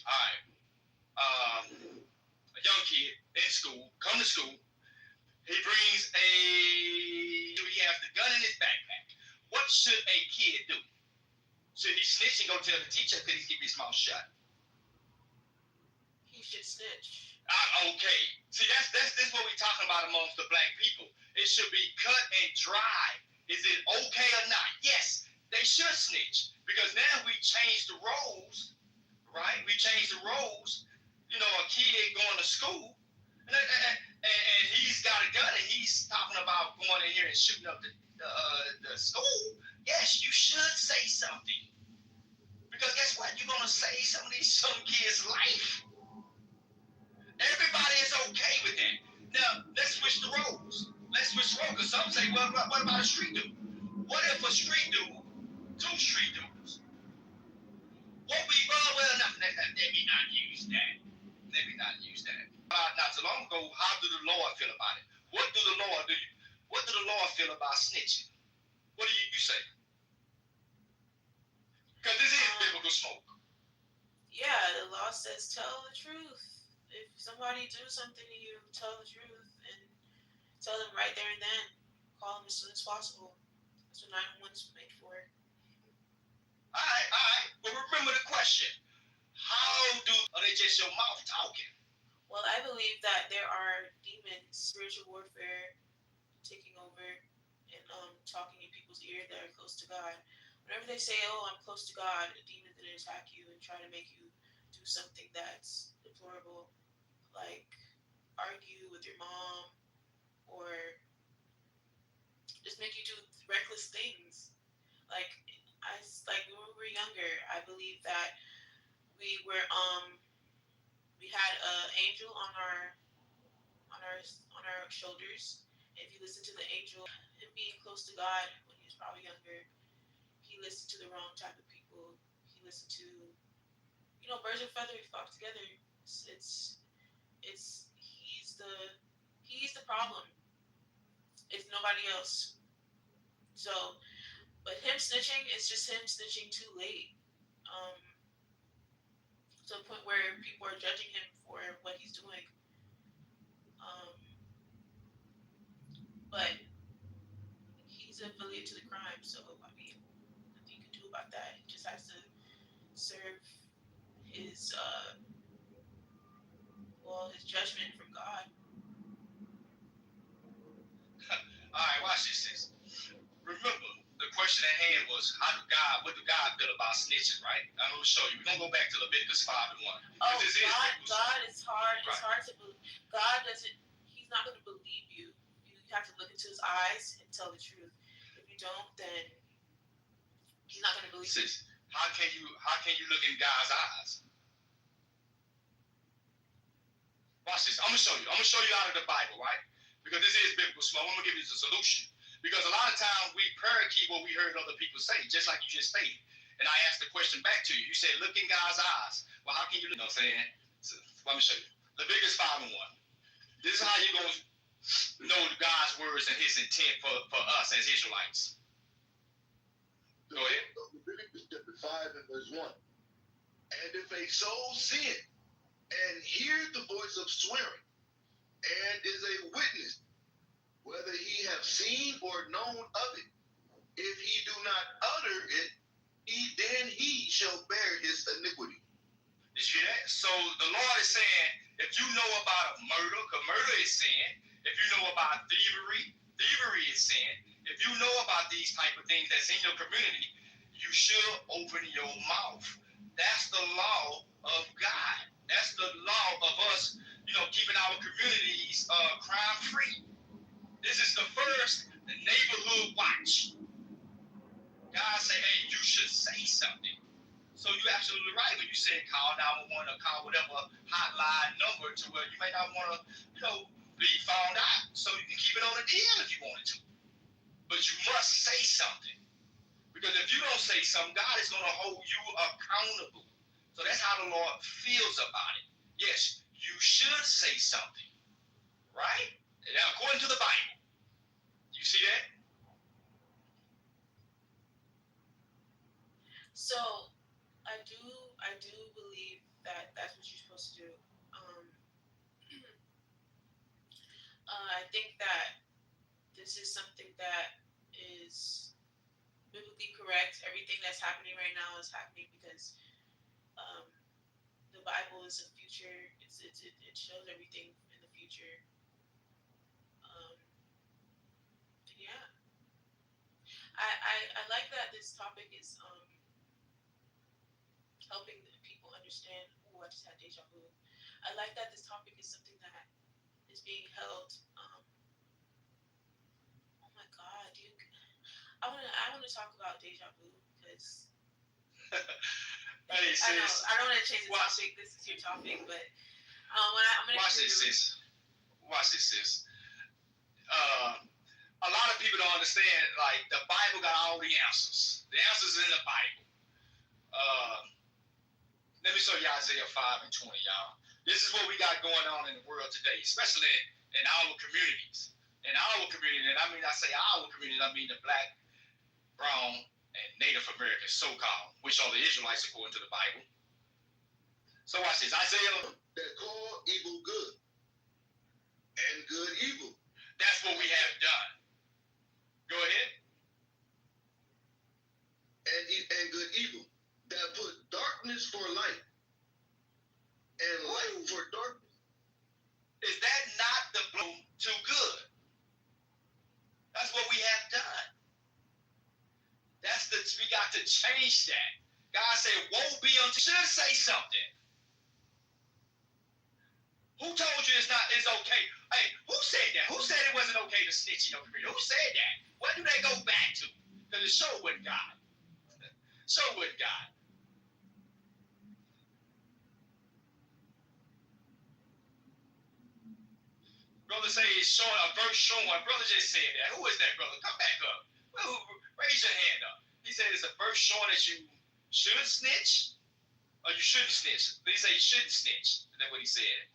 All right. A young kid in school, come to school. He has the gun in his backpack. What should a kid do? Should he snitch and go tell the teacher? Could he keep his mouth shut? He should should snitch. Okay. See, that's what we're talking about amongst the black people. It should be cut and dry. Is it okay or not? Yes, they should snitch because now we changed the roles, right? We changed the roles. You know, a kid going to school, and he's got a gun, and he's talking about going in here and shooting up the school. Yes, you should say something because guess what? You're gonna save some kids' life. Everybody is okay with that. Now, let's switch the roles. Let's switch roles. Because some say, well, what about a street dude? What if a street dude, two street dudes? What we, well, let me not use that. Let me not use that. Not so long ago, how do the Lord feel about it? What do the Lord feel about snitching? What do you say? Because this is biblical smoke. Yeah, the law says tell the truth. If somebody do something to you, tell the truth and tell them right there and then. Call them as soon as possible. That's what 911 is made for. All right. But remember the question. Are they just your mouth talking? Well, I believe that there are demons, spiritual warfare, taking over and talking in people's ear that are close to God. Whenever they say, "Oh, I'm close to God," a demon's gonna attack you and try to make you do something that's deplorable, like argue with your mom or just make you do reckless things. Like when we were younger, I believe that we were we had an angel on our shoulders. If you listen to the angel, him being close to God when he was probably younger, he listened to the wrong type of people. He listened to, birds of feathers flock together. He's the problem. It's nobody else. So, but him snitching is just him snitching too late. To a point where people are judging him for what he's doing. But he's affiliated to the crime, so I mean, nothing you can do about that. He just has to serve his his judgment from God. All right, watch this. Remember, the question at hand was, what do God feel about snitching, right? I'm going to show you. We're going to go back to Leviticus 5 and 1. Oh, God is hard. Right. It's hard to believe. God doesn't, he's not going to believe you. You have to look into his eyes and tell the truth. If you don't, then he's not going to believe you. How can you look in God's eyes? Watch this. I'm going to show you. I'm going to show you out of the Bible, right? Because this is biblical smoke. I'm going to give you the solution. Because a lot of times we parakeet what we heard other people say, just like you just stated. And I asked the question back to you. You said, look in God's eyes. Well, how can you look? You know what I'm saying? So, let me show you. Leviticus 5 and 1. This is how you're going to know God's words and his intent for us as Israelites. Go ahead. Leviticus chapter 5 and verse 1. And if a soul sin and hear the voice of swearing and is a witness, whether he have seen or known of it, if he do not utter it, then he shall bear his iniquity. Did you hear that? So the Lord is saying, if you know about murder, because murder is sin. If you know about thievery is sin. If you know about these type of things that's in your community, you should open your mouth. That's the law of God. That's the law of us, keeping our communities crime-free. This is the first neighborhood watch. God say, hey, you should say something. So you're absolutely right when you say call 911 or call whatever hotline number to where you may not want to, be found out. So you can keep it on the DL if you wanted to. But you must say something. Because if you don't say something, God is going to hold you accountable. So that's how the Lord feels about it. Yes, you should say something. Right? According to the Bible. You see that? So I do believe that that's what you're supposed to do. I think that this is something that is biblically correct. Everything that's happening right now is happening because the Bible is a future. It's it shows everything in the future. Yeah, I like that this topic is helping people understand. Oh, I just had deja vu. I like that this topic is something that is being held. Oh my God, dude! I want to talk about deja vu because Hey, I know sis. I don't want to change the topic. This is your topic, but I'm gonna Watch this, sis. Watch this, sis. A lot of people don't understand. Like the Bible got all the answers. The answers in the Bible. Let me show you Isaiah 5 and 20, y'all. This is what we got going on in the world today, especially in our communities. In our community, and I mean, I say our community, I mean the black, brown, and Native Americans, so-called, which are the Israelites according to the Bible. So watch this. Isaiah. That call evil good and good evil. That's what we have done. Go ahead. And good evil. That put darkness for light and light for darkness. Is that not the blow to good? That's what we have done. We got to change that. God said, woe be unto, should say something. Who told you it's okay? Hey, who said that? Who said it wasn't okay to snitch in your community? Who said that? What do they go back to? Because it sure wasn't God. Sure wasn't God. Brother say it's showing a verse showing. Brother just said that. Who is that, brother? Come back up. Raise your hand up. He said it's a verse showing that you should snitch or you shouldn't snitch. But he said you shouldn't snitch. Is that what he said?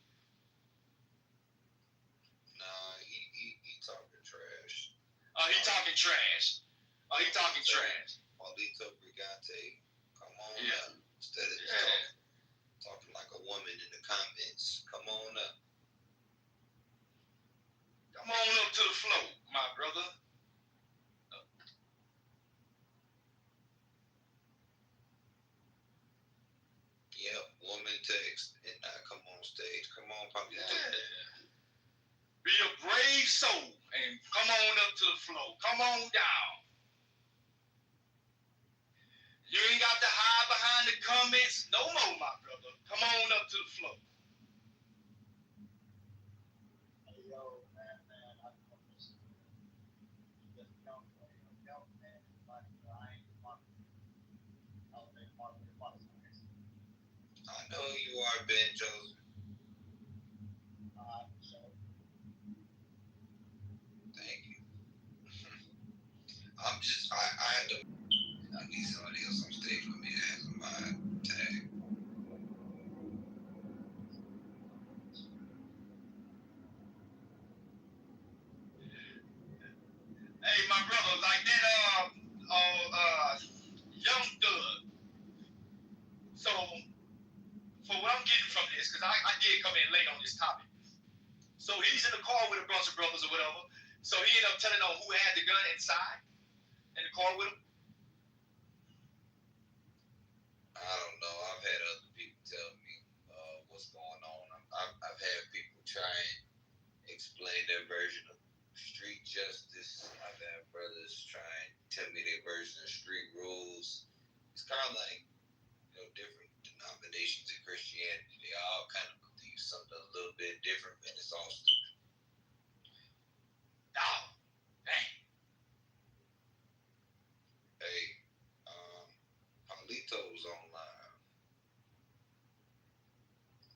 Nah, he talking trash. Oh, he talking trash. Oh, he talking trash. Paulito Brigante, come on up. Instead of just talking like a woman in the comments. Come on up. Come on up to the floor, my brother. Yep, woman text and not come on stage. Come on, Paulito. Yeah. Be a brave soul and come on up to the floor. Come on down. You ain't got to hide behind the comments no more, my brother. Come on up to the floor. I know you are, Ben Joseph. Thank you. I had to. I need somebody else on stage with me to answer my tag. Hey, my brother, like that, young thug. So, for what I'm getting from this, because I did come in late on this topic. So he's in the car with a bunch of brothers or whatever. So he ended up telling them who had the gun inside in the car with him. I don't know. I've had other people tell me what's going on. I've had people try and explain their version of street justice. I've had brothers try and tell me their version of street rules. It's kind of like, different denominations in Christianity. They all kind of believe something a little bit different, and it's all stupid. Oh, dang. Hey, Paulito's online.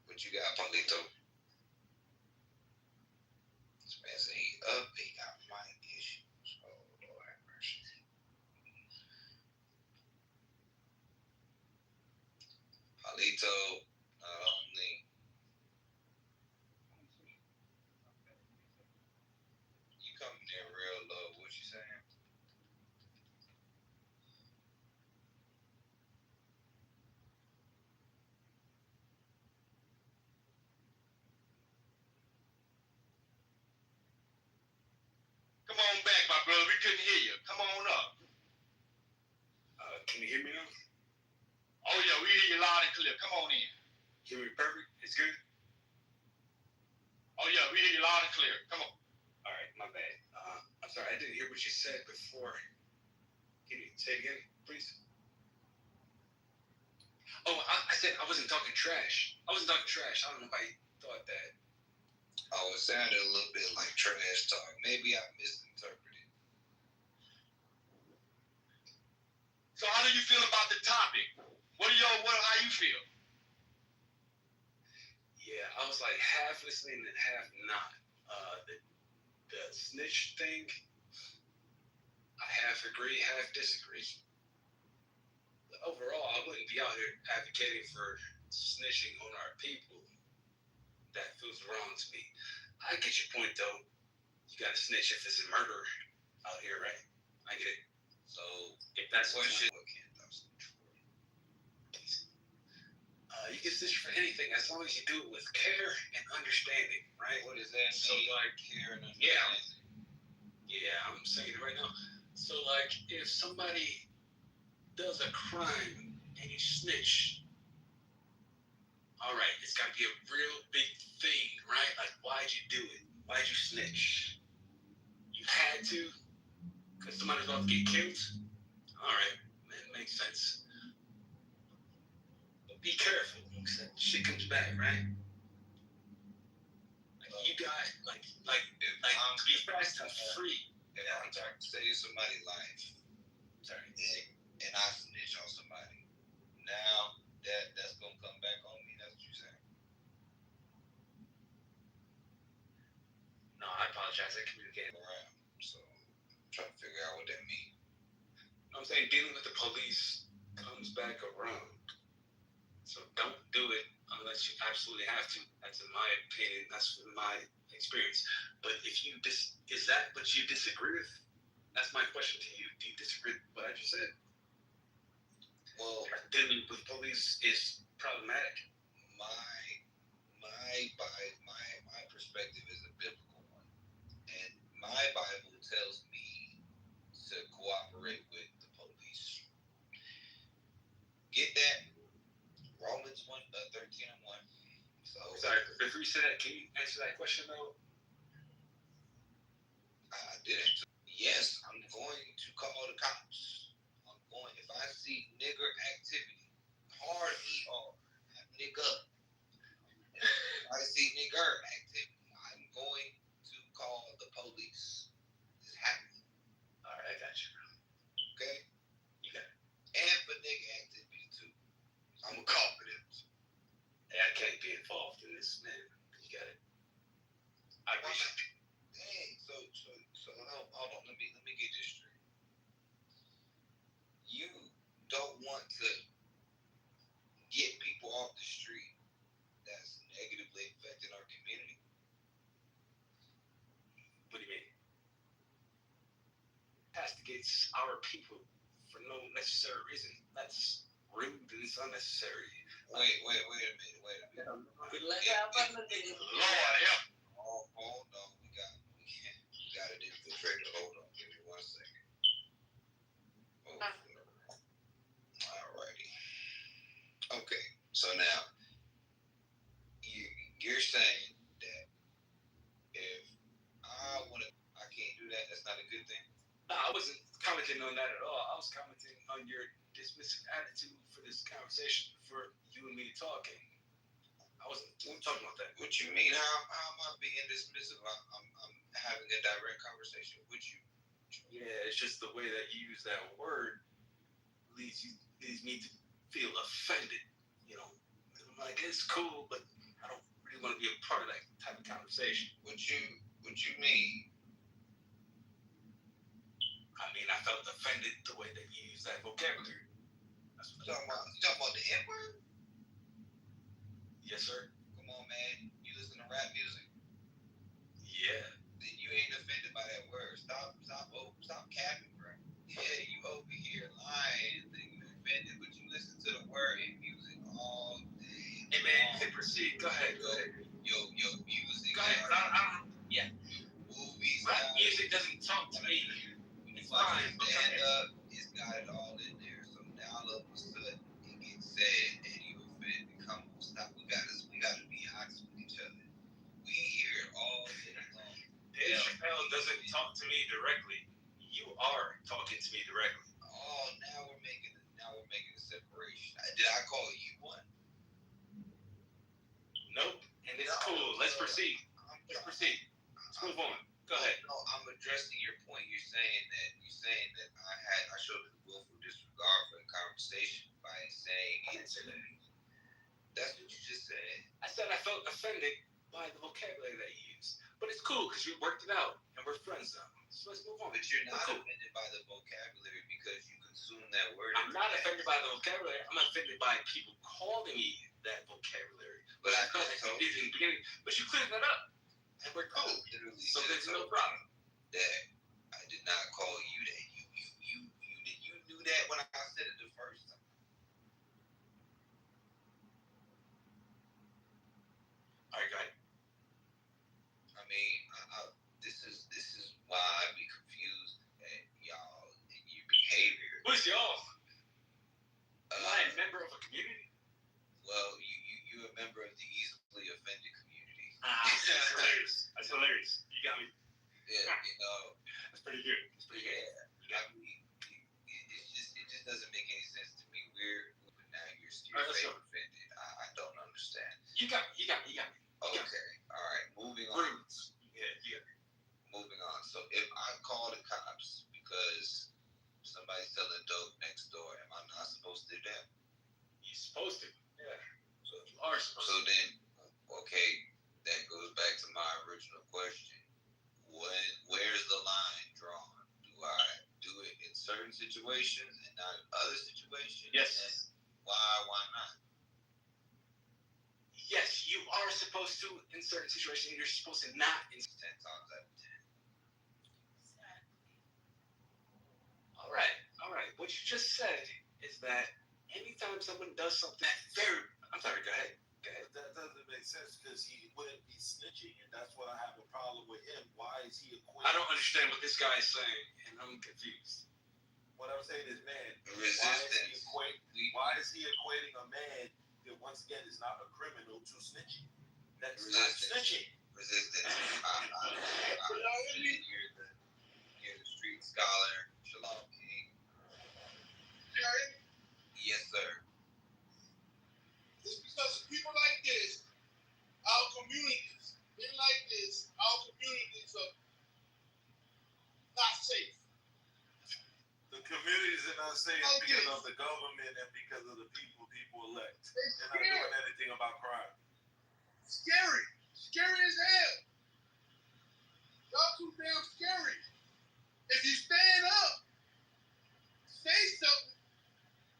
What you got, Paulito? This man said he up, he got mic issues. Oh, Lord have mercy. Paulito, not only you coming in real low. What you saying? Come on back, my brother. We couldn't hear you. Come on up. Can you hear me now? Oh, yeah, we hear you loud and clear. Come on in. Hear me perfect? It's good? and clear. Come on. All right, my bad. I'm sorry, I didn't hear what you said before. Can you say it again, please? Oh, I said I wasn't talking trash. I don't know why you thought that. Oh, it sounded a little bit like trash talk. Maybe I misinterpreted. So how do you feel about the topic? How you feel? Yeah, I was like half listening and half not. The snitch thing, I half agree, half disagree. But overall, I wouldn't be out here advocating for snitching on our people. That feels wrong to me. I get your point though. You gotta snitch if it's a murder out here, right? I get it. So if that's what should you can snitch for anything as long as you do it with care and understanding, right? What does that mean? So like care and understanding. Yeah, I'm saying it right now. So like if somebody does a crime and you snitch, all right, it's got to be a real big thing, right? Like, why'd you do it? Why'd you snitch? You had to? Because somebody's about to get killed? All right, that makes sense. But be careful, because that shit comes back, right? Like, you got, like to be fast and free. If I'm trying to save somebody's life, and I snitch on somebody, now that's gonna come back on me. That's what you're saying. No, I apologize. I communicated around, so I'm trying to figure out what that means. I'm saying dealing with the police comes back around. So don't do it unless you absolutely have to. That's in my opinion. That's my experience. But if you is that what you disagree with? That's my question to you. Do you disagree with what I just said? Well, dealing with police is problematic. My perspective is a biblical one, and my Bible tells me to cooperate with the police. Get that? Romans 13:1. So sorry, before you say that, can you answer that question though? I didn't. Yes, I'm going to call the cops. If I see nigger activity, hard ER, nigga. If I see nigger activity, I'm going to call the police. It's happening. All right, I got you. Okay? You got it. And for nigga activity too. I'm gonna call for them. Hey, I can't be involved in this, man. You got it. I appreciate it. Dang, so hold on, let me get this straight. You don't want to get people off the street that's negatively affecting our community. What do you mean? Castigates our people for no necessary reason. That's rude and it's unnecessary. Wait a minute. Lord, yeah. Oh, hold on. We got it infiltrated. Hold on. Give me 1 second. Alrighty. Okay. So now, you're saying that if I can't do that, that's not a good thing? No, I wasn't commenting on that at all. I was commenting on your dismissive attitude for this conversation, for you and me talking. I wasn't talking about that. What you mean? How am I being dismissive? I'm having a direct conversation with you. Yeah, it's just the way that you use that word leads me to feel offended. You know, I'm like, it's cool, but I don't really want to be a part of that type of conversation. What you mean? I mean, I felt offended the way that you use that vocabulary. That's what You talking about the N-word? Yes, sir. Come on, man. You listen to rap music? Yeah. Then you ain't offended by that word. Stop capping, bro. Yeah, you over here lying and think you're offended, but you listen to the word in music all day. Hey, man, you can proceed. Go ahead. Yo, music. Go ahead. Yeah. Movies. Rap music doesn't talk to me. It's fine. Stand up. It's got it all in there. So now all of a sudden it gets said and you offended. Come on, stop. We gotta be honest with each doesn't talk to me directly. You are talking to me directly. Oh, now we're making a separation. Did I call you one? Nope. And it's cool. Let's proceed. Let's move on. Go ahead. No, I'm addressing your point. You're saying that I showed a willful disregard for the conversation by saying I didn't say that. That's what you just said. I said I felt offended by the vocabulary that you used. But it's cool because we worked it out and we're friends now. So let's move on. But you're not offended by the vocabulary because you consume that word. I'm not offended by the vocabulary. I'm offended by people calling me that vocabulary. But I thought you did in the beginning. But you cleared that up. And we're cool. So there's no problem. That I did not call you that. You knew that when I said it the first time. All right, go ahead. I mean, this is why I be confused at y'all and your behavior. Who's y'all? Am I a member of a community? Well, you're a member of the easily offended community. That's hilarious. That's hilarious. You got me. Yeah, you know. That's pretty good. That's pretty good. Yeah, I mean, it just doesn't make any sense to me. Now you're offended. I don't understand. You got me. Okay. All right. Moving on. Roots. Yeah. Moving on. So if I call the cops because somebody's selling dope next door, am I not supposed to do that? You're supposed to. Yeah. So you are supposed to. So then, okay, that goes back to my original question. Where's the line drawn? Do I do it in certain situations and not in other situations? Yes. And why not? Yes, you are supposed to in certain situations. You're supposed to not in 10 times out of 10. All right. What you just said is that anytime someone does something I'm sorry, go ahead. That doesn't make sense because he wouldn't be snitching, and that's what I have a problem with him. Why is he equating? I don't understand what this guy is saying, and I'm confused. What I'm saying is, man, resistance. Why is he equating a man that once again is not a criminal to snitching? That's not snitching. Resistance. You're the street scholar, Shalom King. Yes, sir. It's because of people like this, our communities, men like this, our communities are not safe. The communities are not safe because of the government and because of the people elect. They're not doing anything about crime. Scary as hell. Y'all too damn scary. If you stand up, say something,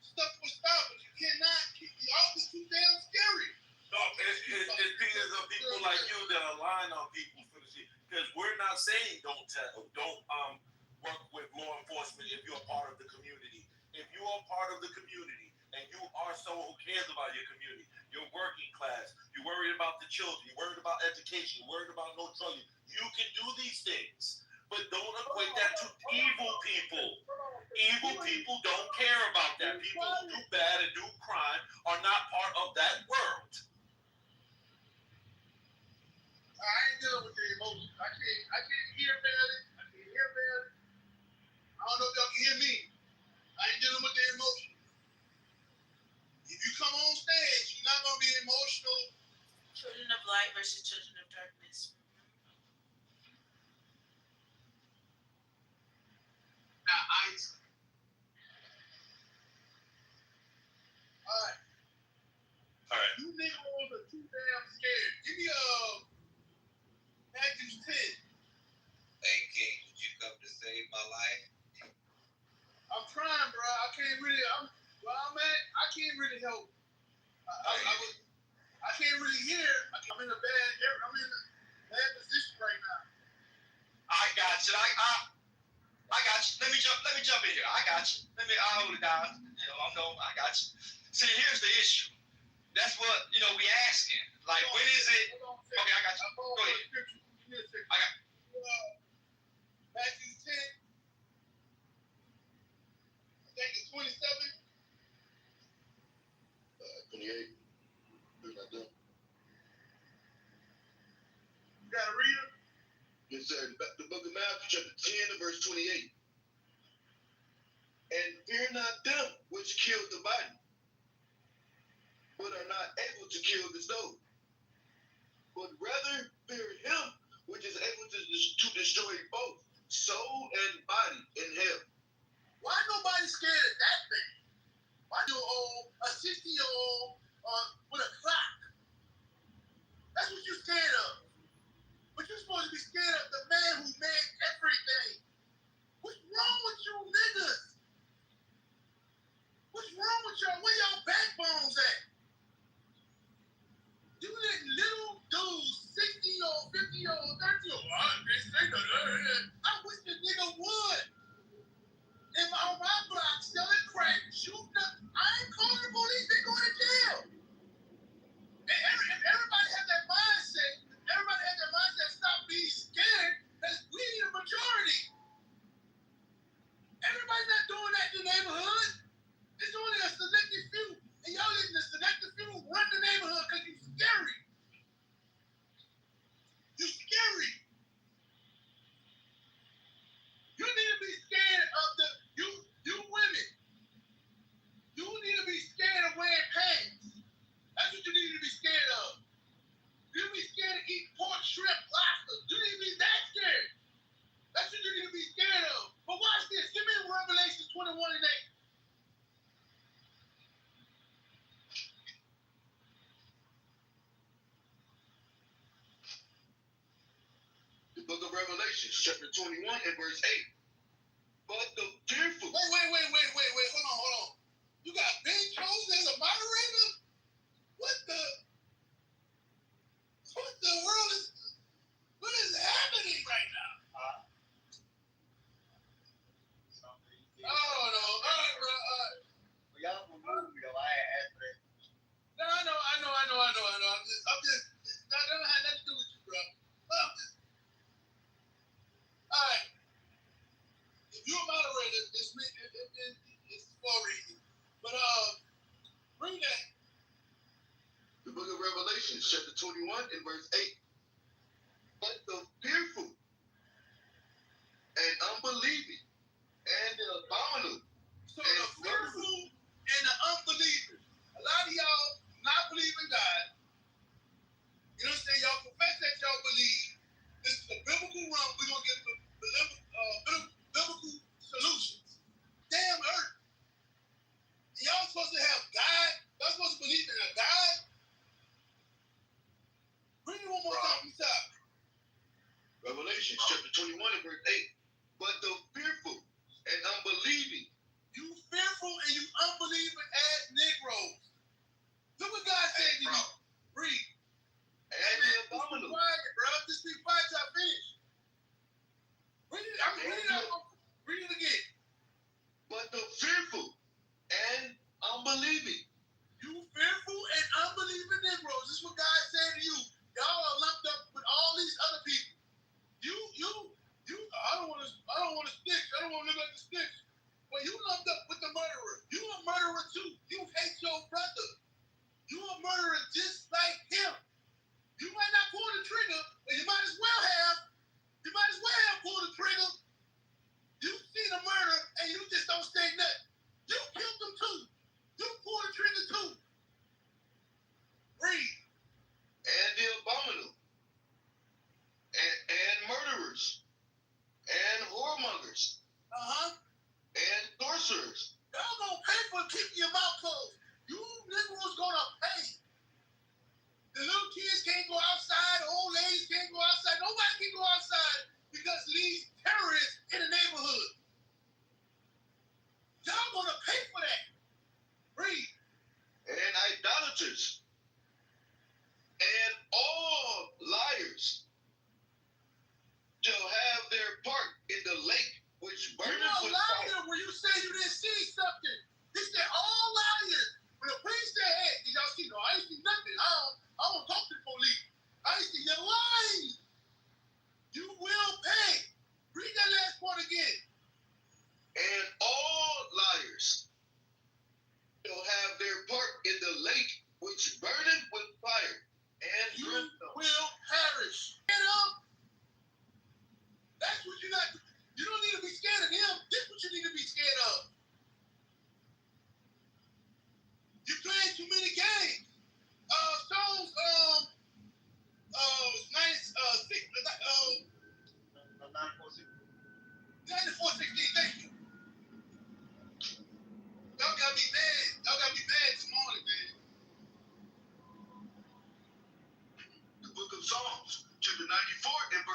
stuff will stop, but you cannot keep y'all is too damn scary. No, it's because of people like you that align on people for the shit. Because we're not saying don't work with law enforcement if you're a part of the community. If you are part of the community and you are someone who cares about your community, you're working class, you're worried about the children, you're worried about education, you're worried about no trouble, you can do these things. But don't equate that to evil people. Evil people don't care about that. People who do bad and do crime are not part of that world. I ain't dealing with the emotions. I can't hear barely. I don't know if y'all can hear me. I ain't dealing with the emotions. If you come on stage, you're not gonna be emotional. Children of light versus children of darkness. Now, all right. You niggas are too damn scared. Give me Matthew 10. Hey, King, did you come to save my life? I'm trying, bro. I can't really. Where I'm at, I can't really help. I can't really hear. I'm in a bad position right now. I got you. I got you. Let me jump in here. I got you. I'll hold it down. I got you. See, here's the issue. That's what, we asking. Like, when is it? Okay, I got you. Go ahead. I got you. Matthew 10. I think it's 27. 28. Look at that. You got a reader? Yes, sir. The book of Matthew, chapter 10 and verse 28. And fear not them which kill the body, but are not able to kill the soul, but rather fear him which is able to destroy both soul and body in hell. Why nobody scared of that thing? Why you old, a 60-year-old with a clock? That's what you're scared of. But you're supposed to be scared of the man who made everything. What's wrong with you niggas? What's wrong with y'all? Where y'all backbones at? You let little dudes, 60-year-old, 50-year-old, 30-year-old, I wish the nigga would. And on my block, selling crack, shooting up. I ain't calling the police, they going to jail. And if everybody had that mindset, stop being scared, because we need a majority. Everybody not doing that in the neighborhood. It's only a selective few. And y'all letting the selective few run the neighborhood because you scary. You scary. You need to be scared of you women. You need to be scared of wearing pants. That's what you need to be scared of. You need to be scared of eating pork, shrimp, lobster. You need to be that scared. That's what you need to be scared of. But watch this. Give me Revelation 21 and 8. The book of Revelation, chapter 21 and verse 8. But the fearful. Wait. Hold on. You got Ben chosen as a moderator? What the world what is happening right now? Oh, no. All right, bro. Well, y'all can move me though. I ain't asked for that. No, I know. I'm just, that don't have nothing to do with you, bro. All right. If you're a moderator, it's for a reason. But, bring that. The book of Revelation, chapter 21 and verse 8. But the fearful and unbelieving and the abominable. So the fearful and the unbelievers. A lot of y'all not believe in God. You know what I'm saying? Y'all confess that y'all believe. This is a biblical run. We're going to get biblical solutions. Damn earth. Y'all supposed to have God. Y'all supposed to believe in a God. Bring it one more time. Please stop. Revelation chapter 21 and verse 8. But the fearful and unbelieving. You fearful and you unbelieving ass Negroes. Look what God said to you. Read. And the abominable. Quiet, bro. Just be quiet till I finish. Read it again. But the fearful and unbelieving. You fearful and unbelieving Negroes. This is what God said to you. Y'all are lumped up with all these other people. I don't want to stick. I don't want to live like the sticks. Well, you lumped up with the murderer. You a murderer too. You hate your brother. You a murderer just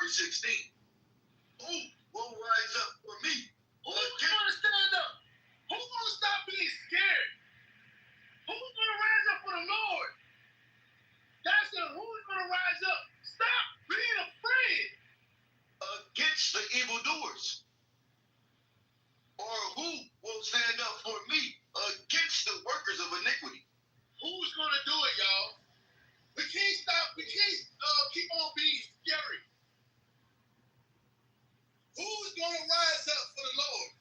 verse 16. Who will rise up for me? Who's going to stand up? Who's going to stop being scared? Who's going to rise up for the Lord? That's it. Who's going to rise up? Stop being afraid. Against the evildoers? Or who will stand up for me against the workers of iniquity? Who's going to do it, y'all? We can't stop. We can't keep on being scary. Who's going to rise up for the Lord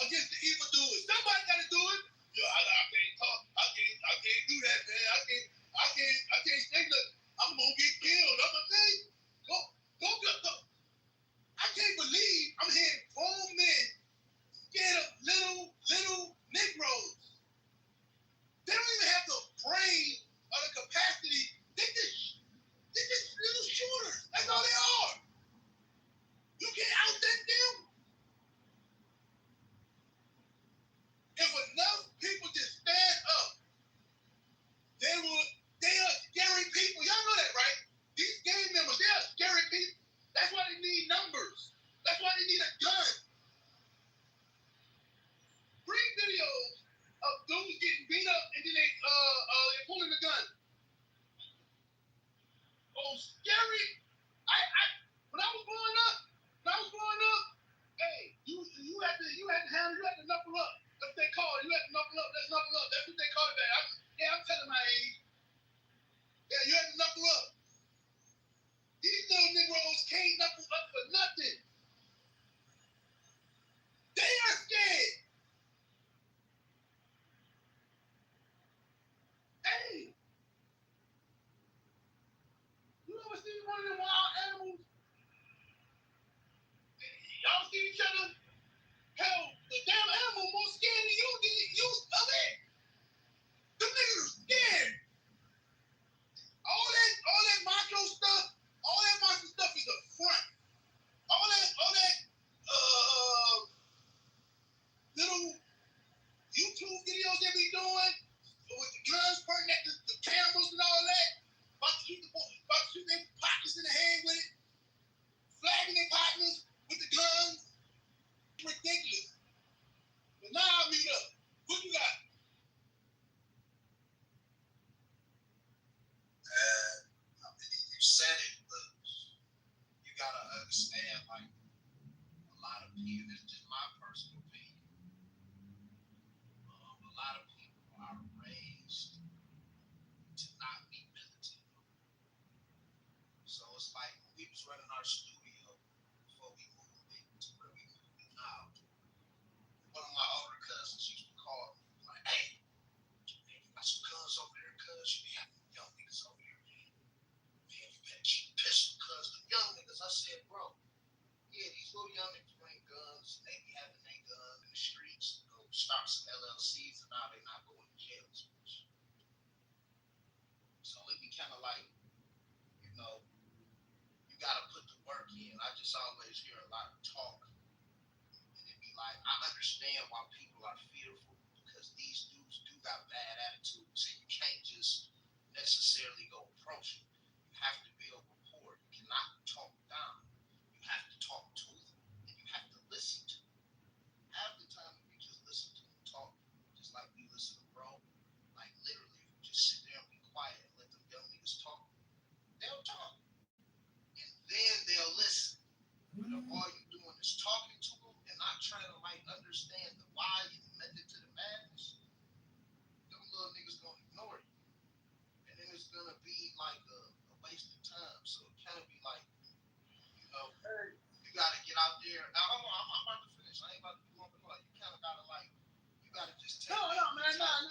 against the evildoers? Somebody got to do it. Yo, I can't talk. I can't do that, man. I can't say that. I'm gonna get killed. I'm gonna say, go. I can't believe I'm hearing grown men scared of little Negroes. They don't even have the brain or the capacity. They're just little shooters. That's all they are. You can't outthink them. If enough people just stand up, they are scary people. Y'all know that, right? These gang members, they are scary people. That's why they need numbers. That's why they need a gun. Bring videos of dudes getting beat up and then they're pulling the gun. Oh, scary. When I was growing up, hey, you had to knuckle up. That's what they call it. You had to knuckle up. Let's knuckle up. That's what they call it back. I'm telling my age. Yeah, you had to knuckle up. These little Negroes can't knuckle up for nothing. They are scared. Hey, you ever see one of them wild animals? Y'all see each other? Hell, the damn animal more scared than you did. You of it. Them niggas are scared. All that macho stuff is a front. All that little YouTube videos they be doing with the guns pointing at the cameras and all that, about to shoot their partners in the head with it, flagging their partners with the guns. Ridiculous. But now I'll mute up. What you got? You said it, but you gotta understand, like, a lot of people, this is just my personal opinion. A lot of people are raised to not be militant. So it's like when we was running our studio before we moved into where we moved now. One of my older cousins used to call me like, "Hey, man, you got some guns over there, cuz you be having young niggas over here, man. Man, you better keep a pistol, cuz the young niggas." I said, "Bro, yeah, these little young niggas bring guns. They be having their gun in the streets, go start some LLCs, and now they not going to jail as much." So it be kind of like, you know, you gotta put the work in. I just always hear a lot of talk, and it be like, I understand why people are fearful because these dudes do got bad attitudes, and you can't just necessarily go approach them. You have to build rapport. You cannot talk down. You have to talk to them, and you have to listen to them. Half the time, if you just listen to them talk, just like we listen to bro, like literally, if you just sit there and be quiet and let them young niggas talk, they'll talk, and then they'll listen. But if all you're doing is talking to them and not trying to like understand the why and the method to the madness, them little niggas gonna ignore you, and then it's gonna be like a waste of time. So it kind of be like, you know, you gotta get out there. Now I'm about to finish. I ain't about to do one more. You kind of gotta like, you gotta just take. No, man, no. I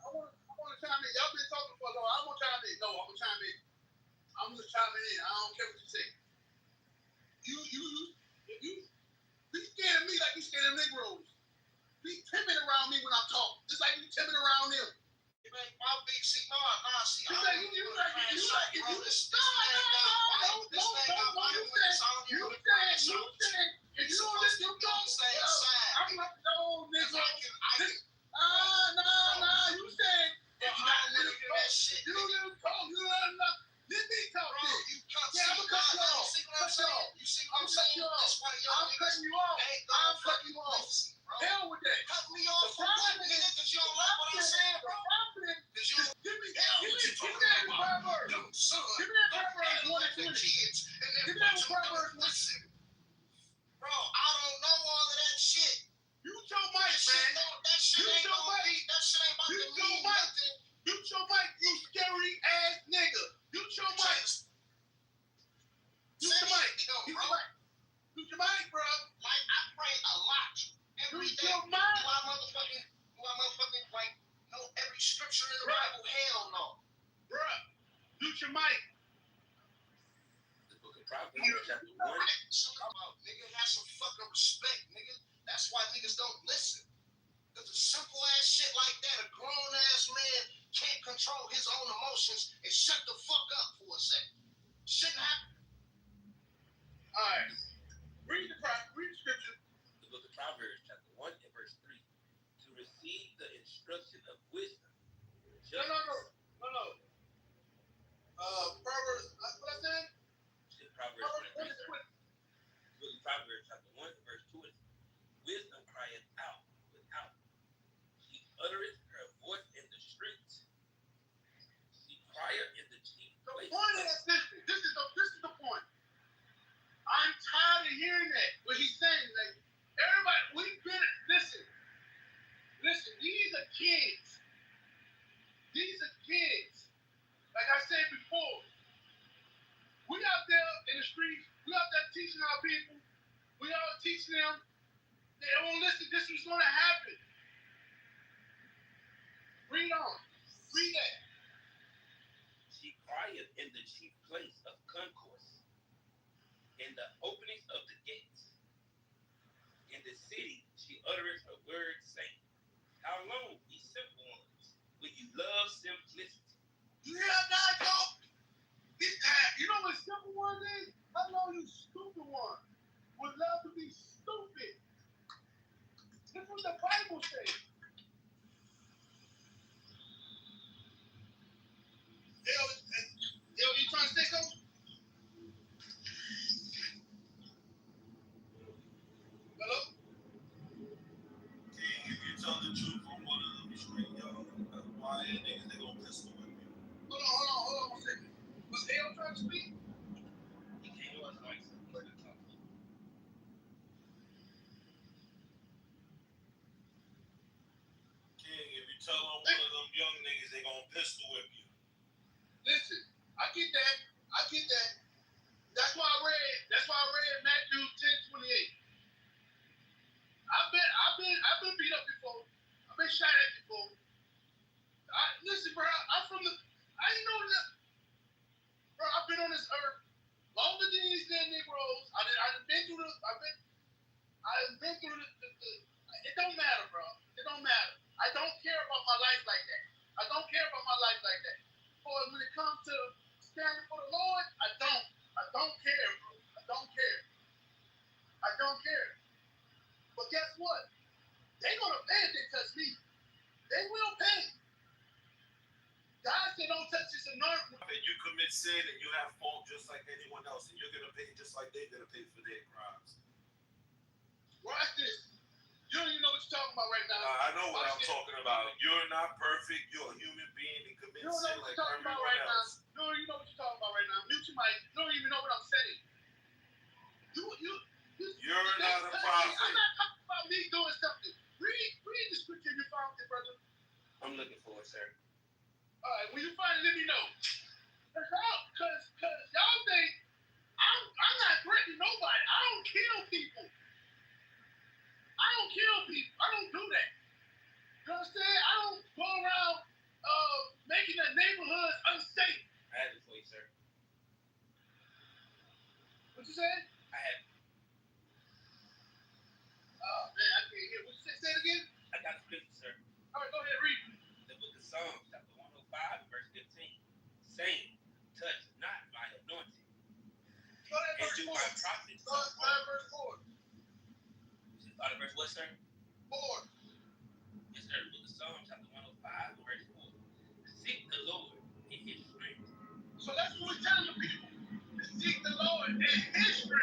want to chime in. Y'all been talking for a long. I'm gonna chime in. No, I'm gonna chime in. I'm just chiming in. I don't care what you say. You be scared of me like you scared of Negroes. Be timid around me when I talk, just like you timid around them. You ain't my big see, see. You like you if you don't listen to your talk, I'm like the old nigga. You said if you got a little talk, you little talk, you little enough. Let me talk. Yeah, I'm gonna cut you off. saying? You see what I'm saying? That's why y'all niggas ain't gonna fucking listen, bro. Hell with that. Cut me off for what, nigga? Because you don't like what I'm saying, bro. Because you give me hell what you talking about. Yo, son, give me that Proverbs 1 and 20. Kids and then give me that Proverbs. Listen, bro, I don't know all of that shit. You your mic, man. That shit ain't gonna be. That shit ain't about to mean nothing. You your mic, you scary ass nigga. You your mic. You your mic. You your mic, bro. Like I pray a lot every day. Do I motherfucking like know every scripture in the Bible? Hell no, bro. You your mic. The book of Proverbs, chapter 1. Nigga, have some fucking respect, nigga. That's why niggas don't listen. Because a simple ass shit like that, a grown ass man can't control his own emotions and shut the fuck up for a second. Shouldn't happen. Alright. Read the scripture. The book of Proverbs, chapter 1 and verse 3. To receive the instruction of wisdom. No. Proverbs, what I said? Proverbs 1 and 3, sir. The book of Proverbs, chapter 1 and verse 2. Wisdom crieth out without. She uttereth her voice in the streets. She crieth in the chief place. The point is this is the point. I'm tired of hearing that. What he's saying, like, everybody, we've been, listen, these are kids. Like I said before, we out there in the streets, we out there teaching our people, we all teaching them. They won't listen. This is going to happen. Read on. Read that. She crieth in the chief place of concourse, in the openings of the gates. In the city she uttereth her word, saying, how long, ye simple ones, will you love simplicity? Yeah, guys, you know what simple ones is? How long you stupid ones would love to be stupid? That's what the Bible says. Yo, you trying to say something? Hello? If you tell the truth on one of them street, y'all, why niggas, they gonna pistol whip you. Hold on 1 second. Was Dale trying to speak? He came to us like something to talk. King, if you tell on one of them young niggas, they gonna pistol whip you. Listen, I get that. That's why I read Matthew 10:28. I've been beat up before. I've been shot at before. Listen, bro, I ain't know that. Bro, I've been on this earth longer than these damn Negroes. I've been through the it don't matter, bro. It don't matter. I don't care about my life like that. But when it comes to standing for the Lord, I don't care, bro. I don't care. But guess what? They're gonna pay if they touch me. They will pay. God said don't touch this anointing. And you commit sin and you have fault just like anyone else, and you're gonna pay just like they're gonna pay for their crimes. Watch this. You don't even know what you're talking about right now. I know what I'm talking about. You're not perfect. You're a human being and commit sin like everyone else. You don't even know what you're talking about right now. Mute your mic. You don't even know what I'm saying. You're not a prophet. I'm not talking about me doing something. Read the scripture you found it, brother. I'm looking for it, sir. All right, when you find it, let me know. Cause y'all think I'm not threatening nobody. I don't kill people. I don't do that. You understand? I don't go around making the neighborhoods unsafe. I have it for you, sir. What you said? I have it. Oh, man, I can't hear. What you said? Say it again? I got the scripture, sir. All right, go ahead, read. The book of Psalms, chapter 105, verse 15, saying, touch not my anointing. Go ahead, and verse do 4. my prophets Go ahead, verse 4. Start at verse what, sir? 4. Yes, sir. The book of Psalms, chapter 105, verse 4. Seek the Lord in his strength. So that's what we're telling the people. To seek the Lord in his strength.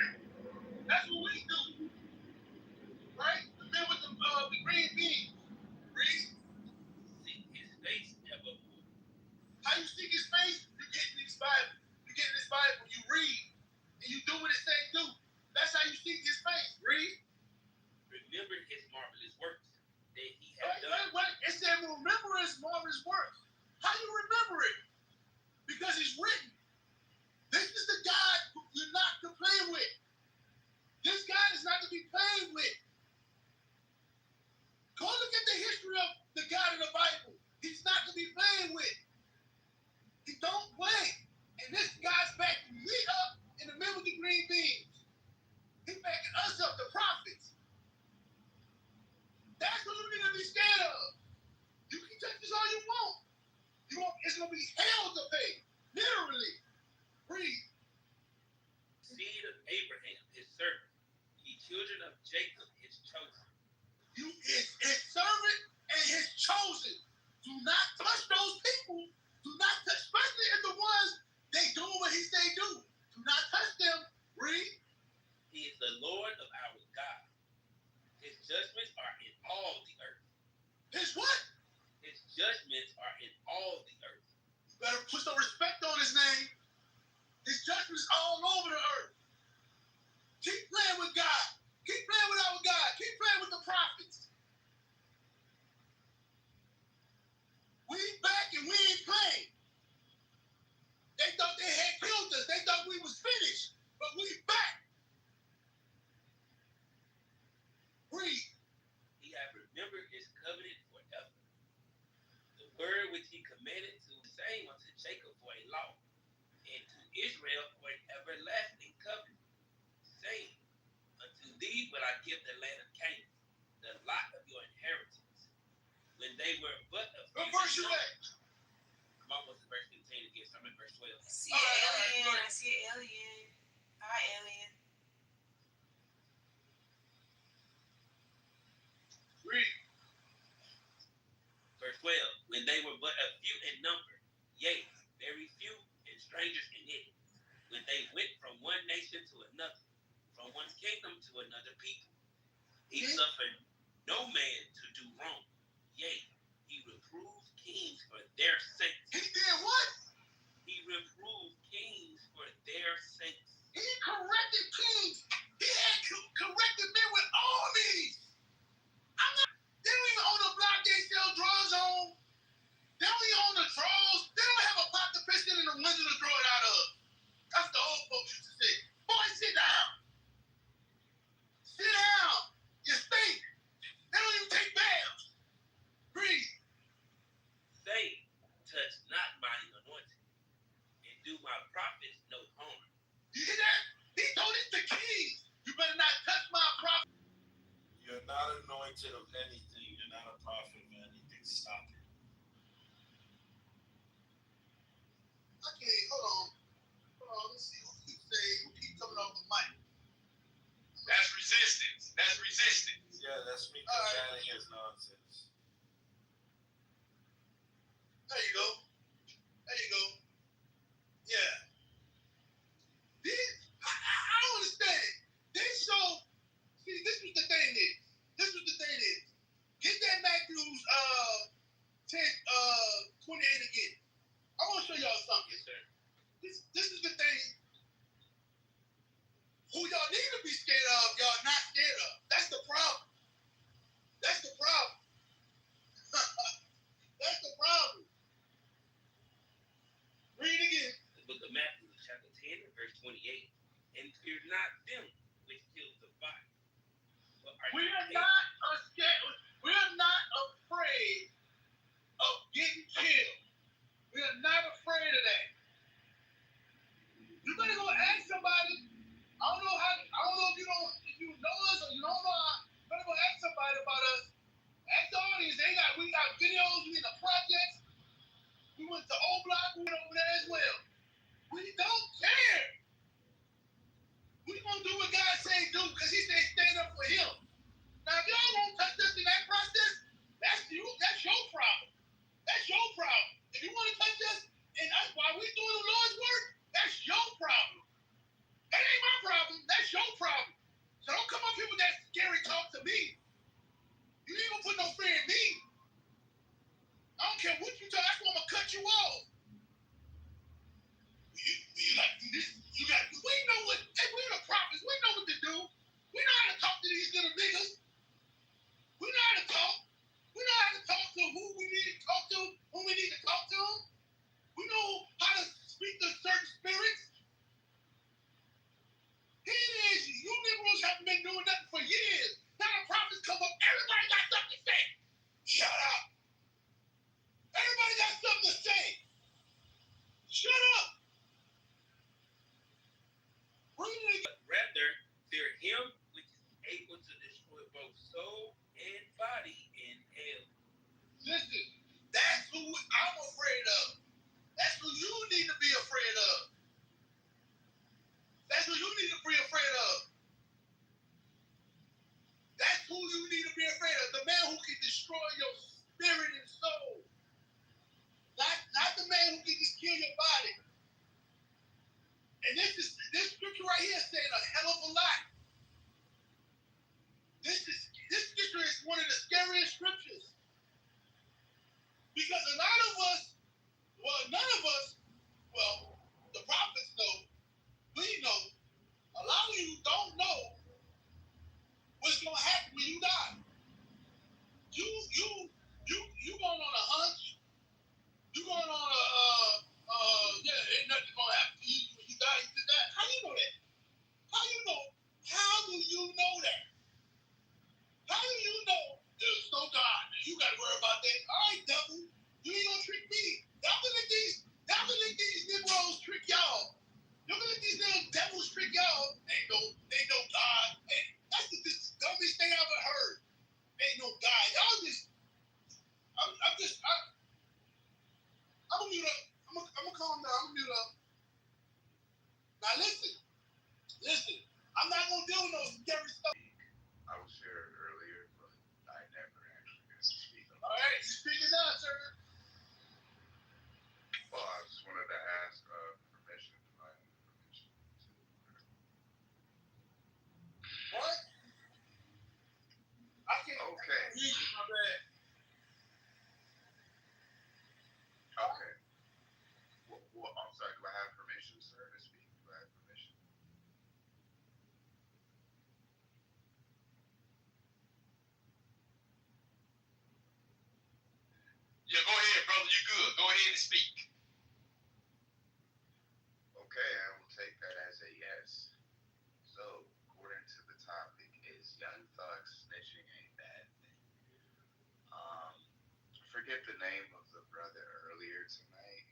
all over the earth. Keep playing with God. Keep playing with our God. Keep playing with the prophets. We back and we ain't playing. They thought they had killed us. They thought we was finished. But we back. Breathe. He hath remembered his covenant forever. The word which he commanded to the same unto Jacob for a law, and to Israel for an everlasting covenant, saying, unto thee will I give the land of Canaan, the lot of your inheritance. When they were but a few. What verse you at? I'm almost at verse 15 again, so I'm in verse 12. I see an alien. I see an alien. Hi, alien. Read. Verse 12. When they were but a few in number, yea, very few, and strangers in it, when they went from one nation to another, from one kingdom to another people, he suffered no man to do wrong. Yea, he reproved kings for their sakes. He did what? He reproved kings for their sakes. He corrected kings. He had corrected men with armies. They don't even own a block they sell drugs on. They don't even own the draws. They don't have a pot to piss in the window to draw it out of. That's the old folks used to say. Boy, sit down. Sit down. You stink. They don't even take baths. Breathe. Say, touch not my anointed, and do my prophets no harm. You hear that? He told it to kings. You better not touch my prophet. You're not anointed of anything. You're not a prophet of anything. Stop it. Okay, hold on. Let's see who keep coming off the mic. That's resistance. That's resistance. Yeah, that's me combating his nonsense. There you go. There you go. Yeah. I don't understand. They show. See, this is the thing is. Get that Matthews 10:28 again. I want to show y'all something. Yes, sir. This is the thing. Who y'all need to be scared of, y'all not scared of. That's the problem. That's the problem. That's the problem. Read again. The book of Matthew, chapter 10, verse 28. And fear not them which kill the body. We are not scared. We are not afraid of getting killed. We are not afraid of that. You better go ask somebody. I don't know if you know us or you don't know us. You better go ask somebody about us. Ask the audience. We got videos. We in the projects. We went to O Block. We went over there as well. We don't care. We gonna do what God say do because He say stand up for Him. Now if y'all won't touch us in that process, that's you. That's your problem. That's your problem. If you want to touch us and us while we doing the Lord's work, that's your problem. That ain't my problem. That's your problem. So don't come up here with that scary talk to me. You ain't gonna put no fear in me. I don't care what you talk. That's why I'm gonna cut you off. You like this? You got. We know what. Hey, we're the prophets. We know what to do. We know how to talk to these little niggas. We know how to talk. We know how to talk to who we need to talk to, when we need to talk to them. We know how to speak to certain spirits. Here it is. You Negroes haven't been doing nothing for years. Now the prophets come up. Everybody got something to say. Shut up. Everybody got something to say. Shut up. Rather, fear him which is able to destroy both soul and body in hell. Listen, that's who I'm afraid of. That's who you need to be afraid of. That's who you need to be afraid of. That's who you need to be afraid of. The man who can destroy your spirit and soul. Not the man who can just kill your body. And this scripture right here is saying a hell of a lot. This scripture is one of the scariest scriptures. Because a lot of us, well, none of us, well, the prophets know, we Listen. I'm not gonna deal with no scary stuff. I was here earlier, but I never actually got to speak. All right, you speaking now, sir. Well, I just wanted to ask permission if I have permission to. What? I can't. Okay. My bad. Okay. Well, I'm sorry. Do I have permission, sir, to speak? Do I have permission? Yeah, go ahead, brother. You good. Go ahead and speak. Okay, I will take that as a yes. So, according to the topic, is Young Thug snitching a bad thing? I forget the name of the brother earlier tonight.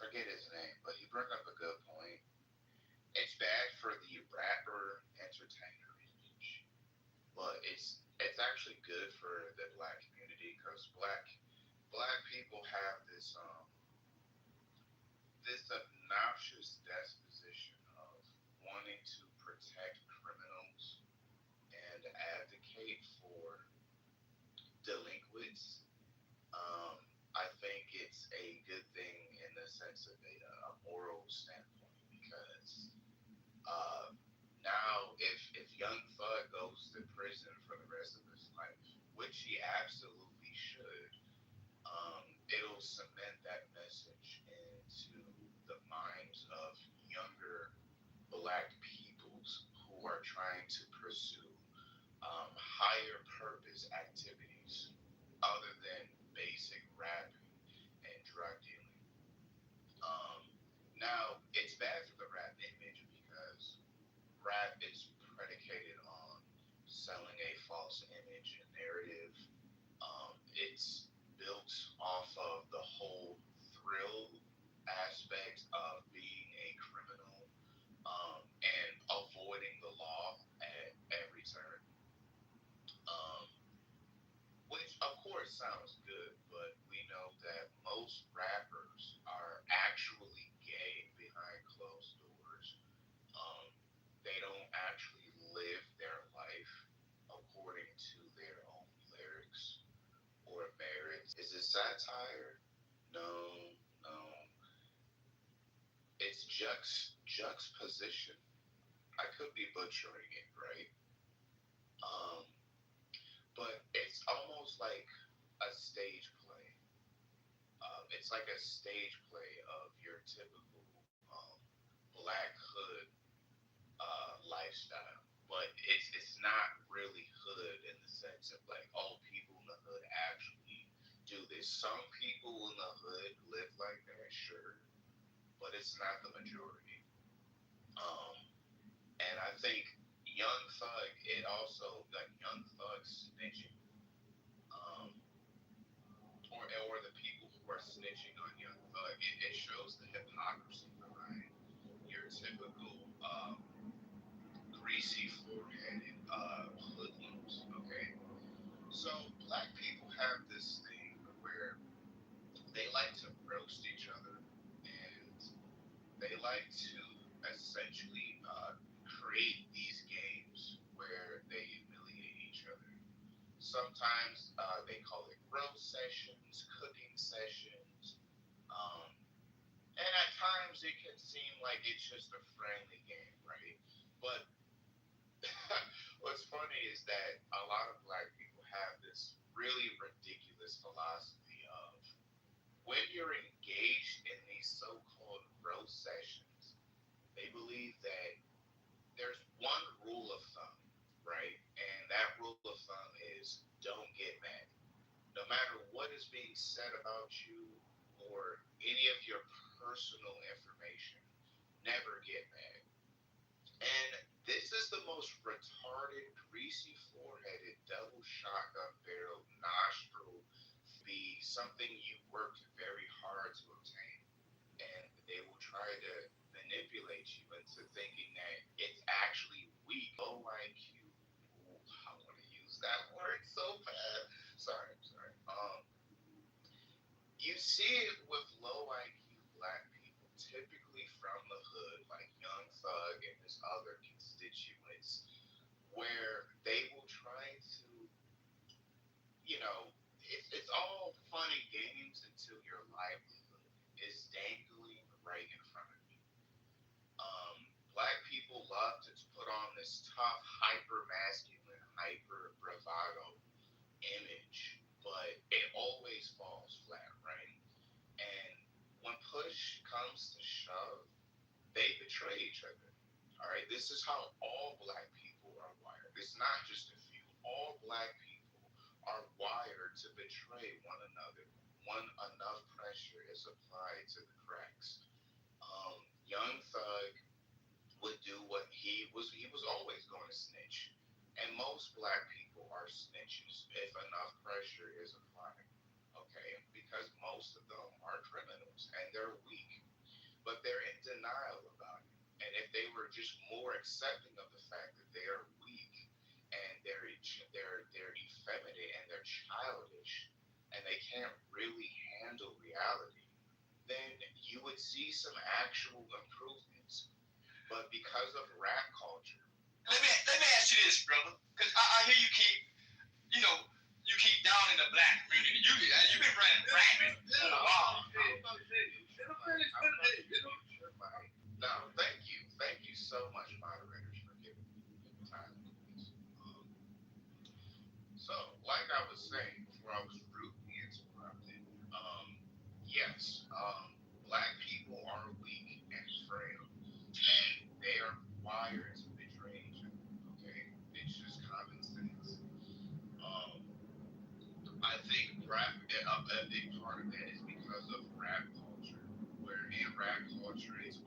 Forget his name, but he brought up a good point. It's bad for the rapper entertainer image, but it's actually good for the black community because black people have this obnoxious disposition of wanting to protect criminals and advocate for delinquents. I think it's a good thing in the sense of a moral standpoint because now if Young Thug goes to prison for the rest of his life, which he absolutely should, it'll cement that message into the minds of younger black peoples who are trying to pursue higher purpose activities other than basic rapping and drug dealing. Um, Now, it's bad for the rap image because rap is predicated on selling a false image and narrative. It's built off of the whole thrill aspect of being a criminal and avoiding the law at every turn. Um, which of course sounds good, but we know that most rappers are actually gay behind closed doors. Um, they don't actually live their life according to their own lyrics or merits. Is it satire? No, no. It's juxtaposition. I could be butchering it, right? Um, but it's almost like a stage play. It's like a stage play of your typical black hood lifestyle, but it's not really hood in the sense of like, oh, people in the hood actually do this. Some people in the hood live like that, sure, but it's not the majority. Um, and I think Young Thug, it also like Young Thug snitching, um, or the people who are snitching on Young Thug, it shows the hypocrisy behind your typical greasy foreheaded hoodlums. Okay, so black people have this thing where they like to roast each other and they like to essentially create these games where they humiliate each other. Sometimes they call it roast sessions, cooking sessions, um, and at times it can seem like it's just a friendly game, right? But what's funny is that a lot of black people have this really ridiculous philosophy of when you're engaged in these so-called roast sessions, they believe that there's one rule of thumb, right? And that rule of thumb is don't get mad. No matter what is being said about you or any of your personal information, never get mad. And this is the most retarded, greasy foreheaded, double shotgun barrel nostril be something you worked very hard to obtain. And they will try to manipulate you into thinking that it's actually weak. Low IQ. Ooh, I want to use that word so bad. Sorry, I'm sorry. You see it with low IQ black people typically from the hood, like Young Thug and his other constituents, where they will try to, it's all fun and games until your livelihood is dangling right in front of you. Black people love to put on this tough, hyper masculine, hyper bravado image, but it always falls flat, right? And when push comes to shove, they betray each other. All right, this is how all black people are wired. It's not just a few. All black people are wired to betray one another when enough pressure is applied to the cracks. Young Thug would do what he was always going to snitch. And most black people are snitches if enough pressure is applied. Okay? Because most of them are criminals and they're weak, but they're in denial about it. And if they were just more accepting of the fact that they are weak and they're effeminate and they're childish and they can't really handle reality, then you would see some actual improvements. But because of rap culture, Let me ask you this, brother, because I hear you keep, you keep down in the black community. You've been running rapping for a while. no, thank you so much, moderators, for giving me time to do this. So, like I was saying before I was rudely interrupted, yes, black people are weak and frail, and they are wired to betray each other. Okay, it's just common sense. Um, I think a big part of that is because of rap culture, where in rap culture it's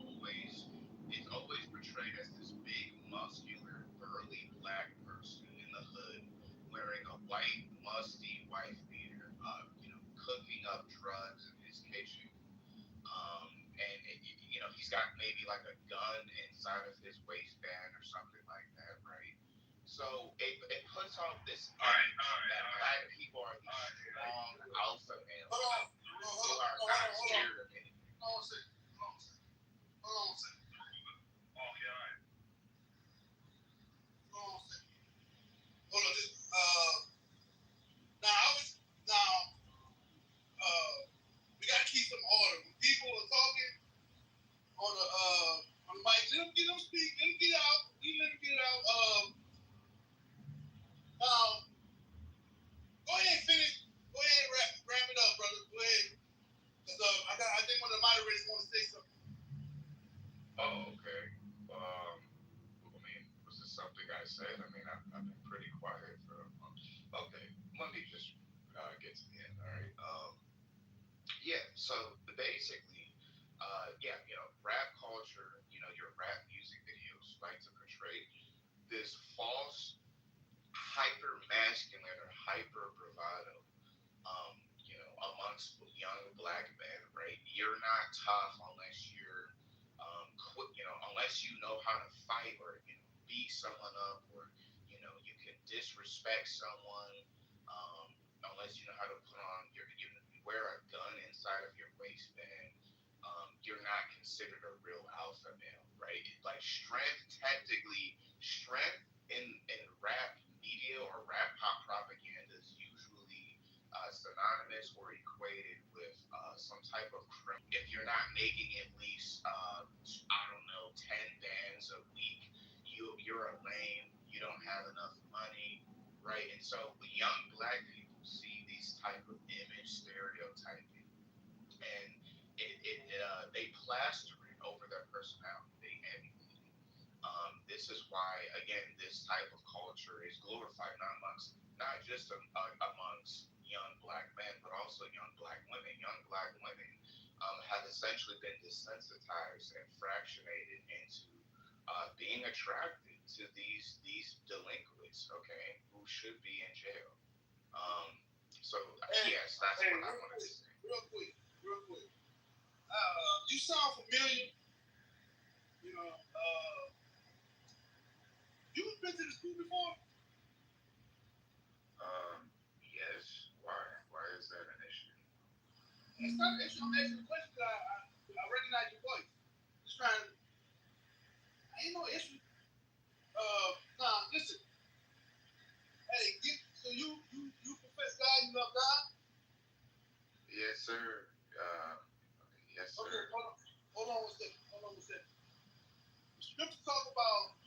always portrayed as this big, muscular, burly black person in the hood wearing a white, musty wife beater, cooking up drugs in his kitchen. And he's got maybe like a gun inside of his waistband or something like that, right? So it puts off this image that black people are these strong alpha males who are not scared of anything. Hold on a second. Hold on a second. Okay, all right. Hold on a second. Hold on. Now we gotta keep some order. When people are talking on the mic, let them speak. Let them get out. Let them get out. Now go ahead and finish. Go ahead and wrap it up, brother. Go ahead. Because I think one of the moderators want to say something. Oh, okay. Was this something I said? I've been pretty quiet for a month. Okay, let me just get to the end. All right. Yeah. So basically, rap culture. Your rap music videos like to portray this false hyper masculine or hyper bravado, amongst young black men, right? You're not tough unless you're, unless you know how to fight or beat someone up, or you can disrespect someone, unless you know how to put on you wear a gun inside of your waistband. You're not considered a real alpha male, right? Like strength in rap media or rap pop propaganda is usually synonymous or equated with some type of criminal. If you're not making at least, I don't know, 10 bands a week, you're a lame. You don't have enough money, right? And so young black people see these type of image stereotyping, and they plaster it over their personality. They emulate it. This is why, again, this type of culture is glorified not just amongst young black men, but also young black women. Young black women have essentially been desensitized and fractionated into being attracted to these delinquents, okay, who should be in jail. So yes, that's what I wanted to say. Real quick. You sound familiar. You've been to the school before? Yes. Why is that an issue? It's not an issue. I'm asking the question because I recognize your voice. Just trying Scripture talk about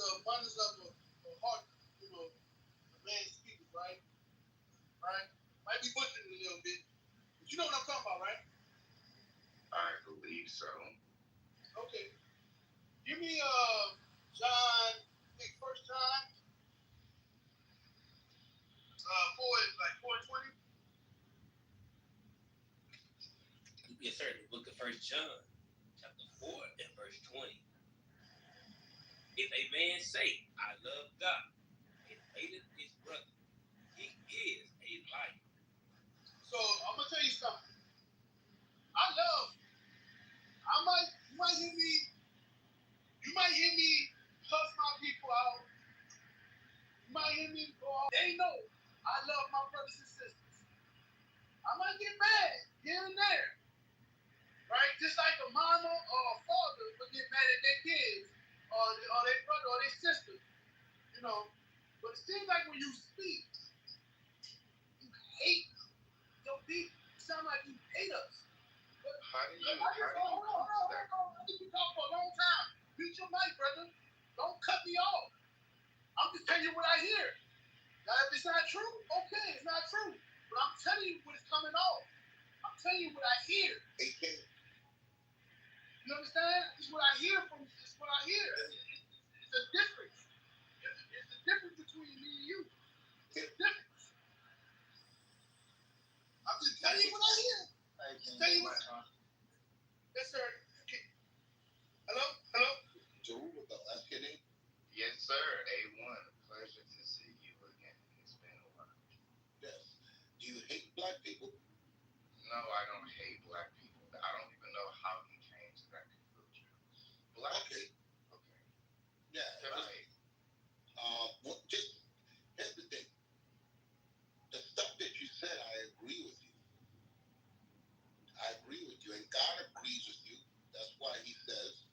the abundance of the heart, a man speaks, right? Right? Might be butchering it a little bit, but you know what I'm talking about, right? I believe so. Okay. Give me John, I think First John, 4:20. Yes, sir. The book of 1 John, chapter 4 and verse 20. If a man say, I love God, and hateth his brother, he is a liar. So I'm gonna tell you something. You might hear me cuss my people out. You might hear me go off. They know I love my brothers and sisters. I might get mad here and there. Right? Just like a mama or a father would get mad at their kids or their brother or their sister. But it seems like when you speak, you hate your people. You sound like you hate us. How do you Hold on. I think you talk for a long time. Mute your mic, brother. Don't cut me off. I'm just telling you what I hear. Now, if it's not true, okay, it's not true. But I'm telling you what is coming off. I'm telling you what I hear. You understand? It's what I hear from. It's what I hear. It's a difference. It's a difference between me and you. It's a difference. I'm just telling you what I hear. Just tell you what. Yes, sir. Okay. Hello. Joe, that's your name? Yes, sir. A1. Pleasure to see you again. It's been a while. Yes. Do you hate black people? No, I don't hate black people. I don't even know how you came to that conclusion. Black. Okay. Yeah. Right. Here's the thing. The stuff that you said, I agree with you. And God agrees with you. That's why He says,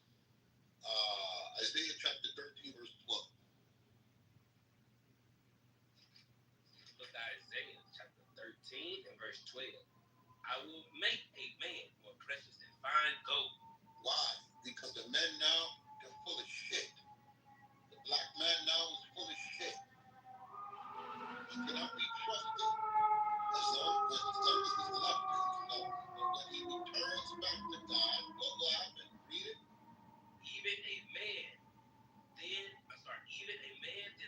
Isaiah chapter 13, verse 12. Look at Isaiah chapter 13 and verse 12. I will make a man more precious than fine gold. Why? Because the men now, they're full of shit. The black man now is full of shit. He cannot be trusted as long as he's left to himself. But when he returns back to God, what will happen? Read it. Even a man did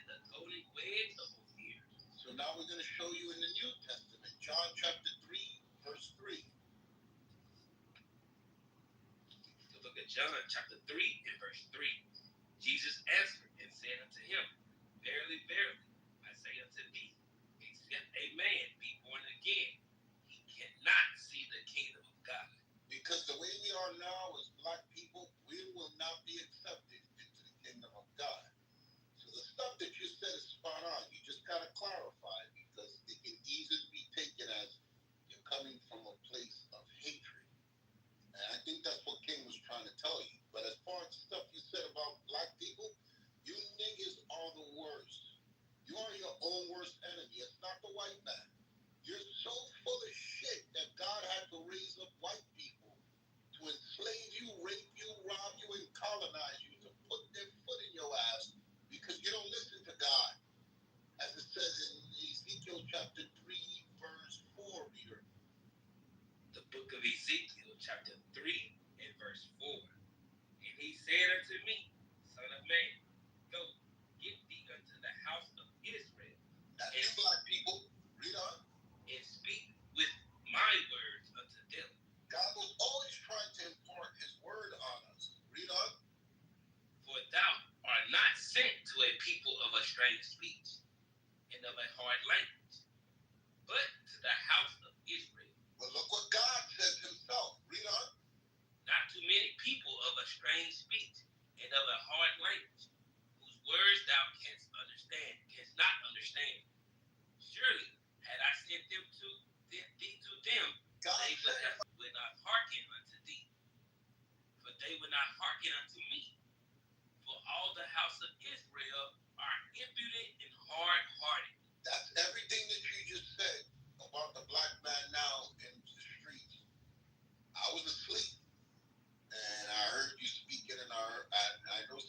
the golden wedge of Ophir. So now we're going to show you in the New Testament, John chapter 3, verse 3. So look at John chapter 3 and verse 3. Jesus answered and said unto him, Verily, verily, I say unto thee, except a man be born again, he cannot see the kingdom of God. Because the way we are now as black people, we will not be accepted into the kingdom of God. So the stuff that you said is spot on. You just got to clarify because it can easily be taken as you're coming from a place of hatred. And I think that's what King was trying to tell you. But as far as the stuff you said about black people, you niggas are the worst. You are your own worst enemy. It's not the white man. You're so full of shit that God had to raise up white people to enslave you, rape you, rob you, and colonize you, to put their foot in your ass because you don't listen to God. As it says in Ezekiel chapter 3, verse 4, reader. The book of Ezekiel chapter 3 and verse 4. And he said unto me, Son of man, go, get thee unto the house of Israel. That's you black people. Read on. And speak with my words unto them. God was always trying to impart His word on us. Read on. For thou art not sent to a people of a strange speech and of a hard language, but to the house of Israel. Well, look what God says Himself. Read on. Not too many people of a strange speech and of a hard language, whose words thou canst not understand. Surely, had I sent thee to them, they would not hearken unto thee, for they would not hearken unto me. For all the house of Israel are impudent and hard-hearted. That's everything that you just said about the black man now in the streets. I was asleep, and I heard you speaking, and I know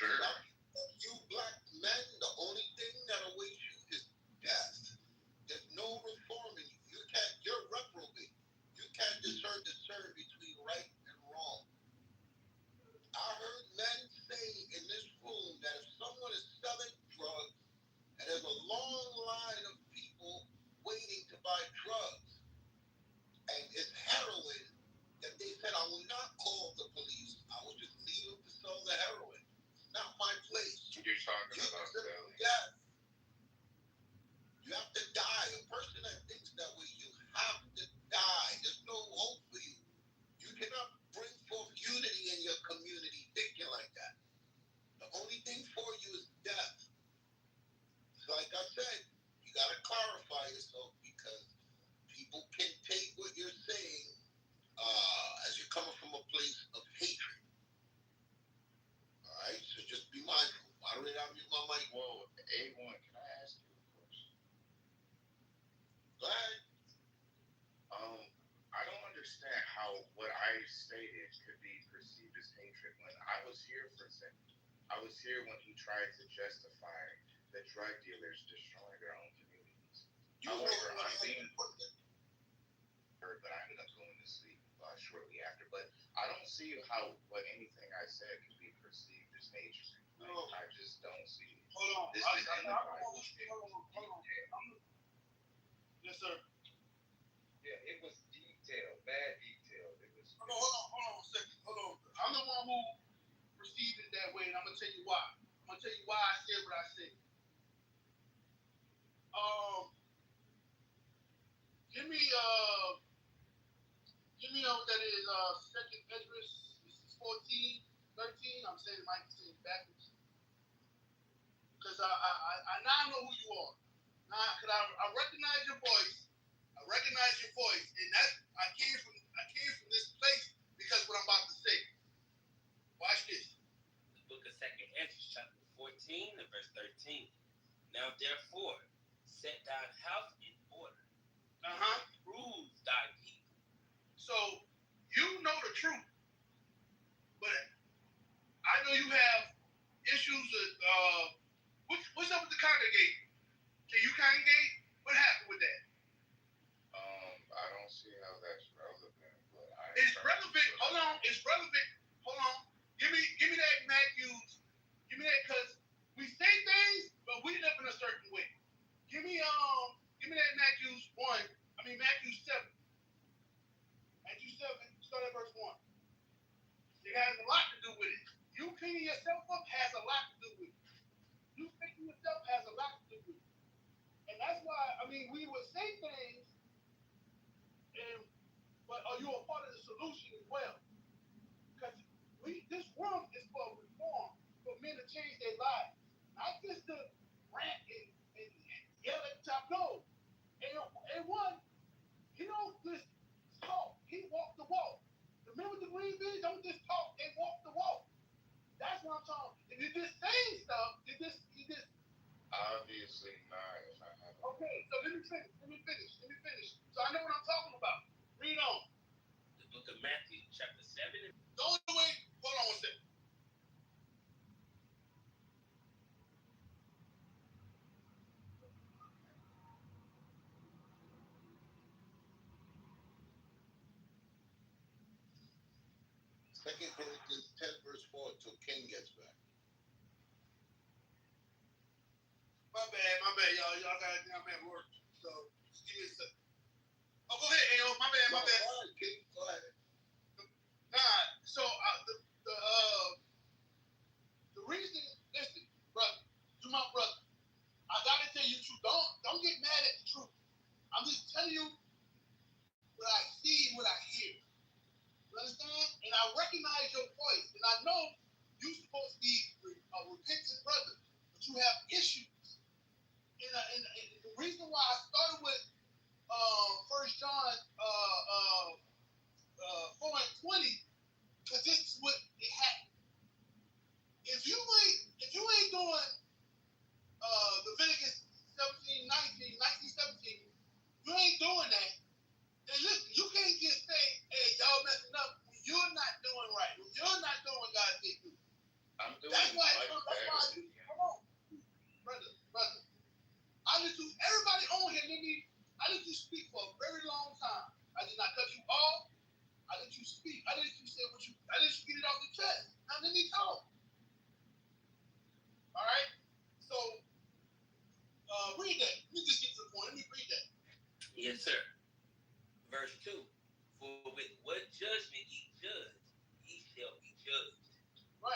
Sure. You black men, the only thing that awaits you is death. There's no reforming you. You're reprobate. You can't discern between right and wrong. I heard men say in this room that if someone is selling drugs and there's a long line of people waiting to buy drugs and it's heroin, that they said, I will not call the police. I will just leave them to sell the heroin. It's not my place. You're talking about selling. Death. You have to die. A person that thinks that way, you have to die. There's no hope for you. You cannot bring forth unity in your community thinking like that. The only thing for you is death. So like I said, you got to clarify yourself because people can take what you're saying as you're coming from a place of hatred. All right? So just be mindful. Moderate, I'll mute my mic. Well, A1, can I ask you a question? Go ahead. I don't understand how what I stated could be perceived as hatred when I was here for a second. I was here when he tried to justify the drug dealers destroying their own communities. However, I'm being heard, but I ended up going to sleep shortly after. But I don't see how what anything I said could be perceived as hatred. I just don't see it. Hold on. This is in the Bible. Yes, sir. Yeah, it was detailed, bad detail. It was. Hold on a second. Hold on. I'm the one who perceived it that way, and I'm gonna tell you why. I'm gonna tell you why I said what I said. Give me what that is. Second Esdras. This is 14:13. I'm saying it might be saying backwards. Because I now know who you are. Now, because I recognize your voice. And I came from this place because what I'm about to say. Watch this. The book of 2 Esdras, chapter 14 and verse 13. Now therefore, set thine house in order. Prove thy people. So you know the truth, but I know you have issues with what's up with the congregation? Can you congregate? What happened with that? I don't see how that's relevant, but it's relevant. Hold on, it's relevant. Hold on. Give me that Matthews. Give me that because we say things, but we live in a certain way. Give me that Matthews 7. Matthew 7, start at verse 1. It has a lot to do with it. You cleaning yourself up has a lot to do with it. You fixing yourself has a lot to do with it. And that's why, we would say things, but are you a part of the solution as well? Because this room is for reform, for men to change their lives. Not just to rant and yell at the top. No. And one, he don't just talk. He walked the walk. Remember the green beans? Don't just talk and walk the walk. That's what I'm talking. If you're just saying stuff, you just obviously not. If I have. Okay, so let me finish. So I know what I'm talking about. Read on. The book of Matthew, chapter 7. The only way. Hold on one second. Second Corinthians 10 verse 4 until King gets back. My bad, y'all. Y'all got it down at work. So just give me a second. Oh, go ahead, Ayo. My bad. Go ahead, King. Go ahead. Nah. So the reason, listen, brother, you my brother. I gotta tell you the truth. Don't get mad at the truth. I'm just telling you what I see, what I hear. You understand? And I recognize your voice, and I know you're supposed to be a repentant brother, but you have issues. And the reason why I started with 1 John 4:20, because this is what it happened. If you ain't doing Leviticus 19, 17, you ain't doing that. And listen, you can't just say, hey, y'all messing up when you're not doing right, when you're not doing what God did do. I'm doing That's why like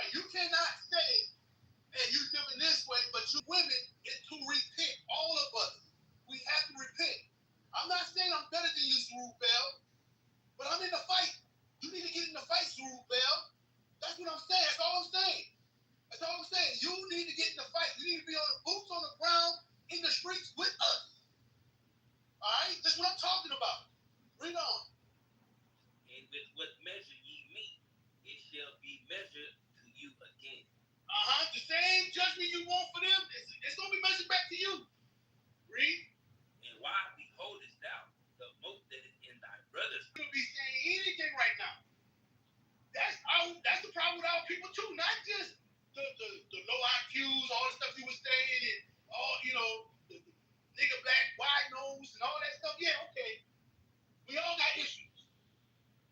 Right. You cannot say, hey, you living this way, but you women is to repent. All of us. We have to repent. I'm not saying I'm better than you, Zerubbabel, but I'm in the fight. You need to get in the fight, Zerubbabel. That's what I'm saying. That's all I'm saying. That's all I'm saying. You need to get in the fight. You need to be on the boots on the ground in the streets with us. All right? That's what I'm talking about. Read on. And with what measure ye meet, it shall be measured to you again. The same judgment you want for them, it's going to be measured back to you. Read. And why beholdest thou the mote that is in thy brother's? You could be saying anything right now. That's the problem with our people too. Not just the low IQs, all the stuff you were saying, and all the nigga black wide nose and all that stuff. Yeah, okay. We all got issues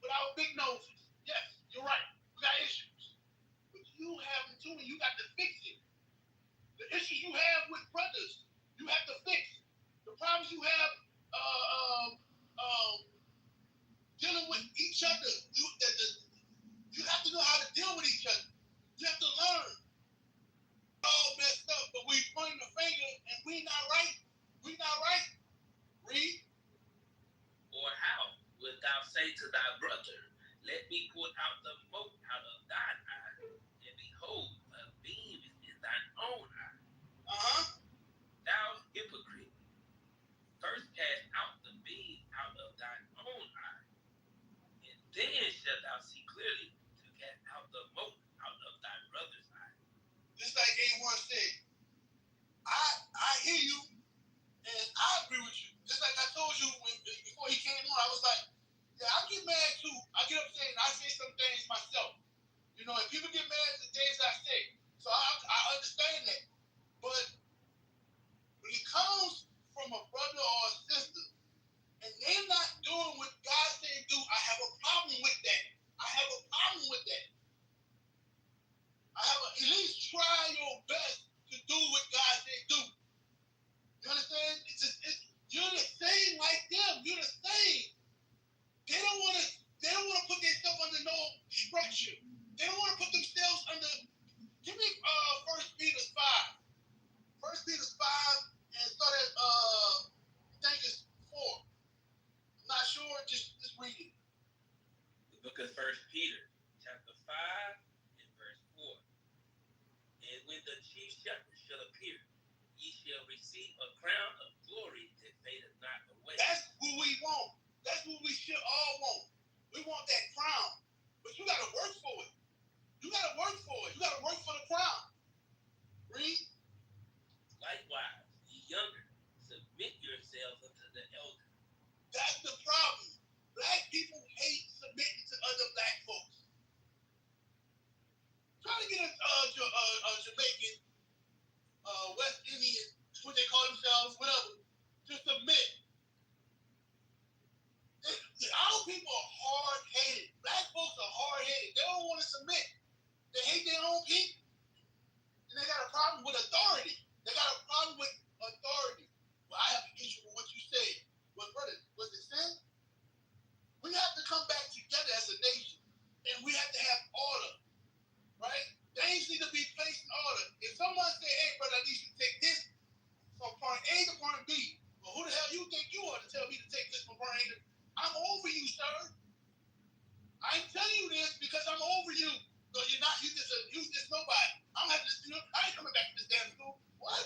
with our big noses. Yes, you're right. We got issues, but you have them too, and you got to fix it. The issues you have with brothers, you have to fix. The problems you have dealing with each other, you have to know how to deal with each other. You have to learn. All messed up, but we pointing the finger and we not right. We not right. Read. Or how wilt thou say to thy brother, let me put out the mote out of thine eye, and behold, a beam is in thine own eye? Thou hypocrite, first cast out the beam out of thine own eye, and then shalt thou see clearly to cast out the mote out of thy brother's eye. Just like A1 said, I hear you and I agree with you. Just like I told you before he came on, I was like, yeah, I get mad too. I get upset and I say some things myself. And people get mad at the things I say. So I understand that. But when it comes from a brother or a sister and they're not doing what God said do, I have a problem with that. I have a problem with that. At least try your best to do what God said do. You understand? You're the same like them. You're the same. They don't want to put themselves under no structure. They don't want to put themselves under. Give me 1 Peter 5. 1 Peter 5 and start at I think it's 4. I'm not sure. Just read it. The book of 1 Peter, chapter 5 and verse 4. And when the chief shepherd shall appear, ye shall receive a crown of glory that fadeth not away. That's who we want. That's what we should all want. We want that crown. But you got to work for it. You got to work for it. You got to work for the crown. Read. Likewise, ye younger, submit yourselves unto the elder. That's the problem. Black people hate submitting to other black folks. Try to get a Jamaican, West Indian, what they call themselves, whatever, to submit. Our people are hard-headed. Black folks are hard-headed. They don't want to submit. They hate their own people. And they got a problem with authority. They got a problem with authority. Well, I have an issue with what you say. But brother, was it sin? We have to come back together as a nation. And we have to have order. Right? Things need to be placed in order. If someone say, hey, brother, I need you to take this from point A to point B. Well, who the hell you think you are to tell me to take this from point A to B? I'm over you, sir. I'm telling you this because I'm over you. So you're not, you just nobody. I'm having this, I ain't coming back to this damn school. What?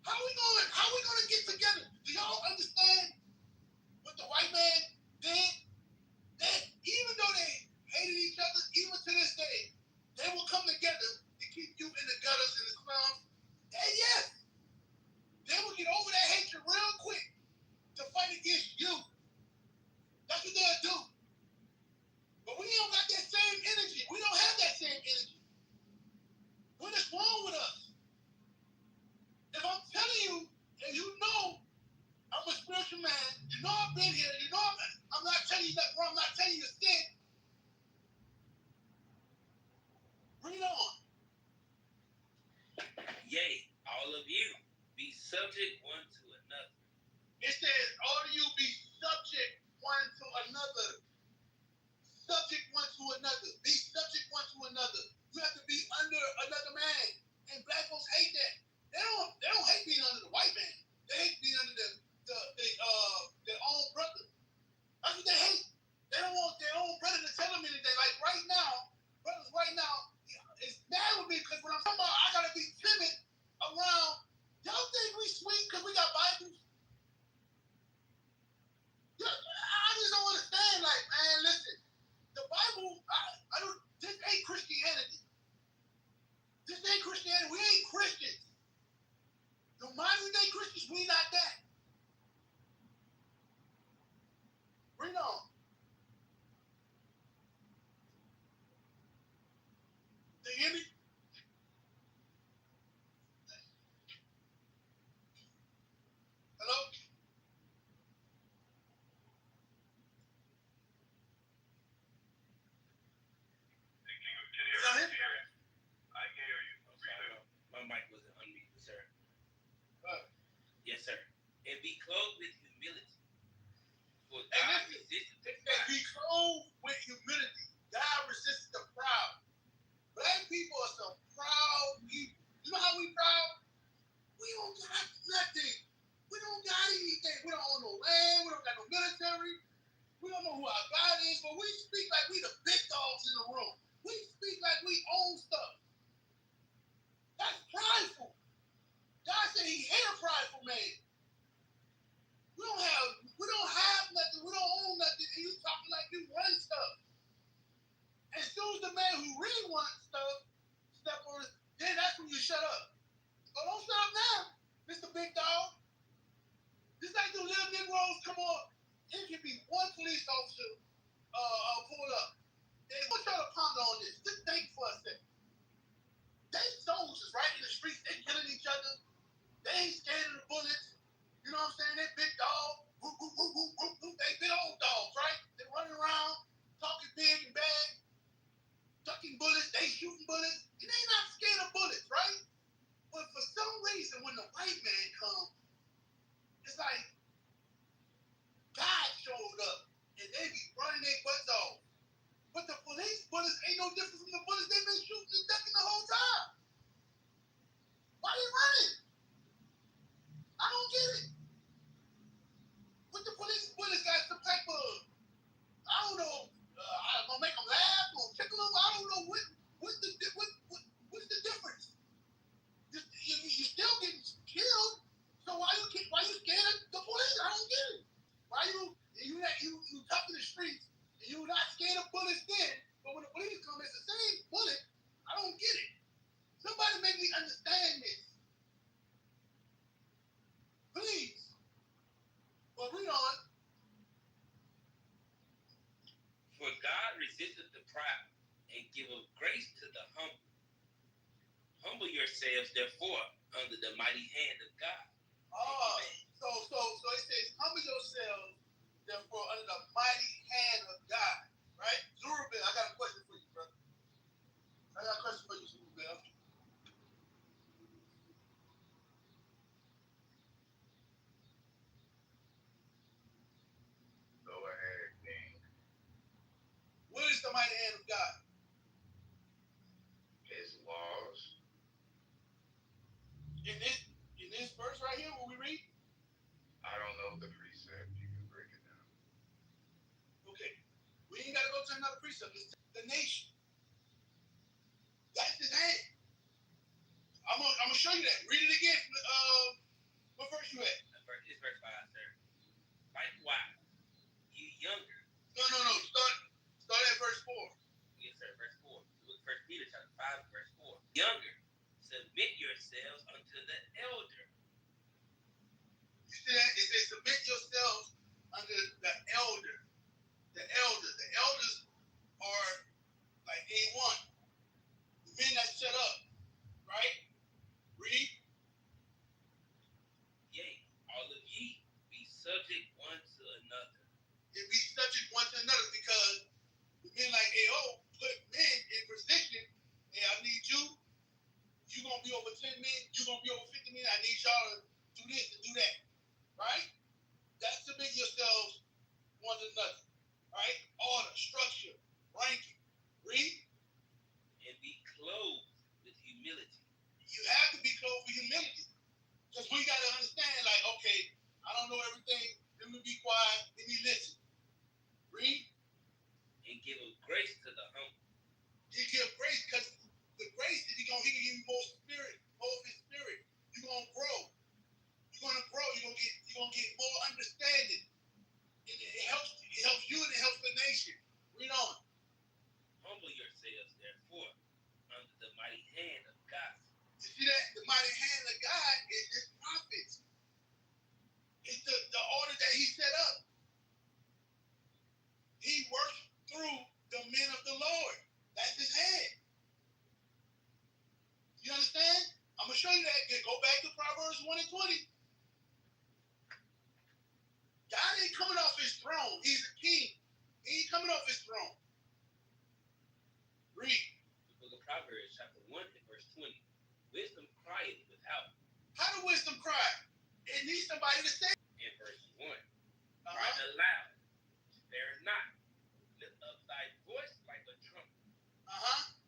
How we gonna get together? Do y'all understand what the white man did? That even though they hated each other, even to this day, they will come together to keep you in the gutters and the slums. And yes, they will get over that hatred real quick to fight against you. That's what they'll do. But we don't got that same energy. We don't have that same energy. What is wrong with us? If I'm telling you, and you know I'm a spiritual man, you know I've been here, you know I'm not telling you that wrong, I'm not telling you to sin. Read on. Yea, all of you, be subject one to another. It says, all of you be subject one to another. Subject one to another. Be subject one to another. You Because when I'm talking about, I gotta be timid around. Y'all think we sweet because we got Bibles? I just don't understand. Like, man, listen, the Bible. I don't. This ain't Christianity. This ain't Christianity. We ain't Christians. The modern day Christians, we not that. Bring on. Do you hear me? Hello? I hear you. My mic wasn't unmuted, sir. Yes, sir. And be clothed with humility. For God resisted the proud. And be clothed with humility. God resists the proud. Black people are some proud people. You know how we proud? We don't got nothing. We don't got anything. We don't own no land. We don't got no military. We don't know who our God is, but we speak like we the big dogs in the room. We speak like we own stuff. That's prideful. God said he hate a prideful man. We don't have nothing. We don't own nothing. And you talking like you run stuff. As soon as the man who really wants stuff step on it, then that's when you shut up. Oh, don't shut up now, Mr. Big Dog. Just like the little Negroes, come on. It can be one police officer pull up. And we'll try to ponder on this. Just think for a second. They soldiers right in the streets. They killing each other. They ain't scared of the bullets. You know what I'm saying? They big dog. Whoop, whoop, whoop, whoop, whoop, whoop. They big old dogs, right? They running around, talking big and bad, ducking bullets. They shooting bullets. And they not scared of bullets, right? But for some reason, when the white man comes, it's like God showed up and they be running their butts off. But the police bullets ain't no different from the bullets they've been shooting and ducking the whole time. Why they running? I don't get it. But the police bullets got some type of, I don't know, I'm gonna make them laugh or tickle them. I don't know what's the difference. You still getting killed. So why you scared of the police? I don't get it. Why you tough in the streets and you not scared of bullets then, but when the police come, it's the same bullet. I don't get it. Somebody make me understand this. Please. But read on. For God resisteth the proud and giveth grace to the humble. Humble yourselves, therefore, under the mighty hand of God. So it says, humble yourselves, therefore, under the mighty hand of God. Right? Zerubbabel, I got a question for you, brother. I got a question for you, Zerubbabel. Go ahead, King. What is the mighty hand of God? His laws. In this verse right here, what we read? I don't know the precept. You can break it down. Okay. We ain't got to go to another precept. It's the nation. That's his hand. I'm gonna show you that. Read it again. What verse you at? It's verse 5, sir. Likewise, you younger. No. Start at verse 4. Yes, sir. Verse 4. Look, 1 Peter chapter 5, verse 4. Younger, submit yourselves unto the elder. You see that? It says, submit yourselves under the elder. The elders. The elders are like A1. The men that shut up. Right? Read. Yea, all of ye be subject one to another. It be subject one to another because the men like AO put men in position. Hey, I need you. You're going to be over 10 men. You're going to be over 50 men. I need y'all to do this and do that. Right? That's submit yourselves one to another. Right? Order, structure, ranking. Read. And be clothed with humility. You have to be clothed with humility. Because we got to understand, like, okay, I don't know everything. Let me be quiet. Let me listen. Read. And give grace to the humble. He give grace because the grace that he gonna give you mighty hand of God is his prophets. It's the order that he set up. He works through the men of the Lord. That's his head. You understand? I'm going to show you that. Go back to Proverbs 1 and 20. God ain't coming off his throne. He's a king. He ain't coming off his throne. Read. The book of Proverbs, chapter 1 and verse 20. Wisdom crieth without. How do wisdom cry? It needs somebody to say. In verse 1. Cry aloud. Spare not. Lift up thy voice like a trumpet.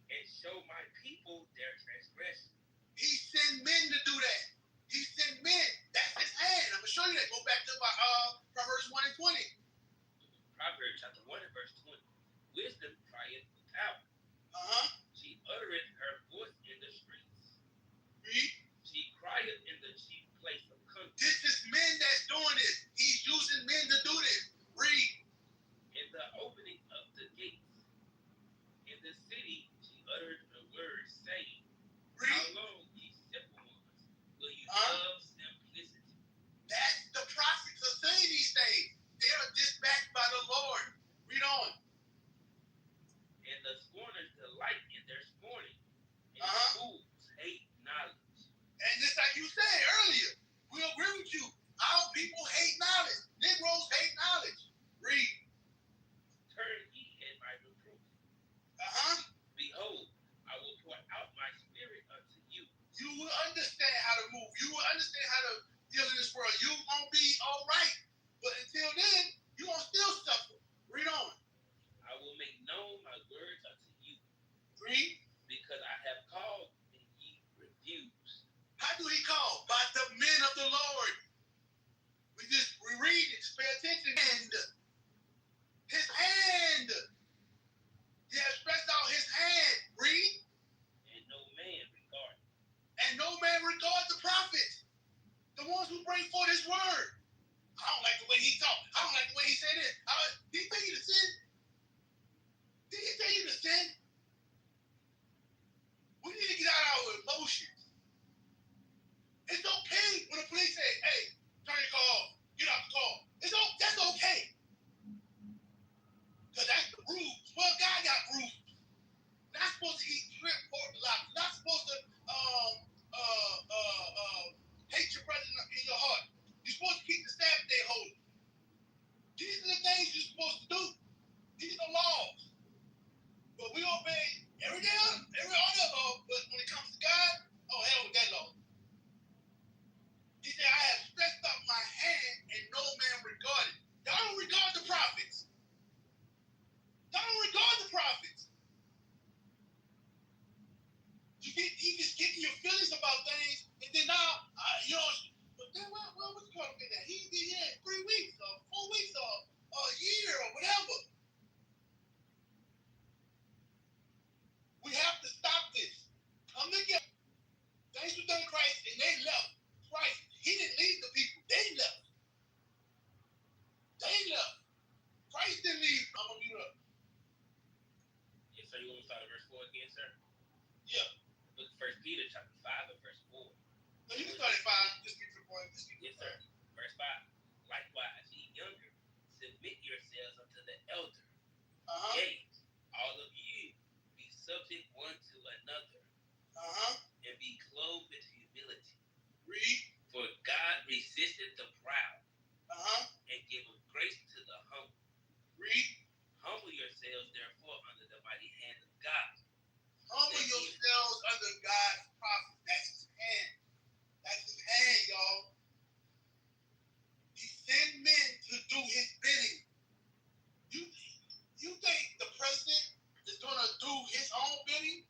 And show my people their transgression. He sent men to do that. He sent men. That's his hand. I'm going to show you that. Go back to Proverbs 1 and 20. Proverbs chapter 1 and verse 20. Wisdom crieth without. She uttereth her voice in the streets. Read. She crieth in the chief place of country. This is men that's doing this. He's using men to do this. Read. In the opening of the gates. In the city she uttered the word, saying, Read. How long, ye simple ones, will you love simplicity? That's the prophets are saying these things. They are dispatched by the Lord. Read on. And the scorners delight in their scorning. And fools hate knowledge. And just like you said earlier, we agree with you. Our people hate knowledge. Negroes hate knowledge. Read. Turn ye at my reproof. Behold, I will pour out my spirit unto you. You will understand how to move. You will understand how to deal in this world. You won't be all right. But until then, you're going to still suffer. Read on. I will make known my words unto you. Read. Because I have called and ye refused. How do he call? By the men of the Lord. We read it. Just pay attention. And his hand. He has stretched out his hand. Read. And no man regard. And no man regard the prophets. The ones who bring forth his word. I don't like the way he talked. I don't like the way he said it. Did he tell you to sin? Did he tell you to sin? We need to get out of our emotions. It's okay when the police say, hey, turn your car off. Get off the call. That's okay. Because that's the rules. Well, God got rules. Not supposed to eat shrimp, pork, lobster. Not supposed to hate your brother in your heart. You're supposed to keep the Sabbath day holy. These are the things you're supposed to do. These are laws. But we obey every other law, but when it comes to God, oh, hell with that law. He said, I have stretched out my hand and no man regarded. Y'all don't regard the prophets. Y'all don't regard the prophets. You just getting your feelings about things, and then now, but then, what's the call in that? He did here 3 weeks or 4 weeks or a year or whatever. We have to stop this. Come together. Things were done Christ, and they left. Christ, he didn't leave the people. They left. Christ didn't leave. I'm going to mute up. Yes, sir. You want me to start at verse 4 again, sir? Yeah. Look, 1 Peter chapter 5 and verse 4. No, you can start at 5. Just get to the point. Yes, sir. Verse 5. Likewise, ye younger, submit yourselves unto the elder. Yea, all of you, be subject one to another. And be clothed with humility. Read. For God resisteth the proud. And giveth grace to the humble. Read. Humble yourselves, therefore, under the mighty hand of God. Humble yourselves under God's prophet. That's his hand. That's his hand, y'all. He sent men to do his bidding. You think the president is going to do his own bidding?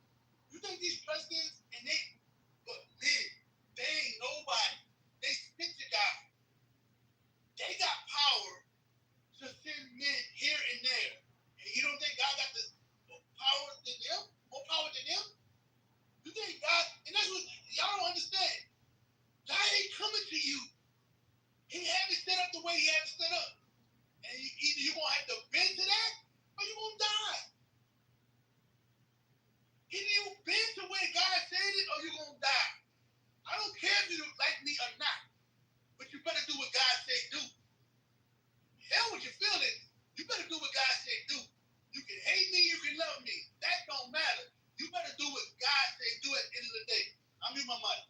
my mic.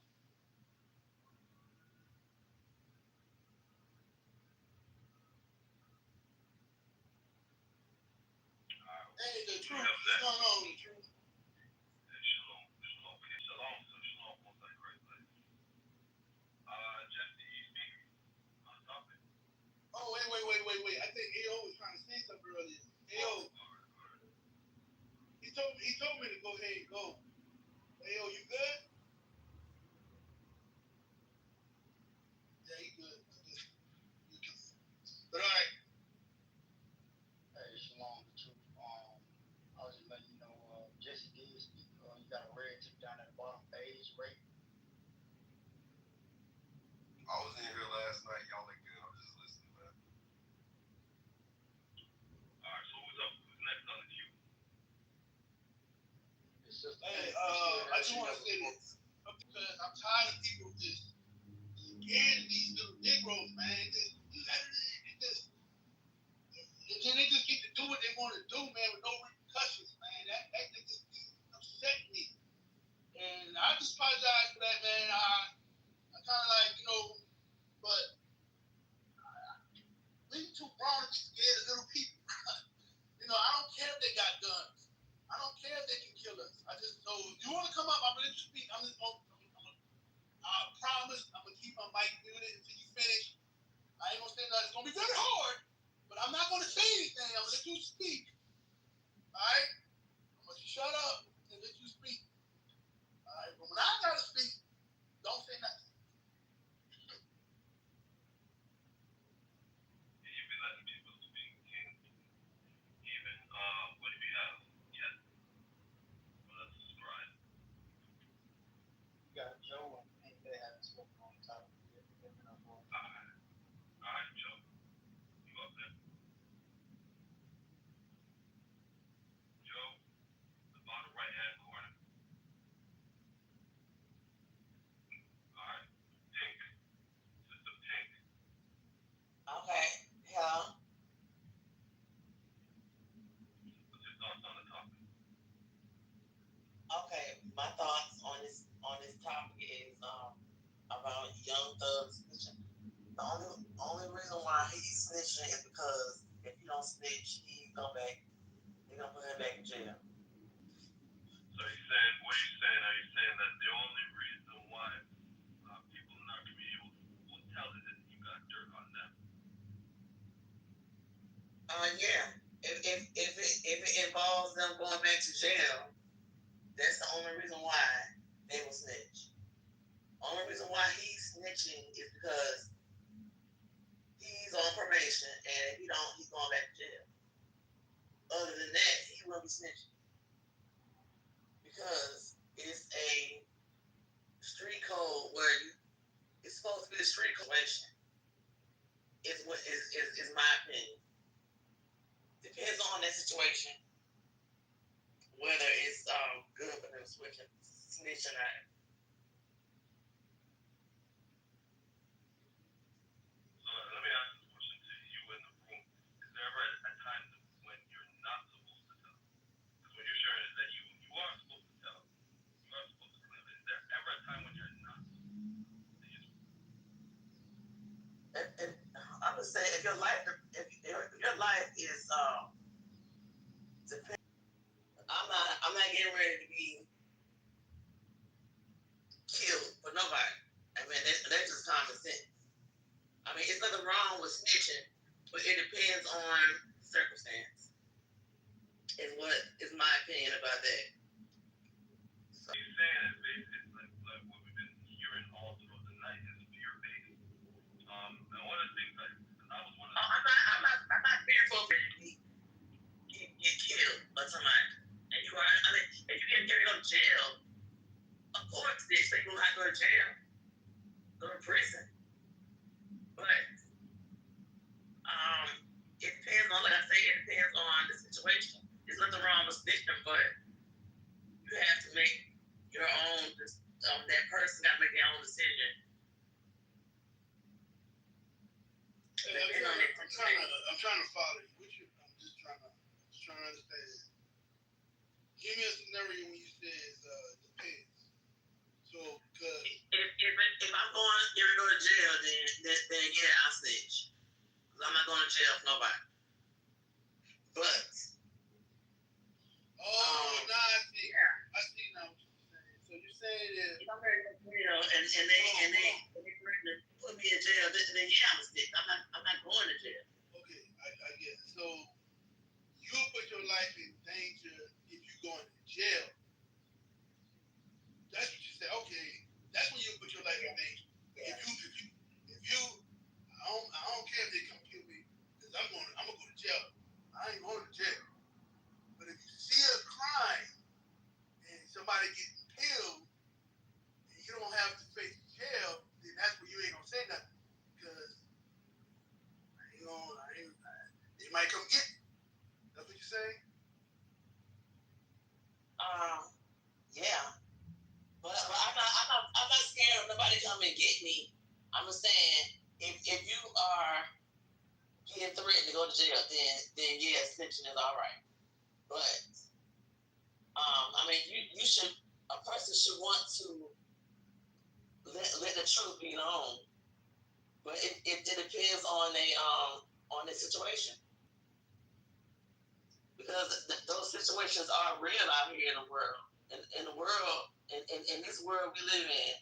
Hey, the truth. What's going on, the truth? Shalom. Okay, shalom. So shalom. Most like great place. Jesse, you speak on topic. Oh, wait. I think AO was trying to say something earlier. AO. He told me to go ahead and go. AO, you good? Yeah, he good. But all right. Hey, shalom, the truth. I was just letting you know, Jesse did speak. You got a red tick down at the bottom, beige, right? I was in here last night. Y'all ain't good. I'm just listening, man. Alright, so who's up? Who's next on the queue? Hey, I just want to say this because I'm tired of people just scared of these little Negroes, man. Then they just get to do what they want to do, man, with no repercussions, man. That just upset me. And I just apologize for that, man. I kind of like, but we too grown to be scared of little people. I don't care if they got guns. I don't care if they can kill us. I just know you want to come up, I'm going to let you speak. I promise I'm going to keep my mic muted until you finish. I ain't going to say nothing. It's going to be very hard, but I'm not going to say anything. I'm going to let you speak. All right? I'm going to shut up and let you speak. All right? But when I got to speak, don't say nothing. You've been letting people speak, King. Even, what do we have? Yes. Well, let's subscribe. You got Joe and Pink, they haven't spoken on the topic yet. Alright, Joe. You up there? Joe, the bottom right-hand corner. Alright. Pink. Sister Pink. Okay. Hello. What's your thoughts on the topic? Okay. My thoughts on this topic is about Young Thug's snitching. The only reason why he's snitching is because if he don't snitch, they're gonna put him back in jail. So he's saying, what are you saying? Are you saying that the only reason why people in our community will tell it is you got dirt on them? Yeah. If it involves them going back to jail, that's the only reason why they will snitch. Only reason why he's snitching is because he's on probation, and if he don't, he's going back to jail. Other than that, he will be snitching because it's a street code where it's supposed to be a street collection. Is my opinion. Depends on that situation, whether it's good for them snitching out. So let me ask this question to you in the room. Is there ever a time when you're not supposed to tell? Because what you're sharing is that you are supposed to tell. You are supposed to clean. Is there ever a time when you're not supposed to? I would say if your life is I'm not getting ready to be killed for nobody. I mean that's just common sense. I mean it's nothing wrong with snitching, but it depends on circumstance. Is my opinion about that. So you're saying that basically like what we've been hearing all through the night is fear-based. And one of the things I was one of the I'm not fearful that you get killed by somebody. And if you get carried to jail, of course they expect you not to go to jail, go to prison. But it depends on, like I say, it depends on the situation. There's nothing wrong with snitching, but you have to make your own. That person got to make their own decision. I'm trying to follow you. I'm just trying to understand. Give me a scenario when you say depends. So because jail for nobody. But I see now what you're saying. So you're saying that if I'm ready to go to jail and they threaten to put me in jail, then yeah, I'm not going to jail. okay, I get it. So you'll put your life in danger if you're going to jail. That's what you say. Okay, that's when you put your life in danger. Yeah. If you, I don't care if they come kill me, because I'm gonna go to jail. I ain't going to jail. But if you see a crime and somebody getting killed and you don't have to face jail, then that's when you ain't gonna say nothing. Because they might come get you. That's what you're saying? Yeah. But I'm not scared of nobody coming and get me. I'm just saying if you are being threatened to go to jail, then yeah, snitching is all right. But I mean, you should, a person should want to let the truth be known. But it depends on the situation, because those situations are real out here in the world. In the world, in this world we live in,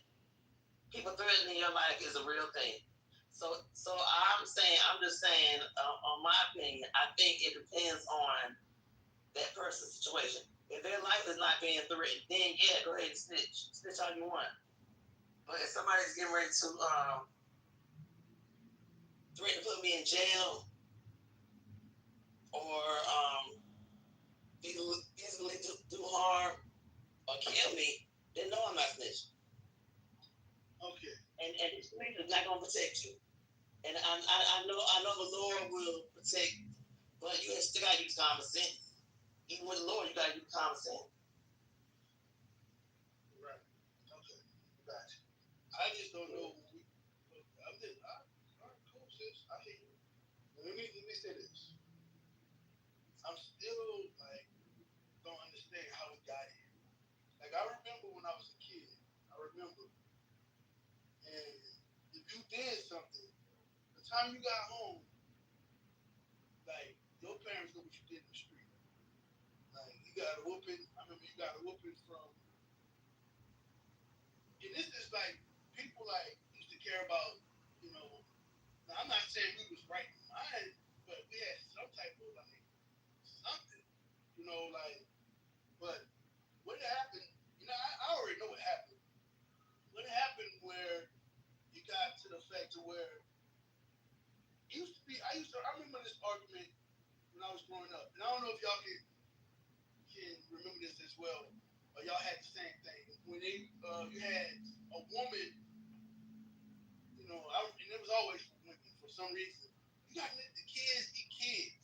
people threatening your life is a real thing. So I'm just saying, on my opinion, I think it depends on that person's situation. If their life is not being threatened, then yeah, go ahead and snitch all you want. But if somebody's getting ready to threaten to put me in jail or physically do harm or kill me, then no, I'm not snitching. Okay. And the police is not gonna protect you. And I know the Lord will protect you, but you still gotta use common sense. Even with the Lord, you gotta use common sense. Right. Okay. Gotcha. I just don't know. All right, cool, sis. I hear you. Let me say this. I'm still don't understand how we got here. Like, I remember when I was a kid. And if you did something, the time you got home, like, your parents know what you did in the street. Like, you got a whooping. I remember you got a whooping from. And this is like people used to care about, Now, I'm not saying we was right in mind, but we had some type of something, But what happened? I already know what happened. What happened where you got to the fact to where I remember this argument when I was growing up, and I don't know if y'all can remember this as well, or y'all had the same thing. When you had a woman, and it was always for women for some reason. You got to let the kids be kids.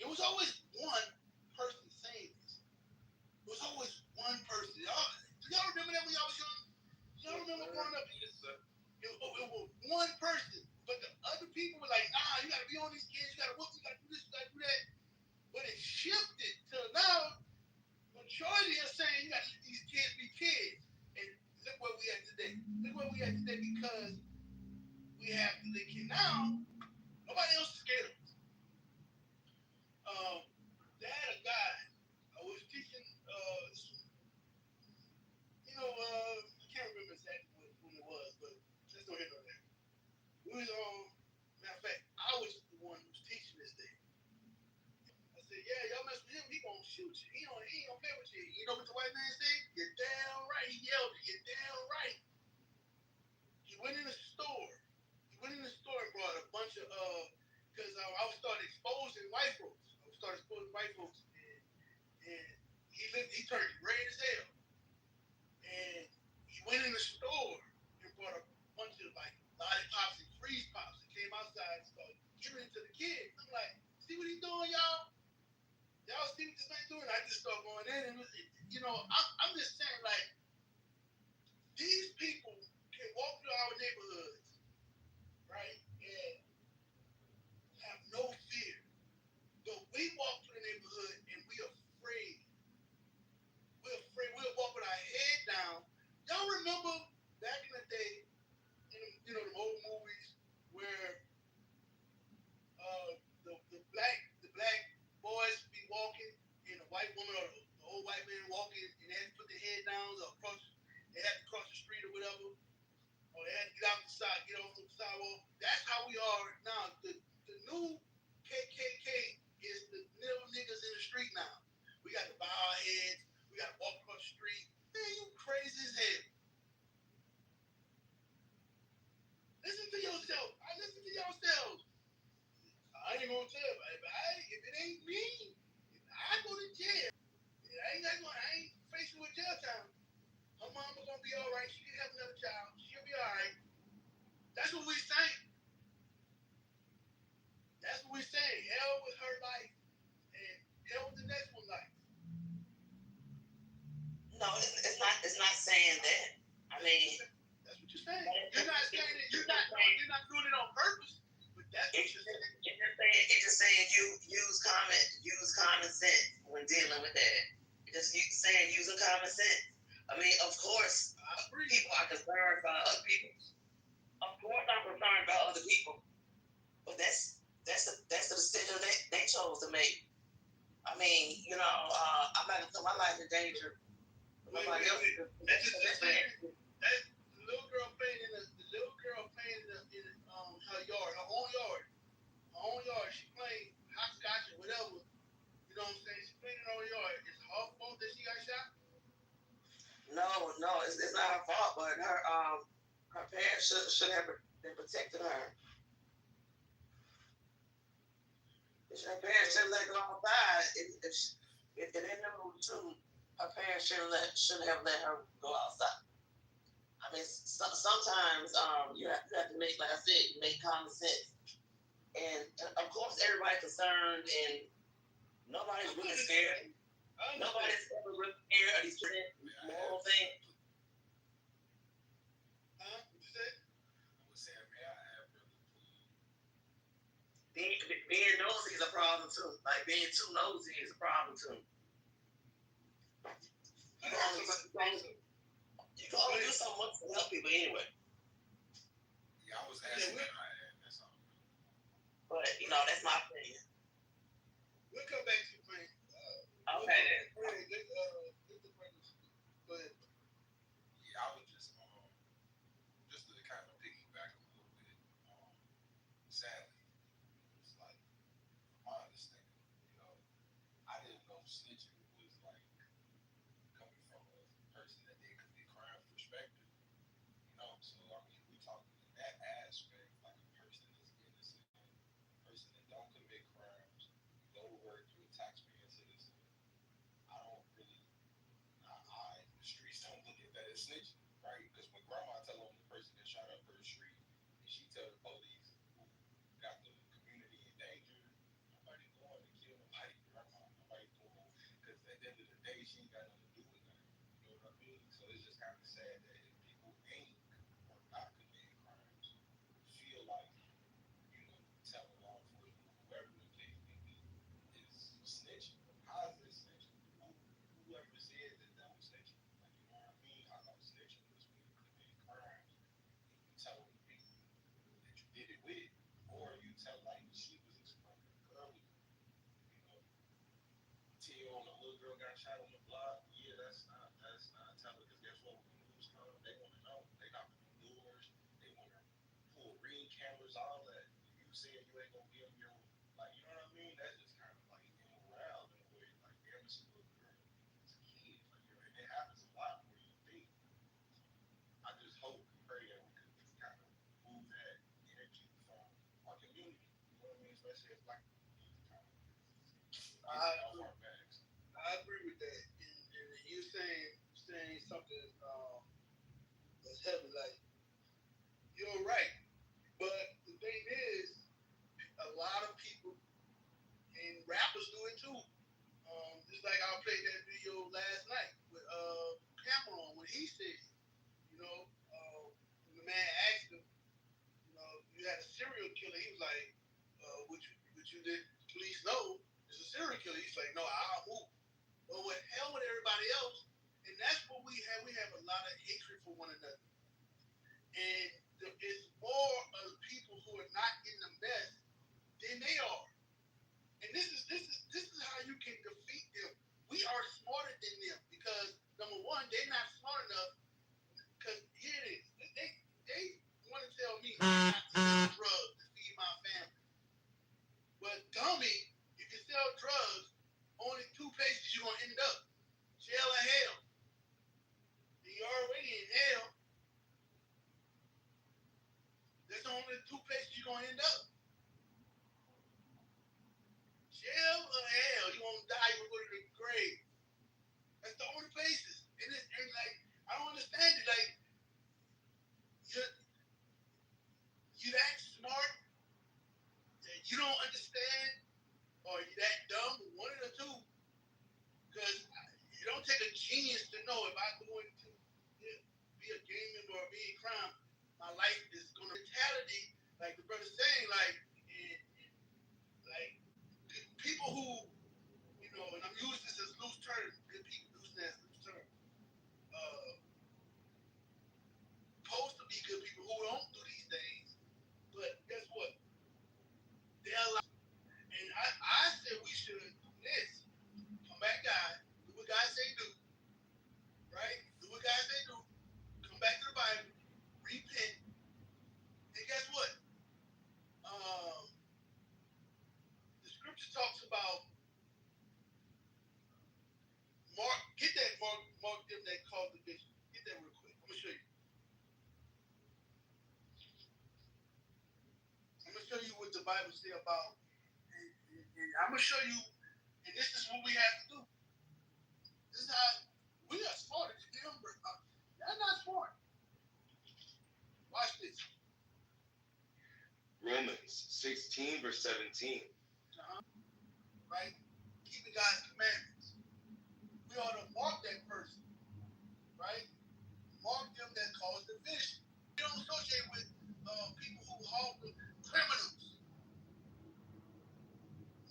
It was always one person saying this. It was always one person. Do y'all remember that when y'all was young? Y'all remember growing up? Yes, sir. It was one person, but the other people were like, nah, you got to be on these kids. You got to whoop. You got to do this. You got to do that. But it shifted to now. Majority are saying you got to let these kids be kids. And look where we at today. Look where we at today because we have the kid now. Nobody else is scared of us. They had a guy. I was teaching. I can't remember exactly when it was, but let's go ahead and that. We was matter of fact, I was the one who was teaching this day. I said, yeah, y'all mess with him, he gonna shoot you. He ain't gonna play with you. You know what the white man said? You're damn right. He yelled, you're damn right. He went in the store. And brought a bunch of because I was starting exposing white folks. And he turned red as hell. And he went in the store and brought a bunch of lollipops and freeze pops and came outside and started giving it to the kids. I'm like, see what he's doing, y'all? Y'all see what this man's doing? I just start going in and I'm just saying, these people can walk through our neighborhoods, right, and have no fear. But we walk through the neighborhood and we're afraid. We'll walk with our head down. Y'all remember back in the day, the old movies where side, get off the sidewalk. That's how we are now. The new KKK is the little niggas in the street now. We got to bow our heads. We got to walk across the street. Man, you crazy as hell. Listen to yourself. I listen to yourselves. I ain't gonna tell, if it ain't me, if I go to jail, I ain't facing with jail time. Her mama gonna be all right. She can have another child. She'll be all right. That's what we're saying. That's what we're saying. Hell with her life, and hell with the next one life. No, it's not saying that. I mean, that's what you're saying. You're not saying it. You're not doing it on purpose. But that's what you're saying. It's just saying use common sense when dealing with that. Just saying using common sense. I mean, of course, people are concerned about other people. Of course, I'm concerned about other people. But that's the decision they chose to make. I mean, I'm not gonna put my life in danger. Nobody else. That's the little girl playing in her yard, her own yard. She playing hopscotch or whatever. You know what I'm saying? She playing in her own yard. It's her fault that she got shot? No, it's not her fault, but her parents should have been protecting her. Her parents should let her outside. If they knew to, her parents should have let her go outside. I mean, sometimes you have to make, like I said, make common sense. And of course, everybody's concerned, and nobody's really scared. Nobody's ever really scared of these moral things. What you say? I was saying, man, I have Being nosy is a problem too. Like being too nosy is a problem too. You can only do so much to help people anyway. Yeah, I was asking that's all. But that's my opinion. We'll come back to the plan. Okay. But yeah, I was just to kind of piggyback a little bit. Sadly, it's like my understanding, I didn't know snitching was like coming from a person that didn't commit crime perspective. So I mean, we talking in that aspect, like a person that's innocent, a person that don't commit crimes, go to work, you're a taxpaying citizen. I don't really, the streets don't look at that as snitching, right? Because when grandma tell on the person that shot up her street, and she tell the police who got the community in danger, nobody going to kill nobody, grandma, nobody going, because at the end of the day, she ain't got nothing to do with that. You know what I mean? So it's just kind of sad that if people ain't or not committing crimes, feel like, telling law enforcement, whoever the case may be, is snitching. How is this snitching? Whoever said that was snitching? Like, you know what I mean? I thought snitching was when you commit crimes and you tell the people that you did it with, or you tell, like she was explaining earlier, Till on the little girl got shot on the block. Yeah, that's not telling, because guess what? When the news come, they want to know. They knocking on doors. They want to pull ring cameras, all that. You saying you ain't gonna give them your, like, you know what I mean? That's just kind of like immoral in a way. Like, damn, it's a little girl. It's a kid. Like, and it happens a lot more than you think. I just hope and pray that we could kind of move that energy from our community. You know what I mean? Especially as black people. I agree with that. And you saying something that's heavy, like, you're right. But the thing is, a lot of people and rappers do it too. Just like I played that video last night with Cameron when he said, when the man asked him, you had a serial killer. He was like, would you let the police know it's a serial killer? He's like, no, I'll move. But what hell with everybody else? And that's what we have. We have a lot of hatred for one another. And it's more of people who are not in the mess than they are. And this is how you can defeat them. We are smarter than them because, number one, they're not smart enough. Because here it is. They want to tell already in hell. There's only two places you're gonna end up. Jail or hell. You won't die, you're gonna go to the grave. That's the only places. And like, I don't understand it. Like, you that smart that you don't understand, or you that dumb, one of the two. Because it don't take a genius to know if I go into be a gang member or be a crime, my life is gonna mentality, like the brother's saying, like people who, and I'm using this as loose terms, good people using that as loose terms. Supposed to be good people who don't do these things, but guess what? They're alive. And I said we should do this. Come back, God. Do what God say do. Right? Do what God say do. Come back to the Bible. Repent. And guess what? The scripture talks about Mark. Get that Mark them that called the bishop. Get that real quick. I'm gonna show you. I'm gonna show you what the Bible say about. And I'm gonna show you. And this is what we have to do. This is how we are smart. Y'all not smart. Watch this. Romans 16, verse 17. Right? Keeping God's commandments. We ought to mark that person. Right? Mark them that cause division. We don't associate with people who harm criminals.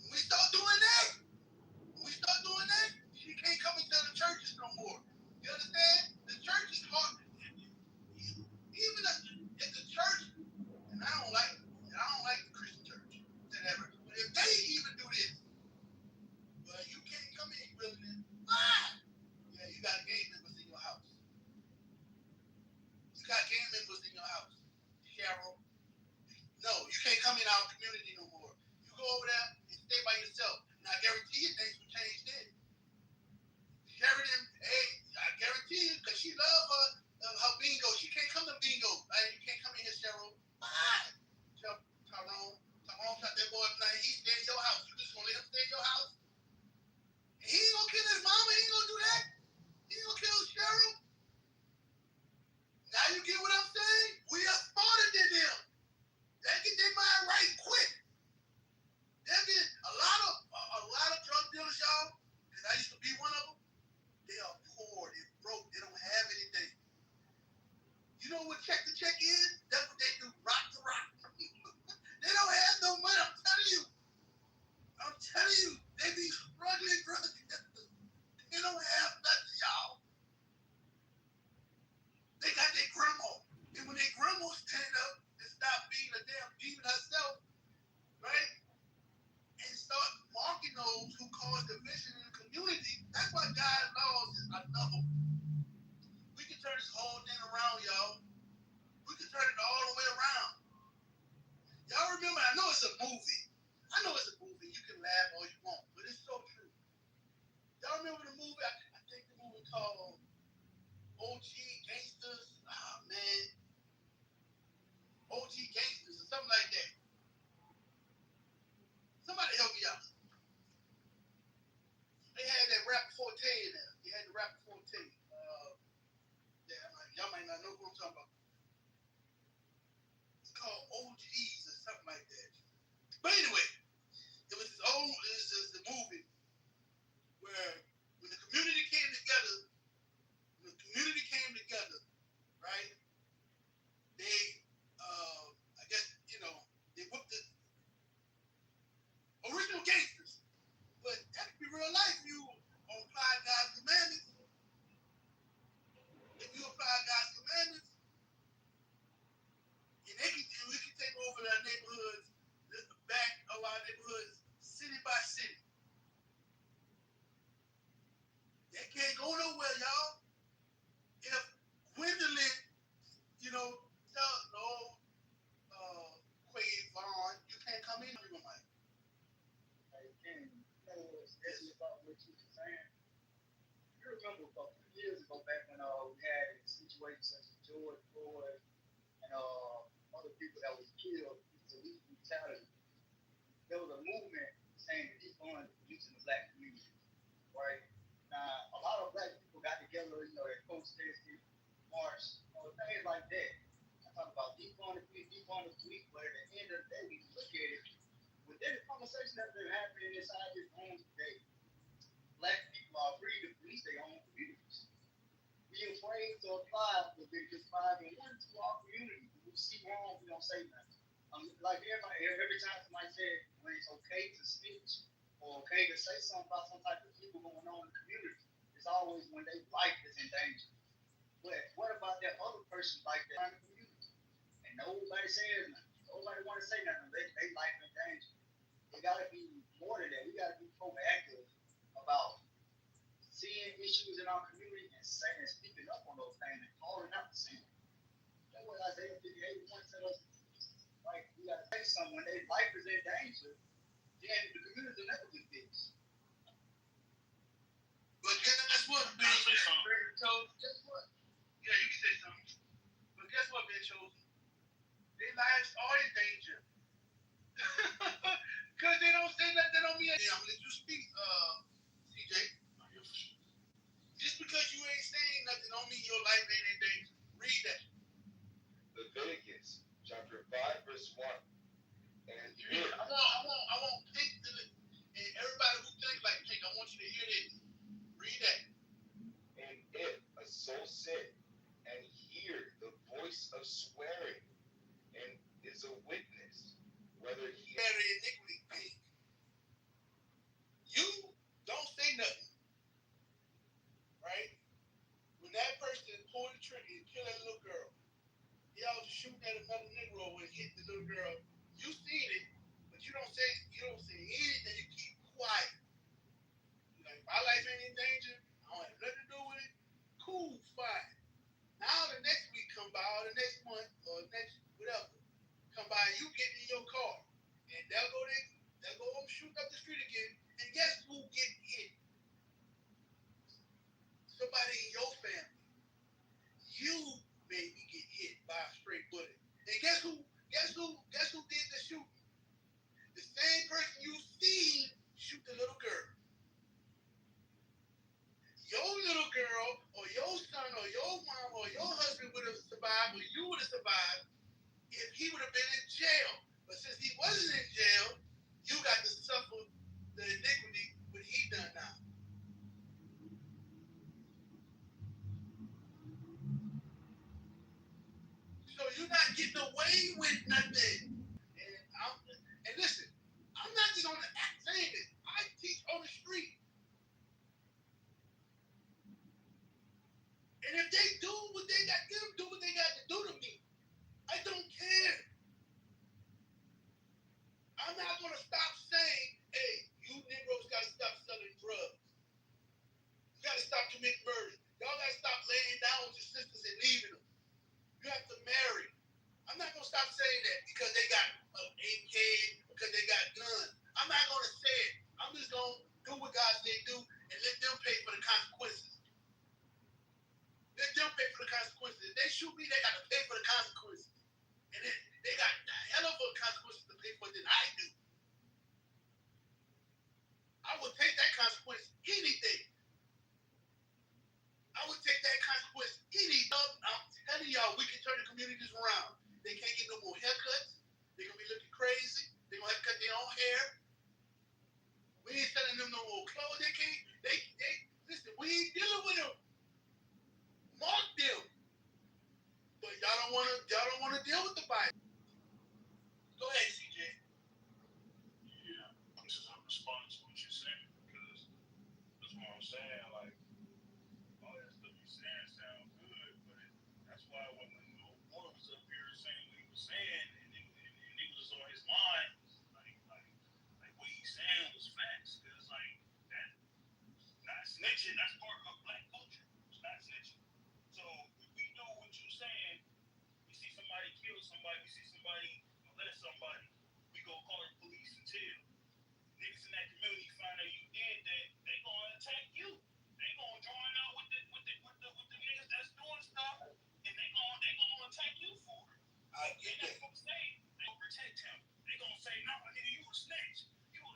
When we start doing that, she can't come into the churches no more. You understand? The church is hard. Even if the church, and I don't like the Christian church, whatever. But if they even do this, well, you can't come in really. Yeah, you got gang members in your house. You got gang members in your house. Cheryl. No, you can't come in our community no more. You go over there and stay by yourself. And I guarantee you things will change then. Sheridan, hey, I guarantee you, because she loves her bingo. She can't come to bingo. You can't come in here, Cheryl. Why? Tyrone shot that boy tonight. He stay in your house. You just gonna let him stay in your house? And he ain't gonna kill his mama. He ain't gonna do that. He ain't gonna kill Cheryl. Now you get what I'm saying? We are smarter than them. They get their mind right quick. They get a lot of drug dealers, y'all. Because I used to be one of them. They are poor. They're broke. They don't have anything. You know what check to check is? That's what they do. Rock to rock. They don't have no money. I'm telling you. They be struggling drug dealers. They don't have nothing, y'all. They got their grandma. And when their grandma stand up and stop being a damn demon herself, right? And start marking those who cause division in the community, that's why God's laws is another. We can turn this whole thing around, y'all. We can turn it all the way around. Y'all remember, I know it's a movie. You can laugh all you want, but it's so true. Y'all remember the movie? I think the movie called OG Gangsters. Oh, man. OG Gangsters or something like that. Somebody help me out. They had that rapper Forte in there. They had the rapper Forte. Y'all might not know who I'm talking about. It's called OGs or something like that. But anyway, it was the movie where when the community came together, right? They, I guess, they whooped the original gangsters. But that could be real life. You apply God's commandments. If you apply God's commandments, movement saying that he's going to use in the black community, right? Now, a lot of black people got together, they protested, marched, things like that. I talk about deep on the week, but at the end of the day, we look at it, within the conversation that's been happening inside this room today, black people are free to police their own communities. We afraid to apply Leviticus 5 and 1 to our community. When we see wrong, we don't say nothing. Like every time somebody said when it's okay to snitch or okay to say something about some type of evil going on in the community, it's always when their life is in danger. But what about that other person like that in the community? And nobody says nothing. Nobody want to say nothing. They life in danger. It got to be more than that. We got to be proactive about seeing issues in our community and saying and speaking up on those things and calling out the sin. That's what Isaiah 58 tells us. Like, we got to say something. When their life is in danger, then the community will never get fixed. But guess what, Ben? Guess what? Yeah, you can say something. But guess what, Ben Chosen? Their lives are in danger. Because they don't say nothing on me. Yeah, I'm going to let you speak, CJ. Just because you ain't saying nothing don't mean your life ain't in danger. Read that. Leviticus chapter 5, verse 1. And I want Pink to, and everybody who thinks like Pink, I want you to hear this. Read that. And if a soul sin and hear the voice of swearing and is a witness, whether he carry iniquity, Pink. You don't say nothing. Right? When that person pulled the trigger and killed that little girl, y'all was shooting at another Negro and hit the little girl. You seen it, but you don't say anything. You keep quiet. You're like, my life ain't in danger. I don't have nothing to do with it. Cool, fine. Now the next week come by, or the next month, or next whatever, come by, you get in your car, and they'll go shooting up the street again. And guess who get hit? Somebody in your family. You maybe get hit by a stray bullet. And guess who did the shooting? The same person you seen shoot the little girl. Your little girl, or your son, or your mom, or your husband would have survived, or you would have survived if he would have been in jail. But since he wasn't in jail, you got to suffer the iniquity what he done now. So you're not getting away with nothing. And listen, I'm not just on the act saying this. I teach on the street. And if they do what they got to do what they got to do to me, I don't care. I'm not going to stop saying, hey, you Negroes got to stop selling drugs. You got to stop committing murder. Y'all got to stop laying down with your sisters and leaving them. You have to marry. I'm not going to stop saying that because they got AK, because they got guns. I'm not going to say it. I'm just going to do what God said do and let them pay for the consequences. Let them pay for the consequences. If they shoot me, they got to pay for the consequences. And they got a hell of a consequences to pay for than I do. I would take that consequence any day. I would take that consequence any day. I'm telling y'all, we can turn the communities around. They can't get no more haircuts. They're going to be looking crazy. They're going to have to cut their own hair. We ain't selling them no more clothes. They can't. Listen, we ain't dealing with them. Mark them. But y'all don't want to deal with the Bible. Go ahead, CJ. Yeah, I'm just responding to what you're saying because that's what I'm saying. Like, all that stuff you're saying sounds good, but that's why when Boy was up here saying what he was saying, and it was on his mind, like what he's saying was facts, because like that, not snitching, that's part of black culture. It's not snitching. So if we do what you're saying, we see somebody kill somebody, we see somebody molest somebody, we go call the police and jail. Niggas in that community find out you did that, they gonna attack you. They gonna join up with the niggas that's doing stuff, and they gonna attack you for it. I get that. They gonna protect him. They gonna say, no, nigga, you a snitch. You a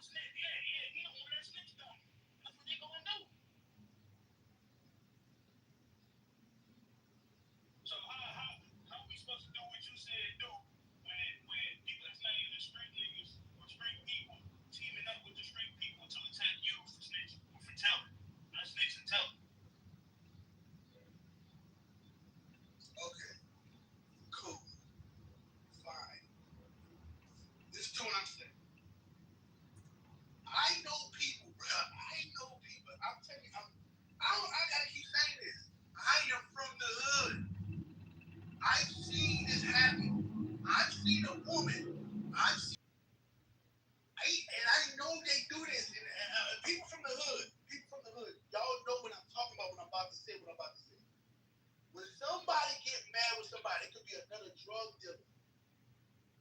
drug dealer.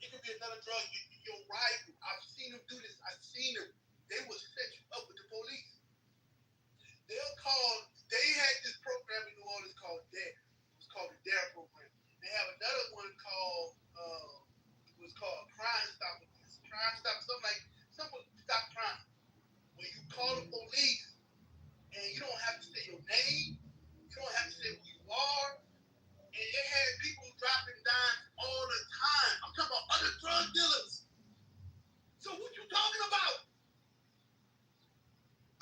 It could be another drug, your rival. I've seen them do this. I've seen them. They will set you up with the police. They had this program in New Orleans called DARE. It was called the DARE program. They have another one called, Crime Stop. Something stop crime. Where you call the police and you don't have to say your name. You don't have to say who you are. And they had people dropping dimes all the time. I'm talking about other drug dealers. So what you talking about?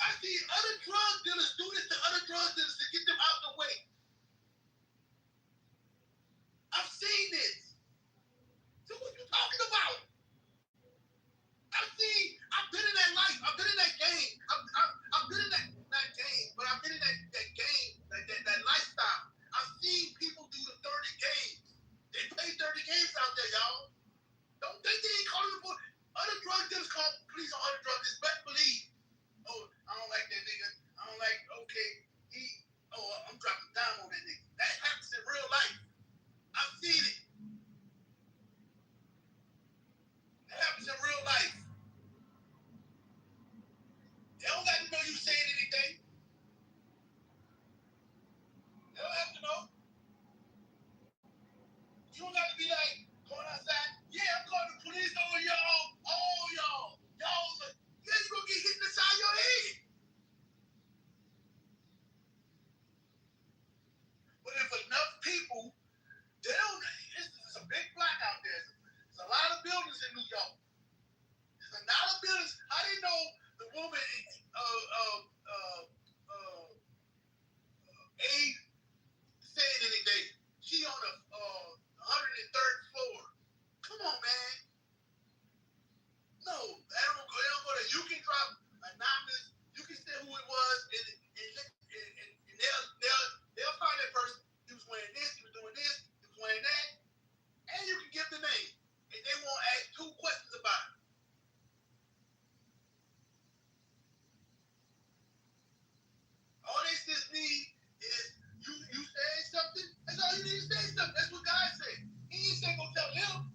I see other drug dealers do this to other drug dealers to get them out the way. I've seen this. So what you talking about? I've been in that life. I've been in that game. I've been in that game, but I've been in that game, that lifestyle. I've seen people do the 30 games. They play 30 games out there, y'all. Don't think they ain't calling the police. Other drug dealers call police on other drug dealers. Best believe. Oh, I don't like that nigga. I don't like, okay, I'm dropping down on that nigga. That happens in real life. I've seen it. That happens in real life. They don't got to know you saying anything. They don't have to know. You don't got to be like, going outside, yeah, I'm calling the police on y'all. Oh, y'all. Y'all, yeah, you're going to get hit in the side of your head. But if enough people, it's a big block out there. There's a lot of buildings in New York. There's a lot of buildings. How do you know the woman ain't saying anything? She on the 103rd floor. Come on, man. No, they don't go there. You can drop anonymous. You can say who it was, and they'll find that person. He was wearing this. He was doing this. He was wearing that, and you can give the name, and they won't ask 2 questions about it. All they just need is you say something. That's all you need to say something. That's what God said. He ain't say go tell him.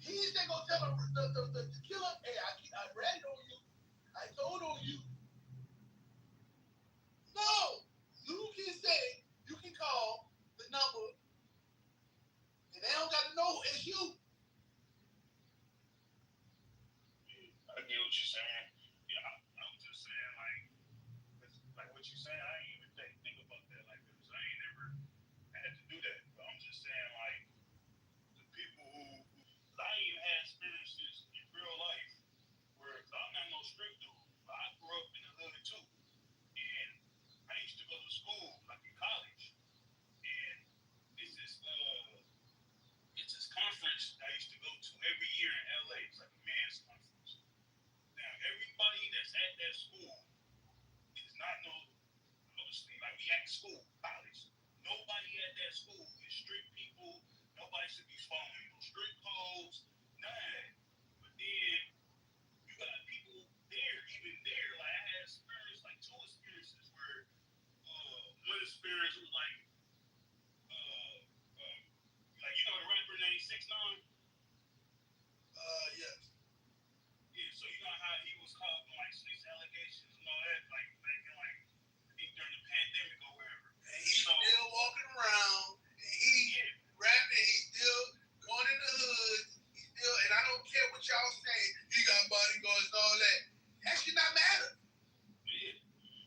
He ain't say go tell the killer, hey, I read it on you. I told on you. No. You can say, you can call the number, and they don't got to know it's you. I get what you're saying. Yeah, I'm just saying, like what you're saying, I ain't even think about that like this. I ain't never had to do that. But I'm just saying, like, the people who I even had experiences in real life where I'm not no street dude, but I grew up in the hood too. And I used to go to school, like in college. And it's this conference I used to go to every year in LA. It's like a man's conference. Now, everybody that's at that school is not obviously, like we at school, college. Nobody at that school is street people. Nobody should be following no street codes, none of that. But then you got people there, even there. Like I had experience, like 2 experiences where one experience was like you know the rapper named 6ix9ine? Yes. Yeah, so you know how he was caught on like snitch allegations and all that, like back in like I think during the pandemic or whatever. And he's still walking around, and he's rapping, he's still going in the hood, he's still, and I don't care what y'all say, he got bodyguards and all that. That should not matter. Yeah.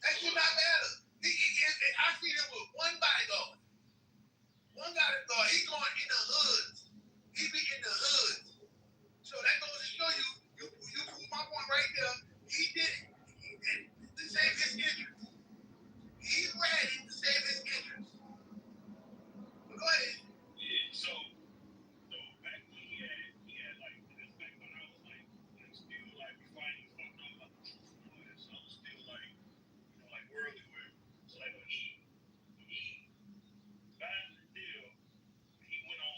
That should not matter. I see him with one bodyguard. One bodyguard, he going in the hoods. He be in the hoods. So that goes to show you prove my point right there. He did it to save his interest. He's ready to save his interest. But go ahead. Yeah, so back when he had like this back when I was like still like before I even fucked up about the truth and all that. So I was still like, you know, like worldly where so like when he got the deal, he went on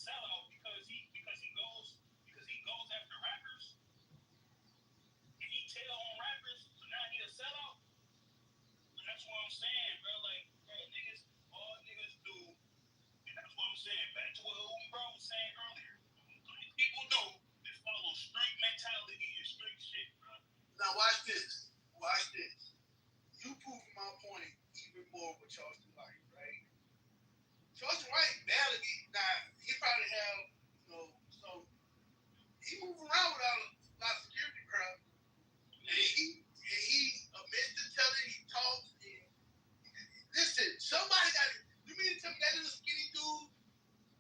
sellout because he goes after rappers and he tell on rappers, so now he a sellout. And that's what I'm saying, bro. Like, bro, all niggas do, and that's what I'm saying. Back to what bro was saying earlier. People do is follow street mentality and street shit, bro. Now watch this. Watch this. You proving my point even more with Charleston White, right? Charleston White barely he probably have, some. He move around without a lot of security crowd. And he admits to telling, he talks. Listen, somebody got it. You mean to tell me that little skinny dude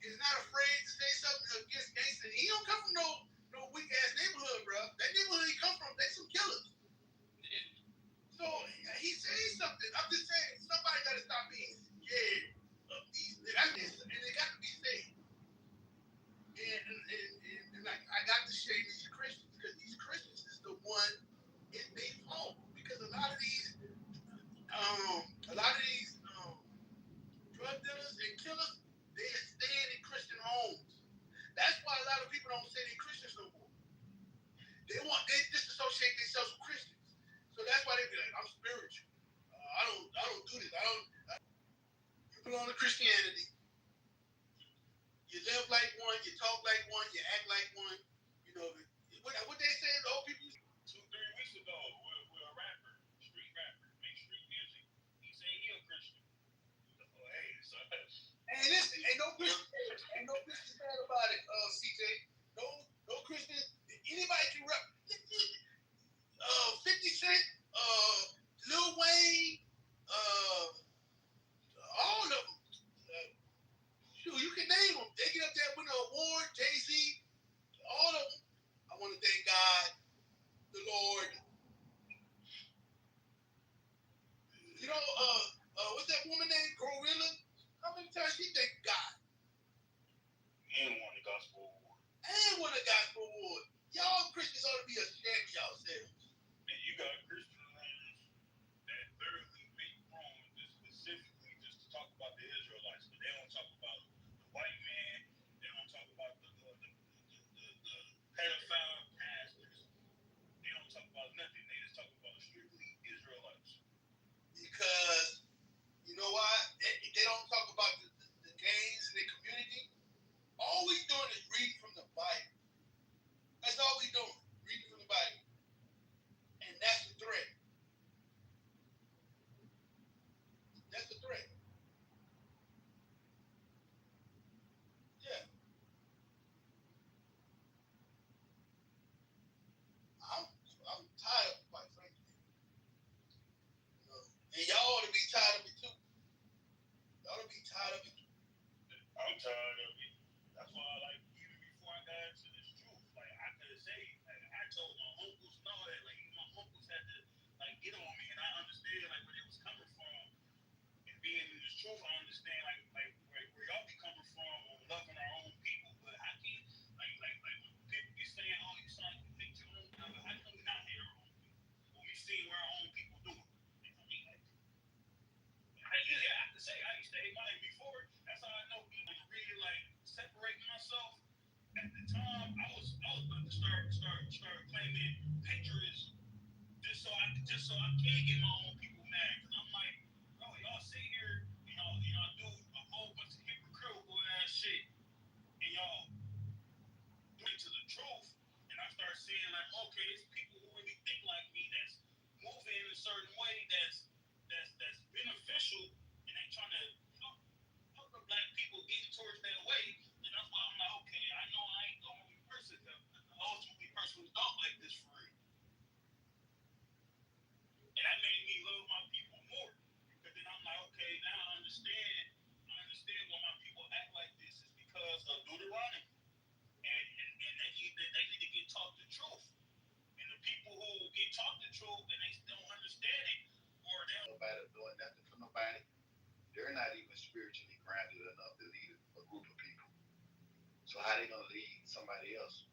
is not afraid to say something against gangsters? He don't come from no weak ass neighborhood, bro. That neighborhood he come from, they some killers. So he's saying something. I'm just saying, somebody got to stop being scared of these niggas, and they got to be safe. And like, I got to shame these Christians because these Christians is the one in their fault, because a lot of these drug dealers and killers, they staying in Christian homes. That's why a lot of people don't say they're Christians no more. They disassociate themselves with Christians. So that's why they be like, I'm spiritual. I don't do this. You belong to Christianity. You live like one, you talk like one, you act like one. What they say, the old people. 2-3 weeks ago, with a rapper, street rapper, make street music. He said he a Christian. Hey, so hey, listen, ain't no Christian bad about it, CJ. No Christian. Anybody can rap. 50 Cent, Lil Wayne, all of them. Shoot, you can name them. They get up there with an award, Jay-Z, all of them. I want to thank God, the Lord. What's that woman named Gorilla? How many times she thanked God? And won the gospel award. Y'all Christians ought to be ashamed of yourselves. And you got Christians that thoroughly make wrong just specifically just to talk about the Israelites, but they don't talk about the white man. They don't talk about the pedophile pastors. They don't talk about nothing. They just talk about strictly Israelites. Because you know why? They don't talk about the gangs in their community. All we doing is reading from the Bible. That's all we doing, reading from the Bible. And that's the threat. That's the threat. Yeah. I'm tired of it, quite frankly. And y'all ought to be tired of it too. Y'all ought to be tired of it too. I'm tired of it. That's why, like, even before I got into this truth, like, I could say, like, I told my uncles and all that, like, my uncles had to, like, get on me, and I understand, like, where they was coming from. And being in this truth, I understand, like where y'all be coming from on loving our own people, but I can't, like, people be saying, oh, you sound like you hate your own people. I know we not hate our own people. When we see where our own people do it. I can say I used to hate mine before. That's how I know people really, like, separate myself. At the time, I was about to start claiming patriotism, just so I can get my own people mad. Cause I'm like, bro, y'all sit here and y'all do a whole bunch of hypocritical ass shit, and y'all do it to the truth. And I start seeing, like, okay, it's people who really think like me that's moving in a certain way that's beneficial, and they trying to help the black people get towards that way. And that's why I'm like, okay, I know I ain't the only person, the only person who thought like this for real. And that made me love my people more. Because then I'm like, okay, now I understand why my people act like this is because of Deuteronomy. And they need to get taught the truth. And the people who get taught the truth and they don't understand it, or they don't. Nobody doing nothing for nobody. They're not even spiritually grounded enough to lead a group of people. So how they gonna lead somebody else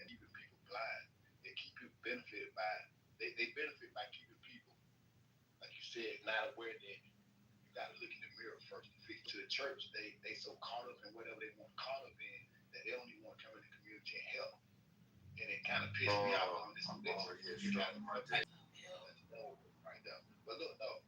and keeping people blind? They keep people benefited by they benefit by keeping people, like you said, not aware that you gotta look in the mirror first to fix to the church. They so caught up in whatever they want caught up in it kind of pissed me off on this. You got it right there. Right there. But look, no.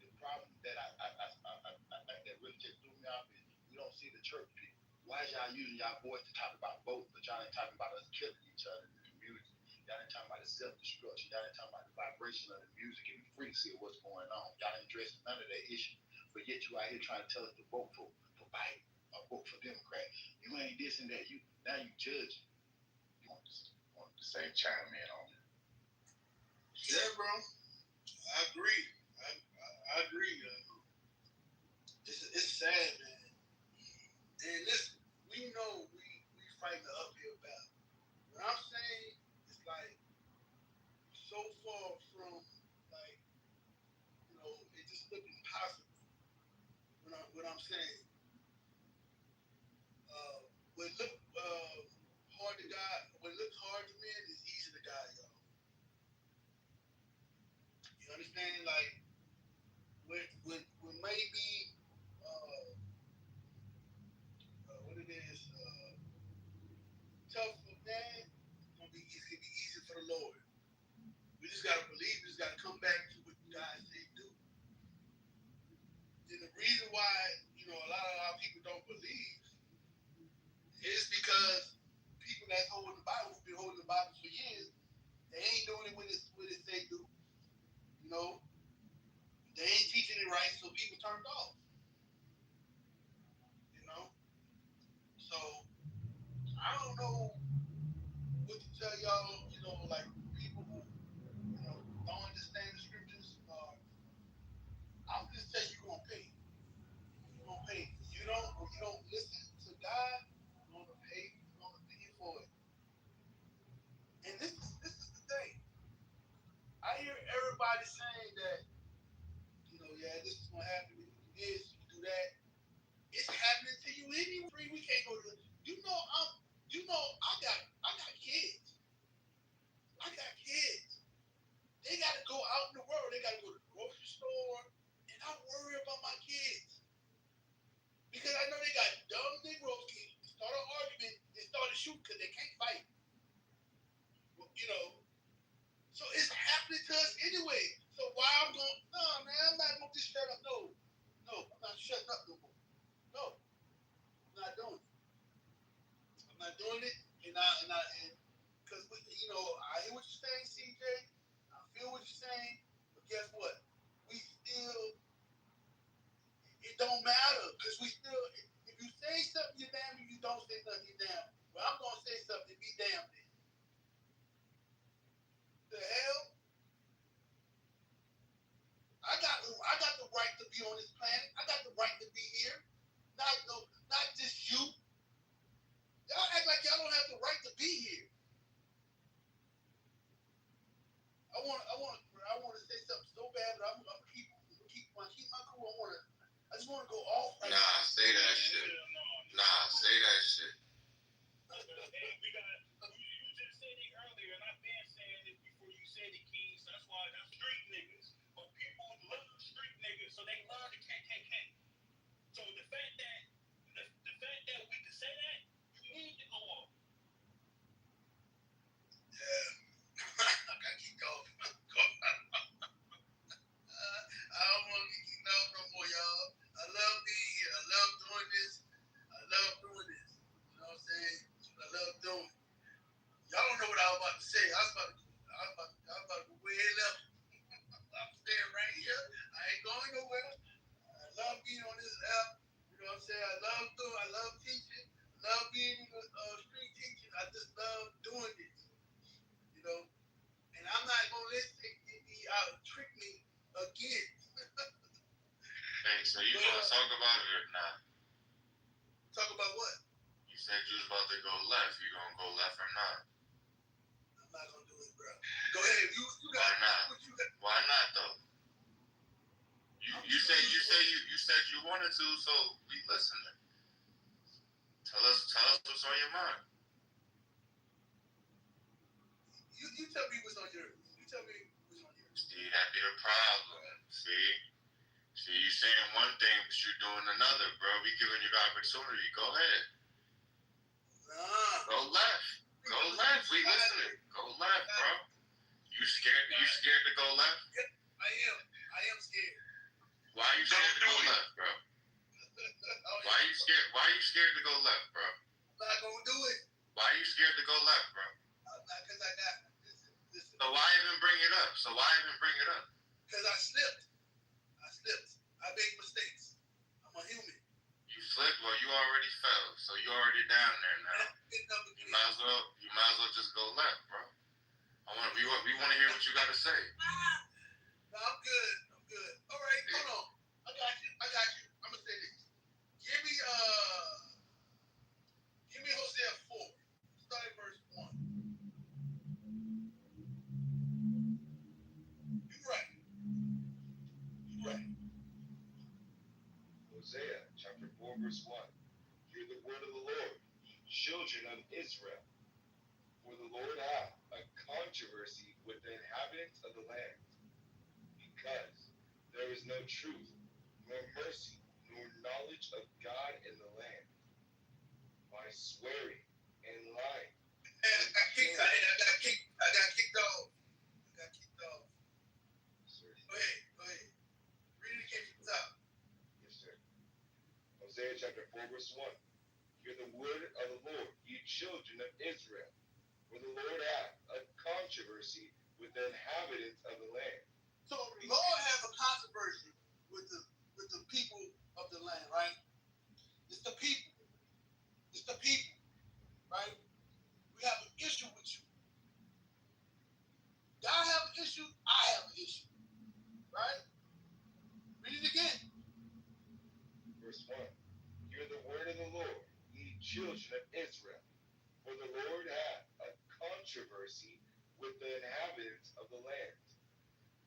The problem that that really just threw me off is we don't see the church people. Why is y'all using y'all voice to talk about voting, but y'all ain't talking about us killing each other in the community? Y'all ain't talking about the self-destruction. Y'all ain't talking about the vibration of the music and the frequency of what's going on. Y'all ain't addressing none of that issue. But yet you out here trying to tell us to vote for Biden or vote for Democrat. You ain't this and that. Now you judge. You want the same chime in on it. Yeah, bro. I agree. I agree. It's sad, man. And listen, we know we fighting the uphill battle. What I'm saying is like so far from like it just look impossible. What I'm saying. What look hard to God, what looks hard to men is easy to God, y'all. You understand? Like when maybe what it is tough for man, it's gonna be easy for the Lord. We just gotta believe. We just gotta come back to what God said do. And the reason why a lot of our people don't believe is because people that's holding the Bible, who've been holding the Bible for years, they ain't doing it when it say do. They ain't teaching it right, so people turned off. So I don't know what to tell y'all. Like people who don't understand the scriptures. I'm just telling you, you're gonna pay. You're gonna pay. If you don't listen to God, you're gonna pay. You're gonna pay for it. And this is the thing. I hear everybody saying that, yeah, this is gonna happen. You do this, you do that. It's happening to you anyway. We can't go to. I got kids. I got kids. They gotta go out in the world. They gotta go to the grocery store, and I worry about my kids because I know they got dumb Negroes can start an argument and start a shoot because they can't fight. So it's happening to us anyway. So why I'm going? No, man, I'm not gonna just shut up. No, I'm not shutting up no more. No, I'm not doing it. I'm not doing it, and because I hear what you're saying, CJ. I feel what you're saying, but guess what? We still, it don't matter because we still. If you say something, you're damn. If you don't say something, you're damn. Well, I'm gonna say something. Be damn. Then. The hell? I got the right to be on this planet. I got the right to be here. Not just you. Y'all act like y'all don't have the right to be here. I want to say something so bad, but I'm gonna keep my cool. I just want to go off. Right now. Say that shit. Say that shit. You just said it earlier, and I've been saying it before you said it, Keys. That's why that's street niggas. But people love street niggas, so they love the KKK. So the fact that we can say that, you need to go off. Yeah, I gotta keep going. I don't want to keep going no more, y'all. I love being here. I love doing this. You know what I'm saying? I love doing it. Y'all don't know what I was about to say. I was about to go way left. I'm staying right here. I ain't going nowhere. I love being on this app. You know what I'm saying? I love teaching. I love being in the street teaching. I just love doing this. And I'm not gonna let it trick me again. Hey, so you gonna talk about it or not? Talk about what? You said you was about to go left. You gonna go left or not? I'm not gonna do it, bro. Go ahead. You got. Why not? Why not though? You said you wanted to, so we listening. Tell us what's on your mind. You tell me what's on yours. See, that be the problem. See, you saying one thing, but you doing another, bro. We giving you the opportunity. Go ahead. Nah. Go left. Go We listening. Go left, bro. You scared to go left? Yep, I am scared. Why are you scared to go left, bro? Why are you scared to go left, bro? I'm not gonna do it. Why are you scared to go left, bro? Because I got listen. So why even bring it up? Because I slipped. I made mistakes. I'm a human. You slipped, well, you already fell, so you already down there now. You might as well just go left, bro. We want to hear what you got to say. No, I'm good. All right, hold on. I got you. I'm gonna say this. Give me Hosea 4. Start at verse 1. You're right. Hosea chapter 4, verse 1. Hear the word of the Lord, children of Israel. For the Lord hath a controversy with the inhabitants of the land, because there is no truth, nor mercy, nor knowledge of God in the land. By swearing and lying. I got kicked off. Go ahead. Read it again from the top. Yes, sir. Hosea chapter 4, verse 1. Hear the word of the Lord, ye children of Israel. For the Lord hath a controversy with the inhabitants of the land. So the Lord has a controversy with the people of the land, right? It's the people, right? We have an issue with you. Y'all have an issue, I have an issue, right? Read it again. Verse 1. Hear the word of the Lord, ye children of Israel. For the Lord hath a controversy with the inhabitants of the land,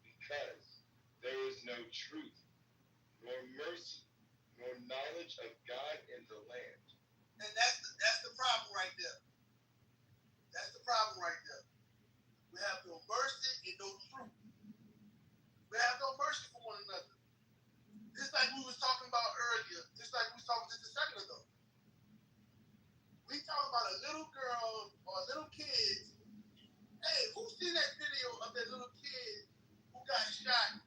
because there is no truth, nor mercy, nor knowledge of God in the land. And that's the problem right there. We have no mercy and no truth. We have no mercy for one another. Just like we was talking about earlier, just like we was talking just a second ago. We talking about a little girl or a little kid. Hey, who seen that video of that little kid who got shot?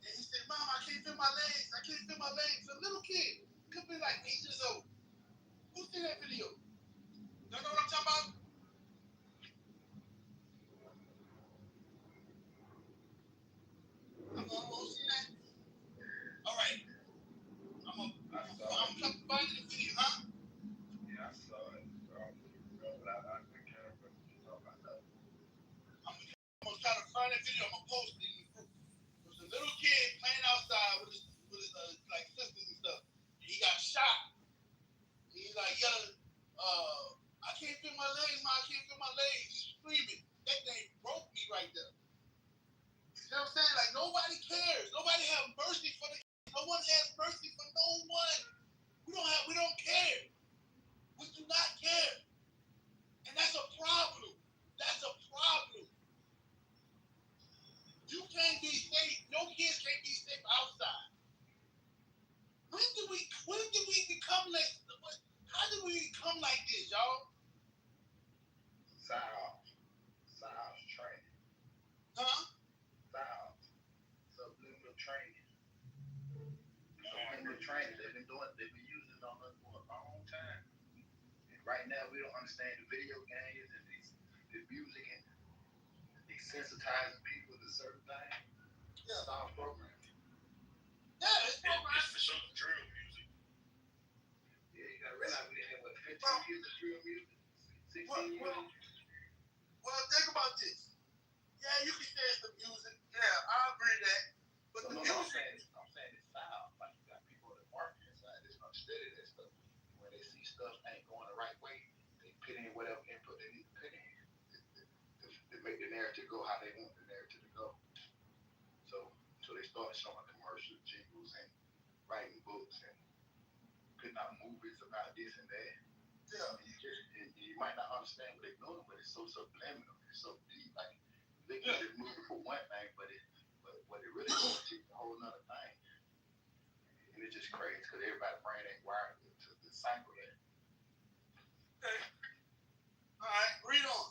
And he said, Mom, I can't feel my legs. A little kid. Could be like 8 years old. Who seen that video? Y'all know what I'm talking about? I'm gonna see that. All right. I'm trying to find the video, huh? Yeah, I saw it. But I can't remember what you're talking about now. I'm gonna try to find that video. I'm gonna post it in the group. There was a little kid playing outside with his like sisters and stuff. And he got shot. And he's like yelling, I can't feel my legs, Mom. I can't feel my legs. He's screaming. That thing broke me right there. You see what I'm saying? Like nobody cares. Nobody has mercy for the kids. No one has mercy for no one. We don't care. We do not care. And that's a problem. You can't be safe. No kids can't be safe outside. When did we become like? How did we become like this, y'all? Psyops training. Huh? Psyops. Subliminal training. Subliminal training. They've been using it on us for a long time. And right now we don't understand the video games and the music and desensitizing people to certain things. Yeah. It's all programming. Yeah, it's programming. It's for some drill music. Yeah, you gotta realize we didn't have 15 years of drill music, 16 years. Well, think about this. Yeah, you can say it's the music. Yeah, I agree that. But the music. I'm saying it's style. Like you got people that market inside that's gonna study that stuff. When they see stuff ain't going the right way, they put in whatever input they need to put in to make the narrative go how they want the narrative to go. So they start showing commercials, jingles, and writing books and putting out movies about this and that. Yeah. You might not understand what they're doing, but it's so subliminal. It's so deep. Like they get this movie for one thing, but what it really is is a whole nother thing. And it's just crazy because everybody's brain ain't wired to decipher that. Okay. All right, read on.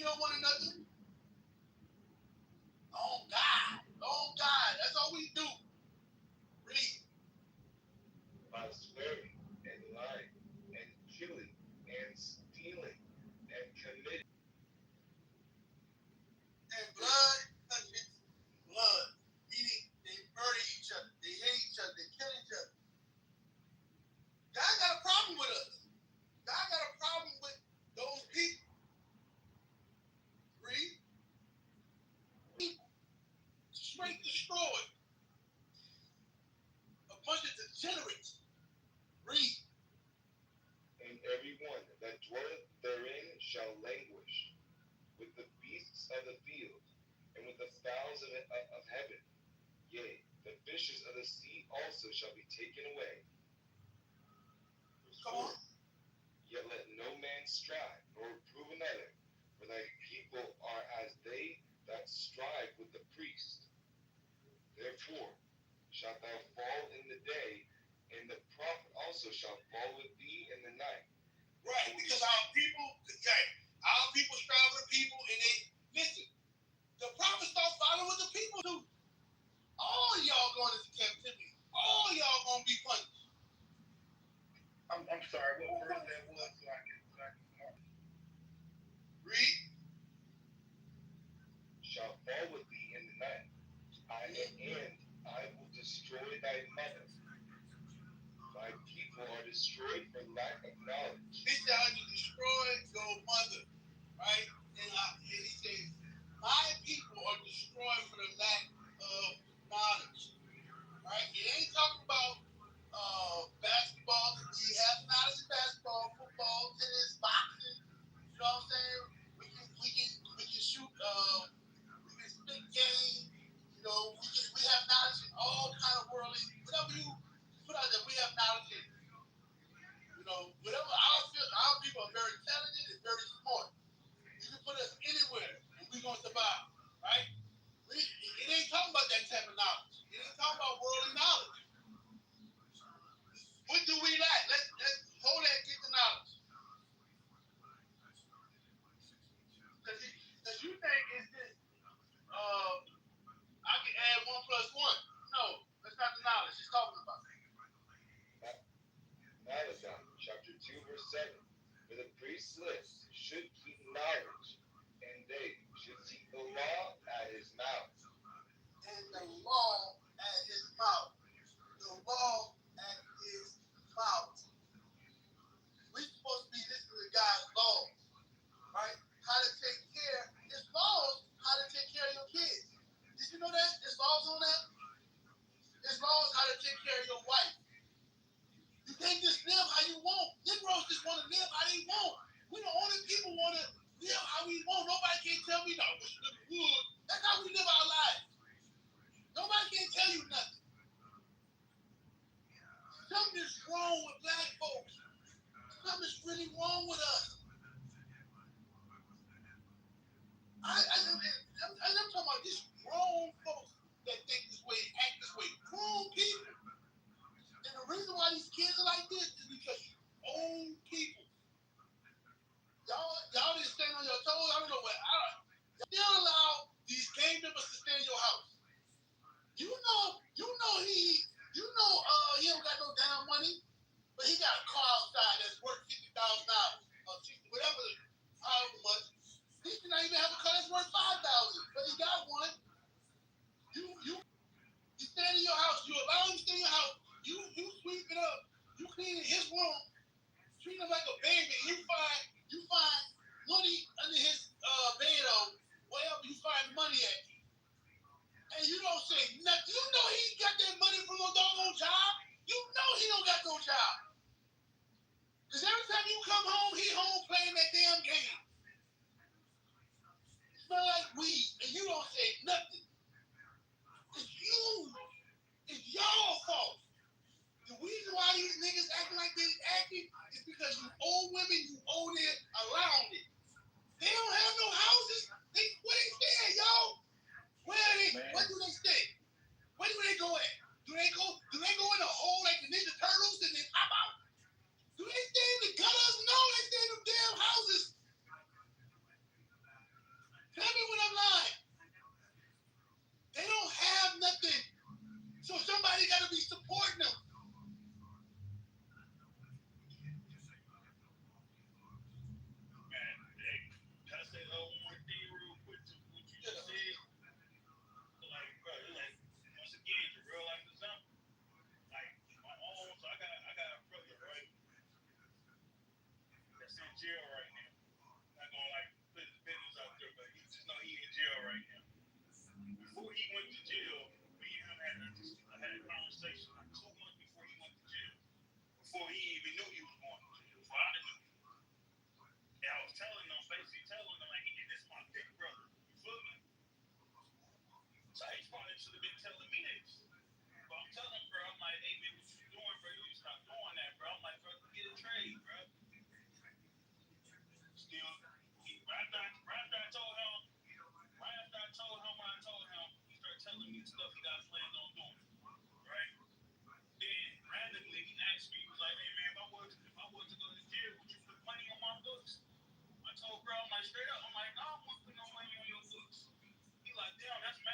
kill one another. Oh God. Oh God. That's all we do. Read. By swearing and lying and killing and stealing and committing. And blood touches blood. Meaning they murder each other. They hate each other. They kill each other. God got a problem with us. God got a problem with those people. Read. People. Straight destroyed. A bunch of degenerates. Read. And everyone that dwelleth therein shall languish with the beasts of the field, and with the fowls of heaven. Yea, the fishes of the sea also shall be taken away. Come on. Yet let no man strive, nor reprove another, for thy people are as they that strive with the priest. Therefore shalt thou fall in the day, and the prophet also shall fall with thee in the night. Right, because our people strive with the people, and they listen. The prophets don't follow with the people do. All y'all going into captivity. All y'all gonna be punished. I'm sorry, what verse that was so I can mark. Read. Shall fall with thee in the night, and I will destroy thy mother. My people are destroyed for lack of knowledge. He said, I will destroy your mother. Right? And he says, my people are destroyed for the lack of knowledge. Right? It ain't talking about basketball. We have knowledge in basketball, football, tennis, boxing. You know what I'm saying? We can shoot. We can spit game. You know, we have knowledge in all kind of worldly. Whatever you put out there, we have knowledge in. You know, whatever our people are very talented and very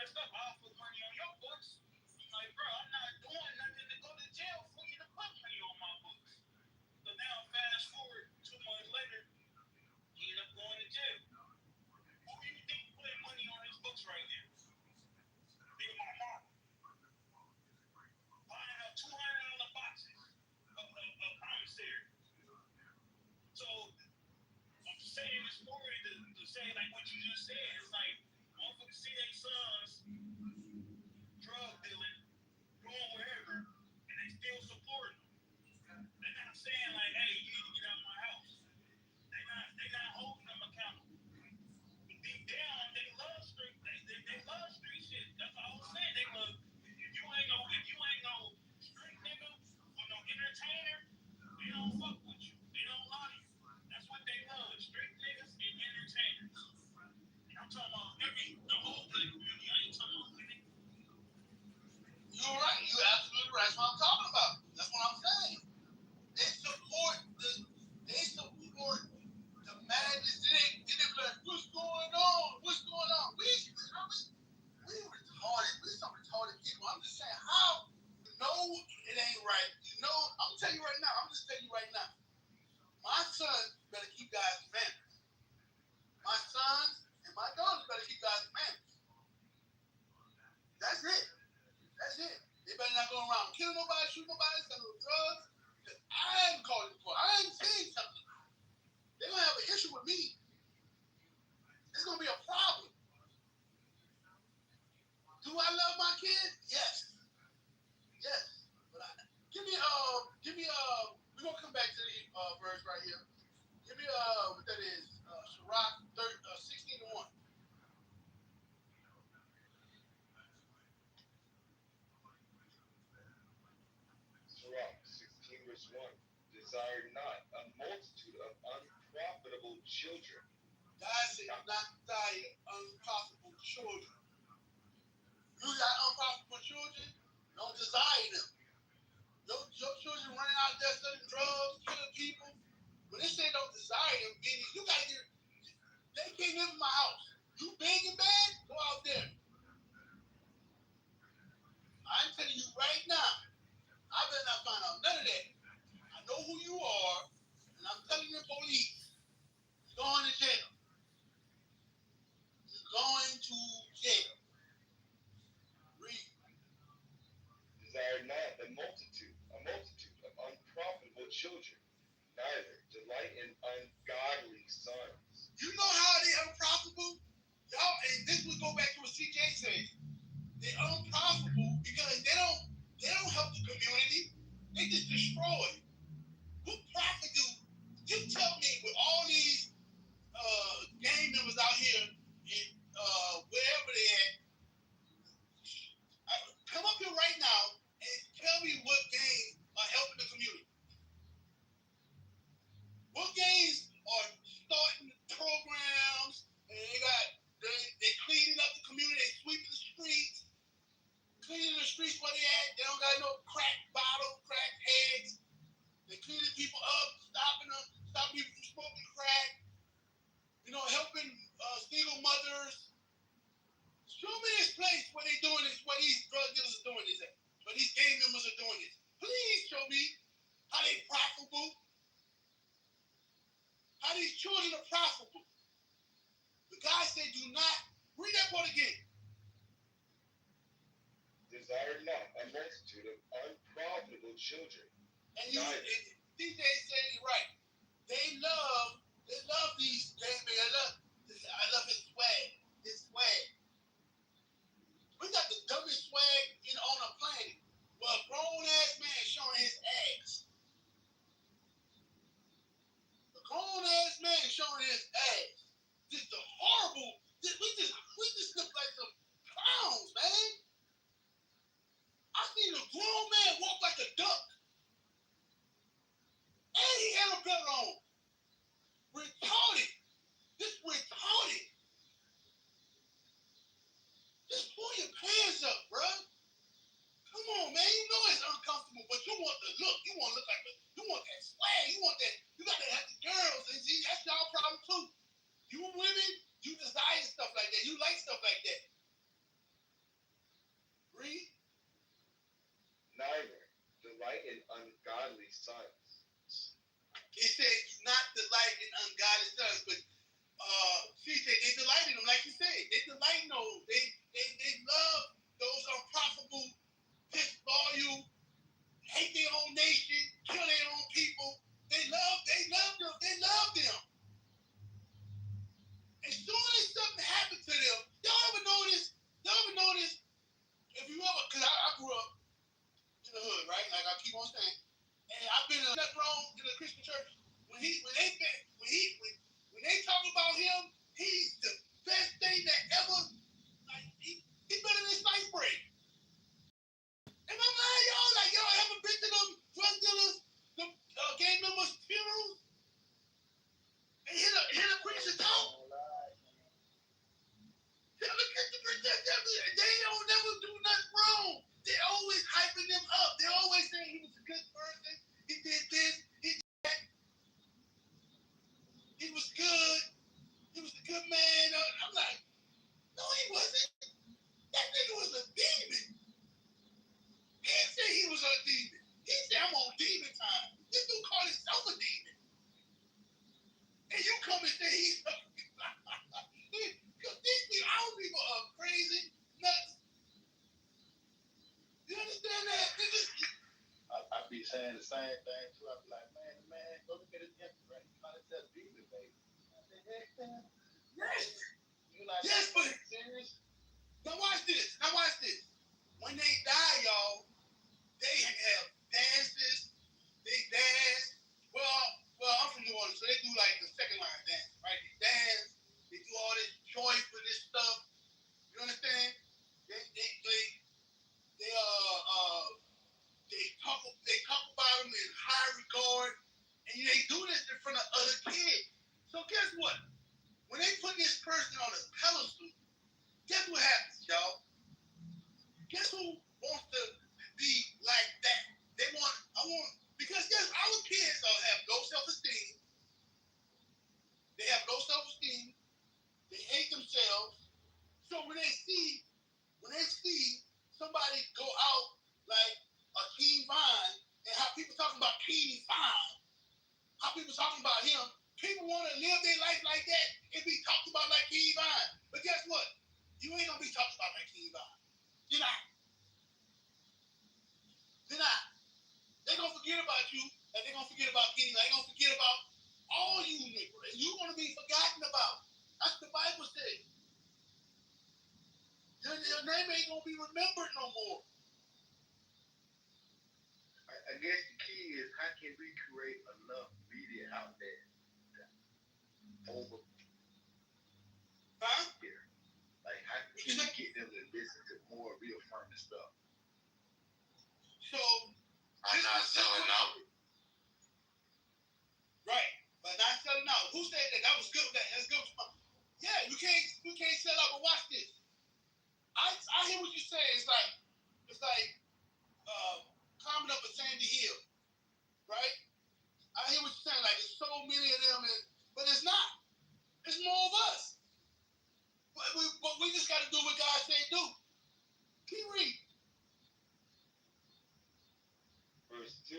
passed up, I'll put money on your books. I'm like, bro, I'm not doing nothing to go to jail for you to put money on my books. So now, fast forward 2 months later, he ended up going to jail. Who do you think put money on his books right now? Me and my mom. Buying up $200 boxes of commissary. So I'm saying this story to say like what you just said. It's like motherfuckers see their sons drug dealing, going wherever, and they still support them. They're not saying like, hey, you need to get out of my house. They're not holding them accountable. But deep down, they love street. They love street shit. That's all I'm saying. They love. If you ain't no street nigga or no entertainer, they don't fuck with you. They don't love you. That's what they love. Street niggas and entertainers. And I'm talking about the whole black community. I ain't talking about women. You're right. You're absolutely right. That's what I'm talking about. That's what I'm saying. They support the madness. They be like, what's going on? What's going on? We retarded. We some retarded people. I'm just saying, how you know it ain't right? You know, I'm telling you right now. I'm just telling you right now. My son better keep God's commandments. My sons and my daughters better keep God's commandments. That's it. That's it. They better not go around killing nobody, shooting nobody, selling no drugs. Because I ain't calling for. I ain't saying something. They're gonna have an issue with me. It's gonna be a problem. Do I love my kids? Yes. Yes. But give me we're gonna come back to the verse right here. Give me what that is, Sirach 16:1. Sirach 16 verse 1. Desire not a multitude of unprofitable children. God said, not desire unprofitable children. You got unprofitable children, don't desire them. Your children running out there selling drugs, killing people. When they say don't desire them, meaning you gotta get. They can't live in my house. You big and bad, go out there. I'm telling you right now, I better not find out none of that. I know who you are, and I'm telling the police, you're going to jail. You're going to jail. Read. Desire not a multitude of unprofitable children, neither delight in ungodly sons. You know how they unprofitable? Y'all, and this would go back to what CJ said. They're unprofitable because they don't help the community. They just destroy. What profit do you tell me with all these gang members out here in wherever they at? Come up here right now and tell me what gangs are helping the community. What gangs are starting programs and they cleaning up the community, they sweeping the streets, cleaning the streets where they at. They don't got no crack bottles, crack heads. They cleaning people up, stopping people from smoking crack. You know, helping single mothers. Show me this place where they doing this, where these drug dealers are doing this at, where these gang members are doing this. Please show me how they profitable, how these children are profitable. The guy said, do not, read that part again. Desire not a multitude of unprofitable children. And DJ said it right. They love these gang members. I love his swag. His swag. We got the dumbest swag on the planet. Well, a grown ass man showing his ass. A grown ass man showing his ass. Just the horrible. We just look like some clowns, man. I seen a grown man walk like a duck. And he had a belt on. Retarded. This retarded. Just pull your pants up, bro. Come on, man. You know it's uncomfortable, but you want the look. You want to look like you want that swag. You want that. You got to have the girls. And see, that's y'all problem too. You women, you desire stuff like that. You like stuff like that. fighting those. They love those unprofitable, disloyal, hate their own nation, kill their own people. They love them. They love them. As soon as something happens to them, y'all ever notice? If you ever, because I grew up in the hood, right? Like I keep on saying, and I've been in nothing wrong in the Christian church. When they talk about him, he's the best thing that ever. Like he's better than sliced bread. Am I lying, y'all? Like y'all ever been to them drug dealers, them gang members' funerals, and hear the preacher talk? They don't never do nothing wrong. They always hyping them up. They always saying he was a good person. He did this. He did that. He was good. He was a good man. I'm like, no, he wasn't. That nigga was a demon. He said he was a demon. He said I'm on demon time. This dude called himself a demon. And you come and say he's a these our people are crazy, nuts. You understand that? I be saying the same thing too. I be like, man, go look at his Instagram. You might have said demon, baby. Yes. You like yes, but serious? Now watch this. When they die, y'all, they have dances. They dance. Well, I'm from New Orleans, so they do like the second line dance, right? They dance. They do all this joyfulness stuff. You understand? They talk about them in high regard, and they do this in front of other kids. So guess what? When they put this person on a pedestal, guess what happens, y'all? Guess who wants to be like that? Because yes, our kids have low self-esteem. They have low self-esteem. They hate themselves. So when they see somebody go out like a King Vine, and how people talking about King Vine, how people talking about him, people want to live their life like that and be talked about like King Vine. But guess what? You ain't gonna be talked about like King Vine. You're not. They're gonna forget about you, and they're gonna forget about King. They're gonna forget about all you niggas, and you're gonna be forgotten about. That's what the Bible says. Your name ain't gonna be remembered no more. I guess the key is how can we create enough media out there over here? Like how can we get them to listen to more reaffirming stuff? So I'm not selling out. Right, but not selling out. Who said that? That was good. That's good. Yeah, you can't sell out. But watch this. I hear what you say. It's like climbing up a sandy hill, right? I hear what you're saying. Like there's so many of them, but it's not. It's more of us. But we just got to do what God said do. Keep reading. Verse 2.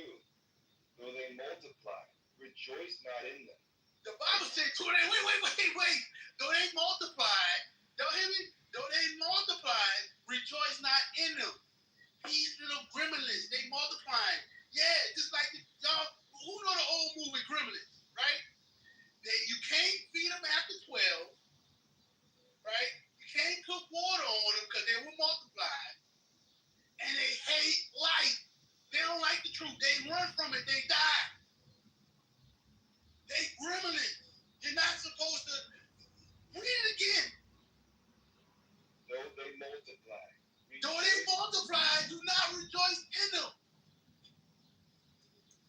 Though they multiply, rejoice not in them. The Bible said, wait. Though they multiply, don't hear me? Though they multiply, rejoice not in them. These little gremlins, they multiplying. Yeah, just like y'all, who know the old movie Gremlins, right? You can't feed them after 12, right? You can't cook water on them because they will multiply. And they hate life. They don't like the truth. They run from it. They die. They gremlins. You're not supposed to read it again. Though they multiply. Do not rejoice in them.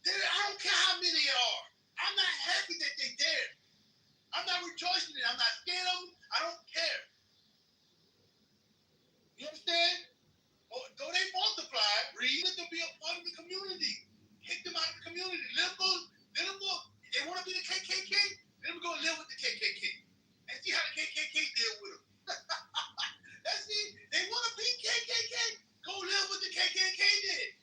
I don't care how many there are. I'm not happy that they're there. I'm not rejoicing in it. I'm not scared of them. I don't care. You understand? Though they multiply, read it to be a part of the community. Kick them out of the community. Let them go. They want to be the KKK? Let them go live with the KKK. And see how the KKK deal with them. That's it. They want to be KKK. Go live with the KKK did.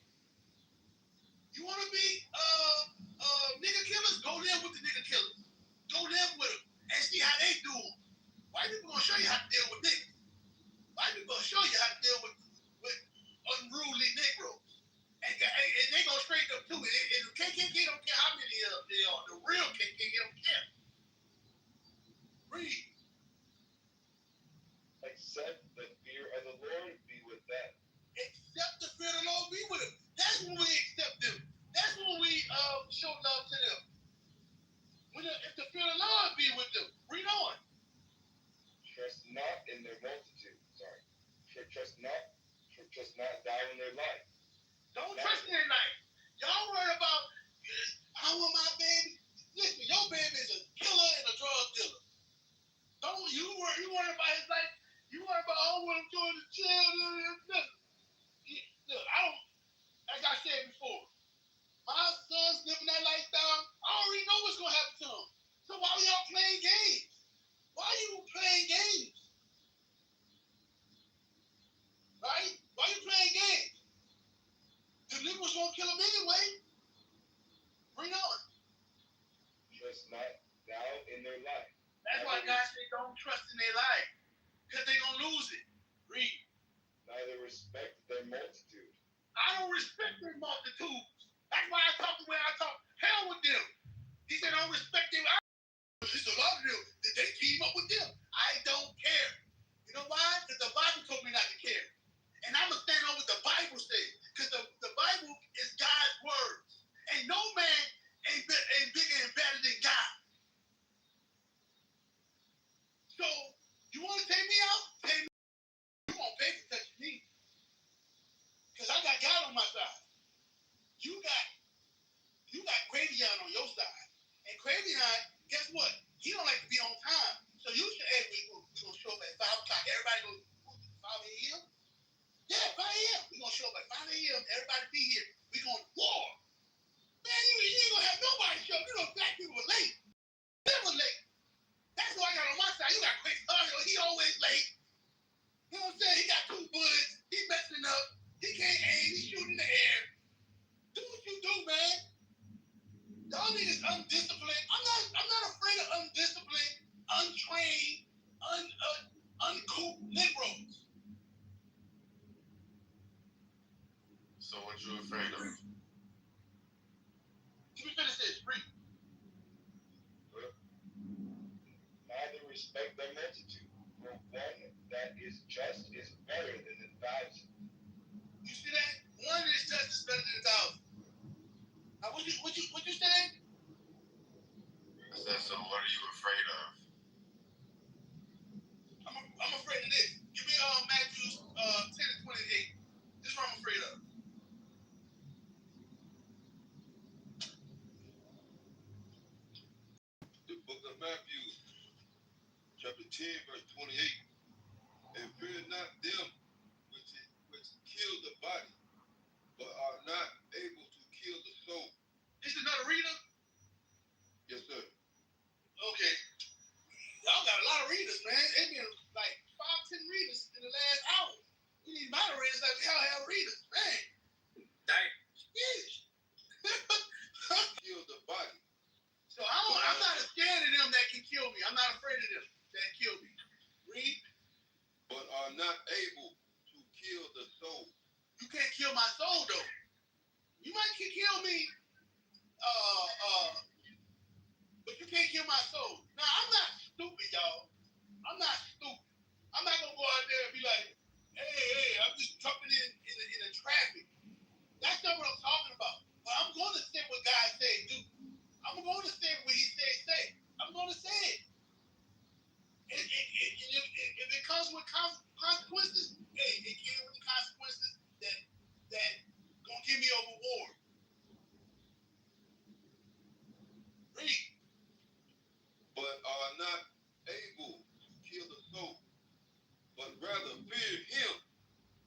except the fear of the Lord be with them. Except the fear of the Lord be with them. That's when we accept them. That's when we show love to them. If the fear of the Lord be with them. Read on. Trust not in their multitude. Sorry. Trust not thou in their life. Don't trust in their life. Y'all worry about, I want my baby. Listen, your baby is a killer and a drug dealer. Don't you worry about his life. You worry about what I'm doing to jail. Look, I don't, like I said before, my son's living that lifestyle. I already know what's going to happen to him. So why are y'all playing games? Why are you playing games? Right? Why are you playing games? The liberals won't kill him anyway. Bring on. Trust not thou in their life. That's why God said don't trust in their life. Because they're going to lose it. Read. Neither respect their multitude. I don't respect their multitudes. That's why I talk the way I talk. Hell with them. He said don't respect them. There's a lot of them that they team up with them. I don't care. You know why? Because the Bible told me not to care. And I'm going to stand on what the Bible says. Because the Bible is God's words. And no man ain't bigger and better than God. So, you want to take me out? Take me. You won't pay for touching me. Because I got God on my side. You got Cravion on your side. And Cravion, guess what? He don't like to be on time. So you should, hey, we're going to show up at 5 o'clock. Everybody goes, 5 a.m.? Yeah, 5 a.m. We're going to show up at 5 a.m. Everybody be here. We're going to war. Man, you ain't going to have nobody show up. You know, black people were late. Never late. That's who I got on my side. You got Chris Carter. He always late. You know what I'm saying? He got 2 bullets. He messing up. He can't aim. He's shooting in the air. Do what you do, man. Y'all niggas undisciplined. I'm not afraid of undisciplined, untrained, uncouth Negroes. So what you afraid of? Let me finish this. Read. Neither respect their multitude. For one that is just is better than 1,000. You see that? One that is just is better than 1,000. Now, what you saying? I said, so what are you afraid of? I'm afraid of this. Give me Matthew 10:28. This is what I'm afraid of. The book of Matthew, chapter 10, verse 28. And fear not them which kill the body, but are not able to kill the soul. This is another reader? Yes, sir. Okay. Y'all got a lot of readers, man. It's been like 5-10 readers in the last hour. We need moderators like y'all have readers, man. Dang. Yeesh. Kill the body. So I'm not scared of them that can kill me. I'm not afraid of them that kill me. Read. But are not able to kill the soul. You can't kill my soul, though. You might kill me, but you can't kill my soul. Now, I'm not stupid, y'all. I'm not stupid. I'm not going to go out there and be like, hey, I'm just jumping in the traffic. That's not what I'm talking about. But I'm going to say what God said do. I'm going to say what he said say. I'm going to say it. If it comes with consequences, hey, it came with the consequences that gonna give me a reward. Read. But are not able to kill the soul, but rather fear him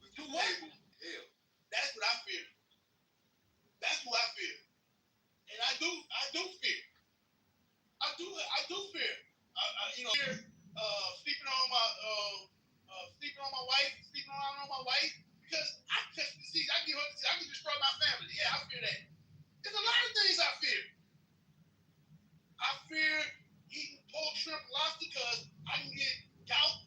which is able to kill. That's what I fear. That's who I fear. And I do fear. I do fear. Fear sleeping on my wife, sleeping around on my wife, because I catch disease. I can destroy my family. Yeah, I fear that. There's a lot of things I fear. I fear eating pork, shrimp, lobster because I can get gout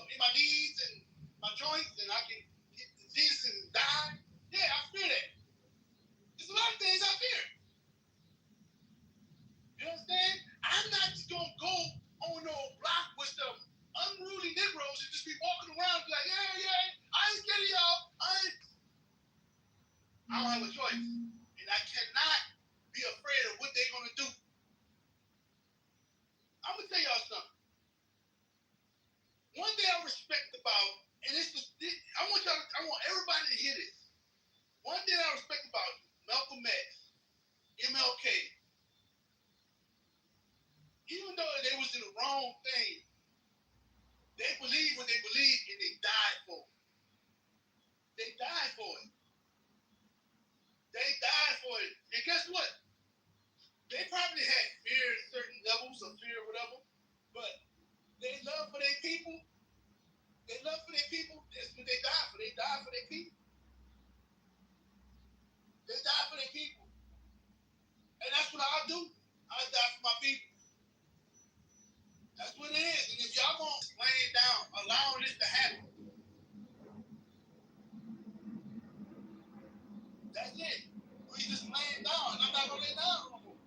in my knees and my joints, and I can get disease and die. Yeah, I fear that. There's a lot of things I fear. You understand? I'm not just gonna go on no block with some unruly Negroes I want everybody to hear this. One thing I respect about Malcolm X, MLK, even though they was in the wrong thing, they believed what they believed and they died for it. They died for it. They died for it. And guess what? They probably had fear, certain levels of fear or whatever, but they love for their people. They love for their people. That's what they died for. They died for their people. They died for their people. And that's what I do. I die for my people. That's what it is. And if y'all won't lay it down, allowing this to happen, that's it. We just laying down. And I'm not gonna lay down no more.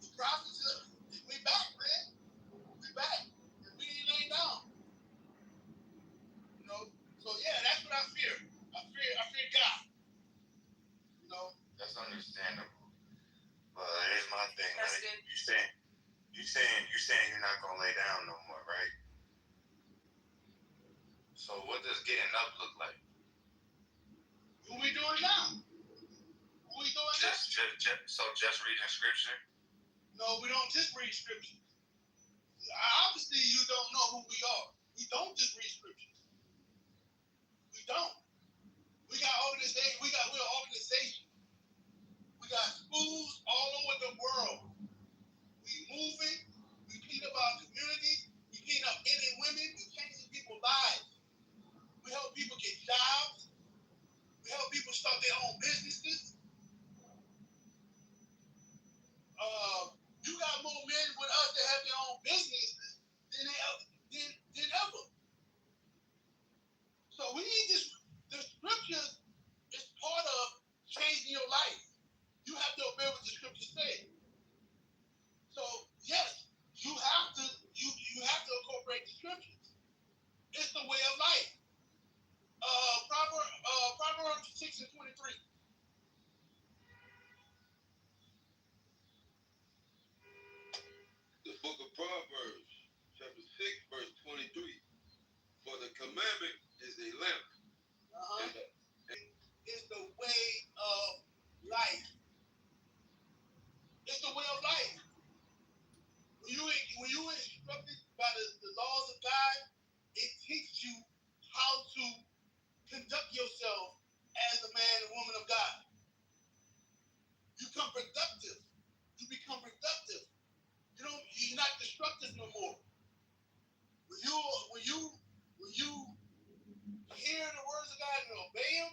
The prophets, we back, man. We back. And we ain't laying down. You know? So yeah, that's what I fear. I fear God. You know? That's understandable. But here's my thing. Like, you saying you're not gonna lay down no more, right? So what does getting up look like? What we doing now? What we doing now? Just reading scripture? No, we don't just read scripture. Obviously, you don't know who we are. We don't just read scriptures. We don't. We're an organization. We got schools all over the world. We moving. We clean up our community. We clean up men and women. We changing people's lives. We help people get jobs. We help people start their own businesses. You got more men with us that have their own businesses than ever. So we need this. The scriptures is part of changing your life. You have to obey what the scriptures say. So yes, you have to incorporate the scriptures. It's the way of life. Proverbs 6:23. The book of Proverbs, chapter 6, verse 23. For the commandment is a lamp. It's the way of life. It's the way of life. When you instructed by the laws of God, it teaches you how to conduct yourself as a man and woman of God. You become productive. You're not destructive no more. When you hear the words of God and obey them,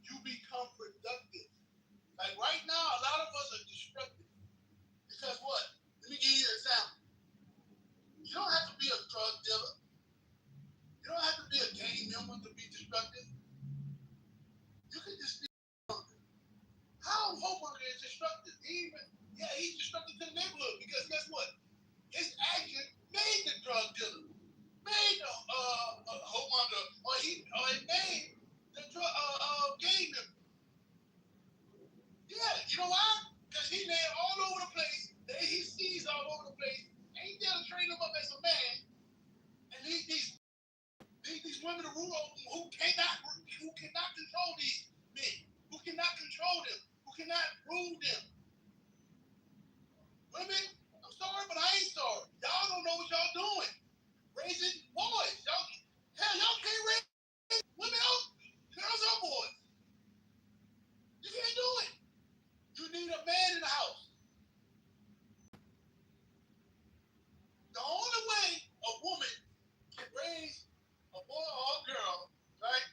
you become productive. Like right now, a lot of us are destructive. Because what? Let me give you an example. You don't have to be a drug dealer. You don't have to be a gang member to be destructive. You can just be how homeowner is destructive. He's destructive to the neighborhood because guess what? His action made the drug dealer, made the homeowner, or it made the gang member. Yeah, you know why? Because he laid all over the place. He sees all over the place. Ain't there to train him up as a man and lead these women to rule over who cannot control these men, who cannot control them, who cannot rule them. Women, I'm sorry, but I ain't sorry. Y'all don't know what y'all doing. Raising boys. Y'all can't raise women out, girls or boys. You can't do it. You need a man in the house. The only way a woman can raise a boy or a girl, right?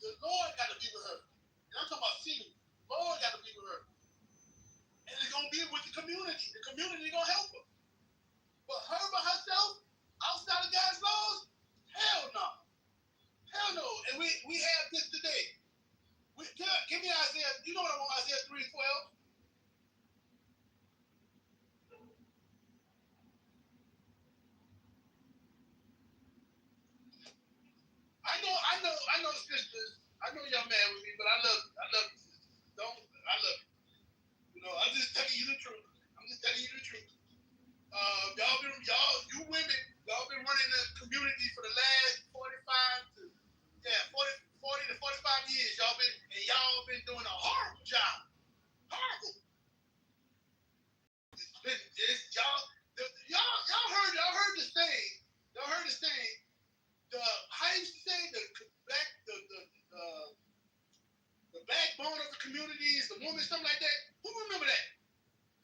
The Lord got to be with her. And I'm talking about single. The Lord got to be with her. And it's going to be with the community. The community going to help her. But her by herself, outside of God's laws, hell no. Hell no. And we have this today. Give me Isaiah. You know what I want, Isaiah 3:12? I know sisters. I know y'all mad with me, but I love you, sisters. I love you. You know, I'm just telling you the truth. You women, y'all been running the community for the last 45 to woman, something like that. Who remember that?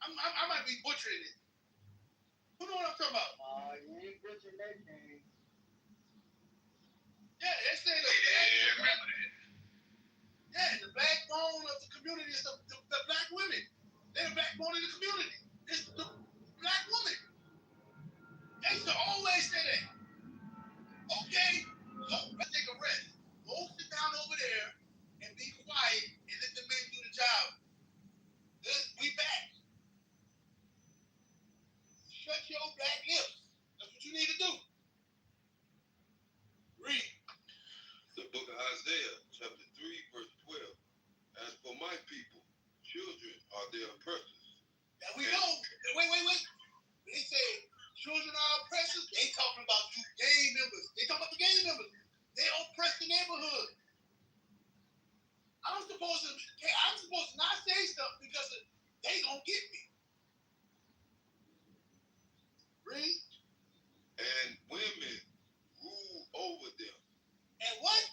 I might be butchering it. Who know what I'm talking about? You ain't butchering that thing. Yeah, they say the backbone of the community is the black women. They're the backbone of the community. It's the black woman. They used to always say that. Okay, let's take a rest. Go sit down over there and be quiet and let the men do the job. We back. Shut your black lips. That's what you need to do. Read. The book of Isaiah, chapter 3, verse 12. As for my people, children are their oppressors. Now we know. Wait. They say children are oppressors. They talking about you gang members. They talking about the gang members. They oppress the neighborhood. I'm supposed to not say stuff because they gonna get me. Read. And women rule over them. And what?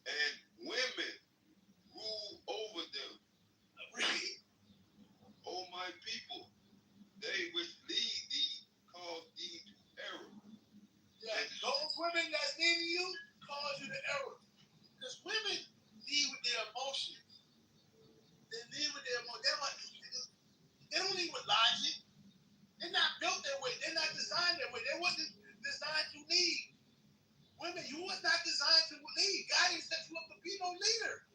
And women rule over them. Read. O my people, they which lead thee cause thee to error. Yeah, those women that's leading you cause you to error. Because women lead with their emotions. They lead with their emotions. They don't lead with logic. They're not built that way. They're not designed that way. They wasn't designed to lead. Women, you was not designed to lead. God didn't set you up to be no leader.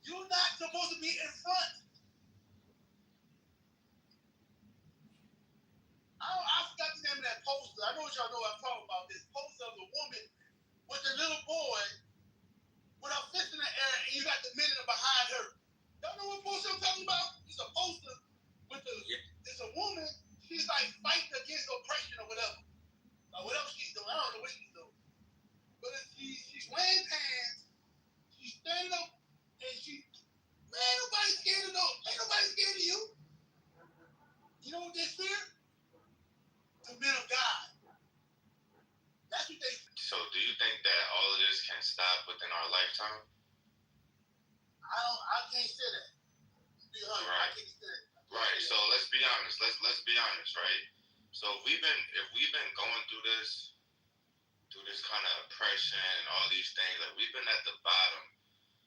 You're not supposed to be in front. I forgot the name of that poster. I know what y'all know what I'm talking about. This poster of a woman with a little boy with her fist in the air, and you got the men behind her. Y'all know what poster I'm talking about? It's a poster with it's a woman. She's like fighting against oppression or whatever. Or whatever she's doing. I don't know what she's doing. But she's wearing pants. She's standing up, and man, nobody's scared of ain't nobody scared of you. You know what they fear? The men of God. That's what they. So, do you think that all of this can stop within our lifetime? I can't say that. Be honest, right. I can't say that. Right. So let's be honest. Let's be honest, right? So if we've been going through this kind of oppression and all these things, like we've been at the bottom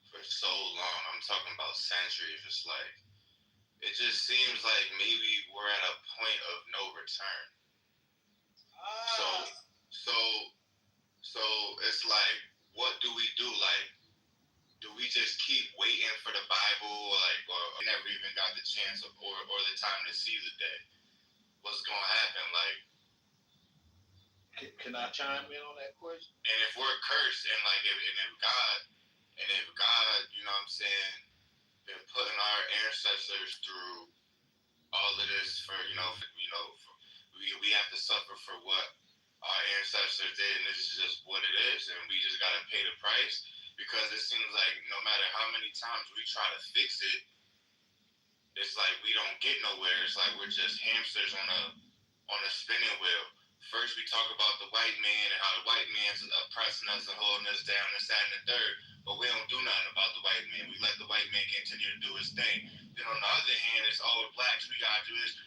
for so long. I'm talking about centuries. It's like it just seems like maybe we're at a point of no return. So it's like, what do we do? Like, do we just keep waiting for the Bible, or never even got the chance or the time to see the day? What's gonna happen? Like, can I chime in on that question? And if we're cursed, and like, if God, you know what I'm saying, been putting our ancestors through all of this for, we have to suffer for what our ancestors did, and this is just what it is, and we just gotta pay the price, because it seems like no matter how many times we try to fix it, it's like we don't get nowhere. It's like we're just hamsters on a spinning wheel. First we talk about the white man and how the white man's oppressing us and holding us down, this, that, and the third, but we don't do nothing about the white man. We let the white man continue to do his thing. Then on the other hand, it's all the blacks, we gotta do this.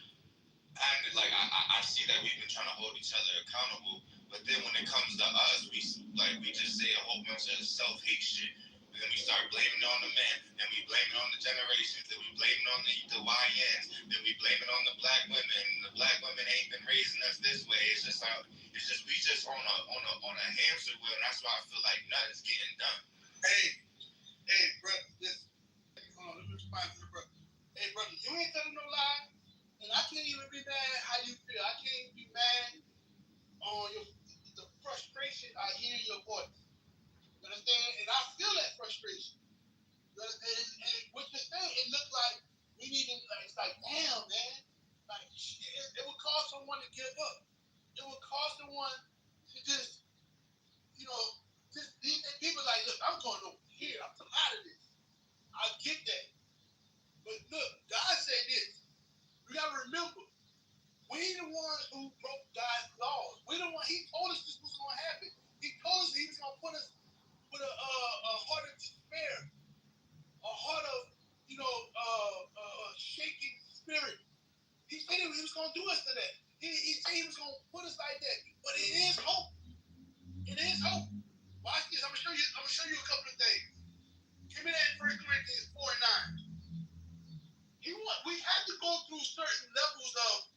And like I see that we've been trying to hold each other accountable, but then when it comes to us, we just say a whole bunch of self-hate shit. And then we start blaming it on the men, then we blame it on the generations, then we blame it on the YNs, then we blame it on the black women. And the black women ain't been raising us this way. It's just we just on a hamster wheel, and that's why I feel like nothing's getting done. Hey, brother, listen. Hold on, let me respond to the brother. Hey, brother, you ain't telling no lie. And I can't even be mad how you feel. I can't even be mad on the frustration I hear in your voice. You understand? And I feel that frustration. You understand? And what you're saying, it looks like we need to, it's like, damn, man. Like, it would cause someone to give up. It would cause someone to just, just leave their people like, look, I'm going over here. I'm tired of this. I get that. But look, God said this. We got to remember, we the ones who broke God's laws. We the one. He told us this was going to happen. He told us he was going to put us with a heart of despair, a heart of He said he was going to put us like that. But it is hope. It is hope. Watch this. I'm gonna show you a couple of things. Give me that in 1 Corinthians 4:9. We have to go through certain levels of